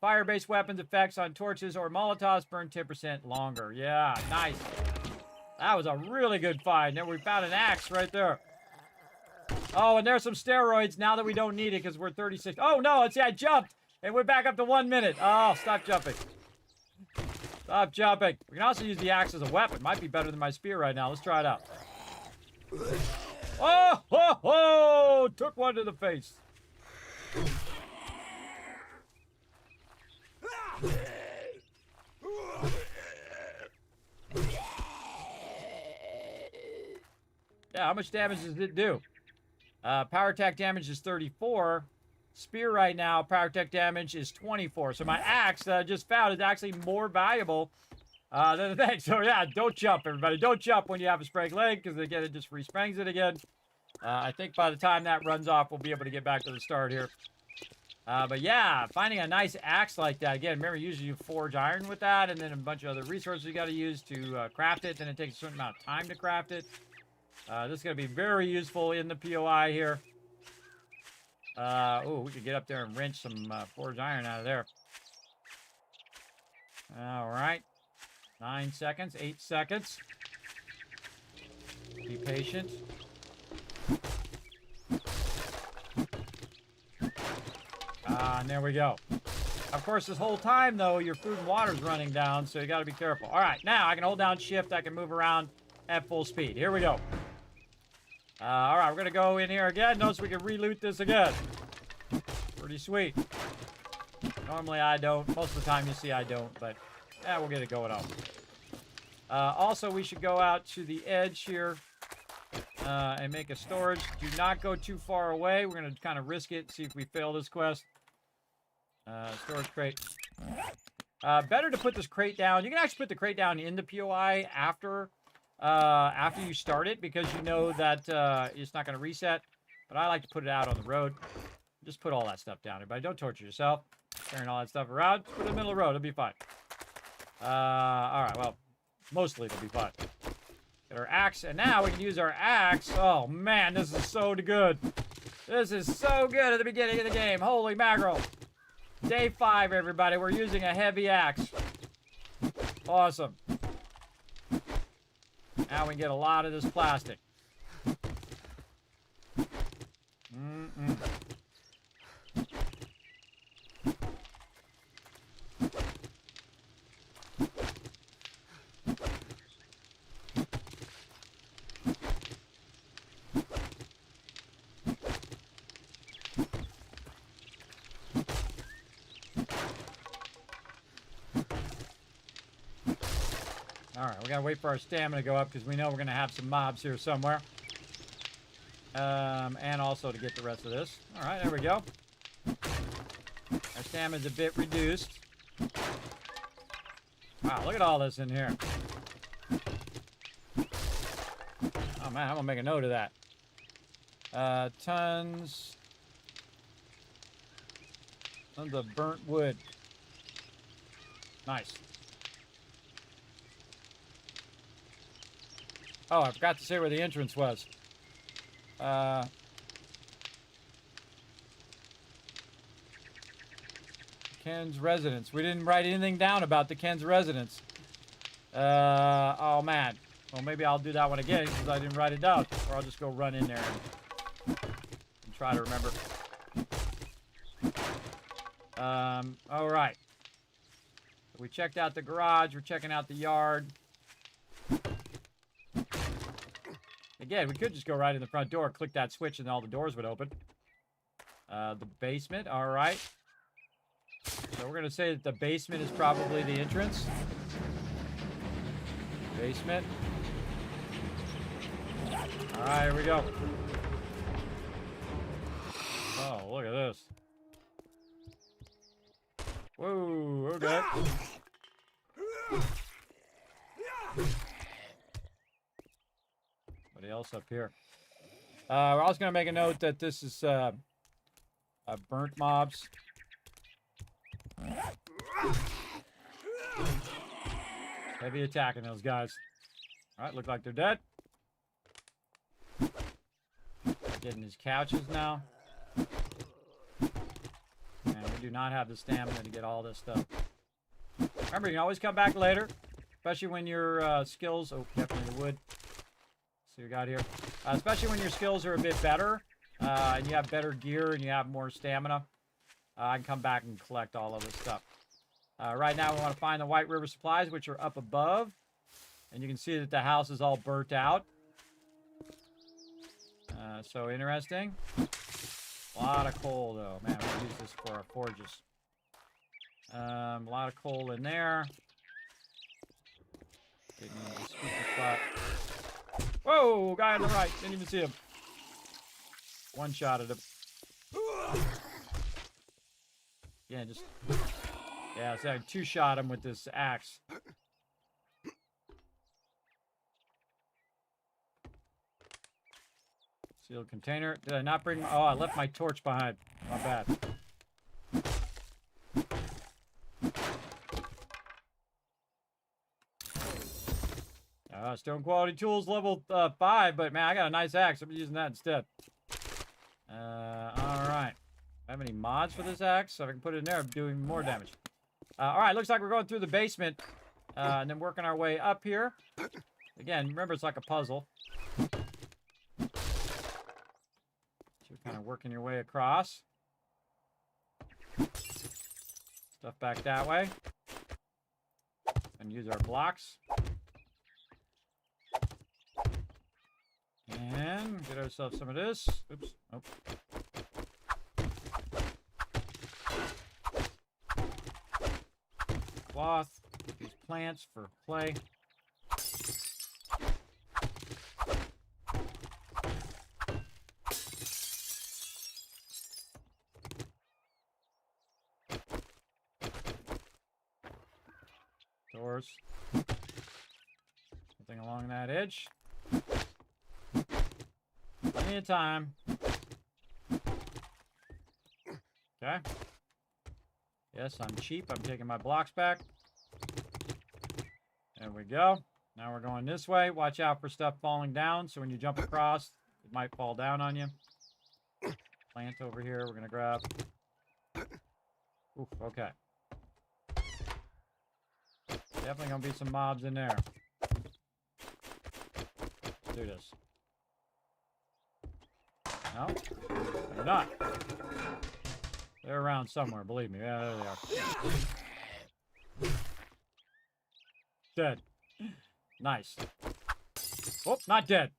fire-based weapons effects on torches or Molotovs burn 10% longer. Yeah, nice. That was a really good find. Then we found an axe right there. Oh, and there's some steroids now that we don't need it because we're 36. Oh, no, let's see, I jumped. And we're back up to 1 minute. Oh, stop jumping. Stop jumping. We can also use the axe as a weapon. Might be better than my spear right now. Let's try it out. Oh, ho, ho! Took one to the face. Yeah, how much damage does it do? Power attack damage is 34. Spear right now, power attack damage is 24. So my axe that I just found is actually more valuable than the thing. So yeah, don't jump, everybody. Don't jump when you have a sprained leg, because again, it just resprangs it again. I think by the time that runs off, we'll be able to get back to the start here. But yeah, finding a nice axe like that. Again, remember, usually you forge iron with that, and then a bunch of other resources you got to use to craft it. Then it takes a certain amount of time to craft it. This is going to be very useful in the POI here. Oh, we could get up there and wrench some forged iron out of there. All right. 9 seconds, 8 seconds. Be patient. And there we go. Of course, this whole time, though, your food and water is running down, so you got to be careful. All right, now I can hold down shift. I can move around at full speed. Here we go. All right, we're going to go in here again. Notice we can re-loot this again. Pretty sweet. Normally I don't. Most of the time you see I don't, but yeah, we'll get it going on. Also, we should go out to the edge here and make a storage. Do not go too far away. We're going to kind of risk it, see if we fail this quest. Storage crate. Better to put this crate down. You can actually put the crate down in the POI after you start it, because you know that it's not going to reset. But I like to put it out on the road. Just put all that stuff down, everybody. Don't torture yourself carrying all that stuff around. Just put it in the middle of the road. It'll be fine. All right, well, mostly it'll be fine. Get our axe, and now we can use our axe. Oh, man, this is so good. This is so good at the beginning of the game. Holy mackerel. Day 5, everybody. We're using a heavy axe. Awesome. Now we can get a lot of this plastic. All right, we gotta wait for our stamina to go up, because we know we're gonna have some mobs here somewhere. And also to get the rest of this. All right, there we go. Our stamina's a bit reduced. Wow, look at all this in here. Oh man, I'm gonna make a note of that. Tons of the burnt wood. Nice. Oh, I forgot to say where the entrance was. Ken's residence. We didn't write anything down about the Ken's residence. Oh man. Well, maybe I'll do that one again, because I didn't write it down. Or I'll just go run in there and try to remember. All right. So we checked out the garage. We're checking out the yard. Again, we could just go right in the front door, click that switch, and all the doors would open. The basement, all right. So we're going to say that the basement is probably the entrance. Basement. All right, here we go. Oh, look at this. Whoa, okay. Somebody else up here. We're also going to make a note that this is burnt mobs. Heavy attacking those guys. All right, look like they're dead. Getting these couches now. And we do not have the stamina to get all this stuff. Remember, you can always come back later, especially when your skills... Oh, definitely the wood. See what we got here. Especially when your skills are a bit better, and you have better gear and you have more stamina. I can come back and collect all of this stuff. Right now, we want to find the White River supplies, which are up above. And you can see that the house is all burnt out. So interesting. A lot of coal, though. Man, we'll use this for our forges. A lot of coal in there. Getting into the spooky spot. Whoa! Guy on the right. Didn't even see him. One shot at him. Yeah, just... Yeah, so I two-shot him with this axe. Sealed container. Did I not bring my... Oh, I left my torch behind. My bad. Stone quality tools level 5, but man, I got a nice axe. I'm using that instead. Alright. Have any mods for this axe? So I can put it in there, doing more damage. Alright, looks like we're going through the basement. And then working our way up here. Again, remember it's like a puzzle. So you're kind of working your way across. Stuff back that way. And use our blocks. And get ourselves some of this. Oops. Nope. Cloth. These plants for clay. Doors. Something along that edge. Plenty of time. Okay. Yes, I'm cheap. I'm taking my blocks back. There we go. Now we're going this way. Watch out for stuff falling down. So when you jump across, it might fall down on you. Plant over here. We're going to grab. Oof, okay. Definitely going to be some mobs in there. Let's do this. No, they're not. They're around somewhere, believe me. Yeah, there they are. Dead. Nice. Oh, not dead.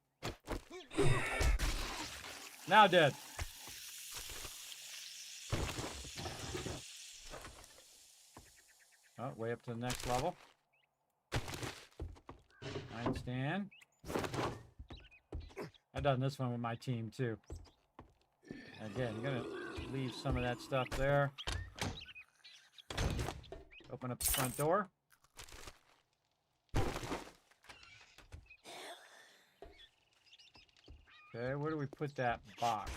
Now dead. Oh, way up to the next level. Nightstand. I've done this one with my team, too. Again, you're going to leave some of that stuff there. Open up the front door. Okay, where do we put that box?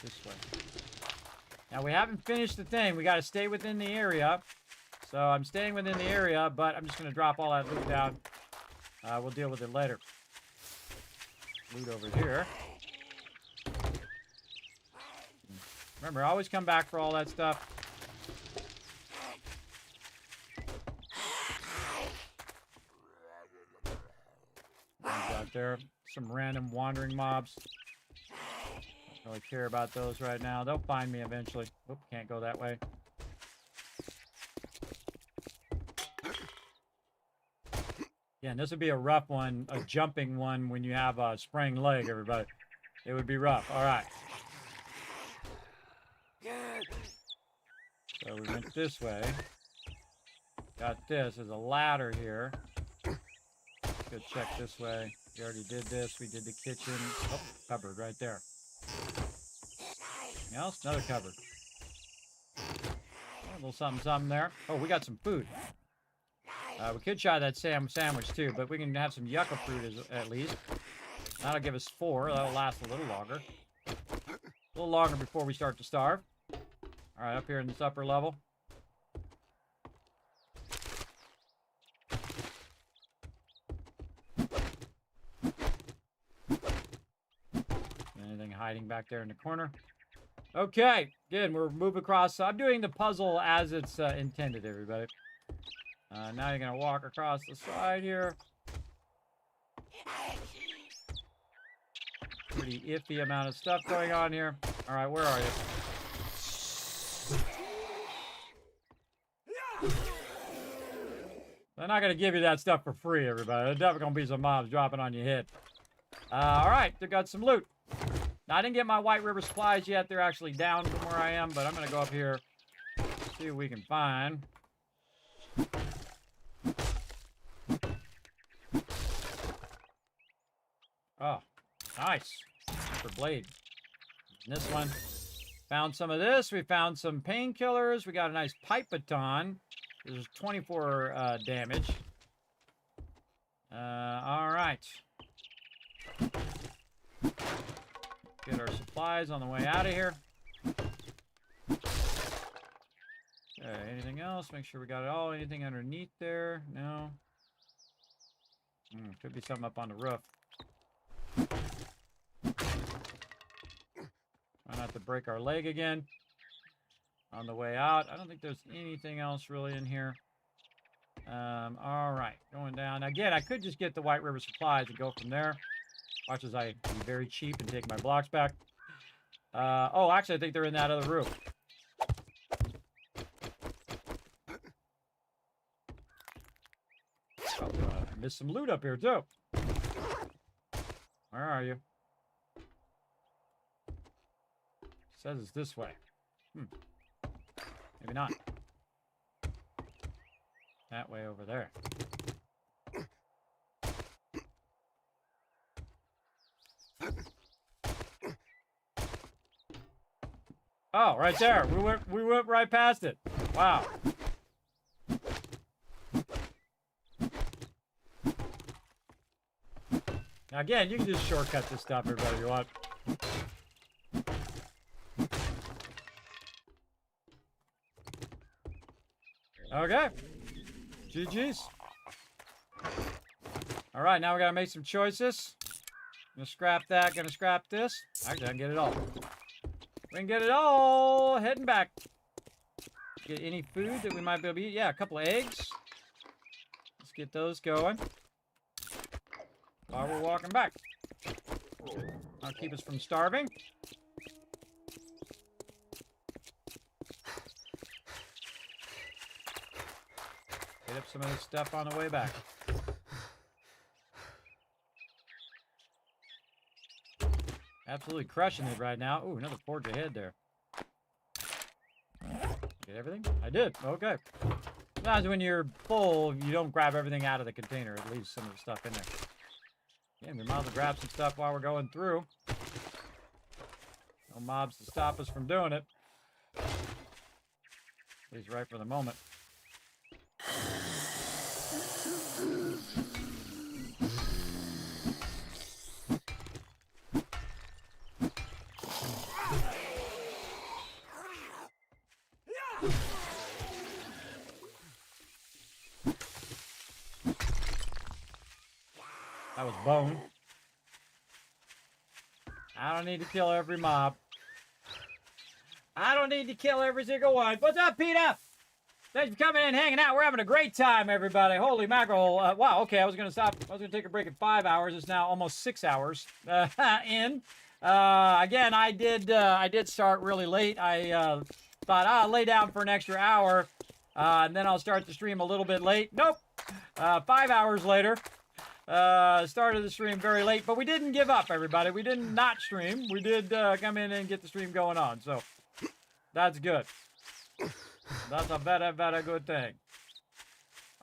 This way. Now, we haven't finished the thing. We got to stay within the area. So, I'm staying within the area, but I'm just going to drop all that loot down. We'll deal with it later. Loot over here. Remember, always come back for all that stuff. Out there, some random wandering mobs. Don't really care about those right now. They'll find me eventually. Oop, can't go that way. Yeah, and this would be a rough one, a jumping one when you have a sprained leg, everybody. It would be rough. All right. So we went this way. Got this. There's a ladder here. Let's go check this way. We already did this. We did the kitchen. Oh, cupboard right there. Anything else? Another cupboard. A little something, something there. Oh, we got some food. We could try that sandwich too, but we can have some yucca fruit at least. That'll give us 4. That'll last a little longer. A little longer before we start to starve. All right, up here in this upper level. Anything hiding back there in the corner? Okay, good. We're moving across. So I'm doing the puzzle as it's intended, everybody. Now you're going to walk across the side here. Pretty iffy amount of stuff going on here. All right, where are you? They're not going to give you that stuff for free, everybody. There's definitely going to be some mobs dropping on your head. All right, they got some loot. Now, I didn't get my White River supplies yet. They're actually down from where I am, but I'm going to go up here, see what we can find. Oh, nice. Super blade. And this one. Found some of this. We found some painkillers. We got a nice pipe baton. There's 24 damage. All right. Get our supplies on the way out of here. Okay, anything else? Make sure we got it all. Anything underneath there? No. Could be something up on the roof. Try not to break our leg again. On the way out. I don't think there's anything else really in here. All right. Going down. Again, I could just get the White River supplies and go from there. Watch as I be very cheap and take my blocks back. Oh, actually, I think they're in that other room. Oh, I missed some loot up here, too. Where are you? Says it's this way. Maybe not. That way over there. Oh, right there. We went right past it. Wow. Now again, you can just shortcut this stuff, everybody, if you want. Okay. GG's. All right, now we gotta make some choices. Gonna scrap that, gonna scrap this. Actually, I can get it all. We can get it all. Heading back. Get any food that we might be able to eat. Yeah, a couple of eggs. Let's get those going. While we're walking back. That'll keep us from starving. Get up some of this stuff on the way back. Absolutely crushing it right now. Ooh, another forge ahead there. Get everything? I did. Okay. Sometimes when you're full, you don't grab everything out of the container. It leaves some of the stuff in there. Yeah, we might as well grab some stuff while we're going through. No mobs to stop us from doing it. At least right for the moment. That was bone. I don't need to kill every mob. I don't need to kill every single one. What's up, Peter? Thanks for coming in and hanging out. We're having a great time, everybody. Holy mackerel. Wow, okay, I was going to stop. I was going to take a break at 5 hours. It's now almost 6 hours in. Again, I did start really late. I thought, I'll lay down for an extra hour, and then I'll start the stream a little bit late. Nope. 5 hours later. Started the stream very late, but we didn't give up, everybody. We didn't not stream. We did come in and get the stream going on, so that's good. That's a very, very good thing.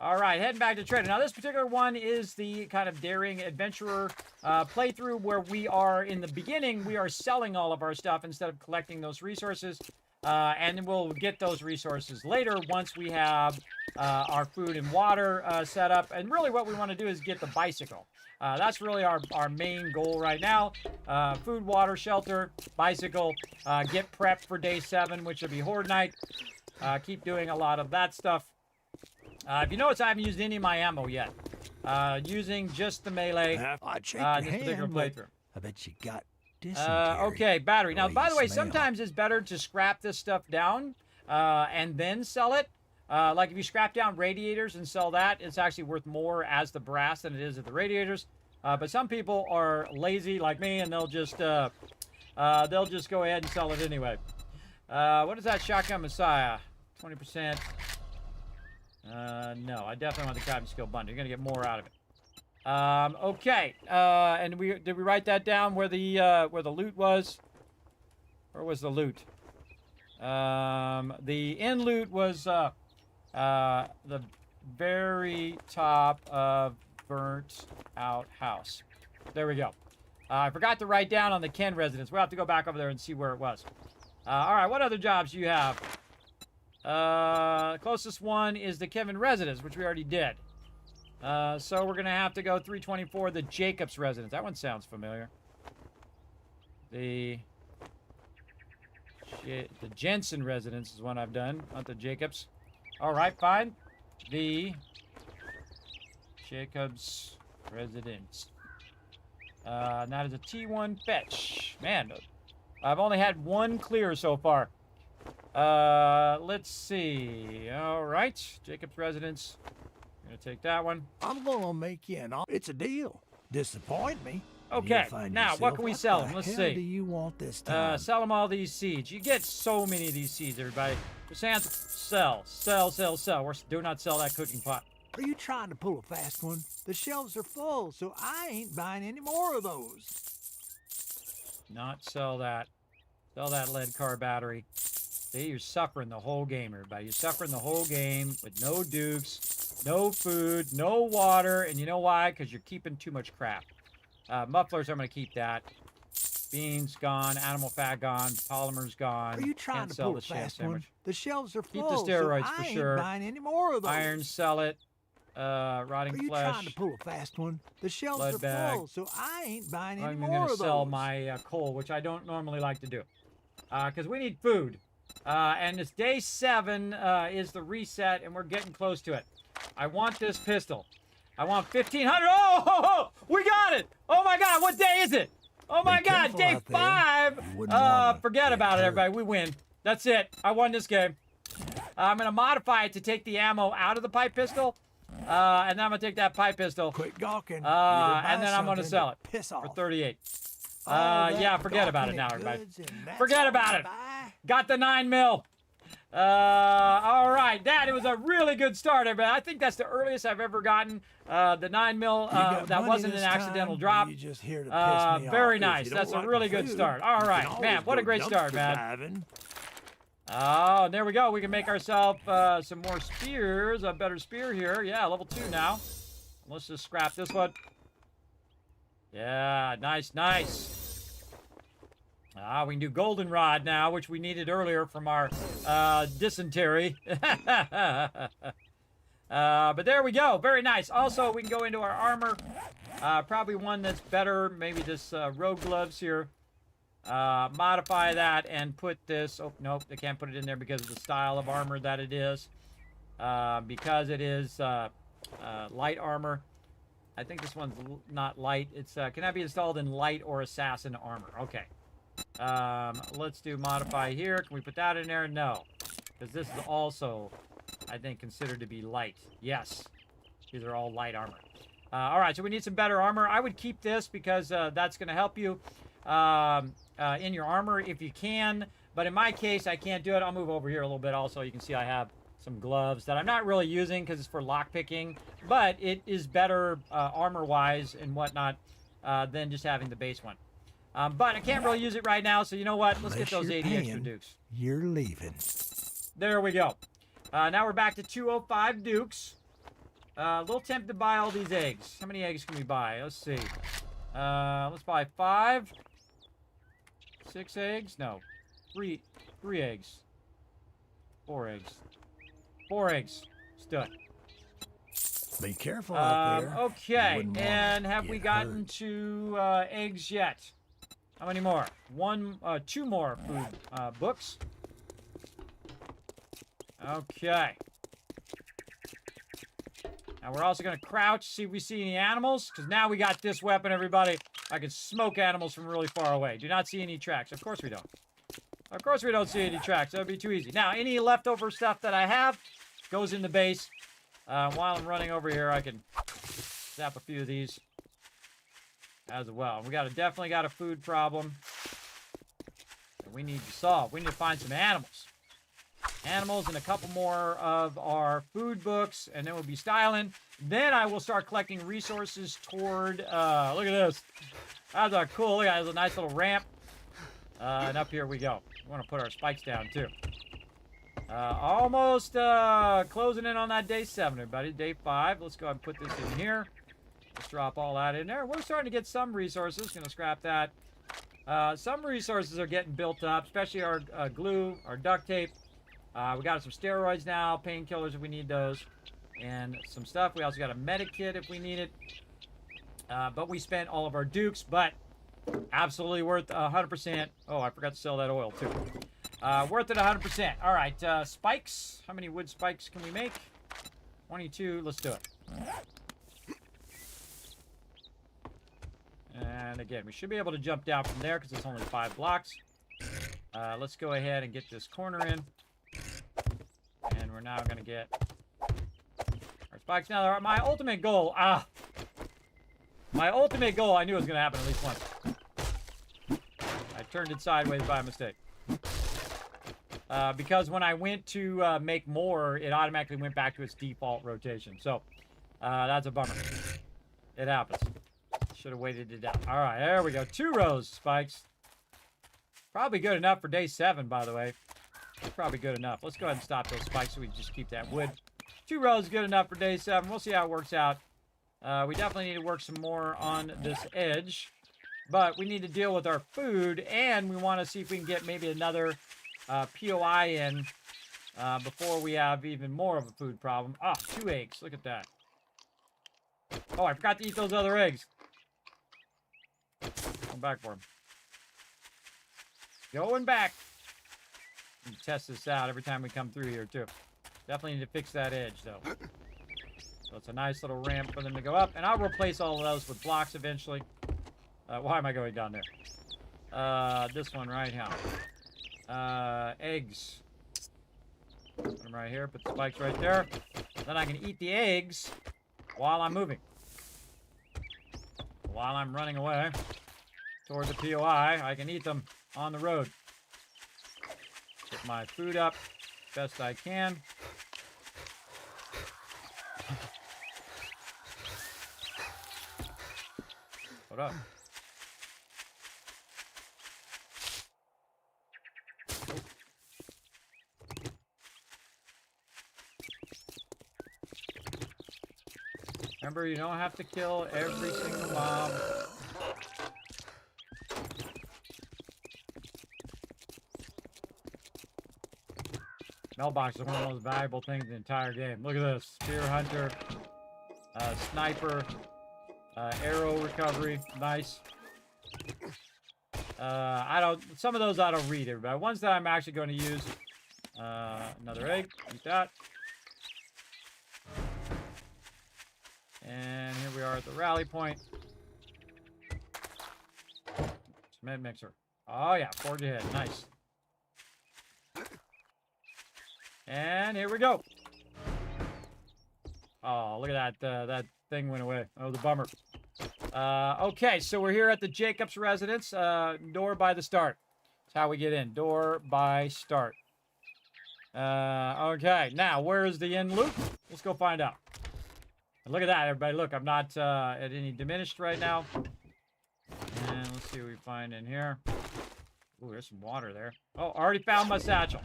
All right, heading back to trading. Now, this particular one is the kind of daring adventurer playthrough where we are, in the beginning, we are selling all of our stuff instead of collecting those resources. And then we'll get those resources later once we have our food and water set up. And really what we want to do is get the bicycle. That's really our main goal right now. Food, water, shelter, bicycle, get prepped for day 7, which will be Horde Night. Keep doing a lot of that stuff. If you notice, I haven't used any of my ammo yet. Using just the melee I'd shake in your this hand, particular but playthrough. I bet you got dysentery. Okay, battery. Now, Or by you the way, smell. sometimes it's better to scrap this stuff down and then sell it. Like if you scrap down radiators and sell that, it's actually worth more as the brass than it is at the radiators. But some people are lazy like me, and they'll just go ahead and sell it anyway. What is that Shotgun Messiah? 20%. No, I definitely want the crafting skill bundle. You're gonna get more out of it. Okay. And did we write that down where the loot was? Where was the loot? The inn loot was the very top of burnt out house. There we go. I forgot to write down on the Ken residence. We'll have to go back over there and see where it was. All right, what other jobs do you have? Closest one is the Kevin residence, which we already did. So we're going to have to go 324, the Jacobs residence. That one sounds familiar. The Jensen residence is one I've done, not the Jacobs. All right, fine. The Jacobs residence. And that is a T1 fetch. Man, I've only had one clear so far. Let's see. All right, Jacobs residence. I'm gonna take that one. I'm gonna make you an offer. It's a deal. Disappoint me. Okay, now what can we sell them? Let's see. Do you want this time? Sell them all these seeds. You get so many of these seeds, everybody. Just answer, sell. Do not sell that cooking pot. Are you trying to pull a fast one? The shelves are full, so I ain't buying any more of those. Not sell that. Sell that lead car battery. See, you're suffering the whole game, everybody. You're suffering the whole game with no dukes, no food, no water, and you know why? Because you're keeping too much crap. Mufflers, I'm going to keep that. Beans gone, animal fat gone, polymers gone. Are you trying to pull a fast one? The shelves are full, keep the steroids so for I sure. ain't buying any more of those. Iron, sell it. Rotting Are you flesh. trying to pull a fast one? The shelves Blood are bag. full, so I ain't buying any I'm more going of to those. sell my coal, which I don't normally like to do. Because we need food. And it's day 7 is the reset, and we're getting close to it. I want this pistol. I want 1,500. Oh, we got it. Oh, my God. What day is it? Oh, my God. Day 5. Forget about it, everybody. We win. That's it. I won this game. I'm going to modify it to take the ammo out of the pipe pistol. And then I'm going to take that pipe pistol. Quit gawking. And then I'm going to sell it Piss off. for 38. Yeah, forget about it now, everybody. Forget about it. Got the 9mm. All right, that it was a really good start, everybody. I think that's the earliest I've ever gotten the 9mm. That wasn't an accidental drop. Very nice. That's a really good start. All right, man, what a great start, man. Oh, and there we go. We can make ourselves some more spears. A better spear here. Yeah, level 2 now. Let's just scrap this one. Yeah, nice, nice. We can do goldenrod now, which we needed earlier from our dysentery. But there we go. Very nice. Also, we can go into our armor. Probably one that's better. Maybe this rogue gloves here. Modify that and put this. Oh, nope. They can't put it in there because of the style of armor that it is. Because it is light armor. I think this one's not light. It's can that be installed in light or assassin armor? Okay. Let's do modify here. Can we put that in there? No. Because this is also, I think, considered to be light. Yes. These are all light armor. All right, so we need some better armor. I would keep this because that's going to help you in your armor if you can. But in my case, I can't do it. I'll move over here a little bit also. You can see I have some gloves that I'm not really using because it's for lockpicking. But it is better armor-wise and whatnot than just having the base one. But I can't really use it right now, so you know what? Let's get those 80 extra dukes. You're leaving. There we go. Now we're back to 205 dukes. A little tempted to buy all these eggs. How many eggs can we buy? Let's see. Let's buy 5. 6 eggs? No. 3 eggs. 4 eggs. 4 eggs. Let's do it. Be careful out there. Okay, and have we gotten to eggs yet? How many more? 2 more food books. Okay. Now we're also going to crouch, see if we see any animals, because now we got this weapon, everybody. I can smoke animals from really far away. Do not see any tracks. Of course we don't. Of course we don't see any tracks. That would be too easy. Now, any leftover stuff that I have goes in the base. While I'm running over here, I can zap a few of these as well. We definitely got a food problem that we need to solve. We need to find some animals. animals and a couple more of our food books, and then we'll be styling. Then I will start collecting resources toward, look at this. That's a cool, look at that, there's a nice little ramp. And up here we go. We want to put our spikes down too. Almost closing in on that day 7, everybody. Day 5. Let's go ahead and put this in here. Let's drop all that in there. We're starting to get some resources. Gonna scrap that. Some resources are getting built up, especially our glue, our duct tape. We got some steroids now, painkillers if we need those, and some stuff. We also got a medic kit if we need it. But we spent all of our dukes, but absolutely worth 100%. Oh, I forgot to sell that oil too. Worth it 100%. All right, spikes. How many wood spikes can we make? 22. Let's do it. And again, we should be able to jump down from there because it's only 5 blocks. Let's go ahead and get this corner in. And we're now going to get our spikes. Now, my ultimate goal... My ultimate goal, I knew it was going to happen at least once. I turned it sideways by mistake. Because when I went to make more, it automatically went back to its default rotation. So, that's a bummer. It happens. Should have waited it out. All right, there we go. 2 rows, spikes. Probably good enough for day 7, by the way. Probably good enough. Let's go ahead and stop those spikes so we just keep that wood. 2 rows is good enough for day 7. We'll see how it works out. We definitely need to work some more on this edge. But we need to deal with our food, and we want to see if we can get maybe another POI in before we have even more of a food problem. Ah, 2 eggs. Look at that. Oh, I forgot to eat those other eggs. Come back for them. Going back. Test this out every time we come through here, too. Definitely need to fix that edge, though. So it's a nice little ramp for them to go up. And I'll replace all of those with blocks eventually. Why am I going down there? This one right here. Eggs. Put them right here. Put the spikes right there. Then I can eat the eggs while I'm moving. While I'm running away toward the POI, I can eat them on the road. Get my food up best I can. What up? Remember, you don't have to kill every single mob. Mailbox is one of the most valuable things in the entire game. Look at this. Spear hunter, sniper, arrow recovery. Nice. Some of those I don't read, everybody. Ones that I'm actually going to use. Another egg. Eat that. And here we are at the rally point. Cement mixer. Oh yeah, forge ahead. Nice. And here we go. Oh, look at that. That thing went away. Oh, the bummer. Okay, so we're here at the Jacobs residence. Door by the start. That's how we get in. Door by start. Okay, now where is the end loop? Let's go find out. And look at that, everybody. Look, I'm not at any diminished right now. And let's see what we find in here. Ooh, there's some water there. Oh, already found my satchel.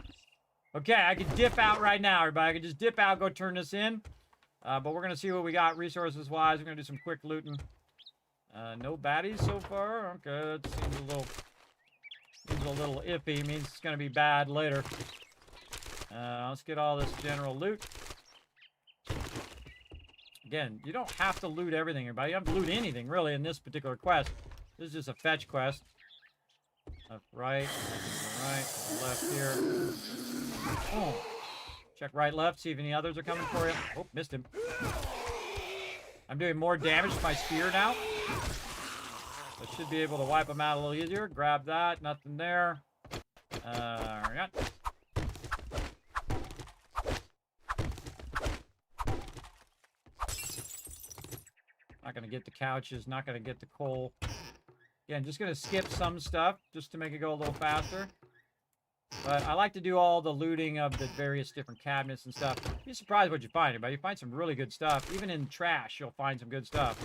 Okay, I can dip out right now, everybody. I can just dip out, go turn this in. But we're going to see what we got resources-wise. We're going to do some quick looting. No baddies so far. Okay, that seems a little iffy. Means it's going to be bad later. Let's get all this general loot. Again, you don't have to loot everything, everybody. You don't have to loot anything, really, in this particular quest. This is just a fetch quest. Left, right, left here. Oh. Check right, left, see if any others are coming for you. Oh, missed him. I'm doing more damage to my spear now. So I should be able to wipe them out a little easier. Grab that, nothing there. Yeah. Not going to get the couches, not going to get the coal. Again, just going to skip some stuff just to make it go a little faster. But I like to do all the looting of the various different cabinets and stuff. You'd be surprised what you find, but you find some really good stuff. Even in trash, you'll find some good stuff.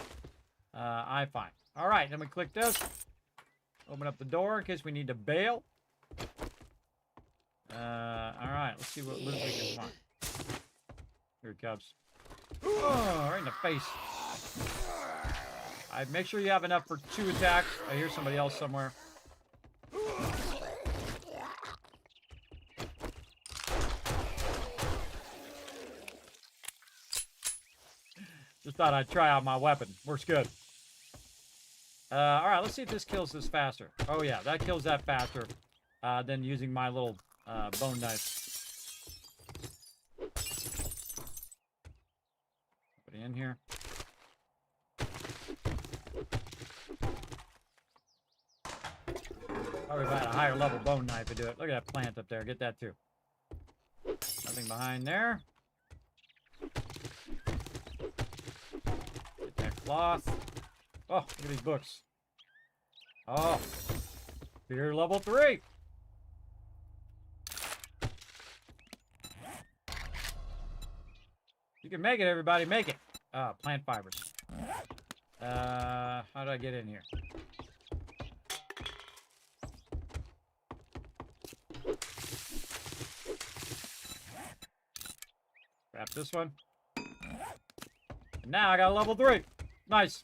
I find. All right, then we click this. Open up the door in case we need to bail. All right, let's see what loot we can find. Here it comes. Oh, right in the face. Make sure you have enough for 2 attacks. I hear somebody else somewhere. Just thought I'd try out my weapon. Works good. All right, let's see if this kills this faster. Oh, yeah, that kills that faster than using my little bone knife. Put it in here. Probably about a higher level bone knife to do it. Look at that plant up there. Get that too. Nothing behind there. Get that cloth. Oh, look at these books. Oh, fear level 3. You can make it, everybody. Make it. Plant fibers. How do I get in here? Grab this one. And now I got a level 3. Nice.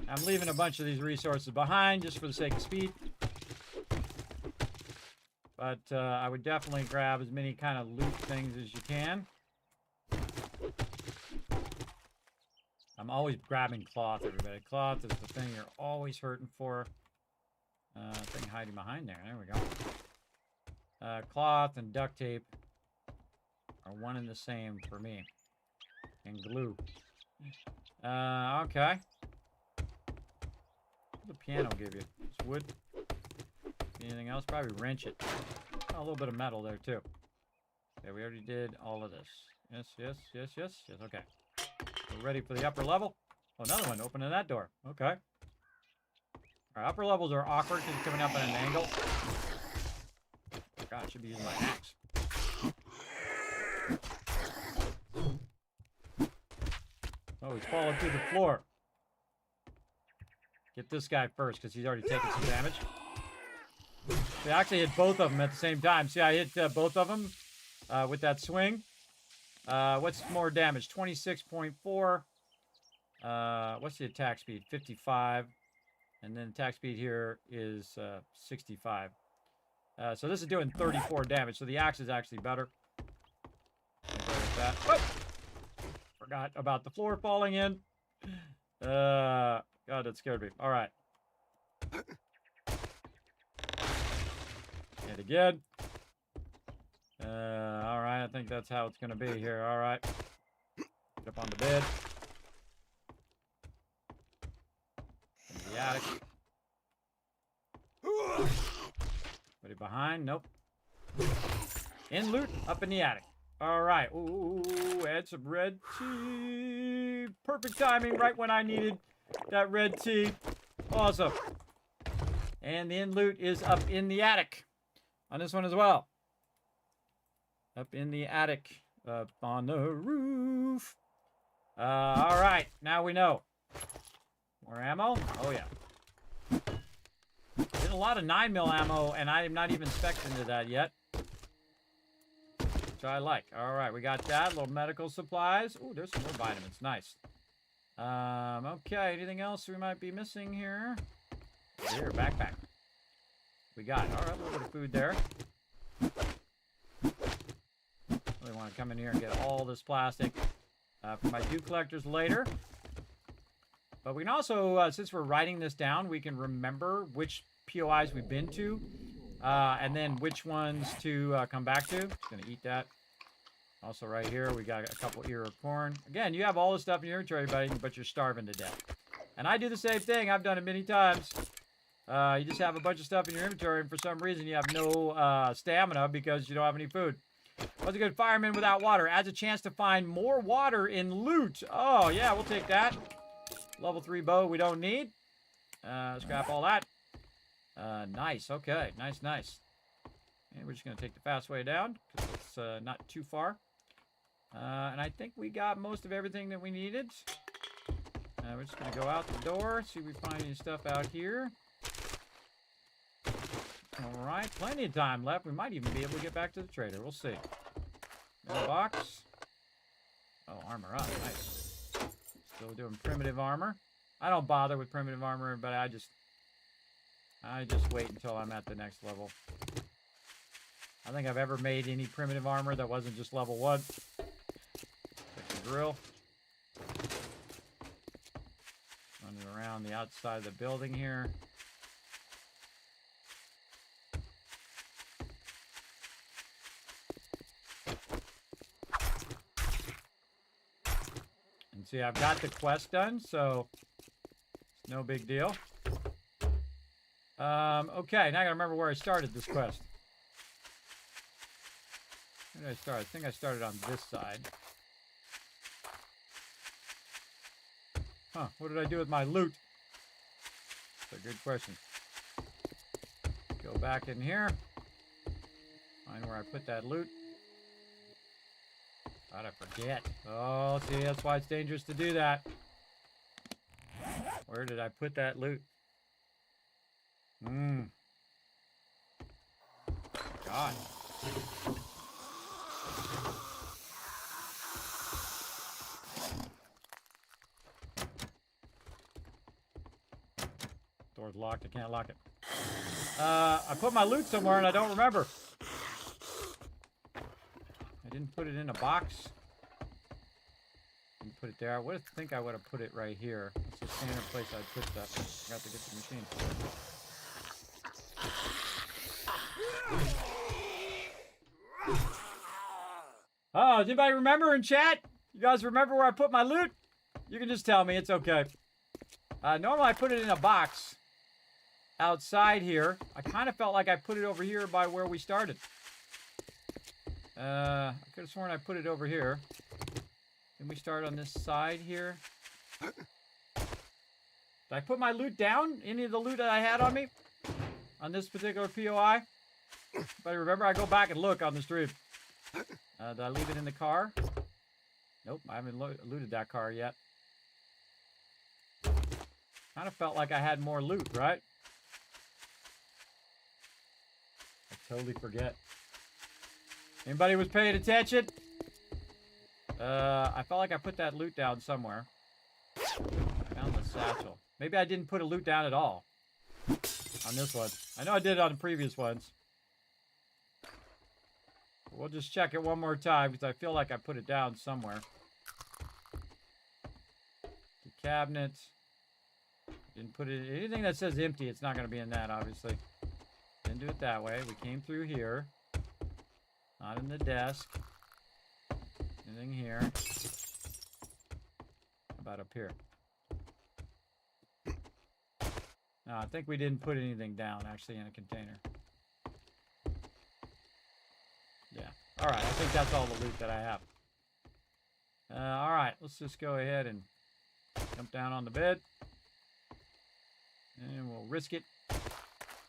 I'm leaving a bunch of these resources behind just for the sake of speed. But I would definitely grab as many kind of loot things as you can. I'm always grabbing cloth, everybody. Cloth is the thing you're always hurting for. Thing hiding behind there. There we go. Cloth and duct tape are one and the same for me. And glue. Okay. What does the piano give you? It's wood. Anything else? Probably wrench it. Oh, a little bit of metal there too. Okay, we already did all of this. Yes, yes, yes, yes, yes. Okay. We're ready for the upper level. Oh, another one opening that door. Okay. Our upper levels are awkward because it's coming up at an angle. God, I should be using my axe. Oh, he's falling through the floor. Get this guy first because he's already taken some damage. We actually hit both of them at the same time. See, I hit both of them with that swing. What's more damage? 26.4. What's the attack speed? 55. And then attack speed here is 65. So this is doing 34 damage. So the axe is actually better. Oh! Forgot about the floor falling in. God, that scared me. All right. And again. All right, I think that's how it's going to be here. All right. Get up on the bed. In the attic. Anybody behind? Nope. In loot, up in the attic. All right. Ooh, add some red tea. Perfect timing, right when I needed that red tea. Awesome. And the in loot is up in the attic on this one as well. Up in the attic, up on the roof. All right, now we know. More ammo? Oh, yeah. There's a lot of 9mm ammo, and I am not even spec'd into that yet. Which I like. All right, we got that. Little medical supplies. Ooh, there's some more vitamins. Nice. Okay, anything else we might be missing here? Here, backpack. We got, all right, a little bit of food there. Really want to come in here and get all this plastic for my dew collectors later. But we can also, since we're writing this down, we can remember which POIs we've been to, and then which ones to come back to. Just gonna eat that. Also right here, we got a couple ear of corn. Again, you have all this stuff in your inventory, buddy, but you're starving to death. And I do the same thing. I've done it many times. You just have a bunch of stuff in your inventory, and for some reason you have no stamina because you don't have any food. What's a good fireman without water? Adds a chance to find more water in loot. Oh, yeah, we'll take that. Level 3 bow we don't need. Scrap all that. Nice, okay. Nice, nice. And we're just going to take the fast way down because it's not too far. And I think we got most of everything that we needed. We're just going to go out the door, see if we find any stuff out here. All right, plenty of time left. We might even be able to get back to the trader. We'll see. No box. Oh, armor up. Nice. Still doing primitive armor. I don't bother with primitive armor, but I just wait until I'm at the next level. I think I've ever made any primitive armor that wasn't just level 1. Take the drill. Running around the outside of the building here. And see, I've got the quest done, so it's no big deal. Okay, now I gotta remember where I started this quest. Where did I start? I think I started on this side. Huh, what did I do with my loot? That's a good question. Go back in here. Find where I put that loot. God, I forget. Oh, see, that's why it's dangerous to do that. Where did I put that loot? God. Door's locked. I can't lock it. I put my loot somewhere and I don't remember. I didn't put it in a box. Didn't put it there. I would think I would have put it right here. It's the standard place I'd put stuff. Forgot to get the machine. Oh, does anybody remember in chat? You guys remember where I put my loot? You can just tell me. It's okay. Normally I put it in a box outside here. I kind of felt like I put it over here by where we started. I could have sworn I put it over here. Can we start on this side here? Did I put my loot down? Any of the loot that I had on me? On this particular POI? If I remember, I go back and look on the stream. Did I leave it in the car? Nope, I haven't looted that car yet. Kind of felt like I had more loot, right? I totally forget. Anybody was paying attention? I felt like I put that loot down somewhere. Found the satchel. Maybe I didn't put a loot down at all. On this one. I know I did it on the previous ones. We'll just check it one more time because I feel like I put it down somewhere. The cabinet. Didn't put it... Anything that says empty, it's not going to be in that, obviously. Didn't do it that way. We came through here. Not in the desk. Anything here. How about up here? No, I think we didn't put anything down, actually, in a container. Yeah. Alright, I think that's all the loot that I have. Alright, let's just go ahead and jump down on the bed. And we'll risk it.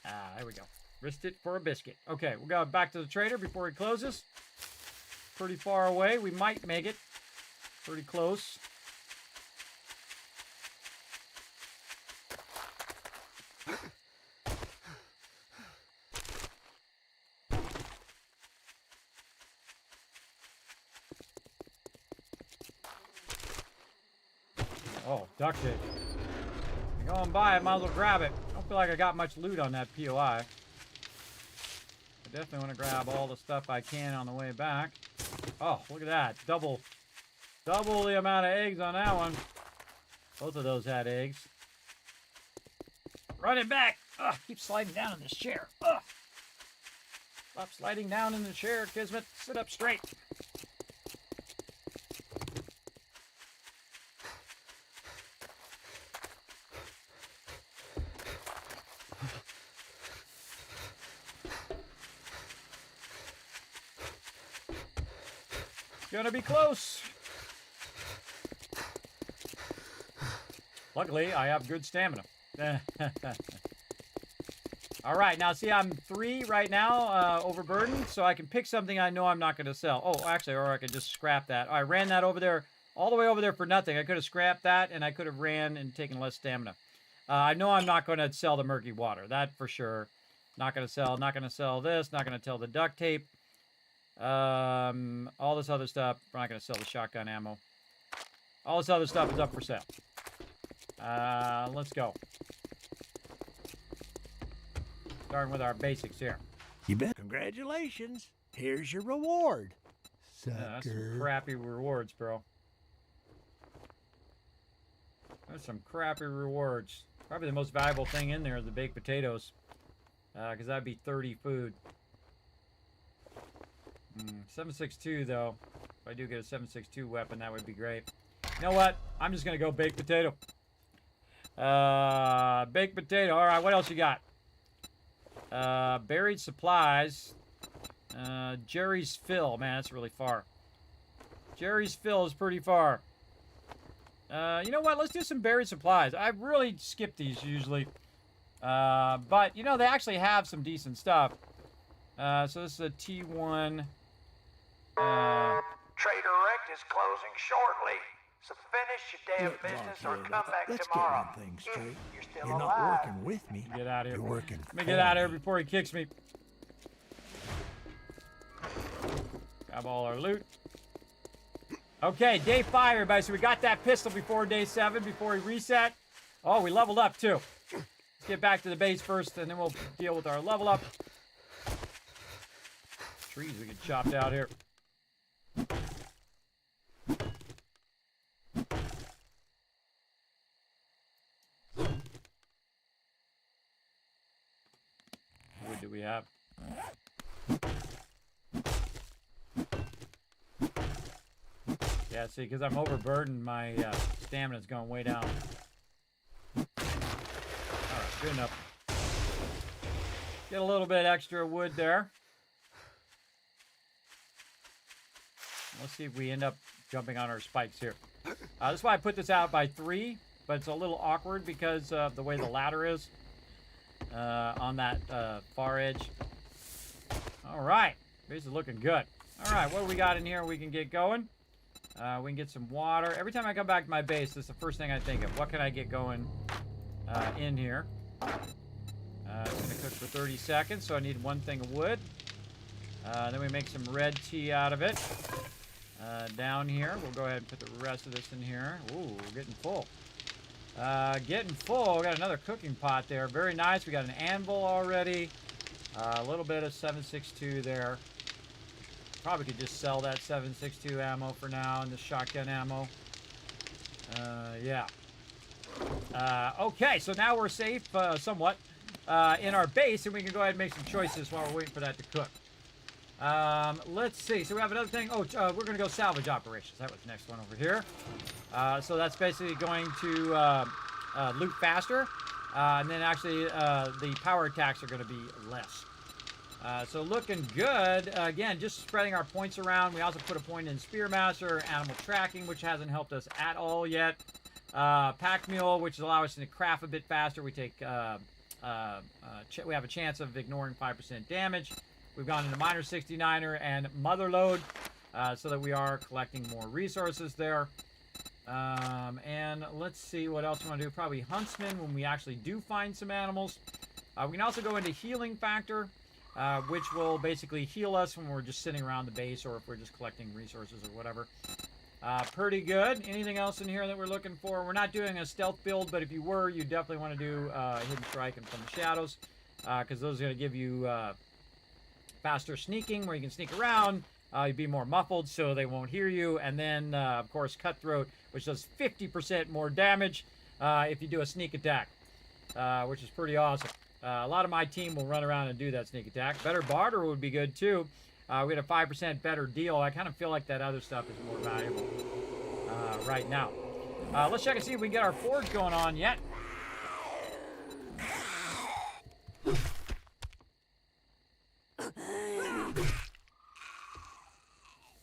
There we go. Risked it for a biscuit. Okay, we'll go back to the trader before he closes. Pretty far away. We might make it. Pretty close. Oh, duct tape. You're going by, I might as well grab it. I don't feel like I got much loot on that POI. I definitely want to grab all the stuff I can on the way back. Oh, look at that. Double the amount of eggs on that one. Both of those had eggs. Run it back. Ugh, keep sliding down in this chair. Ugh. Stop sliding down in the chair, Kismet. Sit up straight. gonna be close. Luckily, I have good stamina. All right, now see, I'm 3 right now, overburdened, so I can pick something I know I'm not going to sell. Oh, actually, or I could just scrap that. I ran that over there, all the way over there for nothing. I could have scrapped that, and I could have ran and taken less stamina. I know I'm not going to sell the murky water, that for sure. Not going to sell this, not going to sell the duct tape. All this other stuff, we're not going to sell the shotgun ammo. All this other stuff is up for sale. Let's go. Starting with our basics here. You bet. Congratulations. Here's your reward. Sucker. Yeah, that's some crappy rewards, bro. That's some crappy rewards. Probably the most valuable thing in there is the baked potatoes. Because that'd be 30 food. 7.62 though. If I do get a 7.62 weapon, that would be great. You know what? I'm just going to go baked potato. Baked potato. All right, what else you got? Buried supplies. Jerry's Fill. Man, that's really far. Jerry's Fill is pretty far. You know what? Let's do some buried supplies. I really skip these usually. But, you know, they actually have some decent stuff. So this is a T1. Trader Rect is closing shortly. So finish your damn business or come back Let's tomorrow. get one thing If straight. you're still You're alive. not working with me. Get out of here. You're working Let me for get out of here me. before he kicks me. Grab all our loot. Okay, day 5, everybody. So we got that pistol before day 7, before we reset. Oh, we leveled up, too. Let's get back to the base first, and then we'll deal with our level up. Trees we get chopped out here. What do we have? Yeah, see, because I'm overburdened, my stamina's going way down. Alright, good enough. Get a little bit extra wood there. Let's see if we end up jumping on our spikes here. That's why I put this out by 3, but it's a little awkward because of the way the ladder is on that far edge. All right, base is looking good. All right, what do we got in here we can get going? We can get some water. Every time I come back to my base, this is the first thing I think of. What can I get going in here? It's going to cook for 30 seconds, so I need 1 thing of wood. Then we make some red tea out of it. Down here, we'll go ahead and put the rest of this in here. Ooh, we're getting full. Getting full. We got another cooking pot there. Very nice. We got an anvil already. A little bit of 7.62 there. Probably could just sell that 7.62 ammo for now and the shotgun ammo. Yeah. Okay, so now we're safe somewhat in our base, and we can go ahead and make some choices while we're waiting for that to cook. Let's see. So we have another thing. Oh, we're going to go salvage operations. That was the next one over here. So that's basically going to loot faster. And then actually the power attacks are going to be less. So looking good. Again, just spreading our points around. We also put a point in Spearmaster, animal tracking, which hasn't helped us at all yet. Pack mule, which allows us to craft a bit faster. We take we have a chance of ignoring 5% damage. We've gone into Miner 69er and Motherload so that we are collecting more resources there. And let's see what else we want to do. Probably Huntsman when we actually do find some animals. We can also go into Healing Factor, which will basically heal us when we're just sitting around the base or if we're just collecting resources or whatever. Pretty good. Anything else in here that we're looking for? We're not doing a stealth build, but if you were, you definitely want to do Hidden Strike and From the Shadows, because those are going to give you faster sneaking, where you can sneak around. You'd be more muffled, so they won't hear you. And then, of course, Cutthroat, which does 50% more damage if you do a sneak attack, which is pretty awesome. A lot of my team will run around and do that sneak attack. Better barter would be good, too. We had a 5% better deal. I kind of feel like that other stuff is more valuable right now. Let's check and see if we can get our forge going on yet.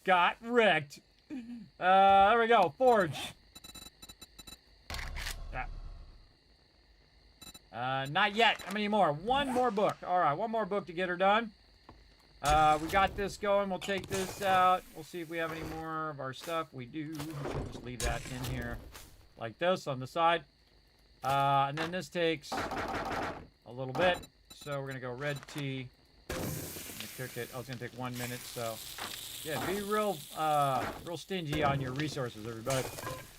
got wrecked. There we go. Forge. Not yet. How many more? One more book. All right, one more book to get her done. We got this going. We'll take this out. We'll see if we have any more of our stuff. We do. We'll just leave that in here like this on the side. And then this takes a little bit. So we're going to go red tea. I'm going to cook it. Oh, it's going to take 1 minute. So, yeah, be real stingy on your resources, everybody.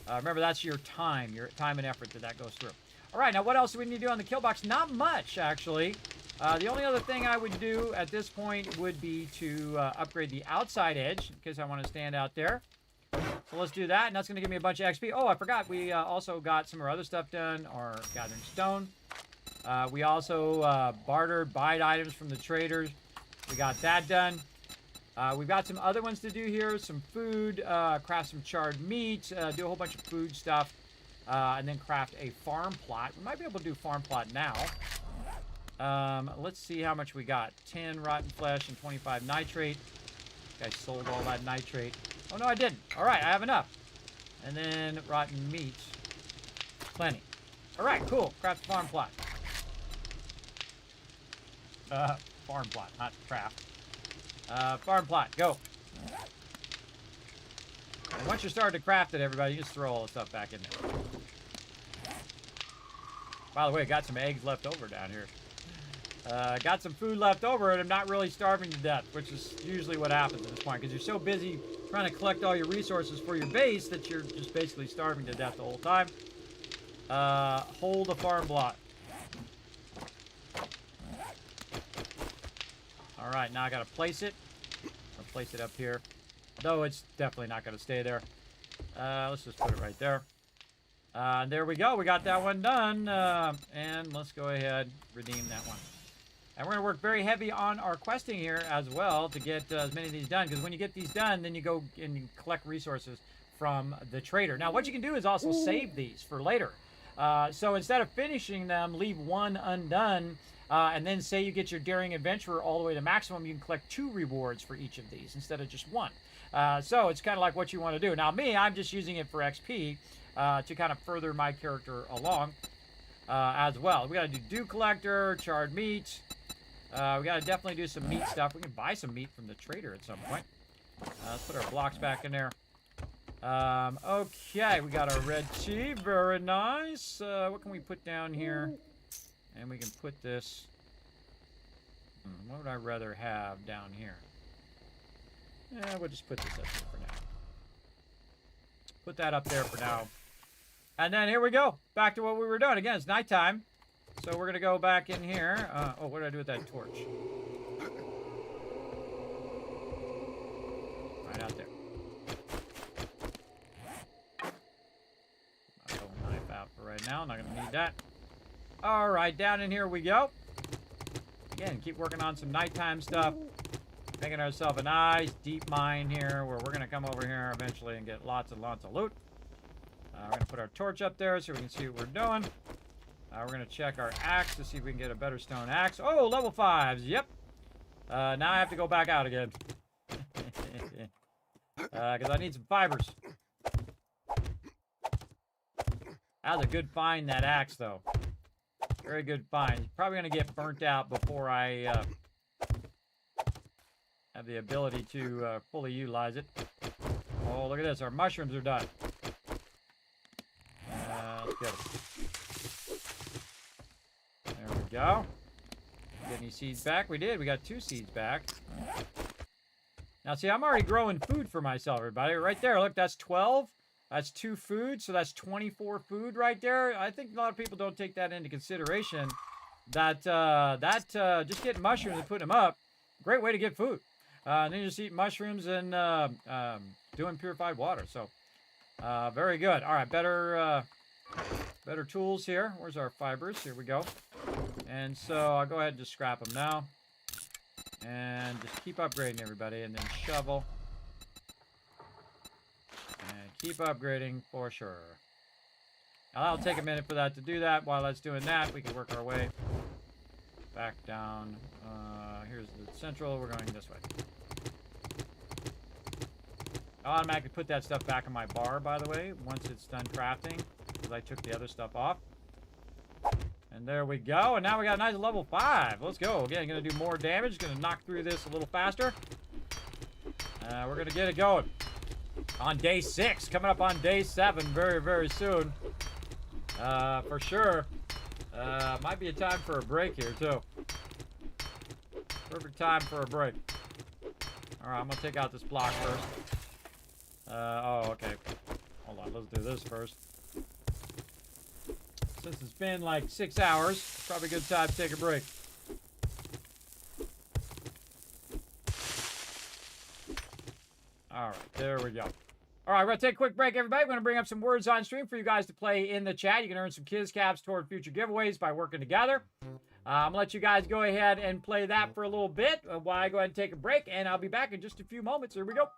Remember, that's your time and effort that goes through. All right, now what else do we need to do on the kill box? Not much, actually. The only other thing I would do at this point would be to upgrade the outside edge, in case I want to stand out there. So let's do that, and that's going to give me a bunch of XP. Oh, I forgot, we also got some of our other stuff done, our gathering stone. We also buyed items from the traders. We got that done. We've got some other ones to do here, some food, craft some charred meat, do a whole bunch of food stuff. And then craft a farm plot. We might be able to do farm plot now. Let's see how much we got. 10 rotten flesh and 25 nitrate. I sold all that nitrate. Oh, no, I didn't. All right, I have enough. And then rotten meat. Plenty. All right, cool. Craft a farm plot. Farm plot, not craft. Farm plot, go. And once you're starting to craft it, everybody, you just throw all the stuff back in there. By the way, got some eggs left over down here. Got some food left over, and I'm not really starving to death, which is usually what happens at this point, because you're so busy trying to collect all your resources for your base that you're just basically starving to death the whole time. Hold a farm block. All right, now I got to place it. I'll place it up here. Though it's definitely not going to stay there. Let's just put it right there. There we go. We got that one done. And let's go ahead, redeem that one. And we're going to work very heavy on our questing here as well to get as many of these done. Because when you get these done, then you go and you collect resources from the trader. Now, what you can do is also save these for later. So instead of finishing them, leave one undone. And then say you get your Daring Adventurer all the way to maximum, you can collect 2 rewards for each of these instead of just 1. So it's kind of like what you want to do. Now me, I'm just using it for XP to kind of further my character along as well. We got to do Dew Collector, charred meat. We got to definitely do some meat stuff. We can buy some meat from the trader at some point. Let's put our blocks back in there. Okay, we got our red tea. Very nice. What can we put down here? And we can put this... what would I rather have down here? Yeah, we'll just put this up here for now. Put that up there for now. And then here we go. Back to what we were doing. Again, it's nighttime. So we're going to go back in here. Oh, what did I do with that torch? Right out there. I'll pull a knife out for right now. I'm not going to need that. All right, down in here we go. Again, keep working on some nighttime stuff. Making ourselves a nice deep mine here where we're going to come over here eventually and get lots and lots of loot. We're going to put our torch up there so we can see what we're doing. We're going to check our axe to see if we can get a better stone axe. Oh, level 5s. Yep. Now I have to go back out again. Because I need some fibers. That was a good find, that axe, though. Very good find. Probably going to get burnt out before I have the ability to fully utilize it. Oh, look at this. Our mushrooms are done. Let's get them. There we go. Get any seeds back? We did. We got 2 seeds back. Now, see, I'm already growing food for myself, everybody. Right there. Look, that's 12. That's 2 food, so that's 24 food right there. I think a lot of people don't take that into consideration. That just getting mushrooms and putting them up, great way to get food. And then you just eat mushrooms and doing purified water. So, very good. All right, better tools here. Where's our fibers? Here we go. And so I'll go ahead and just scrap them now. And just keep upgrading, everybody. And then shovel. And keep upgrading for sure. Now that'll take a minute for that to do that. While that's doing that, we can work our way back down. Here's the central. We're going this way. I'll automatically put that stuff back in my bar, by the way, once it's done crafting, because I took the other stuff off. And there we go. And now we got a nice level 5. Let's go. Again, going to do more damage. Going to knock through this a little faster. We're going to get it going. On day 6. Coming up on day 7 very, very soon. For sure. Might be a time for a break here, too. Perfect time for a break. Alright, I'm going to take out this block first. Oh, okay. Hold on. Let's do this first. Since it's been like 6 hours, probably a good time to take a break. All right, there we go. All right, we're going to take a quick break, everybody. We're going to bring up some words on stream for you guys to play in the chat. You can earn some Kiz Caps toward future giveaways by working together. I'm going to let you guys go ahead and play that for a little bit while I go ahead and take a break, and I'll be back in just a few moments. Here we go.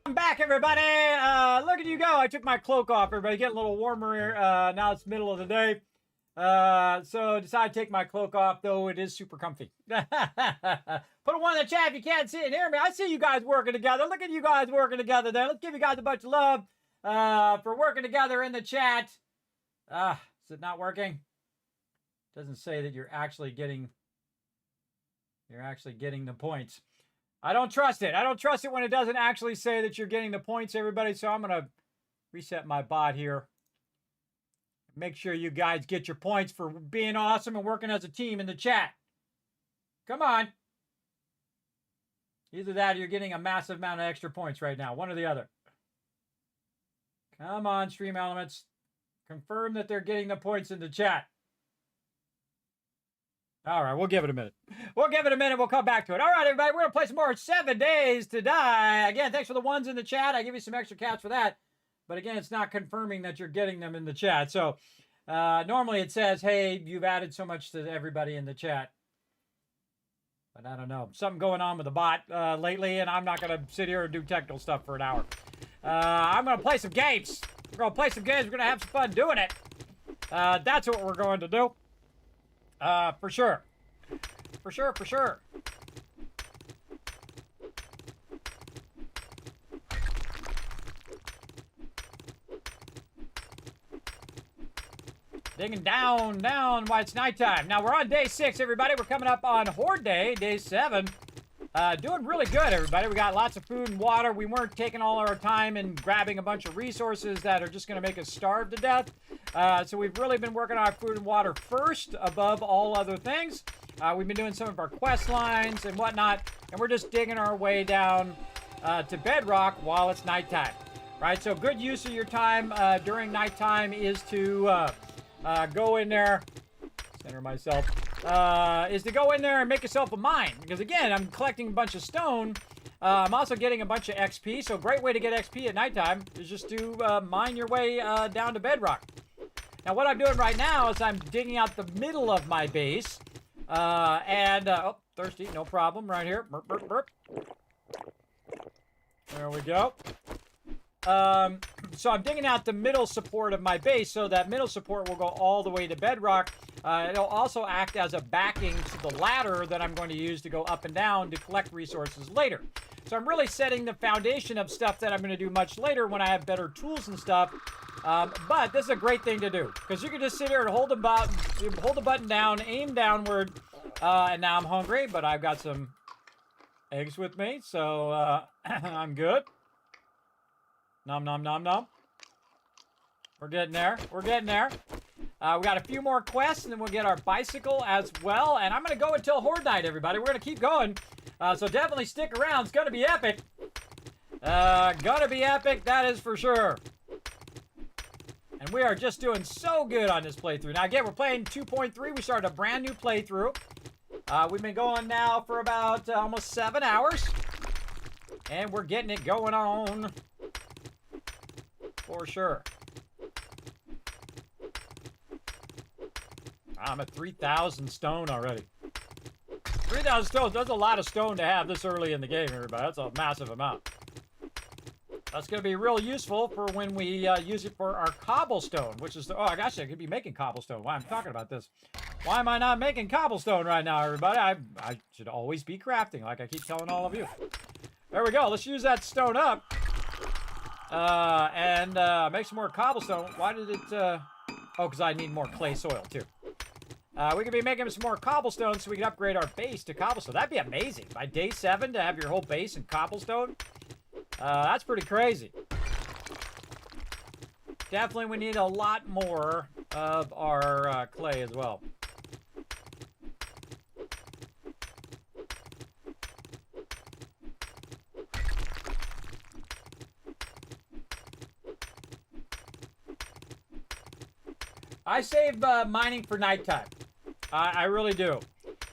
I'm back, everybody. Look at you go. I took my cloak off, everybody. Getting a little warmer here. Now it's middle of the day. So decided to take my cloak off, though it is super comfy. Put a one in the chat if you can't see it and hear me. I see you guys working together. Look at you guys working together there. Let's give you guys a bunch of love for working together in the chat. Is it not working? Doesn't say that you're actually getting the points. I don't trust it. I don't trust it when it doesn't actually say that you're getting the points, everybody. So I'm going to reset my bot here. Make sure you guys get your points for being awesome and working as a team in the chat. Come on. Either that or you're getting a massive amount of extra points right now. One or the other. Come on, Stream Elements. Confirm that they're getting the points in the chat. All right, we'll give it a minute. We'll give it a minute. We'll come back to it. All right, everybody, we're going to play some more 7 Days to Die. Again, thanks for the ones in the chat. I give you some extra caps for that. But again, it's not confirming that you're getting them in the chat. So normally it says, hey, you've added so much to everybody in the chat. But I don't know. Something going on with the bot lately, and I'm not going to sit here and do technical stuff for an hour. I'm going to play some games. We're going to play some games. We're going to have some fun doing it. That's what we're going to do. For sure. For sure, for sure. Digging down while it's nighttime. Now, we're on day 6, everybody. We're coming up on Horde Day, day 7. Doing really good, everybody. We got lots of food and water. We weren't taking all our time and grabbing a bunch of resources that are just going to make us starve to death. So we've really been working on our food and water first, above all other things. We've been doing some of our quest lines and whatnot, and we're just digging our way down to bedrock while it's nighttime. Right? So good use of your time during nighttime is to go in there, center myself, is to go in there and make yourself a mine. Because again, I'm collecting a bunch of stone. I'm also getting a bunch of XP. So a great way to get XP at nighttime is just to mine your way down to bedrock. Now what I'm doing right now is I'm digging out the middle of my base. Oh, thirsty, no problem, right here. Burp, burp, burp. There we go. So I'm digging out the middle support of my base, so that middle support will go all the way to bedrock. It'll also act as a backing to the ladder that I'm going to use to go up and down to collect resources later. So I'm really setting the foundation of stuff that I'm going to do much later when I have better tools and stuff. But this is a great thing to do, because you can just sit here and hold the button down, aim downward, and now I'm hungry, but I've got some eggs with me, so I'm good. Nom, nom, nom, nom. We're getting there. We're getting there. We got a few more quests, and then we'll get our bicycle as well. And I'm going to go until Horde Night, everybody. We're going to keep going. So definitely stick around. It's going to be epic. Gonna be epic, that is for sure. And we are just doing so good on this playthrough. Now, again, we're playing 2.3. We started a brand new playthrough. We've been going now for about almost 7 hours. And we're getting it going on. For sure. I'm at 3,000 stone already. 3,000 stone, that's a lot of stone to have this early in the game, everybody. That's a massive amount. That's going to be real useful for when we use it for our cobblestone, which is the... Oh, gosh, I could be making cobblestone. Why am I talking about this? Why am I not making cobblestone right now, everybody? I should always be crafting, like I keep telling all of you. There we go. Let's use that stone up. And make some more cobblestone. Why did it... Oh, because I need more clay soil, too. We could be making some more cobblestone so we can upgrade our base to cobblestone. That'd be amazing. By day 7 to have your whole base in cobblestone. That's pretty crazy. Definitely we need a lot more of our clay as well. I save mining for nighttime. I really do.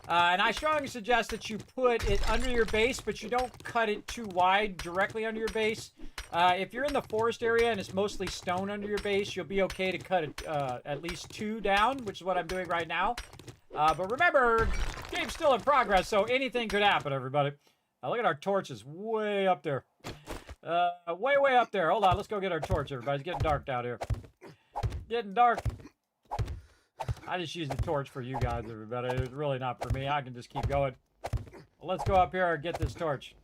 And I strongly suggest that you put it under your base, but you don't cut it too wide directly under your base. If you're in the forest area and it's mostly stone under your base, you'll be okay to cut it at least 2 down, which is what I'm doing right now. But remember, game's still in progress, so anything could happen, everybody. Look at our torches way up there. Way up there. Hold on, let's go get our torch, everybody. It's getting dark down here. Getting dark. I just use the torch for you guys, everybody. It's really not for me. I can just keep going. Well, let's go up here and get this torch.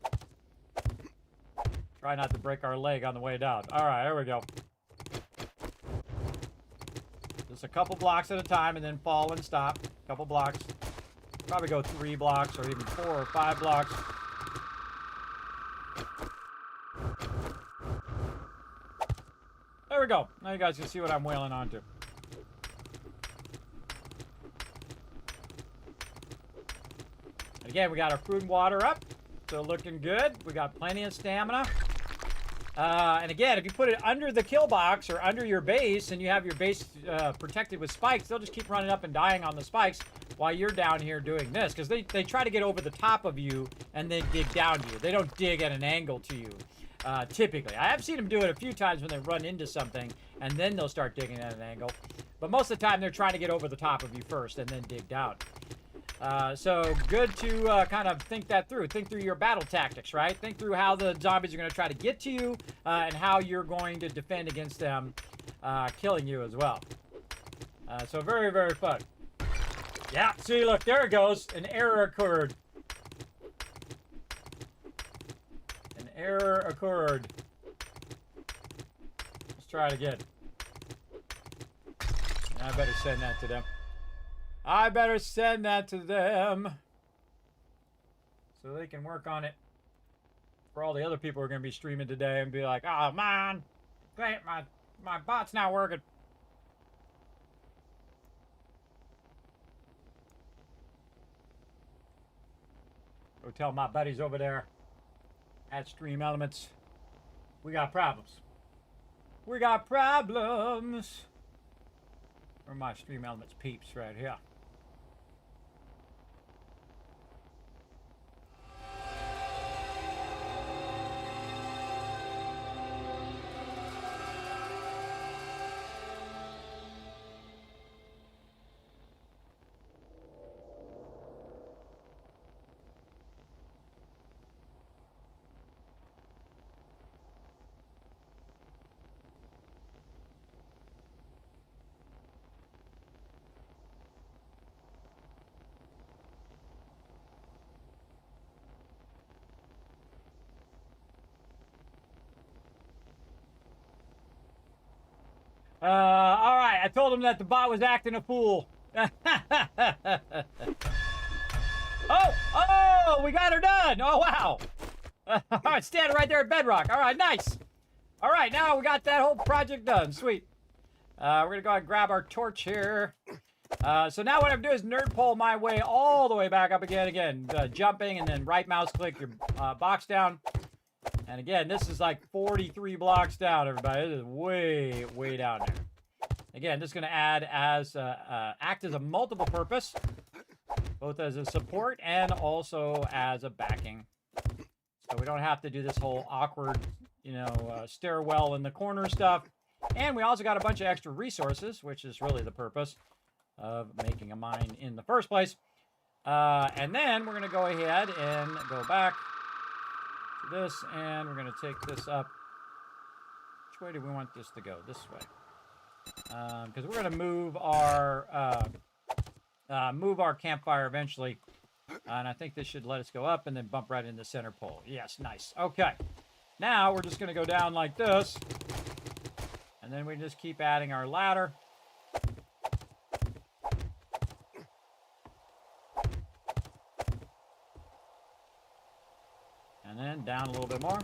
Try not to break our leg on the way down. All right, here we go. Just a couple blocks at a time and then fall and stop. Couple blocks. Probably go 3 blocks or even 4 or 5 blocks. There we go. Now you guys can see what I'm wailing onto. Again, we got our food and water up. So looking good. We got plenty of stamina. And again, if you put it under the kill box or under your base and you have your base protected with spikes, they'll just keep running up and dying on the spikes while you're down here doing this. Because they try to get over the top of you and then dig down to you. They don't dig at an angle to you, typically. I have seen them do it a few times when they run into something and then they'll start digging at an angle. But most of the time, they're trying to get over the top of you first and then dig down. So good to kind of think that through. Think through your battle tactics, right? Think through how the zombies are going to try to get to you and how you're going to defend against them killing you as well. So very, very fun. Yeah, see, look, there it goes. An error occurred. An error occurred. Let's try it again. I better send that to them. I better send that to them so they can work on it for all the other people who are going to be streaming today and be like, oh, man, great, my bot's not working. Go tell my buddies over there at Stream Elements, we got problems. We got problems. Or my Stream Elements peeps right here. All right, I told him that the bot was acting a fool. Oh, we got her done. Oh, wow. All right, standing right there at bedrock. All right, nice. All right, now we got that whole project done. Sweet. We're going to go ahead and grab our torch here. So now what I'm doing is nerd pull my way all the way back up again. Jumping and then right mouse click your box down. And again, this is like 43 blocks down, everybody. This is way, way down there. Again, this is going to act as a multiple purpose, both as a support and also as a backing. So we don't have to do this whole awkward, stairwell in the corner stuff. And we also got a bunch of extra resources, which is really the purpose of making a mine in the first place. And then we're going to go ahead and go back to this, and we're going to take this up. Which way do we want this to go? This way. Because we're going to move our campfire eventually. And I think this should let us go up and then bump right in the center pole. Yes, nice. Okay. Now we're just going to go down like this. And then we just keep adding our ladder. And then down a little bit more.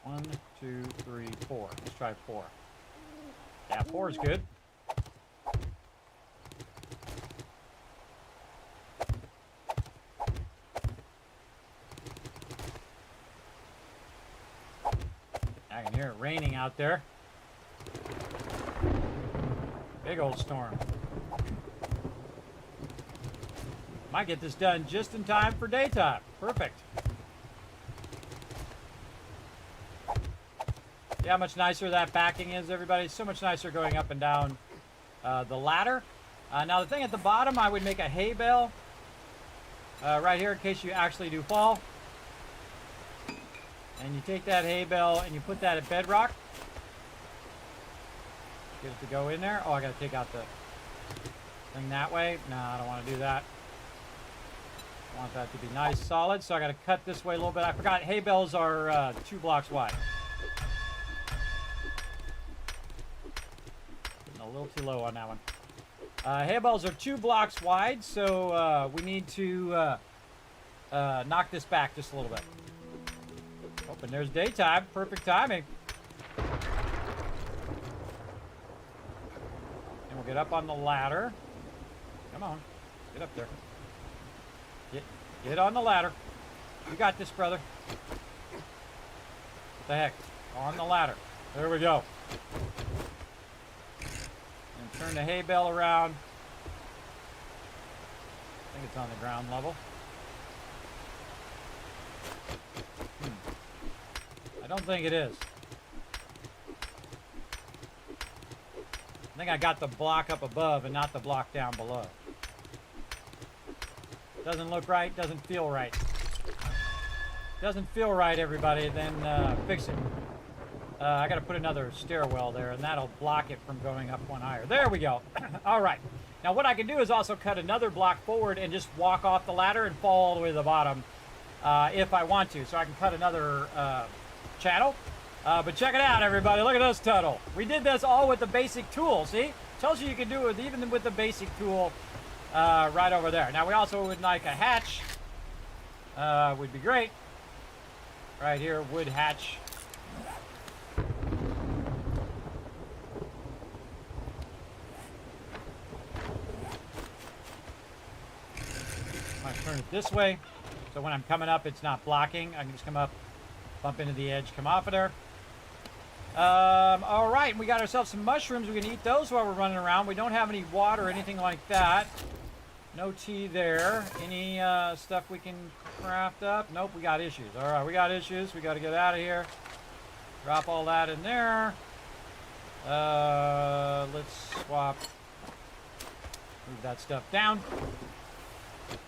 One, two, three, four. Let's try 4. Yeah, 4 is good. I can hear it raining out there. Big old storm. Might get this done just in time for daytime. Perfect. See how much nicer that backing is, everybody? So much nicer going up and down the ladder. Now the thing at the bottom, I would make a hay bale right here in case you actually do fall. And you take that hay bale and you put that at bedrock. Get it to go in there. Oh, I gotta take out the thing that way. No, I don't want to do that. I want that to be nice, solid. So I gotta cut this way a little bit. I forgot hay bales are 2 blocks wide. Getting a little too low on that one. Hay bales are 2 blocks wide, so we need to knock this back just a little bit. Oh, and there's daytime. Perfect timing. And we'll get up on the ladder. Come on. Get up there. Get on the ladder. You got this, brother. What the heck? On the ladder. There we go. And turn the hay bale around. I think it's on the ground level. I don't think it is. I think I got the block up above and not the block down below. Doesn't look right, doesn't feel right. Doesn't feel right, everybody, then fix it. I gotta put another stairwell there, and that'll block it from going up one higher. There we go. All right. Now what I can do is also cut another block forward and just walk off the ladder and fall all the way to the bottom if I want to. So I can cut another channel. But check it out, everybody. Look at this tunnel. We did this all with the basic tool, see? Tells you can do it even with the basic tool right over there. Now, we also would like a hatch. Would be great. Right here, wood hatch. I'm going to turn it this way, so when I'm coming up, it's not blocking. I can just come up, bump into the edge, come off of there. All right, we got ourselves some mushrooms. We can eat those while we're running around. We don't have any water or anything like that. No tea there. Any stuff we can craft up? Nope, we got issues. All right, we got issues. We got to get out of here. Drop all that in there. Let's swap. Move that stuff down.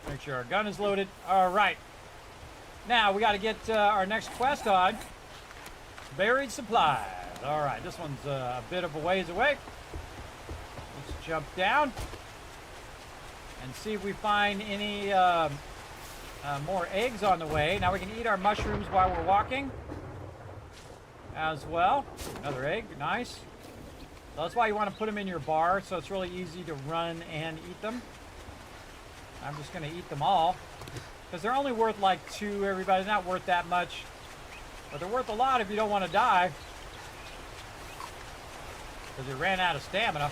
Make sure our gun is loaded. All right. Now, we got to get our next quest on. Buried supplies. All right, this one's a bit of a ways away. Let's jump down and see if we find any more eggs on the way. Now we can eat our mushrooms while we're walking as well. Another egg, nice. So that's why you want to put them in your bar, so it's really easy to run and eat them. I'm just going to eat them all because they're only worth like 2, everybody. They're not worth that much. But they're worth a lot if you don't want to die. Because you ran out of stamina.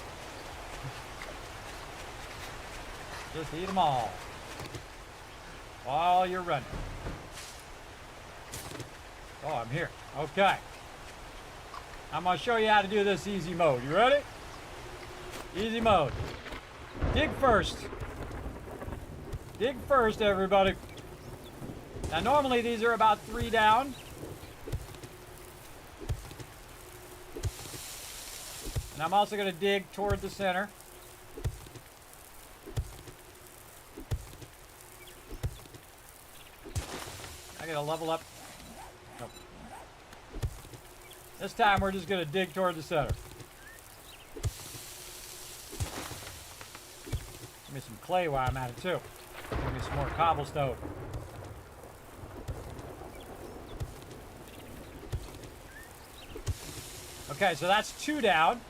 Just eat them all. While you're running. Oh, I'm here. Okay. I'm going to show you how to do this easy mode. You ready? Easy mode. Dig first. Dig first, everybody. Now, normally these are about 3 down. And I'm also going to dig toward the center. I got to level up. Nope. This time we're just going to dig toward the center. Give me some clay while I'm at it too. Give me some more cobblestone. Okay, so that's 2 down.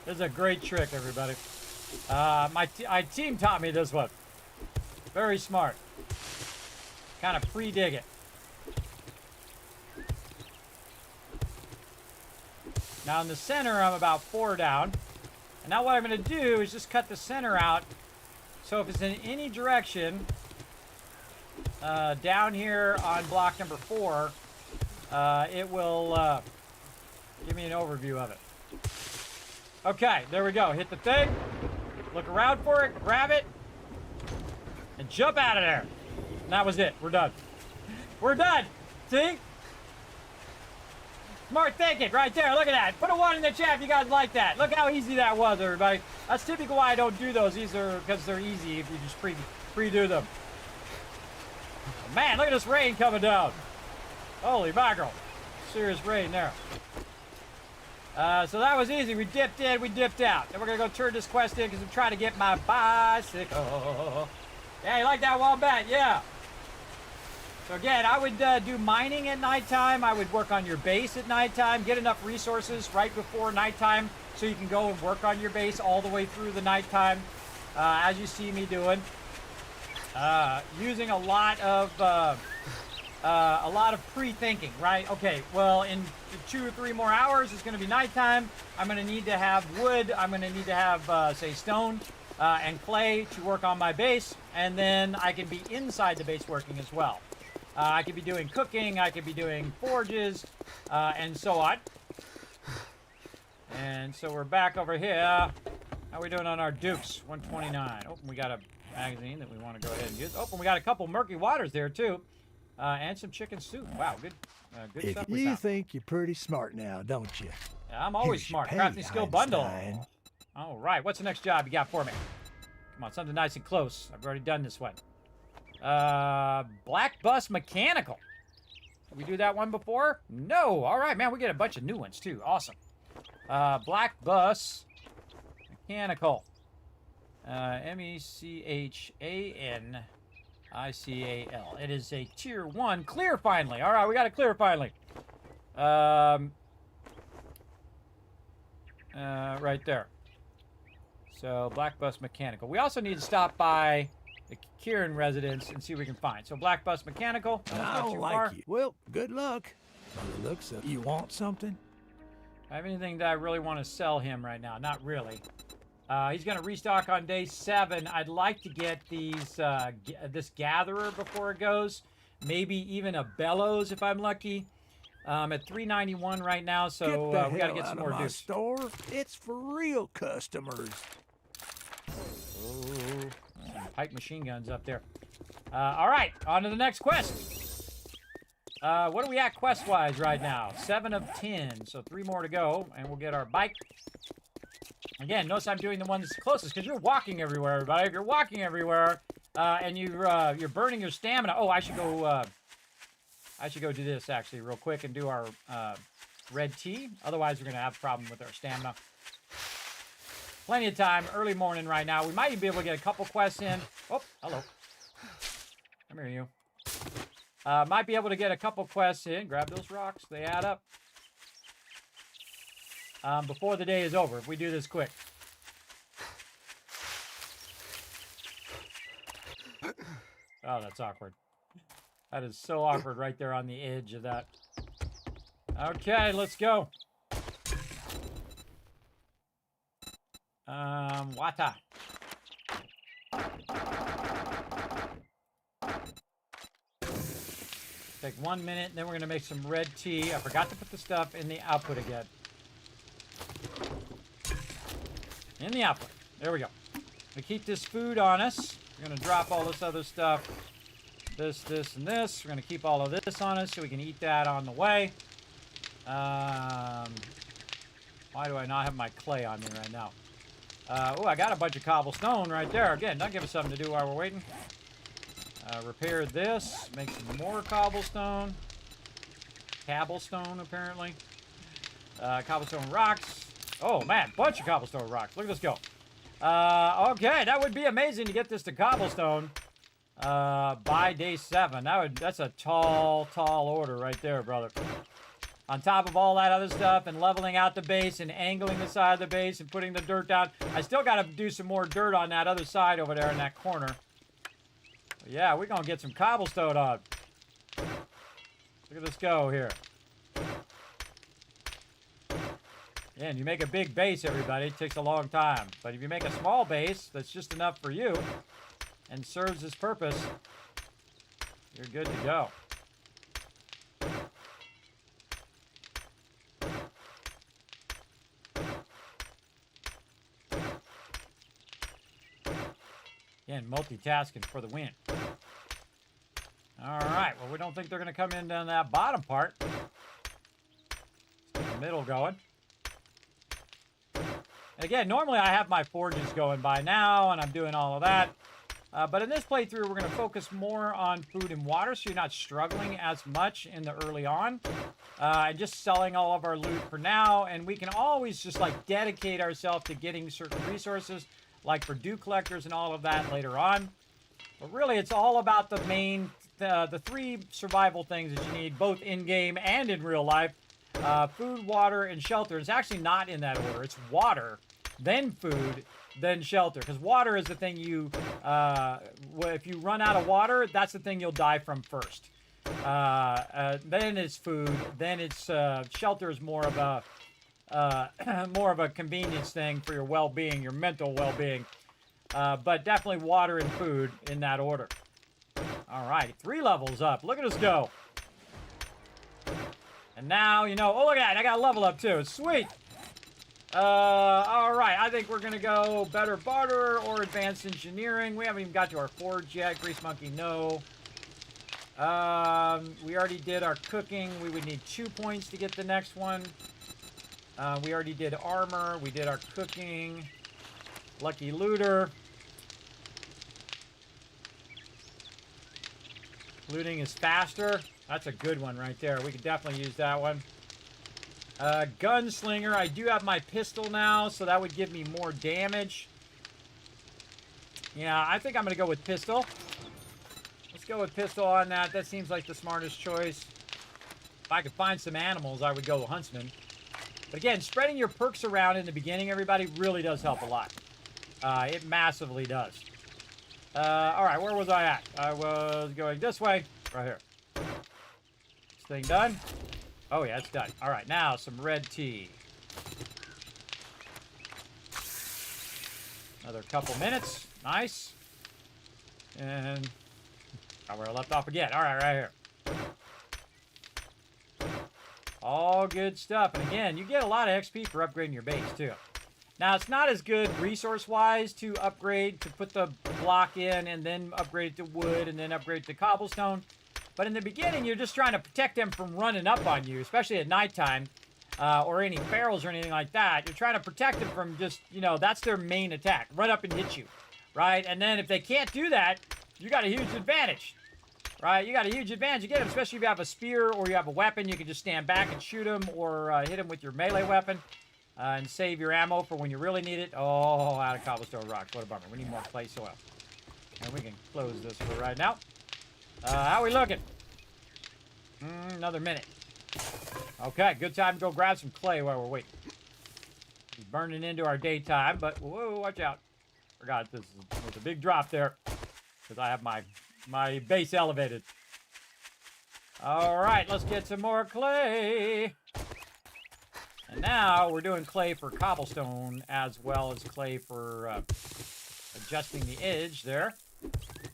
This is a great trick, everybody. My team taught me this one. Very smart. Kind of pre-dig it. Now in the center, I'm about 4 down. And now what I'm going to do is just cut the center out. So if it's in any direction, down here on block number 4, it will give me an overview of it. Okay, there we go. Hit the thing, look around for it, grab it, and jump out of there. And that was it. We're done. We're done. See? Smart thinking right there. Look at that. Put a 1 in the chat if you guys like that. Look how easy that was, everybody. That's typically why I don't do those. These are because they're easy if you just pre-do them. Man, look at this rain coming down. Holy mackerel. Serious rain there. So that was easy. We dipped in, we dipped out. Then we're going to go turn this quest in because I'm trying to get my bicycle. Yeah, you like that, Wombat? Yeah. So again, I would do mining at nighttime. I would work on your base at nighttime. Get enough resources right before nighttime so you can go and work on your base all the way through the nighttime, as you see me doing. Using a lot of pre-thinking, right? Okay, well, in 2 or 3 more hours, it's going to be nighttime. I'm going to need to have wood. I'm going to need to have, say, stone and clay to work on my base. And then I can be inside the base working as well. I could be doing cooking. I could be doing forges and so on. And so we're back over here. How are we doing on our Dukes? 129. Oh, we got a magazine that we want to go ahead and use. Oh, and we got a couple murky waters there, too. And some chicken soup. Wow, good stuff. You think you're pretty smart now, don't you? Yeah, I'm always smart. Crafting skill bundle. All right, what's the next job you got for me? Come on, something nice and close. I've already done this one. Black Bus Mechanical. Did we do that one before? No. All right, man, we get a bunch of new ones, too. Awesome. Black Bus Mechanical. MECHANICAL. It is a tier 1 clear finally. All right, we got a clear finally. Right there. So Black Bus Mechanical. We also need to stop by the Kieran residence and see what we can find. So Black Bus Mechanical. I don't like you. Well, good luck. By the looks of you want something? I have anything that I really want to sell him right now? Not really. He's going to restock on day 7. I'd like to get these this gatherer before it goes. Maybe even a bellows if I'm lucky. At 391 right now, so we got to get some more dudes. Store. It's for real customers. Oh, some pipe machine guns up there. All right, on to the next quest. What are we at quest-wise right now? 7 of 10, so 3 more to go, and we'll get our bike. Again, notice I'm doing the one that's closest because you're walking everywhere, everybody. If you're walking everywhere and you're burning your stamina. Oh, I should go do this actually real quick and do our red tea. Otherwise, we're gonna have a problem with our stamina. Plenty of time, early morning right now. We might even be able to get a couple quests in. Oh, hello. Come here, you. Might be able to get a couple quests in. Grab those rocks; they add up. Before the day is over, if we do this quick. Oh, that's awkward. That is so awkward right there on the edge of that. Okay, let's go. Water. Take 1 minute, and then we're going to make some red tea. I forgot to put the stuff in the output again. In the output. There we go. We keep this food on us. We're going to drop all this other stuff. This, and this. We're going to keep all of this on us so we can eat that on the way. Why do I not have my clay on me right now? Oh, I got a bunch of cobblestone right there. Again, that'll give us something to do while we're waiting. Repair this. Make some more cobblestone. Cobblestone, apparently. Cobblestone rocks. Oh, man, bunch of cobblestone rocks. Look at this go. Okay, that would be amazing to get this to cobblestone by day 7. That's a tall order right there, brother. On top of all that other stuff and leveling out the base and angling the side of the base and putting the dirt down. I still got to do some more dirt on that other side over there in that corner. But yeah, we're going to get some cobblestone on. Look at this go here. Yeah, and you make a big base, everybody. It takes a long time. But if you make a small base that's just enough for you and serves its purpose, you're good to go. Again, multitasking for the win. All right. Well, we don't think they're going to come in down that bottom part. the middle going. And again, normally I have my forges going by now, and I'm doing all of that. But in this playthrough, we're going to focus more on food and water, so you're not struggling as much in the early on. And just selling all of our loot for now, and we can always just like dedicate ourselves to getting certain resources, like for dew collectors and all of that later on. But really, it's all about the main, the 3 survival things that you need, both in-game and in real life. Food, water, and shelter. It's actually not in that order. It's water, then food, then shelter. Because water is the thing you, if you run out of water, that's the thing you'll die from first. Then it's food. Then it's shelter is more of a convenience thing for your well-being, your mental well-being. But definitely water and food in that order. All right, 3 levels up. Look at us go. And now, you know, oh, look at that. I got a level up, too. Sweet. All right. I think we're going to go better barter or advanced engineering. We haven't even got to our forge yet. Grease monkey, no. We already did our cooking. We would need 2 points to get the next one. We already did armor. We did our cooking. Lucky looter. Looting is faster. That's a good one right there. We could definitely use that one. Gunslinger. I do have my pistol now, so that would give me more damage. Yeah, I think I'm going to go with pistol. Let's go with pistol on that. That seems like the smartest choice. If I could find some animals, I would go huntsman. But again, spreading your perks around in the beginning, everybody, really does help a lot. It massively does. All right, where was I at? I was going this way. Right here. This thing done? Oh, yeah, it's done. All right, now some red tea. Another couple minutes. Nice. And where I left off again. All right, right here. All good stuff. And again, you get a lot of XP for upgrading your base, too. Now, it's not as good resource-wise to upgrade, to put the block in and then upgrade it to wood and then upgrade it to cobblestone. But in the beginning, you're just trying to protect them from running up on you, especially at nighttime, or any ferals or anything like that. You're trying to protect them from just, you know, that's their main attack. Run up and hit you, right? And then if they can't do that, you got a huge advantage, right? You got a huge advantage. You get them, especially if you have a spear or you have a weapon. You can just stand back and shoot them or hit them with your melee weapon. And save your ammo for when you really need it. Oh, out of cobblestone rocks. What a bummer. We need more clay soil. And we can close this for right now. How we looking? Another minute. Okay, good time to go grab some clay while we're waiting. It's burning into our daytime, but whoa, watch out. Forgot there's a big drop there because I have my base elevated. All right, let's get some more clay. And now we're doing clay for cobblestone as well as clay for adjusting the edge there.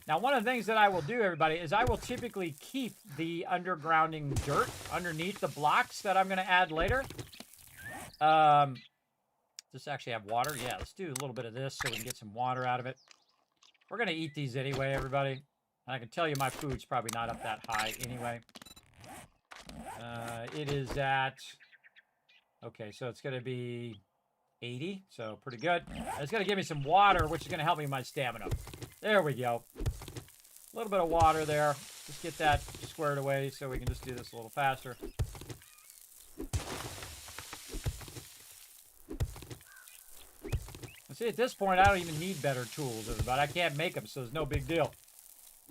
Now, one of the things that I will do, everybody, is I will typically keep the undergrounding dirt underneath the blocks that I'm going to add later. Does this actually have water? Yeah, let's do a little bit of this so we can get some water out of it. We're going to eat these anyway, everybody. And I can tell you my food's probably not up that high anyway. It is at... Okay, so it's going to be 80, so pretty good. It's going to give me some water, which is going to help me with my stamina. There we go. A little bit of water there. Just get that squared away so we can just do this a little faster. And see, at this point, I don't even need better tools, everybody. I can't make them, so it's no big deal.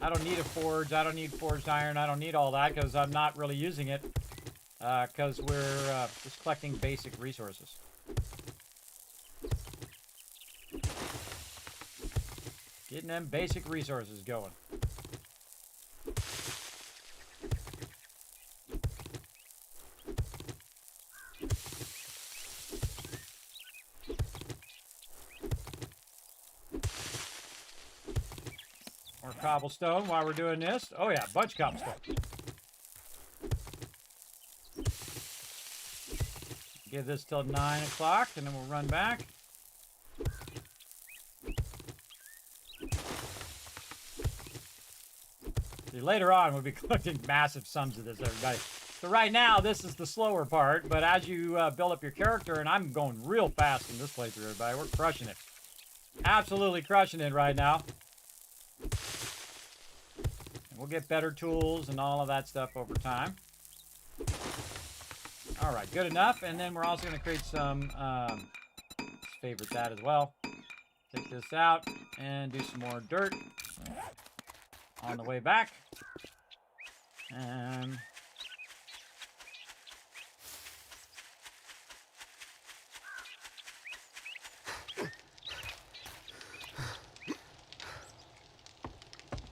I don't need a forge. I don't need forged iron. I don't need all that because I'm not really using it. Because we're just collecting basic resources. Getting them basic resources going. More cobblestone while we're doing this. Oh yeah, a bunch of cobblestone. Give this till 9 o'clock, and then we'll run back. See, later on, we'll be collecting massive sums of this, everybody. So right now, this is the slower part, but as you build up your character, and I'm going real fast in this playthrough, everybody. We're crushing it. Absolutely crushing it right now. And we'll get better tools and all of that stuff over time. All right, good enough. And then we're also going to create some, let's favorite that as well. Take this out and do some more dirt on the way back. And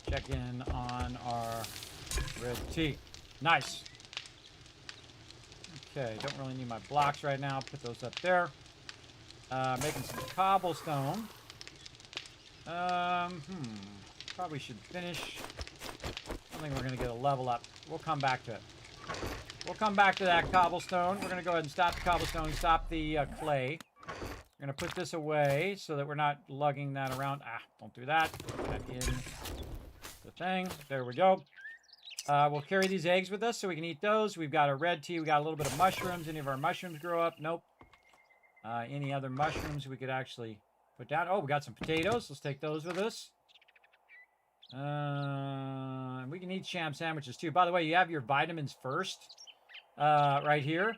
check in on our red tea. Nice. Okay, don't really need my blocks right now. Put those up there. Making some cobblestone. Probably should finish. I think we're going to get a level up. We'll come back to it. We'll come back to that cobblestone. We're going to go ahead and stop the cobblestone, stop the clay. We're going to put this away so that we're not lugging that around. Ah, don't do that. Put that in the thing. There we go. We'll carry these eggs with us so we can eat those. We've got a red tea. We got a little bit of mushrooms. Any of our mushrooms grow up? Nope. Any other mushrooms we could actually put down? Oh, we got some potatoes. Let's take those with us. We can eat sham sandwiches too. By the way, you have your vitamins first, right here,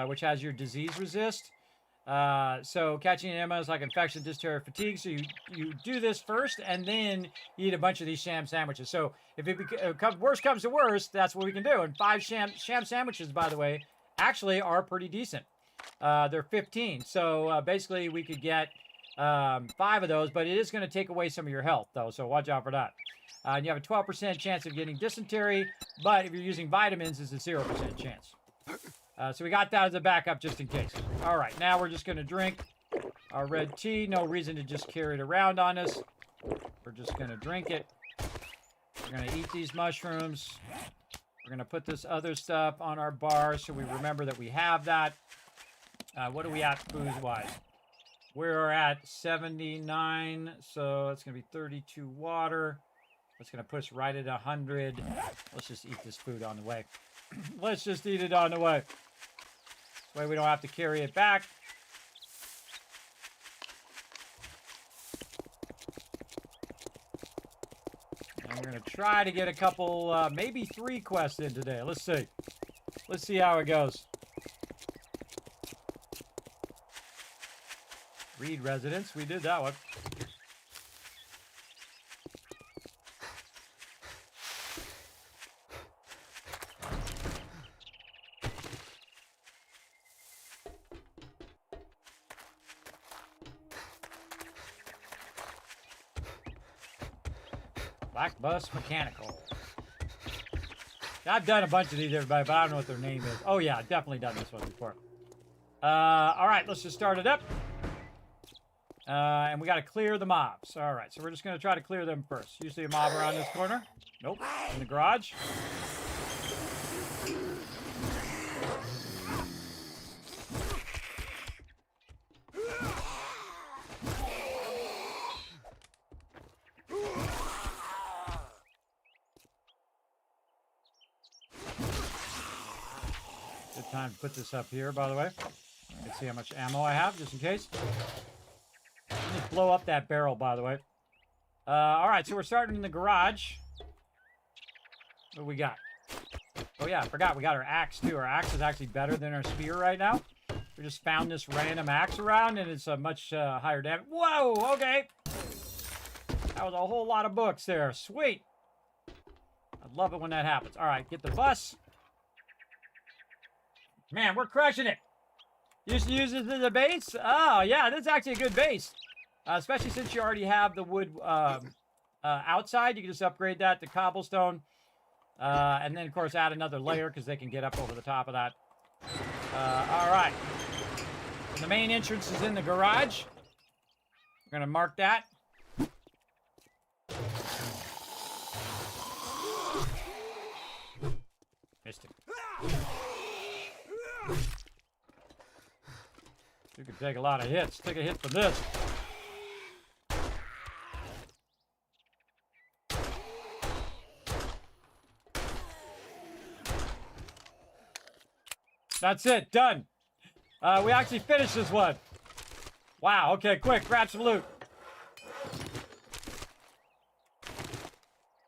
which has your disease resist. So catching enemas like infection, dysentery, fatigue. So you do this first, and then you eat a bunch of these sham sandwiches. So if worst comes to worst, that's what we can do. And 5 sham sandwiches, by the way, actually are pretty decent. They're 15. So basically, we could get 5 of those, but it is going to take away some of your health, though. So watch out for that. And you have a 12% chance of getting dysentery, but if you're using vitamins, it's a 0% chance. So we got that as a backup just in case. All right, now we're just going to drink our red tea. No reason to just carry it around on us. We're just going to drink it. We're going to eat these mushrooms. We're going to put this other stuff on our bar so we remember that we have that. What are we at food-wise? We're at 79, so it's going to be 32 water. That's going to push right at 100. Let's just eat this food on the way. Let's just eat it on the way. This way we don't have to carry it back. And we're going to try to get a couple, maybe 3 quests in today. Let's see. Let's see how it goes. Reed residence. We did that one. Black Bus Mechanical. I've done a bunch of these, everybody, but I don't know what their name is. Oh, yeah, I've definitely done this one before. All right, let's just start it up. And we got to clear the mobs. All right, so we're just going to try to clear them first. Usually a mob around this corner. Nope, in the garage. Good time to put this up here, by the way. You can see how much ammo I have, just in case. Just blow up that barrel, by the way. All right, so we're starting in the garage. What do we got? Oh, yeah, I forgot. We got our axe, too. Our axe is actually better than our spear right now. We just found this random axe around, and it's a much higher damage. Whoa, okay. That was a whole lot of books there. Sweet. I love it when that happens. All right, get the bus. Man, we're crushing it. You used to use this as a base? Oh, yeah, that's actually a good base. Especially since you already have the wood outside. You can just upgrade that to cobblestone. And then, of course, add another layer because they can get up over the top of that. All right. And the main entrance is in the garage. We're going to mark that. Missed it. You can take a lot of hits. Take a hit from this. That's it. Done. We actually finished this one. Wow. Okay, quick. Grab some loot.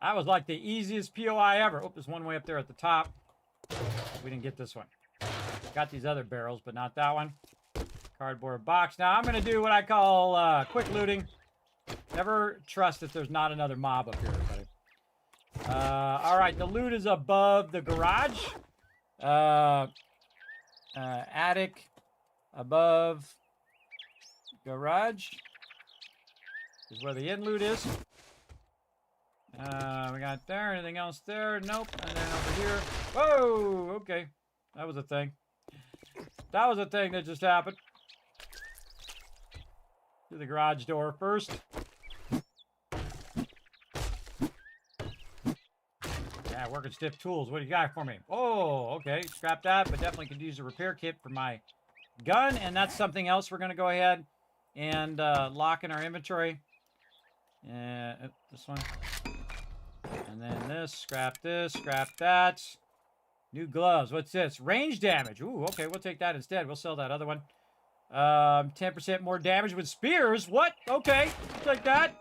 That was like the easiest POI ever. Oh, there's one way up there at the top. We didn't get this one. Got these other barrels, but not that one. Cardboard box. Now, I'm going to do what I call quick looting. Never trust if there's not another mob up here, everybody. All right, the loot is above the garage. Attic above garage is where the end loot is. We got there. Anything else there? Nope. And then over here. Whoa! Okay. That was a thing. That was a thing that just happened. To the garage door first. Yeah, working stiff tools. What do you got for me? Oh, okay. Scrap that, but definitely could use a repair kit for my gun. And that's something else we're going to go ahead and lock in our inventory. This one. And then this. Scrap that. New gloves. What's this? Range damage. Ooh, okay. We'll take that instead. We'll sell that other one. 10% more damage with spears. What? Okay. I'll take that.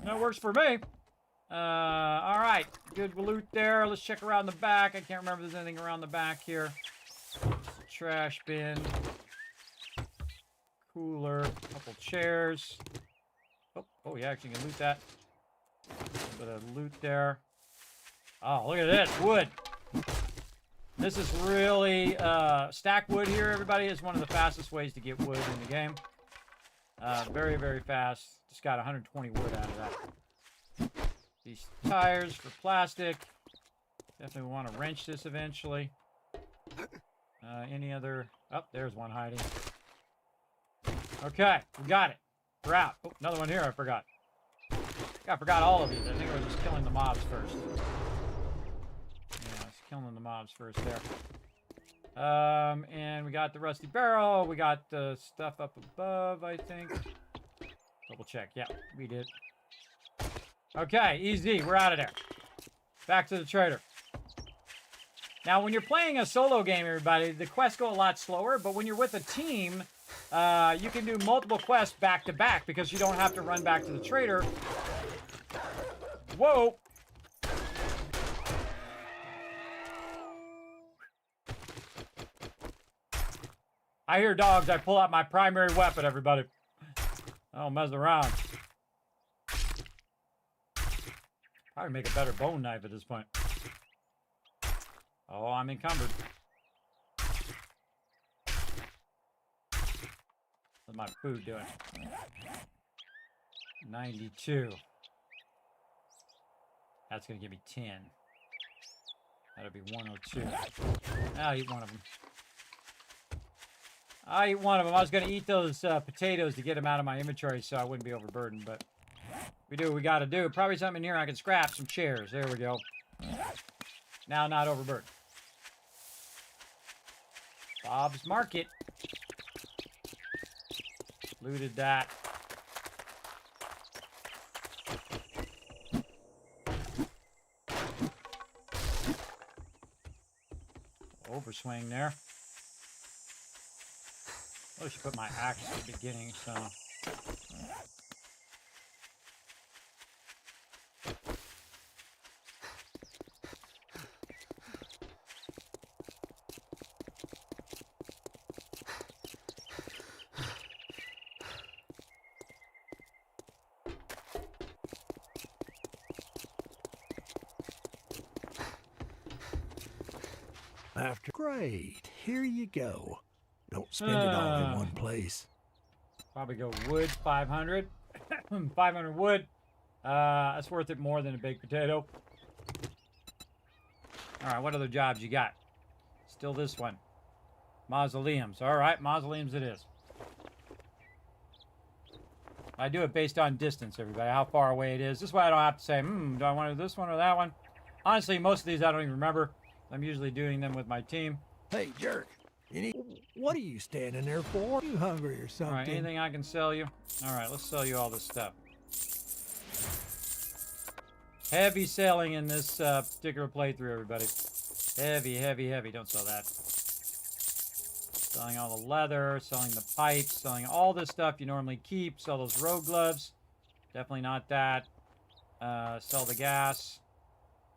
That works for me. All right. Good loot there. Let's check around the back. I can't remember if there's anything around the back here. Trash bin. Cooler. Couple chairs. Oh, yeah. Actually, you can loot that. A bit of loot there. Oh, look at this. Wood. This is really, stack wood here, everybody, is one of the fastest ways to get wood in the game. Very, very fast. Just got 120 wood out of that. These tires for plastic. Definitely want to wrench this eventually. Any other... Oh, there's one hiding. Okay, we got it. We're out. Oh, another one here I forgot. I forgot all of these. I think I was just killing the mobs first. Yeah, it's killing the mobs first there. And we got the rusty barrel. We got the stuff up above, I think. Double check. Yeah, we did. Okay, easy. We're out of there. Back to the trader. Now, when you're playing a solo game, everybody, the quests go a lot slower. But when you're with a team, you can do multiple quests back to back because you don't have to run back to the trader. Whoa! I hear dogs. I pull out my primary weapon, everybody. I don't mess around. Probably make a better bone knife at this point. Oh, I'm encumbered. What's my food doing? 92. That's going to give me 10. That'll be 102. I'll eat one of them. I'll eat one of them. I was going to eat those potatoes to get them out of my inventory so I wouldn't be overburdened, but we do what we got to do. Probably something in here I can scrap. Some chairs. There we go. Now not overburdened. Bob's Market. Looted that. Overswing there. I should put my axe at the beginning, so. Great, here you go. Don't spend it all in one place. Probably go wood, 500. 500 wood. That's worth it more than a baked potato. All right, what other jobs you got? Still this one. Mausoleums. All right, mausoleums it is. I do it based on distance, everybody, how far away it is. This way I don't have to say, do I want to do this one or that one? Honestly, most of these I don't even remember. I'm usually doing them with my team. Hey, jerk. What are you standing there for? You hungry or something? All right, anything I can sell you? All right, let's sell you all this stuff. Heavy selling in this particular playthrough, everybody. Heavy, heavy, heavy. Don't sell that. Selling all the leather, selling the pipes, selling all this stuff you normally keep. Sell those road gloves. Definitely not that. Sell the gas.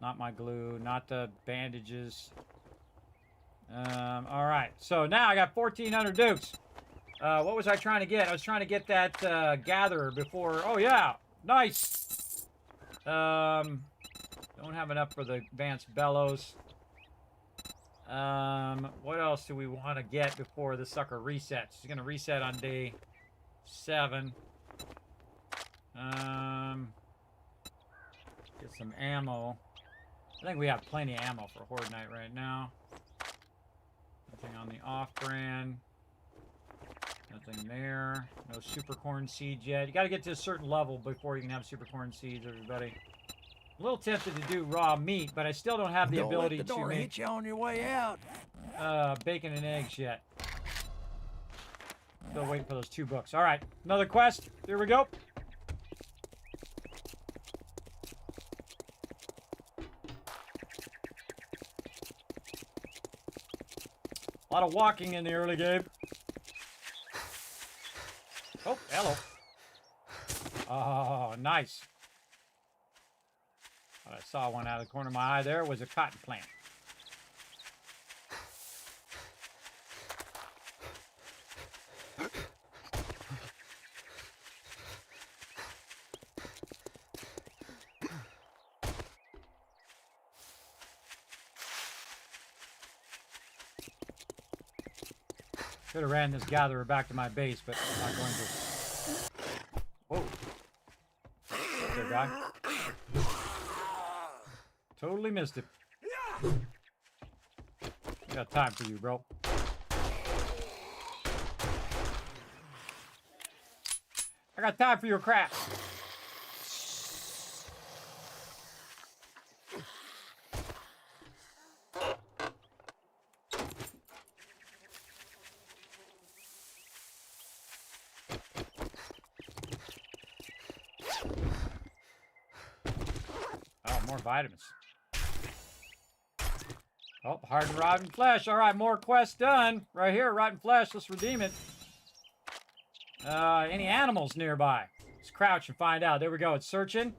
Not my glue. Not the bandages. All right. So now I got 1,400 dukes. What was I trying to get? I was trying to get that gatherer before. Oh, yeah. Nice. Don't have enough for the advanced bellows. What else do we want to get before the sucker resets? It's going to reset on day 7. Get some ammo. I think we have plenty of ammo for Horde Night right now. Nothing on the off-brand. Nothing there. No super corn seeds yet. You got to get to a certain level before you can have super corn seeds, everybody. A little tempted to do raw meat, but I still don't have the ability Don't let the door to make hit you on your way out. bacon and eggs yet. Still waiting for those 2 books. All right, another quest. Here we go. A lot of walking in the early game. Oh, hello. Oh, nice. I saw one out of the corner of my eye there. It was a cotton plant. Could have ran this gatherer back to my base, but I'm not going to. Whoa. What's there, guy? Totally missed it. Got time for you, bro. I got time for your crap. Oh, more vitamins. Oh, hardened rotten flesh. All right, more quests done. Right here, rotten flesh. Let's redeem it. Any animals nearby? Let's crouch and find out. There we go. It's searching.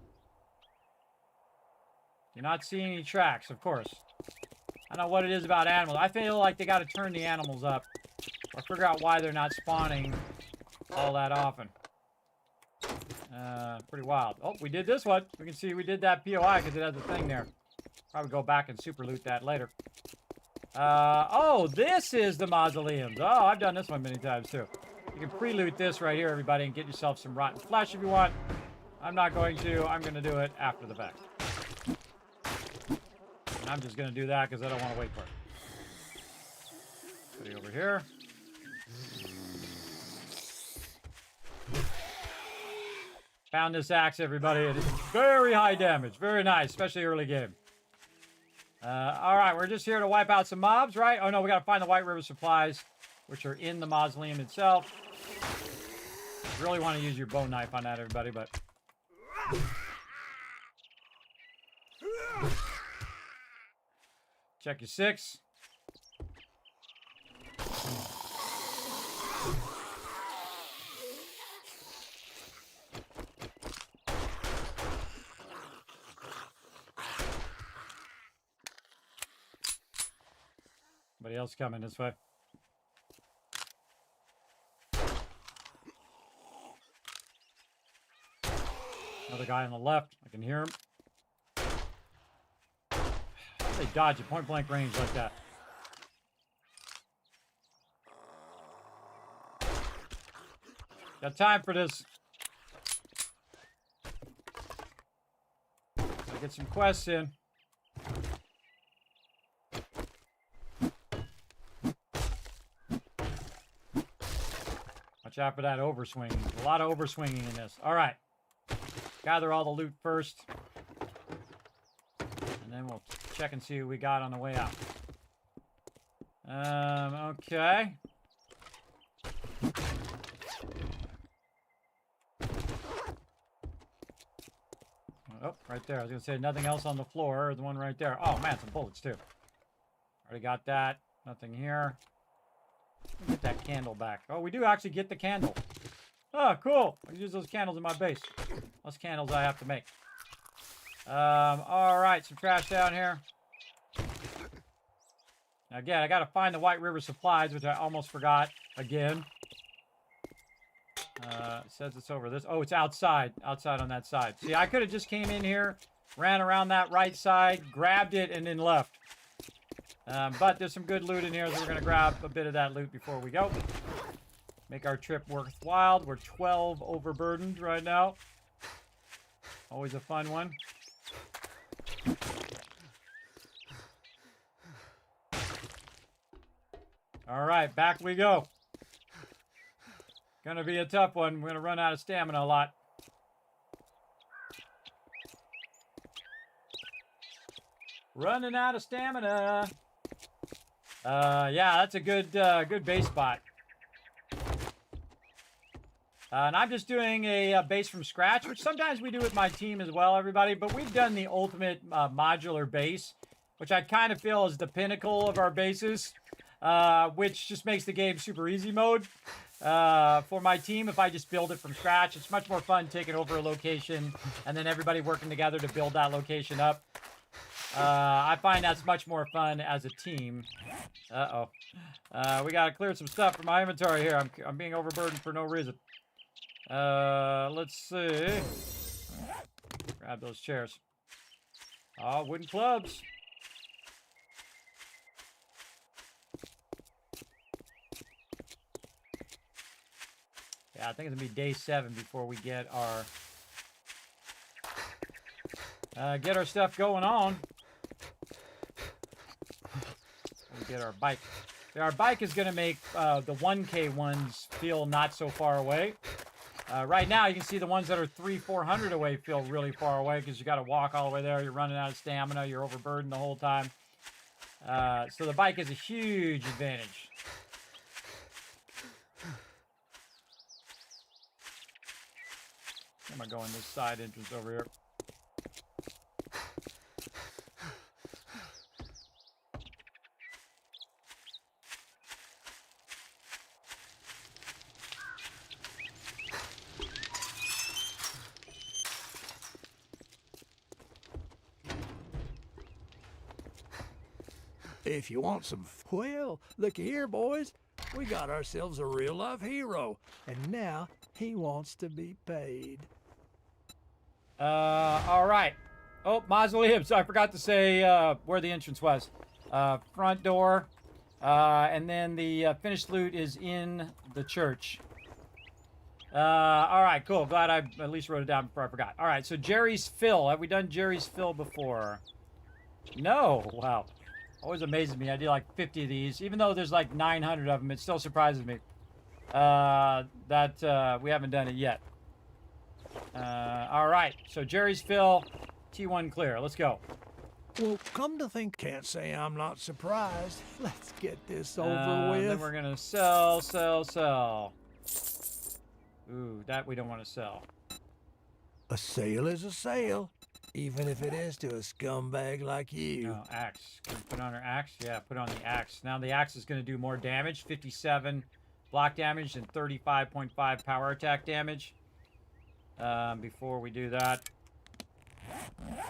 You're not seeing any tracks, of course. I don't know what it is about animals. I feel like they got to turn the animals up or figure out why they're not spawning all that often. Pretty wild. Oh, we did this one. We can see we did that POI because it has a thing there. Probably go back and super loot that later. Oh, this is the mausoleums. Oh, I've done this one many times too. You can pre-loot this right here, everybody, and get yourself some rotten flesh if you want. I'm not going to. I'm going to do it after the fact. And I'm just going to do that because I don't want to wait for it. Put it over here. Found this axe, everybody. It is very high damage. Very nice, especially early game. All right, we're just here to wipe out some mobs, right? Oh, no, we got to find the White River supplies, which are in the mausoleum itself. Really want to use your bone knife on that, everybody, but... Check your 6. Anybody else coming this way? Another guy on the left. I can hear him. They dodge at point blank range like that. Got time for this. Gotta get some quests in. Watch out for that overswing. There's a lot of overswinging in this. All right. Gather all the loot first. And then we'll check and see what we got on the way out. Okay. Oh, right there. I was going to say nothing else on the floor. The one right there. Oh, man, some bullets, too. Already got that. Nothing here. Get that candle back. Oh, we do actually get the candle. Oh, cool. I can use those candles in my base. Less candles I have to make. All right, some trash down here. Again, I got to find the White River supplies, which I almost forgot again. It says it's over this. Oh, it's outside. Outside on that side. See, I could have just came in here, ran around that right side, grabbed it, and then left. But there's some good loot in here, so we're going to grab a bit of that loot before we go. Make our trip worthwhile. We're 12 overburdened right now. Always a fun one. All right, back we go. Gonna be a tough one. We're gonna run out of stamina a lot. Running out of stamina. Yeah, that's a good base spot. And I'm just doing a base from scratch, which sometimes we do with my team as well, everybody. But we've done the ultimate modular base, which I kind of feel is the pinnacle of our bases, which just makes the game super easy mode. For my team, if I just build it from scratch, it's much more fun taking over a location and then everybody working together to build that location up. I find that's much more fun as a team. We gotta clear some stuff from my inventory here. I'm being overburdened for no reason. Let's see. Grab those chairs. Oh, wooden clubs. Yeah, I think it's gonna be day 7 before we get our stuff going on. We get our bike. Our bike is gonna make the 1K ones feel not so far away. Right now, you can see the ones that are 300-400 away feel really far away because you got to walk all the way there. You're running out of stamina. You're overburdened the whole time. So the bike is a huge advantage. I'm going to go in this side entrance over here. If you want some, well, look here, boys. We got ourselves a real-life hero, and now he wants to be paid. All right. Oh, mausoleums. I forgot to say where the entrance was. Front door, and then the finished loot is in the church. All right, cool. Glad I at least wrote it down before I forgot. All right, so Jerry's Fill. Have we done Jerry's Fill before? No. Wow. Always amazes me. I do like 50 of these. Even though there's like 900 of them, it still surprises me that we haven't done it yet. All right. So Jerry's Fill, T1 clear. Let's go. Well, come to think, can't say I'm not surprised. Let's get this over with. Then we're going to sell. Ooh, that we don't want to sell. A sale is a sale, even if it is to a scumbag like you. No, axe. Can we put on our axe? Yeah, put on the axe. Now the axe is going to do more damage. 57 block damage and 35.5 power attack damage. Before we do that.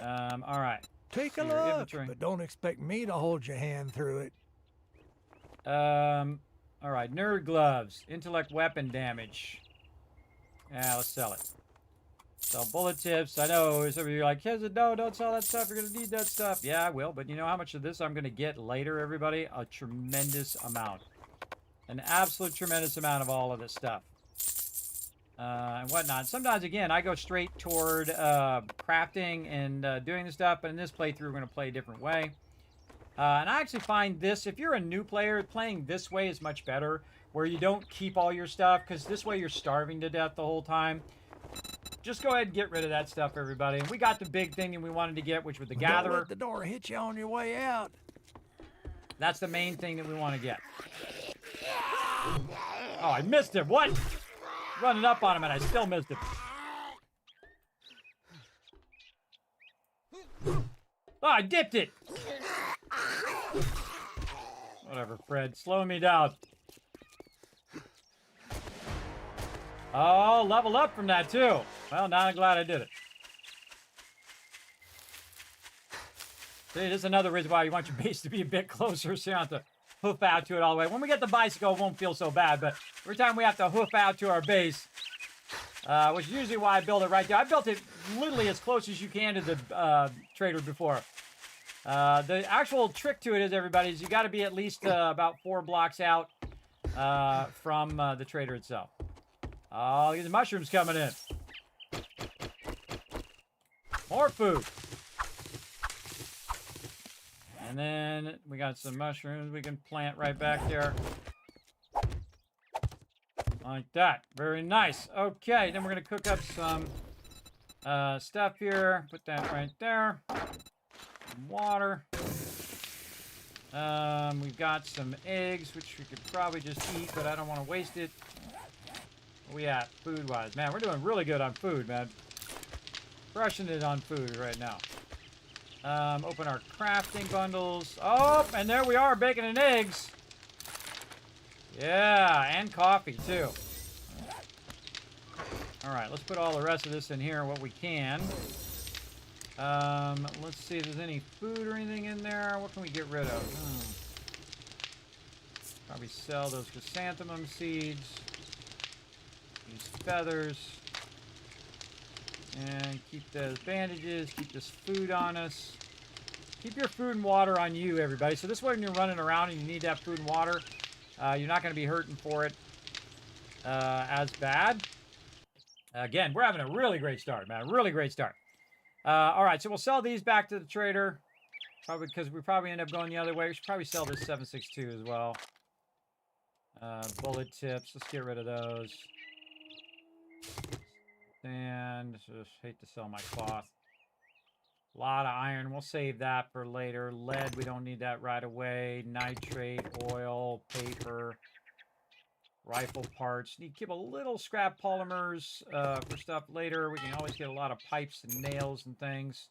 All right. Take a look, but don't expect me to hold your hand through it. All right. Nerd gloves. Intellect weapon damage. Yeah, let's sell it. Sell bullet tips. I know some of you are like, no, don't sell that stuff. You're going to need that stuff. Yeah, I will. But you know how much of this I'm going to get later, everybody? A tremendous amount. An absolute tremendous amount of all of this stuff. And whatnot. Sometimes, again, I go straight toward crafting and doing the stuff. But in this playthrough, we're going to play a different way. And I actually find this, if you're a new player, playing this way is much better. Where you don't keep all your stuff. Because this way you're starving to death the whole time. Just go ahead and get rid of that stuff, everybody. And we got the big thing that we wanted to get, which was the gatherer. Don't let the door hit you on your way out. That's the main thing that we want to get. Oh, I missed him. What? Running up on him, and I still missed him. Oh, I dipped it. Whatever, Fred. Slowing me down. Oh, leveled up from that, too. Well, now I'm glad I did it. See, this is another reason why you want your base to be a bit closer so you don't have to hoof out to it all the way. When we get the bicycle, it won't feel so bad, but every time we have to hoof out to our base, which is usually why I build it right there. I built it literally as close as you can to the trader before. The actual trick to it is, everybody, is you got to be at least about 4 blocks out from the trader itself. Oh, look at the mushrooms coming in. More food. And then we got some mushrooms we can plant right back there. Like that. Very nice. Okay, then we're going to cook up some stuff here. Put that right there. Some water. We've got some eggs, which we could probably just eat, but I don't want to waste it. Where we at, food-wise? Man, we're doing really good on food, man. Crushing it on food right now. Open our crafting bundles. Oh, and there we are, bacon and eggs. Yeah, and coffee, too. All right, let's put all the rest of this in here, what we can. Let's see if there's any food or anything in there. What can we get rid of? Probably sell those chrysanthemum seeds. These feathers. And keep those bandages. Keep this food on us. Keep your food and water on you, everybody. So this way, when you're running around and you need that food and water, you're not going to be hurting for it as bad. Again, we're having a really great start, man. Really great start. All right, so we'll sell these back to the trader. Probably because we probably end up going the other way. We should probably sell this 762 as well. Bullet tips. Let's get rid of those. And just hate to sell my cloth. A lot of iron. We'll save that for later. Lead, we don't need that right away. Nitrate, oil, paper, rifle parts. Need to keep a little scrap polymers for stuff later. We can always get a lot of pipes and nails and things.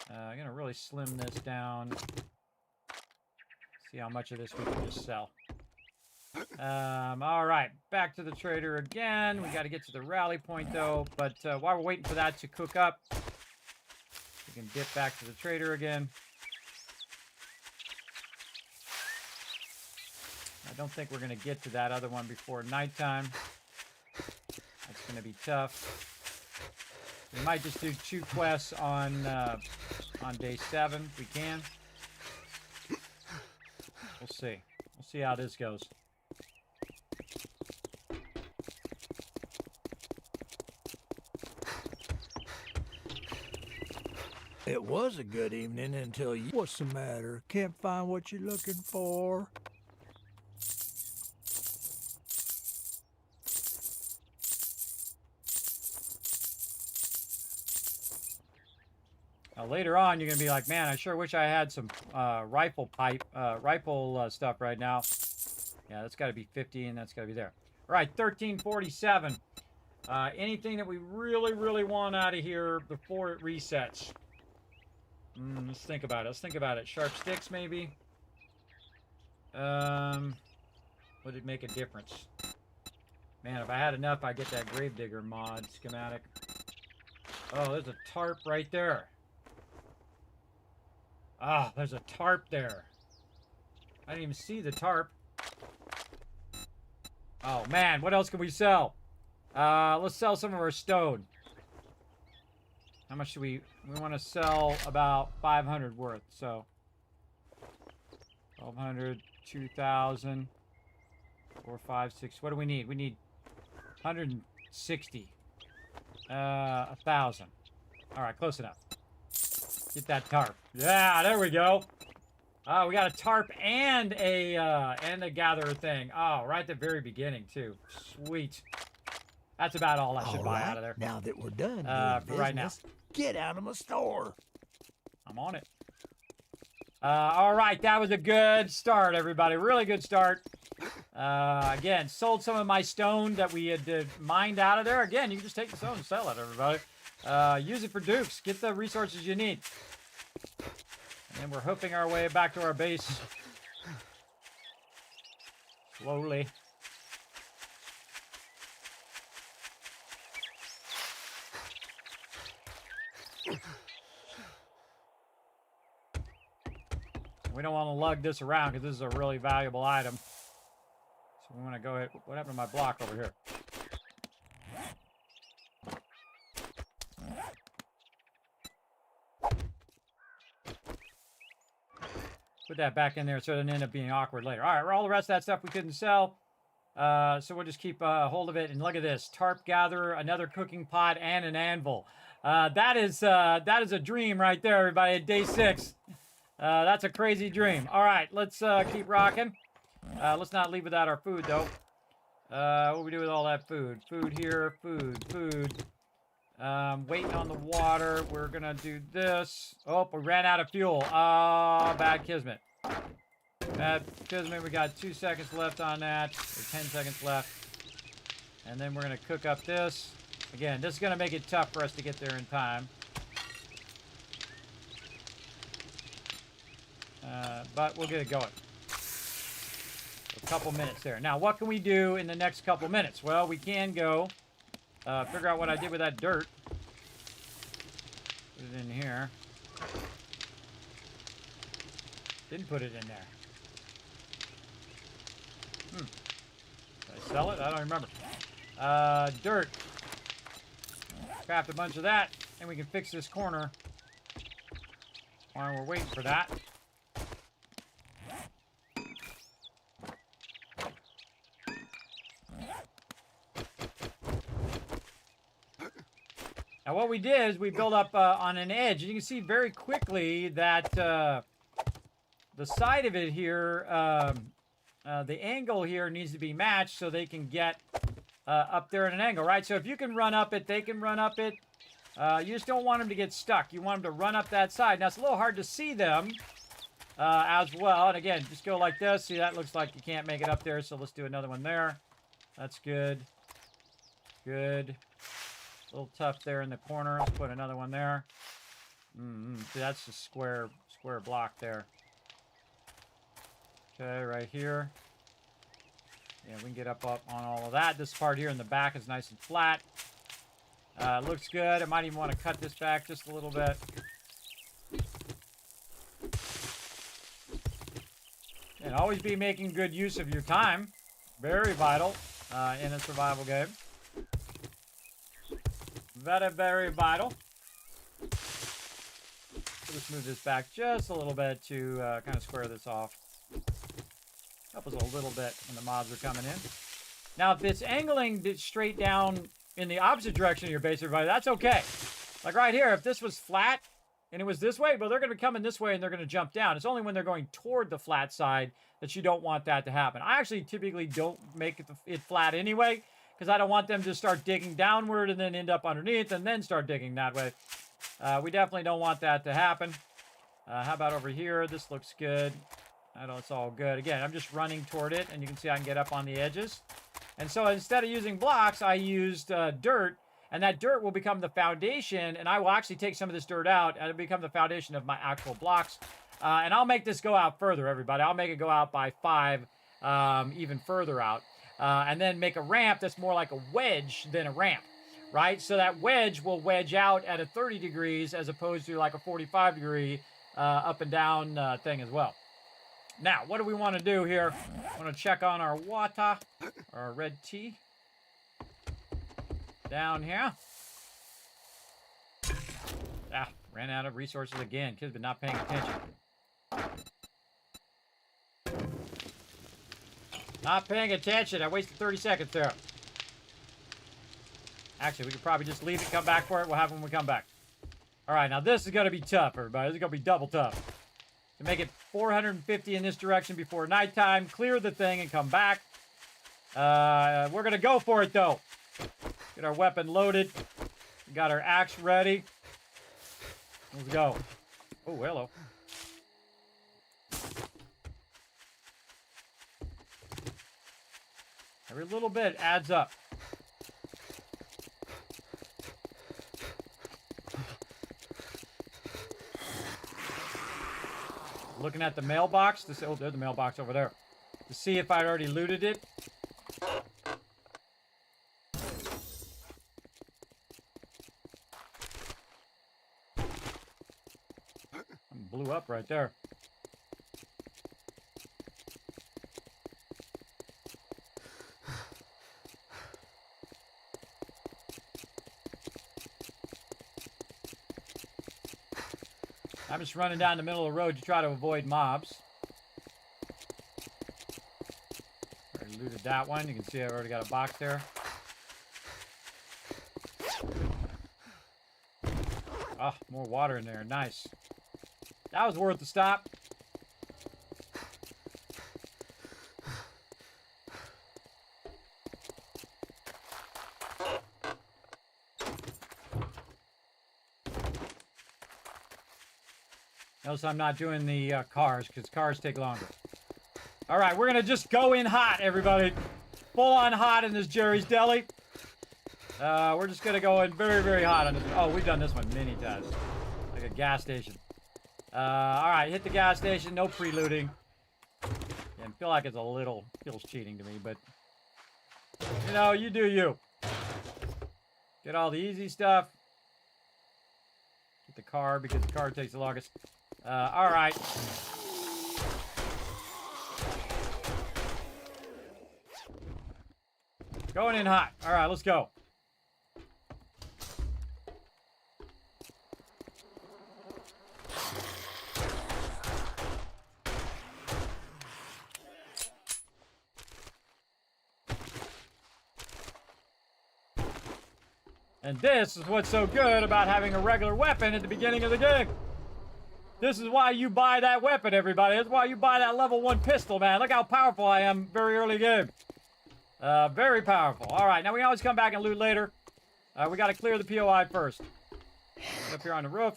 I'm going to really slim this down. See how much of this we can just sell. All right, back to the trader again. We got to get to the rally point, though. But while we're waiting for that to cook up, we can dip back to the trader again. I don't think we're going to get to that other one before nighttime. That's going to be tough. We might just do 2 quests on day 7 if we can. We'll see. We'll see how this goes. It was a good evening until you... What's the matter? Can't find what you're looking for? Now, later on, you're going to be like, man, I sure wish I had some rifle stuff right now. Yeah, that's got to be 50, and that's got to be there. All right, 1347. Anything that we really, really want out of here before it resets? Let's think about it. Let's think about it. Sharp sticks, maybe? Would it make a difference? Man, if I had enough, I'd get that Gravedigger mod schematic. Oh, there's a tarp right there. Ah, there's a tarp there. I didn't even see the tarp. Oh, man, what else can we sell? Let's sell some of our stone. How much do we want to sell about 500 worth, so 1,200, 2,000, 4, 5, 6. What do we need? We need 160. 1,000. All right, close enough. Get that tarp. Yeah, there we go. Oh, we got a tarp and a gatherer thing. Oh, right at the very beginning too. Sweet. That's about all I should buy out of there. Now that we're done for right now. Get out of my store. I'm on it. All right, that was a good start, everybody. Really good start. Again, sold some of my stone that we had mined out of there. Again, you can just take the stone and sell it, everybody. Use it for dukes. Get the resources you need. And then we're hoofing our way back to our base. Slowly. We don't want to lug this around because this is a really valuable item. So we want to go ahead. What happened to my block over here? Put that back in there so it doesn't end up being awkward later. All right, all the rest of that stuff we couldn't sell. So we'll just keep hold of it. And look at this. Tarp gatherer, another cooking pot, and an anvil. That is a dream right there, everybody, at day 6. That's a crazy dream. All right, let's keep rocking. Let's not leave without our food, though. What do we do with all that food? Food here, food. Waiting on the water. We're going to do this. Oh, we ran out of fuel. Oh, bad Kismet. Bad Kismet. We got 2 seconds left on that. Or 10 seconds left. And then we're going to cook up this. Again, this is going to make it tough for us to get there in time. But we'll get it going. A couple minutes there. Now, what can we do in the next couple minutes? Well, we can go figure out what I did with that dirt. Put it in here. Didn't put it in there. Did I sell it? I don't remember. Dirt. Craft a bunch of that, and we can fix this corner while we're waiting for that. Now what we did is we built up on an edge. And you can see very quickly that the side of it here, the angle here needs to be matched so they can get up there at an angle, right? So if you can run up it, they can run up it. You just don't want them to get stuck. You want them to run up that side. Now it's a little hard to see them as well. And again, just go like this. See, that looks like you can't make it up there, so let's do another one there. That's good. Good. A little tough there in the corner. Let's put another one there. See, that's the square block there. Okay, right here. Yeah, we can get up on all of that. This part here in the back is nice and flat. Looks good. I might even want to cut this back just a little bit. And always be making good use of your time. Very vital in a survival game. Very, very vital. Let's move this back just a little bit to kind of square this off. Help us a little bit when the mobs are coming in. Now, if it's angling straight down in the opposite direction of your base, everybody, that's okay. Like right here, if this was flat and it was this way, well, they're going to be coming this way and they're going to jump down. It's only when they're going toward the flat side that you don't want that to happen. I actually typically don't make it flat anyway, because I don't want them to start digging downward and then end up underneath and then start digging that way. We definitely don't want that to happen. How about over here? This looks good. I know it's all good. Again, I'm just running toward it, and you can see I can get up on the edges. And so instead of using blocks, I used dirt, and that dirt will become the foundation, and I will actually take some of this dirt out, and it'll become the foundation of my actual blocks. And I'll make this go out further, everybody. I'll make it go out by 5, even further out. And then make a ramp that's more like a wedge than a ramp, right? So that wedge will wedge out at a 30 degrees as opposed to like a 45 degree up and down thing as well. Now, what do we want to do here? I want to check on our water, our red tea. Down here. Ah, ran out of resources again. Kids been not paying attention. Not paying attention. I wasted 30 seconds there. Actually, we could probably just leave it, come back for it. We'll have it when we come back. All right, now this is going to be tough, everybody. This is going to be double tough. To make it 450 in this direction before nighttime, clear the thing and come back. We're going to go for it, though. Get our weapon loaded. We got our axe ready. Let's go. Oh, hello. Every little bit adds up. Looking at the mailbox. Oh, there's the mailbox over there. to see if I'd already looted it. Blew up right there. I'm just running down the middle of the road to try to avoid mobs. Already looted that one. You can see I've already got a box there. Oh, more water in there. Nice. That was worth the stop. Notice I'm not doing the cars, because cars take longer. All right, we're going to just go in hot, everybody. Full on hot in this Jerry's Deli. We're just going to go in very, very hot on this. Oh, we've done this one many times. Like a gas station. All right, hit the gas station. No pre-looting. Yeah, I feel like it's a little, feels cheating to me, but you know, you do you. Get all the easy stuff. Get the car because the car takes the longest. All right. Going in hot. All right, let's go. And this is what's so good about having a regular weapon at the beginning of the game. This is why you buy that weapon, everybody. That's why you buy that level 1 pistol, man. Look how powerful I am very early game. Very powerful. All right, now we can always come back and loot later. We got to clear the POI first. Get up here on the roof.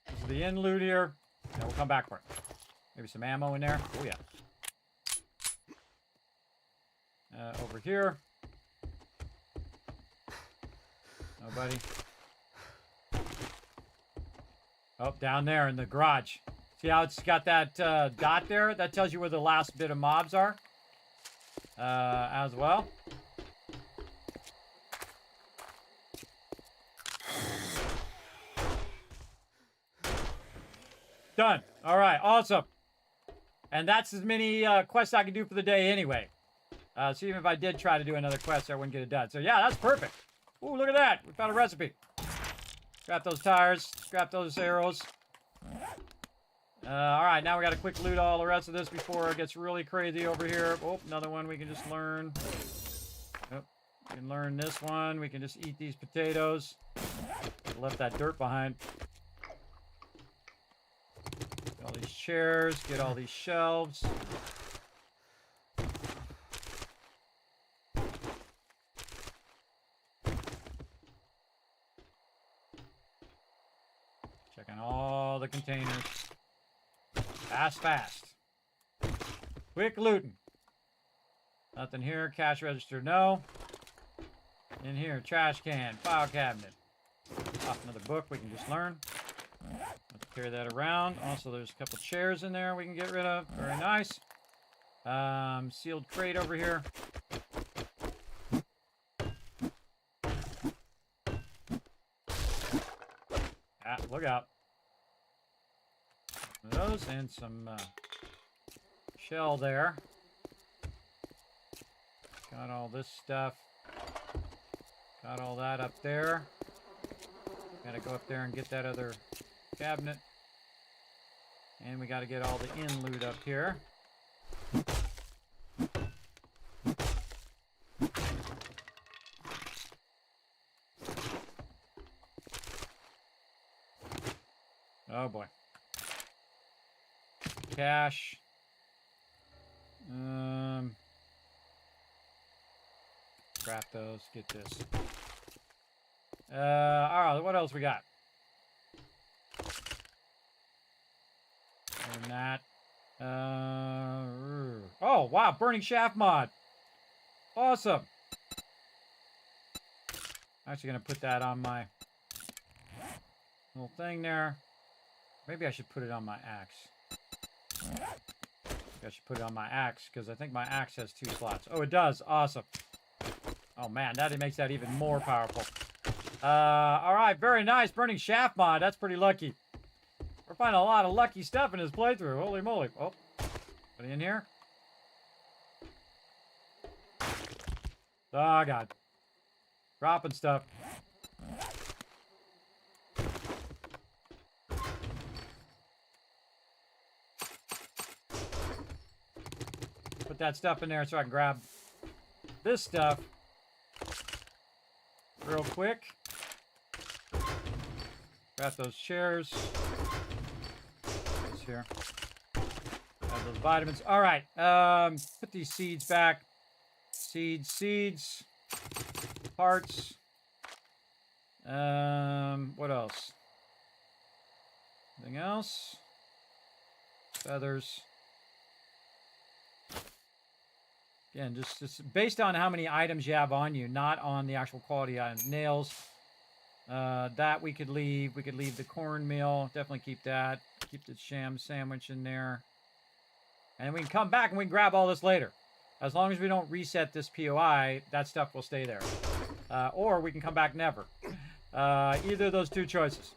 This is the end loot here. Then we'll come back for it. Maybe some ammo in there. Oh, yeah. Over here. Nobody. Oh, down there in the garage. See how it's got that dot there? That tells you where the last bit of mobs are. As well. Done. All right. Awesome. And that's as many quests I can do for the day anyway. So even if I did try to do another quest, I wouldn't get it done. So yeah, that's perfect. Ooh, look at that. We found a recipe. Scrap those tires. Scrap those arrows. All right, now we got to quick loot all the rest of this before it gets really crazy over here. Oh, another one we can just learn. Oh, we can learn this one. We can just eat these potatoes. Left that dirt behind. Get all these chairs. Get all these shelves. Checking all the containers. Fast, fast. Quick looting. Nothing here. Cash register, no. In here, trash can, file cabinet. Off another book we can just learn. Let's carry that around. Also, there's a couple chairs in there we can get rid of. Very nice. Sealed crate over here. Ah, look out. Those and some shell there. Got all this stuff. Got all that up there. Gotta go up there and get that other cabinet. And we gotta get all the in loot up here. Oh boy. Cash. Scrap those. Get this. All right. What else we got? And that. Oh wow! Burning shaft mod. Awesome. I'm actually gonna put that on my little thing there. Maybe I should put it on my axe. I should put it on my axe because I think my axe has 2 slots. Oh, it does. Awesome. Oh, man, that makes that even more powerful. All right, very nice. Burning shaft mod. That's pretty lucky. We're finding a lot of lucky stuff in this playthrough. Holy moly. Oh, anybody in here? Oh, God. Dropping stuff. Put that stuff in there so I can grab this stuff real quick. Grab those chairs. This here. Grab those vitamins. All right. Put these seeds back. Seeds. Parts. What else? Anything else? Feathers. Again, just based on how many items you have on you, not on the actual quality items. Nails. That we could leave. We could leave the cornmeal. Definitely keep that. Keep the sham sandwich in there. And we can come back and we can grab all this later. As long as we don't reset this POI, that stuff will stay there. Or we can come back never. Either of those 2 choices.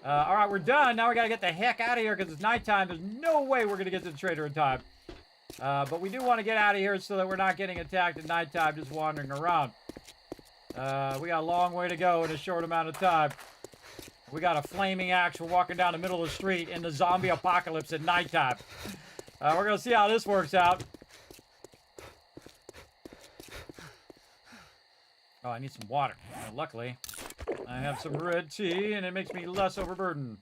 All right, we're done. Now we got to get the heck out of here because it's nighttime. There's no way we're going to get to the trader in time. But we do want to get out of here so that we're not getting attacked at nighttime just wandering around. We got a long way to go in a short amount of time. We got a flaming axe. We're walking down the middle of the street in the zombie apocalypse at nighttime. We're going to see how this works out. Oh, I need some water. Luckily, I have some red tea, and it makes me less overburdened.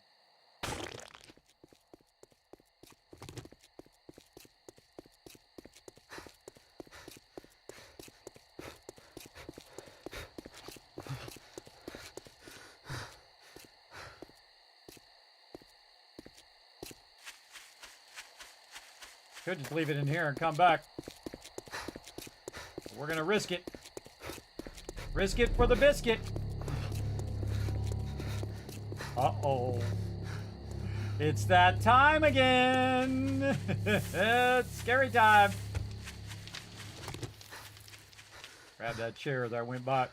Could just leave it in here and come back. But we're going to risk it. Risk it for the biscuit. Uh-oh. It's that time again. It's scary time. Grab that chair that went by.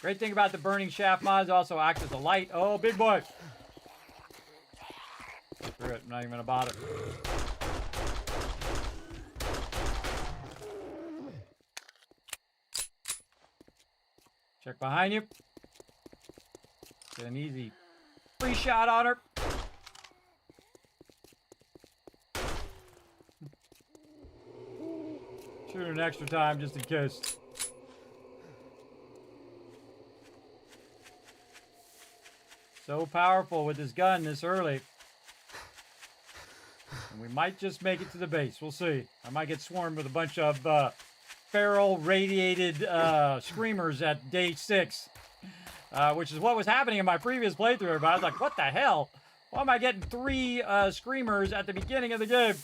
Great thing about the burning shaft mods also acts as a light. Oh, big boy. Screw it. I'm not even going to bother. Check behind you. Get an easy free shot on her. Shoot an extra time just in case. So powerful with this gun this early. And we might just make it to the base. We'll see. I might get swarmed with a bunch of feral radiated screamers at day 6, which is what was happening in my previous playthrough. But I was like, what the hell? Why am I getting 3 screamers at the beginning of the game?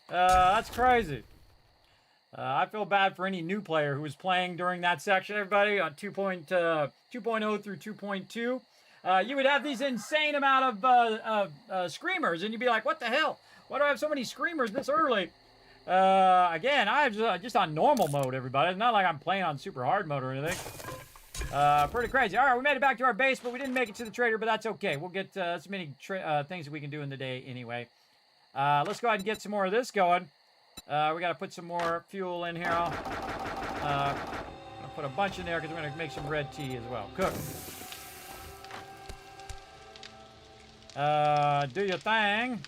That's crazy. I feel bad for any new player who was playing during that section, everybody, on 2.0 through 2.2. You would have these insane amount of screamers, and you'd be like, what the hell? Why do I have so many screamers this early? Again, I'm just on normal mode, everybody. It's not like I'm playing on super hard mode or anything. Pretty crazy. All right, we made it back to our base, but we didn't make it to the trader, but that's okay. We'll get as many things that we can do in the day anyway. Let's go ahead and get some more of this going. We got to put some more fuel in here. I'll put a bunch in there because we're going to make some red tea as well. Cook. Do your thing.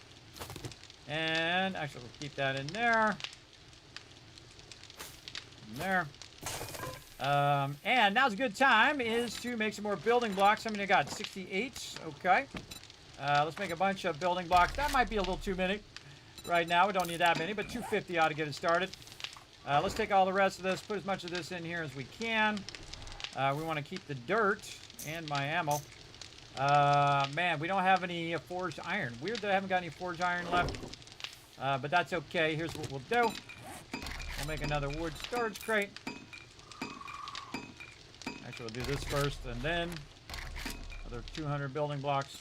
And actually, we'll keep that in there. In there. And now's a good time is to make some more building blocks. How many I got? 68. Okay. Let's make a bunch of building blocks. That might be a little too many right now. We don't need that many, but 250 ought to get it started. Let's take all the rest of this, put as much of this in here as we can. We want to keep the dirt and my ammo. Man, we don't have any forged iron. Weird that I haven't got any forged iron left. But that's okay. Here's what we'll do. We'll make another wood storage crate. Actually, we'll do this first, and then another 200 building blocks.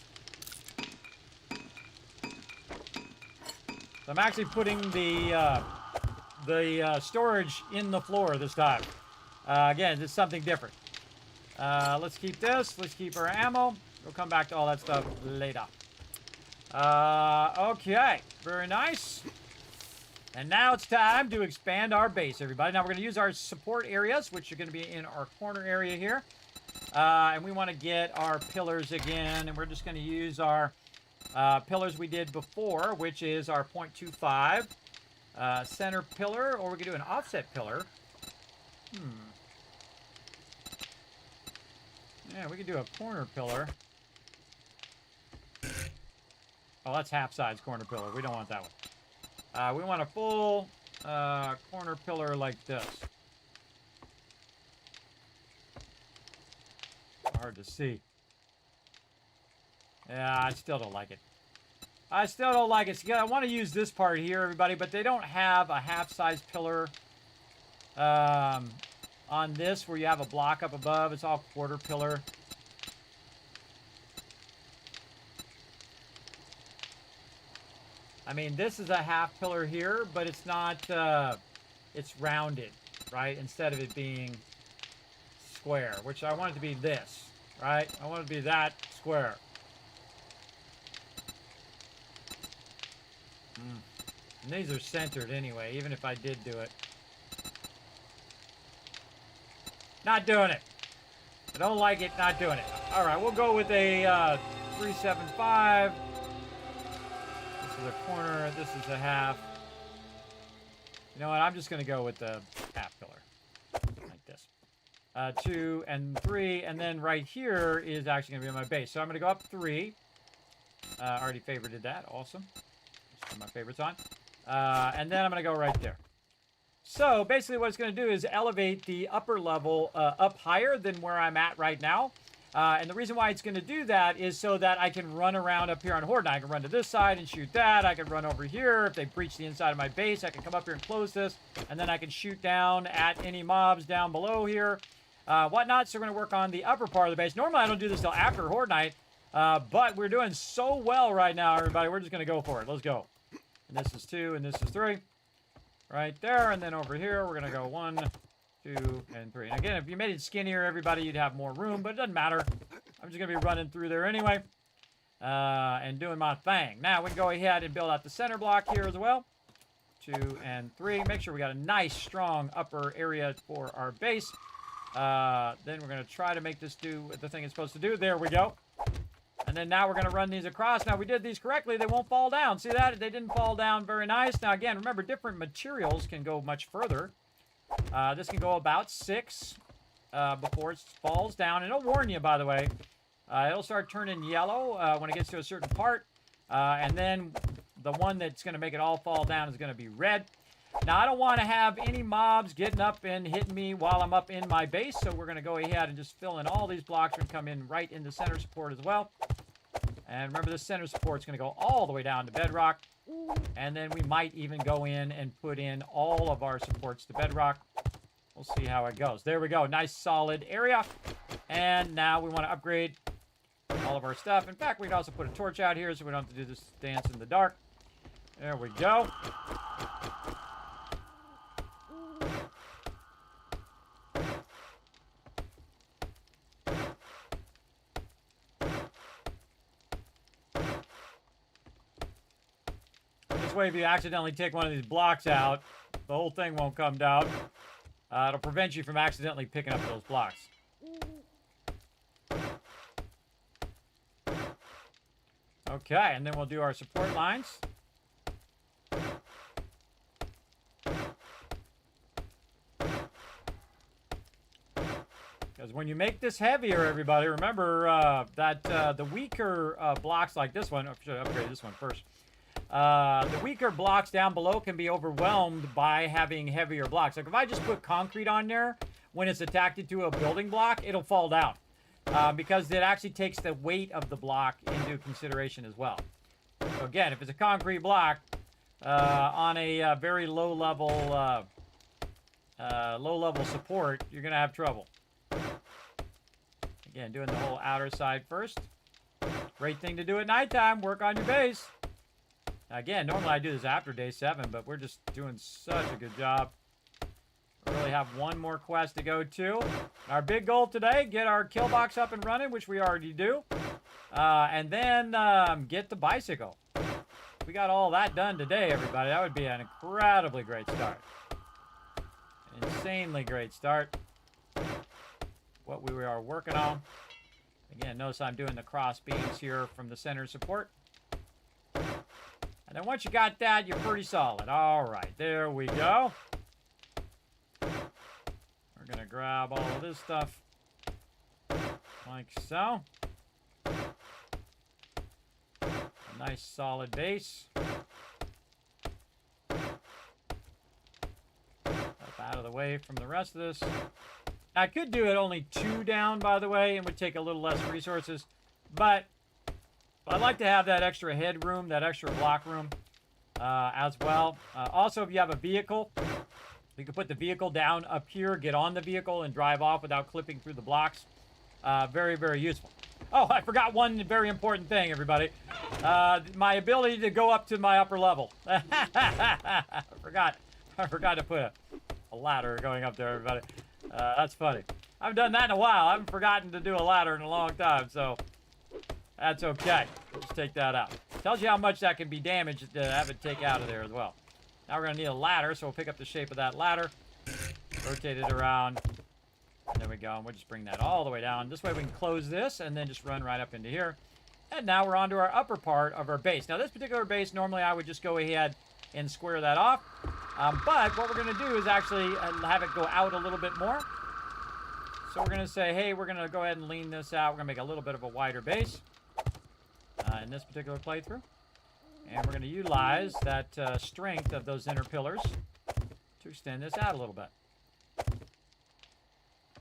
So I'm actually putting the storage in the floor this time. Again, it's something different. Let's keep this. Let's keep our ammo. We'll come back to all that stuff later. Okay. Very nice. And now it's time to expand our base, everybody. Now we're going to use our support areas, which are going to be in our corner area here. And we want to get our pillars again. And we're just going to use our pillars we did before, which is our 0.25 center pillar. Or we could do an offset pillar. Yeah, we could do a corner pillar. Oh, that's half-size corner pillar. We don't want that one. We want a full corner pillar like this. Hard to see. Yeah, I still don't like it. I still don't like it. So, I want to use this part here, everybody, but they don't have a half-size pillar on this where you have a block up above. It's all quarter pillar. I mean, this is a half pillar here, but it's not, it's rounded, right? Instead of it being square, which I want it to be this, right? I want it to be that square. And these are centered anyway, even if I did do it. Not doing it. I don't like it, not doing it. All right, we'll go with a 375. This is a corner, this is a half. You know what, I'm just gonna go with the half pillar, like this. 2 and 3, and then right here is actually gonna be my base. So I'm gonna go up 3. Already favorited that, awesome. Just put my favorites on. And then I'm gonna go right there. So basically what it's gonna do is elevate the upper level up higher than where I'm at right now. And the reason why it's going to do that is so that I can run around up here on Horde. Now, I can run to this side and shoot that. I can run over here. If they breach the inside of my base, I can come up here and close this. And then I can shoot down at any mobs down below here, whatnot. So we're going to work on the upper part of the base. Normally, I don't do this till after Horde night. But we're doing so well right now, everybody. We're just going to go for it. Let's go. And this is 2 and this is 3. Right there. And then over here, we're going to go 1, 2, and 3. And again, if you made it skinnier, everybody, you'd have more room, but it doesn't matter. I'm just going to be running through there anyway and doing my thing. Now, we can go ahead and build out the center block here as well. 2 and 3. Make sure we got a nice, strong upper area for our base. Then we're going to try to make this do the thing it's supposed to do. There we go. And then now we're going to run these across. Now, we did these correctly. They won't fall down. See that? They didn't fall down very nice. Now, again, remember, different materials can go much further. This can go about 6 before it falls down. And it'll warn you, by the way. It'll start turning yellow when it gets to a certain part. And then the one that's going to make it all fall down is going to be red. Now, I don't want to have any mobs getting up and hitting me while I'm up in my base. So we're going to go ahead and just fill in all these blocks. We're going to come in right in the center support as well. And remember, this center support is going to go all the way down to bedrock. And then we might even go in and put in all of our supports to bedrock. We'll see how it goes. There we go. Nice, solid area. And now we want to upgrade all of our stuff. In fact, we can also put a torch out here so we don't have to do this dance in the dark. There we go. This way, if you accidentally take one of these blocks out, the whole thing won't come down. It'll prevent you from accidentally picking up those blocks. Okay, and then we'll do our support lines. Because when you make this heavier, everybody, remember that the weaker blocks like this one, I should upgrade this one first. The weaker blocks down below can be overwhelmed by having heavier blocks. Like if I just put concrete on there, when it's attached to a building block, it'll fall down. Because it actually takes the weight of the block into consideration as well. So again, if it's a concrete block on a very low level support, you're going to have trouble. Again, doing the whole outer side first. Great thing to do at nighttime. Work on your base. Again, normally I do this after day 7, but we're just doing such a good job. We really have one more quest to go to. Our big goal today, get our kill box up and running, which we already do. And then get the bicycle. If we got all that done today, everybody, that would be an incredibly great start. Insanely great start. What we are working on. Again, notice I'm doing the cross beams here from the center support. And then once you got that, you're pretty solid. All right, there we go. We're going to grab all of this stuff like so. A nice solid base. Up out of the way from the rest of this. I could do it only 2 down, by the way, and would take a little less resources. But I like to have that extra headroom, that extra block room as well. Also, if you have a vehicle, you can put the vehicle down up here, get on the vehicle, and drive off without clipping through the blocks. Very, very useful. Oh, I forgot one very important thing, everybody. My ability to go up to my upper level. I forgot to put a ladder going up there, everybody. That's funny. I haven't done that in a while. I haven't forgotten to do a ladder in a long time, so that's okay. Just take that out. Tells you how much that can be damaged to have it take out of there as well. Now we're going to need a ladder, so we'll pick up the shape of that ladder, rotate it around, and there we go. And we'll just bring that all the way down. This way we can close this and then just run right up into here. And now we're on to our upper part of our base. Now this particular base, normally I would just go ahead and square that off. But what we're going to do is actually have it go out a little bit more. So we're going to say, hey, we're going to go ahead and lean this out. We're going to make a little bit of a wider base in this particular playthrough. And we're going to utilize that strength of those inner pillars to extend this out a little bit.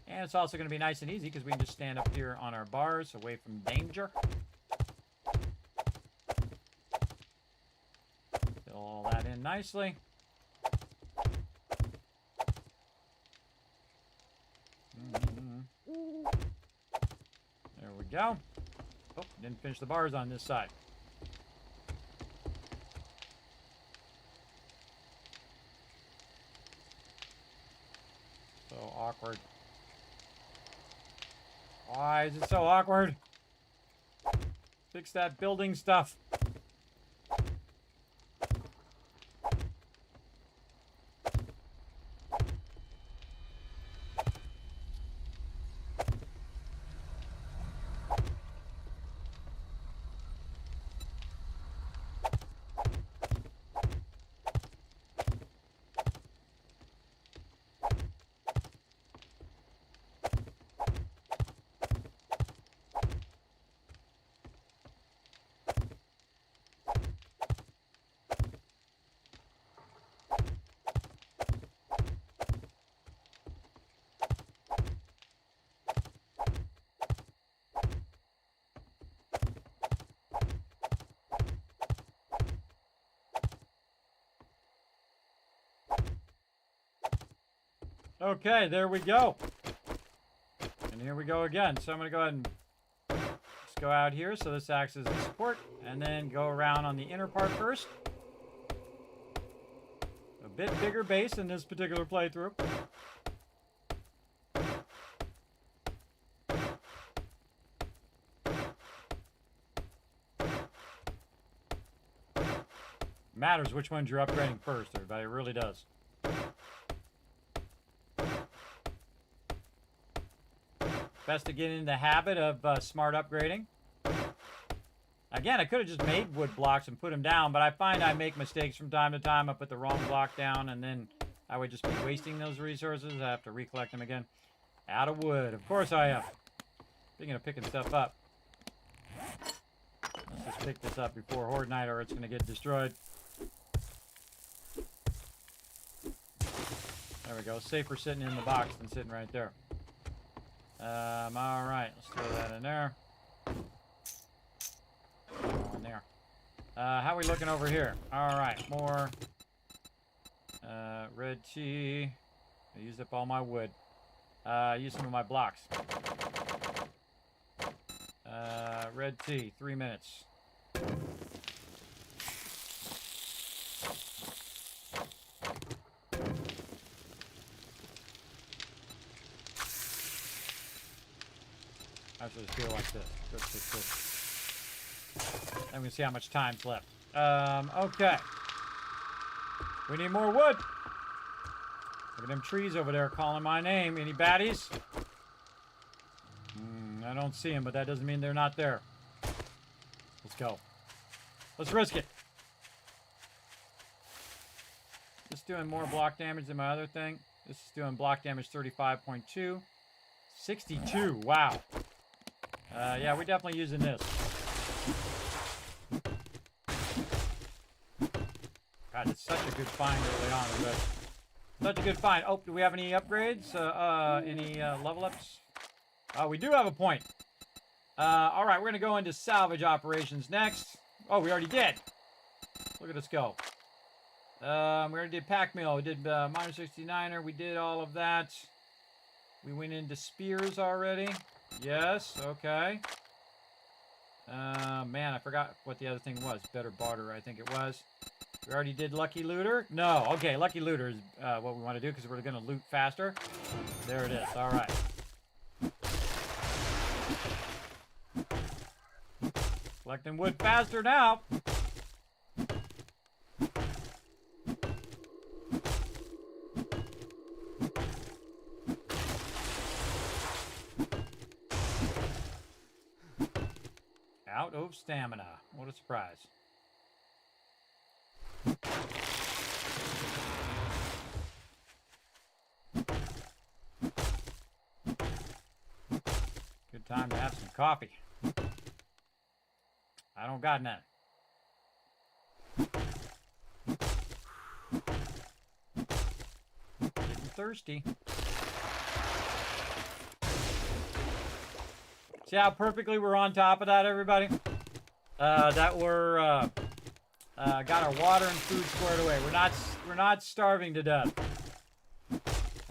And it's also going to be nice and easy because we can just stand up here on our bars away from danger. Fill all that in nicely. There we go. Oh, didn't finish the bars on this side. So awkward. Why is it so awkward? Fix that building stuff. Okay, there we go. And here we go again. So I'm going to go ahead and just go out here. So this acts as a support. And then go around on the inner part first. A bit bigger base in this particular playthrough. Matters which ones you're upgrading first, everybody. It really does. Best to get in the habit of smart upgrading. Again, I could have just made wood blocks and put them down, but I find I make mistakes from time to time. I put the wrong block down, and then I would just be wasting those resources. I have to recollect them again. Out of wood. Of course I am. Speaking of picking stuff up. Let's just pick this up before Horde Night or it's going to get destroyed. There we go. Safer sitting in the box than sitting right there. All right, let's throw that in there. In there. How are we looking over here? All right, more red tea. I used up all my wood. Use some of my blocks. Red tea, 3 minutes. Actually, let's do it like this. I'm going to see how much time's left. Okay. We need more wood. Look at them trees over there calling my name. Any baddies? I don't see them, but that doesn't mean they're not there. Let's go. Let's risk it. This is doing more block damage than my other thing. This is doing block damage 35.2. 62. Wow. Yeah, we're definitely using this. God, it's such a good find early on. But such a good find. Oh, do we have any upgrades? Any level ups? We do have a point. All right, we're going to go into salvage operations next. Oh, we already did. Look at us go. We already did pack mill. We did minor 69er. We did all of that. We went into spears already. Yes, okay. Man, I forgot what the other thing was. Better barter, I think it was. We already did lucky looter. No, okay, lucky looter is what we want to do because we're going to loot faster. There it is. All right. Collecting wood faster now. Out of stamina. What a surprise. Good time to have some coffee. I don't got none. Getting thirsty. See how perfectly we're on top of that, everybody? That we're got our water and food squared away. We're not starving to death.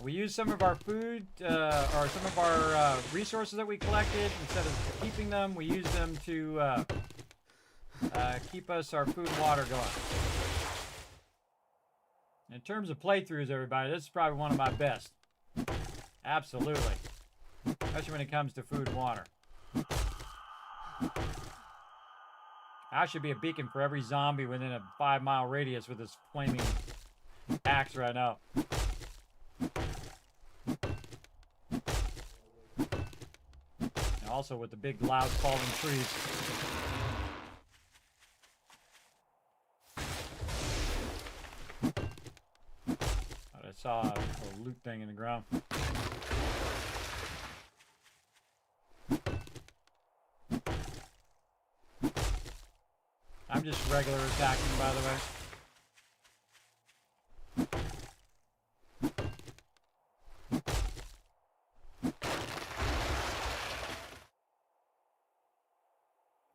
We use some of our food or some of our resources that we collected. Instead of keeping them, we use them to keep us our food and water going. In terms of playthroughs, everybody, this is probably one of my best. Absolutely. Especially when it comes to food and water. I should be a beacon for every zombie within a 5-mile radius with this flaming axe right now. And also with the big loud falling trees. I saw a loot thing in the ground. I'm just regular attacking, by the way.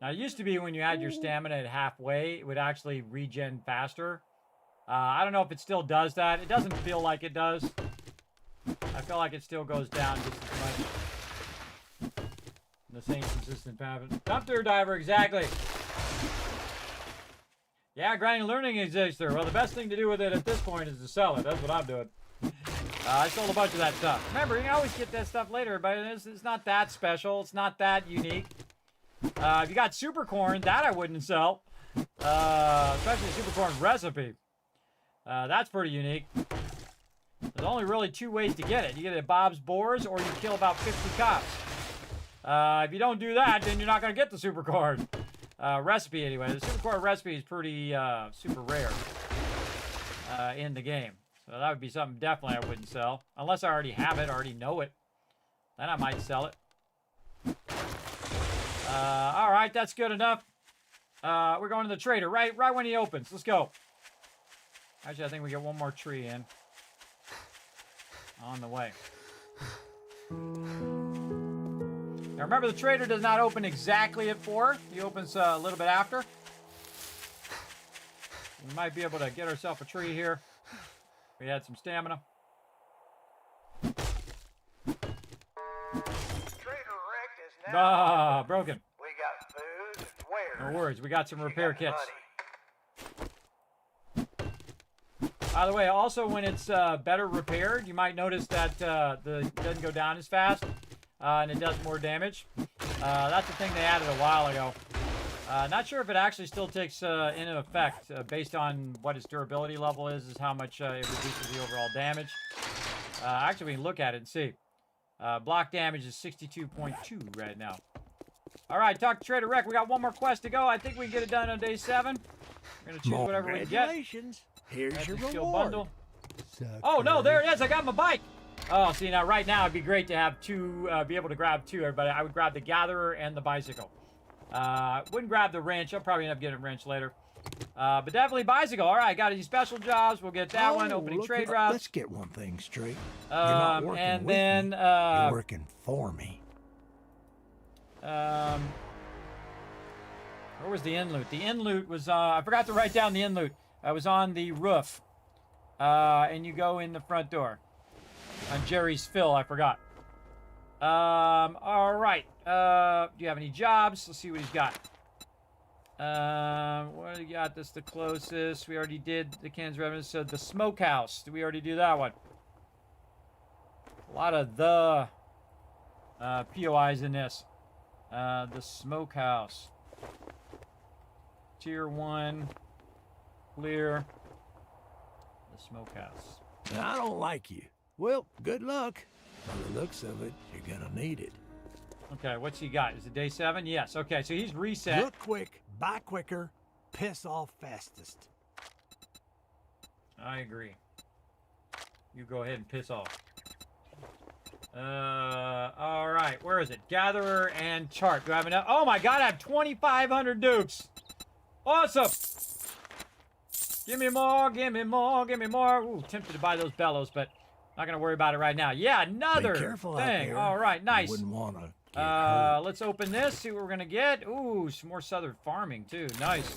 Now, it used to be when you had your stamina at halfway, it would actually regen faster. I don't know if it still does that. It doesn't feel like it does. I feel like it still goes down just as much. The same consistent pattern. Dumpster diver, exactly. Yeah, grinding learning exists there. Well, the best thing to do with it at this point is to sell it. That's what I'm doing. I sold a bunch of that stuff. Remember, you can always get that stuff later, but it's not that special. It's not that unique. If you got super corn, that I wouldn't sell. Especially super corn recipe. That's pretty unique. There's only really 2 ways to get it. You get it at Bob's Boars, or you kill about 50 cops. If you don't do that, then you're not going to get the super corn. Recipe anyway. The super core recipe is pretty super rare in the game. So that would be something definitely I wouldn't sell. Unless I already have it, already know it. Then I might sell it. Alright, that's good enough. We're going to the trader right when he opens. Let's go. Actually, I think we get one more tree in. On the way. Now remember, the trader does not open exactly at 4. He opens a little bit after. We might be able to get ourselves a tree here. We had some stamina. Trader Rick is now Broken. with No worries. We got some repair You got kits. money. By the way, also when it's better repaired, you might notice that the doesn't go down as fast and it does more damage. That's the thing they added a while ago. Not sure if it actually still takes into effect based on what its durability level is how much it reduces the overall damage. Actually, we can look at it and see. Block damage is 62.2 right now. All right, talk to Trader Rec. We got one more quest to go. I think we can get it done on day 7. We're going to choose whatever we can get. Congratulations. Here's That's your the skill reward. bundle. Oh, no, there it is. I got my bike. Oh, see, now right now it'd be great to have two, be able to grab two, everybody. I would grab the Gatherer and the bicycle. Wouldn't grab the wrench. I'll probably end up getting a wrench later. But definitely bicycle. All right, got any special jobs. We'll get that one. Opening look trade at- routes. Let's get one thing straight. You're not working And with then, me. You're working for me. where was the in loot? The in loot was, I forgot to write down the in loot. I was on the roof. And you go in the front door. On Jerry's Fill, I forgot. All right. Do you have any jobs? Let's see what he's got. What do you got? That's the closest. We already did the Kansas Revenue. So the smokehouse. Did we already do that one? A lot of the POIs in this. The smokehouse. Tier 1. Clear. The smokehouse. I don't like you. Well, good luck. By the looks of it, you're gonna need it. Okay, what's he got? Is it day 7? Yes. Okay, so he's reset. Look quick, buy quicker, piss off fastest. I agree. You go ahead and piss off. All right. Where is it? Gatherer and chart. Do I have enough? Oh my God, I have 2,500 dupes. Awesome. Give me more, give me more, give me more. Ooh, tempted to buy those bellows, but not gonna worry about it right now. Yeah, another Be careful out thing. there. All right, You nice. wouldn't wanna get hurt. Let's open this, see what we're gonna get. Ooh, some more southern farming too. Nice.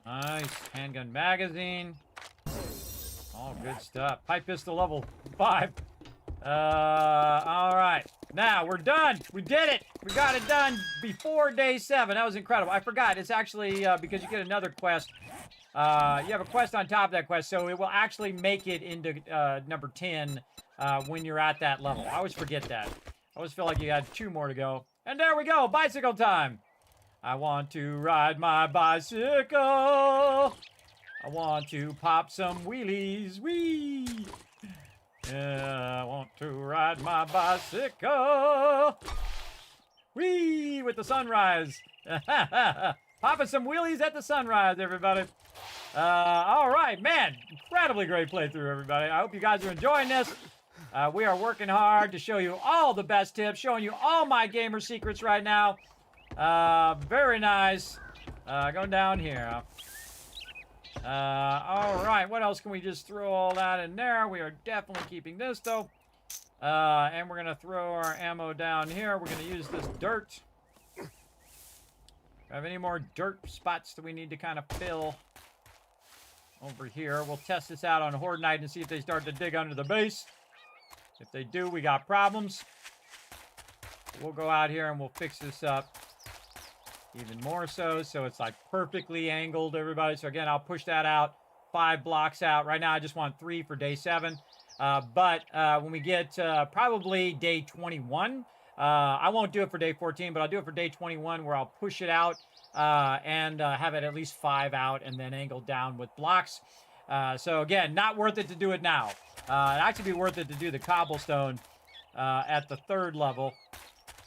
Nice. Handgun magazine. All good stuff. Pipe pistol level 5. All right. Now we're done. We did it. We got it done before day 7. That was incredible. I forgot. It's actually because you get another quest. You have a quest on top of that quest, so it will actually make it into number 10 when you're at that level. I always forget that. I always feel like you had 2 more to go. And there we go. Bicycle time. I want to ride my bicycle. I want to pop some wheelies. Whee! Yeah, I want to ride my bicycle. Whee! With the sunrise. Popping some wheelies at the sunrise, everybody. All right, man. Incredibly great playthrough, everybody. I hope you guys are enjoying this. We are working hard to show you all the best tips, showing you all my gamer secrets right now. Very nice. Going down here. All right, what else can we just throw all that in there? We are definitely keeping this, though. And we're going to throw our ammo down here. We're going to use this dirt. Have any more dirt spots that we need to kind of fill over here? We'll test this out on Horde Night and see if they start to dig under the base. If they do, we got problems. We'll go out here and we'll fix this up even more so it's like perfectly angled, everybody. So again, I'll push that out 5 blocks out. Right now, I just want 3 for day 7. But when we get probably day 21, I won't do it for day 14, but I'll do it for day 21 where I'll push it out and have it at least 5 out and then angled down with blocks. So again, not worth it to do it now. It'd actually be worth it to do the cobblestone at the 3rd level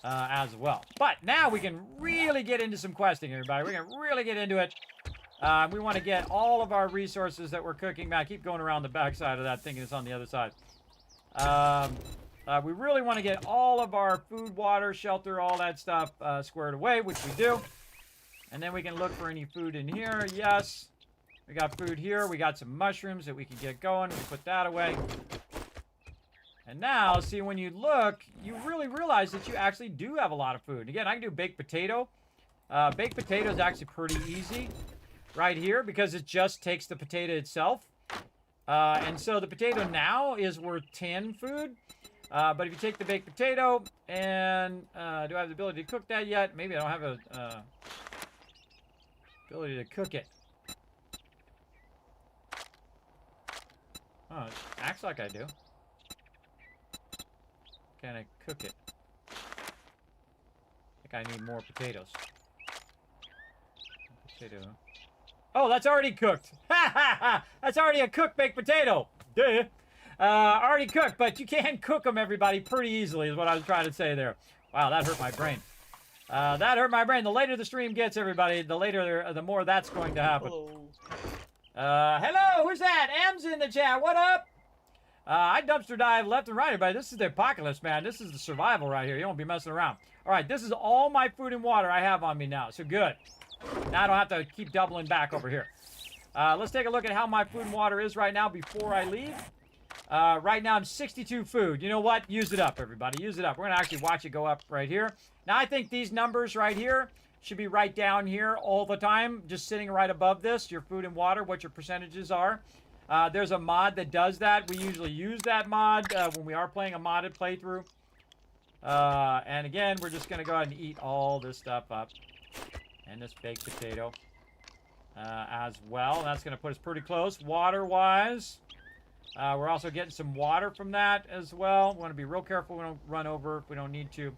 as well. But now we can really get into some questing, everybody. We can really get into it. We want to get all of our resources that we're cooking. Man, I keep going around the backside of that, thinking it's on the other side. We really want to get all of our food, water, shelter, all that stuff squared away, which we do. And then we can look for any food in here. Yes. We got food here. We got some mushrooms that we can get going. We put that away. And now, see, when you look, you really realize that you actually do have a lot of food. Again, I can do baked potato. Baked potato is actually pretty easy right here because it just takes the potato itself. And so the potato now is worth 10 food. But if you take the baked potato and do I have the ability to cook that yet? Maybe I don't have a ability to cook it. Oh, it acts like I do. Can I cook it? I think I need more potatoes. Potato. Oh, that's already cooked. Ha ha ha! That's already a cooked baked potato. Duh. Already cooked, but you can cook them, everybody, pretty easily is what I was trying to say there. Wow, that hurt my brain. That hurt my brain. The later the stream gets, everybody, the more that's going to happen. Hello, who's that? M's in the chat. What up? I dumpster dive left and right, everybody. This is the apocalypse, man. This is the survival right here. You won't be messing around. All right, this is all my food and water I have on me now, so good. Now I don't have to keep doubling back over here. Let's take a look at how my food and water is right now before I leave. Right now I'm 62 food. You know what? Use it up, everybody. Use it up. We're going to actually watch it go up right here. Now I think these numbers right here should be right down here all the time, just sitting right above this, your food and water, what your percentages are. There's a mod that does that. We usually use that mod when we are playing a modded playthrough. And again, we're just going to go ahead and eat all this stuff up. And this baked potato as well. That's going to put us pretty close water-wise. We're also getting some water from that as well. We want to be real careful we don't run over if we don't need to.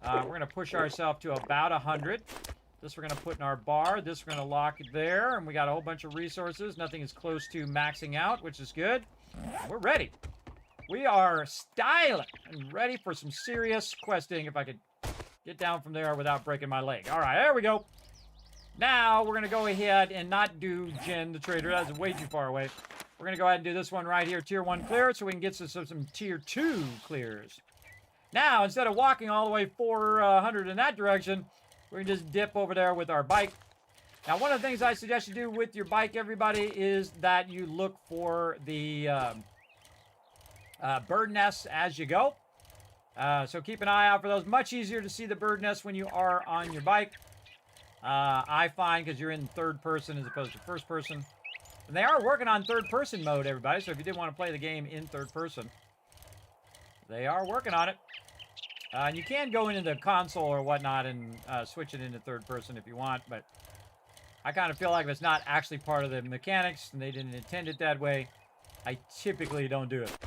We're going to push ourselves to about 100. This we're going to put in our bar. This we're going to lock there. And we got a whole bunch of resources. Nothing is close to maxing out, which is good. We're ready. We are styling and ready for some serious questing if I could get down from there without breaking my leg. All right, there we go. Now we're going to go ahead and not do Jen the Trader. That's way too far away. We're going to go ahead and do this one right here, Tier 1 clear, so we can get some Tier 2 clears. Now, instead of walking all the way 400 in that direction, we can just dip over there with our bike. Now, one of the things I suggest you do with your bike, everybody, is that you look for the bird nests as you go. So keep an eye out for those. Much easier to see the bird nests when you are on your bike. I find because you're in third person as opposed to first person. And they are working on third person mode, everybody. So if you did want to play the game in third person, they are working on it. And you can go into the console or whatnot and switch it into third person if you want. But I kind of feel like if it's not actually part of the mechanics and they didn't intend it that way, I typically don't do it.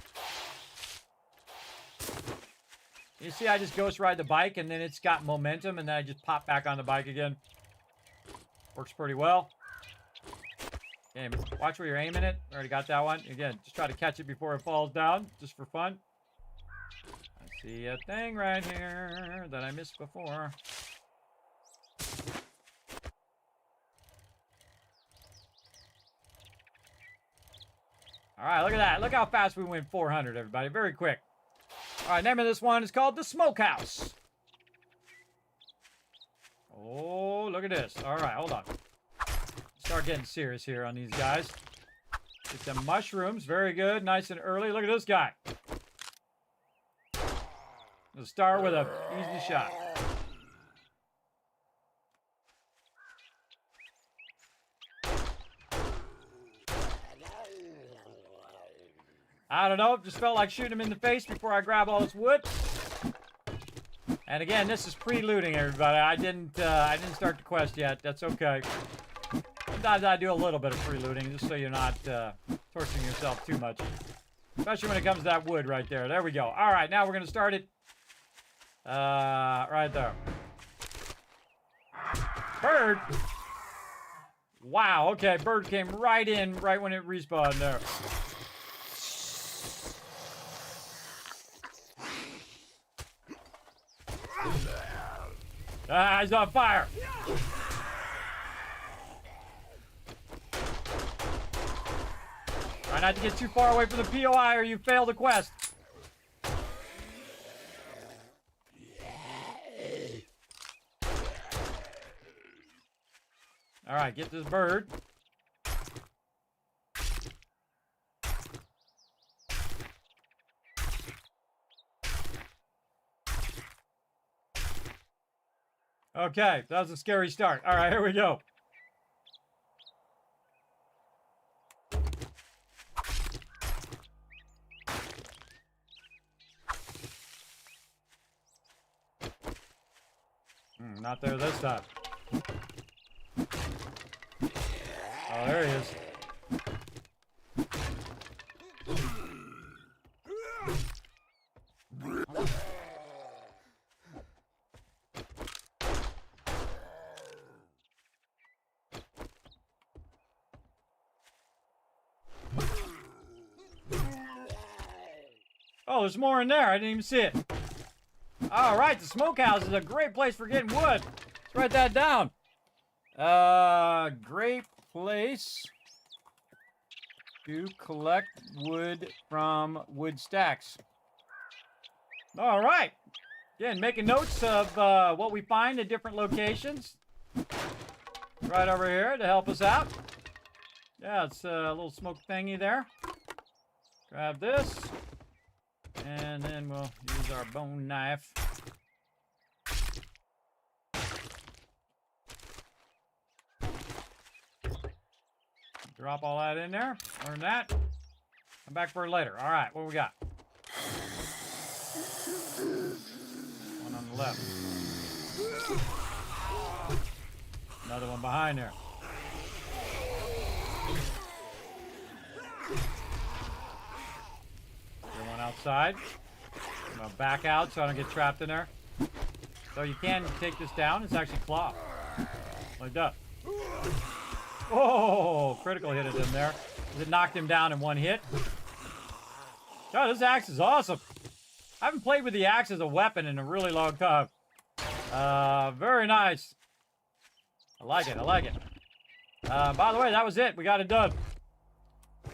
You see, I just ghost ride the bike and then it's got momentum and then I just pop back on the bike again. Works pretty well. Okay, watch where you're aiming it. Already got that one. Again, just try to catch it before it falls down, just for fun. I see a thing right here that I missed before. All right, look at that. Look how fast we went 400, everybody. Very quick. All right, name of this one is called the Smokehouse. Oh, look at this. All right, hold on. Start getting serious here on these guys. Get some mushrooms. Very good. Nice and early. Look at this guy. We'll start with an easy shot. I don't know. Just felt like shooting him in the face before I grab all this wood. And again, this is pre-looting, everybody. I didn't start the quest yet. That's okay. Sometimes I do a little bit of pre-looting just so you're not torturing yourself too much. Especially when it comes to that wood right there. There we go. All right, now we're going to start it right there. Bird. Wow, okay. Bird came right in right when it respawned there. He's on fire. Try not to get too far away from the POI or you fail the quest. All right, get this bird. Okay, that was a scary start. All right, here we go. Not there this time. Oh, there he is. Oh, there's more in there. I didn't even see it. All right, the smokehouse is a great place for getting wood. Let's write that down. Great place to collect wood from wood stacks. All right. Again, making notes of what we find at different locations. Right over here to help us out. Yeah, it's a little smoke thingy there. Grab this. And then we'll use our bone knife. Drop all that in there. Learn that. Come back for it later. All right, what do we got? One on the left. Another one behind there. Another one outside. I'm gonna back out so I don't get trapped in there. So you can take this down. It's actually cloth. Like that. Oh, critical hit it in there. It knocked him down in one hit. God, this axe is awesome. I haven't played with the axe as a weapon in a really long time. Very nice. I like it. I like it. By the way, that was it. We got it done.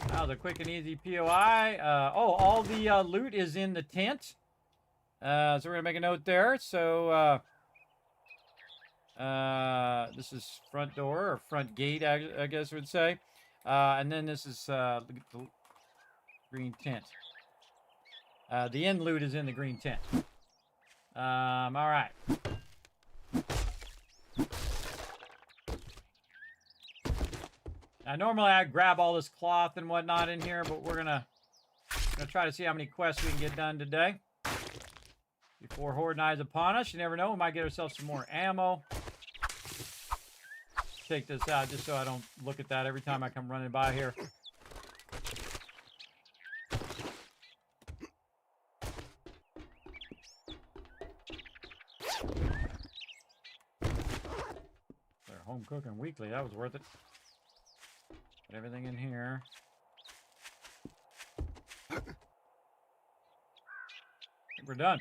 That was a quick and easy POI. All the loot is in the tent. So we're going to make a note there. So, this is front door or front gate, I guess I would say. And then this is the green tent. The end loot is in the green tent. All right. Now, normally I grab all this cloth and whatnot in here, but we're gonna try to see how many quests we can get done today before Horde Night is upon us. You never know, we might get ourselves some more ammo. Take this out just so I don't look at that every time I come running by here. They're home cooking weekly. That was worth it. Put everything in here. I think we're done.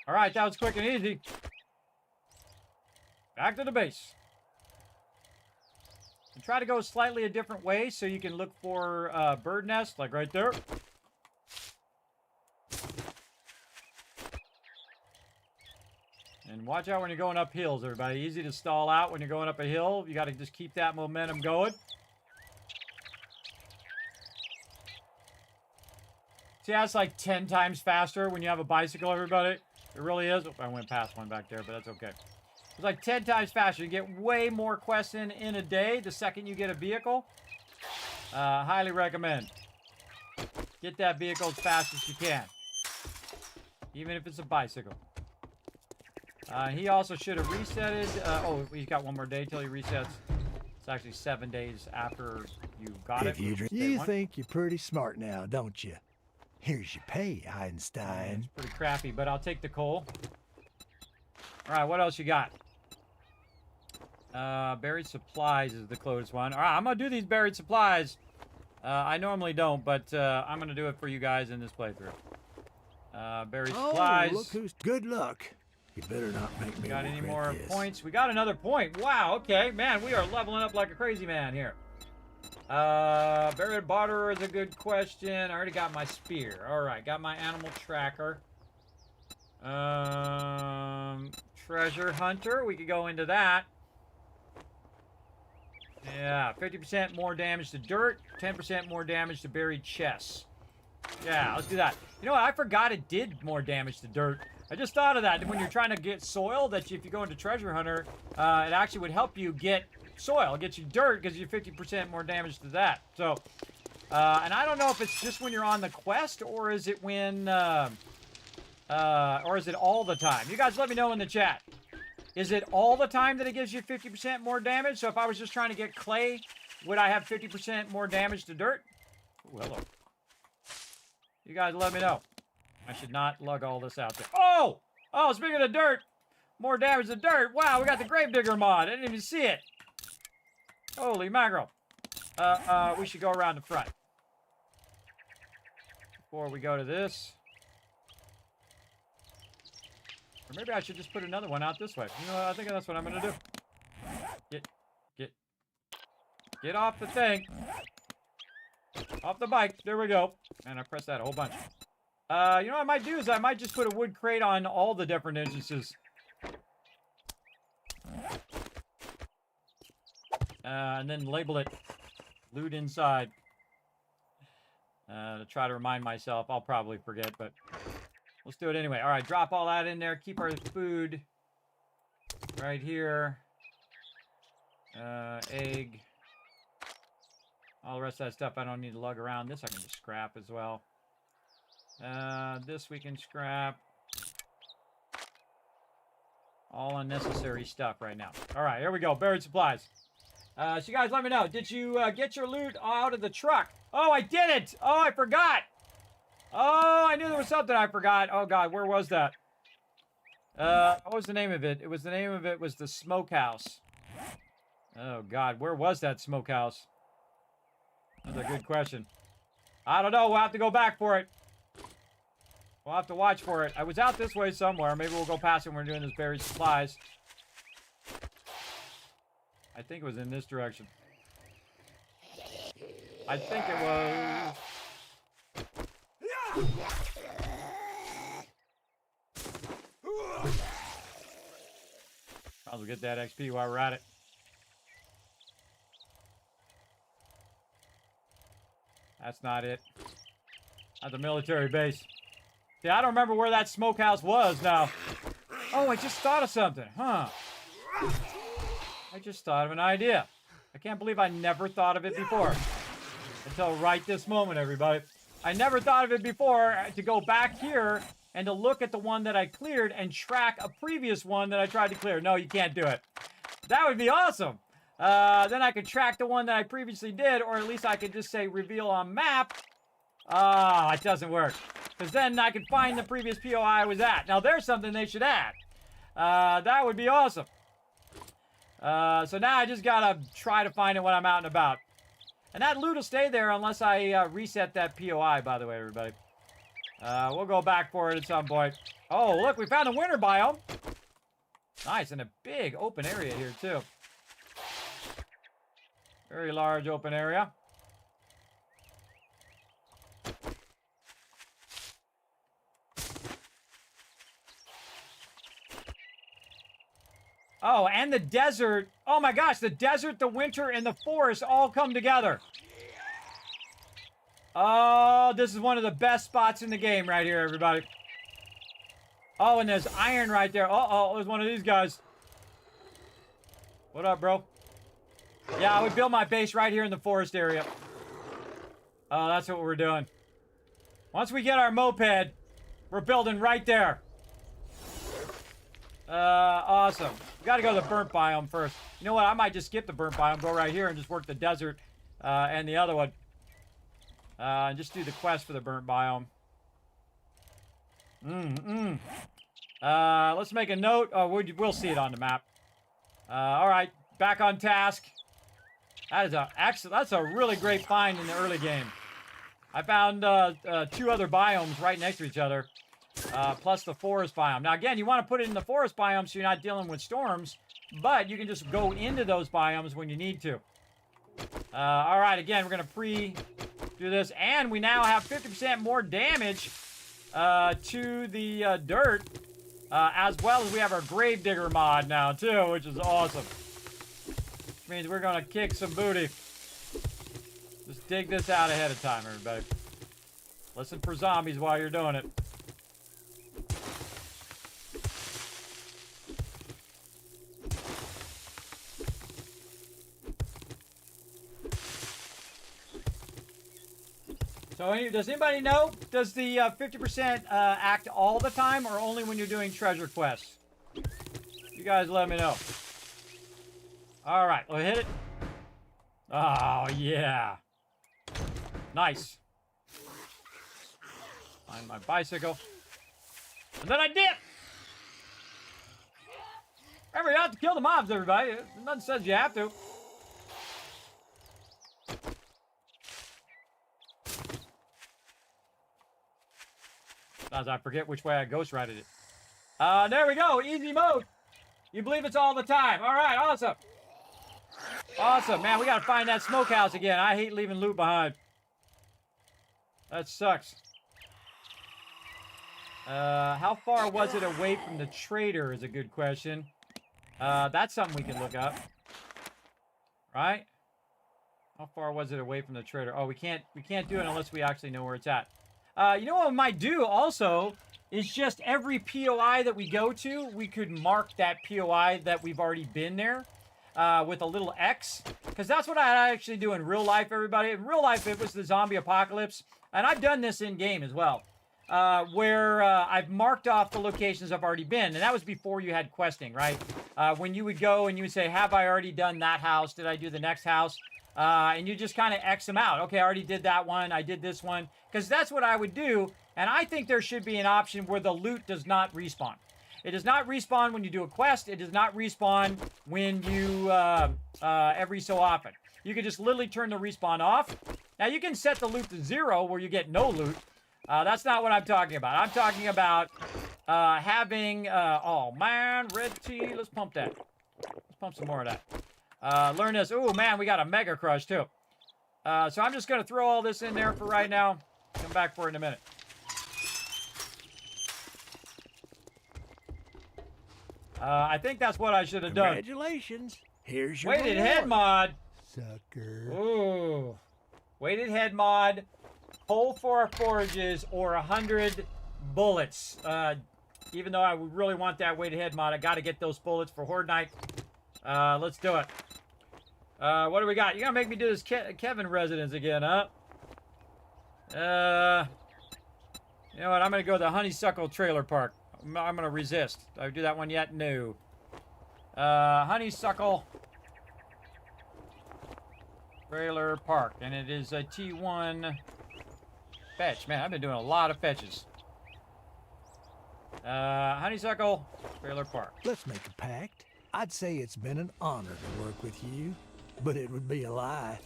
All right, that was quick and easy. Back to the base. And try to go slightly a different way so you can look for bird nests, like right there. And watch out when you're going up hills, everybody. Easy to stall out when you're going up a hill. You got to just keep that momentum going. See, that's like 10 times faster when you have a bicycle, everybody. It really is. Oh, I went past one back there, but that's okay. It's like 10 times faster. You get way more quests in a day the second you get a vehicle. Highly recommend. Get that vehicle as fast as you can. Even if it's a bicycle. He also should have resetted. He's got one more day till he resets. It's actually 7 days after you got it. You think you're pretty smart now, don't you? Here's your pay, Einstein. It's pretty crappy, but I'll take the coal. All right, what else you got? Buried supplies is the closest one. All right, I'm going to do these buried supplies. I normally don't, but I'm going to do it for you guys in this playthrough. Buried supplies. Look who's good luck. You better not make me got any regret more this. points? We got another point. Wow, okay. Man, we are leveling up like a crazy man here. Buried barter is a good question. I already got my spear. All right, got my animal tracker. Treasure hunter. We could go into that. Yeah, 50% more damage to dirt, 10% more damage to buried chests. Yeah, let's do that. You know what? I forgot it did more damage to dirt. I just thought of that. When you're trying to get soil, that if you go into Treasure Hunter, it actually would help you get soil. It gets you dirt because you're 50% more damage to that. So, and I don't know if it's just when you're on the quest or is it when, or is it all the time? You guys let me know in the chat. Is it all the time that it gives you 50% more damage? So if I was just trying to get clay, would I have 50% more damage to dirt? Ooh, hello. You guys let me know. I should not lug all this out there. Oh! Oh, speaking of dirt, more damage to dirt. Wow, we got the Gravedigger mod. I didn't even see it. Holy mackerel. We should go around the front. Before we go to this. Or maybe I should just put another one out this way. You know what? I think that's what I'm going to do. Get off the thing. Off the bike. There we go. And I pressed that a whole bunch. You know what I might do is I might just put a wood crate on all the different entrances. And then label it loot inside. To try to remind myself. I'll probably forget, but let's do it anyway. All right, drop all that in there. Keep our food right here. Egg. All the rest of that stuff I don't need to lug around. This I can just scrap as well. This we can scrap. All unnecessary stuff right now. All right, here we go. Buried supplies. So you guys let me know. Did you get your loot out of the truck? Oh, I didn't. Oh, I forgot. Oh, I knew there was something I forgot. Oh, God, where was that? What was the name of it? The name of it was the smokehouse. Oh, God, where was that smokehouse? That's a good question. I don't know. We'll have to go back for it. We'll have to watch for it. I was out this way somewhere. Maybe we'll go past it when we're doing this buried supplies. I think it was in this direction. I think it was... Might as well get that XP while we're at it. That's not it. At the military base. See, I don't remember where that smokehouse was now. Oh, I just thought of something. Huh. I just thought of an idea. I can't believe I never thought of it before. Until right this moment, everybody. I never thought of it before to go back here and to look at the one that I cleared and track a previous one that I tried to clear. No, you can't do it. That would be awesome. Then I could track the one that I previously did, or at least I could just say reveal on map. Ah, it doesn't work. Because then I could find the previous POI I was at. Now, there's something they should add. That would be awesome. So now I just gotta try to find it when I'm out and about. And that loot will stay there unless I reset that POI, by the way, everybody. We'll go back for it at some point. Oh, look, we found a winter biome. Nice, and a big open area here, too. Very large open area. Oh, and the desert. Oh my gosh, the desert, the winter, and the forest all come together. Oh, this is one of the best spots in the game right here, everybody. Oh, and there's iron right there. Uh-oh, there's one of these guys. What up, bro? Yeah, I would build my base right here in the forest area. Oh, that's what we're doing. Once we get our moped, we're building right there. Awesome. We gotta go to the burnt biome first. You know what? I might just skip the burnt biome, go right here and just work the desert, and the other one. And just do the quest for the burnt biome. Let's make a note. Oh, we'll see it on the map. All right, back on task. That's a really great find in the early game. I found 2 other biomes right next to each other, plus the forest biome. Now, again, you want to put it in the forest biome so you're not dealing with storms, but you can just go into those biomes when you need to. All right, again, we're going to do this, and we now have 50% more damage to the dirt, as well as we have our Gravedigger mod now, too, which is awesome. Which means we're going to kick some booty. Just dig this out ahead of time, everybody. Listen for zombies while you're doing it. So, does anybody know? Does the 50% act all the time, or only when you're doing treasure quests? You guys let me know. All right, we'll hit it. Oh, yeah. Nice. Find my bicycle. And then I dip! Remember, you have to kill the mobs, everybody. Nothing says you have to. Sometimes I forget which way I ghost righted it. There we go. Easy mode. You believe it's all the time. All right, awesome. Awesome, man. We got to find that smokehouse again. I hate leaving loot behind. That sucks. How far was it away from the trader is a good question. That's something we can look up. Right? How far was it away from the trader? Oh, we can't do it unless we actually know where it's at. You know what we might do also is just every POI that we go to, we could mark that POI that we've already been there with a little X. Because that's what I actually do in real life, everybody. In real life, it was the zombie apocalypse. And I've done this in-game as well. Where I've marked off the locations I've already been. And that was before you had questing, right? When you would go and you would say, have I already done that house? Did I do the next house? And you just kind of X them out. Okay, I already did that one. I did this one. Because that's what I would do. And I think there should be an option where the loot does not respawn. It does not respawn when you do a quest. It does not respawn when you, every so often. You can just literally turn the respawn off. Now, you can set the loot to 0 where you get no loot. That's not what I'm talking about. I'm talking about having, oh man, red tea. Let's pump that. Let's pump some more of that. Learn this. Oh man, we got a Mega Crush too. So I'm just going to throw all this in there for right now. Come back for it in a minute. I think that's what I should have done. Congratulations. Here's your Weighted reward, head mod. sucker. Ooh. Weighted head mod. Pull 4 forages or 100 bullets. Even though I would really want that weighted head mod, I got to get those bullets for Horde Night. Let's do it. What do we got? You're going to make me do this Kevin residence again, huh? You know what? I'm going to go to the Honeysuckle Trailer Park. I'm going to resist. Did I do that one yet? No. Honeysuckle Trailer Park. And it is a T1 fetch. Man, I've been doing a lot of fetches. Honeysuckle Trailer Park. Let's make a pact. I'd say it's been an honor to work with you, but it would be a lie.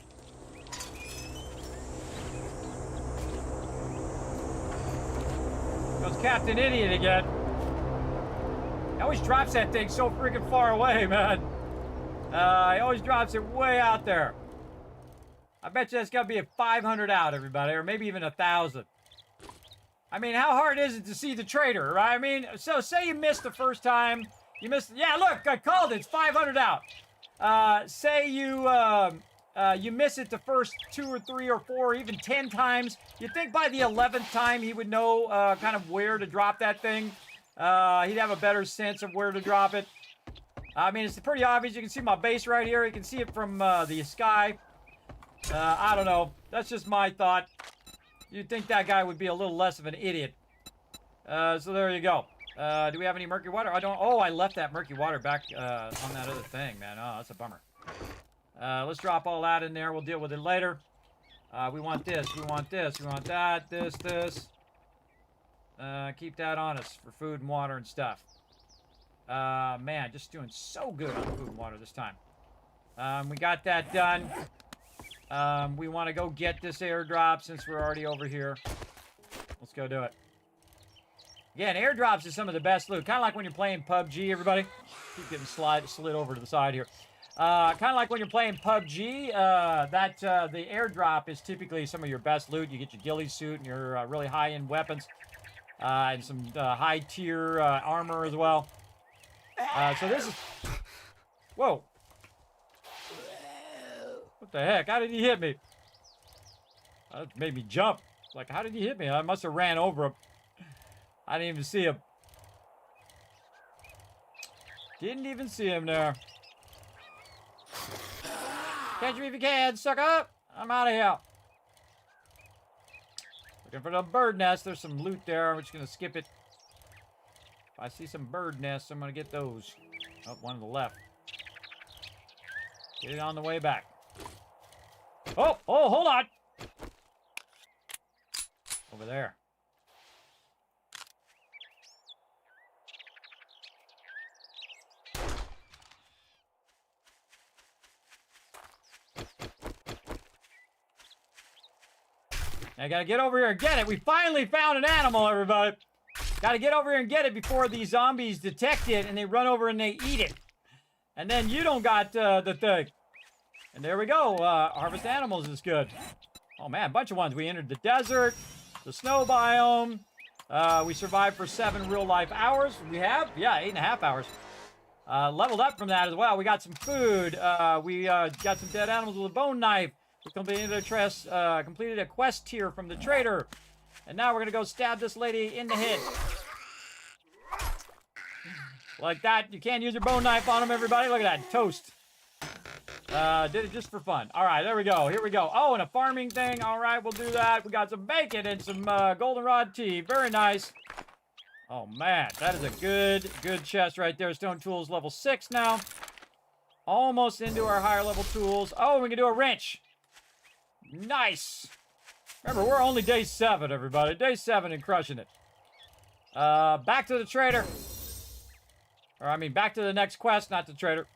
Goes Captain Idiot again. He always drops that thing so freaking far away, man. He always drops it way out there. I bet you that's got to be a 500 out, everybody, or maybe even 1,000. I mean, how hard is it to see the traitor, right? I mean, so say you missed the first time. You missed, yeah, look, I called it. It's 500 out. Say you you miss it the first 2 or 3 or 4 or even 10 times. You'd think by the 11th time he would know kind of where to drop that thing. He'd have a better sense of where to drop it. I mean, it's pretty obvious. You can see my base right here. You can see it from the sky. I don't know. That's just my thought. You'd think that guy would be a little less of an idiot. So there you go. Do we have any murky water? I don't. Oh, I left that murky water back on that other thing, man. Oh, that's a bummer. Let's drop all that in there. We'll deal with it later. We want this. We want this. We want that. This. Keep that on us for food and water and stuff. Man, just doing so good on food and water this time. We got that done. We want to go get this airdrop since we're already over here. Let's go do it. Again, airdrops is some of the best loot. Kind of like when you're playing PUBG, everybody. Keep getting slid over to the side here. Kind of like when you're playing PUBG, the airdrop is typically some of your best loot. You get your ghillie suit and your really high-end weapons. And some high-tier armor as well. So this is... Whoa. What the heck? How did he hit me? That made me jump. Like, how did he hit me? I must have ran over him. I didn't even see him. Didn't even see him there. Catch me if you can, sucker! I'm out of here. Looking for the bird nest. There's some loot there. I'm just going to skip it. If I see some bird nests, I'm going to get those. Oh, one to the left. Get it on the way back. Oh, hold on. Over there. I gotta get over here and get it. We finally found an animal, everybody. Gotta get over here and get it before these zombies detect it and they run over and they eat it. And then you don't got the thing. And there we go. Harvest animals is good. Oh man, a bunch of ones. We entered the desert, the snow biome. We survived for 7 real-life hours. We have? Yeah, 8.5 hours. Leveled up from that as well. We got some food. We got some dead animals with a bone knife. We completed a quest tier from the trader. And now we're going to go stab this lady in the head. Like that. You can't use your bone knife on them, everybody. Look at that. Toast. Did it just for fun. All right, there we go. Here we go. Oh, and a farming thing. All right, we'll do that. We got some bacon and some goldenrod tea. Very nice. Oh, man. That is a good chest right there. Stone tools level 6 now. Almost into our higher level tools. Oh, we can do a wrench. Nice. Remember, we're only day 7, everybody. Day 7 and crushing it. Back to the trader. Or, I mean, back to the next quest, not the trader.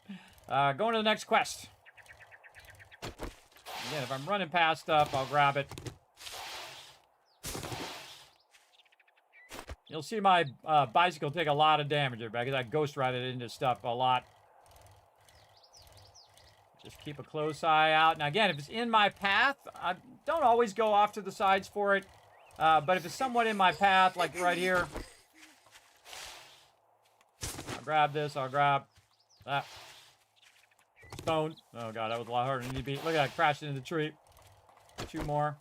Going to the next quest. Again, if I'm running past stuff, I'll grab it. You'll see my bicycle take a lot of damage there, because I ghost ride it into stuff a lot. Just keep a close eye out. Now, again, if it's in my path, I don't always go off to the sides for it. But if it's somewhat in my path, like right here, I'll grab this. I'll grab that. Stone. Oh, God, that was a lot harder than you beat. Look at that, crashed into the tree. 2 more.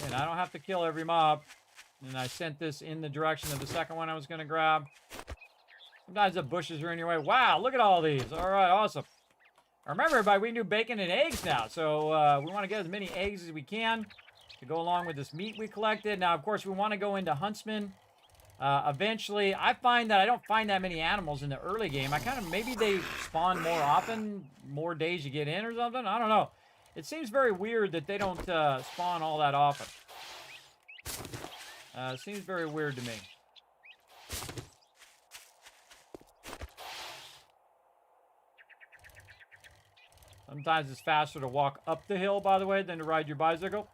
And I don't have to kill every mob. And I sent this in the direction of the second one I was going to grab. Sometimes the bushes are in your way. Wow, look at all these. All right, awesome. Remember, everybody, we can do bacon and eggs now. So we want to get as many eggs as we can to go along with this meat we collected. Now, of course, we want to go into Huntsman. Eventually, I find that I don't find that many animals in the early game. I kind of, maybe they spawn more often, more days you get in or something. I don't know. It seems very weird that they don't spawn all that often. It seems very weird to me. Sometimes it's faster to walk up the hill, by the way, than to ride your bicycle.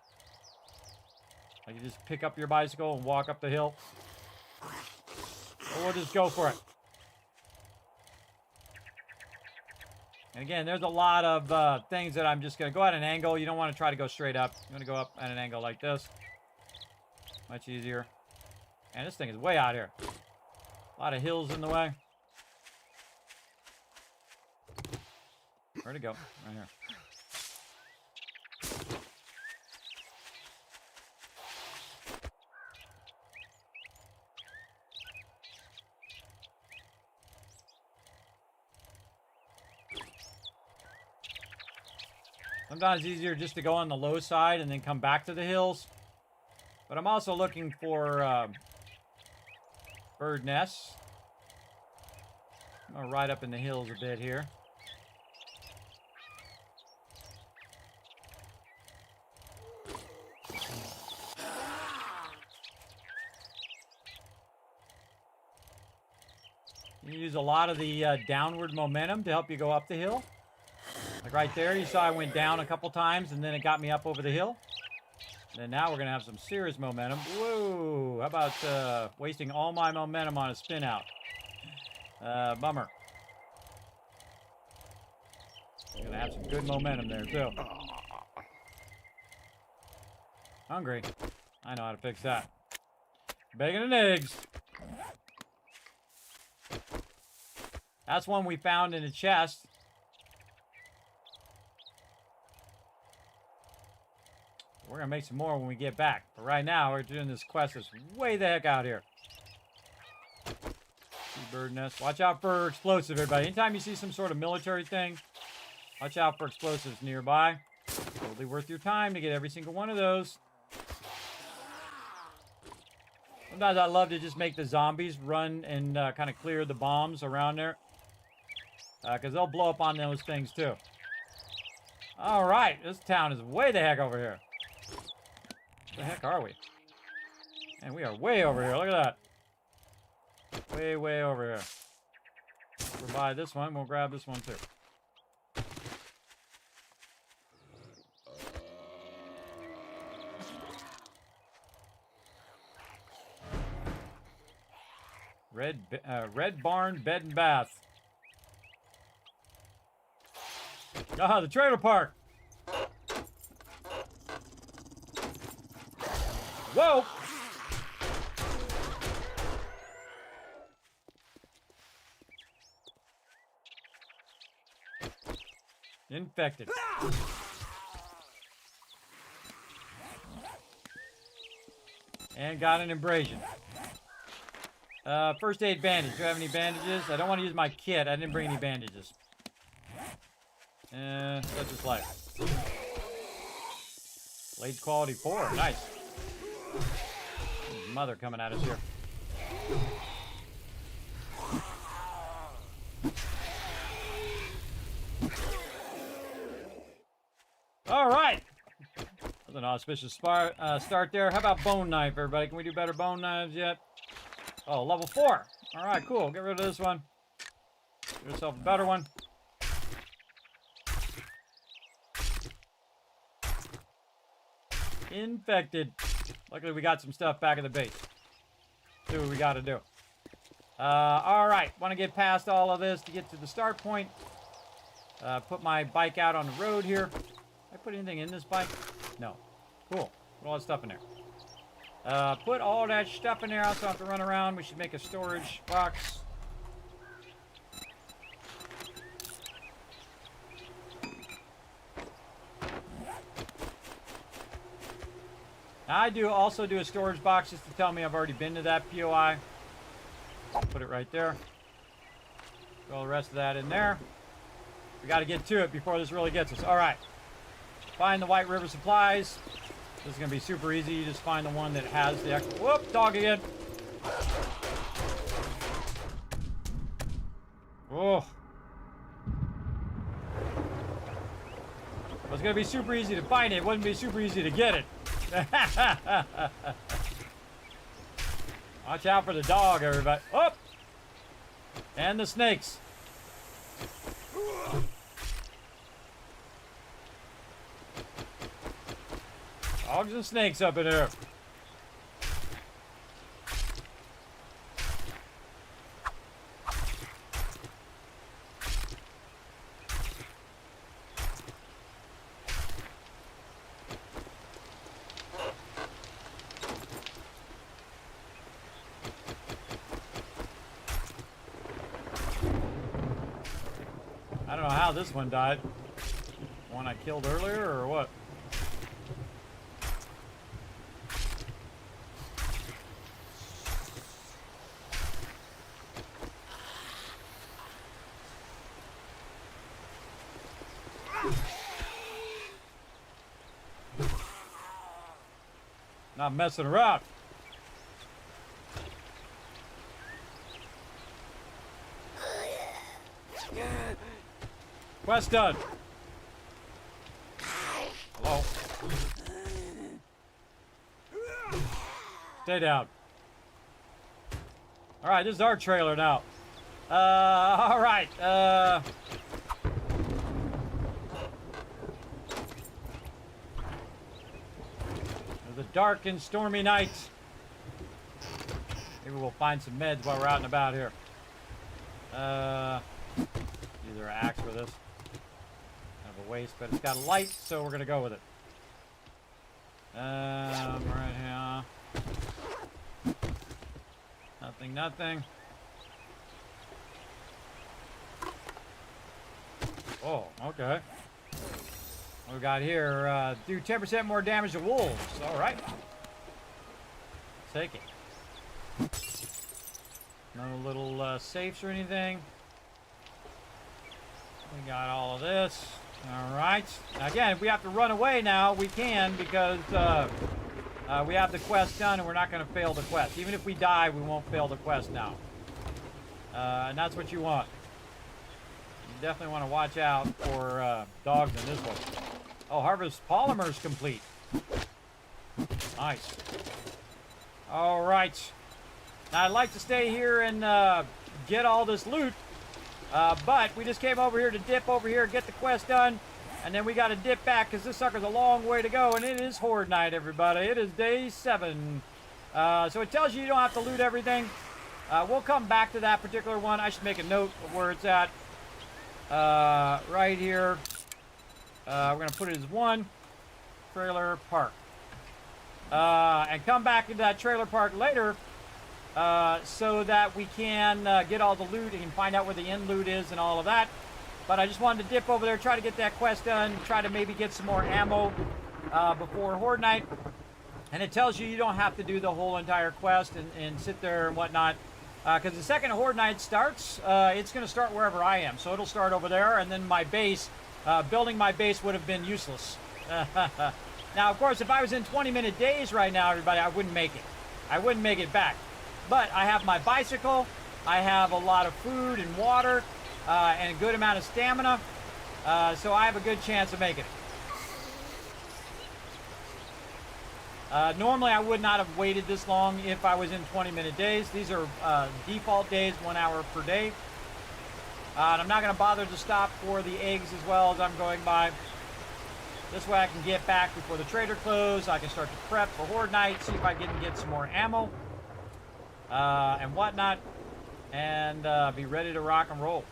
Like you just pick up your bicycle and walk up the hill. Or we'll just go for it. And again, there's a lot of things that I'm just going to go at an angle. You don't want to try to go straight up. You want to go up at an angle like this. Much easier. And this thing is way out here. A lot of hills in the way. Where'd it go? Right here. Sometimes it's easier just to go on the low side and then come back to the hills. But I'm also looking for bird nests. I'm going to ride up in the hills a bit here. You use a lot of the downward momentum to help you go up the hill. Like right there, you saw I went down a couple times and then it got me up over the hill. And then now we're going to have some serious momentum. Whoa, how about wasting all my momentum on a spin out? Bummer. Going to have some good momentum there too. Hungry. I know how to fix that. Bacon and eggs. That's one we found in a chest. We're going to make some more when we get back. But right now, we're doing this quest that's way the heck out here. Bird nest. Watch out for explosive, everybody. Anytime you see some sort of military thing, watch out for explosives nearby. Totally worth your time to get every single one of those. Sometimes I love to just make the zombies run and kind of clear the bombs around there. Because they'll blow up on those things too. All right, this town is way the heck over here. Where the heck are we? And we are way over here. Look at that. Way, way over here. We'll buy this one. We'll grab this one too. Red Barn Bed and Bath. Ah, the trailer park. Whoa! Infected. And got an abrasion. First aid bandage. Do I have any bandages? I don't want to use my kit. I didn't bring any bandages. Such is life. Blade quality 4. Nice. Mother coming at us here. All right. That's an auspicious start there. How about bone knife, everybody? Can we do better bone knives yet? Oh, level 4. All right, cool. Get rid of this one. Get yourself a better one. Infected. Luckily, we got some stuff back at the base. Do what we got to do. All right. Want to get past all of this to get to the start point. Put my bike out on the road here. Did I put anything in this bike? No. Cool. Put all that stuff in there. Put all that stuff in there. I also have to run around. We should make a storage box. I also do a storage box just to tell me I've already been to that POI. Put it right there. Put all the rest of that in there. We got to get to it before this really gets us. All right. Find the White River supplies. This is going to be super easy. You just find the one that has the extra... Whoop! Dog again. Oh. It was going to be super easy to find it. It wouldn't be super easy to get it. Watch out for the dog, everybody. Oh! And the snakes. Dogs and snakes up in here. I don't know how this one died. One I killed earlier or what? Not messing around. Quest done. Hello. Stay down. All right, this is our trailer now. All right. It was a dark and stormy night. Maybe we'll find some meds while we're out and about here. Use our axe for this. Kind of a waste, but it's got a light, so we're gonna go with it. Right here. Nothing, nothing. Oh, okay. What we got here? Do 10% more damage to wolves. All right. Take it. No little safes or anything. We got all of this. All right. Again, if we have to run away now, we can because We have the quest done, and we're not going to fail the quest. Even if we die, we won't fail the quest now. And that's what you want. You definitely want to watch out for dogs in this one. Oh, harvest polymers complete. Nice. All right. Now, I'd like to stay here and get all this loot. But we just came over here to dip over here, get the quest done. And then we got to dip back because this sucker's a long way to go. And it is Horde Night, everybody. It is day 7. So it tells you don't have to loot everything. We'll come back to that particular one. I should make a note of where it's at. Right here. We're going to put it as 1 trailer park. And come back into that trailer park later so that we can get all the loot and find out where the end loot is and all of that. But I just wanted to dip over there, try to get that quest done, try to maybe get some more ammo before Horde Night. And it tells you don't have to do the whole entire quest and sit there and whatnot. Because the second Horde Night starts, it's going to start wherever I am. So it'll start over there, and then my base, building my base would have been useless. Now, of course, if I was in 20-minute days right now, everybody, I wouldn't make it. I wouldn't make it back. But I have my bicycle, I have a lot of food and water, and a good amount of stamina, so I have a good chance of making it. Normally, I would not have waited this long if I was in 20-minute days. These are default days, 1 hour per day. And I'm not going to bother to stop for the eggs as well as I'm going by. This way I can get back before the trader closes. I can start to prep for Horde Night, see if I can get some more ammo and whatnot, and be ready to rock and roll.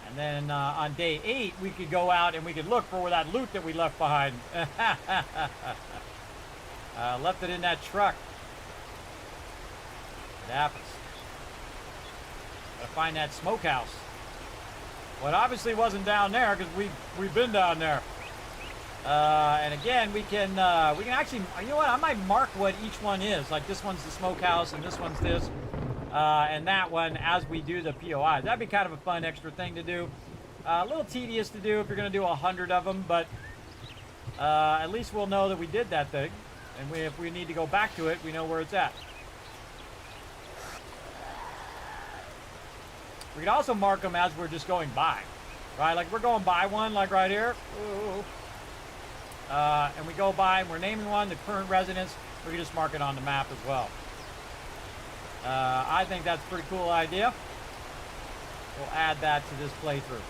And then on day 8, we could go out and we could look for that loot that we left behind. Left it in that truck. It happens. Gotta find that smokehouse. Well, it obviously wasn't down there because we've been down there. And again, we can actually, you know what? I might mark what each one is. Like this one's the smokehouse and this one's this. And that one as we do the POIs. That'd be kind of a fun extra thing to do. A little tedious to do if you're going to do 100 of them, but at least we'll know that we did that thing. And if we need to go back to it, we know where it's at. We can also mark them as we're just going by. Right? Like we're going by one, like right here. Ooh. And we go by and we're naming one, the current residence. We can just mark it on the map as well. I think that's a pretty cool idea. We'll add that to this playthrough.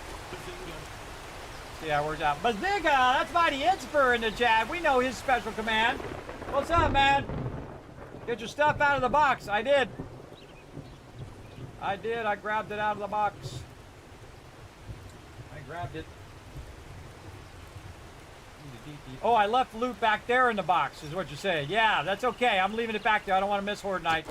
See how it works out. Bazooka! That's Mighty Inspir in the chat. We know his special command. What's up, man? Get your stuff out of the box. I did. I grabbed it out of the box. I grabbed it. Oh, I left loot back there in the box, is what you're saying. Yeah, that's okay. I'm leaving it back there. I don't want to miss Horde Night.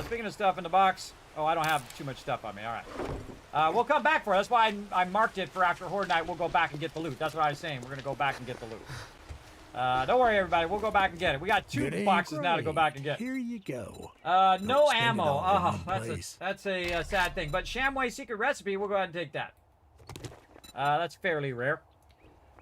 Speaking of stuff in the box. Oh, I don't have too much stuff on me. All right. We'll come back for it. That's why I marked it for after Horde Night. We'll go back and get the loot. That's what I was saying. We're going to go back and get the loot. Don't worry, everybody. We'll go back and get it. We got 2 boxes now to go back and get. Here you go. No ammo. Oh, that's a sad thing. But Shamway secret recipe, we'll go ahead and take that. That's fairly rare.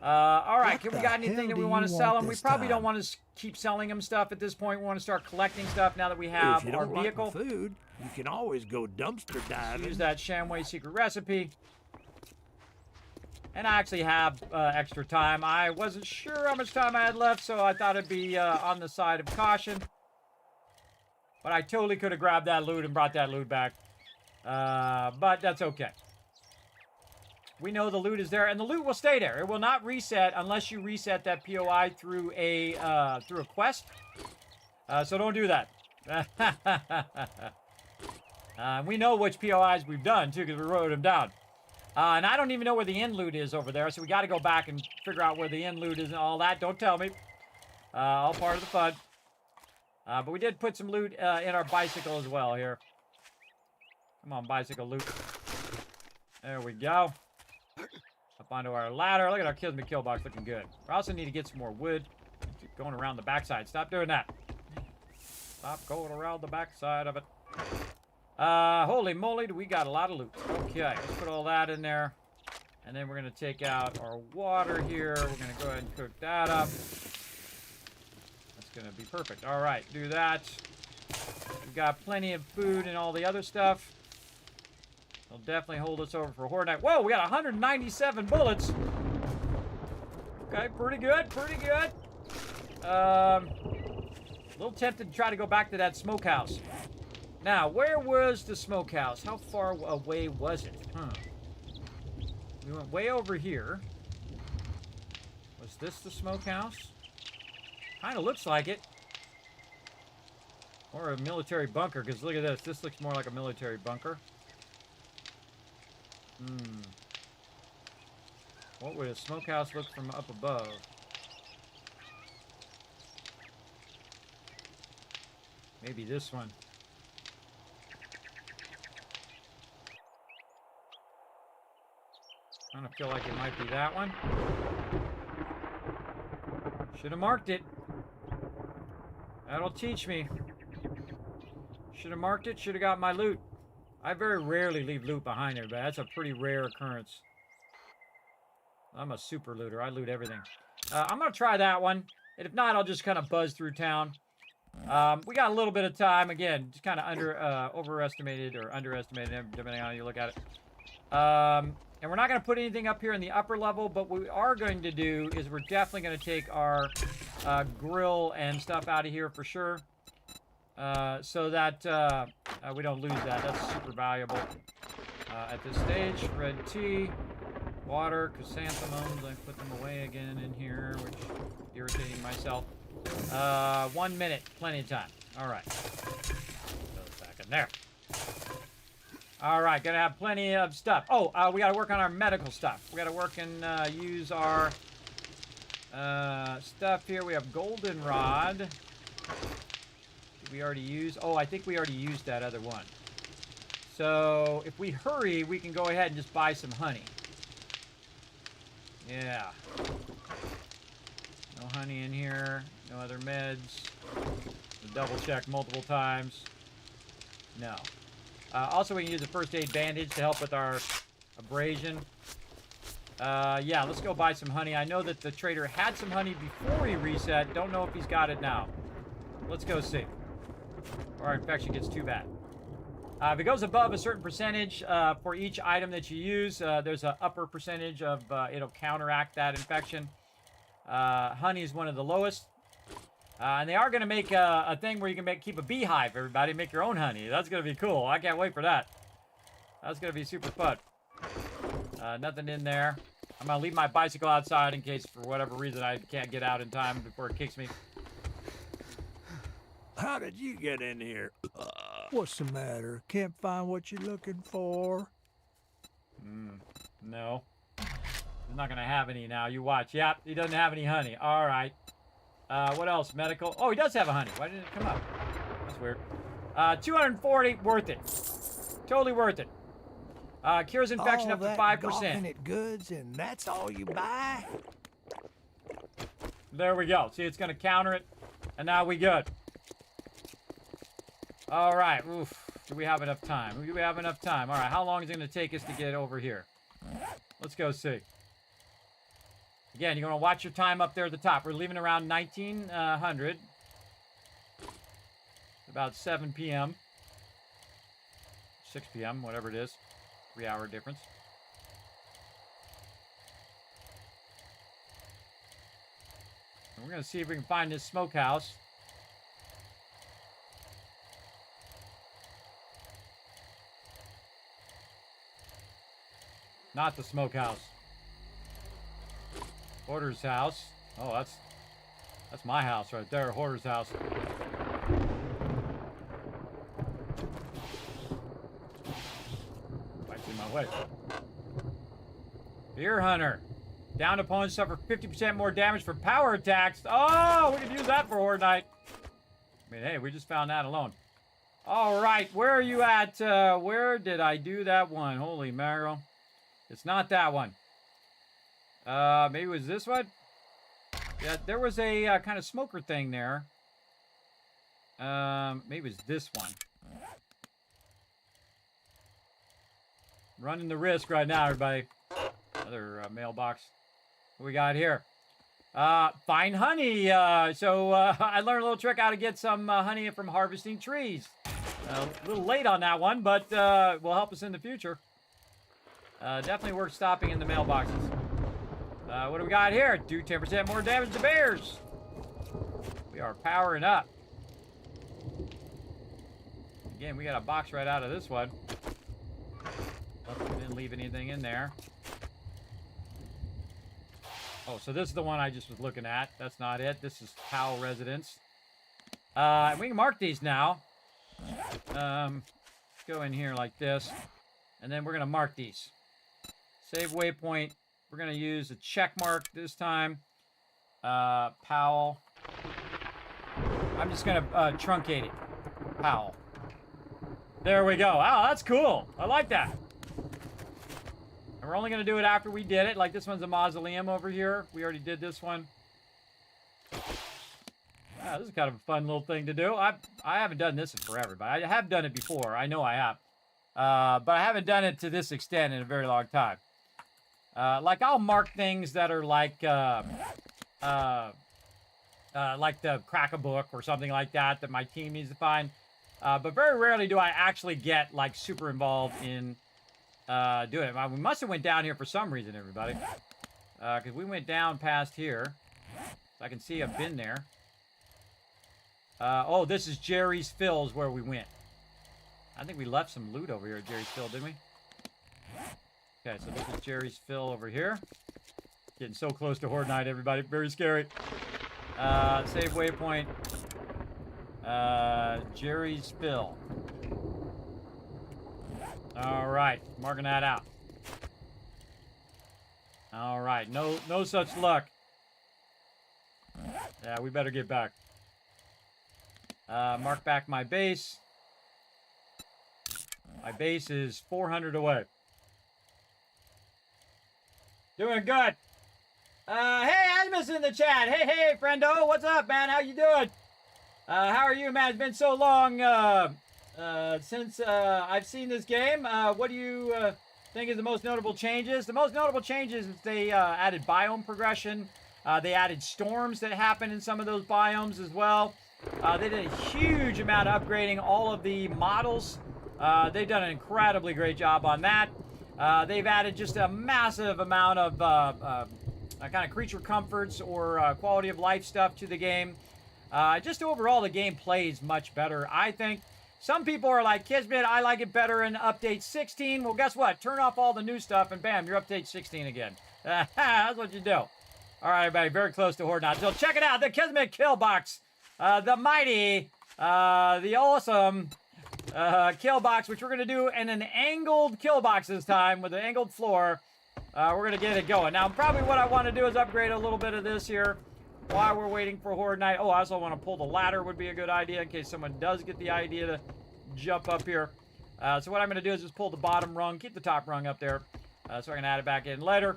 All right, we got anything that we want to sell them? We probably don't want to keep selling them stuff at this point. We want to start collecting stuff now that we have our vehicle. Like food, you can always go dumpster diving. Use that Shamway secret recipe. And I actually have extra time. I wasn't sure how much time I had left, so I thought it'd be on the side of caution. But I totally could have grabbed that loot and brought that loot back. But that's okay. We know the loot is there, and the loot will stay there. It will not reset unless you reset that POI through a quest. So don't do that. We know which POIs we've done, too, because we wrote them down. And I don't even know where the end loot is over there, so we got to go back and figure out where the end loot is and all that. Don't tell me. All part of the fun. But we did put some loot in our bicycle as well here. Come on, bicycle loot. There we go. Up onto our ladder. Look at our Kismet kill box looking good. We also need to get some more wood. Keep going around the backside. Stop doing that. Stop going around the backside of it. Holy moly, do we got a lot of loot. Okay, let's put all that in there. And then we're going to take out our water here. We're going to go ahead and cook that up. That's going to be perfect. All right, do that. We've got plenty of food and all the other stuff. They'll definitely hold us over for Horde Night. Whoa, we got 197 bullets. Okay, pretty good, pretty good. A little tempted to try to go back to that smokehouse. Now, where was the smokehouse? How far away was it? We went way over here. Was this the smokehouse? Kind of looks like it. Or a military bunker, because look at this. This looks more like a military bunker. What would a smokehouse look from up above? Maybe this one. I kind of feel like it might be that one. Should have marked it. That'll teach me. Should have marked it, should have got my loot. I very rarely leave loot behind there, but that's a pretty rare occurrence. I'm a super looter. I loot everything. I'm going to try that one. And if not, I'll just kind of buzz through town. We got a little bit of time. Again, just kind of overestimated or underestimated, depending on how you look at it. And we're not going to put anything up here in the upper level, but what we are going to do is we're definitely going to take our grill and stuff out of here for sure. So that we don't lose that. That's super valuable at this stage. Red tea, water, chrysanthemums. I put them away again in here, which is irritating myself. 1 minute, plenty of time. All right. Those back in there. All right, gonna have plenty of stuff. Oh, we gotta work on our medical stuff. We gotta work and use our stuff here. We have goldenrod. Did we already use? Oh, I think we already used that other one. So if we hurry, we can go ahead and just buy some honey. Yeah. No honey in here. No other meds. Double check multiple times. No. Also, we can use a first aid bandage to help with our abrasion. Yeah, let's go buy some honey. I know that the trader had some honey before he reset. Don't know if he's got it now. Let's go see. Or our infection gets too bad. If it goes above a certain percentage for each item that you use, there's an upper percentage of it'll counteract that infection. Honey is one of the lowest. And they are going to make a thing where you can keep a beehive, everybody. Make your own honey. That's going to be cool. I can't wait for that. That's going to be super fun. Nothing in there. I'm going to leave my bicycle outside in case, for whatever reason, I can't get out in time before it kicks me. How did you get in here? What's the matter? Can't find what you're looking for? No. He's not going to have any now. You watch. Yep, he doesn't have any honey. All right. What else? Medical. Oh, he does have a honey. Why didn't it come up? That's weird. 240. Worth it. Totally worth it. Cures infection up to 5%. It goods, and that's all you buy? There we go. See, it's going to counter it. And now we good. All right. Oof. Do we have enough time? Do we have enough time? All right. How long is it going to take us to get over here? Let's go see. Again, you're going to watch your time up there at the top. We're leaving around 1900. About 7 p.m. 6 p.m., whatever it is. 3-hour difference. And we're going to see if we can find this smokehouse. Not the smokehouse. Hoarder's house. Oh, that's my house right there. Hoarder's house. Might be my way. Deer hunter. Downed opponents suffer 50% more damage from power attacks. Oh, we could use that for Horde Night. I mean, hey, we just found that alone. All right, where are you at? Where did I do that one? Holy mackerel. It's not that one. Maybe it was this one? Yeah, there was a kind of smoker thing there. Maybe it was this one. Running the risk right now, everybody. Another mailbox. What we got here? Find honey. So I learned a little trick how to get some honey from harvesting trees. A little late on that one, but will help us in the future. Definitely worth stopping in the mailboxes. What do we got here? Do 10% more damage to bears. We are powering up. Again, we got a box right out of this one. We didn't leave anything in there. Oh, so this is the one I just was looking at. That's not it. This is Powell Residence. And we can mark these now. Let's go in here like this. And then we're going to mark these. Save waypoint. We're going to use a check mark this time. Powell. I'm just going to truncate it. Powell. There we go. Oh, that's cool. I like that. And we're only going to do it after we did it. Like this one's a mausoleum over here. We already did this one. Wow, this is kind of a fun little thing to do. I haven't done this in forever, but I have done it before. I know I have. But I haven't done it to this extent in a very long time. Like I'll mark things that are like the crack a book or something like that that my team needs to find. But very rarely do I actually get like super involved in doing it. We must have went down here for some reason, everybody. Because we went down past here. So I can see I've been there. Oh, this is Jerry's Phil's where we went. I think we left some loot over here at Jerry's Phil, didn't we? Okay, so this is Jerry's Phil over here. Getting so close to Horde Night, everybody. Very scary. Save waypoint. Jerry's Phil. All right, marking that out. All right, no such luck. Yeah, we better get back. Mark back my base. My base is 400 away. Doing good. Hey, Asmus in the chat. Hey, friendo. What's up, man? How you doing? How are you, man? It's been so long since I've seen this game. What do you think is the most notable changes? The most notable changes is they added biome progression. They added storms that happen in some of those biomes as well. They did a huge amount of upgrading all of the models. They've done an incredibly great job on that. They've added just a massive amount of kind of creature comforts or quality of life stuff to the game. Just overall, the game plays much better, I think. Some people are like, Kismet, I like it better in update 16. Well, guess what? Turn off all the new stuff, and bam, you're update 16 again. That's what you do. All right, everybody, very close to Horde Night. So check it out, the Kismet Kill Box. The mighty, the awesome kill box, which we're going to do in an angled kill box this time with an angled floor. We're going to get it going. Now, probably what I want to do is upgrade a little bit of this here while we're waiting for Horde Night. Oh, I also want to pull the ladder would be a good idea in case someone does get the idea to jump up here. So what I'm going to do is just pull the bottom rung, keep the top rung up there. So I can add it back in later.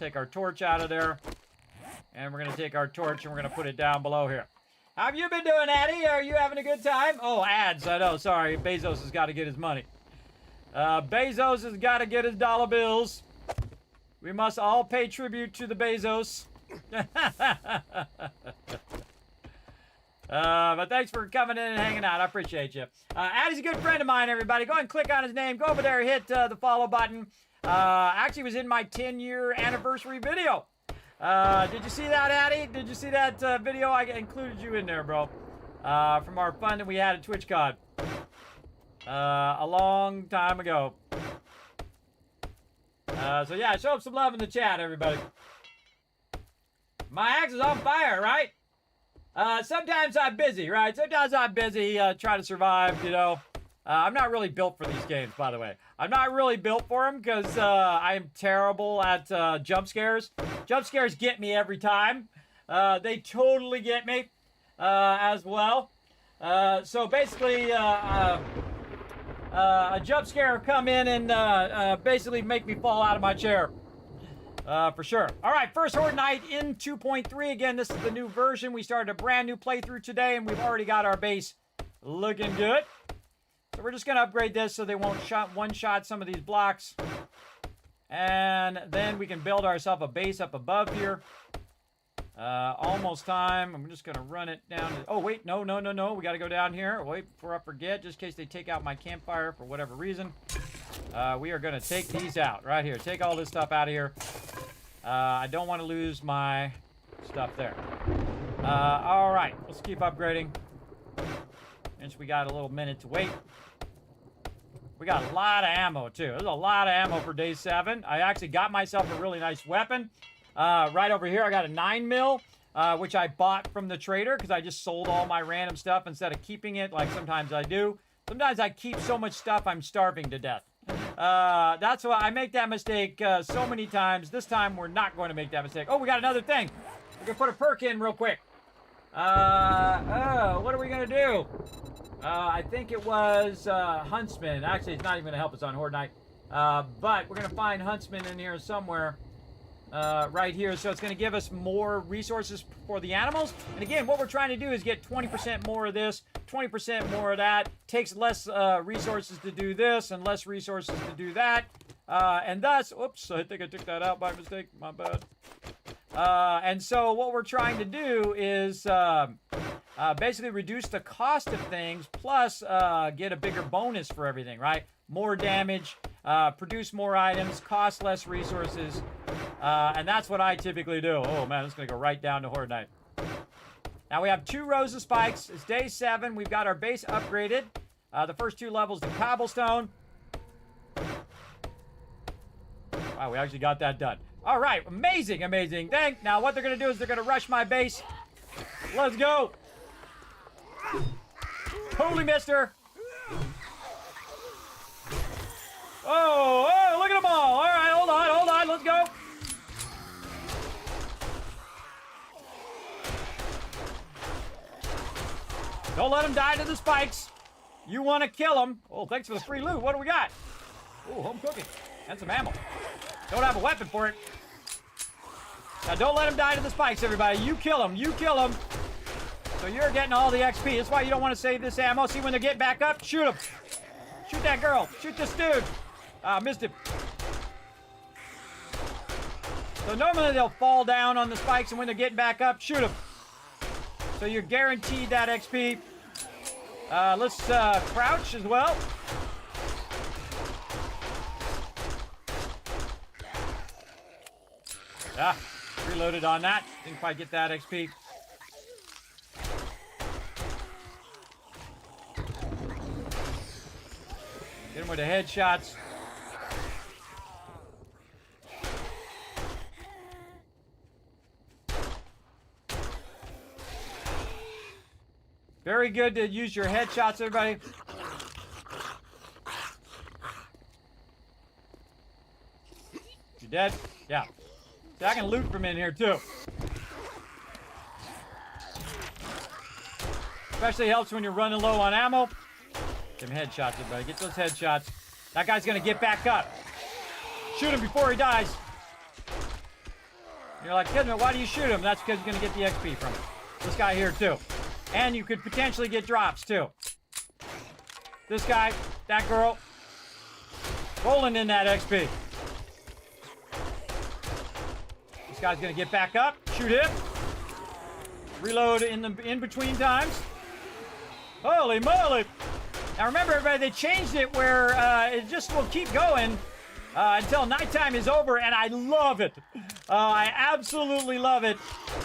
Take our torch out of there. And we're going to take our torch and we're going to put it down below here. How have you been doing, Addie? Are you having a good time? Oh, ads. I know. Sorry. Bezos has got to get his money. Bezos has got to get his dollar bills. We must all pay tribute to the Bezos. But thanks for coming in and hanging out. I appreciate you. Addie's a good friend of mine, everybody. Go ahead and click on his name. Go over there, hit the follow button. Actually was in my 10-year anniversary video. Did you see that, Addie? Did you see that video? I included you in there, bro. From our fun that we had at TwitchCon. A long time ago. So yeah, show up some love in the chat, everybody. My axe is on fire, right? Sometimes I'm busy, right? Sometimes I'm busy trying to survive, you know. I'm not really built for these games, by the way. I'm not really built for them because I'm terrible at jump scares. Jump scares get me every time. They totally get me as well. So basically, a jump scare will come in and basically make me fall out of my chair. For sure. All right, first Horde Night in 2.3. Again, this is the new version. We started a brand new playthrough today, and we've already got our base looking good. So we're just going to upgrade this so they won't one-shot some of these blocks. And then we can build ourselves a base up above here. Almost time. I'm just going to run it down. Oh, wait. No. We got to go down here. Wait before I forget, just in case they take out my campfire for whatever reason. We are going to take these out right here. Take all this stuff out of here. I don't want to lose my stuff there. All right. Let's keep upgrading. Since we got a little minute to wait. We got a lot of ammo, too. There's a lot of ammo for day 7. I actually got myself a really nice weapon. Right over here, I got a 9mm, which I bought from the trader because I just sold all my random stuff instead of keeping it like sometimes I do. Sometimes I keep so much stuff I'm starving to death. That's why I make that mistake so many times. This time, we're not going to make that mistake. Oh, we got another thing. We can put a perk in real quick. What are we going to do? I think it was Huntsman. Actually, it's not even going to help us on Horde Night. But we're going to find Huntsman in here somewhere. Right here. So it's going to give us more resources for the animals. And again, what we're trying to do is get 20% more of this, 20% more of that. Takes less resources to do this and less resources to do that. And thus, oops, I think I took that out by mistake. My bad. And so what we're trying to do is basically reduce the cost of things, plus get a bigger bonus for everything, right? More damage, produce more items, cost less resources. And that's what I typically do. Oh, man, it's going to go right down to Horde Night. Now, we have 2 rows of spikes. It's day 7. We've got our base upgraded. The first 2 levels to cobblestone. Wow, we actually got that done. All right, amazing thing. Now, what they're going to do is they're going to rush my base. Let's go. Totally missed her. Oh, look at them all. All right, hold on. Let's go. Don't let them die to the spikes. You want to kill them. Oh, thanks for the free loot. What do we got? Oh, home cooking. And some ammo. Don't have a weapon for it. Now, don't let them die to the spikes, everybody. You kill them. So you're getting all the XP. That's why you don't want to save this ammo. See, when they get back up, shoot them. Shoot that girl. Shoot this dude. Missed him. So normally they'll fall down on the spikes, and when they're getting back up, shoot them. So you're guaranteed that XP. Let's crouch as well. Reloaded on that. Didn't quite get that XP. Get him with the headshots. Very good to use your headshots, everybody. You dead? Yeah. See, I can loot from in here, too. Especially helps when you're running low on ammo. Get some headshots, everybody. Get those headshots. That guy's going to get back up. Shoot him before he dies. You're like, Kismet, why do you shoot him? That's because you're going to get the XP from it. This guy here, too. And you could potentially get drops, too. This guy, that girl, rolling in that XP. This guy's going to get back up. Shoot him. Reload in between times. Holy moly. Now remember, everybody, they changed it where it just will keep going until nighttime is over, and I love it. I absolutely love it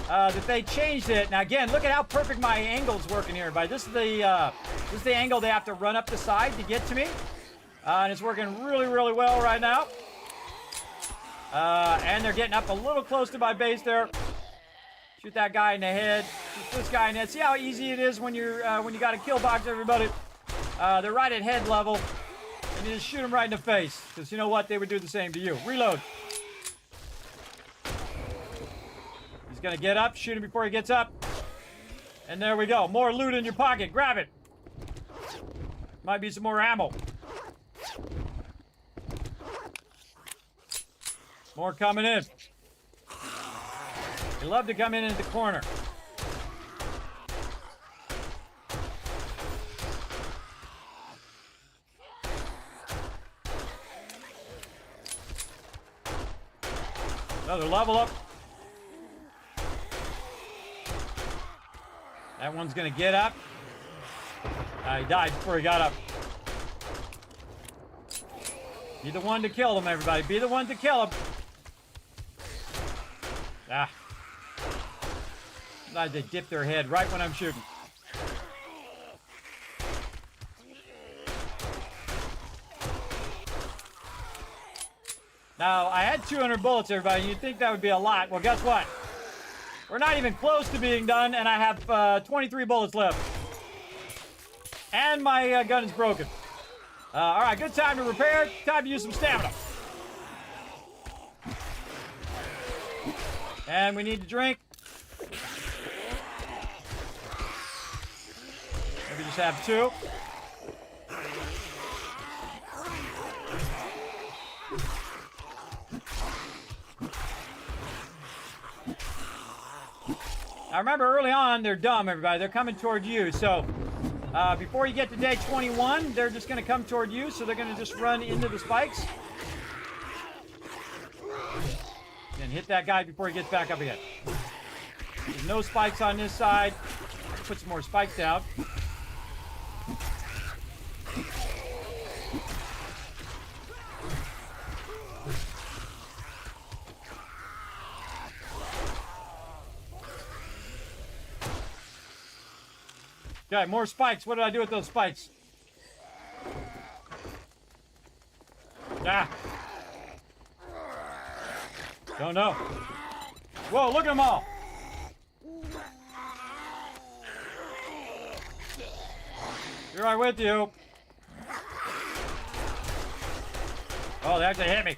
that they changed it. Now again, look at how perfect my angle's working here, everybody. This is the angle they have to run up the side to get to me, and it's working really, really well right now. And they're getting up a little close to my base there. Shoot that guy in the head. Shoot this guy in the head. See how easy it is when you got a kill box, everybody. They're right at head level, and you just shoot them right in the face. Because you know what? They would do the same to you. Reload. He's going to get up. Shoot him before he gets up. And there we go. More loot in your pocket. Grab it. Might be some more ammo. More coming in. They love to come in at the corner. Another level up. That one's gonna get up. He died before he got up. Be the one to kill them, everybody. Be the one to kill them. Ah. Sometimes they dip their head right when I'm shooting. Now, I had 200 bullets, everybody. You'd think that would be a lot. Well, guess what? We're not even close to being done, and I have 23 bullets left. And my gun is broken. All right, good time to repair. Time to use some stamina. And we need to drink. Maybe just have 2. Now remember, early on, they're dumb, everybody. They're coming toward you. So before you get to day 21, they're just going to come toward you. So they're going to just run into the spikes. And hit that guy before he gets back up again. There's no spikes on this side. Put some more spikes down. Okay, more spikes. What did I do with those spikes? Ah. Don't know. Whoa, look at them all. You're right with you. Oh, they actually hit me.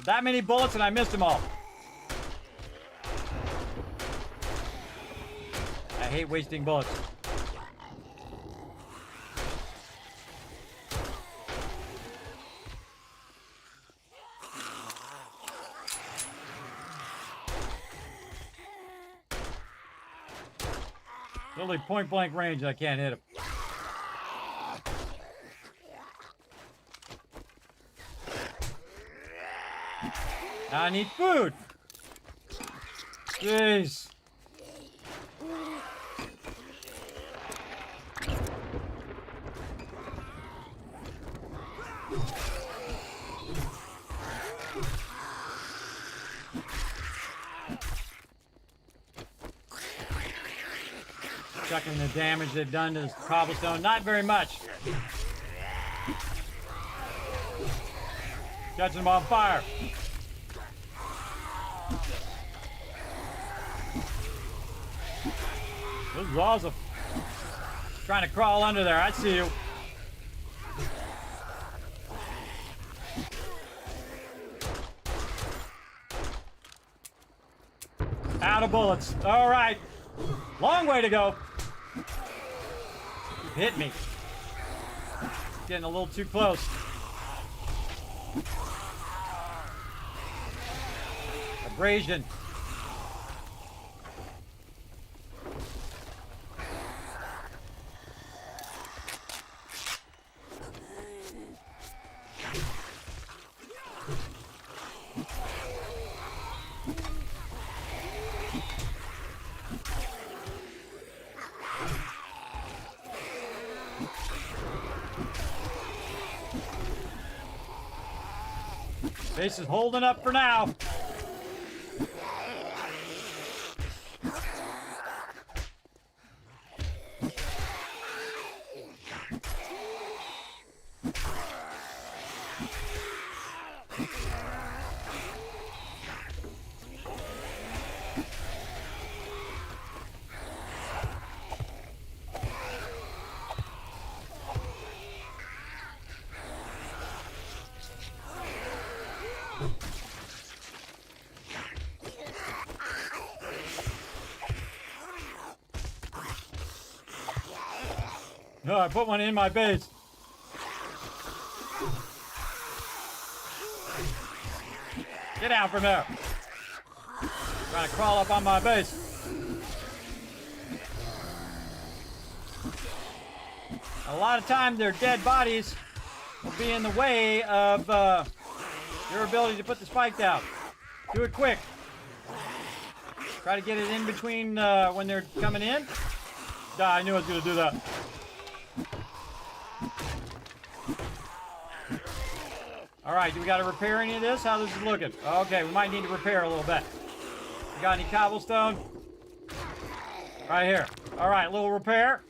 That many bullets and I missed them all. I hate wasting bullets. Literally point blank range, I can't hit him. Now I need food. Jeez. Checking the damage they've done to this cobblestone. Not very much. Catching them on fire. This is awesome. Trying to crawl under there. I see you. Out of bullets. All right. Long way to go. Hit me. Getting a little too close. Abrasion. Base is holding up for now. No, I put one in my base. Get out from there. Trying to crawl up on my base. A lot of times their dead bodies will be in the way of Your ability to put the spike down. Do it quick. Try to get it in between when they're coming in. I knew I was going to do that. All right, do we got to repair any of this? How this is looking? Okay, we might need to repair a little bit. You got any cobblestone? Right here. All right, little repair.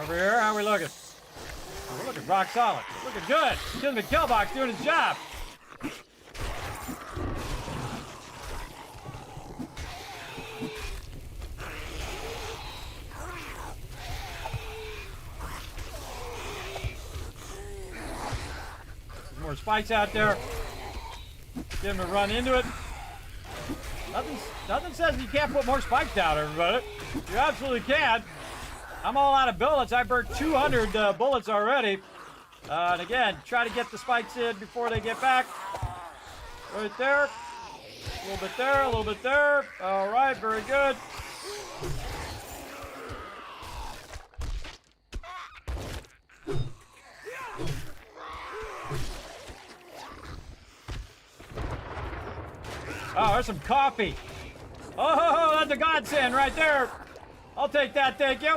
Over here, how are we looking? Oh, we're looking rock solid. We're looking good. Kismet Killbox doing his job. There's more spikes out there. Get him to run into it. Nothing says you can't put more spikes down, everybody. You absolutely can. I'm all out of bullets. I burned 200 bullets already. And again, try to get the spikes in before they get back. Right there. A little bit there, a little bit there. All right, very good. Oh, there's some coffee. Oh, that's a godsend right there. I'll take that, thank you.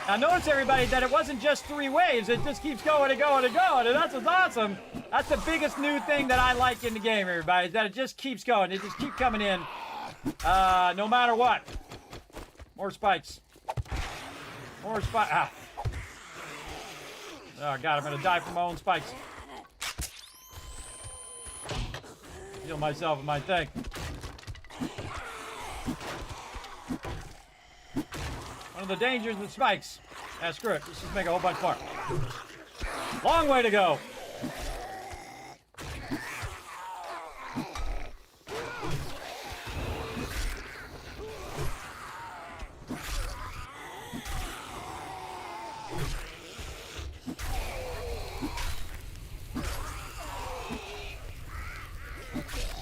Now notice, everybody, that it wasn't just 3 waves. It just keeps going and going and going, and that's what's awesome. That's the biggest new thing that I like in the game, everybody, is that it just keeps going. It just keeps coming in, no matter what. More spikes. More spikes. Ah. Oh, God, I'm going to die from my own spikes. Heal myself with my thing. One of the dangers with spikes. Ah, screw it. Let's just make a whole bunch more. Long way to go.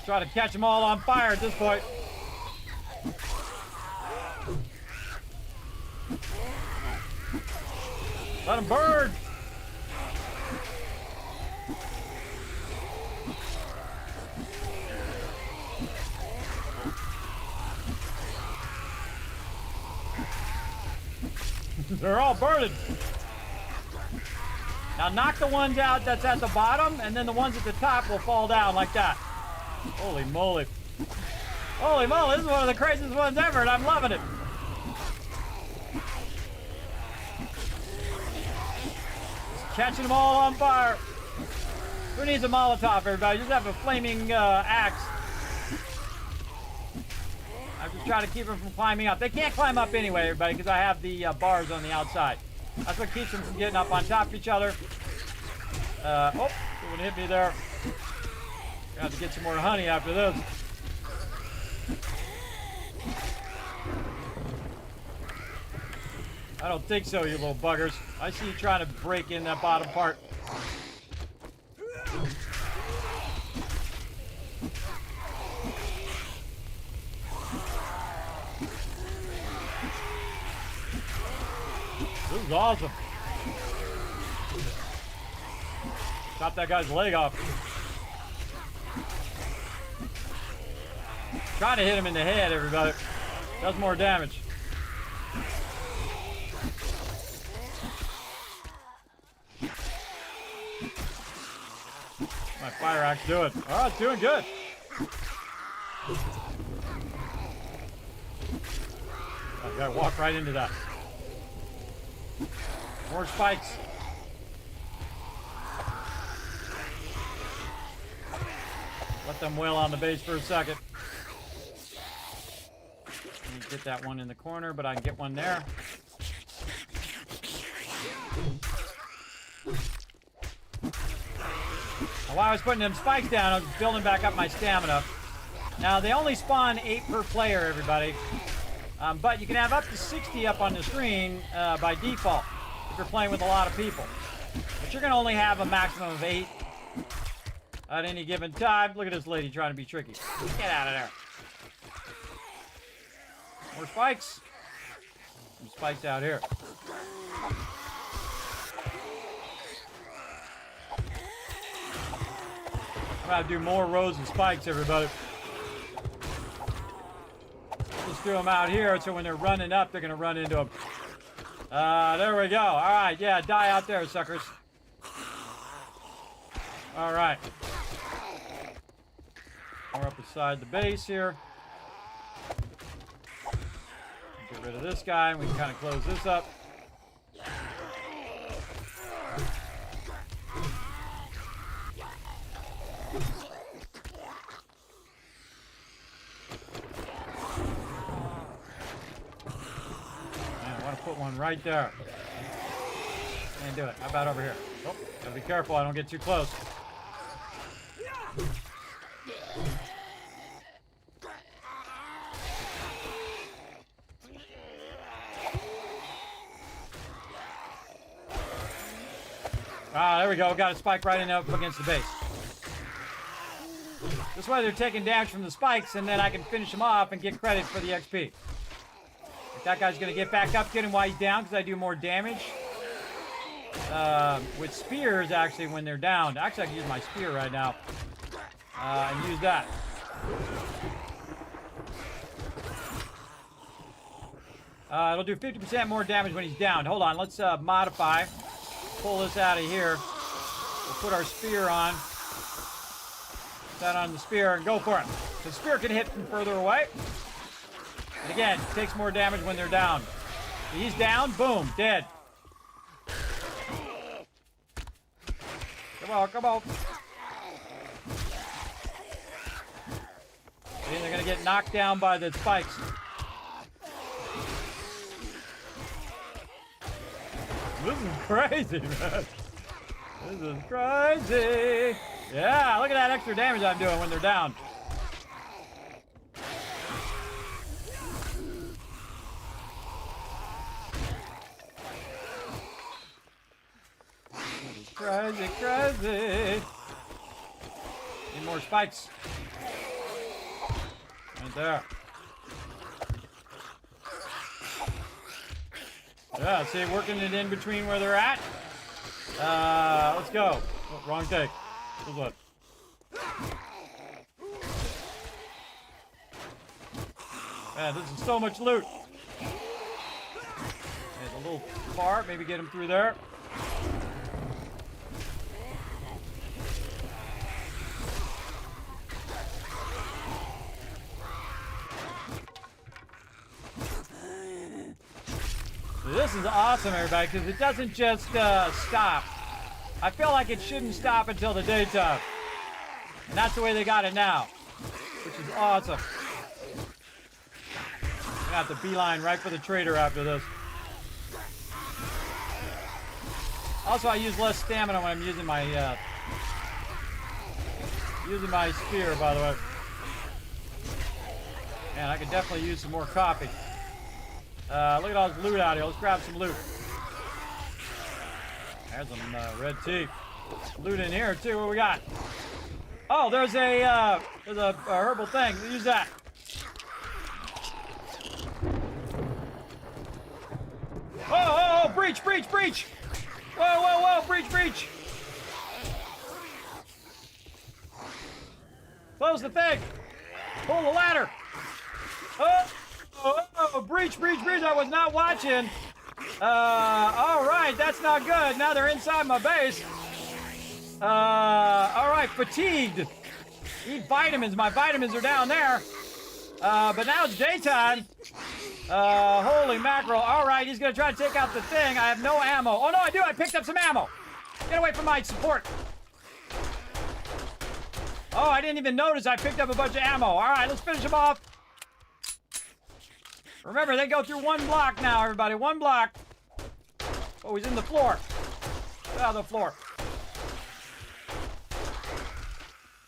Try to catch them all on fire at this point. Let them burn. They're all burning. Now knock the ones out that's at the bottom, and then the ones at the top will fall down like that. Holy moly. Holy moly, this is one of the craziest ones ever, and I'm loving it. Just catching them all on fire. Who needs a Molotov, everybody? Just have a flaming axe. I'm just trying to keep them from climbing up. They can't climb up anyway, everybody, because I have the bars on the outside. That's what keeps them from getting up on top of each other. Oh, someone hit me there. Got to get some more honey after this. I don't think so, you little buggers. I see you trying to break in that bottom part. This is awesome. Chop that guy's leg off. Trying to hit him in the head, everybody. Does more damage. My fire axe doing? Oh, it's doing good. I gotta walk right into that. More spikes. Let them wail on the base for a second. Get that one in the corner, but I can get one there. Now, while I was putting them spikes down, I was building back up my stamina. Now, they only spawn 8 per player, everybody. But you can have up to 60 up on the screen by default if you're playing with a lot of people. But you're going to only have a maximum of 8 at any given time. Look at this lady trying to be tricky. Get out of there. More spikes. Some spikes out here. Gotta do more rows of spikes, everybody. Just do them out here, so when they're running up, they're gonna run into them. There we go. All right, yeah, die out there, suckers. All right. More up beside the base here. Get rid of this guy, and we can kind of close this up. Put one right there. Can't do it. How about over here? Oh, gotta be careful I don't get too close. Ah, there we go. Got a spike right in up against the base. This way they're taking damage from the spikes, and then I can finish them off and get credit for the XP. That guy's going to get back up, get him while he's down, because I do more damage. With spears, actually, when they're down. Actually, I can use my spear right now. And use that. It'll do 50% more damage when he's down. Hold on, let's modify. Pull this out of here. We'll put our spear on. Put that on the spear and go for it. The spear can hit from further away. And again, it takes more damage when they're down. He's down, boom, dead. Come on, come on. See, they're gonna get knocked down by the spikes. This is crazy, man. This is crazy. Yeah, look at that extra damage I'm doing when they're down. Crazy, crazy. Need more spikes. Right there. Yeah, see, working it in between where they're at. Let's go. Oh, wrong take. This one. Man, this is so much loot. It's a little far. Maybe get him through there. This is awesome, everybody, because it doesn't just stop. I feel like it shouldn't stop until the daytime. And that's the way they got it now, which is awesome. I'm gonna have to beeline right for the trader after this. Also, I use less stamina when I'm using my spear, by the way. Man, I could definitely use some more coffee. Look at all this loot out here. Let's grab some loot. There's some red tea. Loot in here too. What we got? Oh, there's a herbal thing. Use that. Oh, breach, breach, breach! Whoa, whoa, whoa, breach, breach! Close the thing. Pull the ladder. Oh, breach, breach, breach. I was not watching. All right, that's not good. Now they're inside my base. All right, fatigued. Eat vitamins. My vitamins are down there. But now it's daytime. Holy mackerel. All right, he's going to try to take out the thing. I have no ammo. Oh, no, I do. I picked up some ammo. Get away from my support. Oh, I didn't even notice I picked up a bunch of ammo. All right, let's finish him off. Remember, they go through one block now, everybody. One block. Oh, he's in the floor. Get out of the floor.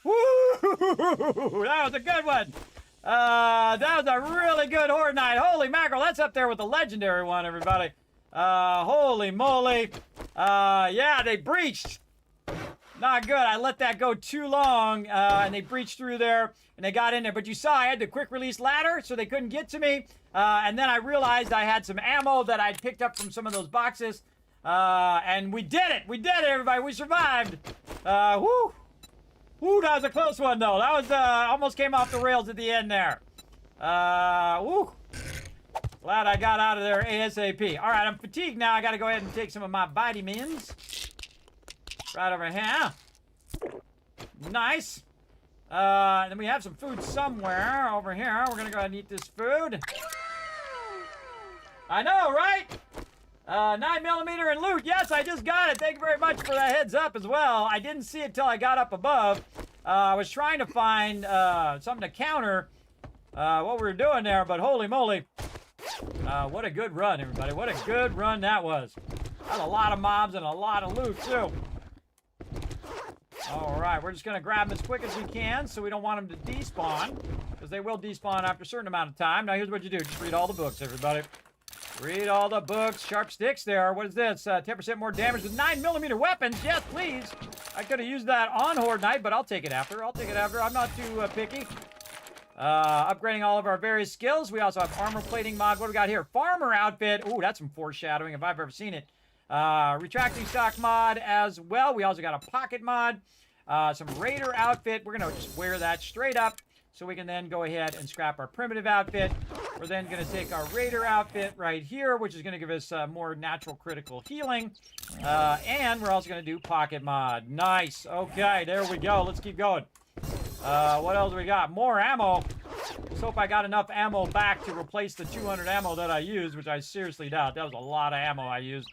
Woo! That was a good one. That was a really good Horde Night. Holy mackerel, that's up there with the legendary one, everybody. Holy moly. Yeah, they breached. Not good. I let that go too long, and they breached through there, and they got in there. But you saw I had the quick release ladder, so they couldn't get to me. And then I realized I had some ammo that I'd picked up from some of those boxes. And we did it. We did it, everybody. We survived. Woo. Ooh, that was a close one, though. That was, almost came off the rails at the end there. Woo. Glad I got out of there ASAP. All right, I'm fatigued now. I got to go ahead and take some of my vitamins. Right over here. Nice. Then we have some food somewhere over here. We're going to go ahead and eat this food. I know, right? 9mm and loot. Yes, I just got it. Thank you very much for that heads up as well. I didn't see it till I got up above. I was trying to find something to counter what we were doing there, but holy moly. What a good run, everybody. What a good run that was. That's a lot of mobs and a lot of loot, too. All right, we're just going to grab them as quick as we can so we don't want them to despawn, because they will despawn after a certain amount of time. Now, here's what you do. Just read all the books, everybody. Read all the books. Sharp sticks there. What is this? 10% more damage with 9mm weapons. Yes, please. I could have used that on Horde Night, but I'll take it after. I'm not too picky. Upgrading all of our various skills. We also have armor plating mod. What do we got here? Farmer outfit. Ooh, that's some foreshadowing if I've ever seen it. Retracting stock mod as well. We also got a pocket mod. Some raider outfit. We're going to just wear that straight up so we can then go ahead and scrap our primitive outfit. We're then going to take our raider outfit right here, which is going to give us more natural critical healing. And we're also going to do pocket mod. Nice. Okay, there we go. Let's keep going. What else do we got? More ammo. Let's hope I got enough ammo back to replace the 200 ammo that I used, which I seriously doubt. That was a lot of ammo I used.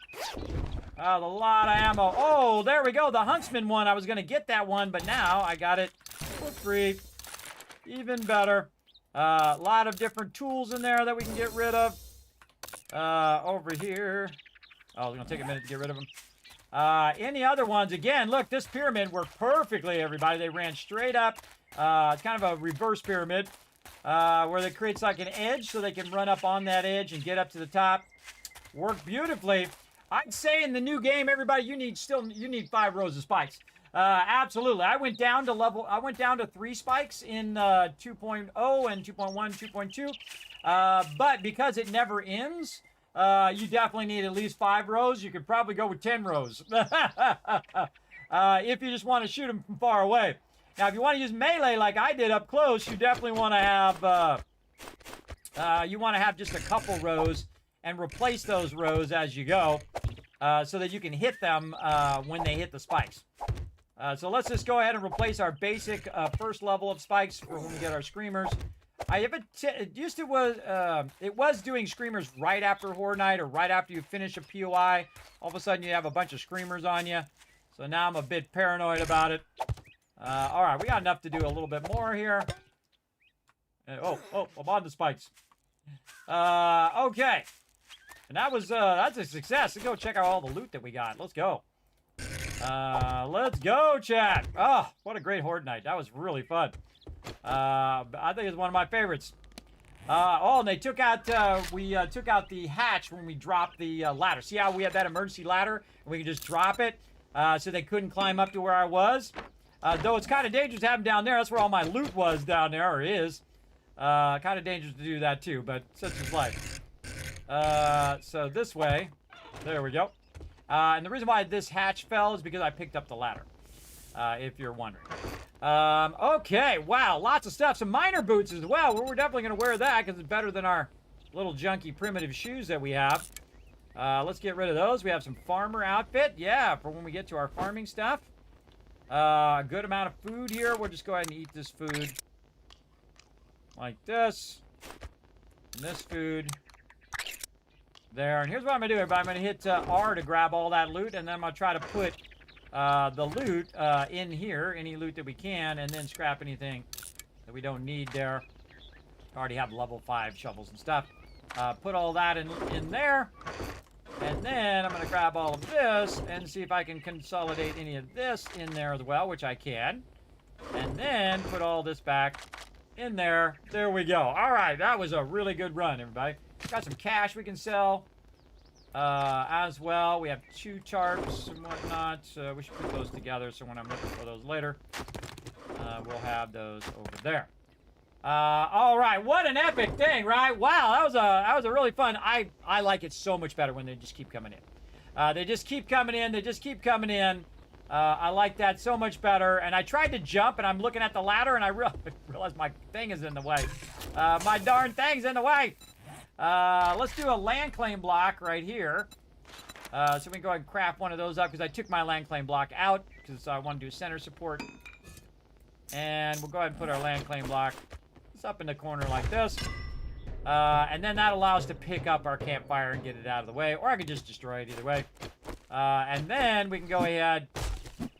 A lot of ammo. Oh, there we go. The Huntsman one. I was going to get that one, but now I got it for free. Even better. A lot of different tools in there that we can get rid of. Over here. Oh, it's going to take a minute to get rid of them. Any other ones? Again, look, this pyramid worked perfectly, everybody. They ran straight up. It's kind of a reverse pyramid where it creates like an edge so they can run up on that edge and get up to the top. Worked beautifully. I'd say in the new game, everybody, you need 5 rows of spikes. Absolutely. I went down to 3 spikes in 2.0 and 2.1, 2.2. But because it never ends, you definitely need at least 5 rows. You could probably go with 10 rows. If you just want to shoot them from far away. Now, if you want to use melee like I did up close, you definitely want to have just a couple rows and replace those rows as you go so that you can hit them when they hit the spikes. So let's just go ahead and replace our basic first level of spikes for when we get our screamers. It was doing screamers right after Horde Night or right after you finish a POI. All of a sudden you have a bunch of screamers on you. So now I'm a bit paranoid about it. All right, we got enough to do a little bit more here. I'm on the spikes. Okay. And that's a success. Let's go check out all the loot that we got. Let's go. Let's go, chat. Oh, what a great Horde Night. That was really fun. I think it's one of my favorites. And they took out, we took out the hatch when we dropped the ladder. See how we have that emergency ladder? And we can just drop it so they couldn't climb up to where I was. Though it's kind of dangerous to have them down there. That's where all my loot was down there, or is. Kind of dangerous to do that too, but such is life. So this way. There we go. And the reason why this hatch fell is because I picked up the ladder. If you're wondering. Okay, wow, lots of stuff. Some miner boots as well. We're definitely going to wear that because it's better than our little junky primitive shoes that we have. Let's get rid of those. We have some farmer outfit. Yeah, for when we get to our farming stuff. A good amount of food here. We'll just go ahead and eat this food. Like this. And this food. There. And here's what I'm going to do, everybody. I'm going to hit R to grab all that loot. And then I'm going to try to put the loot in here. Any loot that we can. And then scrap anything that we don't need there. Already have level 5 shovels and stuff. Put all that in there. And then I'm going to grab all of this and see if I can consolidate any of this in there as well, which I can. And then put all this back in there. There we go. All right, that was a really good run, everybody. Got some cash we can sell as well. We have 2 tarps and whatnot. We should put those together so when I'm looking for those later, we'll have those over there. All right, what an epic thing, right? Wow, that was a really fun. I like it so much better when they just keep coming in. They just keep coming in. They just keep coming in. I like that so much better. And I tried to jump, and I'm looking at the ladder, and I realized my thing is in the way. My darn thing's in the way. Let's do a land claim block right here. So we can go ahead and craft one of those up, because I took my land claim block out, because I want to do center support. And we'll go ahead and put our land claim block just up in the corner like this. And then that allows us to pick up our campfire and get it out of the way. Or I could just destroy it either way. And then we can go ahead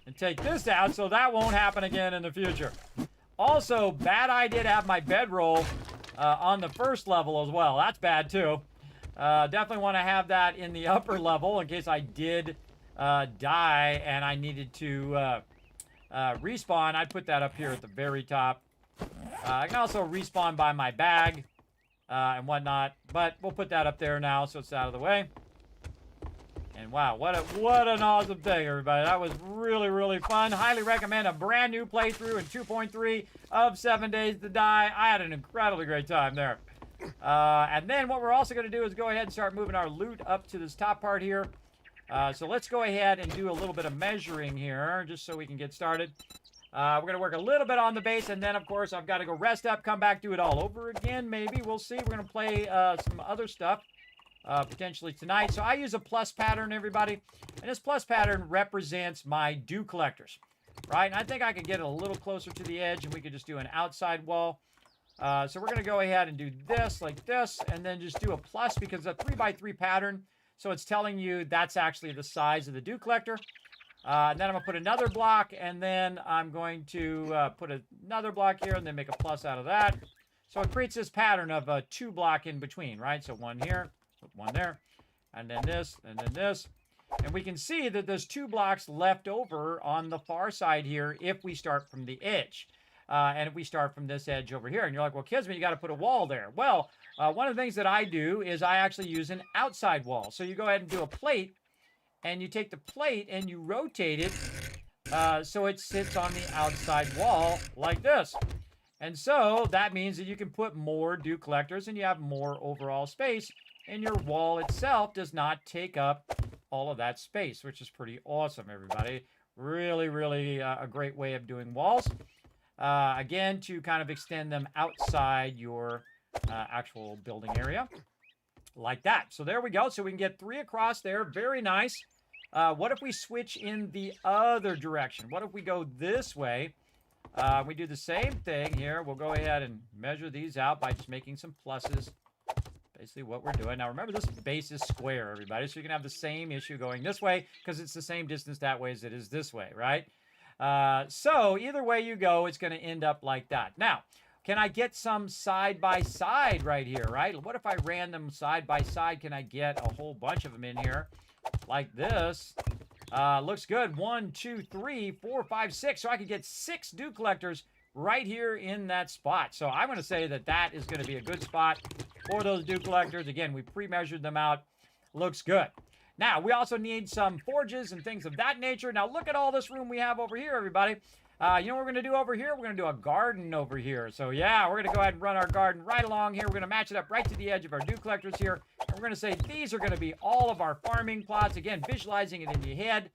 and take this out, so that won't happen again in the future. Also, bad idea to have my bedroll on the first level as well. That's bad too. Definitely want to have that in the upper level in case I did die and I needed to respawn. I'd put that up here at the very top. I can also respawn by my bag and whatnot, but we'll put that up there now so it's out of the way. And wow, what an awesome thing, everybody. That was really, really fun. Highly recommend a brand new playthrough in 2.3 of 7 Days to Die. I had an incredibly great time there. And then what we're also going to do is go ahead and start moving our loot up to this top part here. So let's go ahead and do a little bit of measuring here, just so we can get started. We're going to work a little bit on the base, and then, of course, I've got to go rest up, come back, do it all over again, maybe. We'll see. We're going to play some other stuff. Potentially tonight. So I use a plus pattern, everybody. And this plus pattern represents my dew collectors. Right? And I think I could get it a little closer to the edge, and we could just do an outside wall. So we're going to go ahead and do this like this, and then just do a plus, because it's a 3x3 pattern. So it's telling you that's actually the size of the dew collector. And then I'm going to put another block, and then I'm going to put another block here, and then make a plus out of that. So it creates this pattern of a 2 block in between, right? So one here. Put one there, and then this, and then this. And we can see that there's 2 blocks left over on the far side here if we start from the edge. And if we start from this edge over here. And you're like, well, Kismet, you got to put a wall there. Well, one of the things that I do is I actually use an outside wall. So you go ahead and do a plate, and you take the plate and you rotate it so it sits on the outside wall like this. And so that means that you can put more dew collectors and you have more overall space. And your wall itself does not take up all of that space, which is pretty awesome, everybody. Really, really a great way of doing walls. Again, to kind of extend them outside your actual building area. Like that. So there we go. So we can get 3 across there. Very nice. What if we switch in the other direction? What if we go this way? We do the same thing here. We'll go ahead and measure these out by just making some pluses. Basically what we're doing. Now remember, this base is square, everybody, so you can have the same issue going this way because it's the same distance that way as it is this way, right? So either way you go, it's going to end up like that. Now, can I get some side by side right here, right? What if I ran them side by side? Can I get a whole bunch of them in here like this? Looks good. 1, 2, 3, 4, 5, 6. So I could get 6 dew collectors right here in that spot. So I'm going to say that that is going to be a good spot for those dew collectors. Again, we pre-measured them out. Looks good. Now, we also need some forges and things of that nature. Now, look at all this room we have over here, everybody. You know what we're going to do over here? We're going to do a garden over here. So, yeah, we're going to go ahead and run our garden right along here. We're going to match it up right to the edge of our dew collectors here. And we're going to say these are going to be all of our farming plots. Again, visualizing it in your head.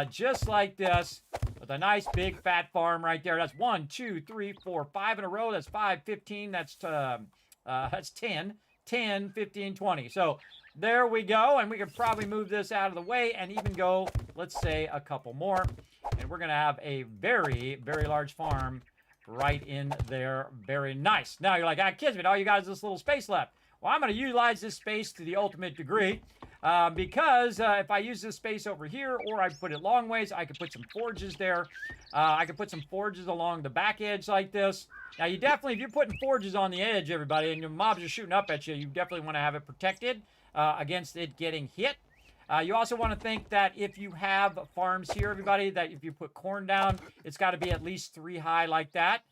Just like this, with a nice big fat farm right there. That's 1, 2, 3, 4, 5 in a row. That's 5, 15. That's 10, 10, 15, 20. So there we go. And we can probably move this out of the way and even go, let's say, a couple more. And we're going to have a very, very large farm right in there. Very nice. Now you're like, Kismet, all you got is this little space left. Well, I'm going to utilize this space to the ultimate degree. Because if I use this space over here, or I put it long ways, I could put some forges there. I could put some forges along the back edge like this. Now, you definitely, if you're putting forges on the edge, everybody, and your mobs are shooting up at you, you definitely want to have it protected against it getting hit. You also want to think that if you have farms here, everybody, that if you put corn down, it's got to be at least 3 high like that.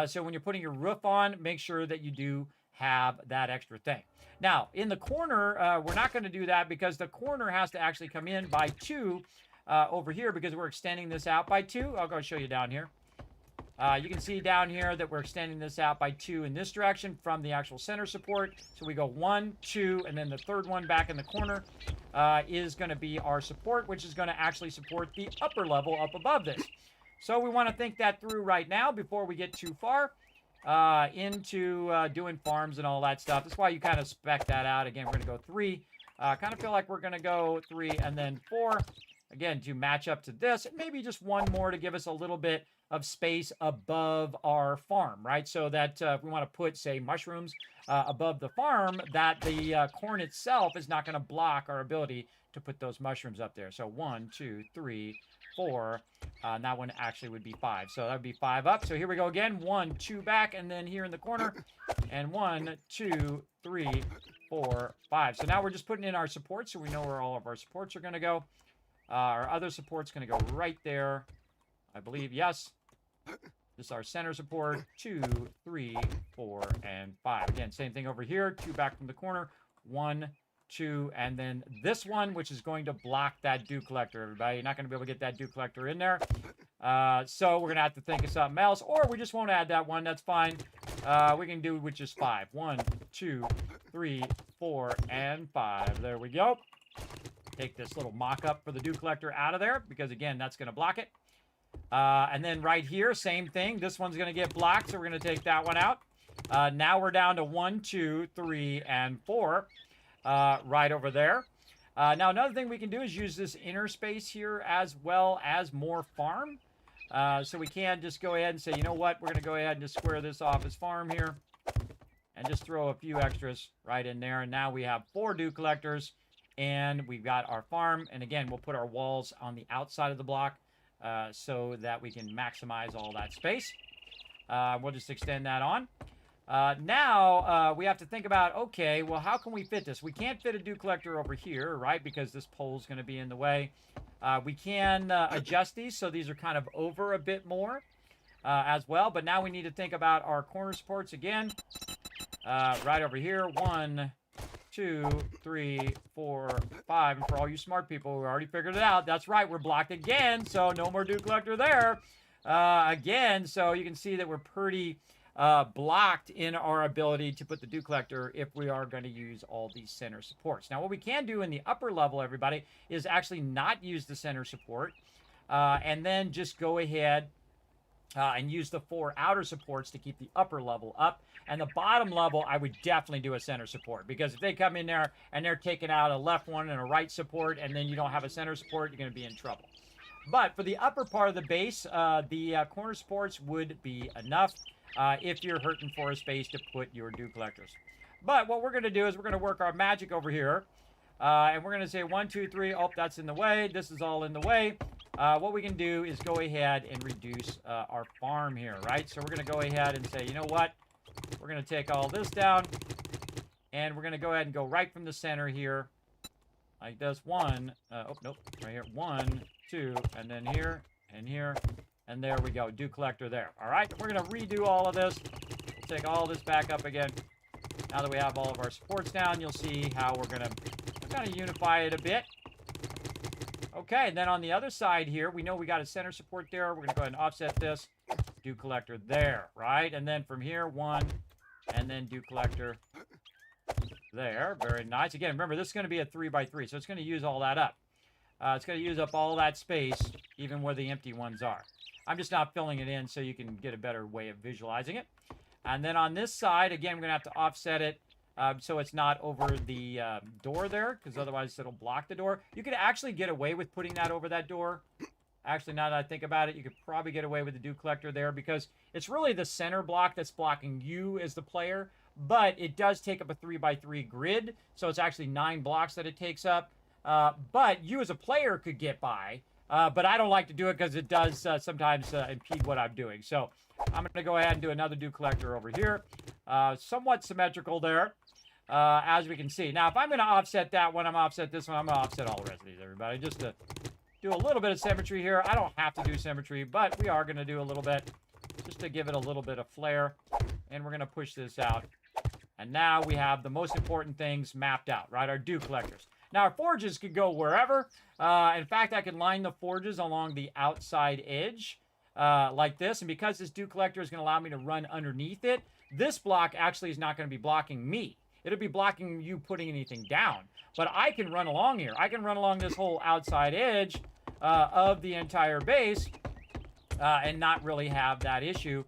So when you're putting your roof on, make sure that you do have that extra thing. Now, in the corner, we're not going to do that because the corner has to actually come in by 2 over here because we're extending this out by 2. I'll go show you down here. You can see down here that we're extending this out by 2 in this direction from the actual center support. So we go 1, 2, and then the third one back in the corner is going to be our support, which is going to actually support the upper level up above this. So we want to think that through right now before we get too far into doing farms and all that stuff. That's why you kind of spec that out. Again, we're going to go 3. Kind of feel like we're going to go 3 and then 4. Again, to match up to this. And maybe just one more to give us a little bit of space above our farm, right? So that if we want to put, say, mushrooms above the farm, that the corn itself is not going to block our ability to put those mushrooms up there. So 1, 2, 3, 4. And that one actually would be 5. So that would be 5 up. So here we go again. 1, 2 back, and then here in the corner. And 1, 2, 3, 4, 5. So now we're just putting in our supports, so we know where all of our supports are going to go. Our other support's going to go right there, I believe. Yes. This is our center support. 2, 3, 4, and 5. Again, same thing over here. 2 back from the corner. 1, 2, and then this one, which is going to block that dew collector, everybody. You're not going to be able to get that dew collector in there. So we're going to have to think of something else, or we just won't add that one. That's fine. We can do which is 5. 1, 2, 3, 4, and 5. There we go. Take this little mock-up for the dew collector out of there, because, again, that's going to block it. And then right here, same thing. This one's going to get blocked, so we're going to take that one out. Now we're down to 1, 2, 3, and 4 right over there. Now, another thing we can do is use this inner space here as well as more farm. So we can just go ahead and say, you know what, we're going to go ahead and just square this off as farm here. And just throw a few extras right in there. And now we have 4 dew collectors. And we've got our farm. And again, we'll put our walls on the outside of the block so that we can maximize all that space. We'll just extend that on. Now, we have to think about, okay, well, how can we fit this? We can't fit a dew collector over here, right, because this pole's going to be in the way. We can adjust these, so these are kind of over a bit more as well. But now we need to think about our corner supports again. Right over here, 1, 2, 3, 4, 5. And for all you smart people who already figured it out, that's right, we're blocked again, so no more dew collector there. Again, so you can see that we're pretty blocked in our ability to put the dew collector if we are going to use all these center supports. Now, what we can do in the upper level, everybody, is actually not use the center support and then just go ahead and use the 4 outer supports to keep the upper level up. And the bottom level, I would definitely do a center support, because if they come in there and they're taking out a left one and a right support, and then you don't have a center support, you're going to be in trouble. But for the upper part of the base, the corner supports would be enough if you're hurting for a space to put your dew collectors. But what we're going to do is we're going to work our magic over here. And we're going to say 1, 2, 3. Oh, that's in the way. This is all in the way. What we can do is go ahead and reduce our farm here, right? So we're going to go ahead and say, you know what? We're going to take all this down. And we're going to go ahead and go right from the center here. Like this. 1. Oh, nope. Right here. 1, 2. And then here. And here. And there we go. Dew collector there. All right. We're going to redo all of this. We'll take all this back up again. Now that we have all of our supports down, you'll see how we're going to kind of unify it a bit. Okay, and then on the other side here, we know we got a center support there. We're going to go ahead and offset this. Dew collector there, right? And then from here, 1, and then dew collector there. Very nice. Again, remember, this is going to be a 3x3, so it's going to use all that up. It's going to use up all that space, even where the empty ones are. I'm just not filling it in so you can get a better way of visualizing it. And then on this side, again, we're going to have to offset it so it's not over the door there, because otherwise it'll block the door. You could actually get away with putting that over that door. Actually, now that I think about it, you could probably get away with the dew collector there, because it's really the center block that's blocking you as the player, but it does take up a 3x3 grid, so it's actually 9 blocks that it takes up. But you as a player could get by, but I don't like to do it because it does sometimes impede what I'm doing. So I'm going to go ahead and do another dew collector over here. Somewhat symmetrical there, as we can see. Now, if I'm going to offset that one, I'm going to offset this one, I'm going to offset all the rest of these, everybody, just to do a little bit of symmetry here. I don't have to do symmetry, but we are going to do a little bit just to give it a little bit of flair. And we're going to push this out. And now we have the most important things mapped out, right? Our dew collectors. Now, our forges could go wherever. In fact, I can line the forges along the outside edge like this. And because this dew collector is going to allow me to run underneath it, this block actually is not going to be blocking me. It'll be blocking you putting anything down. But I can run along here. I can run along this whole outside edge of the entire base and not really have that issue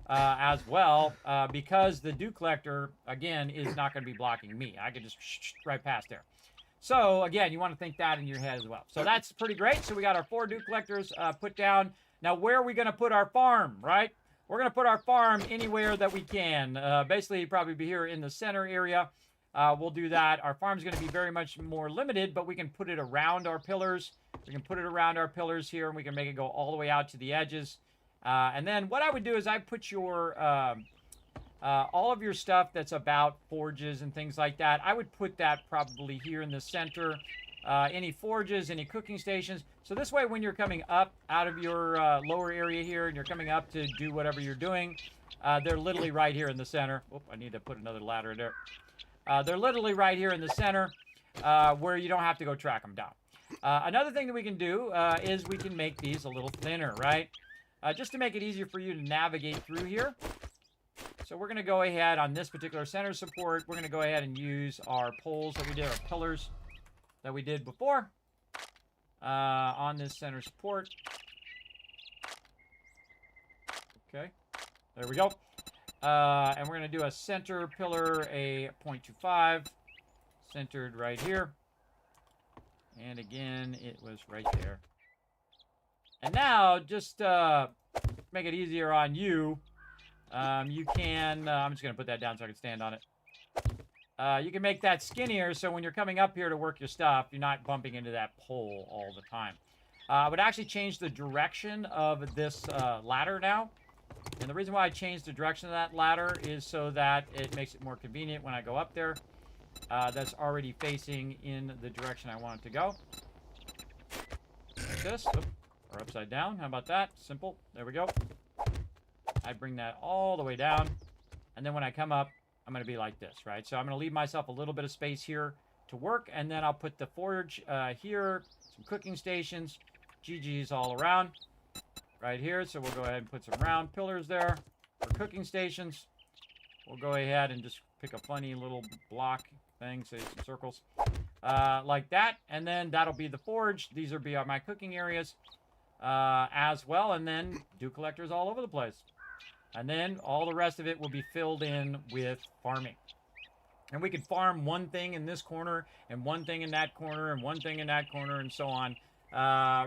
as well because the dew collector, again, is not going to be blocking me. I can just right past there. So, again, you want to think that in your head as well. So that's pretty great. So we got our 4 dew collectors put down. Now, where are we going to put our farm, right? We're going to put our farm anywhere that we can. Basically, probably be here in the center area. We'll do that. Our farm's going to be very much more limited, but we can put it around our pillars. We can put it around our pillars here, and we can make it go all the way out to the edges. And then what I would do is I put your all of your stuff that's about forges and things like that. I would put that probably here in the center. Any forges, any cooking stations. So this way, when you're coming up out of your lower area here and you're coming up to do whatever you're doing, they're literally right here in the center. Oh, I need to put another ladder in there. They're literally right here in the center where you don't have to go track them down. Another thing that we can do is we can make these a little thinner, right? Just to make it easier for you to navigate through here. So we're going to go ahead on this particular center support. We're going to go ahead and use our poles that we did, our pillars that we did before on this center support. Okay, there we go. And we're going to do a center pillar, a 0.25, centered right here. And again, it was right there. And now, just make it easier on you, you can, I'm just going to put that down so I can stand on it. You can make that skinnier so when you're coming up here to work your stuff, you're not bumping into that pole all the time. I would actually change the direction of this ladder now. And the reason why I changed the direction of that ladder is so that it makes it more convenient when I go up there. That's already facing in the direction I want it to go. Like this. Oop, or upside down. How about that? Simple. There we go. I bring that all the way down. And then when I come up, I'm going to be like this, right? So I'm going to leave myself a little bit of space here to work. And then I'll put the forge here, some cooking stations, GGs all around right here. So we'll go ahead and put some round pillars there for cooking stations. We'll go ahead and just pick a funny little block thing, say some circles, like that. And then that'll be the forge. These will be my cooking areas as well. And then dew collectors all over the place. And then all the rest of it will be filled in with farming. And we could farm one thing in this corner, and one thing in that corner, and one thing in that corner, and so on.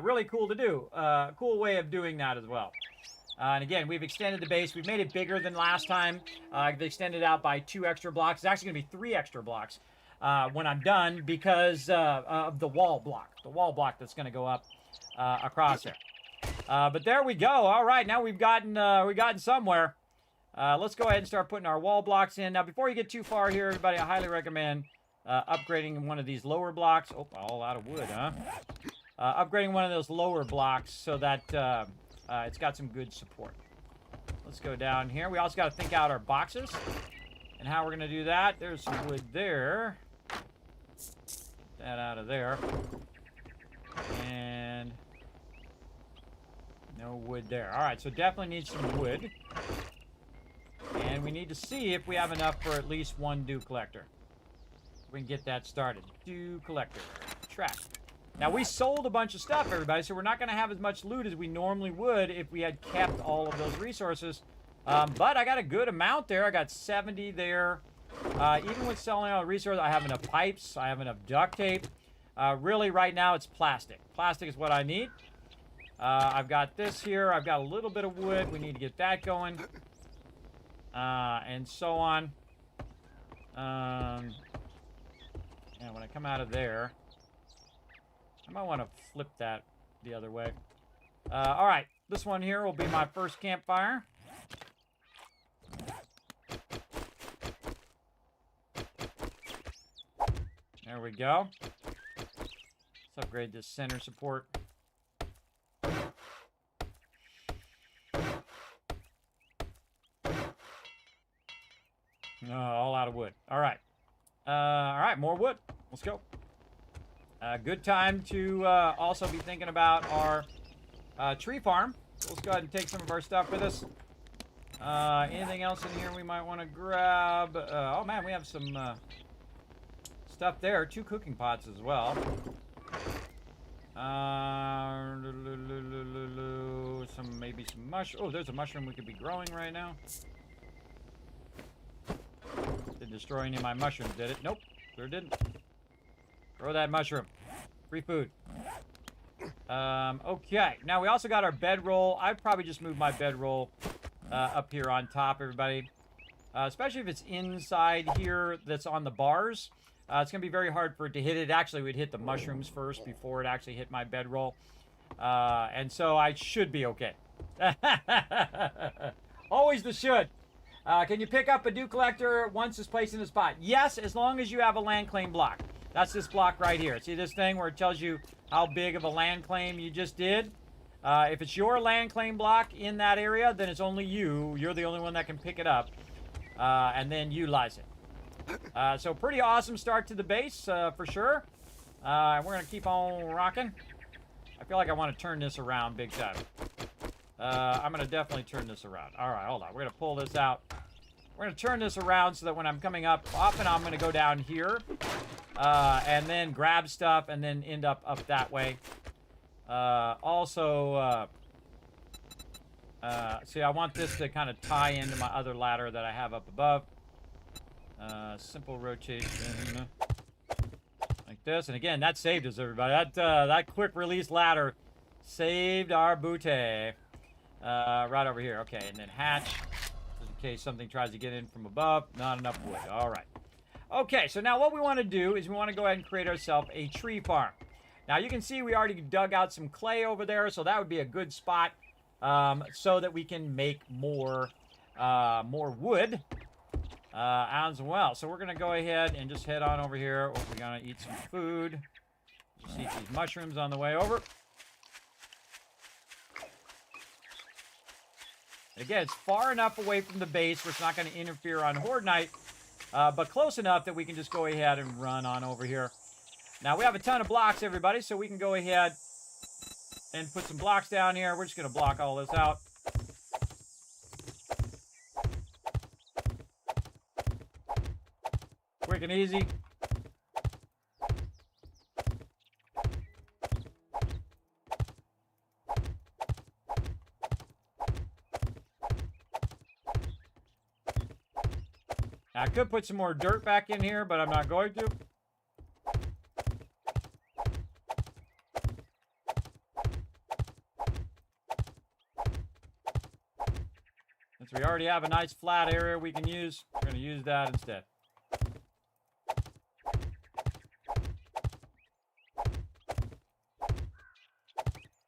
Really cool to do. Cool way of doing that as well. And again, we've extended the base. We've made it bigger than last time. They've extended out by 2 extra blocks. It's actually going to be 3 extra blocks when I'm done because of the wall block. The wall block that's going to go up across there. But there we go. All right, now we've gotten somewhere. Let's go ahead and start putting our wall blocks in. Now, before you get too far here, everybody, I highly recommend upgrading one of these lower blocks. Oh, all out of wood, huh? Upgrading one of those lower blocks so that it's got some good support. Let's go down here. We also got to think out our boxes and how we're going to do that. There's some wood there. Get that out of there. And no wood there. All right, so definitely need some wood. And we need to see if we have enough for at least 1 dew collector. We can get that started. Dew collector. Track. Now, we sold a bunch of stuff, everybody, so we're not going to have as much loot as we normally would if we had kept all of those resources. But I got a good amount there. I got 70 there. Even with selling all the resources, I have enough pipes. I have enough duct tape. Really, right now, it's plastic. Plastic is what I need. I've got this here. I've got a little bit of wood. We need to get that going. And so on. And when I come out of there, I might want to flip that the other way. All right. This one here will be my first campfire. There we go. Let's upgrade this center support. All out of wood. All right. All right, more wood. Let's go. Good time to also be thinking about our tree farm. So let's go ahead and take some of our stuff with us. Anything else in here we might want to grab? Oh man, we have some stuff there. 2 cooking pots as well. Maybe some mushroom. Oh, there's a mushroom we could be growing right now. Didn't destroy any of my mushrooms, did it? Nope, sure didn't. Grow that mushroom. Free food. Okay, now we also got our bedroll. I'd probably just move my bedroll up here on top, everybody. Especially if it's inside here that's on the bars. It's going to be very hard for it to hit it. Actually, we'd hit the mushrooms first before it actually hit my bedroll. And so I should be okay. Always the should. Can you pick up a dew collector once it's placed in the spot? Yes, as long as you have a land claim block. That's this block right here. See this thing where it tells you how big of a land claim you just did? If it's your land claim block in that area, then it's only you. You're the only one that can pick it up and then utilize it. So pretty awesome start to the base for sure. And we're going to keep on rocking. I feel like I want to turn this around big time. I'm going to definitely turn this around. All right, hold on. We're going to pull this out. We're going to turn this around so that when I'm coming up, often I'm going to go down here and then grab stuff and then end up that way. See, I want this to kind of tie into my other ladder that I have up above. Simple rotation like this. And again, that saved us, everybody. That quick release ladder saved our booty. Right over here. Okay, and then hatch, just in case something tries to get in from above. Not enough wood. All right. Okay, so now what we want to do is we want to go ahead and create ourselves a tree farm. Now you can see we already dug out some clay over there, so that would be a good spot so that we can make more wood as well. So we're going to go ahead and just head on over here. We're going to eat some food. Just eat these mushrooms on the way over. Again, it's far enough away from the base where it's not going to interfere on Horde Night, but close enough that we can just go ahead and run on over here. Now, we have a ton of blocks, everybody, so we can go ahead and put some blocks down here. We're just going to block all this out. Quick and easy. I could put some more dirt back in here, but I'm not going to. Since we already have a nice flat area we can use, we're going to use that instead.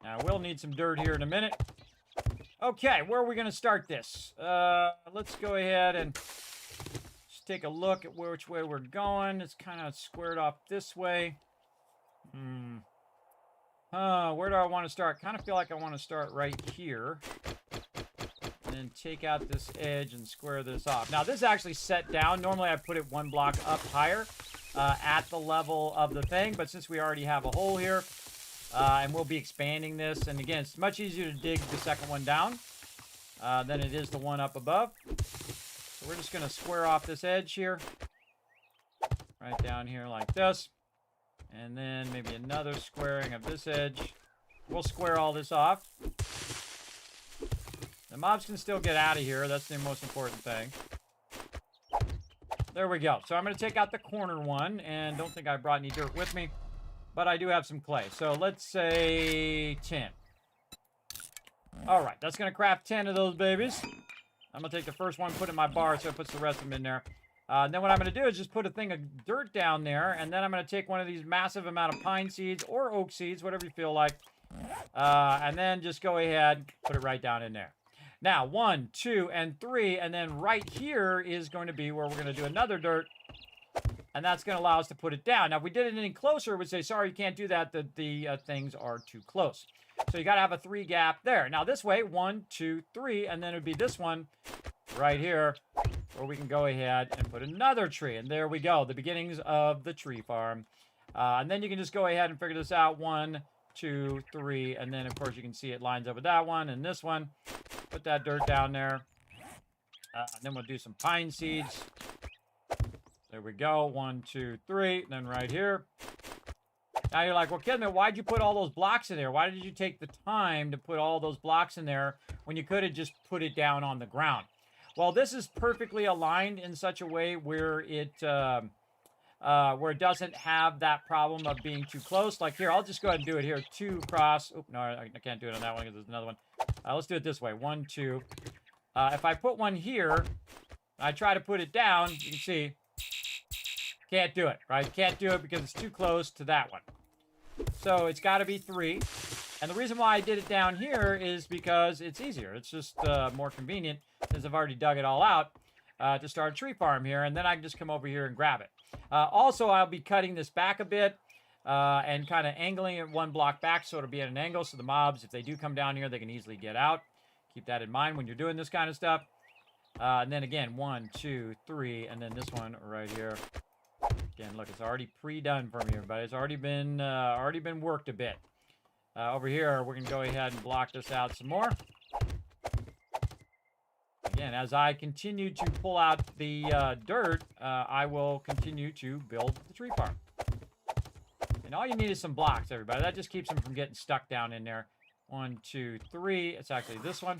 Now, we'll need some dirt here in a minute. Okay, where are we going to start this? Let's go ahead and take a look at which way we're going. It's kind of squared off this way. Where do I want to start? Kind of feel like I want to start right here. And then take out this edge and square this off. Now, this is actually set down. Normally, I put it one block up higher at the level of the thing. But since we already have a hole here, and we'll be expanding this. And again, it's much easier to dig the second one down than it is the one up above. So we're just going to square off this edge here. Right down here like this. And then maybe another squaring of this edge. We'll square all this off. The mobs can still get out of here. That's the most important thing. There we go. So I'm going to take out the corner one. And don't think I brought any dirt with me. But I do have some clay. So let's say 10. All right. That's going to craft 10 of those babies. I'm going to take the first one, put it in my bar, so it puts the rest of them in there. Then what I'm going to do is just put a thing of dirt down there, and then I'm going to take one of these massive amount of pine seeds or oak seeds, whatever you feel like, and then just go ahead, put it right down in there. Now, 1, 2, and 3, and then right here is going to be where we're going to do another dirt, and that's going to allow us to put it down. Now, if we did it any closer, it would say, sorry, you can't do that, the things are too close. So you got to have a 3 gap there. Now this way, 1, 2, 3, and then it would be this one right here where we can go ahead and put another tree. And there we go, the beginnings of the tree farm. And then you can just go ahead and figure this out. 1, 2, 3, and then of course you can see it lines up with that one and this one. Put that dirt down there. Then we'll do some pine seeds. There we go. 1, 2, 3. Then right here. Now you're like, well, Kismet, why'd you put all those blocks in there? Why did you take the time to put all those blocks in there when you could have just put it down on the ground? Well, this is perfectly aligned in such a way where it doesn't have that problem of being too close. Like here, I'll just go ahead and do it here. 2 cross. Oh, no, I can't do it on that one because there's another one. Let's do it this way. 1, 2. If I put one here, I try to put it down, you can see, can't do it, right? Can't do it because it's too close to that one. So it's got to be 3. And the reason why I did it down here is because it's easier. It's just more convenient since I've already dug it all out to start a tree farm here. And then I can just come over here and grab it. Also, I'll be cutting this back a bit and kind of angling it 1 block back so it'll be at an angle. So the mobs, if they do come down here, they can easily get out. Keep that in mind when you're doing this kind of stuff. And then again, 1, 2, 3, and then this one right here. Again, look, it's already pre-done for me, everybody. It's already been worked a bit. Over here, we're going to go ahead and block this out some more. Again, as I continue to pull out the dirt, I will continue to build the tree farm. And all you need is some blocks, everybody. That just keeps them from getting stuck down in there. 1, 2, 3. It's actually this one.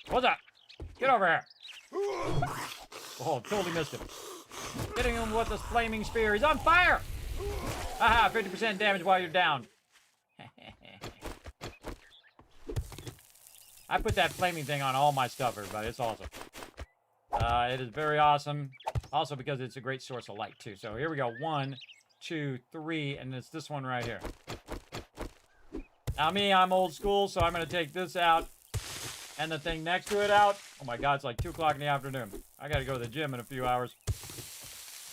What's up? Get over here. Oh, totally missed him. Hitting him with this flaming spear. He's on fire! Aha, 50% damage while you're down. I put that flaming thing on all my stuff, everybody. It's awesome. It is very awesome. Also because it's a great source of light, too. So here we go. 1, 2, 3, and it's this one right here. Now me, I'm old school, so I'm going to take this out and the thing next to it out. Oh my God, it's like 2 o'clock in the afternoon. I got to go to the gym in a few hours.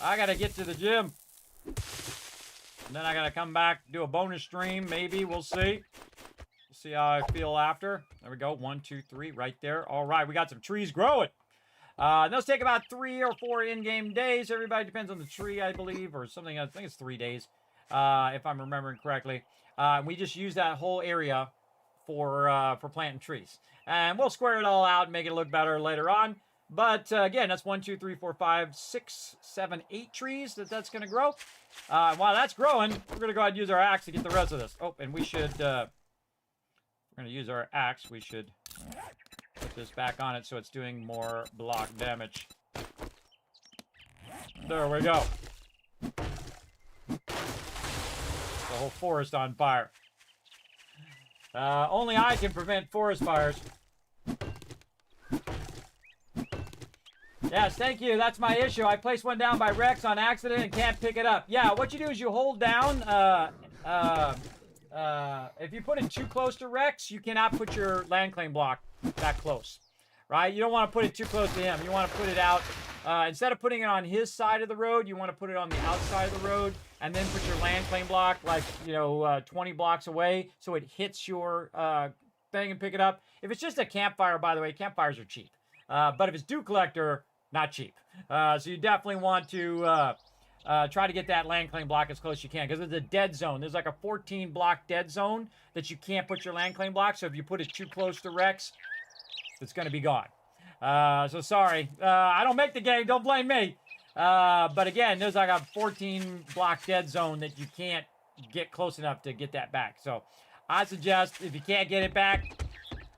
I got to get to the gym. And then I got to come back, do a bonus stream, maybe. We'll see. We'll see how I feel after. There we go. 1, 2, 3, right there. All right, we got some trees growing. Those take about 3 or 4 in-game days. Everybody depends on the tree, I believe, or something. I think it's 3 days, if I'm remembering correctly. We just use that whole area for planting trees. And we'll square it all out and make it look better later on. But again, that's 1, 2, 3, 4, 5, 6, 7, 8 trees that's going to grow. While that's growing, we're going to go ahead and use our axe to get the rest of this. Oh, and we should, we're going to use our axe. We should put this back on it so it's doing more block damage. There we go. The whole forest on fire. Only I can prevent forest fires. Yes, thank you. That's my issue. I placed one down by Rex on accident and can't pick it up. Yeah, what you do is you hold down. If you put it too close to Rex, you cannot put your land claim block that close, right? You don't want to put it too close to him. You want to put it out. Instead of putting it on his side of the road, you want to put it on the outside of the road and then put your land claim block like, 20 blocks away so it hits your thing and pick it up. If it's just a campfire, by the way, campfires are cheap. But if it's dew collector, not cheap. So you definitely want to try to get that land claim block as close as you can because it's a dead zone. There's like a 14 block dead zone that you can't put your land claim block. So if you put it too close to Rex, it's going to be gone. So sorry. I don't make the game. Don't blame me. But again, there's like a 14 block dead zone that you can't get close enough to get that back. So I suggest if you can't get it back,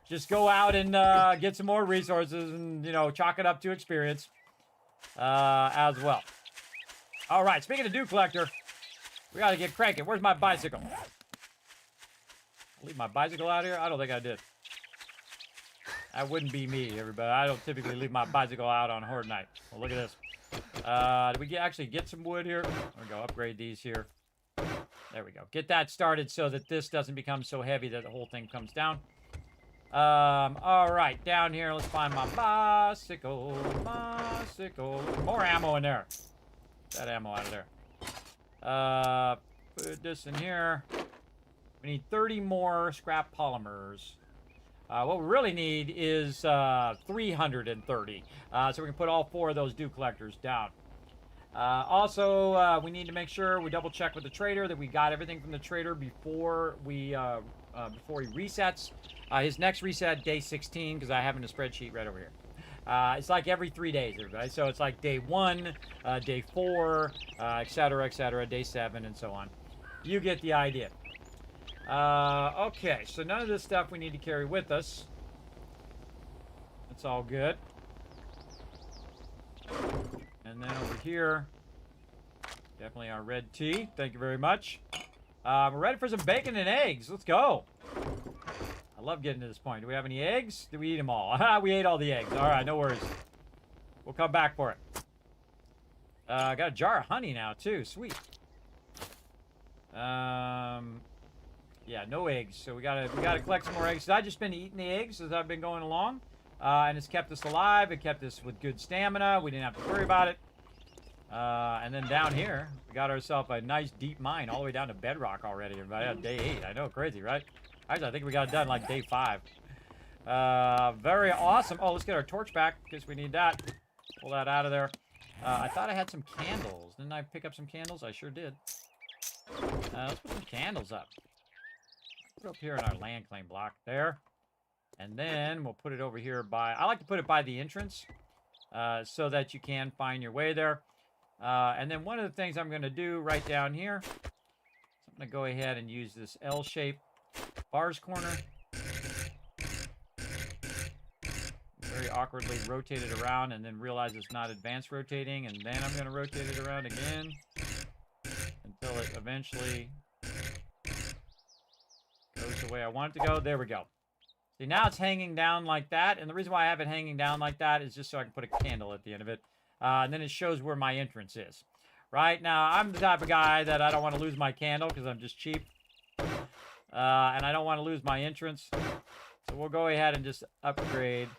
just go out and get some more resources and, chalk it up to experience as well. All right, speaking of dew collector, we got to get cranking. Where's my bicycle? Leave my bicycle out here? I don't think I did. That wouldn't be me, everybody. I don't typically leave my bicycle out on Horde Night. Well, look at this. Did we actually get some wood here? There we go. Upgrade these here. There we go. Get that started so that this doesn't become so heavy that the whole thing comes down. All right, down here, let's find my bicycle. More ammo in there. Get that ammo out of there. Put this in here. We need 30 more scrap polymers. What we really need is 330. So we can put all 4 of those dew collectors down. Also, we need to make sure we double check with the trader that we got everything from the trader before he resets. His next reset, day 16, because I have in a spreadsheet right over here. It's like every 3 days, everybody. So it's like day 1, day 4, et cetera, day 7, and so on. You get the idea. Okay, so none of this stuff we need to carry with us. That's all good. And then over here, definitely our red tea. Thank you very much. We're ready for some bacon and eggs. Let's go. I love getting to this point. Do we have any eggs? Did we eat them all? We ate all the eggs. All right, no worries. We'll come back for it. Got a jar of honey now, too. Sweet. Yeah, no eggs. So we gotta collect some more eggs. So I've just been eating the eggs as I've been going along. And it's kept us alive. It kept us with good stamina. We didn't have to worry about it. And then down here, we got ourselves a nice deep mine all the way down to bedrock already. Everybody on day 8. I know, crazy, right? Actually, I think we got it done like day 5. Very awesome. Oh, let's get our torch back because we need that. Pull that out of there. I thought I had some candles. Didn't I pick up some candles? I sure did. Let's put some candles up. Put it up here in our land claim block there. And then we'll put it over here by... I like to put it by the entrance so that you can find your way there. And then one of the things I'm going to do right down here, I'm going to go ahead and use this L-shape bars corner. Very awkwardly rotate it around and then realize it's not advanced rotating. And then I'm going to rotate it around again until it eventually goes the way I want it to go. There we go. See, now it's hanging down like that, and the reason why I have it hanging down like that is just so I can put a candle at the end of it, and then it shows where my entrance is. Right now, I'm the type of guy that I don't want to lose my candle because I'm just cheap, and I don't want to lose my entrance, so we'll go ahead and just upgrade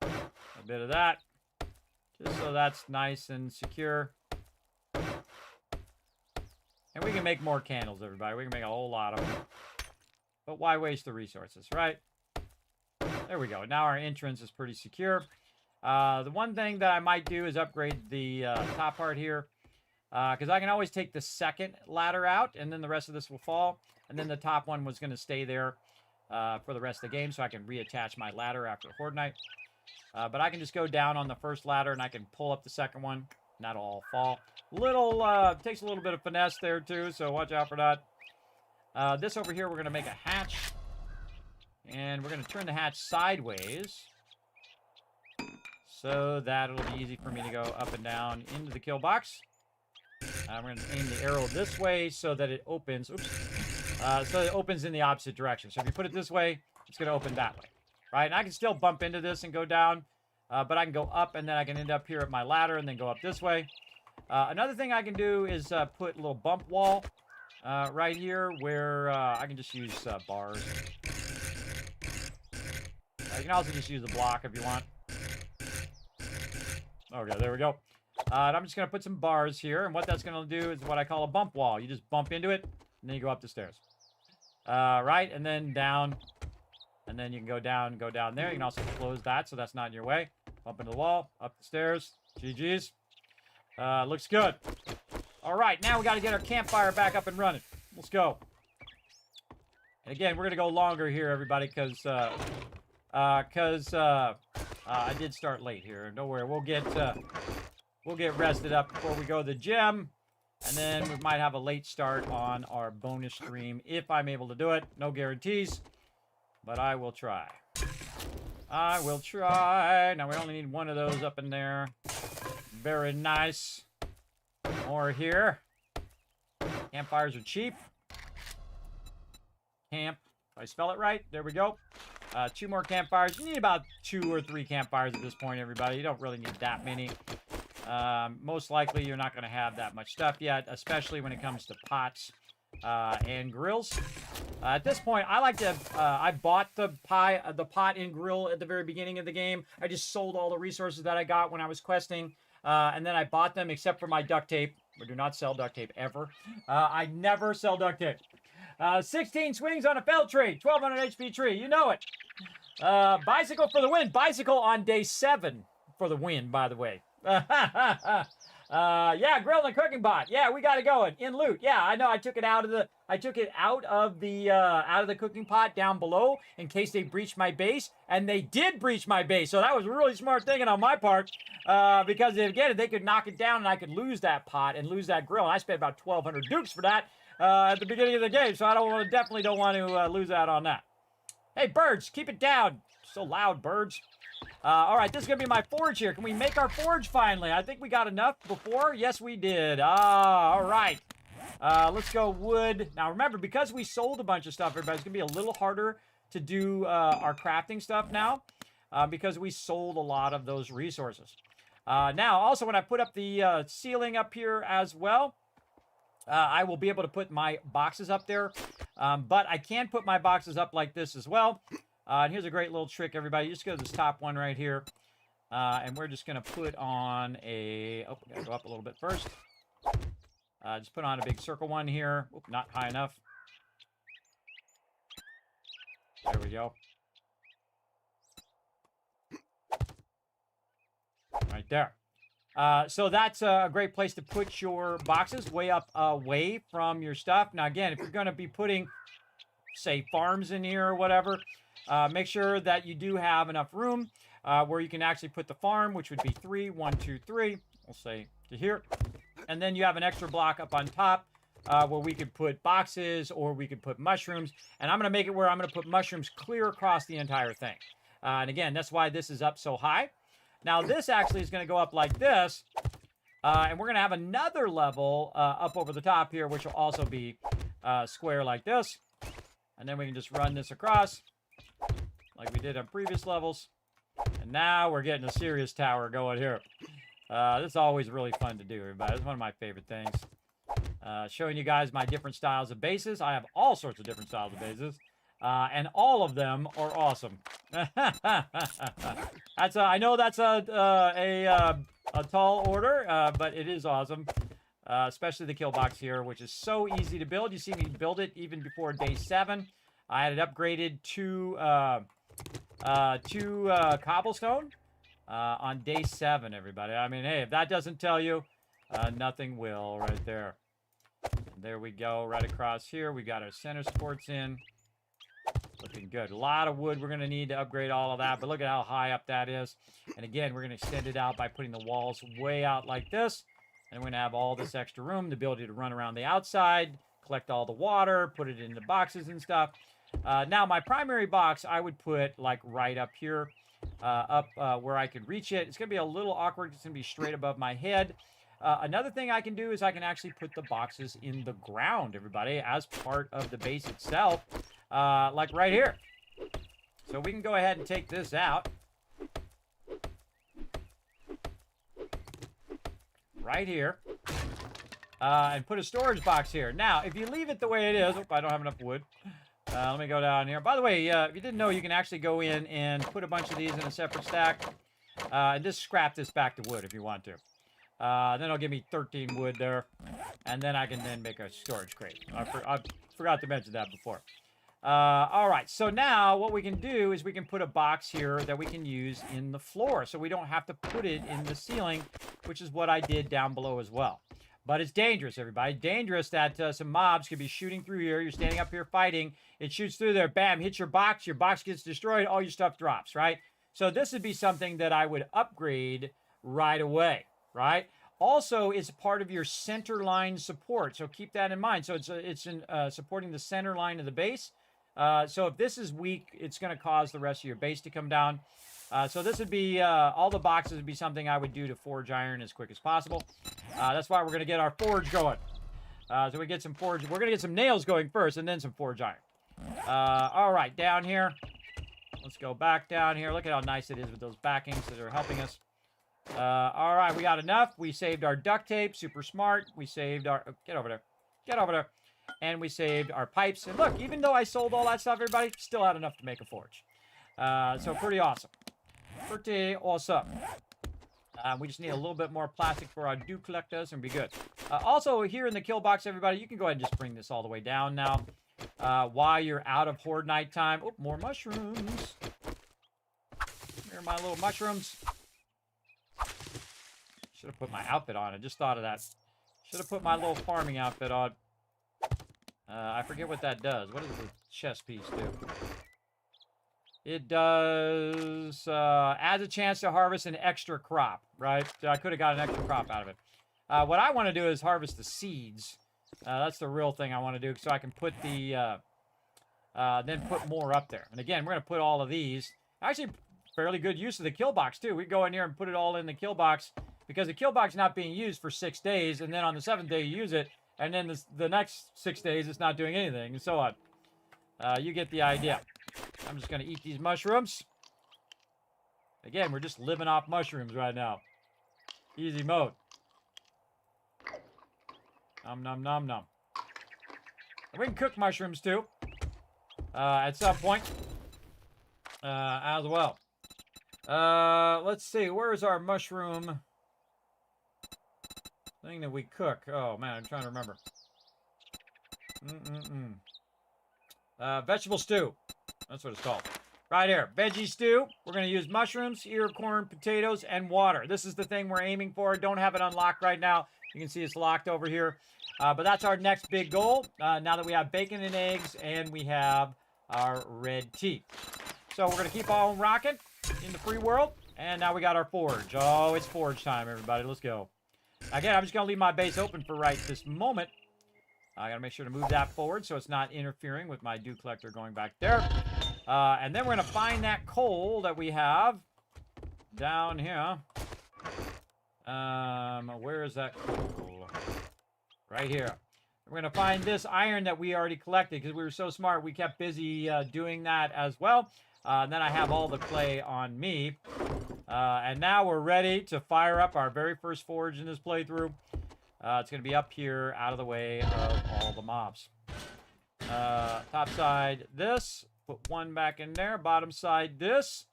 a bit of that, just so that's nice and secure. And we can make more candles, everybody. We can make a whole lot of them. But why waste the resources, right? There we go. Now our entrance is pretty secure. The one thing that I might do is upgrade the top part here. Because I can always take the second ladder out, and then the rest of this will fall. And then the top one was going to stay there for the rest of the game, so I can reattach my ladder after Horde Night. But I can just go down on the first ladder, and I can pull up the second one. And that'll all fall. Takes a little bit of finesse there, too, so watch out for that. This over here, we're going to make a hatch. And we're going to turn the hatch sideways. So that it'll be easy for me to go up and down into the kill box. We're going to aim the arrow this way so that it opens. Oops. So it opens in the opposite direction. So if you put it this way, it's going to open that way. Right? And I can still bump into this and go down. But I can go up, and then I can end up here at my ladder and then go up this way. Another thing I can do is put a little bump wall right here where I can just use bars. You can also just use the block if you want. Okay, there we go. And I'm just going to put some bars here. And what that's going to do is what I call a bump wall. You just bump into it, and then you go up the stairs. Right? And then down. And then you can go down there. You can also close that so that's not in your way. Bump into the wall, up the stairs. GG's. Looks good. All right, now we got to get our campfire back up and running. Let's go. And again, we're going to go longer here, everybody, because I did start late here. Don't worry, we'll get rested up before we go to the gym. And then we might have a late start on our bonus stream if I'm able to do it. No guarantees, but I will try. I will try. Now, we only need one of those up in there. Very nice. More here. Campfires are cheap. Camp. If I spell it right, there we go. 2 more campfires. You need about 2 or 3 campfires at this point, everybody. You don't really need that many. Most likely, you're not going to have that much stuff yet, especially when it comes to pots and grills. At this point, I like to. I bought the pot and grill at the very beginning of the game. I just sold all the resources that I got when I was questing, and then I bought them, except for my duct tape. We do not sell duct tape ever. I never sell duct tape. 16 swings on a fell tree, 1200 HP tree. You know it. Bicycle for the win. Bicycle on day 7 for the win, by the way. Yeah, grill and cooking pot. Yeah, we got it going in loot. Yeah, I know. I took it out of the cooking pot down below in case they breached my base, and they did breach my base. So that was really smart thinking on my part, because again, they could knock it down and I could lose that pot and lose that grill. And I spent about 1,200 dukes for that at the beginning of the game, so I definitely don't want to lose out on that. Hey, birds, keep it down. So loud, birds. All right, this is going to be my forge here. Can we make our forge finally? I think we got enough before. Yes, we did. All right. Let's go wood. Now, remember, because we sold a bunch of stuff, everybody, it's going to be a little harder to do our crafting stuff now because we sold a lot of those resources. Now, also, when I put up the ceiling up here as well, I will be able to put my boxes up there. But I can put my boxes up like this as well. And here's a great little trick, everybody. You just go to this top one right here. And we're just going to put on a... Oh, we got to go up a little bit first. Just put on a big circle one here. Oop, not high enough. There we go. Right there. So that's a great place to put your boxes, way up away from your stuff. Now, again, if you're going to be putting, say, farms in here or whatever, make sure that you do have enough room where you can actually put the farm, which would be 3, 1, 2, 3. We'll say to here. And then you have an extra block up on top where we could put boxes or we could put mushrooms. And I'm going to make it where I'm going to put mushrooms clear across the entire thing. And again, that's why this is up so high. Now, this actually is going to go up like this. And we're going to have another level up over the top here, which will also be square like this. And then we can just run this across like we did on previous levels. And now we're getting a serious tower going here. This is always really fun to do, everybody. It's one of my favorite things. Showing you guys my different styles of bases. I have all sorts of different styles of bases. And all of them are awesome. I know that's a tall order, but it is awesome. Especially the kill box here, which is so easy to build. You see me build it even before day 7. I had it upgraded to cobblestone on day 7, everybody. I mean, hey, if that doesn't tell you, nothing will right there. And there we go, right across here. We got our center supports in. Looking good. A lot of wood we're going to need to upgrade all of that, but look at how high up that is. And again, we're going to extend it out by putting the walls way out like this. And we're going to have all this extra room, the ability to run around the outside, collect all the water, put it into boxes and stuff. Now, my primary box, I would put like right up here, up where I could reach it. It's going to be a little awkward. It's going to be straight above my head. Another thing I can do is I can actually put the boxes in the ground, everybody, as part of the base itself. Like right here. So we can go ahead and take this out. Right here. And put a storage box here. Now, if you leave it the way it is... I don't have enough wood. Let me go down here. By the way, if you didn't know, you can actually go in and put a bunch of these in a separate stack. And just scrap this back to wood if you want to. Then it'll give me 13 wood there. And then I can then make a storage crate. I forgot to mention that before. All right, so now what we can do is we can put a box here that we can use in the floor, so we don't have to put it in the ceiling, which is what I did down below as well. But it's dangerous, everybody. Dangerous that some mobs could be shooting through here. You're standing up here fighting. It shoots through there. Bam, hits your box gets destroyed. All your stuff drops, right? So this would be something that I would upgrade right away, right? Also, it's part of your center line support, so keep that in mind. So it's supporting the center line of the base. So if this is weak, it's going to cause the rest of your base to come down. So this would be, all the boxes would be something I would do to forge iron as quick as possible. That's why we're going to get our forge going. So we get some forge. We're going to get some nails going first and then some forge iron. All right, down here. Let's go back down here. Look at how nice it is with those backings that are helping us. All right, we got enough. We saved our duct tape. Super smart. We saved our... Oh, get over there. Get over there. And we saved our pipes. And look, even though I sold all that stuff, everybody, still had enough to make a forge. So pretty awesome. Pretty awesome. We just need a little bit more plastic for our dew collectors and be good. Also, here in the kill box, everybody, you can go ahead and just bring this all the way down now. While you're out of horde nighttime. Oh, more mushrooms. Here are my little mushrooms. Should have put my outfit on. I just thought of that. Should have put my little farming outfit on. I forget what that does. What does the chest piece do? It does adds a chance to harvest an extra crop, right? So I could have got an extra crop out of it. What I want to do is harvest the seeds. That's the real thing I want to do, so I can put the then put more up there. And again, we're going to put all of these. Actually, fairly good use of the kill box too. We go in here and put it all in the kill box because the kill box is not being used for 6 days, and then on the 7th day you use it, and then the next 6 days it's not doing anything, and so on. You get the idea. I'm just going to eat these mushrooms. Again, we're just living off mushrooms right now. Easy mode. Nom nom nom nom. And we can cook mushrooms too. At some point. As well. Let's see. Where's our mushroom thing that we cook? Oh man, I'm trying to remember. Vegetable stew. That's what it's called. Right here. Veggie stew. We're going to use mushrooms, ear of corn, potatoes, and water. This is the thing we're aiming for. Don't have it unlocked right now. You can see it's locked over here. But that's our next big goal. Now that we have bacon and eggs and we have our red tea. So we're going to keep on rocking in the free world. And now we got our forge. Oh, it's forge time, everybody. Let's go. Again, I'm just going to leave my base open for right this moment. I got to make sure to move that forward so it's not interfering with my dew collector going back there. And then we're going to find that coal that we have down here. Where is that coal? Right here. We're going to find this iron that we already collected because we were so smart. We kept busy doing that as well. And then I have all the clay on me. And now we're ready to fire up our very first forge in this playthrough. It's going to be up here out of the way of all the mobs. Top side this. Put one back in there. Bottom side this.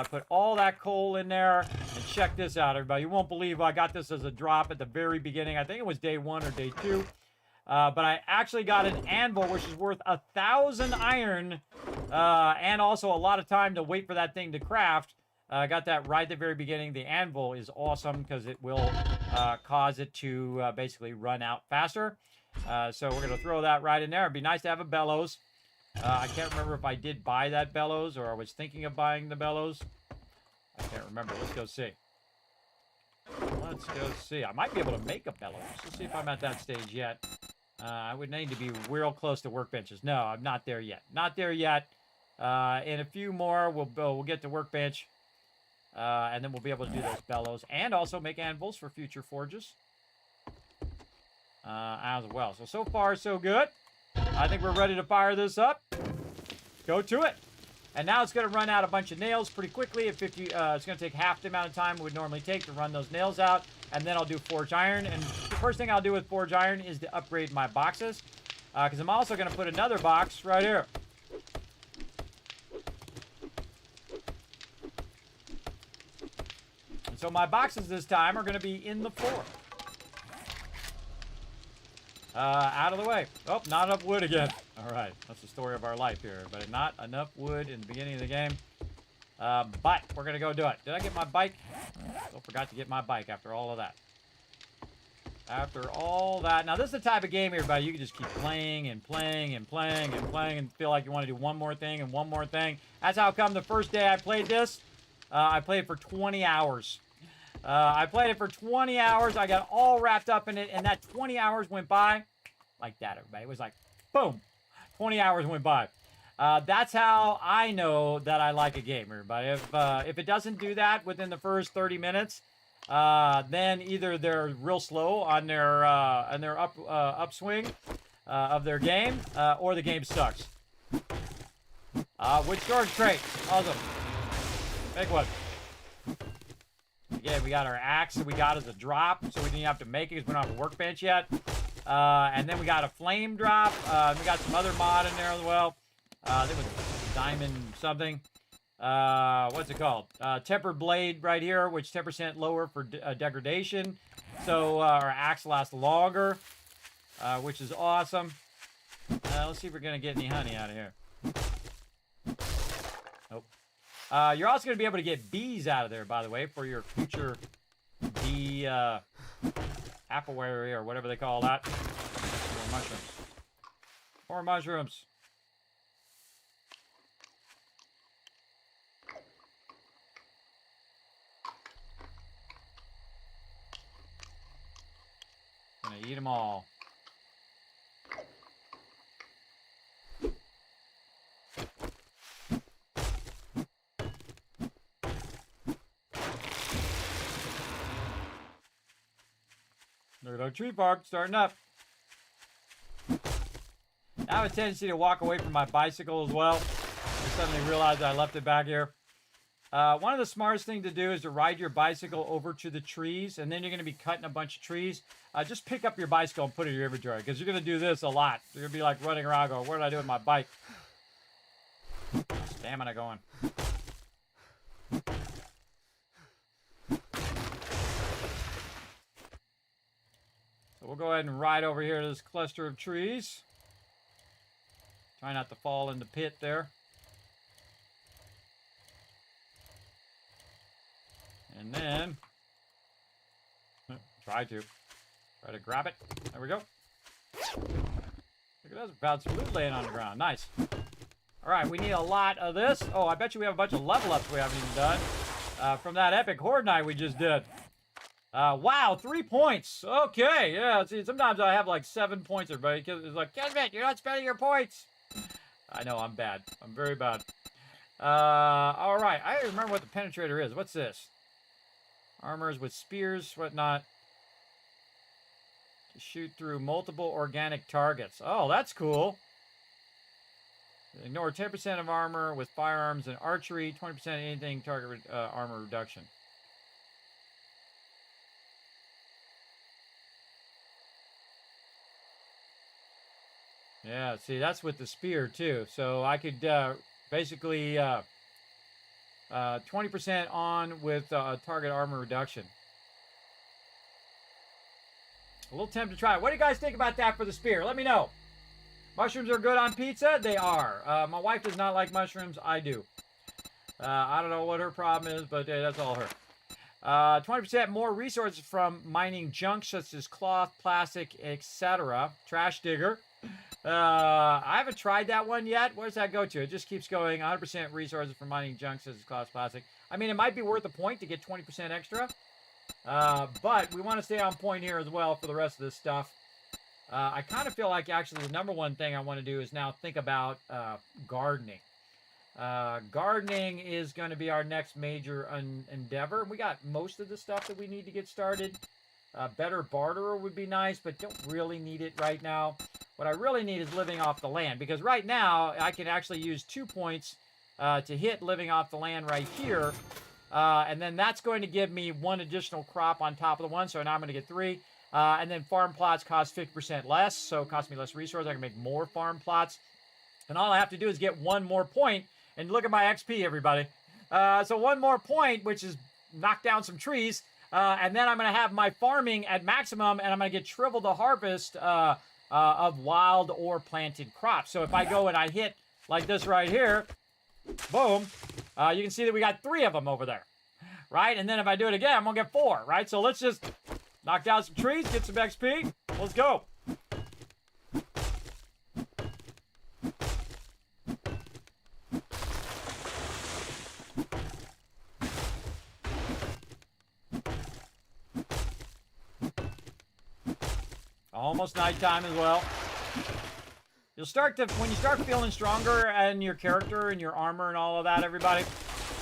Put all that coal in there. And check this out, everybody. You won't believe I got this as a drop at the very beginning. I think it was day 1 or day 2. But I actually got an anvil, which is worth 1,000 iron. And also a lot of time to wait for that thing to craft. I got that right at the very beginning. The anvil is awesome because it will cause it to basically run out faster. So we're going to throw that right in there. It'd be nice to have a bellows. I can't remember if I did buy that bellows or I was thinking of buying the bellows. I can't remember. Let's go see. Let's go see. I might be able to make a bellows. Let's see if I'm at that stage yet. I would need to be real close to workbenches. No, I'm not there yet. Not there yet. In a few more, we'll get to workbench. And then we'll be able to do those bellows and also make anvils for future forges as well. So far, so good. I think we're ready to fire this up. Go to it. And now it's going to run out a bunch of nails pretty quickly. It's going to take half the amount of time it would normally take to run those nails out. And then I'll do forge iron. And the first thing I'll do with forge iron is to upgrade my boxes. Because I'm also going to put another box right here. So my boxes this time are going to be in the floor. Out of the way. Oh, not enough wood again. All right, that's the story of our life here. But not enough wood in the beginning of the game. But we're going to go do it. Did I get my bike? Oh, forgot to get my bike after all of that. After all that. Now, this is the type of game, everybody, you can just keep playing and playing and playing and playing and feel like you want to do one more thing and one more thing. That's how come the first day I played this, I played for 20 hours. I played it for 20 hours. I got all wrapped up in it, and that 20 hours went by like that, everybody. It was like, boom, 20 hours went by. That's how I know that I like a game, everybody. If it doesn't do that within the first 30 minutes, then either they're real slow on their upswing of their game, or the game sucks. With storage crate, awesome. Big one. Again, we got our axe that we got as a drop, so we didn't have to make it because we don't have a workbench yet. And then we got a flame drop. We got some other mod in there as well. I think it was diamond something. What's it called? Tempered blade right here, which 10% lower for degradation. So our axe lasts longer, which is awesome. Let's see if we're going to get any honey out of here. Nope. You're also going to be able to get bees out of there, by the way, for your future the Appleberry or whatever they call that. More mushrooms. More mushrooms. Gonna eat them all. Look at our tree park starting up. I have a tendency to walk away from my bicycle as well. I suddenly realized I left it back here. One of the smartest things to do is to ride your bicycle over to the trees, and then you're going to be cutting a bunch of trees. Just pick up your bicycle and put it in your inventory, because you're going to do this a lot. You're going to be like running around going, what did I do with my bike? Stamina going. So we'll go ahead and ride over here to this cluster of trees. Try not to fall in the pit there. And then, try to grab it. There we go. Look at those, found some loot laying on the ground. Nice. All right, we need a lot of this. Oh, I bet you we have a bunch of level ups we haven't even done from that epic horde night we just did. Wow, 3 points. Okay, yeah. See, sometimes I have like 7 points, everybody. It's like, Kismet, you're not spending your points. I know, I'm bad. I'm very bad. All right, I don't remember what the penetrator is. What's this? Armors with spears, whatnot. To shoot through multiple organic targets. Oh, that's cool. Ignore 10% of armor with firearms and archery. 20% anything target armor reduction. Yeah, see, that's with the spear, too. So I could basically 20% on with target armor reduction. A little tempted to try it. What do you guys think about that for the spear? Let me know. Mushrooms are good on pizza? They are. My wife does not like mushrooms. I do. I don't know what her problem is, but that's all her. 20% more resources from mining junk such as cloth, plastic, etc. Trash digger. I haven't tried that one yet. Where does that go to? It just keeps going. 100% resources from mining junk such as cloth, plastic. I mean, it might be worth a point to get 20% extra. But we want to stay on point here as well for the rest of this stuff. I kind of feel like actually the number one thing I want to do is now think about gardening. Gardening is going to be our next major endeavor. We got most of the stuff that we need to get started. Better barterer would be nice, but don't really need it right now. What I really need is living off the land, because right now I can actually use 2 points to hit living off the land right here. And then that's going to give me one additional crop on top of the one, so now I'm going to get 3. And then farm plots cost 50% less, so it costs me less resources. I can make more farm plots. And all I have to do is get 1 more point, and look at my XP, everybody. So 1 more point, which is knock down some trees, and then I'm going to have my farming at maximum, and I'm going to get triple the harvest of wild or planted crops. So if I go and I hit like this right here, boom, you can see that we got 3 of them over there, right? And then if I do it again, I'm going to get 4, right? So let's just knock down some trees, get some XP. Let's go. Almost nighttime as well. You'll start to, when you start feeling stronger in your character and your armor and all of that, everybody,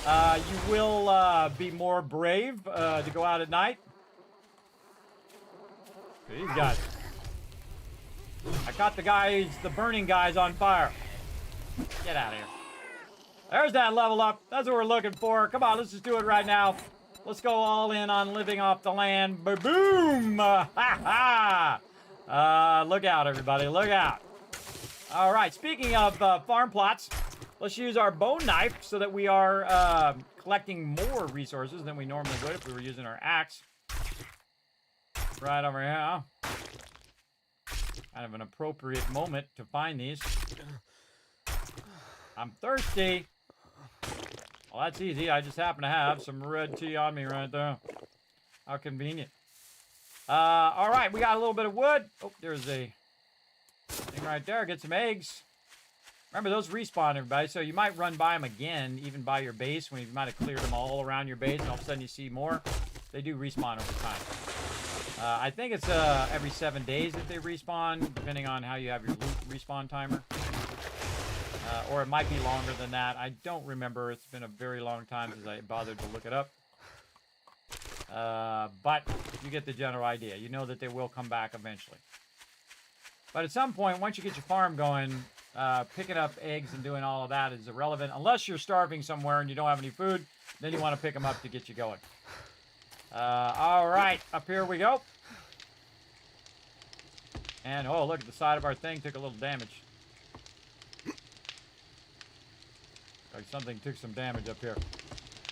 you will be more brave to go out at night. These guys. I caught the guys, the burning guys on fire. Get out of here. There's that level up. That's what we're looking for. Come on, let's just do it right now. Let's go all in on living off the land. Boom! Ha ha! Look out, everybody. Look out. All right, speaking of farm plots, let's use our bone knife so that we are collecting more resources than we normally would if we were using our axe. Right over here. Kind of an appropriate moment to find these. I'm thirsty. Well, that's easy. I just happen to have some red tea on me right there. How convenient. All right, we got a little bit of wood. Oh, there's a thing right there. Get some eggs. Remember, those respawn, everybody, so you might run by them again, even by your base, when you might have cleared them all around your base, and all of a sudden you see more. They do respawn over time. I think it's every 7 days that they respawn, depending on how you have your loot respawn timer. Or it might be longer than that. I don't remember. It's been a very long time since I bothered to look it up. But you get the general idea. You know that they will come back eventually. But at some point, once you get your farm going, picking up eggs and doing all of that is irrelevant. Unless you're starving somewhere and you don't have any food, then you want to pick them up to get you going. All right, up here we go. And, oh, look, the side of our thing took a little damage. Like something took some damage up here.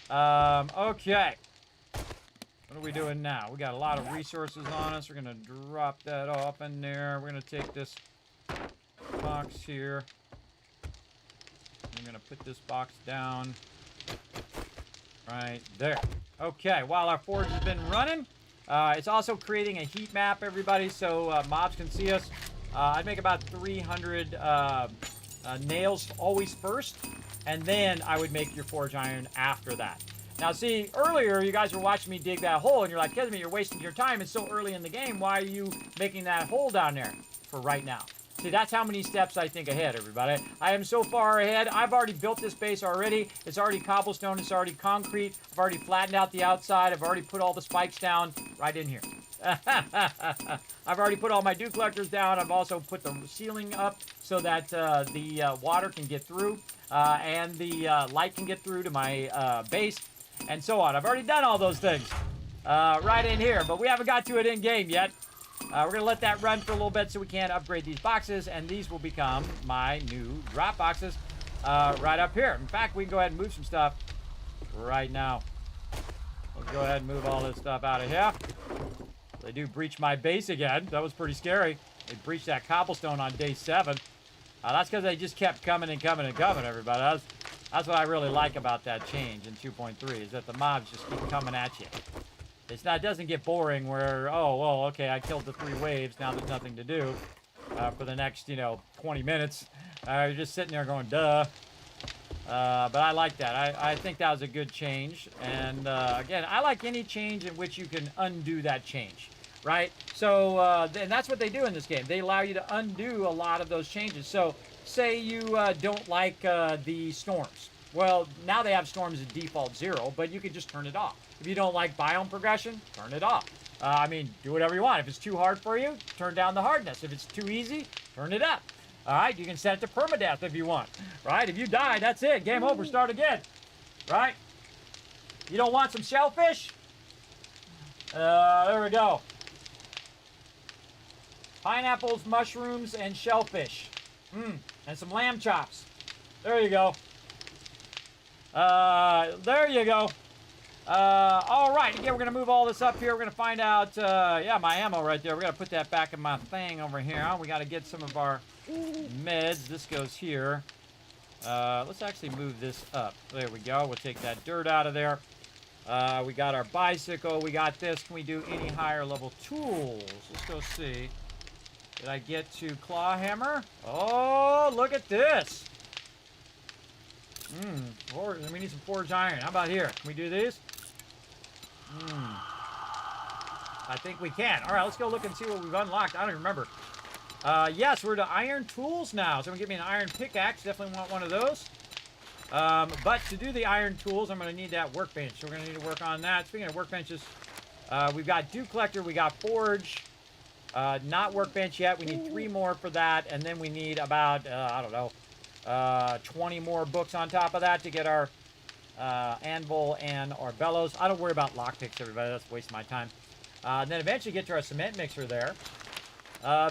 Okay. What are we doing now? We got a lot of resources on us. We're going to drop that off in there. We're going to take this box here. I'm going to put this box down right there. Okay, while our forge has been running, it's also creating a heat map, everybody, so mobs can see us. I'd make about 300 nails always first, and then I would make your forge iron after that. Now, see, earlier you guys were watching me dig that hole, and you're like, Kismet, you're wasting your time. It's so early in the game. Why are you making that hole down there for right now? See, that's how many steps I think ahead, everybody. I am so far ahead. I've already built this base already. It's already cobblestone. It's already concrete. I've already flattened out the outside. I've already put all the spikes down right in here. I've already put all my dew collectors down. I've also put the ceiling up so that the water can get through and the light can get through to my base and so on. I've already done all those things right in here, but we haven't got to it in game yet. We're going to let that run for a little bit so we can upgrade these boxes, and these will become my new drop boxes right up here. In fact, we can go ahead and move some stuff right now. Let's go ahead and move all this stuff out of here. They do breach my base again. That was pretty scary. They breached that cobblestone on day 7. That's because they just kept coming and coming and coming, everybody. That's what I really like about that change in 2.3, is that the mobs just keep coming at you. It doesn't get boring where, oh, well, okay, I killed the 3 waves. Now there's nothing to do for the next, 20 minutes. You're just sitting there going, duh. But I like that. I think that was a good change. And, again, I like any change in which you can undo that change, right? So, and that's what they do in this game. They allow you to undo a lot of those changes. So, say you don't like the storms. Well, now they have storms at default 0, but you can just turn it off. If you don't like biome progression, turn it off. Do whatever you want. If it's too hard for you, turn down the hardness. If it's too easy, turn it up. All right, you can set it to permadeath if you want. Right? If you die, that's it. Game over. Start again. Right? You don't want some shellfish? There we go. Pineapples, mushrooms, and shellfish. And some lamb chops. There you go. There you go. All right, again, we're going to move all this up here. We're going to find out, yeah, my ammo right there. We're going to put that back in my thing over here. We got to get some of our meds. This goes here. Let's actually move this up. There we go. We'll take that dirt out of there. We got our bicycle. We got this. Can we do any higher level tools? Let's go see. Did I get to claw hammer? Oh, look at this. We need some forged iron. How about here? Can we do these? I think we can. All right, let's go look and see what we've unlocked. I don't remember. Yes, we're to iron tools now. So I'm going to give me an iron pickaxe. Definitely want one of those. But to do the iron tools, I'm going to need that workbench. So we're going to need to work on that. Speaking of workbenches, we've got dew collector. We got forge. Not workbench yet. We need 3 more for that. And then we need about, I don't know, 20 more books on top of that to get our anvil and our bellows. I don't worry about lockpicks, everybody. That's a waste of my time. And then eventually get to our cement mixer there.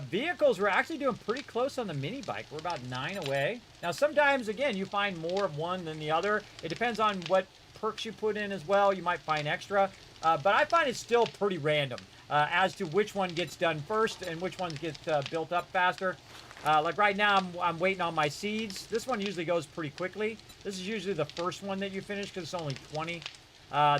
Vehicles, we're actually doing pretty close on the mini bike. We're about 9 away. Now, sometimes, again, you find more of one than the other. It depends on what perks you put in as well. You might find extra. But I find it's still pretty random as to which one gets done first and which ones get built up faster. Like right now, I'm waiting on my seeds. This one usually goes pretty quickly. This is usually the first one that you finish because it's only 20.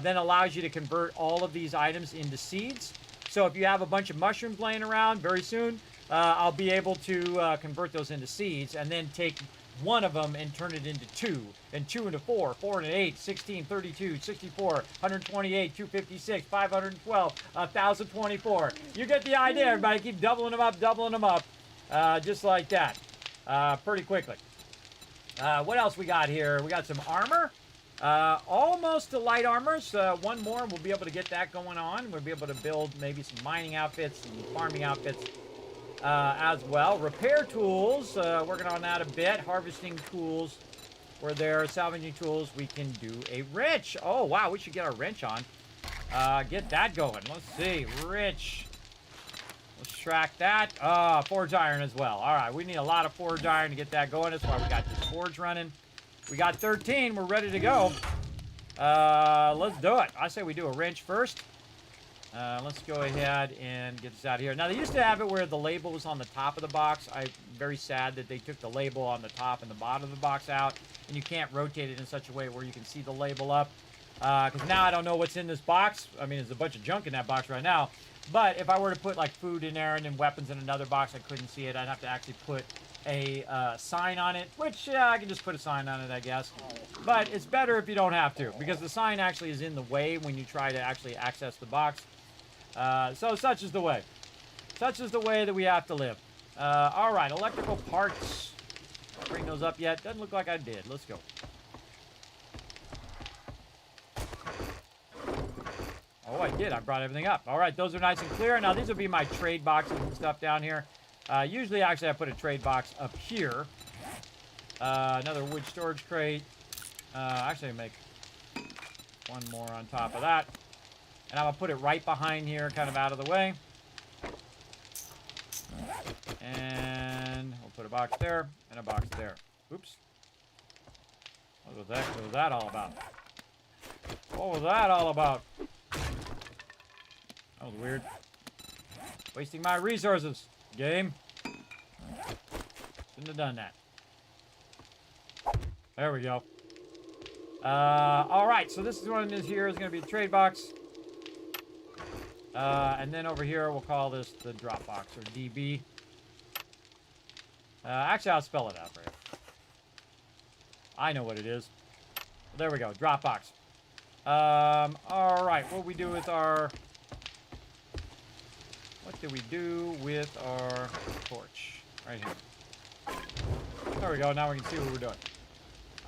then allows you to convert all of these items into seeds. So if you have a bunch of mushrooms laying around, very soon, I'll be able to convert those into seeds and then take one of them and turn it into 2, and 2 into 4, 4 into 8, 16, 32, 64, 128, 256, 512, 1024. You get the idea, everybody. Keep doubling them up, just like that, pretty quickly. What else we got here? We got some armor. Almost to light armors. One more, we'll be able to get that going on. We'll be able to build maybe some mining outfits, some farming outfits as well. Repair tools, working on that a bit. Harvesting tools, where there are salvaging tools, we can do a wrench. Oh, wow, we should get our wrench on. Get that going. Let's see, wrench. Let's track that. Forge iron as well. All right, we need a lot of forge iron to get that going. That's why we got this forge running. We got 13. We're ready to go. Let's do it. I say we do a wrench first. Let's go ahead and get this out of here. Now, they used to have it where the label was on the top of the box. I'm very sad that they took the label on the top and the bottom of the box out, and you can't rotate it in such a way where you can see the label up. Because now I don't know what's in this box. I mean, there's a bunch of junk in that box right now. But if I were to put, like, food in there and then weapons in another box, I couldn't see it. I'd have to actually put a sign on it, which I can just put a sign on it, I guess. But it's better if you don't have to, because the sign actually is in the way when you try to actually access the box. So such is the way. Such is the way that we have to live. All right, electrical parts. Bring those up yet? Doesn't look like I did. Let's go. Oh, I did. I brought everything up. All right, those are nice and clear. Now, these will be my trade boxes and stuff down here. Usually, actually, I put a trade box up here. Another wood storage crate. Actually, make one more on top of that. And I'm going to put it right behind here, kind of out of the way. And we'll put a box there and a box there. Oops. What was that all about? What was that all about? That was weird. Wasting my resources, game. Shouldn't have done that. There we go. All right, so this is one is here is going to be the trade box. And then over here, we'll call this the drop box, or DB. Actually, I'll spell it out for you. I know what it is. Well, there we go, drop box. All right, what do we do with our... What do we do with our torch? Right here. There we go, now we can see what we're doing.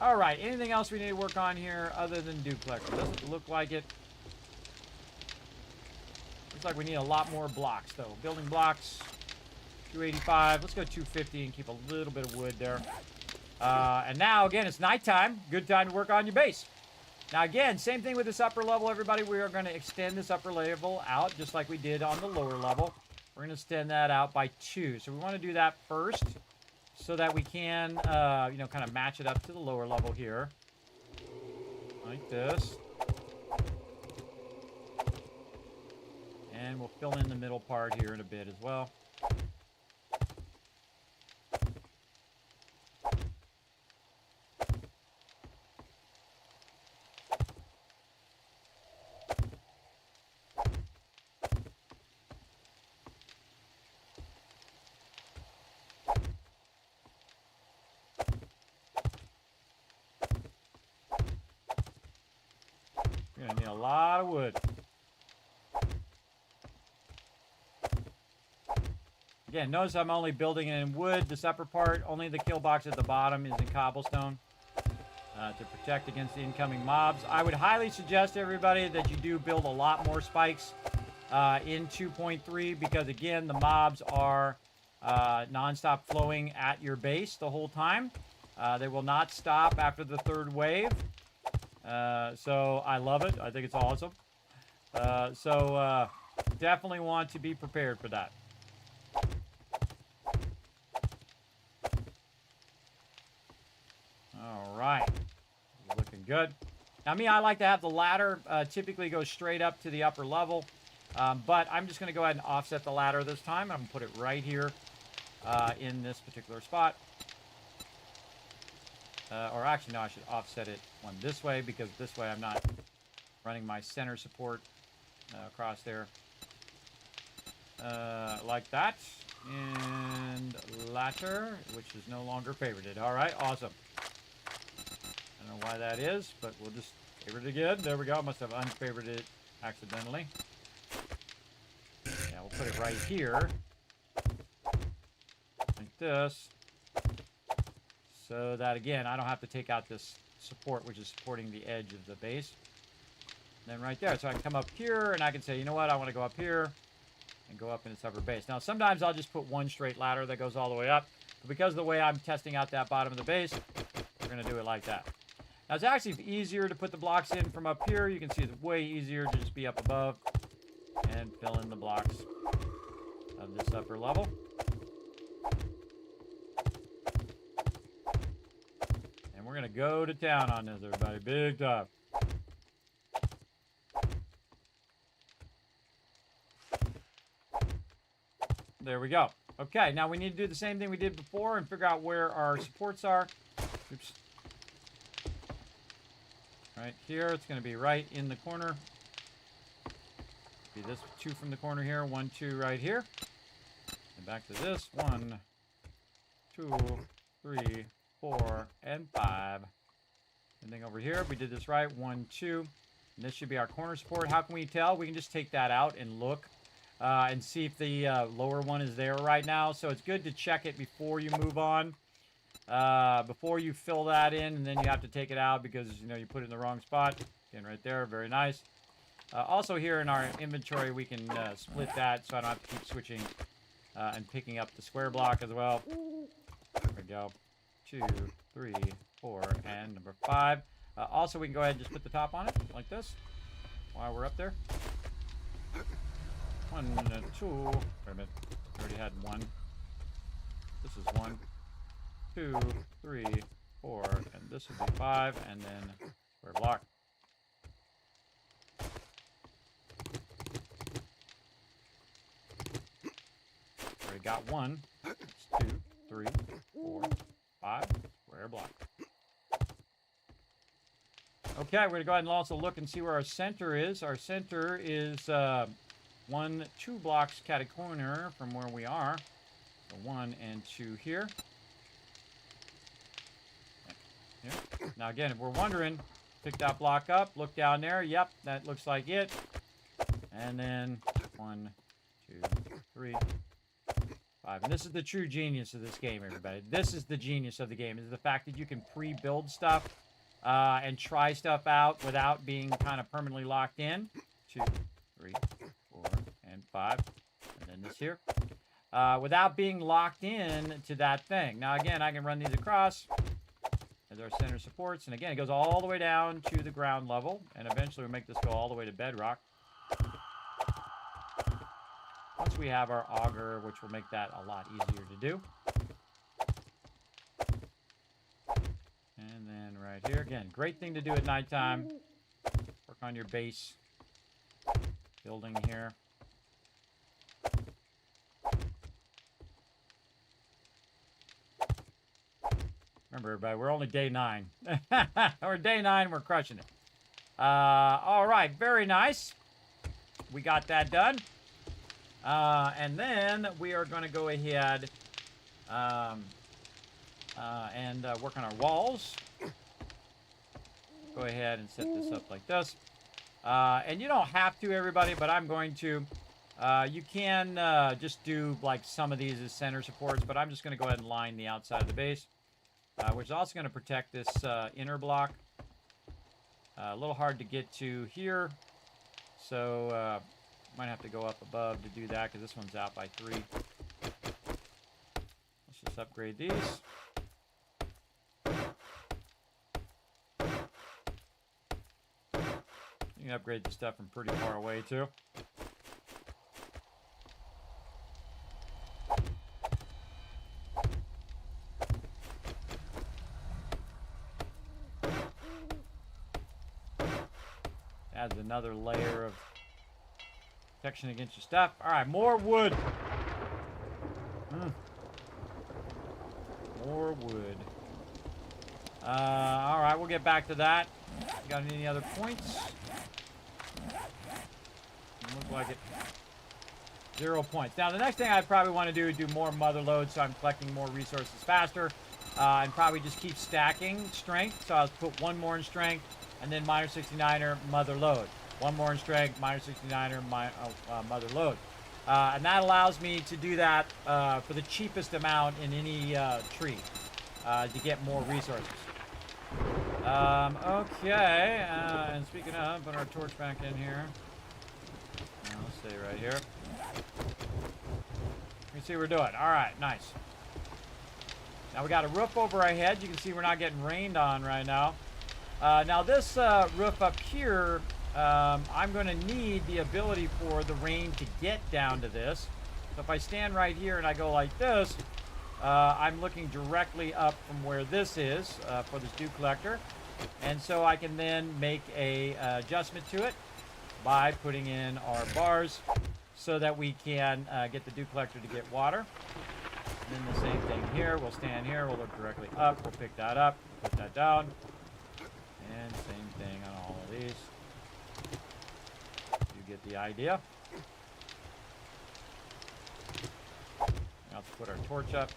All right, anything else we need to work on here other than duplex? Doesn't look like it. Looks like we need a lot more blocks, though. Building blocks, 285. Let's go 250 and keep a little bit of wood there. And now, again, it's nighttime. Good time to work on your base. Now, again, same thing with this upper level, everybody. We are going to extend this upper level out just like we did on the lower level. We're going to extend that out by 2. So we want to do that first so that we can, you know, kind of match it up to the lower level here. Like this. And we'll fill in the middle part here in a bit as well. We're gonna need a lot of wood. Again, notice I'm only building it in wood. This upper part, only the kill box at the bottom is in cobblestone to protect against the incoming mobs. I would highly suggest, everybody, that you do build a lot more spikes in 2.3 because, again, the mobs are non-stop flowing at your base the whole time. They will not stop after the third wave. So I love it. I think it's awesome. So definitely want to be prepared for that. All right. Looking good. Now, me, I like to have the ladder typically go straight up to the upper level. But I'm just going to go ahead and offset the ladder this time. I'm going to put it right here in this particular spot. Or actually, no, I should offset it one this way because this way I'm not... running my center support across there. Like that. And ladder, which is no longer favorited. All right, awesome. I don't know why that is, but we'll just favorite it again. There we go. Must have unfavorited it accidentally. Yeah, we'll put it right here. Like this. So that, again, I don't have to take out this support, which is supporting the edge of the base. And then right there. So I can come up here, and I can say, you know what? I want to go up here and go up in its upper base. Now, sometimes I'll just put one straight ladder that goes all the way up. But because of the way I'm testing out that bottom of the base, we're going to do it like that. Now, it's actually easier to put the blocks in from up here. You can see it's way easier to just be up above and fill in the blocks of this upper level. And we're going to go to town on this, everybody. Big time. There we go. Okay, now we need to do the same thing we did before and figure out where our supports are. Oops. Right here, it's going to be right in the corner. Be this 2 from the corner here, 1, 2 right here. And back to this, 1, 2, 3, 4, and 5. And then over here, we did this right, 1, 2. And this should be our corner support. How can we tell? We can just take that out and look. And see if the lower one is there right now. So it's good to check it before you move on. Before you fill that in, and then you have to take it out because, you know, you put it in the wrong spot. Again, right there. Very nice. Also here in our inventory, we can split that so I don't have to keep switching and picking up the square block as well. There we go. 2, 3, 4, and number 5. Also, we can go ahead and just put the top on it like this while we're up there. 1, 2. Wait a minute. We already had 1. This is 1, 2, 3, 4, and this would be 5, and then square block. Already got 1. That's 2, 3, 4, 5. Square block. Okay, we're going to go ahead and also look and see where our center is. Our center is 1, 2 blocks cat-a-corner from where we are. So 1 and 2 here. Here. Now again, if we're wondering, pick that block up, look down there. Yep, that looks like it. And then 1, 2, 3, 5. And this is the true genius of this game, everybody. This is the genius of the game, is the fact that you can pre-build stuff and try stuff out without being kind of permanently locked in. 2, 3, 4, and 5. And then this here. Without being locked in to that thing. Now again, I can run these across as our center supports. And again, it goes all the way down to the ground level. And eventually we'll make this go all the way to bedrock. Once we have our auger, which will make that a lot easier to do. And then right here, again, great thing to do at nighttime. Work on your base building here. Remember, everybody, we're only day 9. We're day 9, we're crushing it. All right, very nice. We got that done. And then we are going to go ahead and work on our walls. Go ahead and set this up like this. And you don't have to, everybody, but I'm going to. You can just do like some of these as center supports, but I'm just going to go ahead and line the outside of the base, which is also going to protect this inner block. A little hard to get to here, so might have to go up above to do that because this one's out by 3. Let's just upgrade these. You can upgrade the stuff from pretty far away too. Adds another layer of protection against your stuff. All right, more wood. More wood. All right, we'll get back to that. Got any other points? Looks like it. 0 points. Now, the next thing I probably want to do is do more mother loads, so I'm collecting more resources faster. And probably just keep stacking strength. So I'll put one more in strength, and then minor 69er mother load. One more in strength, minor 69er mother load. And that allows me to do that for the cheapest amount in any tree to get more resources. Okay, and speaking of, put our torch back in here. I'll stay right here. You can see what we're doing. All right, nice. Now we got a roof over our head. You can see we're not getting rained on right now. Now this roof up here, I'm going to need the ability for the rain to get down to this. So if I stand right here and I go like this, I'm looking directly up from where this is for this dew collector. And so I can then make a adjustment to it by putting in our bars so that we can get the dew collector to get water. And then the same thing here. We'll stand here. We'll look directly up. We'll pick that up. Put that down. And same thing on all of these. You get the idea. Now let's put our torch up.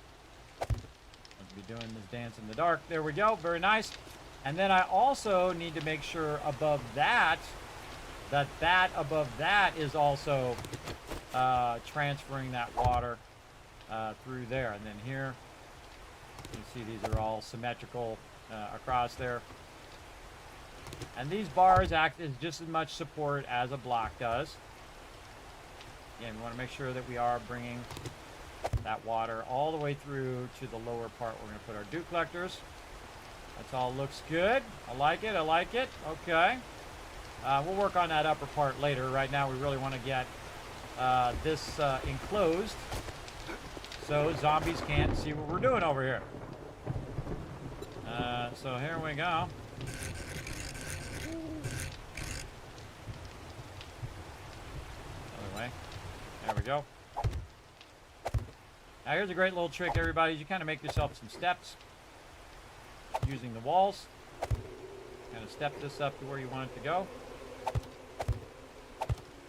Let's be doing this dance in the dark. There we go. Very nice. And then I also need to make sure above that, that above that is also transferring that water through there. And then here, you can see these are all symmetrical across there. And these bars act as just as much support as a block does. Again, we want to make sure that we are bringing that water all the way through to the lower part. We're going to put our dew collectors. That's all looks good. I like it. I like it. Okay. We'll work on that upper part later. Right now, we really want to get this enclosed so zombies can't see what we're doing over here. So here we go. Other way. There we go. Now here's a great little trick, everybody. You kind of make yourself some steps using the walls. Kind of step this up to where you want it to go.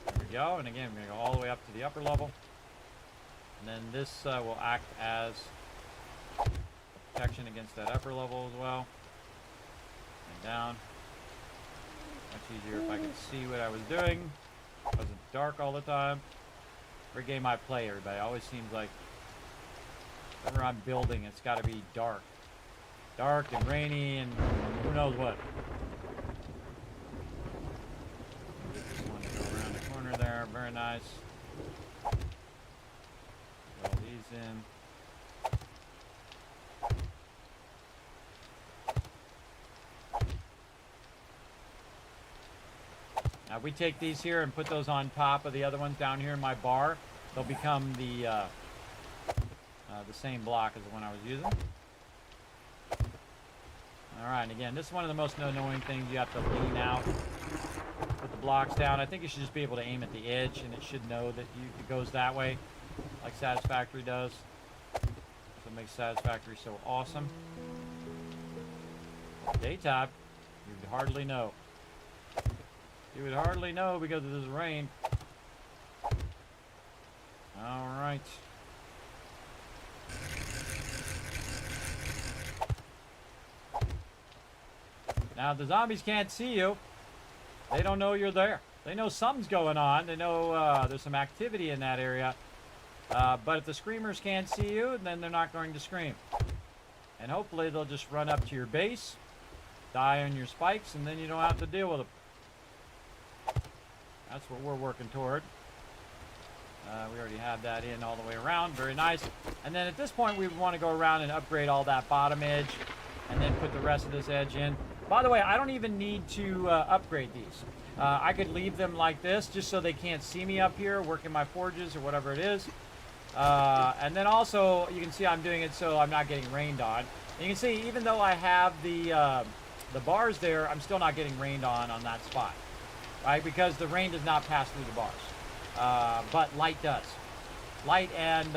There we go. And again, we're going to go all the way up to the upper level. And then this will act as protection against that upper level as well. And down. Much easier if I could see what I was doing. It wasn't dark all the time. Every game I play, everybody, it always seems like whenever I'm building, it's got to be dark. Dark and rainy and who knows what. Get this one to go around the corner there. Very nice. Put all these in. Now if we take these here and put those on top of the other ones down here in my bar, they'll become the same block as the one I was using. Alright, and again, this is one of the most annoying things. You have to lean out, put the blocks down. I think you should just be able to aim at the edge, and it should know that it goes that way, like Satisfactory does. That's what makes Satisfactory so awesome. Daytime, you would hardly know. You would hardly know because of this rain. Alright. Now, the zombies can't see you. They don't know you're there. They know something's going on. They know there's some activity in that area. But if the screamers can't see you, then they're not going to scream. And hopefully they'll just run up to your base, die on your spikes, and then you don't have to deal with them. That's what we're working toward. We already have that in all the way around. Very nice. And then at this point, we want to go around and upgrade all that bottom edge and then put the rest of this edge in. By the way, I don't even need to upgrade these. I could leave them like this just so they can't see me up here working my forges or whatever it is. And then also, you can see I'm doing it so I'm not getting rained on. And you can see, even though I have the bars there, I'm still not getting rained on that spot. Right? Because the rain does not pass through the bars. But light does. Light and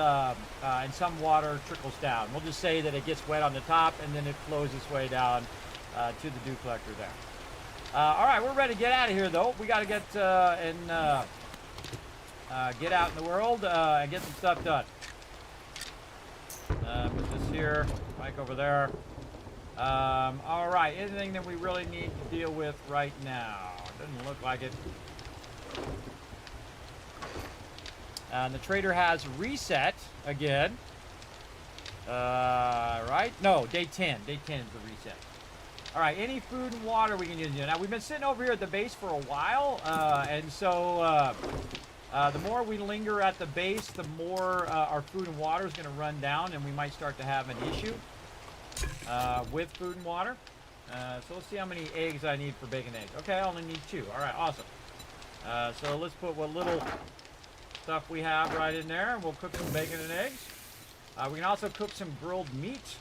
some water trickles down. We'll just say that it gets wet on the top and then it flows its way down to the dew collector there. All right, we're ready to get out of here, though. We got to get and get out in the world and get some stuff done. Put this here, Mike over there. All right, anything that we really need to deal with right now? Doesn't look like it. The trader has reset again. Right? No, day 10. Day 10 is the reset. All right, any food and water we can use. Now, we've been sitting over here at the base for a while, and so the more we linger at the base, the more our food and water is going to run down, and we might start to have an issue with food and water. So let's see how many eggs I need for bacon eggs. Okay, I only need 2. All right, awesome. So let's put what little stuff we have right in there, and we'll cook some bacon and eggs. We can also cook some grilled meat.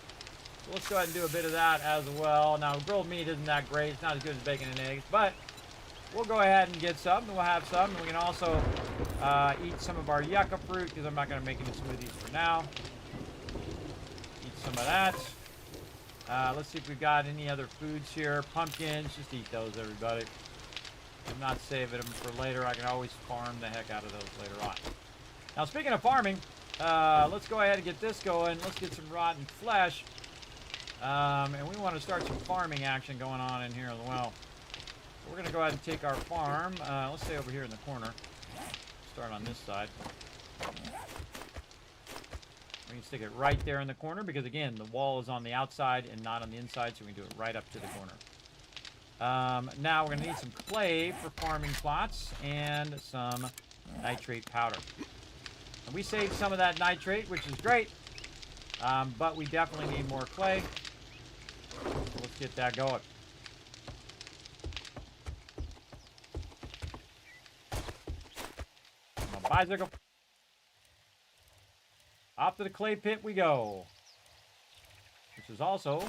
So let's go ahead and do a bit of that as well. Now, grilled meat isn't that great. It's not as good as bacon and eggs, but we'll go ahead and get some, and we'll have some. And we can also eat some of our yucca fruit, because I'm not going to make any smoothies for now. Eat some of that. Let's see if we've got any other foods here. Pumpkins, just eat those, everybody. I'm not saving them for later. I can always farm the heck out of those later on. Now, speaking of farming, let's go ahead and get this going. Let's get some rotten flesh. And we want to start some farming action going on in here as well. So we're going to go ahead and take our farm. Let's stay over here in the corner. Start on this side. We can stick it right there in the corner because, again, the wall is on the outside and not on the inside, so we can do it right up to the corner. Now we're going to need some clay for farming plots and some nitrate powder. And we saved some of that nitrate, which is great, but we definitely need more clay. So let's get that going. On my bicycle. Off to the clay pit we go. Which is also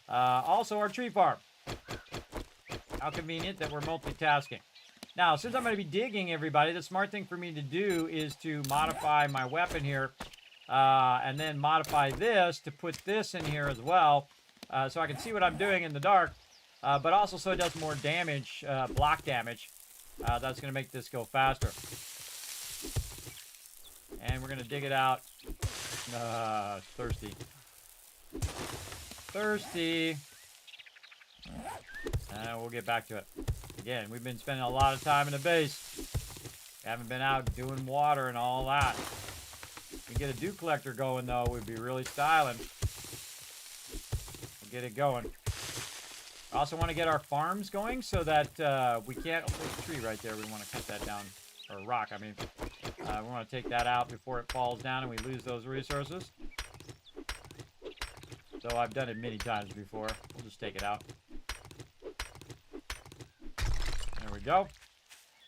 our tree farm. How convenient that we're multitasking. Now, since I'm going to be digging, everybody, the smart thing for me to do is to modify my weapon here, and then modify this to put this in here as well, so I can see what I'm doing in the dark, but also so it does more damage, block damage. That's going to make this go faster. And we're going to dig it out. Thirsty. Thirsty. And we'll get back to it. Again, we've been spending a lot of time in the base. We haven't been out doing water and all that. If we get a dew collector going, though, we'd be really styling. We'll get it going. I also want to get our farms going so that we can't... Oh, there's a tree right there. We want to cut that down. Or a rock, I mean. We want to take that out before it falls down and we lose those resources. So I've done it many times before. We'll just take it out. There we go.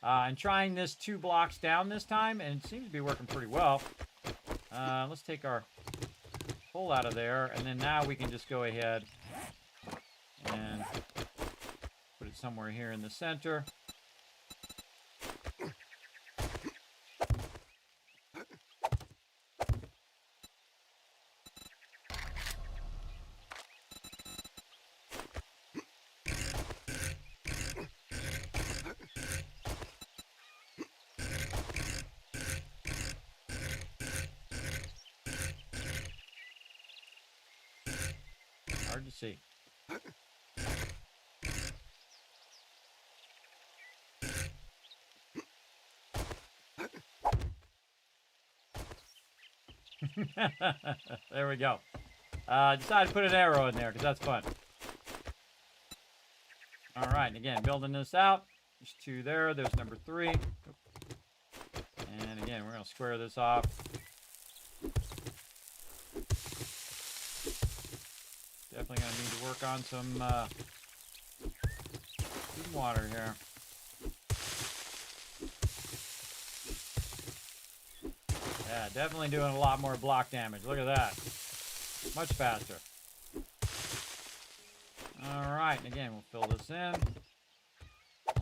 And trying this 2 blocks down this time, and it seems to be working pretty well. Let's take our hole out of there, and then now we can just go ahead and put it somewhere here in the center. Hard to see. There we go. Decided to put an arrow in there because that's fun. All right, and again, building this out. There's 2 there. There's number 3. And again, we're going to square this off. Definitely going to need to work on some water here. Yeah, definitely doing a lot more block damage. Look at that. Much faster. Alright, and again, we'll fill this in.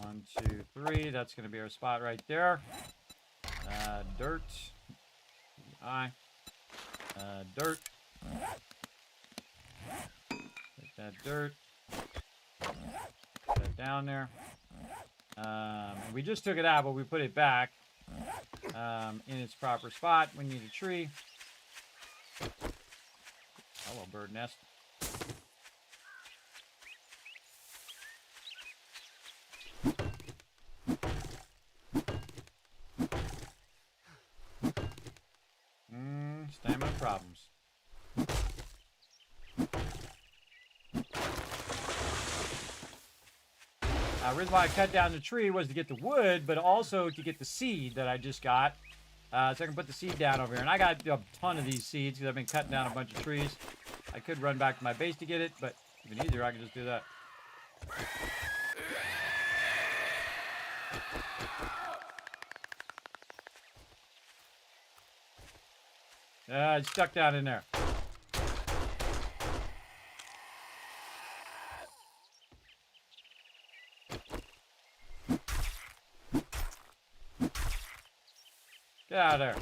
1, 2, 3. That's going to be our spot right there. Dirt. Dirt. Take that dirt. Put that down there. And we just took it out, but we put it back in its proper spot. We need a tree. Hello, bird nest. Stamina problems. The reason why I cut down the tree was to get the wood, but also to get the seed that I just got. So I can put the seed down over here. And I got a ton of these seeds because I've been cutting down a bunch of trees. I could run back to my base to get it, but even easier, I can just do that. It's stuck down in there. Get out of there.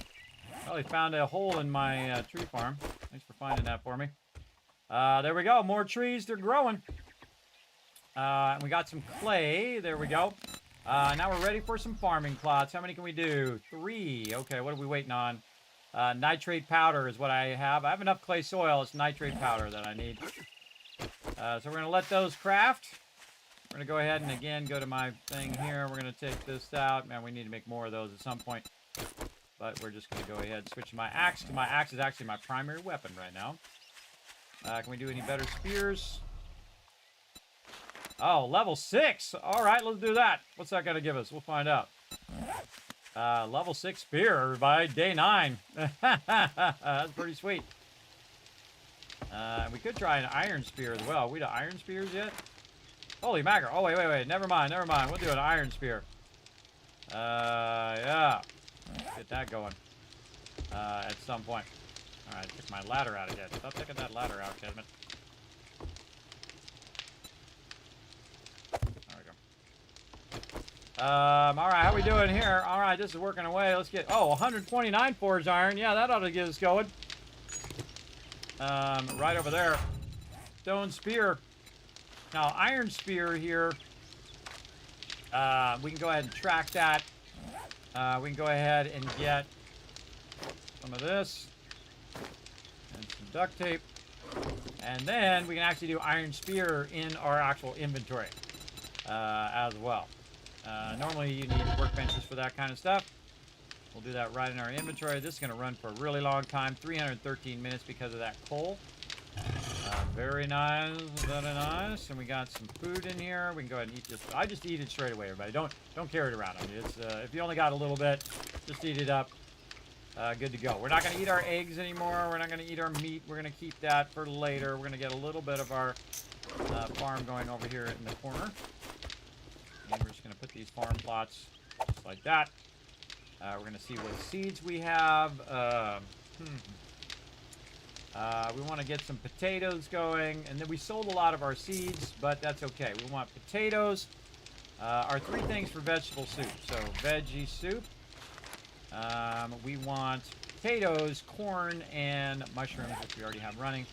Well, he found a hole in my tree farm. Thanks for finding that for me. There we go. More trees. They're growing. And we got some clay. There we go. Now we're ready for some farming plots. How many can we do? 3. Okay, what are we waiting on? Nitrate powder is what I have. I have enough clay soil. It's nitrate powder that I need. So we're going to let those craft. We're going to go ahead and, again, go to my thing here. We're going to take this out. Man, we need to make more of those at some point. But we're just going to go ahead and switch to my axe. Because my axe is actually my primary weapon right now. Can we do any better spears? Oh, level 6. All right, let's do that. What's that going to give us? We'll find out. Level 6 spear by day 9. That's pretty sweet. We could try an iron spear as well. We do iron spears yet? Holy mackerel. Oh, wait. Never mind. We'll do an iron spear. Yeah. Let's get that going. At some point. All right, took my ladder out again. Stop taking that ladder out, Kismet. There we go. All right, how we doing here? All right, this is working away. Let's get, 129 forged iron. Yeah, that ought to get us going. Right over there. Stone spear. Now, iron spear here. We can go ahead and track that. We can go ahead and get some of this. And some duct tape. And then we can actually do iron spear in our actual inventory as well. Normally you need workbenches for that kind of stuff. We'll do that right in our inventory. This is going to run for a really long time, 313 minutes because of that coal. Very nice, very nice. And we got some food in here. We can go ahead and eat this. I just eat it straight away, everybody. Don't carry it around on you. It's if you only got a little bit, just eat it up. Good to go. We're not going to eat our eggs anymore. We're not going to eat our meat. We're going to keep that for later. We're going to get a little bit of our farm going over here in the corner. And we're just going to put these farm plots just like that. We're going to see what seeds we have. We want to get some potatoes going. And then we sold a lot of our seeds, but that's okay. We want potatoes. Our 3 things for vegetable soup. So veggie soup. We want potatoes, corn, and mushrooms, which we already have running.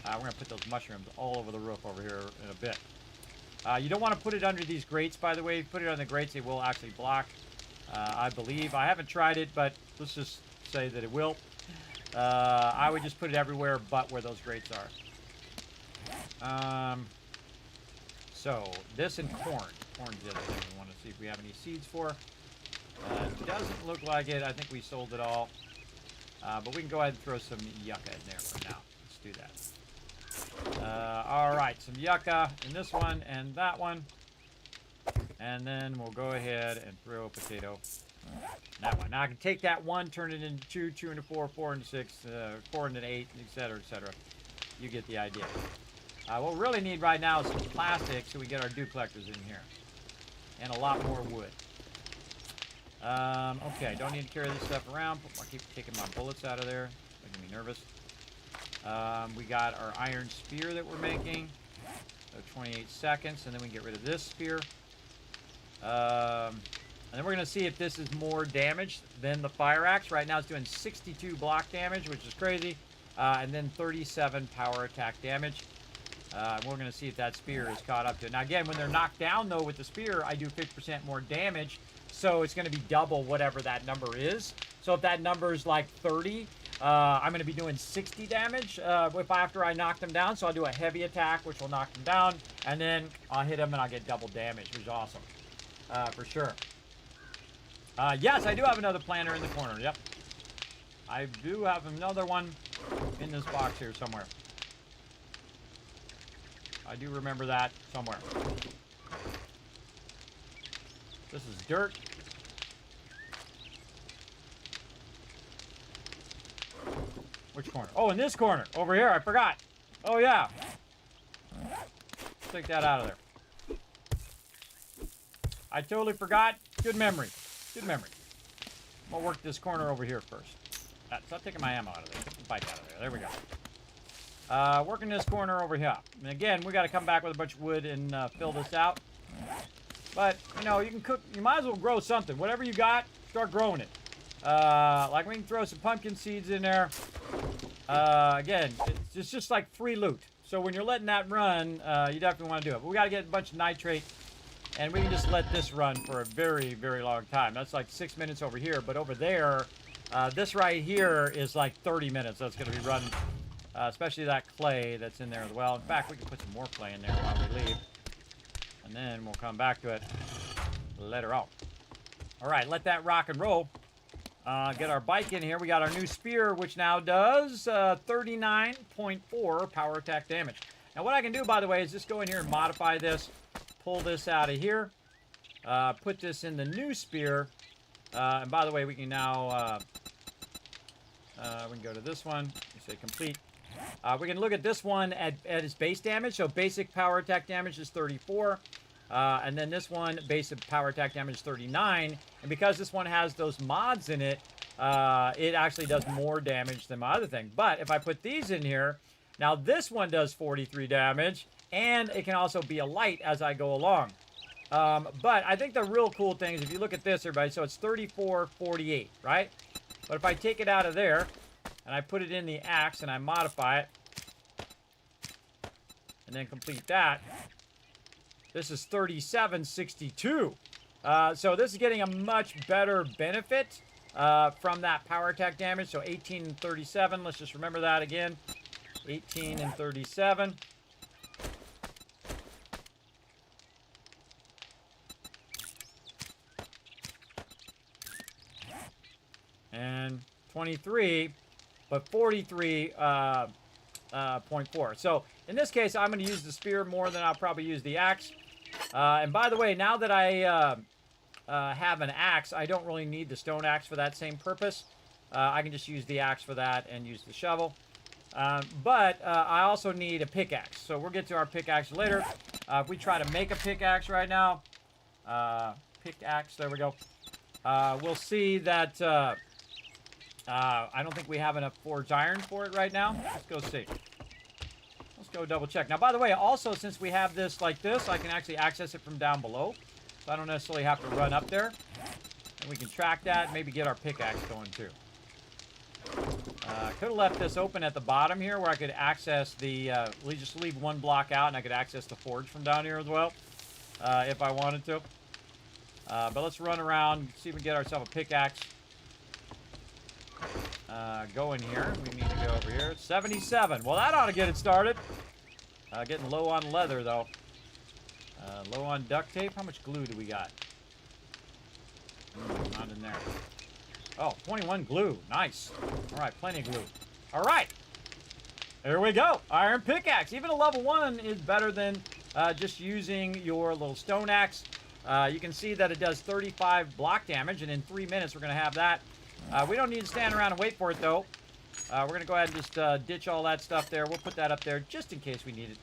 We're going to put those mushrooms all over the roof over here in a bit. You don't want to put it under these grates, by the way. If you put it on the grates, it will actually block, I believe. I haven't tried it, but let's just say that it will. I would just put it everywhere but where those grates are. So, this and corn. Corn's the other thing we want to see if we have any seeds for. Doesn't look like it. I think we sold it all. But we can go ahead and throw some yucca in there for now. Let's do that. Alright, some yucca in this one and that one. And then we'll go ahead and throw a potato in that one. Now I can take that one, turn it into 2, 2 into 4, 4 into 6, 4 into 8, etc., etc. You get the idea. What we really need right now is some plastic so we get our duplexers in here. And a lot more wood. Okay, don't need to carry this stuff around. I keep taking my bullets out of there. Making me nervous. We got our iron spear that we're making. So 28 seconds, and then we can get rid of this spear. And then we're going to see if this is more damage than the fire axe. Right now it's doing 62 block damage, which is crazy. And then 37 power attack damage. We're going to see if that spear is caught up to it. Now, again, when they're knocked down, though, with the spear, I do 50% more damage. So it's going to be double whatever that number is. So if that number is like 30, I'm going to be doing 60 damage after I knock them down. So I'll do a heavy attack, which will knock them down. And then I'll hit them and I'll get double damage, which is awesome. For sure. Yes, I do have another planter in the corner. Yep. I do have another one in this box here somewhere. I do remember that somewhere. This is dirt. Which corner? Oh, in this corner. Over here. I forgot. Oh, yeah. Take that out of there. I totally forgot. Good memory. Good memory. I'm going to work this corner over here first. Stop taking my ammo out of there. Take the bike out of there. There we go. Working this corner over here. And again, we got to come back with a bunch of wood and fill this out. But, you know, you can cook. You might as well grow something. Whatever you got, start growing it. Like we can throw some pumpkin seeds in there. Again, it's just like free loot. So when you're letting that run, you definitely want to do it. But we got to get a bunch of nitrate. And we can just let this run for a very, very long time. That's like 6 minutes over here. But over there, this right here is like 30 minutes. That's going to be run. Especially that clay that's in there as well. In fact, we can put some more clay in there while we leave. And then we'll come back to it later on. All right, let that rock and roll. Get our bike in here. We got our new spear, which now does 39.4 power attack damage. Now, what I can do, by the way, is just go in here and modify this. Pull this out of here. Put this in the new spear. And by the way, we can now... we can go to this one. We say complete. We can look at this one at its base damage. So basic power attack damage is 34. And then this one, basic power attack damage is 39. And because this one has those mods in it, it actually does more damage than my other thing. But if I put these in here, now this one does 43 damage. And it can also be a light as I go along. But I think the real cool thing is if you look at this, everybody, so it's 34.48, right? But if I take it out of there, and I put it in the axe, and I modify it, and then complete that, this is 37.62. So this is getting a much better benefit from that power attack damage. So 18 and 37, let's just remember that again. 18 and 37. And 23, but 43.4. So in this case, I'm going to use the spear more than I'll probably use the axe. And by the way, now that I have an axe, I don't really need the stone axe for that same purpose. I can just use the axe for that and use the shovel. But I also need a pickaxe. So we'll get to our pickaxe later. If we try to make a pickaxe right now, pickaxe, there we go. We'll see that I don't think we have enough forged iron for it right now. Let's go see. Let's go double check. Now, by the way, also, since we have this like this, I can actually access it from down below. So I don't necessarily have to run up there. And we can track that and maybe get our pickaxe going too. Could have left this open at the bottom here where I could access the, just leave one block out and I could access the forge from down here as well, if I wanted to. But let's run around, see if we can get ourselves a pickaxe. Go in here. We need to go over here. 77. Well, that ought to get it started. Getting low on leather, though. Low on duct tape. How much glue do we got? Not in there. Oh, 21 glue. Nice. All right, plenty of glue. All right. There we go. Iron pickaxe. Even a level 1 is better than just using your little stone axe. You can see that it does 35 block damage, and in 3 minutes we're going to have that. We don't need to stand around and wait for it, though. We're going to go ahead and just ditch all that stuff there. We'll put that up there just in case we need it.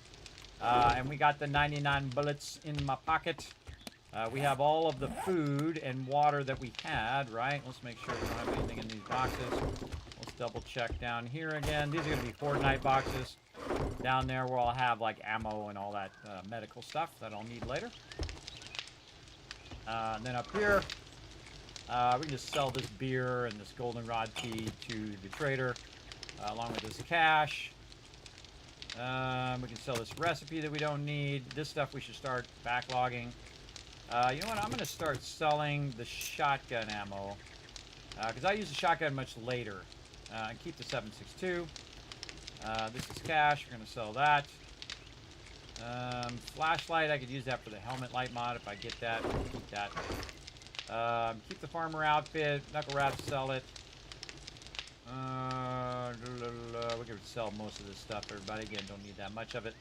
And we got the 99 bullets in my pocket. We have all of the food and water that we had, right? Let's make sure we don't have anything in these boxes. Let's double check down here again. These are going to be Fortnite boxes. Down there where I'll have like ammo and all that medical stuff that I'll need later. And then up here, we can just sell this beer and this goldenrod tea to the trader, along with this cash. We can sell this recipe that we don't need. This stuff we should start backlogging. You know what? I'm going to start selling the shotgun ammo. Because I use the shotgun much later. And keep the 7.62. This is cash. We're going to sell that. Flashlight, I could use that for the helmet light mod if I get that. We'll keep that. Keep the farmer outfit. Knuckle wrap, sell it. We could sell most of this stuff, everybody. Again, don't need that much of it.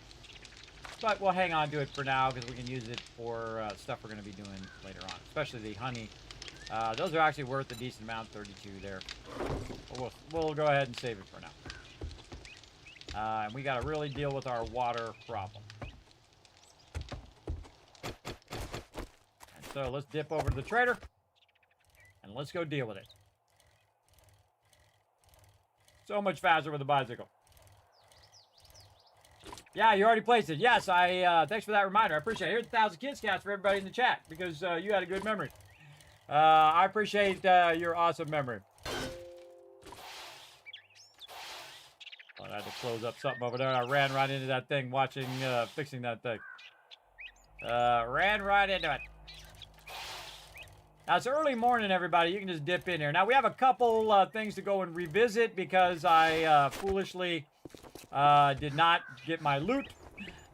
But we'll hang on to it for now because we can use it for stuff we're going to be doing later on. Especially the honey. Those are actually worth a decent amount, 32 there. We'll go ahead and save it for now. And we got to really deal with our water problem. And so let's dip over to the trader. And let's go deal with it. So much faster with a bicycle. Yeah, you already placed it. Yes, thanks for that reminder. I appreciate it. Here's 1,000 Kid Scouts for everybody in the chat because you had a good memory. I appreciate your awesome memory. Oh, I had to close up something over there. I ran right into that thing watching, fixing that thing. Ran right into it. Now, it's early morning, everybody. You can just dip in here. Now, we have a couple things to go and revisit because I foolishly did not get my loot.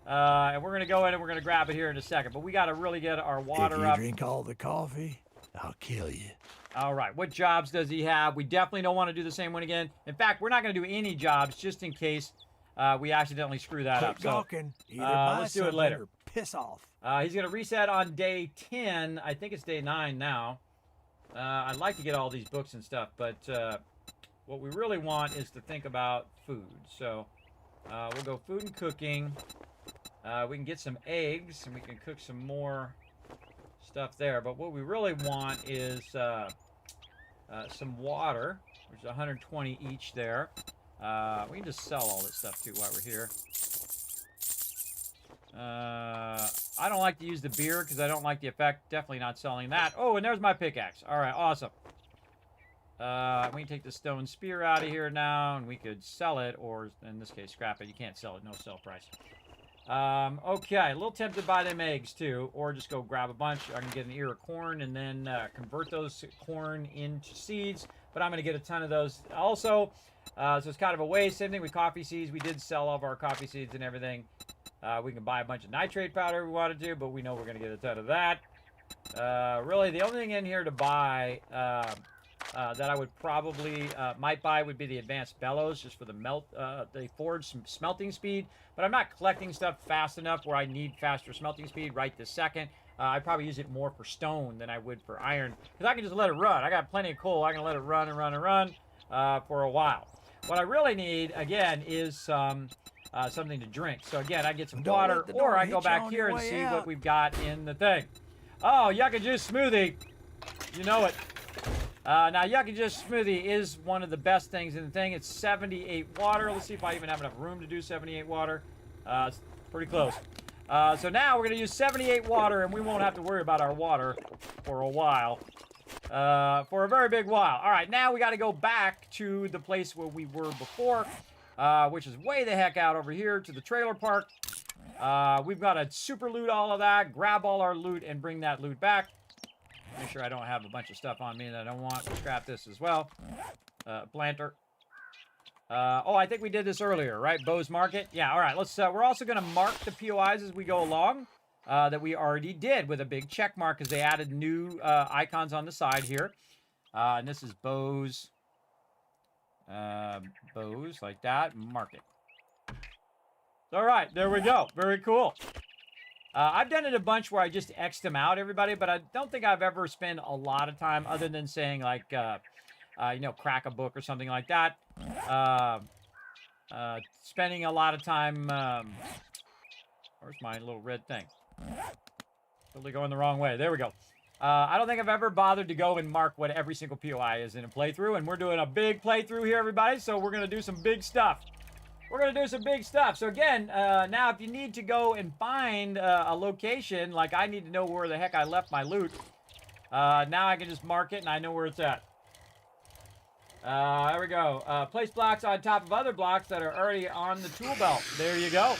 And we're going to go in and we're going to grab it here in a second. But we got to really get our water up. If you drink all the coffee, I'll kill you. All right. What jobs does he have? We definitely don't want to do the same one again. In fact, we're not going to do any jobs just in case we accidentally screw that up. So let's do it later. Or piss off. He's going to reset on day 10. I think it's day 9 now. I'd like to get all these books and stuff, but what we really want is to think about food. So we'll go food and cooking. We can get some eggs, and we can cook some more stuff there. But what we really want is some water, which is 120 each there. We can just sell all this stuff, too, while we're here. I don't like to use the beer because I don't like the effect. Definitely not selling that. Oh, and there's my pickaxe. All right, awesome. We can take the stone spear out of here now, and we could sell it, or in this case, scrap it. You can't sell it. No sell price. Okay, a little tempted by them eggs, too, or just go grab a bunch. I can get an ear of corn and then convert those corn into seeds, but I'm going to get a ton of those also. So it's kind of a waste. Same thing with coffee seeds. We did sell all of our coffee seeds and everything. We can buy a bunch of nitrate powder if we want to, but we know we're going to get a ton of that. Really, the only thing in here to buy that I would probably might buy would be the advanced bellows, just for the forge smelting speed. But I'm not collecting stuff fast enough where I need faster smelting speed right this second. I'd probably use it more for stone than I would for iron, because I can just let it run. I got plenty of coal. I can let it run and run and run for a while. What I really need, again, is something to drink. So again, I get some water, or I go back here and see what we've got in the thing. Oh, Yucca Juice Smoothie. You know it. Now, Yucca Juice Smoothie is one of the best things in the thing. It's 78 water. Let's see if I even have enough room to do 78 water. It's pretty close. So now we're going to use 78 water, and we won't have to worry about our water for a while. For a very big while. All right, now we got to go back to the place where we were before, which is way the heck out over here to the trailer park. We've got to super loot all of that, grab all our loot, and bring that loot back. Make sure I don't have a bunch of stuff on me that I don't want. We'll scrap this as well. Planter. Oh, I think we did this earlier, right? Bo's Market. Yeah, all right. Let's. We're also going to mark the POIs as we go along. That we already did with a big check mark because they added new icons on the side here. And this is Bo's. Bo's like that. Market. All right, there we go. Very cool. I've done it a bunch where I just X'd them out, everybody, but I don't think I've ever spent a lot of time other than saying, like, crack a book or something like that. Spending a lot of time... where's my little red thing? Totally going the wrong way. There we go. I don't think I've ever bothered to go and mark what every single POI is in a playthrough, and we're doing a big playthrough here, everybody, so we're going to do some big stuff. We're going to do some big stuff. So again, now if you need to go and find a location, like I need to know where the heck I left my loot, now I can just mark it and I know where it's at. There we go. Place blocks on top of other blocks that are already on the tool belt. There you go.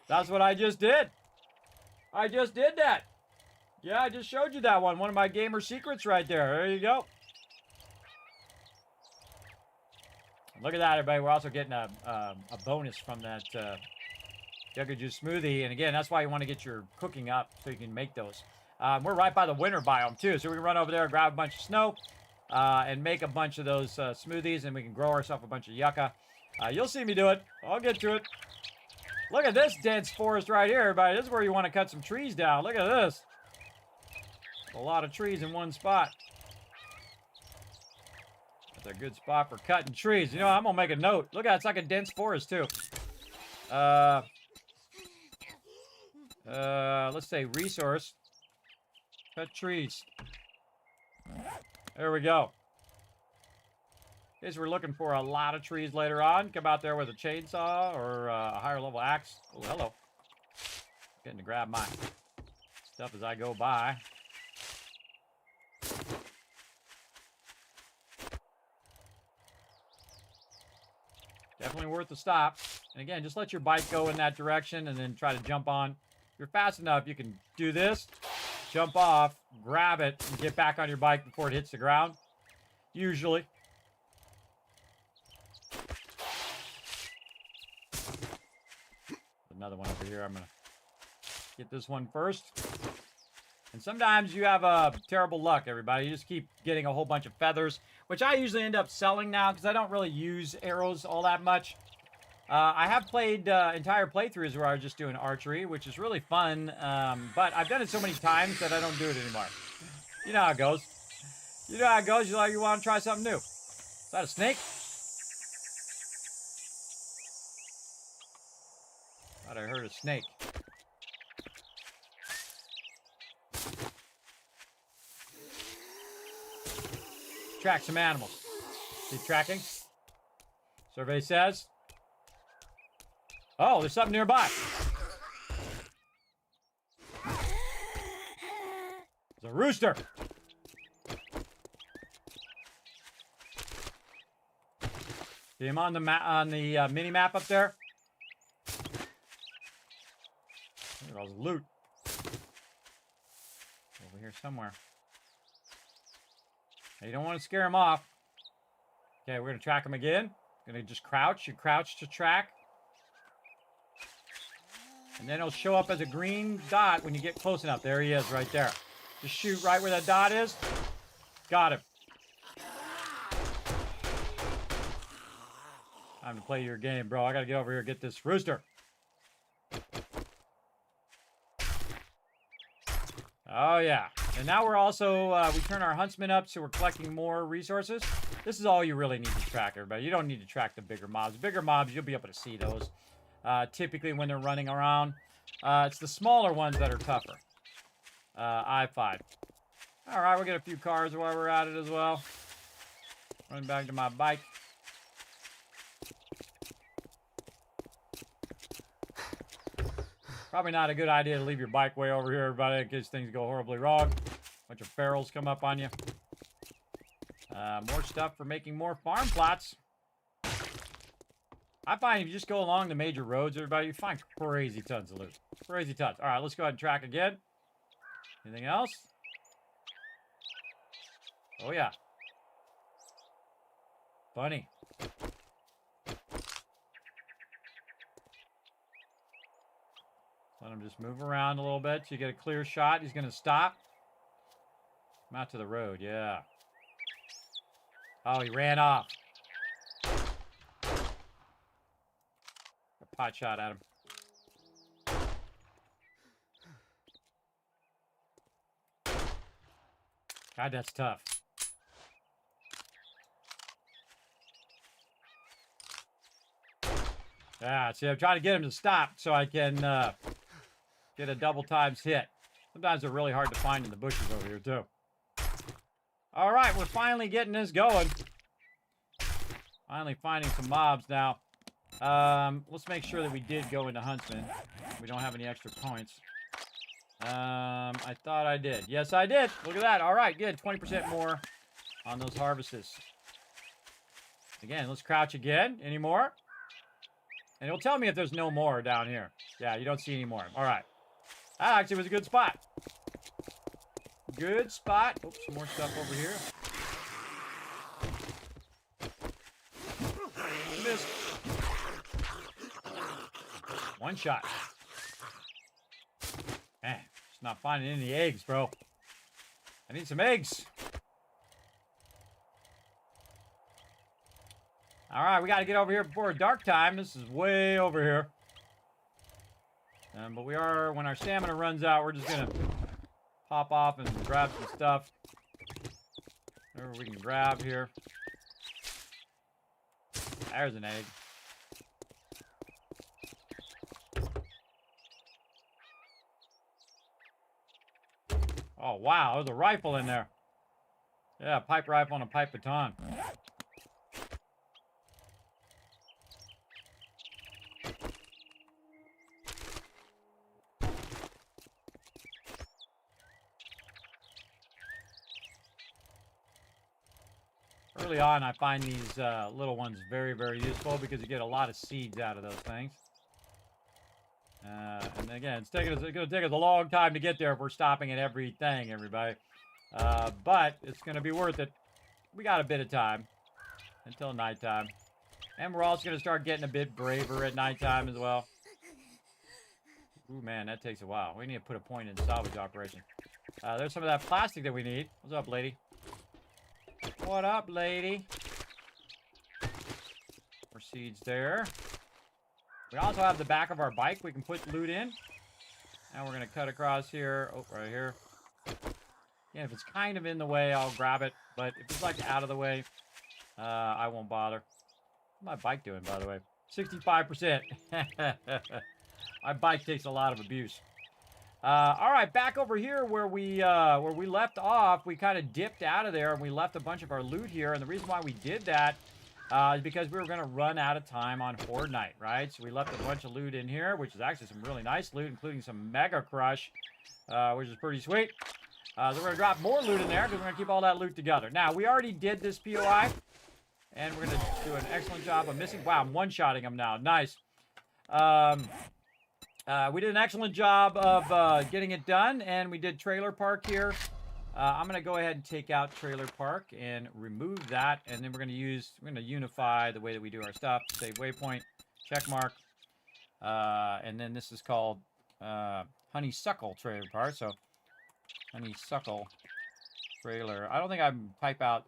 That's what I just did. I just did that. Yeah, I just showed you that one. One of my gamer secrets right there. There you go. Look at that, everybody. We're also getting a bonus from that Yucca Juice smoothie. And again, that's why you want to get your cooking up so you can make those. We're right by the winter biome, too. So we can run over there and grab a bunch of snow and make a bunch of those smoothies. And we can grow ourselves a bunch of yucca. You'll see me do it. I'll get to it. Look at this dense forest right here, everybody. This is where you want to cut some trees down. Look at this. A lot of trees in one spot. That's a good spot for cutting trees. You know, I'm going to make a note. Look at it. It's like a dense forest, too. Let's say resource. Cut trees. There we go. In case we're looking for a lot of trees later on, come out there with a chainsaw or a higher level axe. Oh, hello. Getting to grab my stuff as I go by. Definitely worth the stop. And again, just let your bike go in that direction and then try to jump on. If you're fast enough, you can do this, jump off, grab it, and get back on your bike before it hits the ground. Usually. Another one over here. I'm going to get this one first. And sometimes you have terrible luck, everybody. You just keep getting a whole bunch of feathers, which I usually end up selling now because I don't really use arrows all that much. I have played entire playthroughs where I was just doing archery, which is really fun. But I've done it so many times that I don't do it anymore. You know how it goes. You know how it goes. You want to try something new. Is that a snake? Thought I heard a snake. Track some animals. Keep tracking. Survey says. Oh, there's something nearby. There's a rooster. See him on the mini map up there? Look at all the loot. Over here somewhere. Now, you don't want to scare him off. Okay, we're going to track him again. Going to just crouch. You crouch to track. And then he'll show up as a green dot when you get close enough. There he is right there. Just shoot right where that dot is. Got him. Time to play your game, bro. I got to get over here and get this rooster. Oh, yeah. And now we're also, we turn our huntsman up, so we're collecting more resources. This is all you really need to track, everybody. You don't need to track the bigger mobs. Bigger mobs, you'll be able to see those. Typically when they're running around. It's the smaller ones that are tougher. I find. All right, we'll get a few cars while we're at it as well. Running back to my bike. Probably not a good idea to leave your bike way over here, everybody, in case things go horribly wrong. Bunch of ferals come up on you. More stuff for making more farm plots. I find if you just go along the major roads, everybody, you find crazy tons of loot. Crazy tons. All right, let's go ahead and track again. Anything else? Oh, yeah. Funny. Let him just move around a little bit so you get a clear shot. He's going to stop. Come out to the road, yeah. Oh, he ran off. A pot shot at him. God, that's tough. Yeah, see, I'm trying to get him to stop so I can get a double times hit. Sometimes they're really hard to find in the bushes over here, too. All right, we're finally getting this going. Finally finding some mobs now. Let's make sure that we did go into Huntsman. We don't have any extra points. I thought I did. Yes, I did. Look at that. All right, good. 20% more on those harvests. Again, let's crouch again. Any more? And it'll tell me if there's no more down here. Yeah, you don't see any more. All right. That actually was a good spot. Good spot. Oops, some more stuff over here. Missed. One shot. Man, just not finding any eggs, bro. I need some eggs. All right, we got to get over here before dark time. This is way over here. But we are, when our stamina runs out, we're just going to pop off and grab some stuff. Whatever we can grab here. There's an egg. Oh, wow, there's a rifle in there. Yeah, pipe rifle and a pipe baton. Early on, I find these little ones very, very useful because you get a lot of seeds out of those things. And again, it's going to take us a long time to get there if we're stopping at everything, everybody. But it's going to be worth it. We got a bit of time until nighttime. And we're also going to start getting a bit braver at nighttime as well. Ooh, man, that takes a while. We need to put a point in salvage operation. There's some of that plastic that we need. What's up, lady? What up, lady? More seeds there. We also have the back of our bike we can put loot in. Now we're going to cut across here. Oh, right here. Yeah, if it's kind of in the way, I'll grab it. But if it's like out of the way, I won't bother. What's my bike doing, by the way? 65%. My bike takes a lot of abuse. All right, back over here where we left off, we kind of dipped out of there and we left a bunch of our loot here. And the reason why we did that is because we were going to run out of time on Horde Night, right? So we left a bunch of loot in here, which is actually some really nice loot, including some Mega Crush, which is pretty sweet. So we're going to drop more loot in there because we're going to keep all that loot together. Now, we already did this POI, and we're going to do an excellent job of missing. Wow, I'm one-shotting them now. Nice. We did an excellent job of getting it done, and we did Trailer Park here. I'm going to go ahead and take out Trailer Park and remove that, and then we're going to unify the way that we do our stuff. Save waypoint, check mark, and then this is called Honeysuckle Trailer Park. So Honeysuckle Trailer. I don't think I type out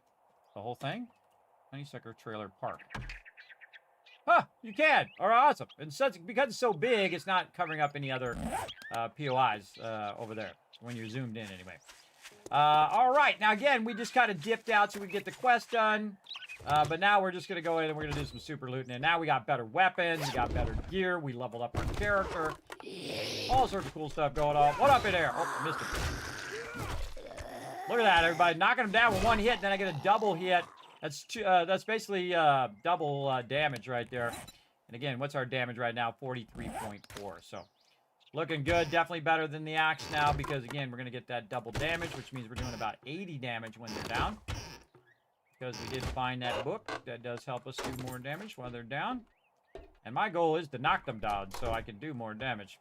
the whole thing. Honeysuckle Trailer Park. Huh, you can. All right, awesome. And because it's so big, it's not covering up any other POIs over there when you're zoomed in anyway. All right, now again, we just kind of dipped out so we get the quest done. But now we're just going to go in and we're going to do some super looting. And now we got better weapons, we got better gear, we leveled up our character. All sorts of cool stuff going on. What up in there? Oh, I missed it. Look at that, everybody. Knocking him down with one hit, then I get a double hit. That's basically double damage right there. And again, what's our damage right now? 43.4. So looking good. Definitely better than the axe now because, again, we're going to get that double damage, which means we're doing about 80 damage when they're down. Because we did find that book. That does help us do more damage while they're down. And my goal is to knock them down so I can do more damage.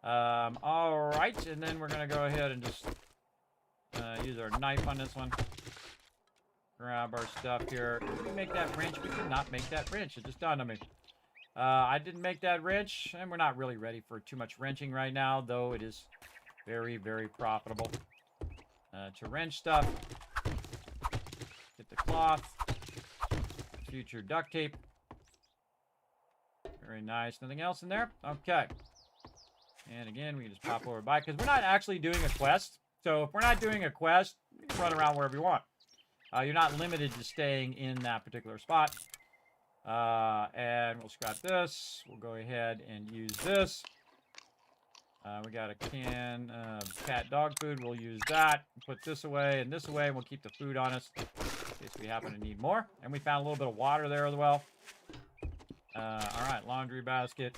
All right. And then we're going to go ahead and just use our knife on this one. Grab our stuff here. Did we make that wrench? We did not make that wrench. It just dawned on me. I didn't make that wrench, and we're not really ready for too much wrenching right now, though it is very, very profitable to wrench stuff. Get the cloth. Future duct tape. Very nice. Nothing else in there? Okay. And again, we can just pop over by, because we're not actually doing a quest. So if we're not doing a quest, you can run around wherever you want. You're not limited to staying in that particular spot. And we'll scrap this. We'll go ahead and use this. We got a can of cat dog food. We'll use that. Put this away, and we'll keep the food on us in case we happen to need more. And we found a little bit of water there as well. All right, laundry basket.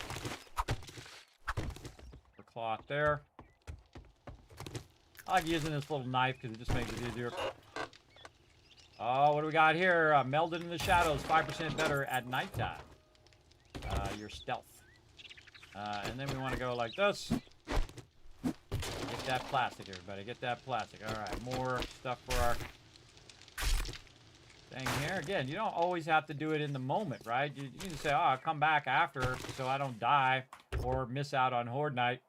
For cloth there. I like using this little knife because it just makes it easier. Oh, what do we got here? Melded in the shadows, 5% better at nighttime. Your stealth. And then we want to go like this. Get that plastic, everybody. Get that plastic. All right, more stuff for our thing here. Again, you don't always have to do it in the moment, right? You can say, oh, I'll come back after so I don't die or miss out on Horde Night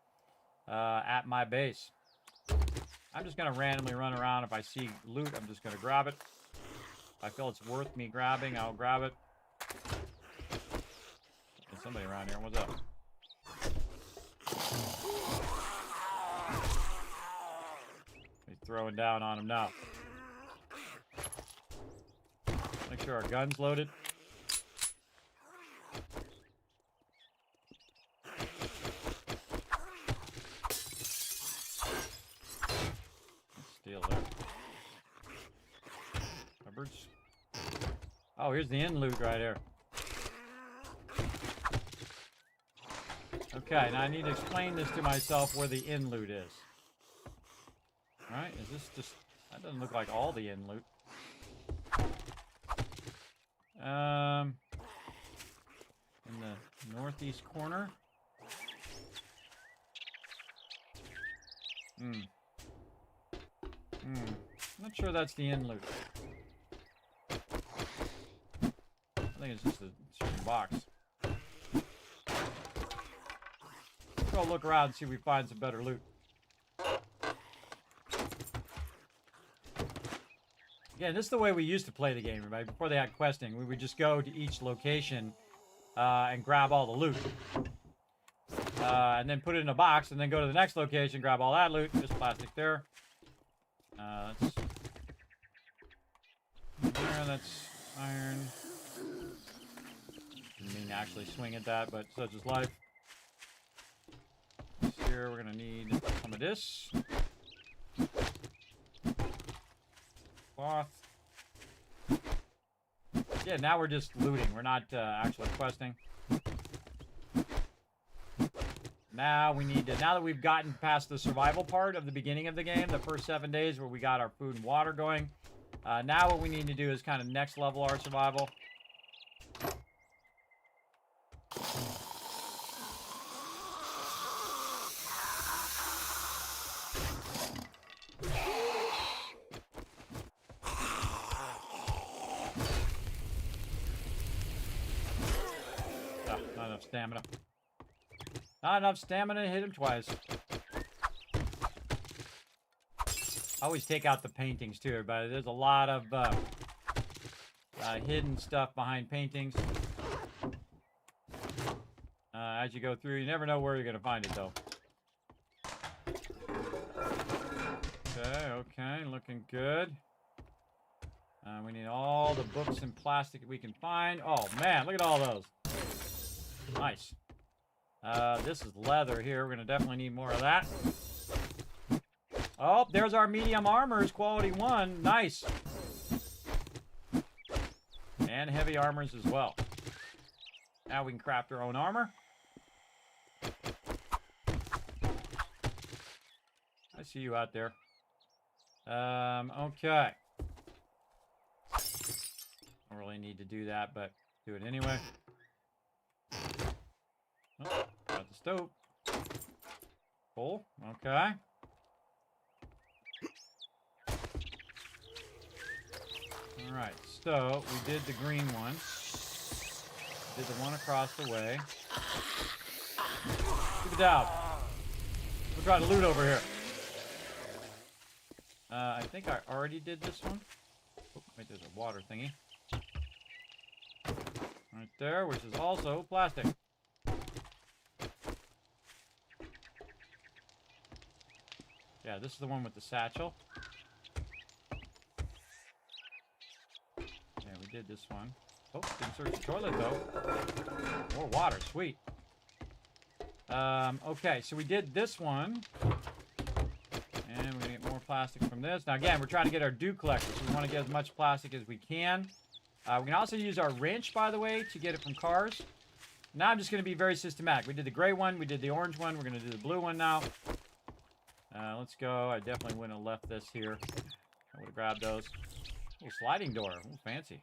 at my base. I'm just going to randomly run around. If I see loot, I'm just going to grab it. If I feel it's worth me grabbing, I'll grab it. There's somebody around here. What's up? He's throwing down on him now. Make sure our gun's loaded. Steal there. Cupboards. Oh, here's the inn loot right here. Okay, now I need to explain this to myself where the inn loot is. Alright, is this just... That doesn't look like all the inn loot. In the northeast corner. Not sure that's the inn loot. I think it's just a certain box. Let's go look around and see if we find some better loot. Again, this is the way we used to play the game, right? Before they had questing, we would just go to each location and grab all the loot. And then put it in a box, and then go to the next location, grab all that loot. Just plastic there. That's there, that's iron. Didn't mean to actually swing at that, but such is life. Here, we're gonna need some of this. Cloth. Yeah, now we're just looting. We're not actually questing. Now we need to, now that we've gotten past the survival part of the beginning of the game, the first 7 days where we got our food and water going, now what we need to do is kind of next level our survival. Not enough stamina. Not enough stamina to hit him twice. I always take out the paintings too, everybody. There's a lot of hidden stuff behind paintings. As you go through, you never know where you're going to find it, though. Okay, looking good. We need all the books and plastic we can find. Oh, man, look at all those. Nice. This is leather here. We're going to definitely need more of that. Oh, there's our medium armors, quality 1. Nice. And heavy armors as well. Now we can craft our own armor. I see you out there. Okay. Don't really need to do that, but do it anyway. Oh, got the stove. Full. Okay. Alright, so we did the green one. Did the one across the way. Keep it down. We're trying to loot over here. I think I already did this one. Oh, wait, there's a water thingy. Right there, which is also plastic. Yeah, this is the one with the satchel. Yeah, we did this one. Oh, didn't search the toilet, though. More water, sweet. Okay, so we did this one. And we're going to get more plastic from this. Now, again, we're trying to get our dew collector, so we want to get as much plastic as we can. We can also use our wrench, by the way, to get it from cars. Now I'm just going to be very systematic. We did the gray one. We did the orange one. We're going to do the blue one now. Let's go. I definitely wouldn't have left this here. I would have grabbed those. Little sliding door. Ooh, fancy.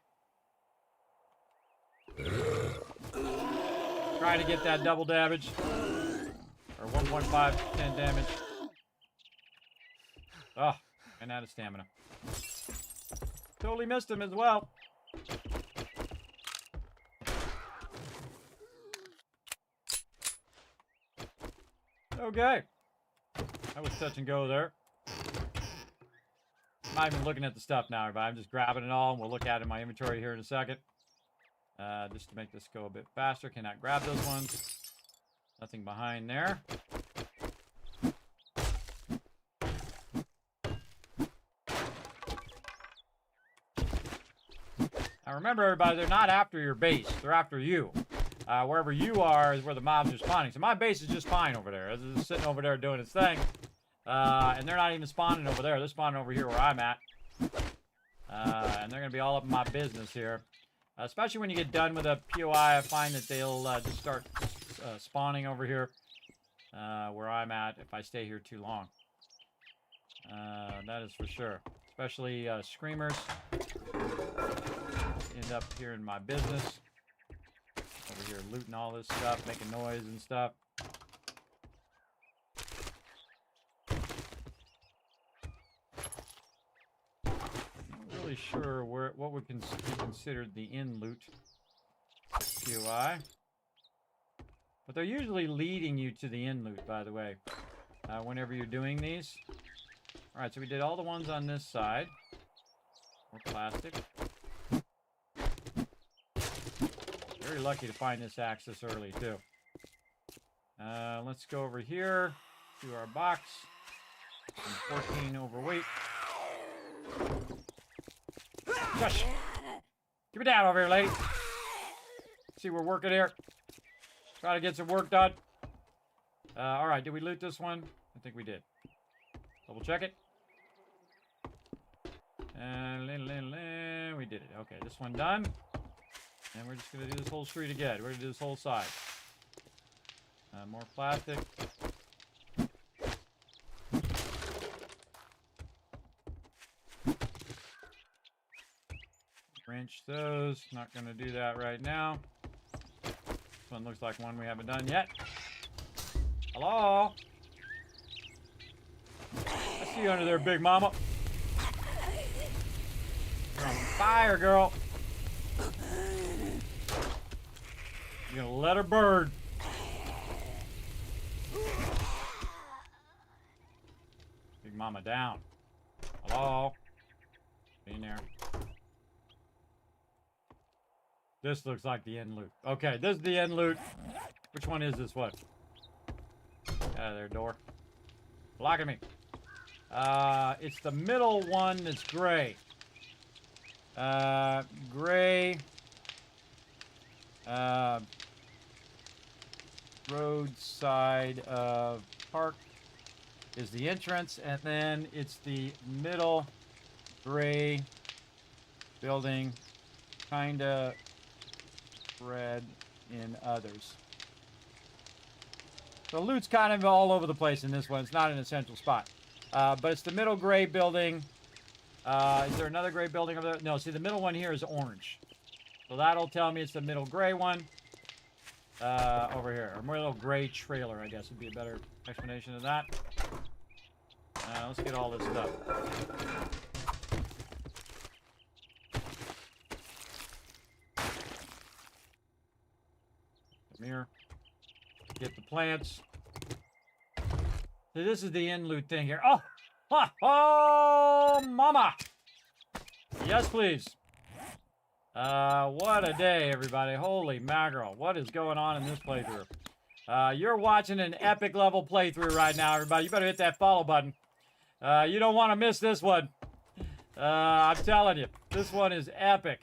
Trying to get that double damage. Or 1.5 damage. Oh, and out of stamina. Totally missed him as well. Okay. That was touch and go there. I'm not even looking at the stuff now, everybody. I'm just grabbing it all, and we'll look at it in my inventory here in a second. Just to make this go a bit faster. Cannot grab those ones. Nothing behind there. Now remember, everybody, they're not after your base. They're after you. Wherever you are is where the mobs are spawning. So my base is just fine over there. It's just sitting over there doing its thing. And they're not even spawning over there. They're spawning over here where I'm at. And they're going to be all up in my business here. Especially when you get done with a POI, I find that they'll just start spawning over here where I'm at if I stay here too long. That is for sure. Especially screamers. End up here in my business. Over here looting all this stuff, making noise and stuff. Not really sure what would be considered the in loot POI. But they're usually leading you to the in loot, by the way, whenever you're doing these. Alright, so we did all the ones on this side. More plastic. Very lucky to find this axe this early, too. Let's go over here to our box. I'm 14 overweight. Shush! Keep it down over here, lady. See, we're working here. Try to get some work done. Alright, did we loot this one? I think we did. Double check it. We did it. Okay, this one done. And we're just going to do this whole street again. We're going to do this whole side. More plastic. Wrench those. Not going to do that right now. This one looks like one we haven't done yet. Hello? I see you under there, big mama. You're on fire, girl. You're gonna let her burn. Big mama down. Hello? Be in there. This looks like the end loot. Okay, this is the end loot. Which one is this one? Out of there, door. Blocking me. It's the middle one that's gray. Gray. Roadside park is the entrance, and then it's the middle gray building, kinda spread in others. So loot's kind of all over the place in this one. It's not an essential spot. But it's the middle gray building. Is there another gray building over there? No, see, the middle one here is orange. So that'll tell me it's the middle gray one. Over here. Or middle gray trailer, I guess, would be a better explanation of that. Let's get all this stuff. Come here. Get the plants. So this is the end loot thing here. Oh! Ha! Oh, mama! Yes, please. What a day, everybody. Holy mackerel. What is going on in this playthrough? You're watching an epic level playthrough right now, everybody. You better hit that follow button. You don't want to miss this one. I'm telling you, this one is epic.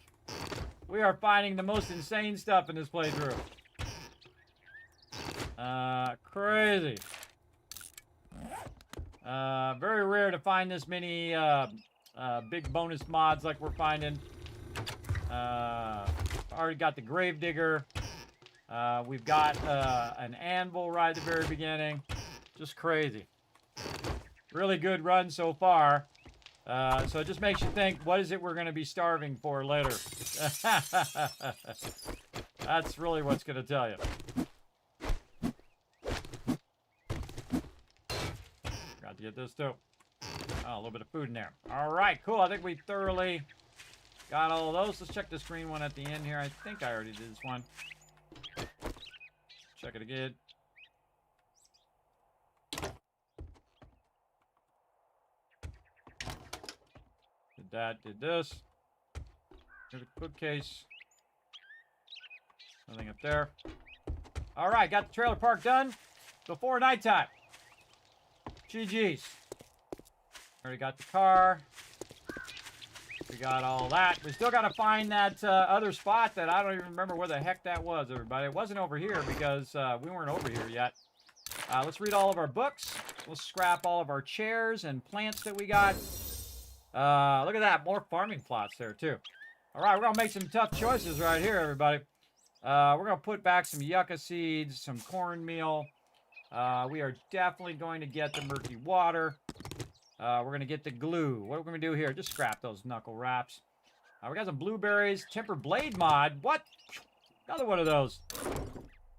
We are finding the most insane stuff in this playthrough. Crazy. Very rare to find this many big bonus mods like we're finding. Already got the Gravedigger. We've got an anvil right at the very beginning. Just crazy. Really good run so far. So it just makes you think, what is it we're going to be starving for later? That's really what's going to tell you. Got to get this too. Oh, a little bit of food in there. All right, cool. I think we thoroughly got all of those. Let's check this green one at the end here. I think I already did this one. Check it again. Did that, did this. Here's a bookcase. Nothing up there. All right, got the trailer park done before nighttime. GG's. Already got the car. We got all that. We still got to find that other spot that I don't even remember where the heck that was, everybody. It wasn't over here because we weren't over here yet. Let's read all of our books. We'll scrap all of our chairs and plants that we got. Look at that. More farming plots there, too. All right, we're going to make some tough choices right here, everybody. We're going to put back some yucca seeds, some cornmeal. We are definitely going to get the murky water. We're going to get the glue. What are we going to do here? Just scrap those knuckle wraps. We got some blueberries. Temper blade mod. What? Another one of those.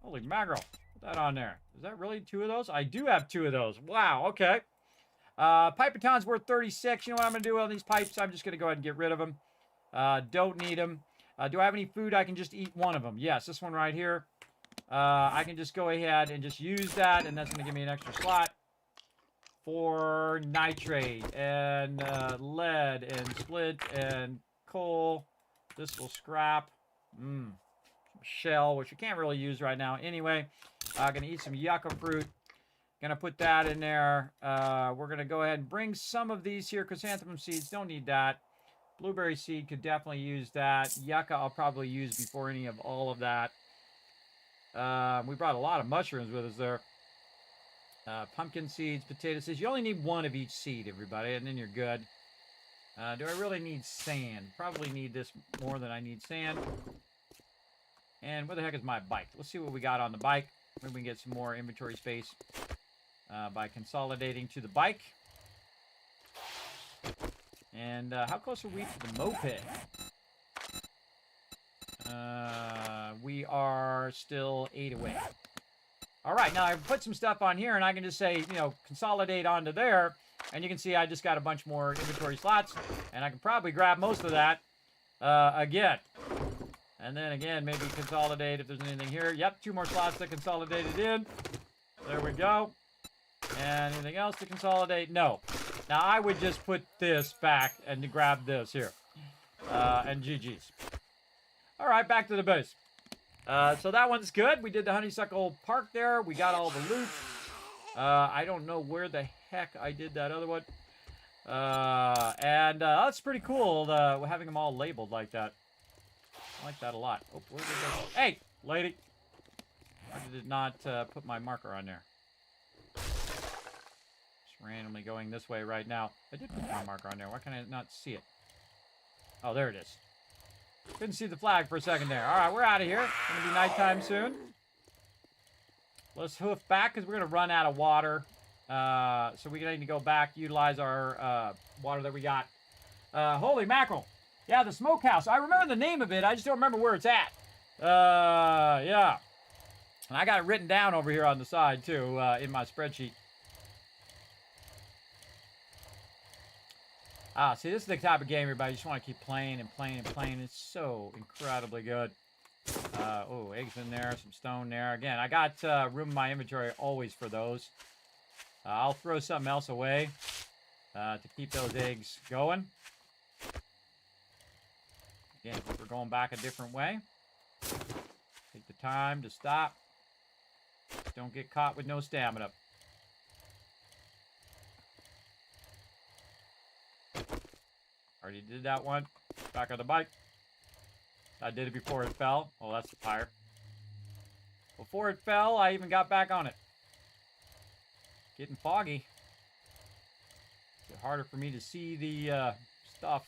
Holy mackerel. Put that on there. Is that really 2 of those? I do have 2 of those. Wow, okay. Pipe baton's worth 36. You know what I'm going to do on these pipes? I'm just going to go ahead and get rid of them. Don't need them. Do I have any food? I can just eat one of them. Yes, this one right here. I can just go ahead and just use that, and that's going to give me an extra slot for nitrate and lead and split and coal. This will scrap. Shell, which you can't really use right now. Anyway, I'm going to eat some yucca fruit. Going to put that in there. We're going to go ahead and bring some of these here. Chrysanthemum seeds, don't need that. Blueberry seed could definitely use that. Yucca I'll probably use before any of all of that. We brought a lot of mushrooms with us there. Pumpkin seeds, potato seeds. You only need 1 of each seed, everybody, and then you're good. Do I really need sand? Probably need this more than I need sand. And where the heck is my bike? Let's see what we got on the bike. Maybe we can get some more inventory space by consolidating to the bike. And how close are we to the moped? We are still 8 away. All right, now I've put some stuff on here, and I can just say, you know, consolidate onto there, and you can see I just got a bunch more inventory slots, and I can probably grab most of that again. And then again, maybe consolidate if there's anything here. Yep, 2 more slots to consolidate it in. There we go. And anything else to consolidate? No. Now, I would just put this back and grab this here. And GG's. All right, back to the base. So that one's good. We did the honeysuckle park there. We got all the loot. I don't know where the heck I did that other one. And that's pretty cool, having them all labeled like that. I like that a lot. Oh, where did it go? Hey, lady. Why did it not put my marker on there? Just randomly going this way right now. I did put my marker on there. Why can I not see it? Oh, there it is. Couldn't see the flag for a second there. All right, we're out of here. It's going to be nighttime soon. Let's hoof back because we're going to run out of water. So we need to go back, utilize our water that we got. Holy mackerel. Yeah, the smokehouse. I remember the name of it. I just don't remember where it's at. Yeah. And I got it written down over here on the side, too, in my spreadsheet. See, this is the type of game, everybody. You just want to keep playing and playing and playing. It's so incredibly good. Oh, eggs in there, some stone there. Again, I got room in my inventory always for those. I'll throw something else away to keep those eggs going. Again, if we're going back a different way. Take the time to stop. Don't get caught with no stamina. Already did that one. Back on the bike. I did it before it fell. Oh, that's the tire. Before it fell, I even got back on it. Getting foggy. It's harder for me to see the stuff.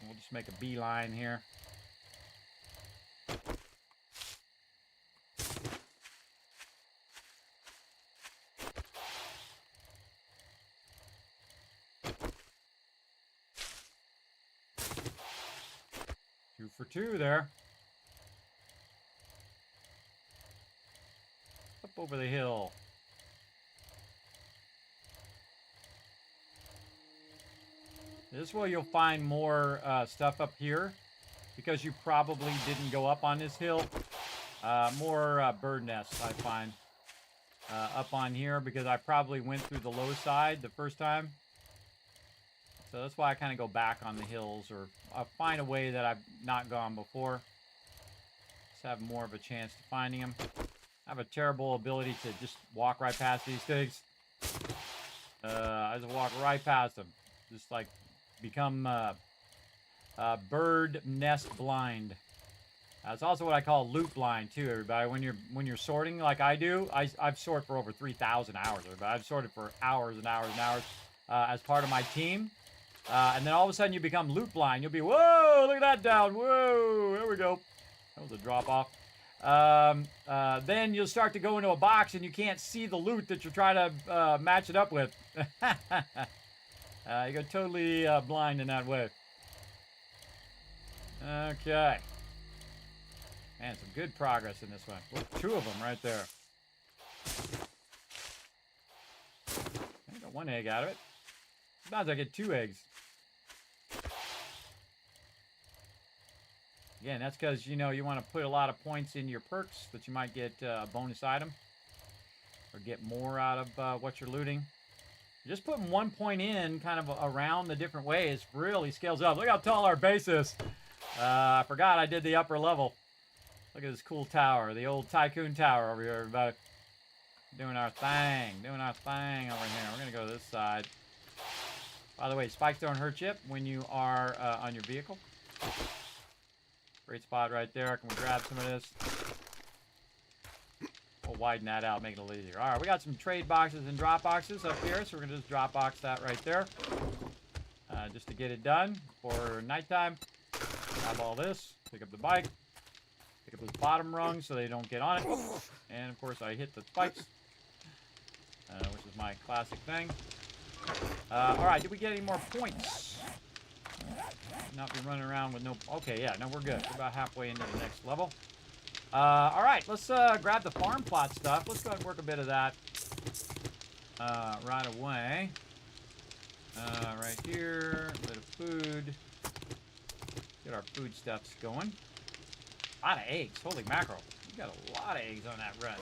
We'll just make a beeline here. for 2 there. Up over the hill. This is where you'll find more stuff up here, because you probably didn't go up on this hill. More bird nests, I find, up on here, because I probably went through the low side the first time. So that's why I kind of go back on the hills, or I'll find a way that I've not gone before. Just have more of a chance to finding them. I have a terrible ability to just walk right past these things. I just walk right past them. Just like become bird nest blind. It's also what I call loot blind too, everybody. When you're sorting like I do, I've sorted for over 3,000 hours, everybody. I've sorted for hours and hours and hours as part of my team. And then all of a sudden you become loot blind. You'll be, whoa, look at that down. Whoa, there we go. That was a drop off. Then you'll start to go into a box and you can't see the loot that you're trying to match it up with. You go totally blind in that way. Okay. Man, some good progress in this one. Well, 2 of them right there. I got 1 egg out of it. Sometimes I get 2 eggs. Again, that's because, you know, you want to put a lot of points in your perks that you might get a bonus item. Or get more out of what you're looting. Just putting 1 point in kind of around the different ways really scales up. Look how tall our base is. I forgot I did the upper level. Look at this cool tower. The old Tycoon Tower over here, everybody. Doing our thing. Doing our thing over here. We're going to go to this side. By the way, spikes don't hurt you when you are on your vehicle. Great spot right there. Can we grab some of this? We'll widen that out, make it a little easier. All right, we got some trade boxes and drop boxes up here, so we're going to just drop box that right there. Just to get it done for nighttime. Grab all this, pick up the bike, pick up those bottom rungs so they don't get on it. And, of course, I hit the spikes, which is my classic thing. All right, did we get any more points? Not be running around with no... Okay, yeah, no, we're good. We're about halfway into the next level. All right, let's grab the farm plot stuff. Let's go ahead and work a bit of that right away. Right here, a bit of food. Get our food stuffs going. A lot of eggs. Holy mackerel. We got a lot of eggs on that run.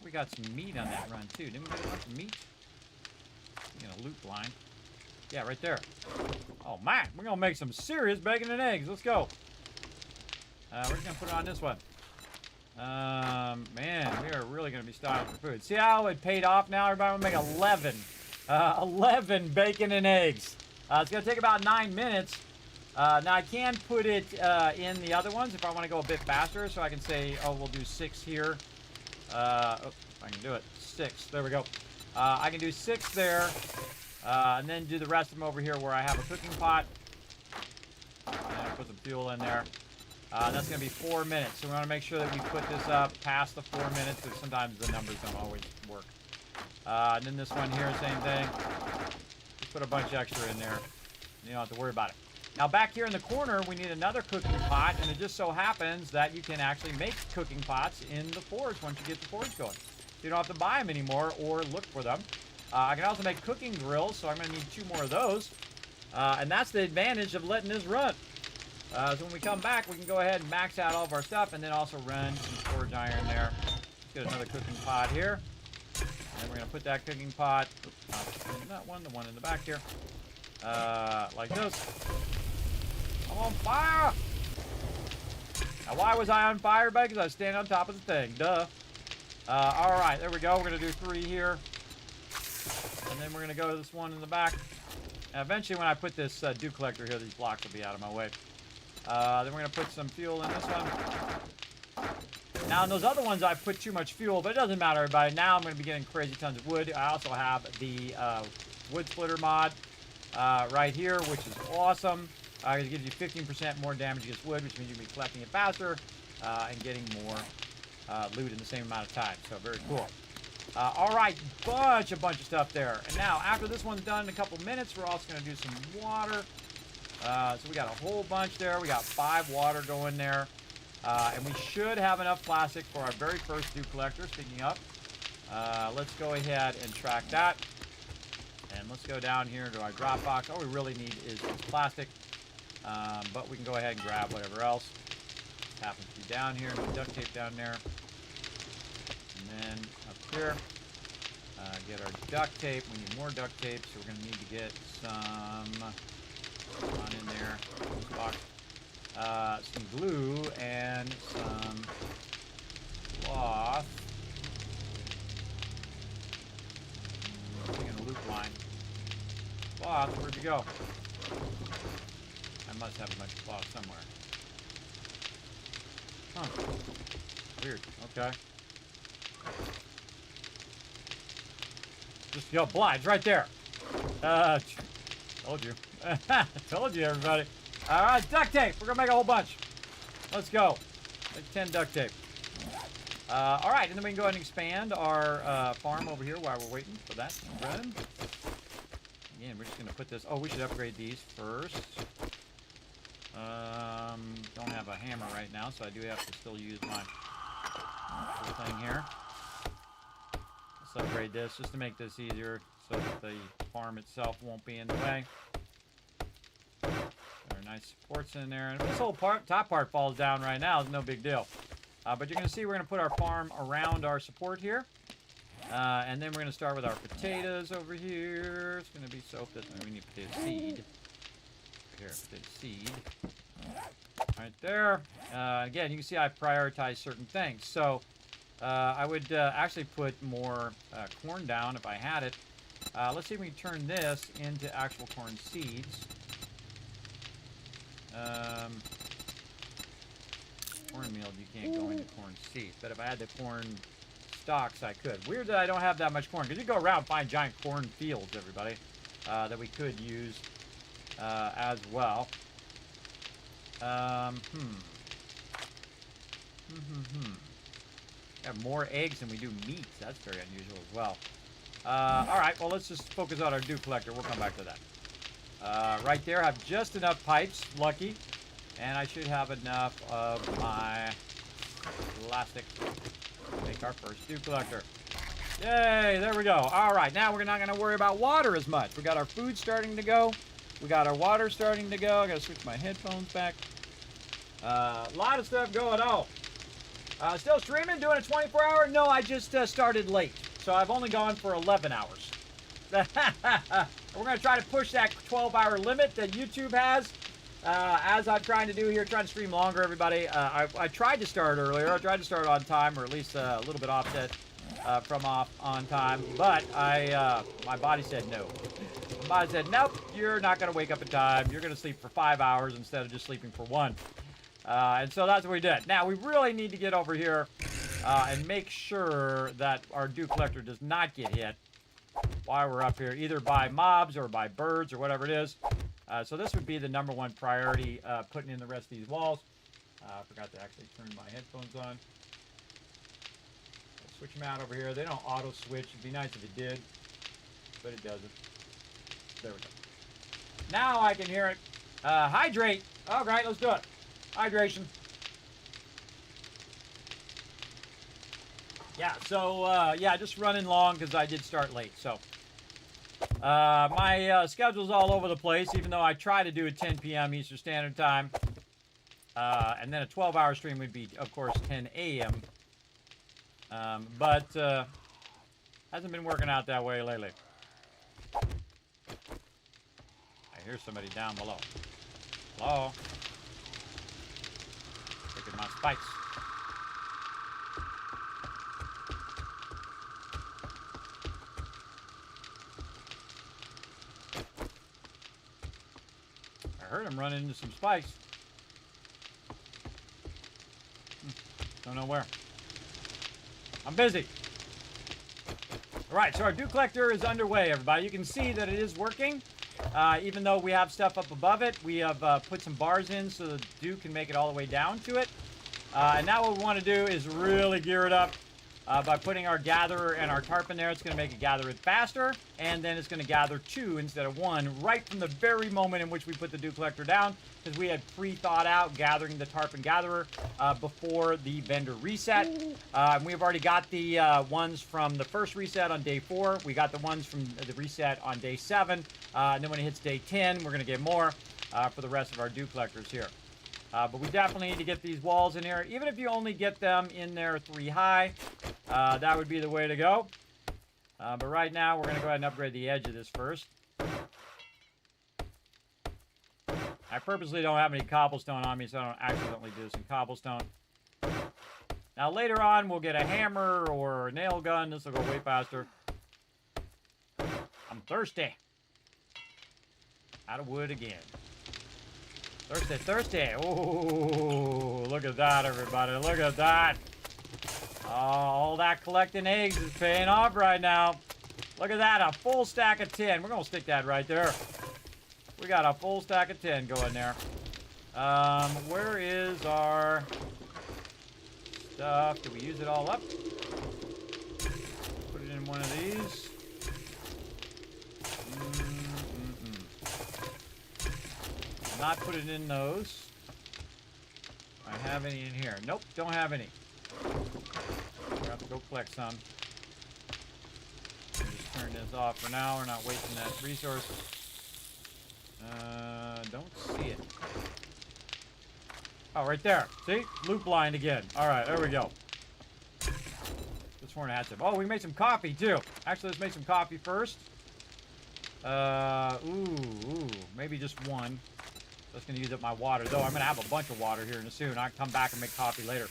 We got some meat on that run, too. Didn't we get a bunch of meat? We're going to loot blind. Yeah, right there. Oh, man. We're going to make some serious bacon and eggs. Let's go. We're just going to put it on this one. Man, we are really going to be starving for food. See how it paid off now? Everybody will make 11. 11 bacon and eggs. It's going to take about 9 minutes. Now, I can put it in the other ones if I want to go a bit faster. So I can say, oh, we'll do 6 here. If I can do it. 6. There we go. I can do 6 there. And then do the rest of them over here where I have a cooking pot. And put some fuel in there. That's going to be 4 minutes. So we want to make sure that we put this up past the 4 minutes, because sometimes the numbers don't always work. And then this one here, same thing. Just put a bunch extra in there. You don't have to worry about it. Now back here in the corner, we need another cooking pot, and it just so happens that you can actually make cooking pots in the forge once you get the forge going. So you don't have to buy them anymore or look for them. I can also make cooking grills, so I'm going to need 2 more of those. And that's the advantage of letting this run. So when we come back, we can go ahead and max out all of our stuff and then also run some forge iron there. Let's get another cooking pot here. And we're going to put that cooking pot, not one, the one in the back here, like this. I'm on fire! Now, why was I on fire, everybody? Because I was standing on top of the thing. Duh. All right, there we go. We're going to do 3 here. And then we're going to go to this one in the back. And eventually, when I put this dew collector here, these blocks will be out of my way. Then we're going to put some fuel in this one. Now, in those other ones, I put too much fuel, but it doesn't matter, everybody. Now I'm going to be getting crazy tons of wood. I also have the wood splitter mod right here, which is awesome. It gives you 15% more damage against wood, which means you'll be collecting it faster and getting more loot in the same amount of time. So, very cool. All right, bunch of stuff there. And now, after this one's done in a couple minutes, we're also going to do some water. So we got a whole bunch there. We got 5 water going there. And we should have enough plastic for our very first dew collector. Speaking up, let's go ahead and track that. And let's go down here to our drop box. All we really need is plastic. But we can go ahead and grab whatever else happens to be down here. No duct tape down there. And then up here, get our duct tape. We need more duct tape, so we're going to need to get some on in there. This box. Some glue and some cloth. Putting in a loop line. Cloth, where'd you go? I must have a bunch of cloth somewhere. Huh. Weird. Okay. Just go blind. It's right there. Told you. Told you, everybody. All right, duct tape. We're gonna make a whole bunch. Let's go. Make 10 duct tape. All right, and then we can go ahead and expand our farm over here while we're waiting for that to run. Again, we're just gonna put this. Oh, we should upgrade these first. Don't have a hammer right now, so I do have to still use my little thing here. Let's upgrade this just to make this easier, so that the farm itself won't be in the way. There are nice supports in there, and if this whole top part falls down right now, it's no big deal. But you're going to see we're going to put our farm around our support here. And then we're going to start with our potatoes over here. It's going to be soaked. We need potato seed. Here, potato seed. Right there. Again, you can see I prioritize certain things. So I would actually put more corn down if I had it. Let's see if we can turn this into actual corn seeds. Cornmeal, you can't go into corn seeds, but if I had the corn stalks, I could. Weird that I don't have that much corn, because you go around and find giant corn fields, everybody, that we could use as well. We have more eggs than we do meats. That's very unusual as well. All right, well, let's just focus on our dew collector. We'll come back to that. Right there, I have just enough pipes, lucky. And I should have enough of my plastic to make our first dew collector. Yay, there we go. All right, now we're not going to worry about water as much. We got our food starting to go. We got our water starting to go. I got to switch my headphones back. A lot of stuff going on. Still streaming, doing a 24-hour? No, I just started late. So I've only gone for 11 hours. We're going to try to push that 12-hour limit that YouTube has. As I'm trying to do here, trying to stream longer, everybody. I tried to start earlier. I tried to start on time, or at least a little bit offset from off on time. But my body said no. My body said, nope, you're not going to wake up in time. You're going to sleep for 5 hours instead of just sleeping for 1. And so that's what we did. Now, we really need to get over here and make sure that our dew collector does not get hit while we're up here, either by mobs or by birds or whatever it is. So this would be the #1 priority, putting in the rest of these walls. I forgot to actually turn my headphones on. I'll switch them out over here. They don't auto switch. It'd be nice if it did, but it doesn't. There we go. Now I can hear it. Hydrate. All right, let's do it. Hydration. Yeah, so, yeah, just running long because I did start late, so. My schedule's all over the place, even though I try to do it 10 p.m. Eastern Standard Time. And then a 12-hour stream would be, of course, 10 a.m. But hasn't been working out that way lately. I hear somebody down below. Hello? Taking my spikes. I heard him running into some spikes. Don't know where. I'm busy. All right, so our dew collector is underway, everybody. You can see that it is working. Even though we have stuff up above it, we have put some bars in so the dew can make it all the way down to it. And now what we want to do is really gear it up By putting our gatherer and our tarp in there, it's going to make it gather it faster, and then it's going to gather 2 instead of 1 right from the very moment in which we put the dew collector down, because we had pre-thought out gathering the tarp and gatherer before the vendor reset. We've already got the ones from the first reset on day 4. We got the ones from the reset on day 7. And then when it hits day 10, we're going to get more for the rest of our dew collectors here. But we definitely need to get these walls in here. Even if you only get them in there 3 high, that would be the way to go. But right now, we're going to go ahead and upgrade the edge of this first. I purposely don't have any cobblestone on me, so I don't accidentally do some cobblestone. Now, later on, we'll get a hammer or a nail gun. This will go way faster. I'm thirsty. Out of wood again. Thirsty, thirsty. Oh, look at that, everybody. Look at that. Oh, all that collecting eggs is paying off right now. Look at that, a full stack of 10. We're going to stick that right there. We got a full stack of 10 going there. Where is our stuff? Did we use it all up? Put it in one of these. Not put it in those. Do I have any in here? Nope, don't have any. We have to go collect some. Just turn this off for now. We're not wasting that resource. Don't see it. Oh, right there. See? Loot blind again. All right, there we go. This one had some. Oh, we made some coffee too. Actually, let's make some coffee first. Maybe just one. That's going to use up my water, though. I'm going to have a bunch of water here in soon. I'll come back and make coffee later.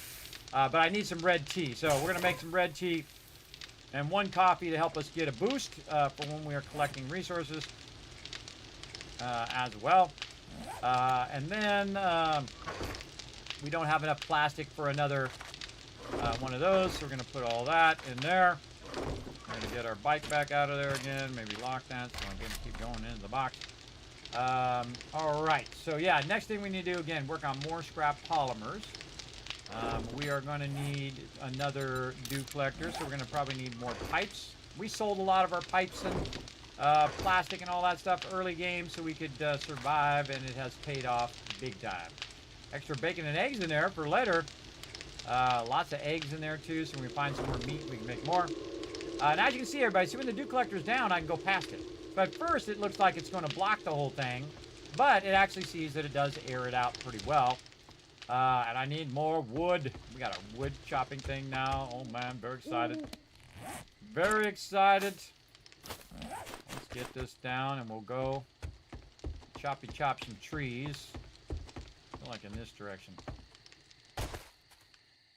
But I need some red tea. So we're going to make some red tea and 1 coffee to help us get a boost for when we are collecting resources as well. And then we don't have enough plastic for another one of those. So we're going to put all that in there. We're going to get our bike back out of there again. Maybe lock that so I'm going to keep going into the box. All right, so yeah, next thing we need to do, again, work on more scrap polymers. We are going to need another dew collector, so we're going to probably need more pipes. We sold a lot of our pipes and plastic and all that stuff early game so we could survive, and it has paid off big time. Extra bacon and eggs in there for later. Lots of eggs in there too, so when we find some more meat, we can make more. And as you can see, everybody, see when the dew collector's down, I can go past it. But first, it looks like it's going to block the whole thing, but it actually sees that it does air it out pretty well. And I need more wood. We got a wood chopping thing now. Oh, man, very excited. Very excited. Let's get this down, and we'll go chop some trees. I feel like in this direction.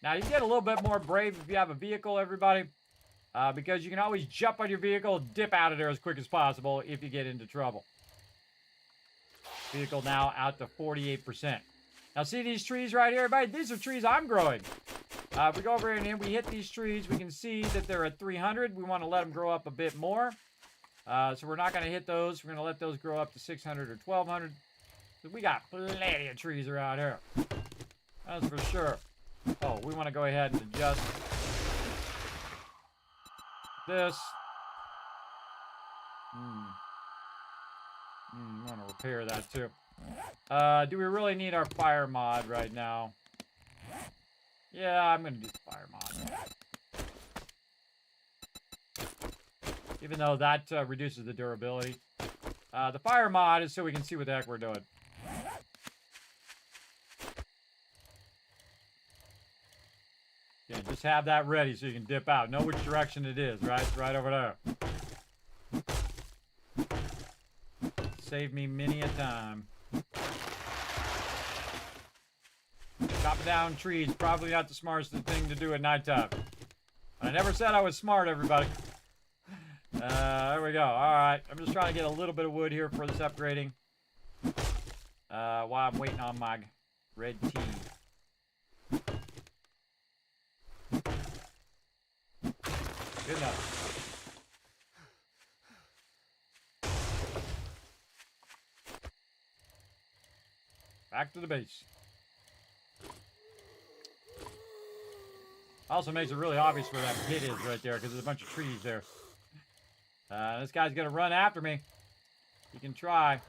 Now, you get a little bit more brave if you have a vehicle, everybody. Because you can always jump on your vehicle, dip out of there as quick as possible if you get into trouble. Vehicle now out to 48%. Now see these trees right here, everybody? These are trees I'm growing. If we go over here and we hit these trees, we can see that they're at 300. We want to let them grow up a bit more. So we're not going to hit those. We're going to let those grow up to 600 or 1200. So we got plenty of trees around here. That's for sure. Oh, we want to go ahead and adjust this. We want to repair that too. Do we really need our fire mod right now? Yeah, I'm going to do the fire mod. Even though that reduces the durability. The fire mod is so we can see what the heck we're doing. Yeah, just have that ready so you can dip out. Know which direction it is, right? It's right over there. Save me many a time. Chop down trees, probably not the smartest thing to do at nighttime. I never said I was smart, everybody. There we go. All right, I'm just trying to get a little bit of wood here for this upgrading. While I'm waiting on my red tea. Good enough. Back to the base. Also makes it really obvious where that pit is right there because there's a bunch of trees there. This guy's gonna run after me. He can try.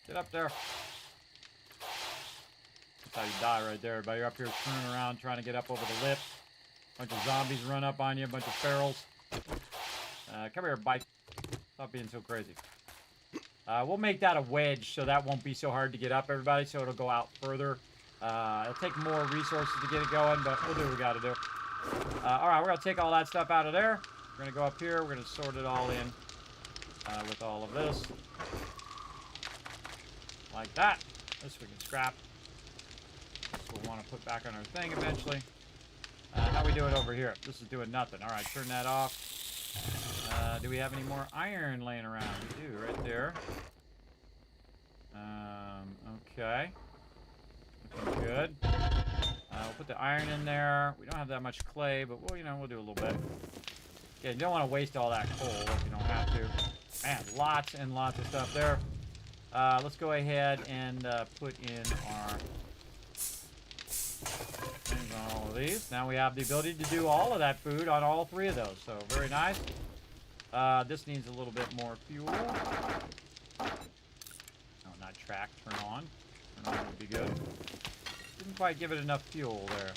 Get up there. That's how you die right there. Everybody, you're up here screwing around trying to get up over the lip. Bunch of zombies run up on you. A bunch of ferals. Come here, bite. Stop being so crazy. We'll make that a wedge so that won't be so hard to get up, everybody, so it'll go out further. It'll take more resources to get it going, but we'll do what we got to do. All right, we're going to take all that stuff out of there. We're going to go up here. We're going to sort it all in with all of this. Like that. This we can scrap. This we'll want to put back on our thing eventually. How we doing over here? This is doing nothing. All right, turn that off. Do we have any more iron laying around? We do, right there. Okay. Looking good. We'll put the iron in there. We don't have that much clay, but we'll, we'll do a little bit. Okay, you don't want to waste all that coal if you don't have to. Man, lots and lots of stuff there. Let's go ahead and put in our things on all of these. Now we have the ability to do all of that food on all three of those, so very nice. This needs a little bit more fuel. No, not track. Turn on. Turn on would be good. Didn't quite give it enough fuel there.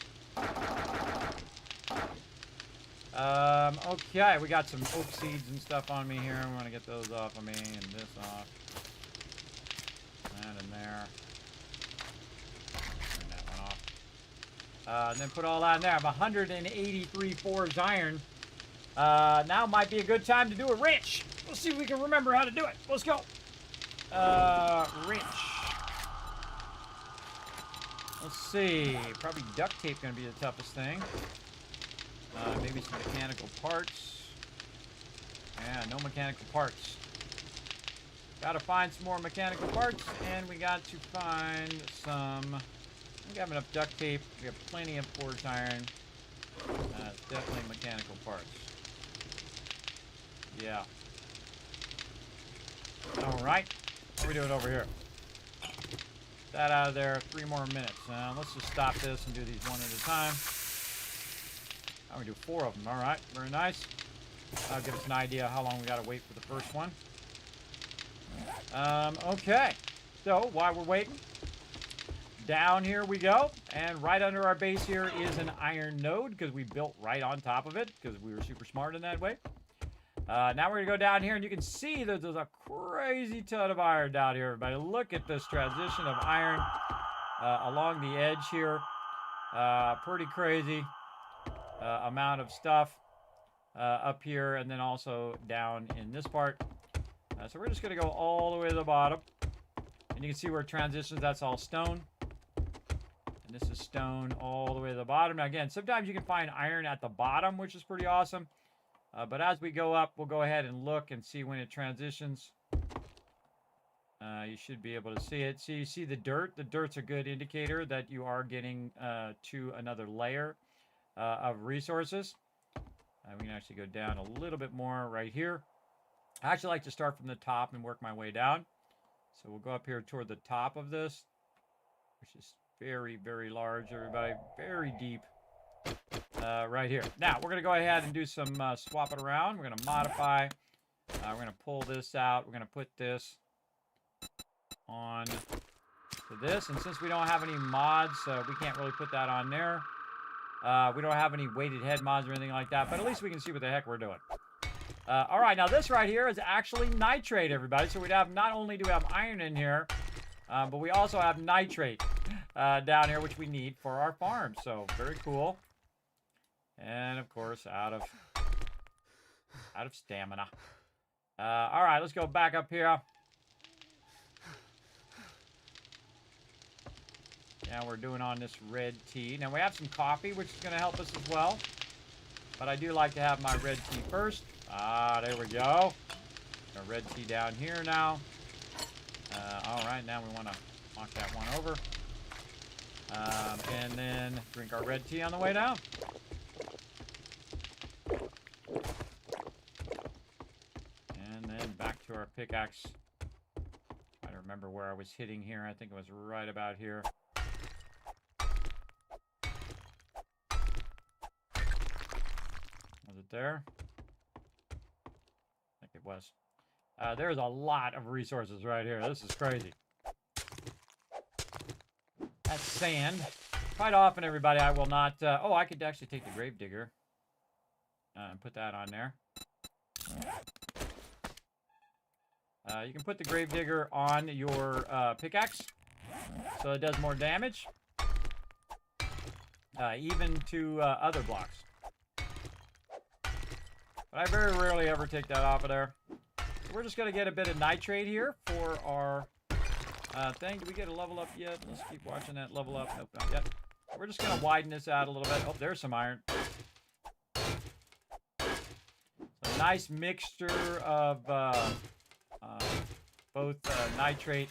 Okay, we got some oak seeds and stuff on me here. We want to get those off of me and this off. That in there. Turn that one off. And then put all that in there. I have 183 forged iron. Now might be a good time to do a wrench. We'll see if we can remember how to do it. Let's go. Wrench. Let's see. Probably duct tape going to be the toughest thing. Maybe some mechanical parts. Yeah, no mechanical parts. Got to find some more mechanical parts, and we got to find some. We have enough duct tape. We have plenty of forged iron. Definitely mechanical parts. Yeah. All right. What are we doing over here? That out of there. 3 more minutes. Let's just stop this and do these one at a time. Now we do 4 of them. All right. Very nice. That'll give us an idea how long we got to wait for the first one. Okay. So while we're waiting, down here we go. And right under our base here is an iron node because we built right on top of it because we were super smart in that way. Now we're going to go down here, and you can see that there's a crazy ton of iron down here, everybody. Look at this transition of iron along the edge here. Pretty crazy amount of stuff up here, and then also down in this part. So we're just going to go all the way to the bottom. And you can see where it transitions. That's all stone. And this is stone all the way to the bottom. Now, again, sometimes you can find iron at the bottom, which is pretty awesome. But as we go up, we'll go ahead and look and see when it transitions. You should be able to see it. So you see the dirt. The dirt's a good indicator that you are getting to another layer of resources. We can actually go down a little bit more right here. I actually like to start from the top and work my way down. So we'll go up here toward the top of this, which is very, very large, everybody. Very deep. Right here. Now, we're going to go ahead and do some swapping around. We're going to modify. We're going to pull this out. We're going to put this on to this. And since we don't have any mods, we can't really put that on there. We don't have any weighted head mods or anything like that, but at least we can see what the heck we're doing. All right, now this right here is actually nitrate, everybody. So we'd have, not only do we have iron in here, but we also have nitrate down here, which we need for our farm. So very cool. And of course, out of stamina. All right, let's go back up here. Now we're doing on this red tea. Now we have some coffee, which is going to help us as well. But I do like to have my red tea first. There we go. Our red tea down here now. All right, now we want to knock that one over. And then drink our red tea on the way down. And then back to our pickaxe. Try to remember where I was hitting here. I think it was right about here. Was it there? I think it was. There's a lot of resources right here. This is crazy. That's sand. Quite often, everybody, I will not... oh, I could actually take the gravedigger and put that on there. You can put the gravedigger on your pickaxe, so it does more damage, even to other blocks. But I very rarely ever take that off of there. So we're just going to get a bit of nitrate here for our thing. Did we get a level up yet? Let's keep watching that level up. Nope, not yet. We're just going to widen this out a little bit. Oh, there's some iron. So a nice mixture of both nitrate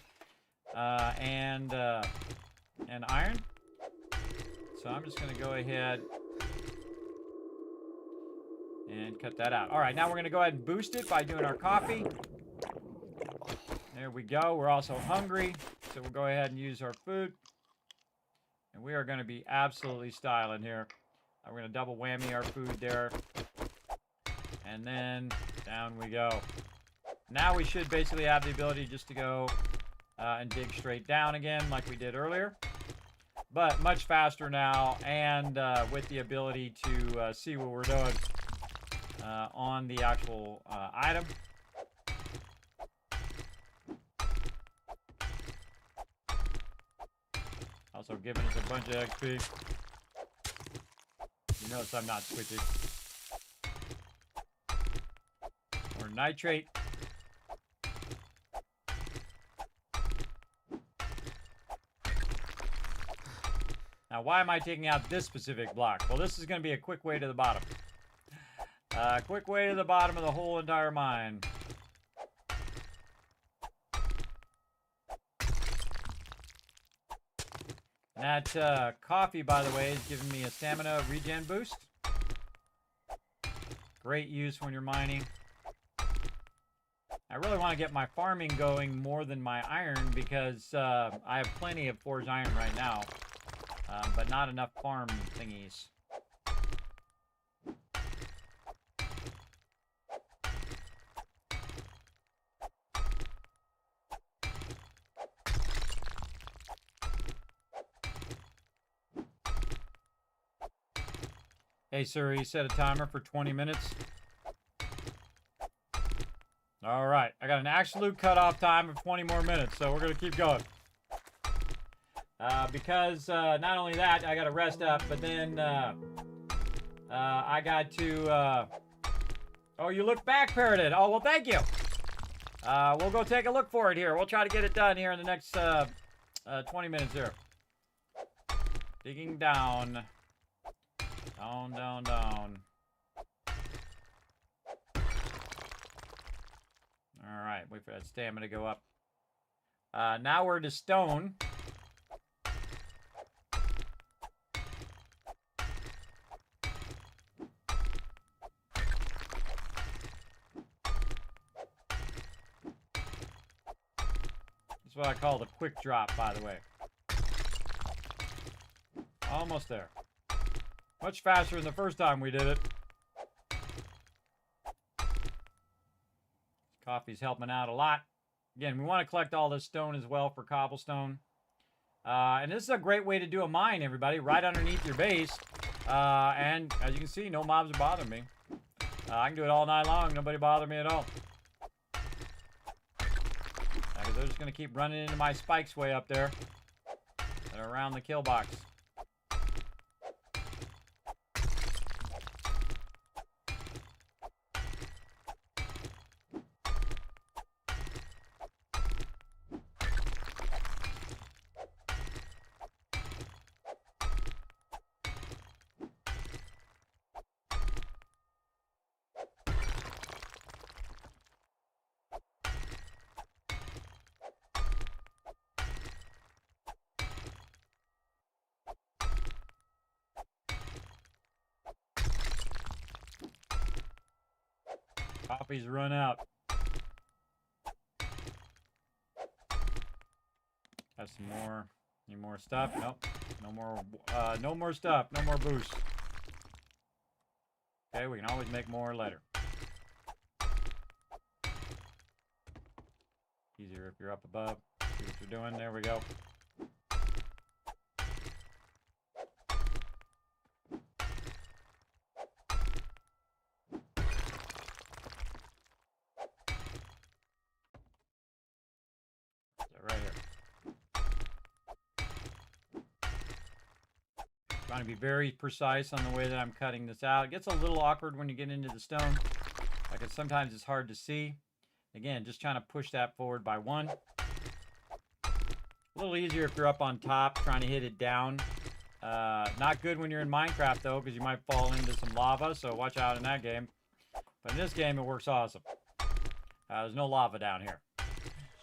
and iron. So I'm just going to go ahead and cut that out. All right, now we're going to go ahead and boost it by doing our coffee. There we go. We're also hungry, so we'll go ahead and use our food. And we are going to be absolutely styling here. We're going to double whammy our food there. And then down we go. Now we should basically have the ability just to go and dig straight down again like we did earlier. But much faster now, and with the ability to see what we're doing on the actual item. Also giving us a bunch of XP. You notice I'm not switching. Or nitrate. Now, why am I taking out this specific block? Well, this is going to be a quick way to the bottom. Quick way to the bottom of the whole entire mine. That coffee, by the way, is giving me a stamina regen boost. Great use when you're mining. I really want to get my farming going more than my iron because I have plenty of forged iron right now, but not enough farm thingies. Hey, sir, you set a timer for 20 minutes. All right, I got an absolute cutoff time of 20 more minutes, so we're going to keep going. Because not only that, I got to rest up, but then I got to... oh, you look back, Parroted. Oh, well, thank you. We'll go take a look for it here. We'll try to get it done here in the next 20 minutes here. Digging down. Down, down, down. All right, wait for that stamina to go up. Now we're to stone. This is what I call the quick drop, by the way. Almost there. Much faster than the first time we did it. Coffee's helping out a lot. Again, we want to collect all this stone as well for cobblestone. And this is a great way to do a mine, everybody, right underneath your base. And as you can see, no mobs are bothering me. I can do it all night long. Nobody bother me at all. Because they're just going to keep running into my spikes way up there that are around the kill box. Coffee's run out. Got some more. Any more stuff? Nope. No more. No more stuff. No more boost. Okay, we can always make more later. Easier if you're up above. See what you're doing. There we go. Right here. Trying to be very precise on the way that I'm cutting this out. It gets a little awkward when you get into the stone. Like sometimes it's hard to see. Again, just trying to push that forward by 1. A little easier if you're up on top trying to hit it down. Not good when you're in Minecraft though, because you might fall into some lava, so watch out in that game. But in this game, it works awesome. There's no lava down here.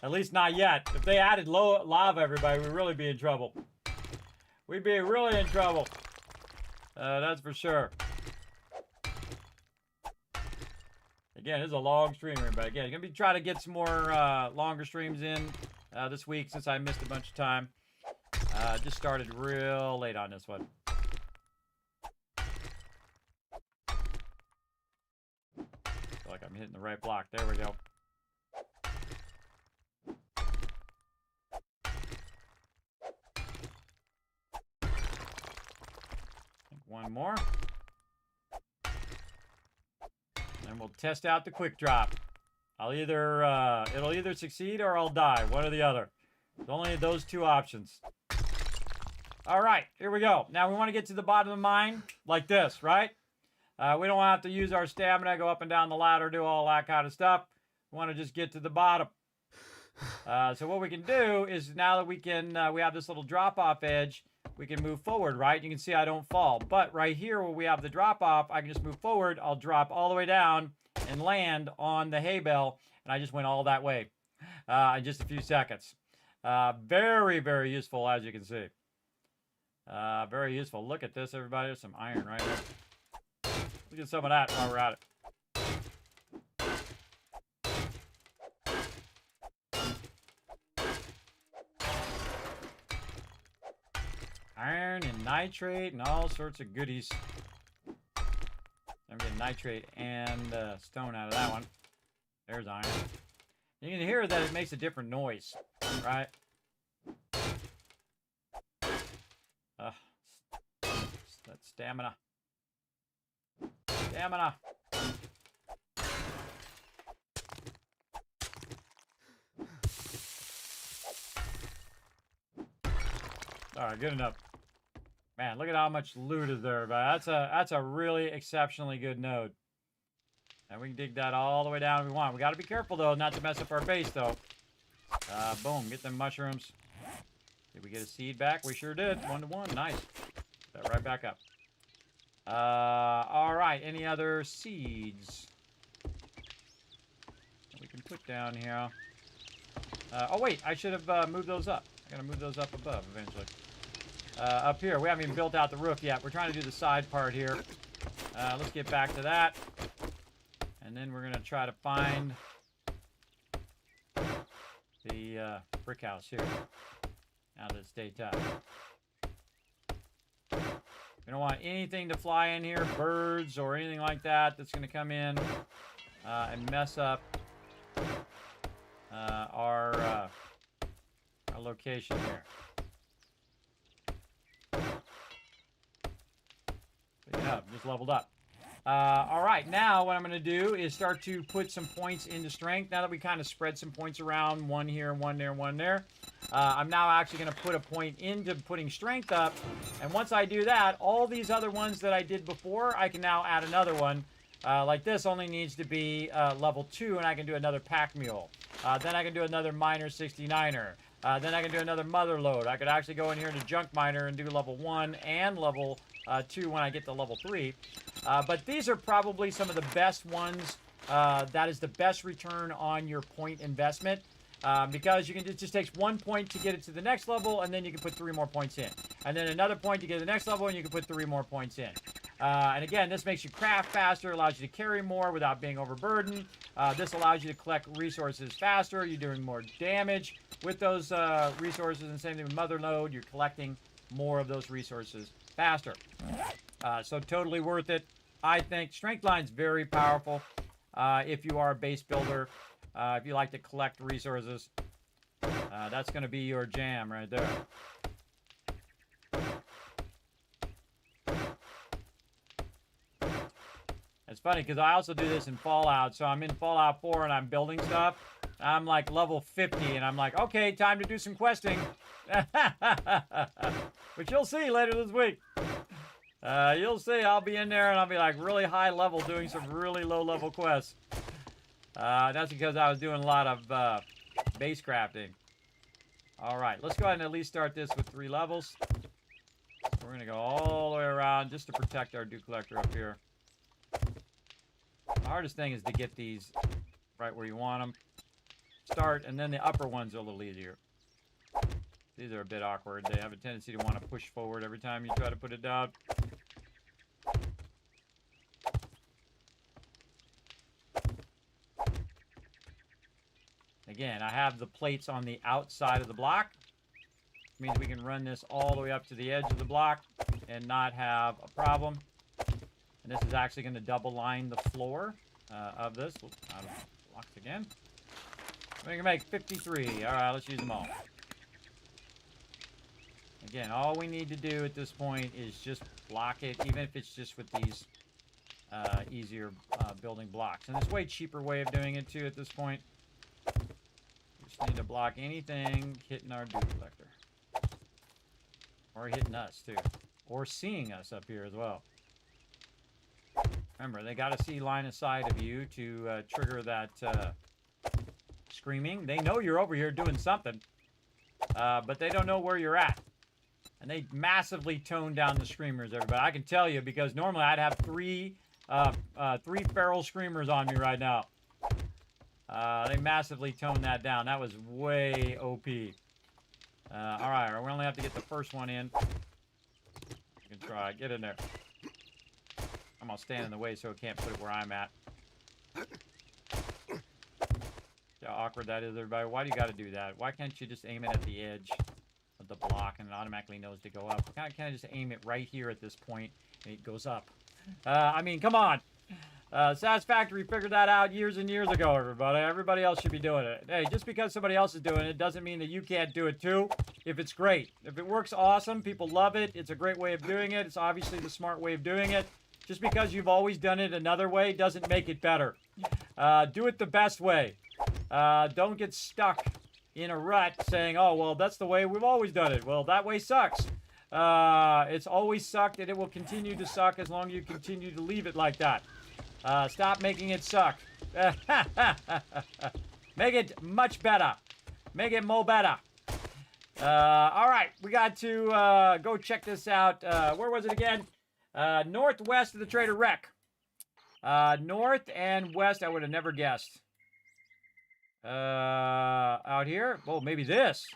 At least not yet. If they added lava, everybody, we'd really be in trouble. We'd be really in trouble. That's for sure. Again, this is a long stream, everybody. Again, going to be trying to get some more longer streams in this week since I missed a bunch of time. Just started real late on this one. Feel like I'm hitting the right block. There we go. One more. And we'll test out the quick drop. I'll either, it'll either succeed or I'll die. One or the other. There's only those 2 options. All right, here we go. Now we want to get to the bottom of the mine like this, right? We don't have to use our stamina, go up and down the ladder, do all that kind of stuff. We want to just get to the bottom. So what we can do is now that we can, we have this little drop-off edge, we can move forward, right? You can see I don't fall. But right here where we have the drop-off, I can just move forward. I'll drop all the way down and land on the hay bale. And I just went all that way in just a few seconds. Very, very useful, as you can see. Very useful. Look at this, everybody. There's some iron right here. Look at some of that while we're at it. Iron and nitrate and all sorts of goodies. I'm getting nitrate and stone out of that one. There's iron. You can hear that it makes a different noise, right? That stamina. Stamina. All right, good enough. Man, look at how much loot is there, but that's a really exceptionally good node. And we can dig that all the way down if we want. We got to be careful though, not to mess up our base though. Boom, get them mushrooms. Did we get a seed back? We sure did. 1 to 1, nice. That right back up. All right, any other seeds that we can put down here? Oh wait, I should have moved those up. I gotta move those up above eventually. Up here, we haven't even built out the roof yet. We're trying to do the side part here. Let's get back to that. And then we're going to try to find the brick house here. Now that it's daytime. We don't want anything to fly in here, birds or anything like that that's going to come in and mess up our location here. Yeah, just leveled up. All right, now what I'm going to do is start to put some points into strength. Now that we kind of spread some points around, 1 here, 1 there, 1 there. I'm now actually going to put a point into putting strength up. And once I do that, all these other ones that I did before, I can now add another one. Like this only needs to be level 2, and I can do another pack mule. Then I can do another miner 69er. Then I can do another mother load. I could actually go in here into junk miner and do level 1 and level 2 when I get to level 3. But these are probably some of the best ones. That is the best return on your point investment. Because you can it just takes 1 point to get it to the next level, and then you can put 3 more points in. And then another point to get to the next level, and you can put 3 more points in. And again, this makes you craft faster, allows you to carry more without being overburdened. This allows you to collect resources faster. You're doing more damage with those resources, and same thing with Mother Lode. You're collecting more of those resources faster. So totally worth it, I think. Strength line's very powerful if you are a base builder. If you like to collect resources, that's going to be your jam right there. It's funny because I also do this in Fallout. So I'm in Fallout 4 and I'm building stuff. I'm like level 50 and I'm like, okay, time to do some questing. Which you'll see later this week. You'll see I'll be in there and I'll be like really high level doing some really low level quests. That's because I was doing a lot of base crafting. All right, let's go ahead and at least start this with 3 levels. We're going to go all the way around just to protect our dew collector up here. The hardest thing is to get these right where you want them. Start, and then the upper ones are a little easier. These are a bit awkward. They have a tendency to want to push forward every time you try to put it down. Again, I have the plates on the outside of the block. Which means we can run this all the way up to the edge of the block and not have a problem. And this is actually going to double line the floor of this. Out of blocks again. We can make 53. All right, let's use them all. Again, all we need to do at this point is just block it, even if it's just with these easier building blocks. And there's a way cheaper way of doing it, too, at this point. We just need to block anything hitting our dew collector. Or hitting us, too. Or seeing us up here as well. Remember, they got to see line of sight of you to trigger that screaming. They know you're over here doing something, but they don't know where you're at. And they massively tone down the screamers, everybody. I can tell you, because normally I'd have three feral screamers on me right now. They massively toned that down. That was way OP. All right, we only have to get the first one in. You can try. Get in there. I'm going to stand in the way so it can't put it where I'm at. See how awkward that is, everybody? Why do you got to do that? Why can't you just aim it at the edge of the block and it automatically knows to go up? Why can't I just aim it right here at this point and it goes up? I mean, come on. Satisfactory figured that out years and years ago, everybody. Everybody else should be doing it. Hey, just because somebody else is doing it doesn't mean that you can't do it too. If it's great. If it works awesome, people love it. It's a great way of doing it. It's obviously the smart way of doing it. Just because you've always done it another way doesn't make it better. Do it the best way. Don't get stuck in a rut saying, oh, well, that's the way we've always done it. Well, that way sucks. It's always sucked, and it will continue to suck as long as you continue to leave it like that. Stop making it suck. Make it much better. Make it more better. All right, we got to go check this out. Where was it again? Northwest of the Trader Wreck. North and west, I would have never guessed. Out here? Oh, maybe this.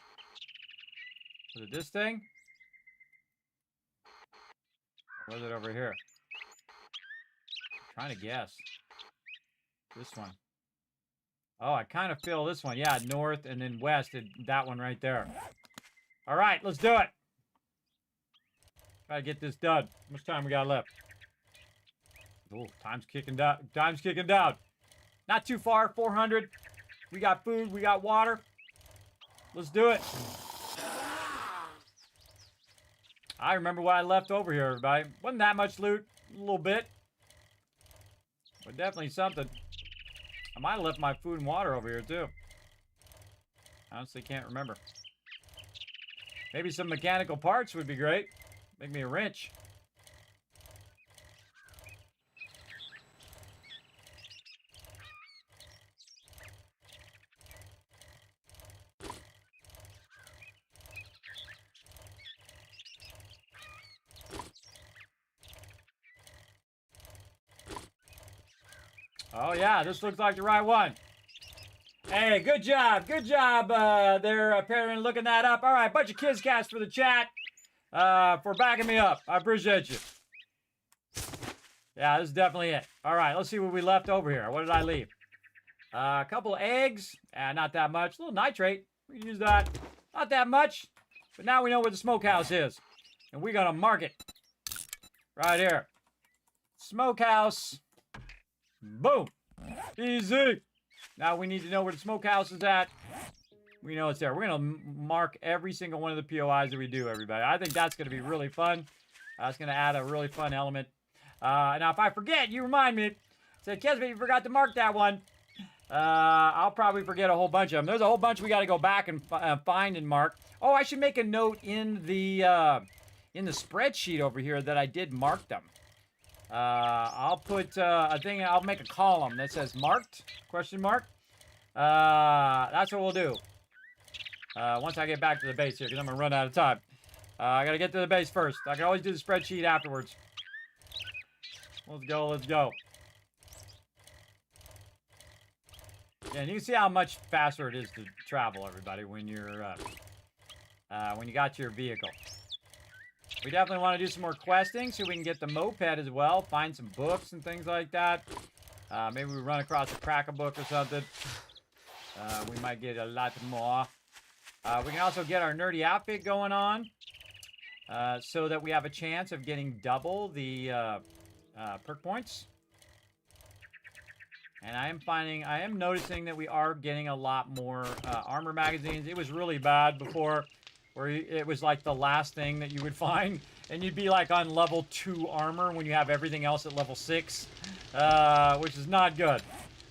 Was it this thing? Or was it over here? I'm trying to guess. This one. Oh, I kind of feel this one. Yeah, north and then west, and that one right there. All right, let's do it. Try to get this done. How much time we got left? Oh, time's kicking down. Time's kicking down. Not too far, 400. We got food, we got water. Let's do it. I remember what I left over here, everybody. Wasn't that much loot. A little bit. But definitely something. I might have left my food and water over here, too. Honestly, can't remember. Maybe some mechanical parts would be great. Make me a wrench. Oh, yeah, this looks like the right one. Hey, good job. Good job there, apparently looking that up. All right, bunch of kids cast for the chat. For backing me up. I appreciate you. Yeah, this is definitely it. All right, let's see what we left over here. What did I leave? A couple of eggs. Not that much. A little nitrate. We can use that. Not that much. But now we know where the smokehouse is. And we're going to mark it. Right here. Smokehouse. Boom. Easy. Now we need to know where the smokehouse is at. We know it's there. We're going to mark every single one of the POIs that we do, everybody. I think that's going to be really fun. That's going to add a really fun element. Now, if I forget, you remind me. Say, Kismet, you forgot to mark that one. I'll probably forget a whole bunch of them. There's a whole bunch we got to go back and find and mark. Oh, I should make a note in the spreadsheet over here that I did mark them. I'll put a thing. I'll make a column that says marked ? That's what we'll do. Once I get back to the base here, because I'm gonna run out of time. I gotta get to the base first. I can always do the spreadsheet afterwards. Let's go. Let's go. Yeah, and you can see how much faster it is to travel, everybody, when you're when you got your vehicle. We definitely want to do some more questing so we can get the moped as well. Find some books and things like that. Maybe we run across a cracker book or something. We might get a lot more. We can also get our nerdy outfit going on. So that we have a chance of getting double the perk points. And I am noticing that we are getting a lot more armor magazines. It was really bad before, where it was like the last thing that you would find, and you'd be like on level 2 armor when you have everything else at level 6, which is not good.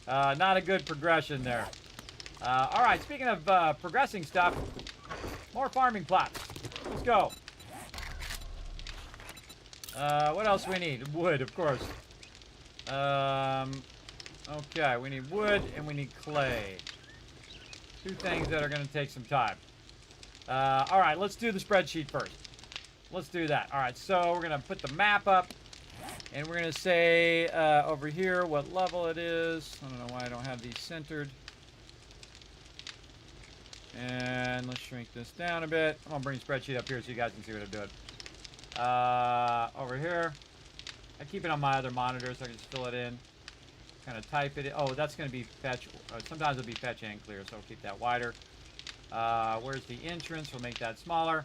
Not a good progression there. All right, speaking of progressing stuff, more farming plots. Let's go. What else we need? Wood, of course. Okay, we need wood and we need clay. Two things that are going to take some time. All right, let's do the spreadsheet first. Let's do that. All right, so we're going to put the map up. And we're going to say over here what level it is. I don't know why I don't have these centered. And let's shrink this down a bit. I'm going to bring the spreadsheet up here so you guys can see what I'm doing. Over here. I keep it on my other monitor so I can just fill it in. Kind of type it in. Oh, that's going to be fetch. Sometimes it'll be fetch and clear, so I'll keep that wider. Where's the entrance? We'll make that smaller.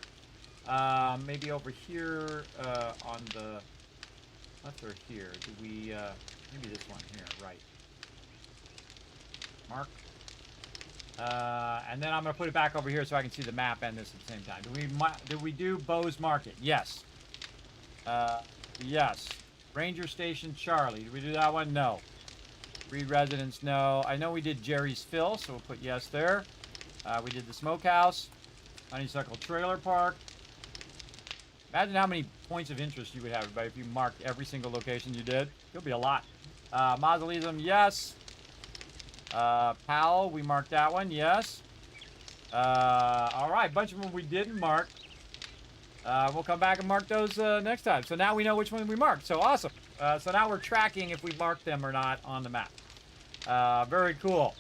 Maybe over here on the left or here. Do we, maybe this one here, right. Mark. And then I'm going to put it back over here so I can see the map and this at the same time. Did we do Bo's Market? Yes. Yes. Ranger Station Charlie. Did we do that one? No. Reed Residence? No. I know we did Jerry's Fill, so we'll put yes there. We did the Smokehouse. Honeysuckle Trailer Park. Imagine how many points of interest you would have, everybody, if you marked every single location you did. It'll be a lot. Mausoleum, yes. Powell, we marked that one, yes. All right, bunch of them we didn't mark. We'll come back and mark those next time. So now we know which one we marked. So awesome. So now we're tracking if we marked them or not on the map. Very cool.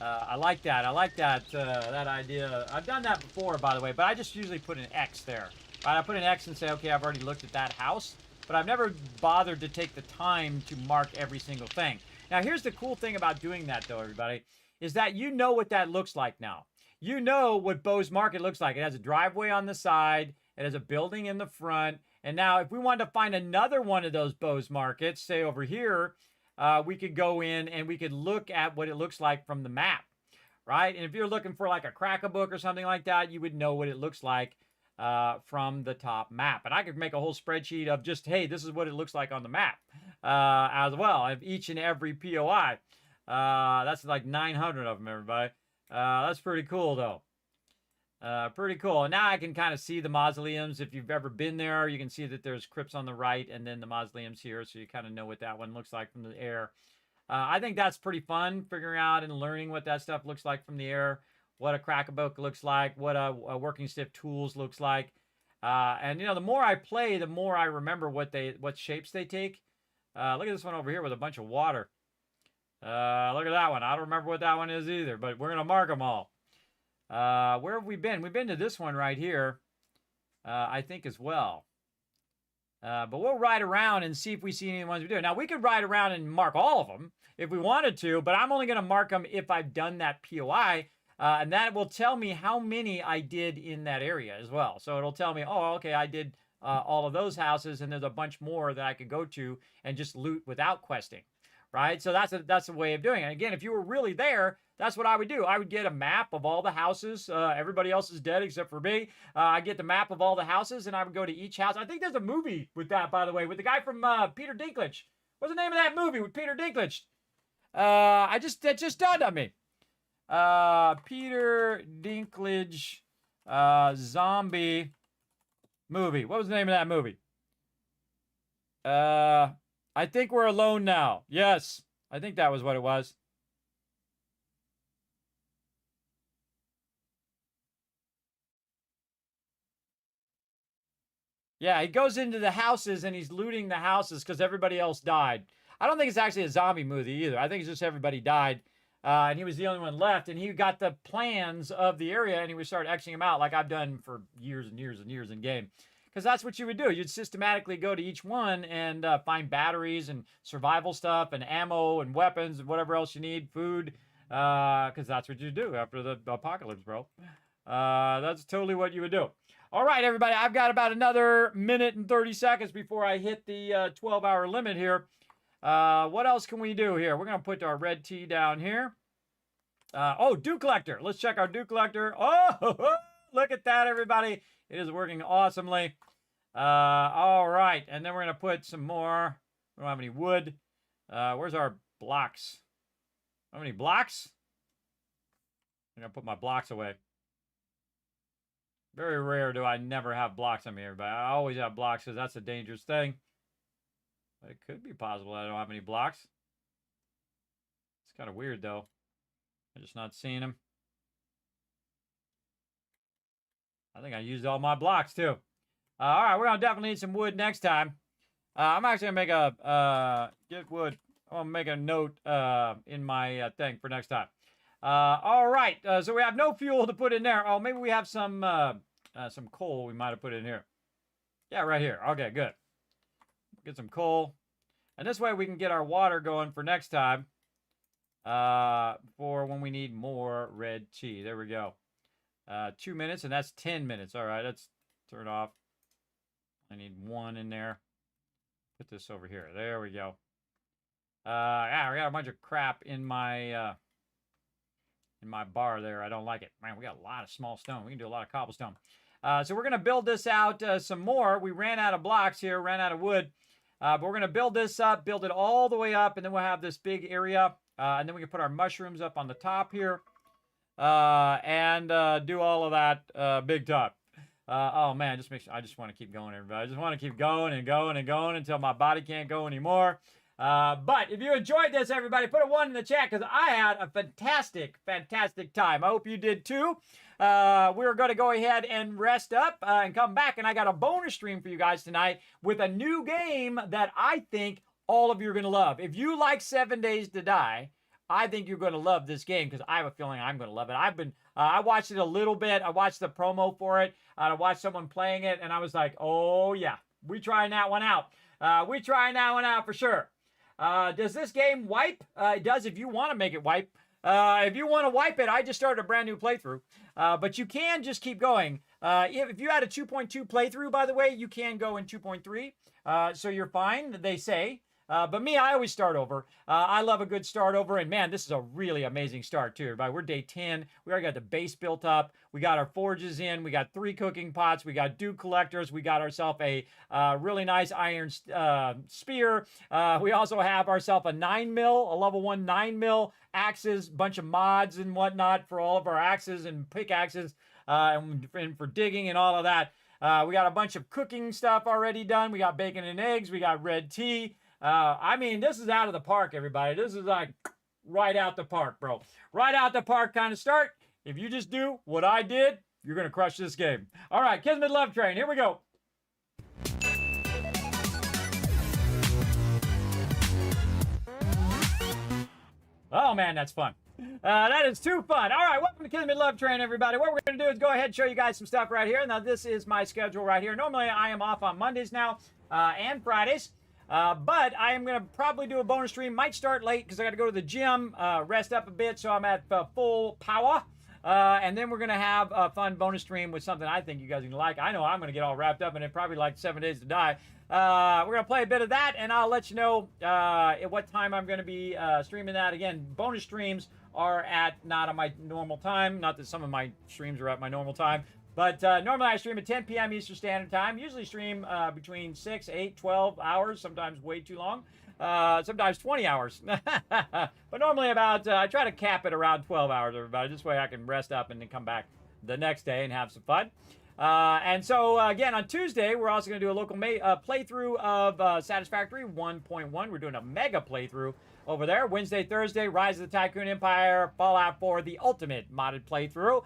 I like that. I like that that idea. I've done that before, by the way, but I just usually put an X there. Right? I put an X and say, okay, I've already looked at that house, but I've never bothered to take the time to mark every single thing. Now, here's the cool thing about doing that, though, everybody, is that you know what that looks like now. You know what Bo's Market looks like. It has a driveway on the side. It has a building in the front. And now, if we wanted to find another one of those Bo's Markets, say over here, we could go in and we could look at what it looks like from the map, right? And if you're looking for like a cracker book or something like that, you would know what it looks like from the top map. And I could make a whole spreadsheet of just, hey, this is what it looks like on the map as well, of each and every POI. That's like 900 of them, everybody. That's pretty cool, though. Pretty cool. And now I can kind of see the mausoleums. If you've ever been there, you can see that there's crypts on the right and then the mausoleums here, so you kind of know what that one looks like from the air. I think that's pretty fun, figuring out and learning what that stuff looks like from the air, what a crack-a-book looks like, what a working stiff tools looks like. And, you know, the more I play, the more I remember what shapes they take. Look at this one over here with a bunch of water. Look at that one. I don't remember what that one is either, but we're going to mark them all. Where have we been? We've been to this one right here, I think, as well. But we'll ride around and see if we see any ones we do. Now, we could ride around and mark all of them if we wanted to, but I'm only going to mark them if I've done that POI, and that will tell me how many I did in that area as well. So it'll tell me, oh, okay, I did all of those houses, and there's a bunch more that I could go to and just loot without questing, right? So that's a way of doing it. And again, if you were really there, that's what I would do. I would get a map of all the houses. Everybody else is dead except for me. I get the map of all the houses, and I would go to each house. I think there's a movie with that, by the way, with the guy from Peter Dinklage. What's the name of that movie with Peter Dinklage? That just dawned on me. Peter Dinklage zombie movie. What was the name of that movie? I Think We're Alone Now. Yes, I think that was what it was. Yeah, he goes into the houses and he's looting the houses because everybody else died. I don't think it's actually a zombie movie either. I think it's just everybody died. And he was the only one left. And he got the plans of the area and he would start Xing them out like I've done for years and years and years in game. Because that's what you would do. You'd systematically go to each one and find batteries and survival stuff and ammo and weapons and whatever else you need, food. Because that's what you do after the apocalypse, bro. That's totally what you would do. All right, everybody, I've got about another minute and 30 seconds before I hit the 12-hour limit here. What else can we do here? We're going to put our red tea down here. Oh, dew collector. Let's check our dew collector. Oh, look at that, everybody. It is working awesomely. All right, and then we're going to put some more. We don't have any wood. Where's our blocks? How many blocks? I'm going to put my blocks away. Very rare do I never have blocks on me, everybody. I always have blocks because that's a dangerous thing. But it could be possible I don't have any blocks. It's kind of weird, though. I'm just not seeing them. I think I used all my blocks, too. All right, we're going to definitely need some wood next time. I'm actually going to make a... get wood. I'm going to make a note in my thing for next time. All right, so we have no fuel to put in there. Oh, maybe we have some coal we might have put in here. Yeah, right here. Okay, good. Get some coal. And this way we can get our water going for next time. For when we need more red tea. There we go. 2 minutes, and that's 10 minutes. All right, let's turn it off. I need one in there. Put this over here. There we go. Yeah, we got a bunch of crap in my bar there. I don't like it. Man, we got a lot of small stone. We can do a lot of cobblestone. So we're going to build this out some more. We ran out of blocks here, ran out of wood. But we're going to build this up, build it all the way up, and then we'll have this big area. And then we can put our mushrooms up on the top here. And do all of that big time. Oh, man, I just want to keep going, everybody. I just want to keep going and going and going until my body can't go anymore. But if you enjoyed this, everybody, put a 1 in the chat because I had a fantastic, fantastic time. I hope you did too. We're going to go ahead and rest up and come back. And I got a bonus stream for you guys tonight with a new game that I think all of you are going to love. If you like 7 Days to Die, I think you're going to love this game because I have a feeling I'm going to love it. I watched it a little bit. I watched the promo for it. I watched someone playing it, and I was like, oh, yeah, we trying that one out. We trying that one out for sure. Does this game wipe? It does if you want to make it wipe. If you want to wipe it, I just started a brand new playthrough. But you can just keep going. If you had a 2.2 playthrough, by the way, you can go in 2.3. So you're fine, they say. But me, I always start over. I love a good start over. And man, this is a really amazing start too, everybody. We're day 10. We already got the base built up. We got our forges in. We got 3 cooking pots. We got dew collectors. We got ourselves a really nice iron spear. We also have ourselves a 9mm, a level 1 9mm axes, bunch of mods and whatnot for all of our axes and pickaxes and for digging and all of that. We got a bunch of cooking stuff already done. We got bacon and eggs. We got red tea. I mean, this is out of the park, everybody. This is like right out the park, bro. Right out the park kind of start. If you just do what I did, you're going to crush this game. All right, Kismet Love Train. Here we go. Oh, man, that's fun. That is too fun. All right, welcome to Kismet Love Train, everybody. What we're going to do is go ahead and show you guys some stuff right here. Now, this is my schedule right here. Normally, I am off on Mondays now and Fridays. But I am going to probably do a bonus stream. Might start late because I got to go to the gym, rest up a bit so I'm at full power. And then we're going to have a fun bonus stream with something I think you guys are going to like. I know I'm going to get all wrapped up in it, probably like 7 Days to Die. We're going to play a bit of that, and I'll let you know at what time I'm going to be streaming that. Again, bonus streams are not on my normal time. Not that some of my streams are at my normal time. But normally I stream at 10 p.m. Eastern Standard Time. Usually stream between 6, 8, 12 hours, sometimes way too long. Sometimes 20 hours. But normally I try to cap it around 12 hours, everybody. This way I can rest up and then come back the next day and have some fun. And so, again, on Tuesday, we're also going to do a local playthrough of Satisfactory 1.1. We're doing a mega playthrough over there. Wednesday, Thursday, Rise of the Tycoon Empire, Fallout 4, the ultimate modded playthrough.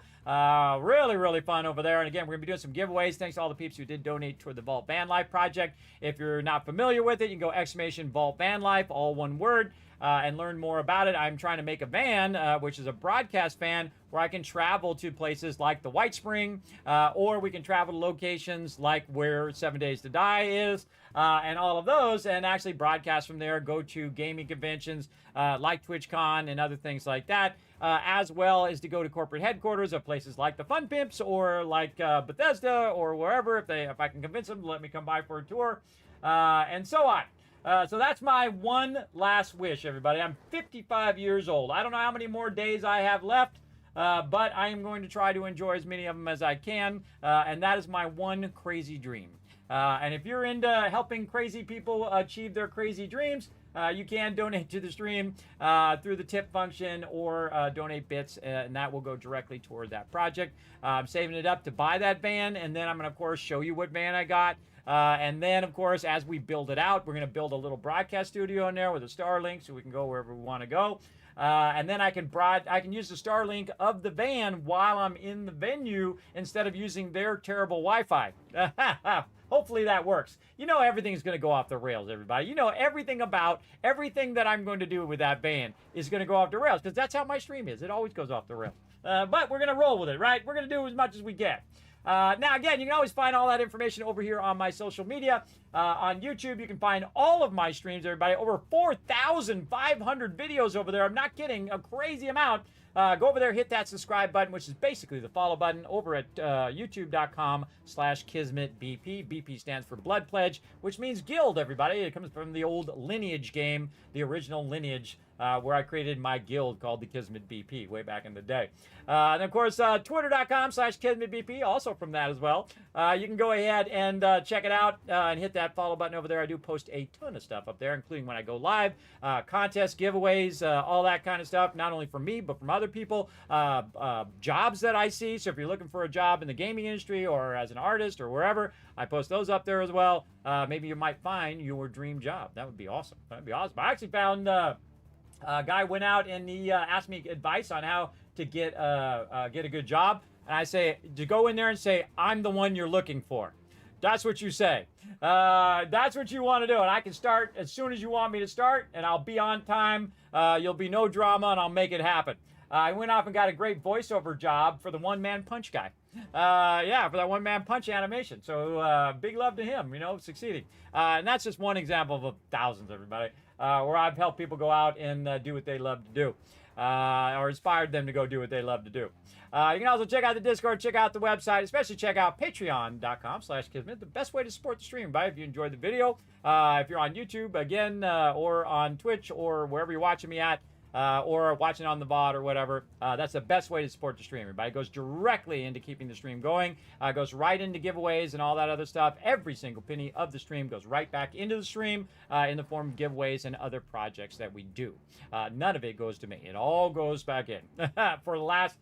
Really, really fun over there. And again, we're going to be doing some giveaways. Thanks to all the peeps who did donate toward the Vault Van Life project. If you're not familiar with it, you can go exclamation Vault Van Life, all one word, and learn more about it. I'm trying to make a van, which is a broadcast van, where I can travel to places like the White Spring, or we can travel to locations like where 7 Days to Die is, and all of those, and actually broadcast from there, go to gaming conventions like TwitchCon and other things like that, as well as to go to corporate headquarters of places like the Fun Pimps or like Bethesda or wherever, if I can convince them to let me come by for a tour, and so on. So that's my one last wish, everybody. I'm 55 years old. I don't know how many more days I have left, but I am going to try to enjoy as many of them as I can, and that is my one crazy dream. And if you're into helping crazy people achieve their crazy dreams, you can donate to the stream through the tip function or donate bits, and that will go directly toward that project. I'm saving it up to buy that van, and then I'm going to, of course, show you what van I got. And then, of course, as we build it out, we're going to build a little broadcast studio in there with a Starlink so we can go wherever we want to go. And then I can use the Starlink of the van while I'm in the venue instead of using their terrible Wi-Fi. Hopefully that works. You know everything's going to go off the rails, everybody. You know everything that I'm going to do with that van is going to go off the rails because that's how my stream is. It always goes off the rails. But we're going to roll with it, right? We're going to do as much as we can. Now, again, you can always find all that information over here on my social media. On YouTube, you can find all of my streams, everybody. Over 4,500 videos over there. I'm not kidding. A crazy amount. Go over there, hit that subscribe button, which is basically the follow button, over at youtube.com/KismetBP. BP stands for Blood Pledge, which means guild, everybody. It comes from the old Lineage game, the original Lineage, where I created my guild called the Kismet BP way back in the day. And of course, twitter.com/KismetBP, also from that as well. You can go ahead and check it out and hit that follow button over there. I do post a ton of stuff up there, including when I go live, contests, giveaways, all that kind of stuff, not only from me, but from other people, jobs that I see. So if you're looking for a job in the gaming industry or as an artist or wherever, I post those up there as well. Maybe you might find your dream job. That would be awesome. That'd be awesome. I actually found a guy went out and he asked me advice on how to get a good job. And I say, to go in there and say, I'm the one you're looking for. That's what you say. That's what you want to do. And I can start as soon as you want me to start, and I'll be on time. You'll be no drama, and I'll make it happen. I went off and got a great voiceover job for the one-man punch guy. Yeah, for that one-man punch animation. So big love to him, succeeding. And that's just one example of thousands, everybody, where I've helped people go out and do what they love to do. Or inspired them to go do what they love to do. You can also check out the Discord, check out the website, especially check out patreon.com/Kismet, the best way to support the stream, right? If you enjoyed the video, if you're on YouTube, again, or on Twitch, or wherever you're watching me at, or watching on the VOD or whatever, that's the best way to support the stream. Everybody, it goes directly into keeping the stream going. It goes right into giveaways and all that other stuff. Every single penny of the stream goes right back into the stream in the form of giveaways and other projects that we do. None of it goes to me. It all goes back in. For the last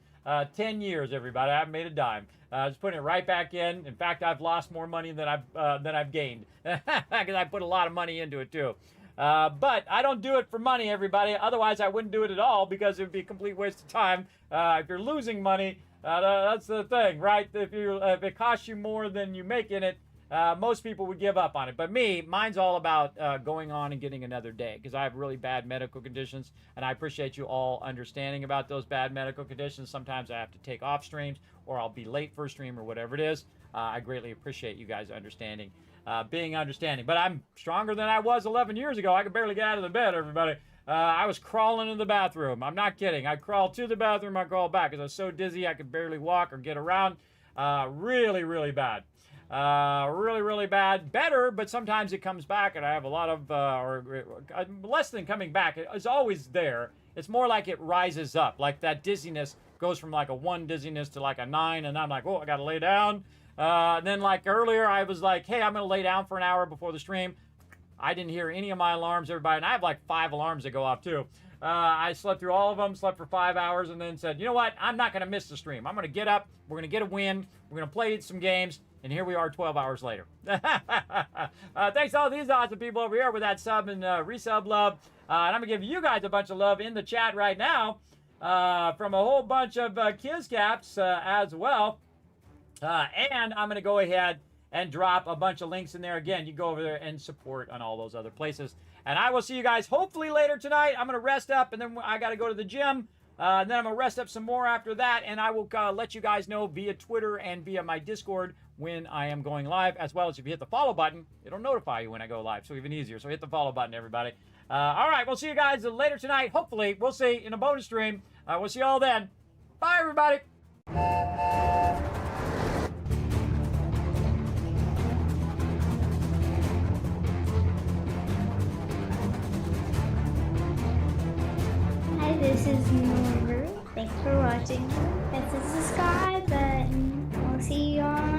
10 years, everybody, I haven't made a dime. Just putting it right back in. In fact, I've lost more money than I've gained because I put a lot of money into it too. But I don't do it for money, everybody. Otherwise, I wouldn't do it at all because it would be a complete waste of time. If you're losing money, that's the thing, right? If it costs you more than you make in it, most people would give up on it. But mine's all about going on and getting another day because I have really bad medical conditions, and I appreciate you all understanding about those bad medical conditions. Sometimes I have to take off streams, or I'll be late for a stream, or whatever it is. I greatly appreciate you guys understanding, being understanding. But I'm stronger than I was 11 years ago. I could barely get out of the bed, everybody. I was crawling in the bathroom. I'm not kidding. I crawled to the bathroom, I crawled back because I was so dizzy I could barely walk or get around. Really, really bad. Really, really bad. Better, but sometimes it comes back, and I have a lot of, less than coming back. It's always there. It's more like it rises up. Like that dizziness goes from like a 1 dizziness to like a 9, and I'm like, oh, I got to lay down. And then like earlier, I was like, hey, I'm going to lay down for an hour before the stream. I didn't hear any of my alarms, everybody, and I have like 5 alarms that go off too. I slept through all of them, slept for 5 hours, and then said, you know what? I'm not going to miss the stream. I'm going to get up. We're going to get a win. We're going to play some games. And here we are 12 hours later. Thanks to all these awesome people over here with that sub and resub love. And I'm going to give you guys a bunch of love in the chat right now from a whole bunch of Kizcaps as well. And I'm going to go ahead and drop a bunch of links in there. Again, you go over there and support on all those other places. And I will see you guys hopefully later tonight. I'm going to rest up, and then I got to go to the gym. And then I'm going to rest up some more after that, and I will let you guys know via Twitter and via my Discord when I am going live, as well as if you hit the follow button, it'll notify you when I go live, so even easier. So hit the follow button, everybody. All right, we'll see you guys later tonight. Hopefully, we'll see in a bonus stream. We'll see you all then. Bye, everybody. Hi, this is Norbert. Thanks for watching. Hit the subscribe button. I'll see you on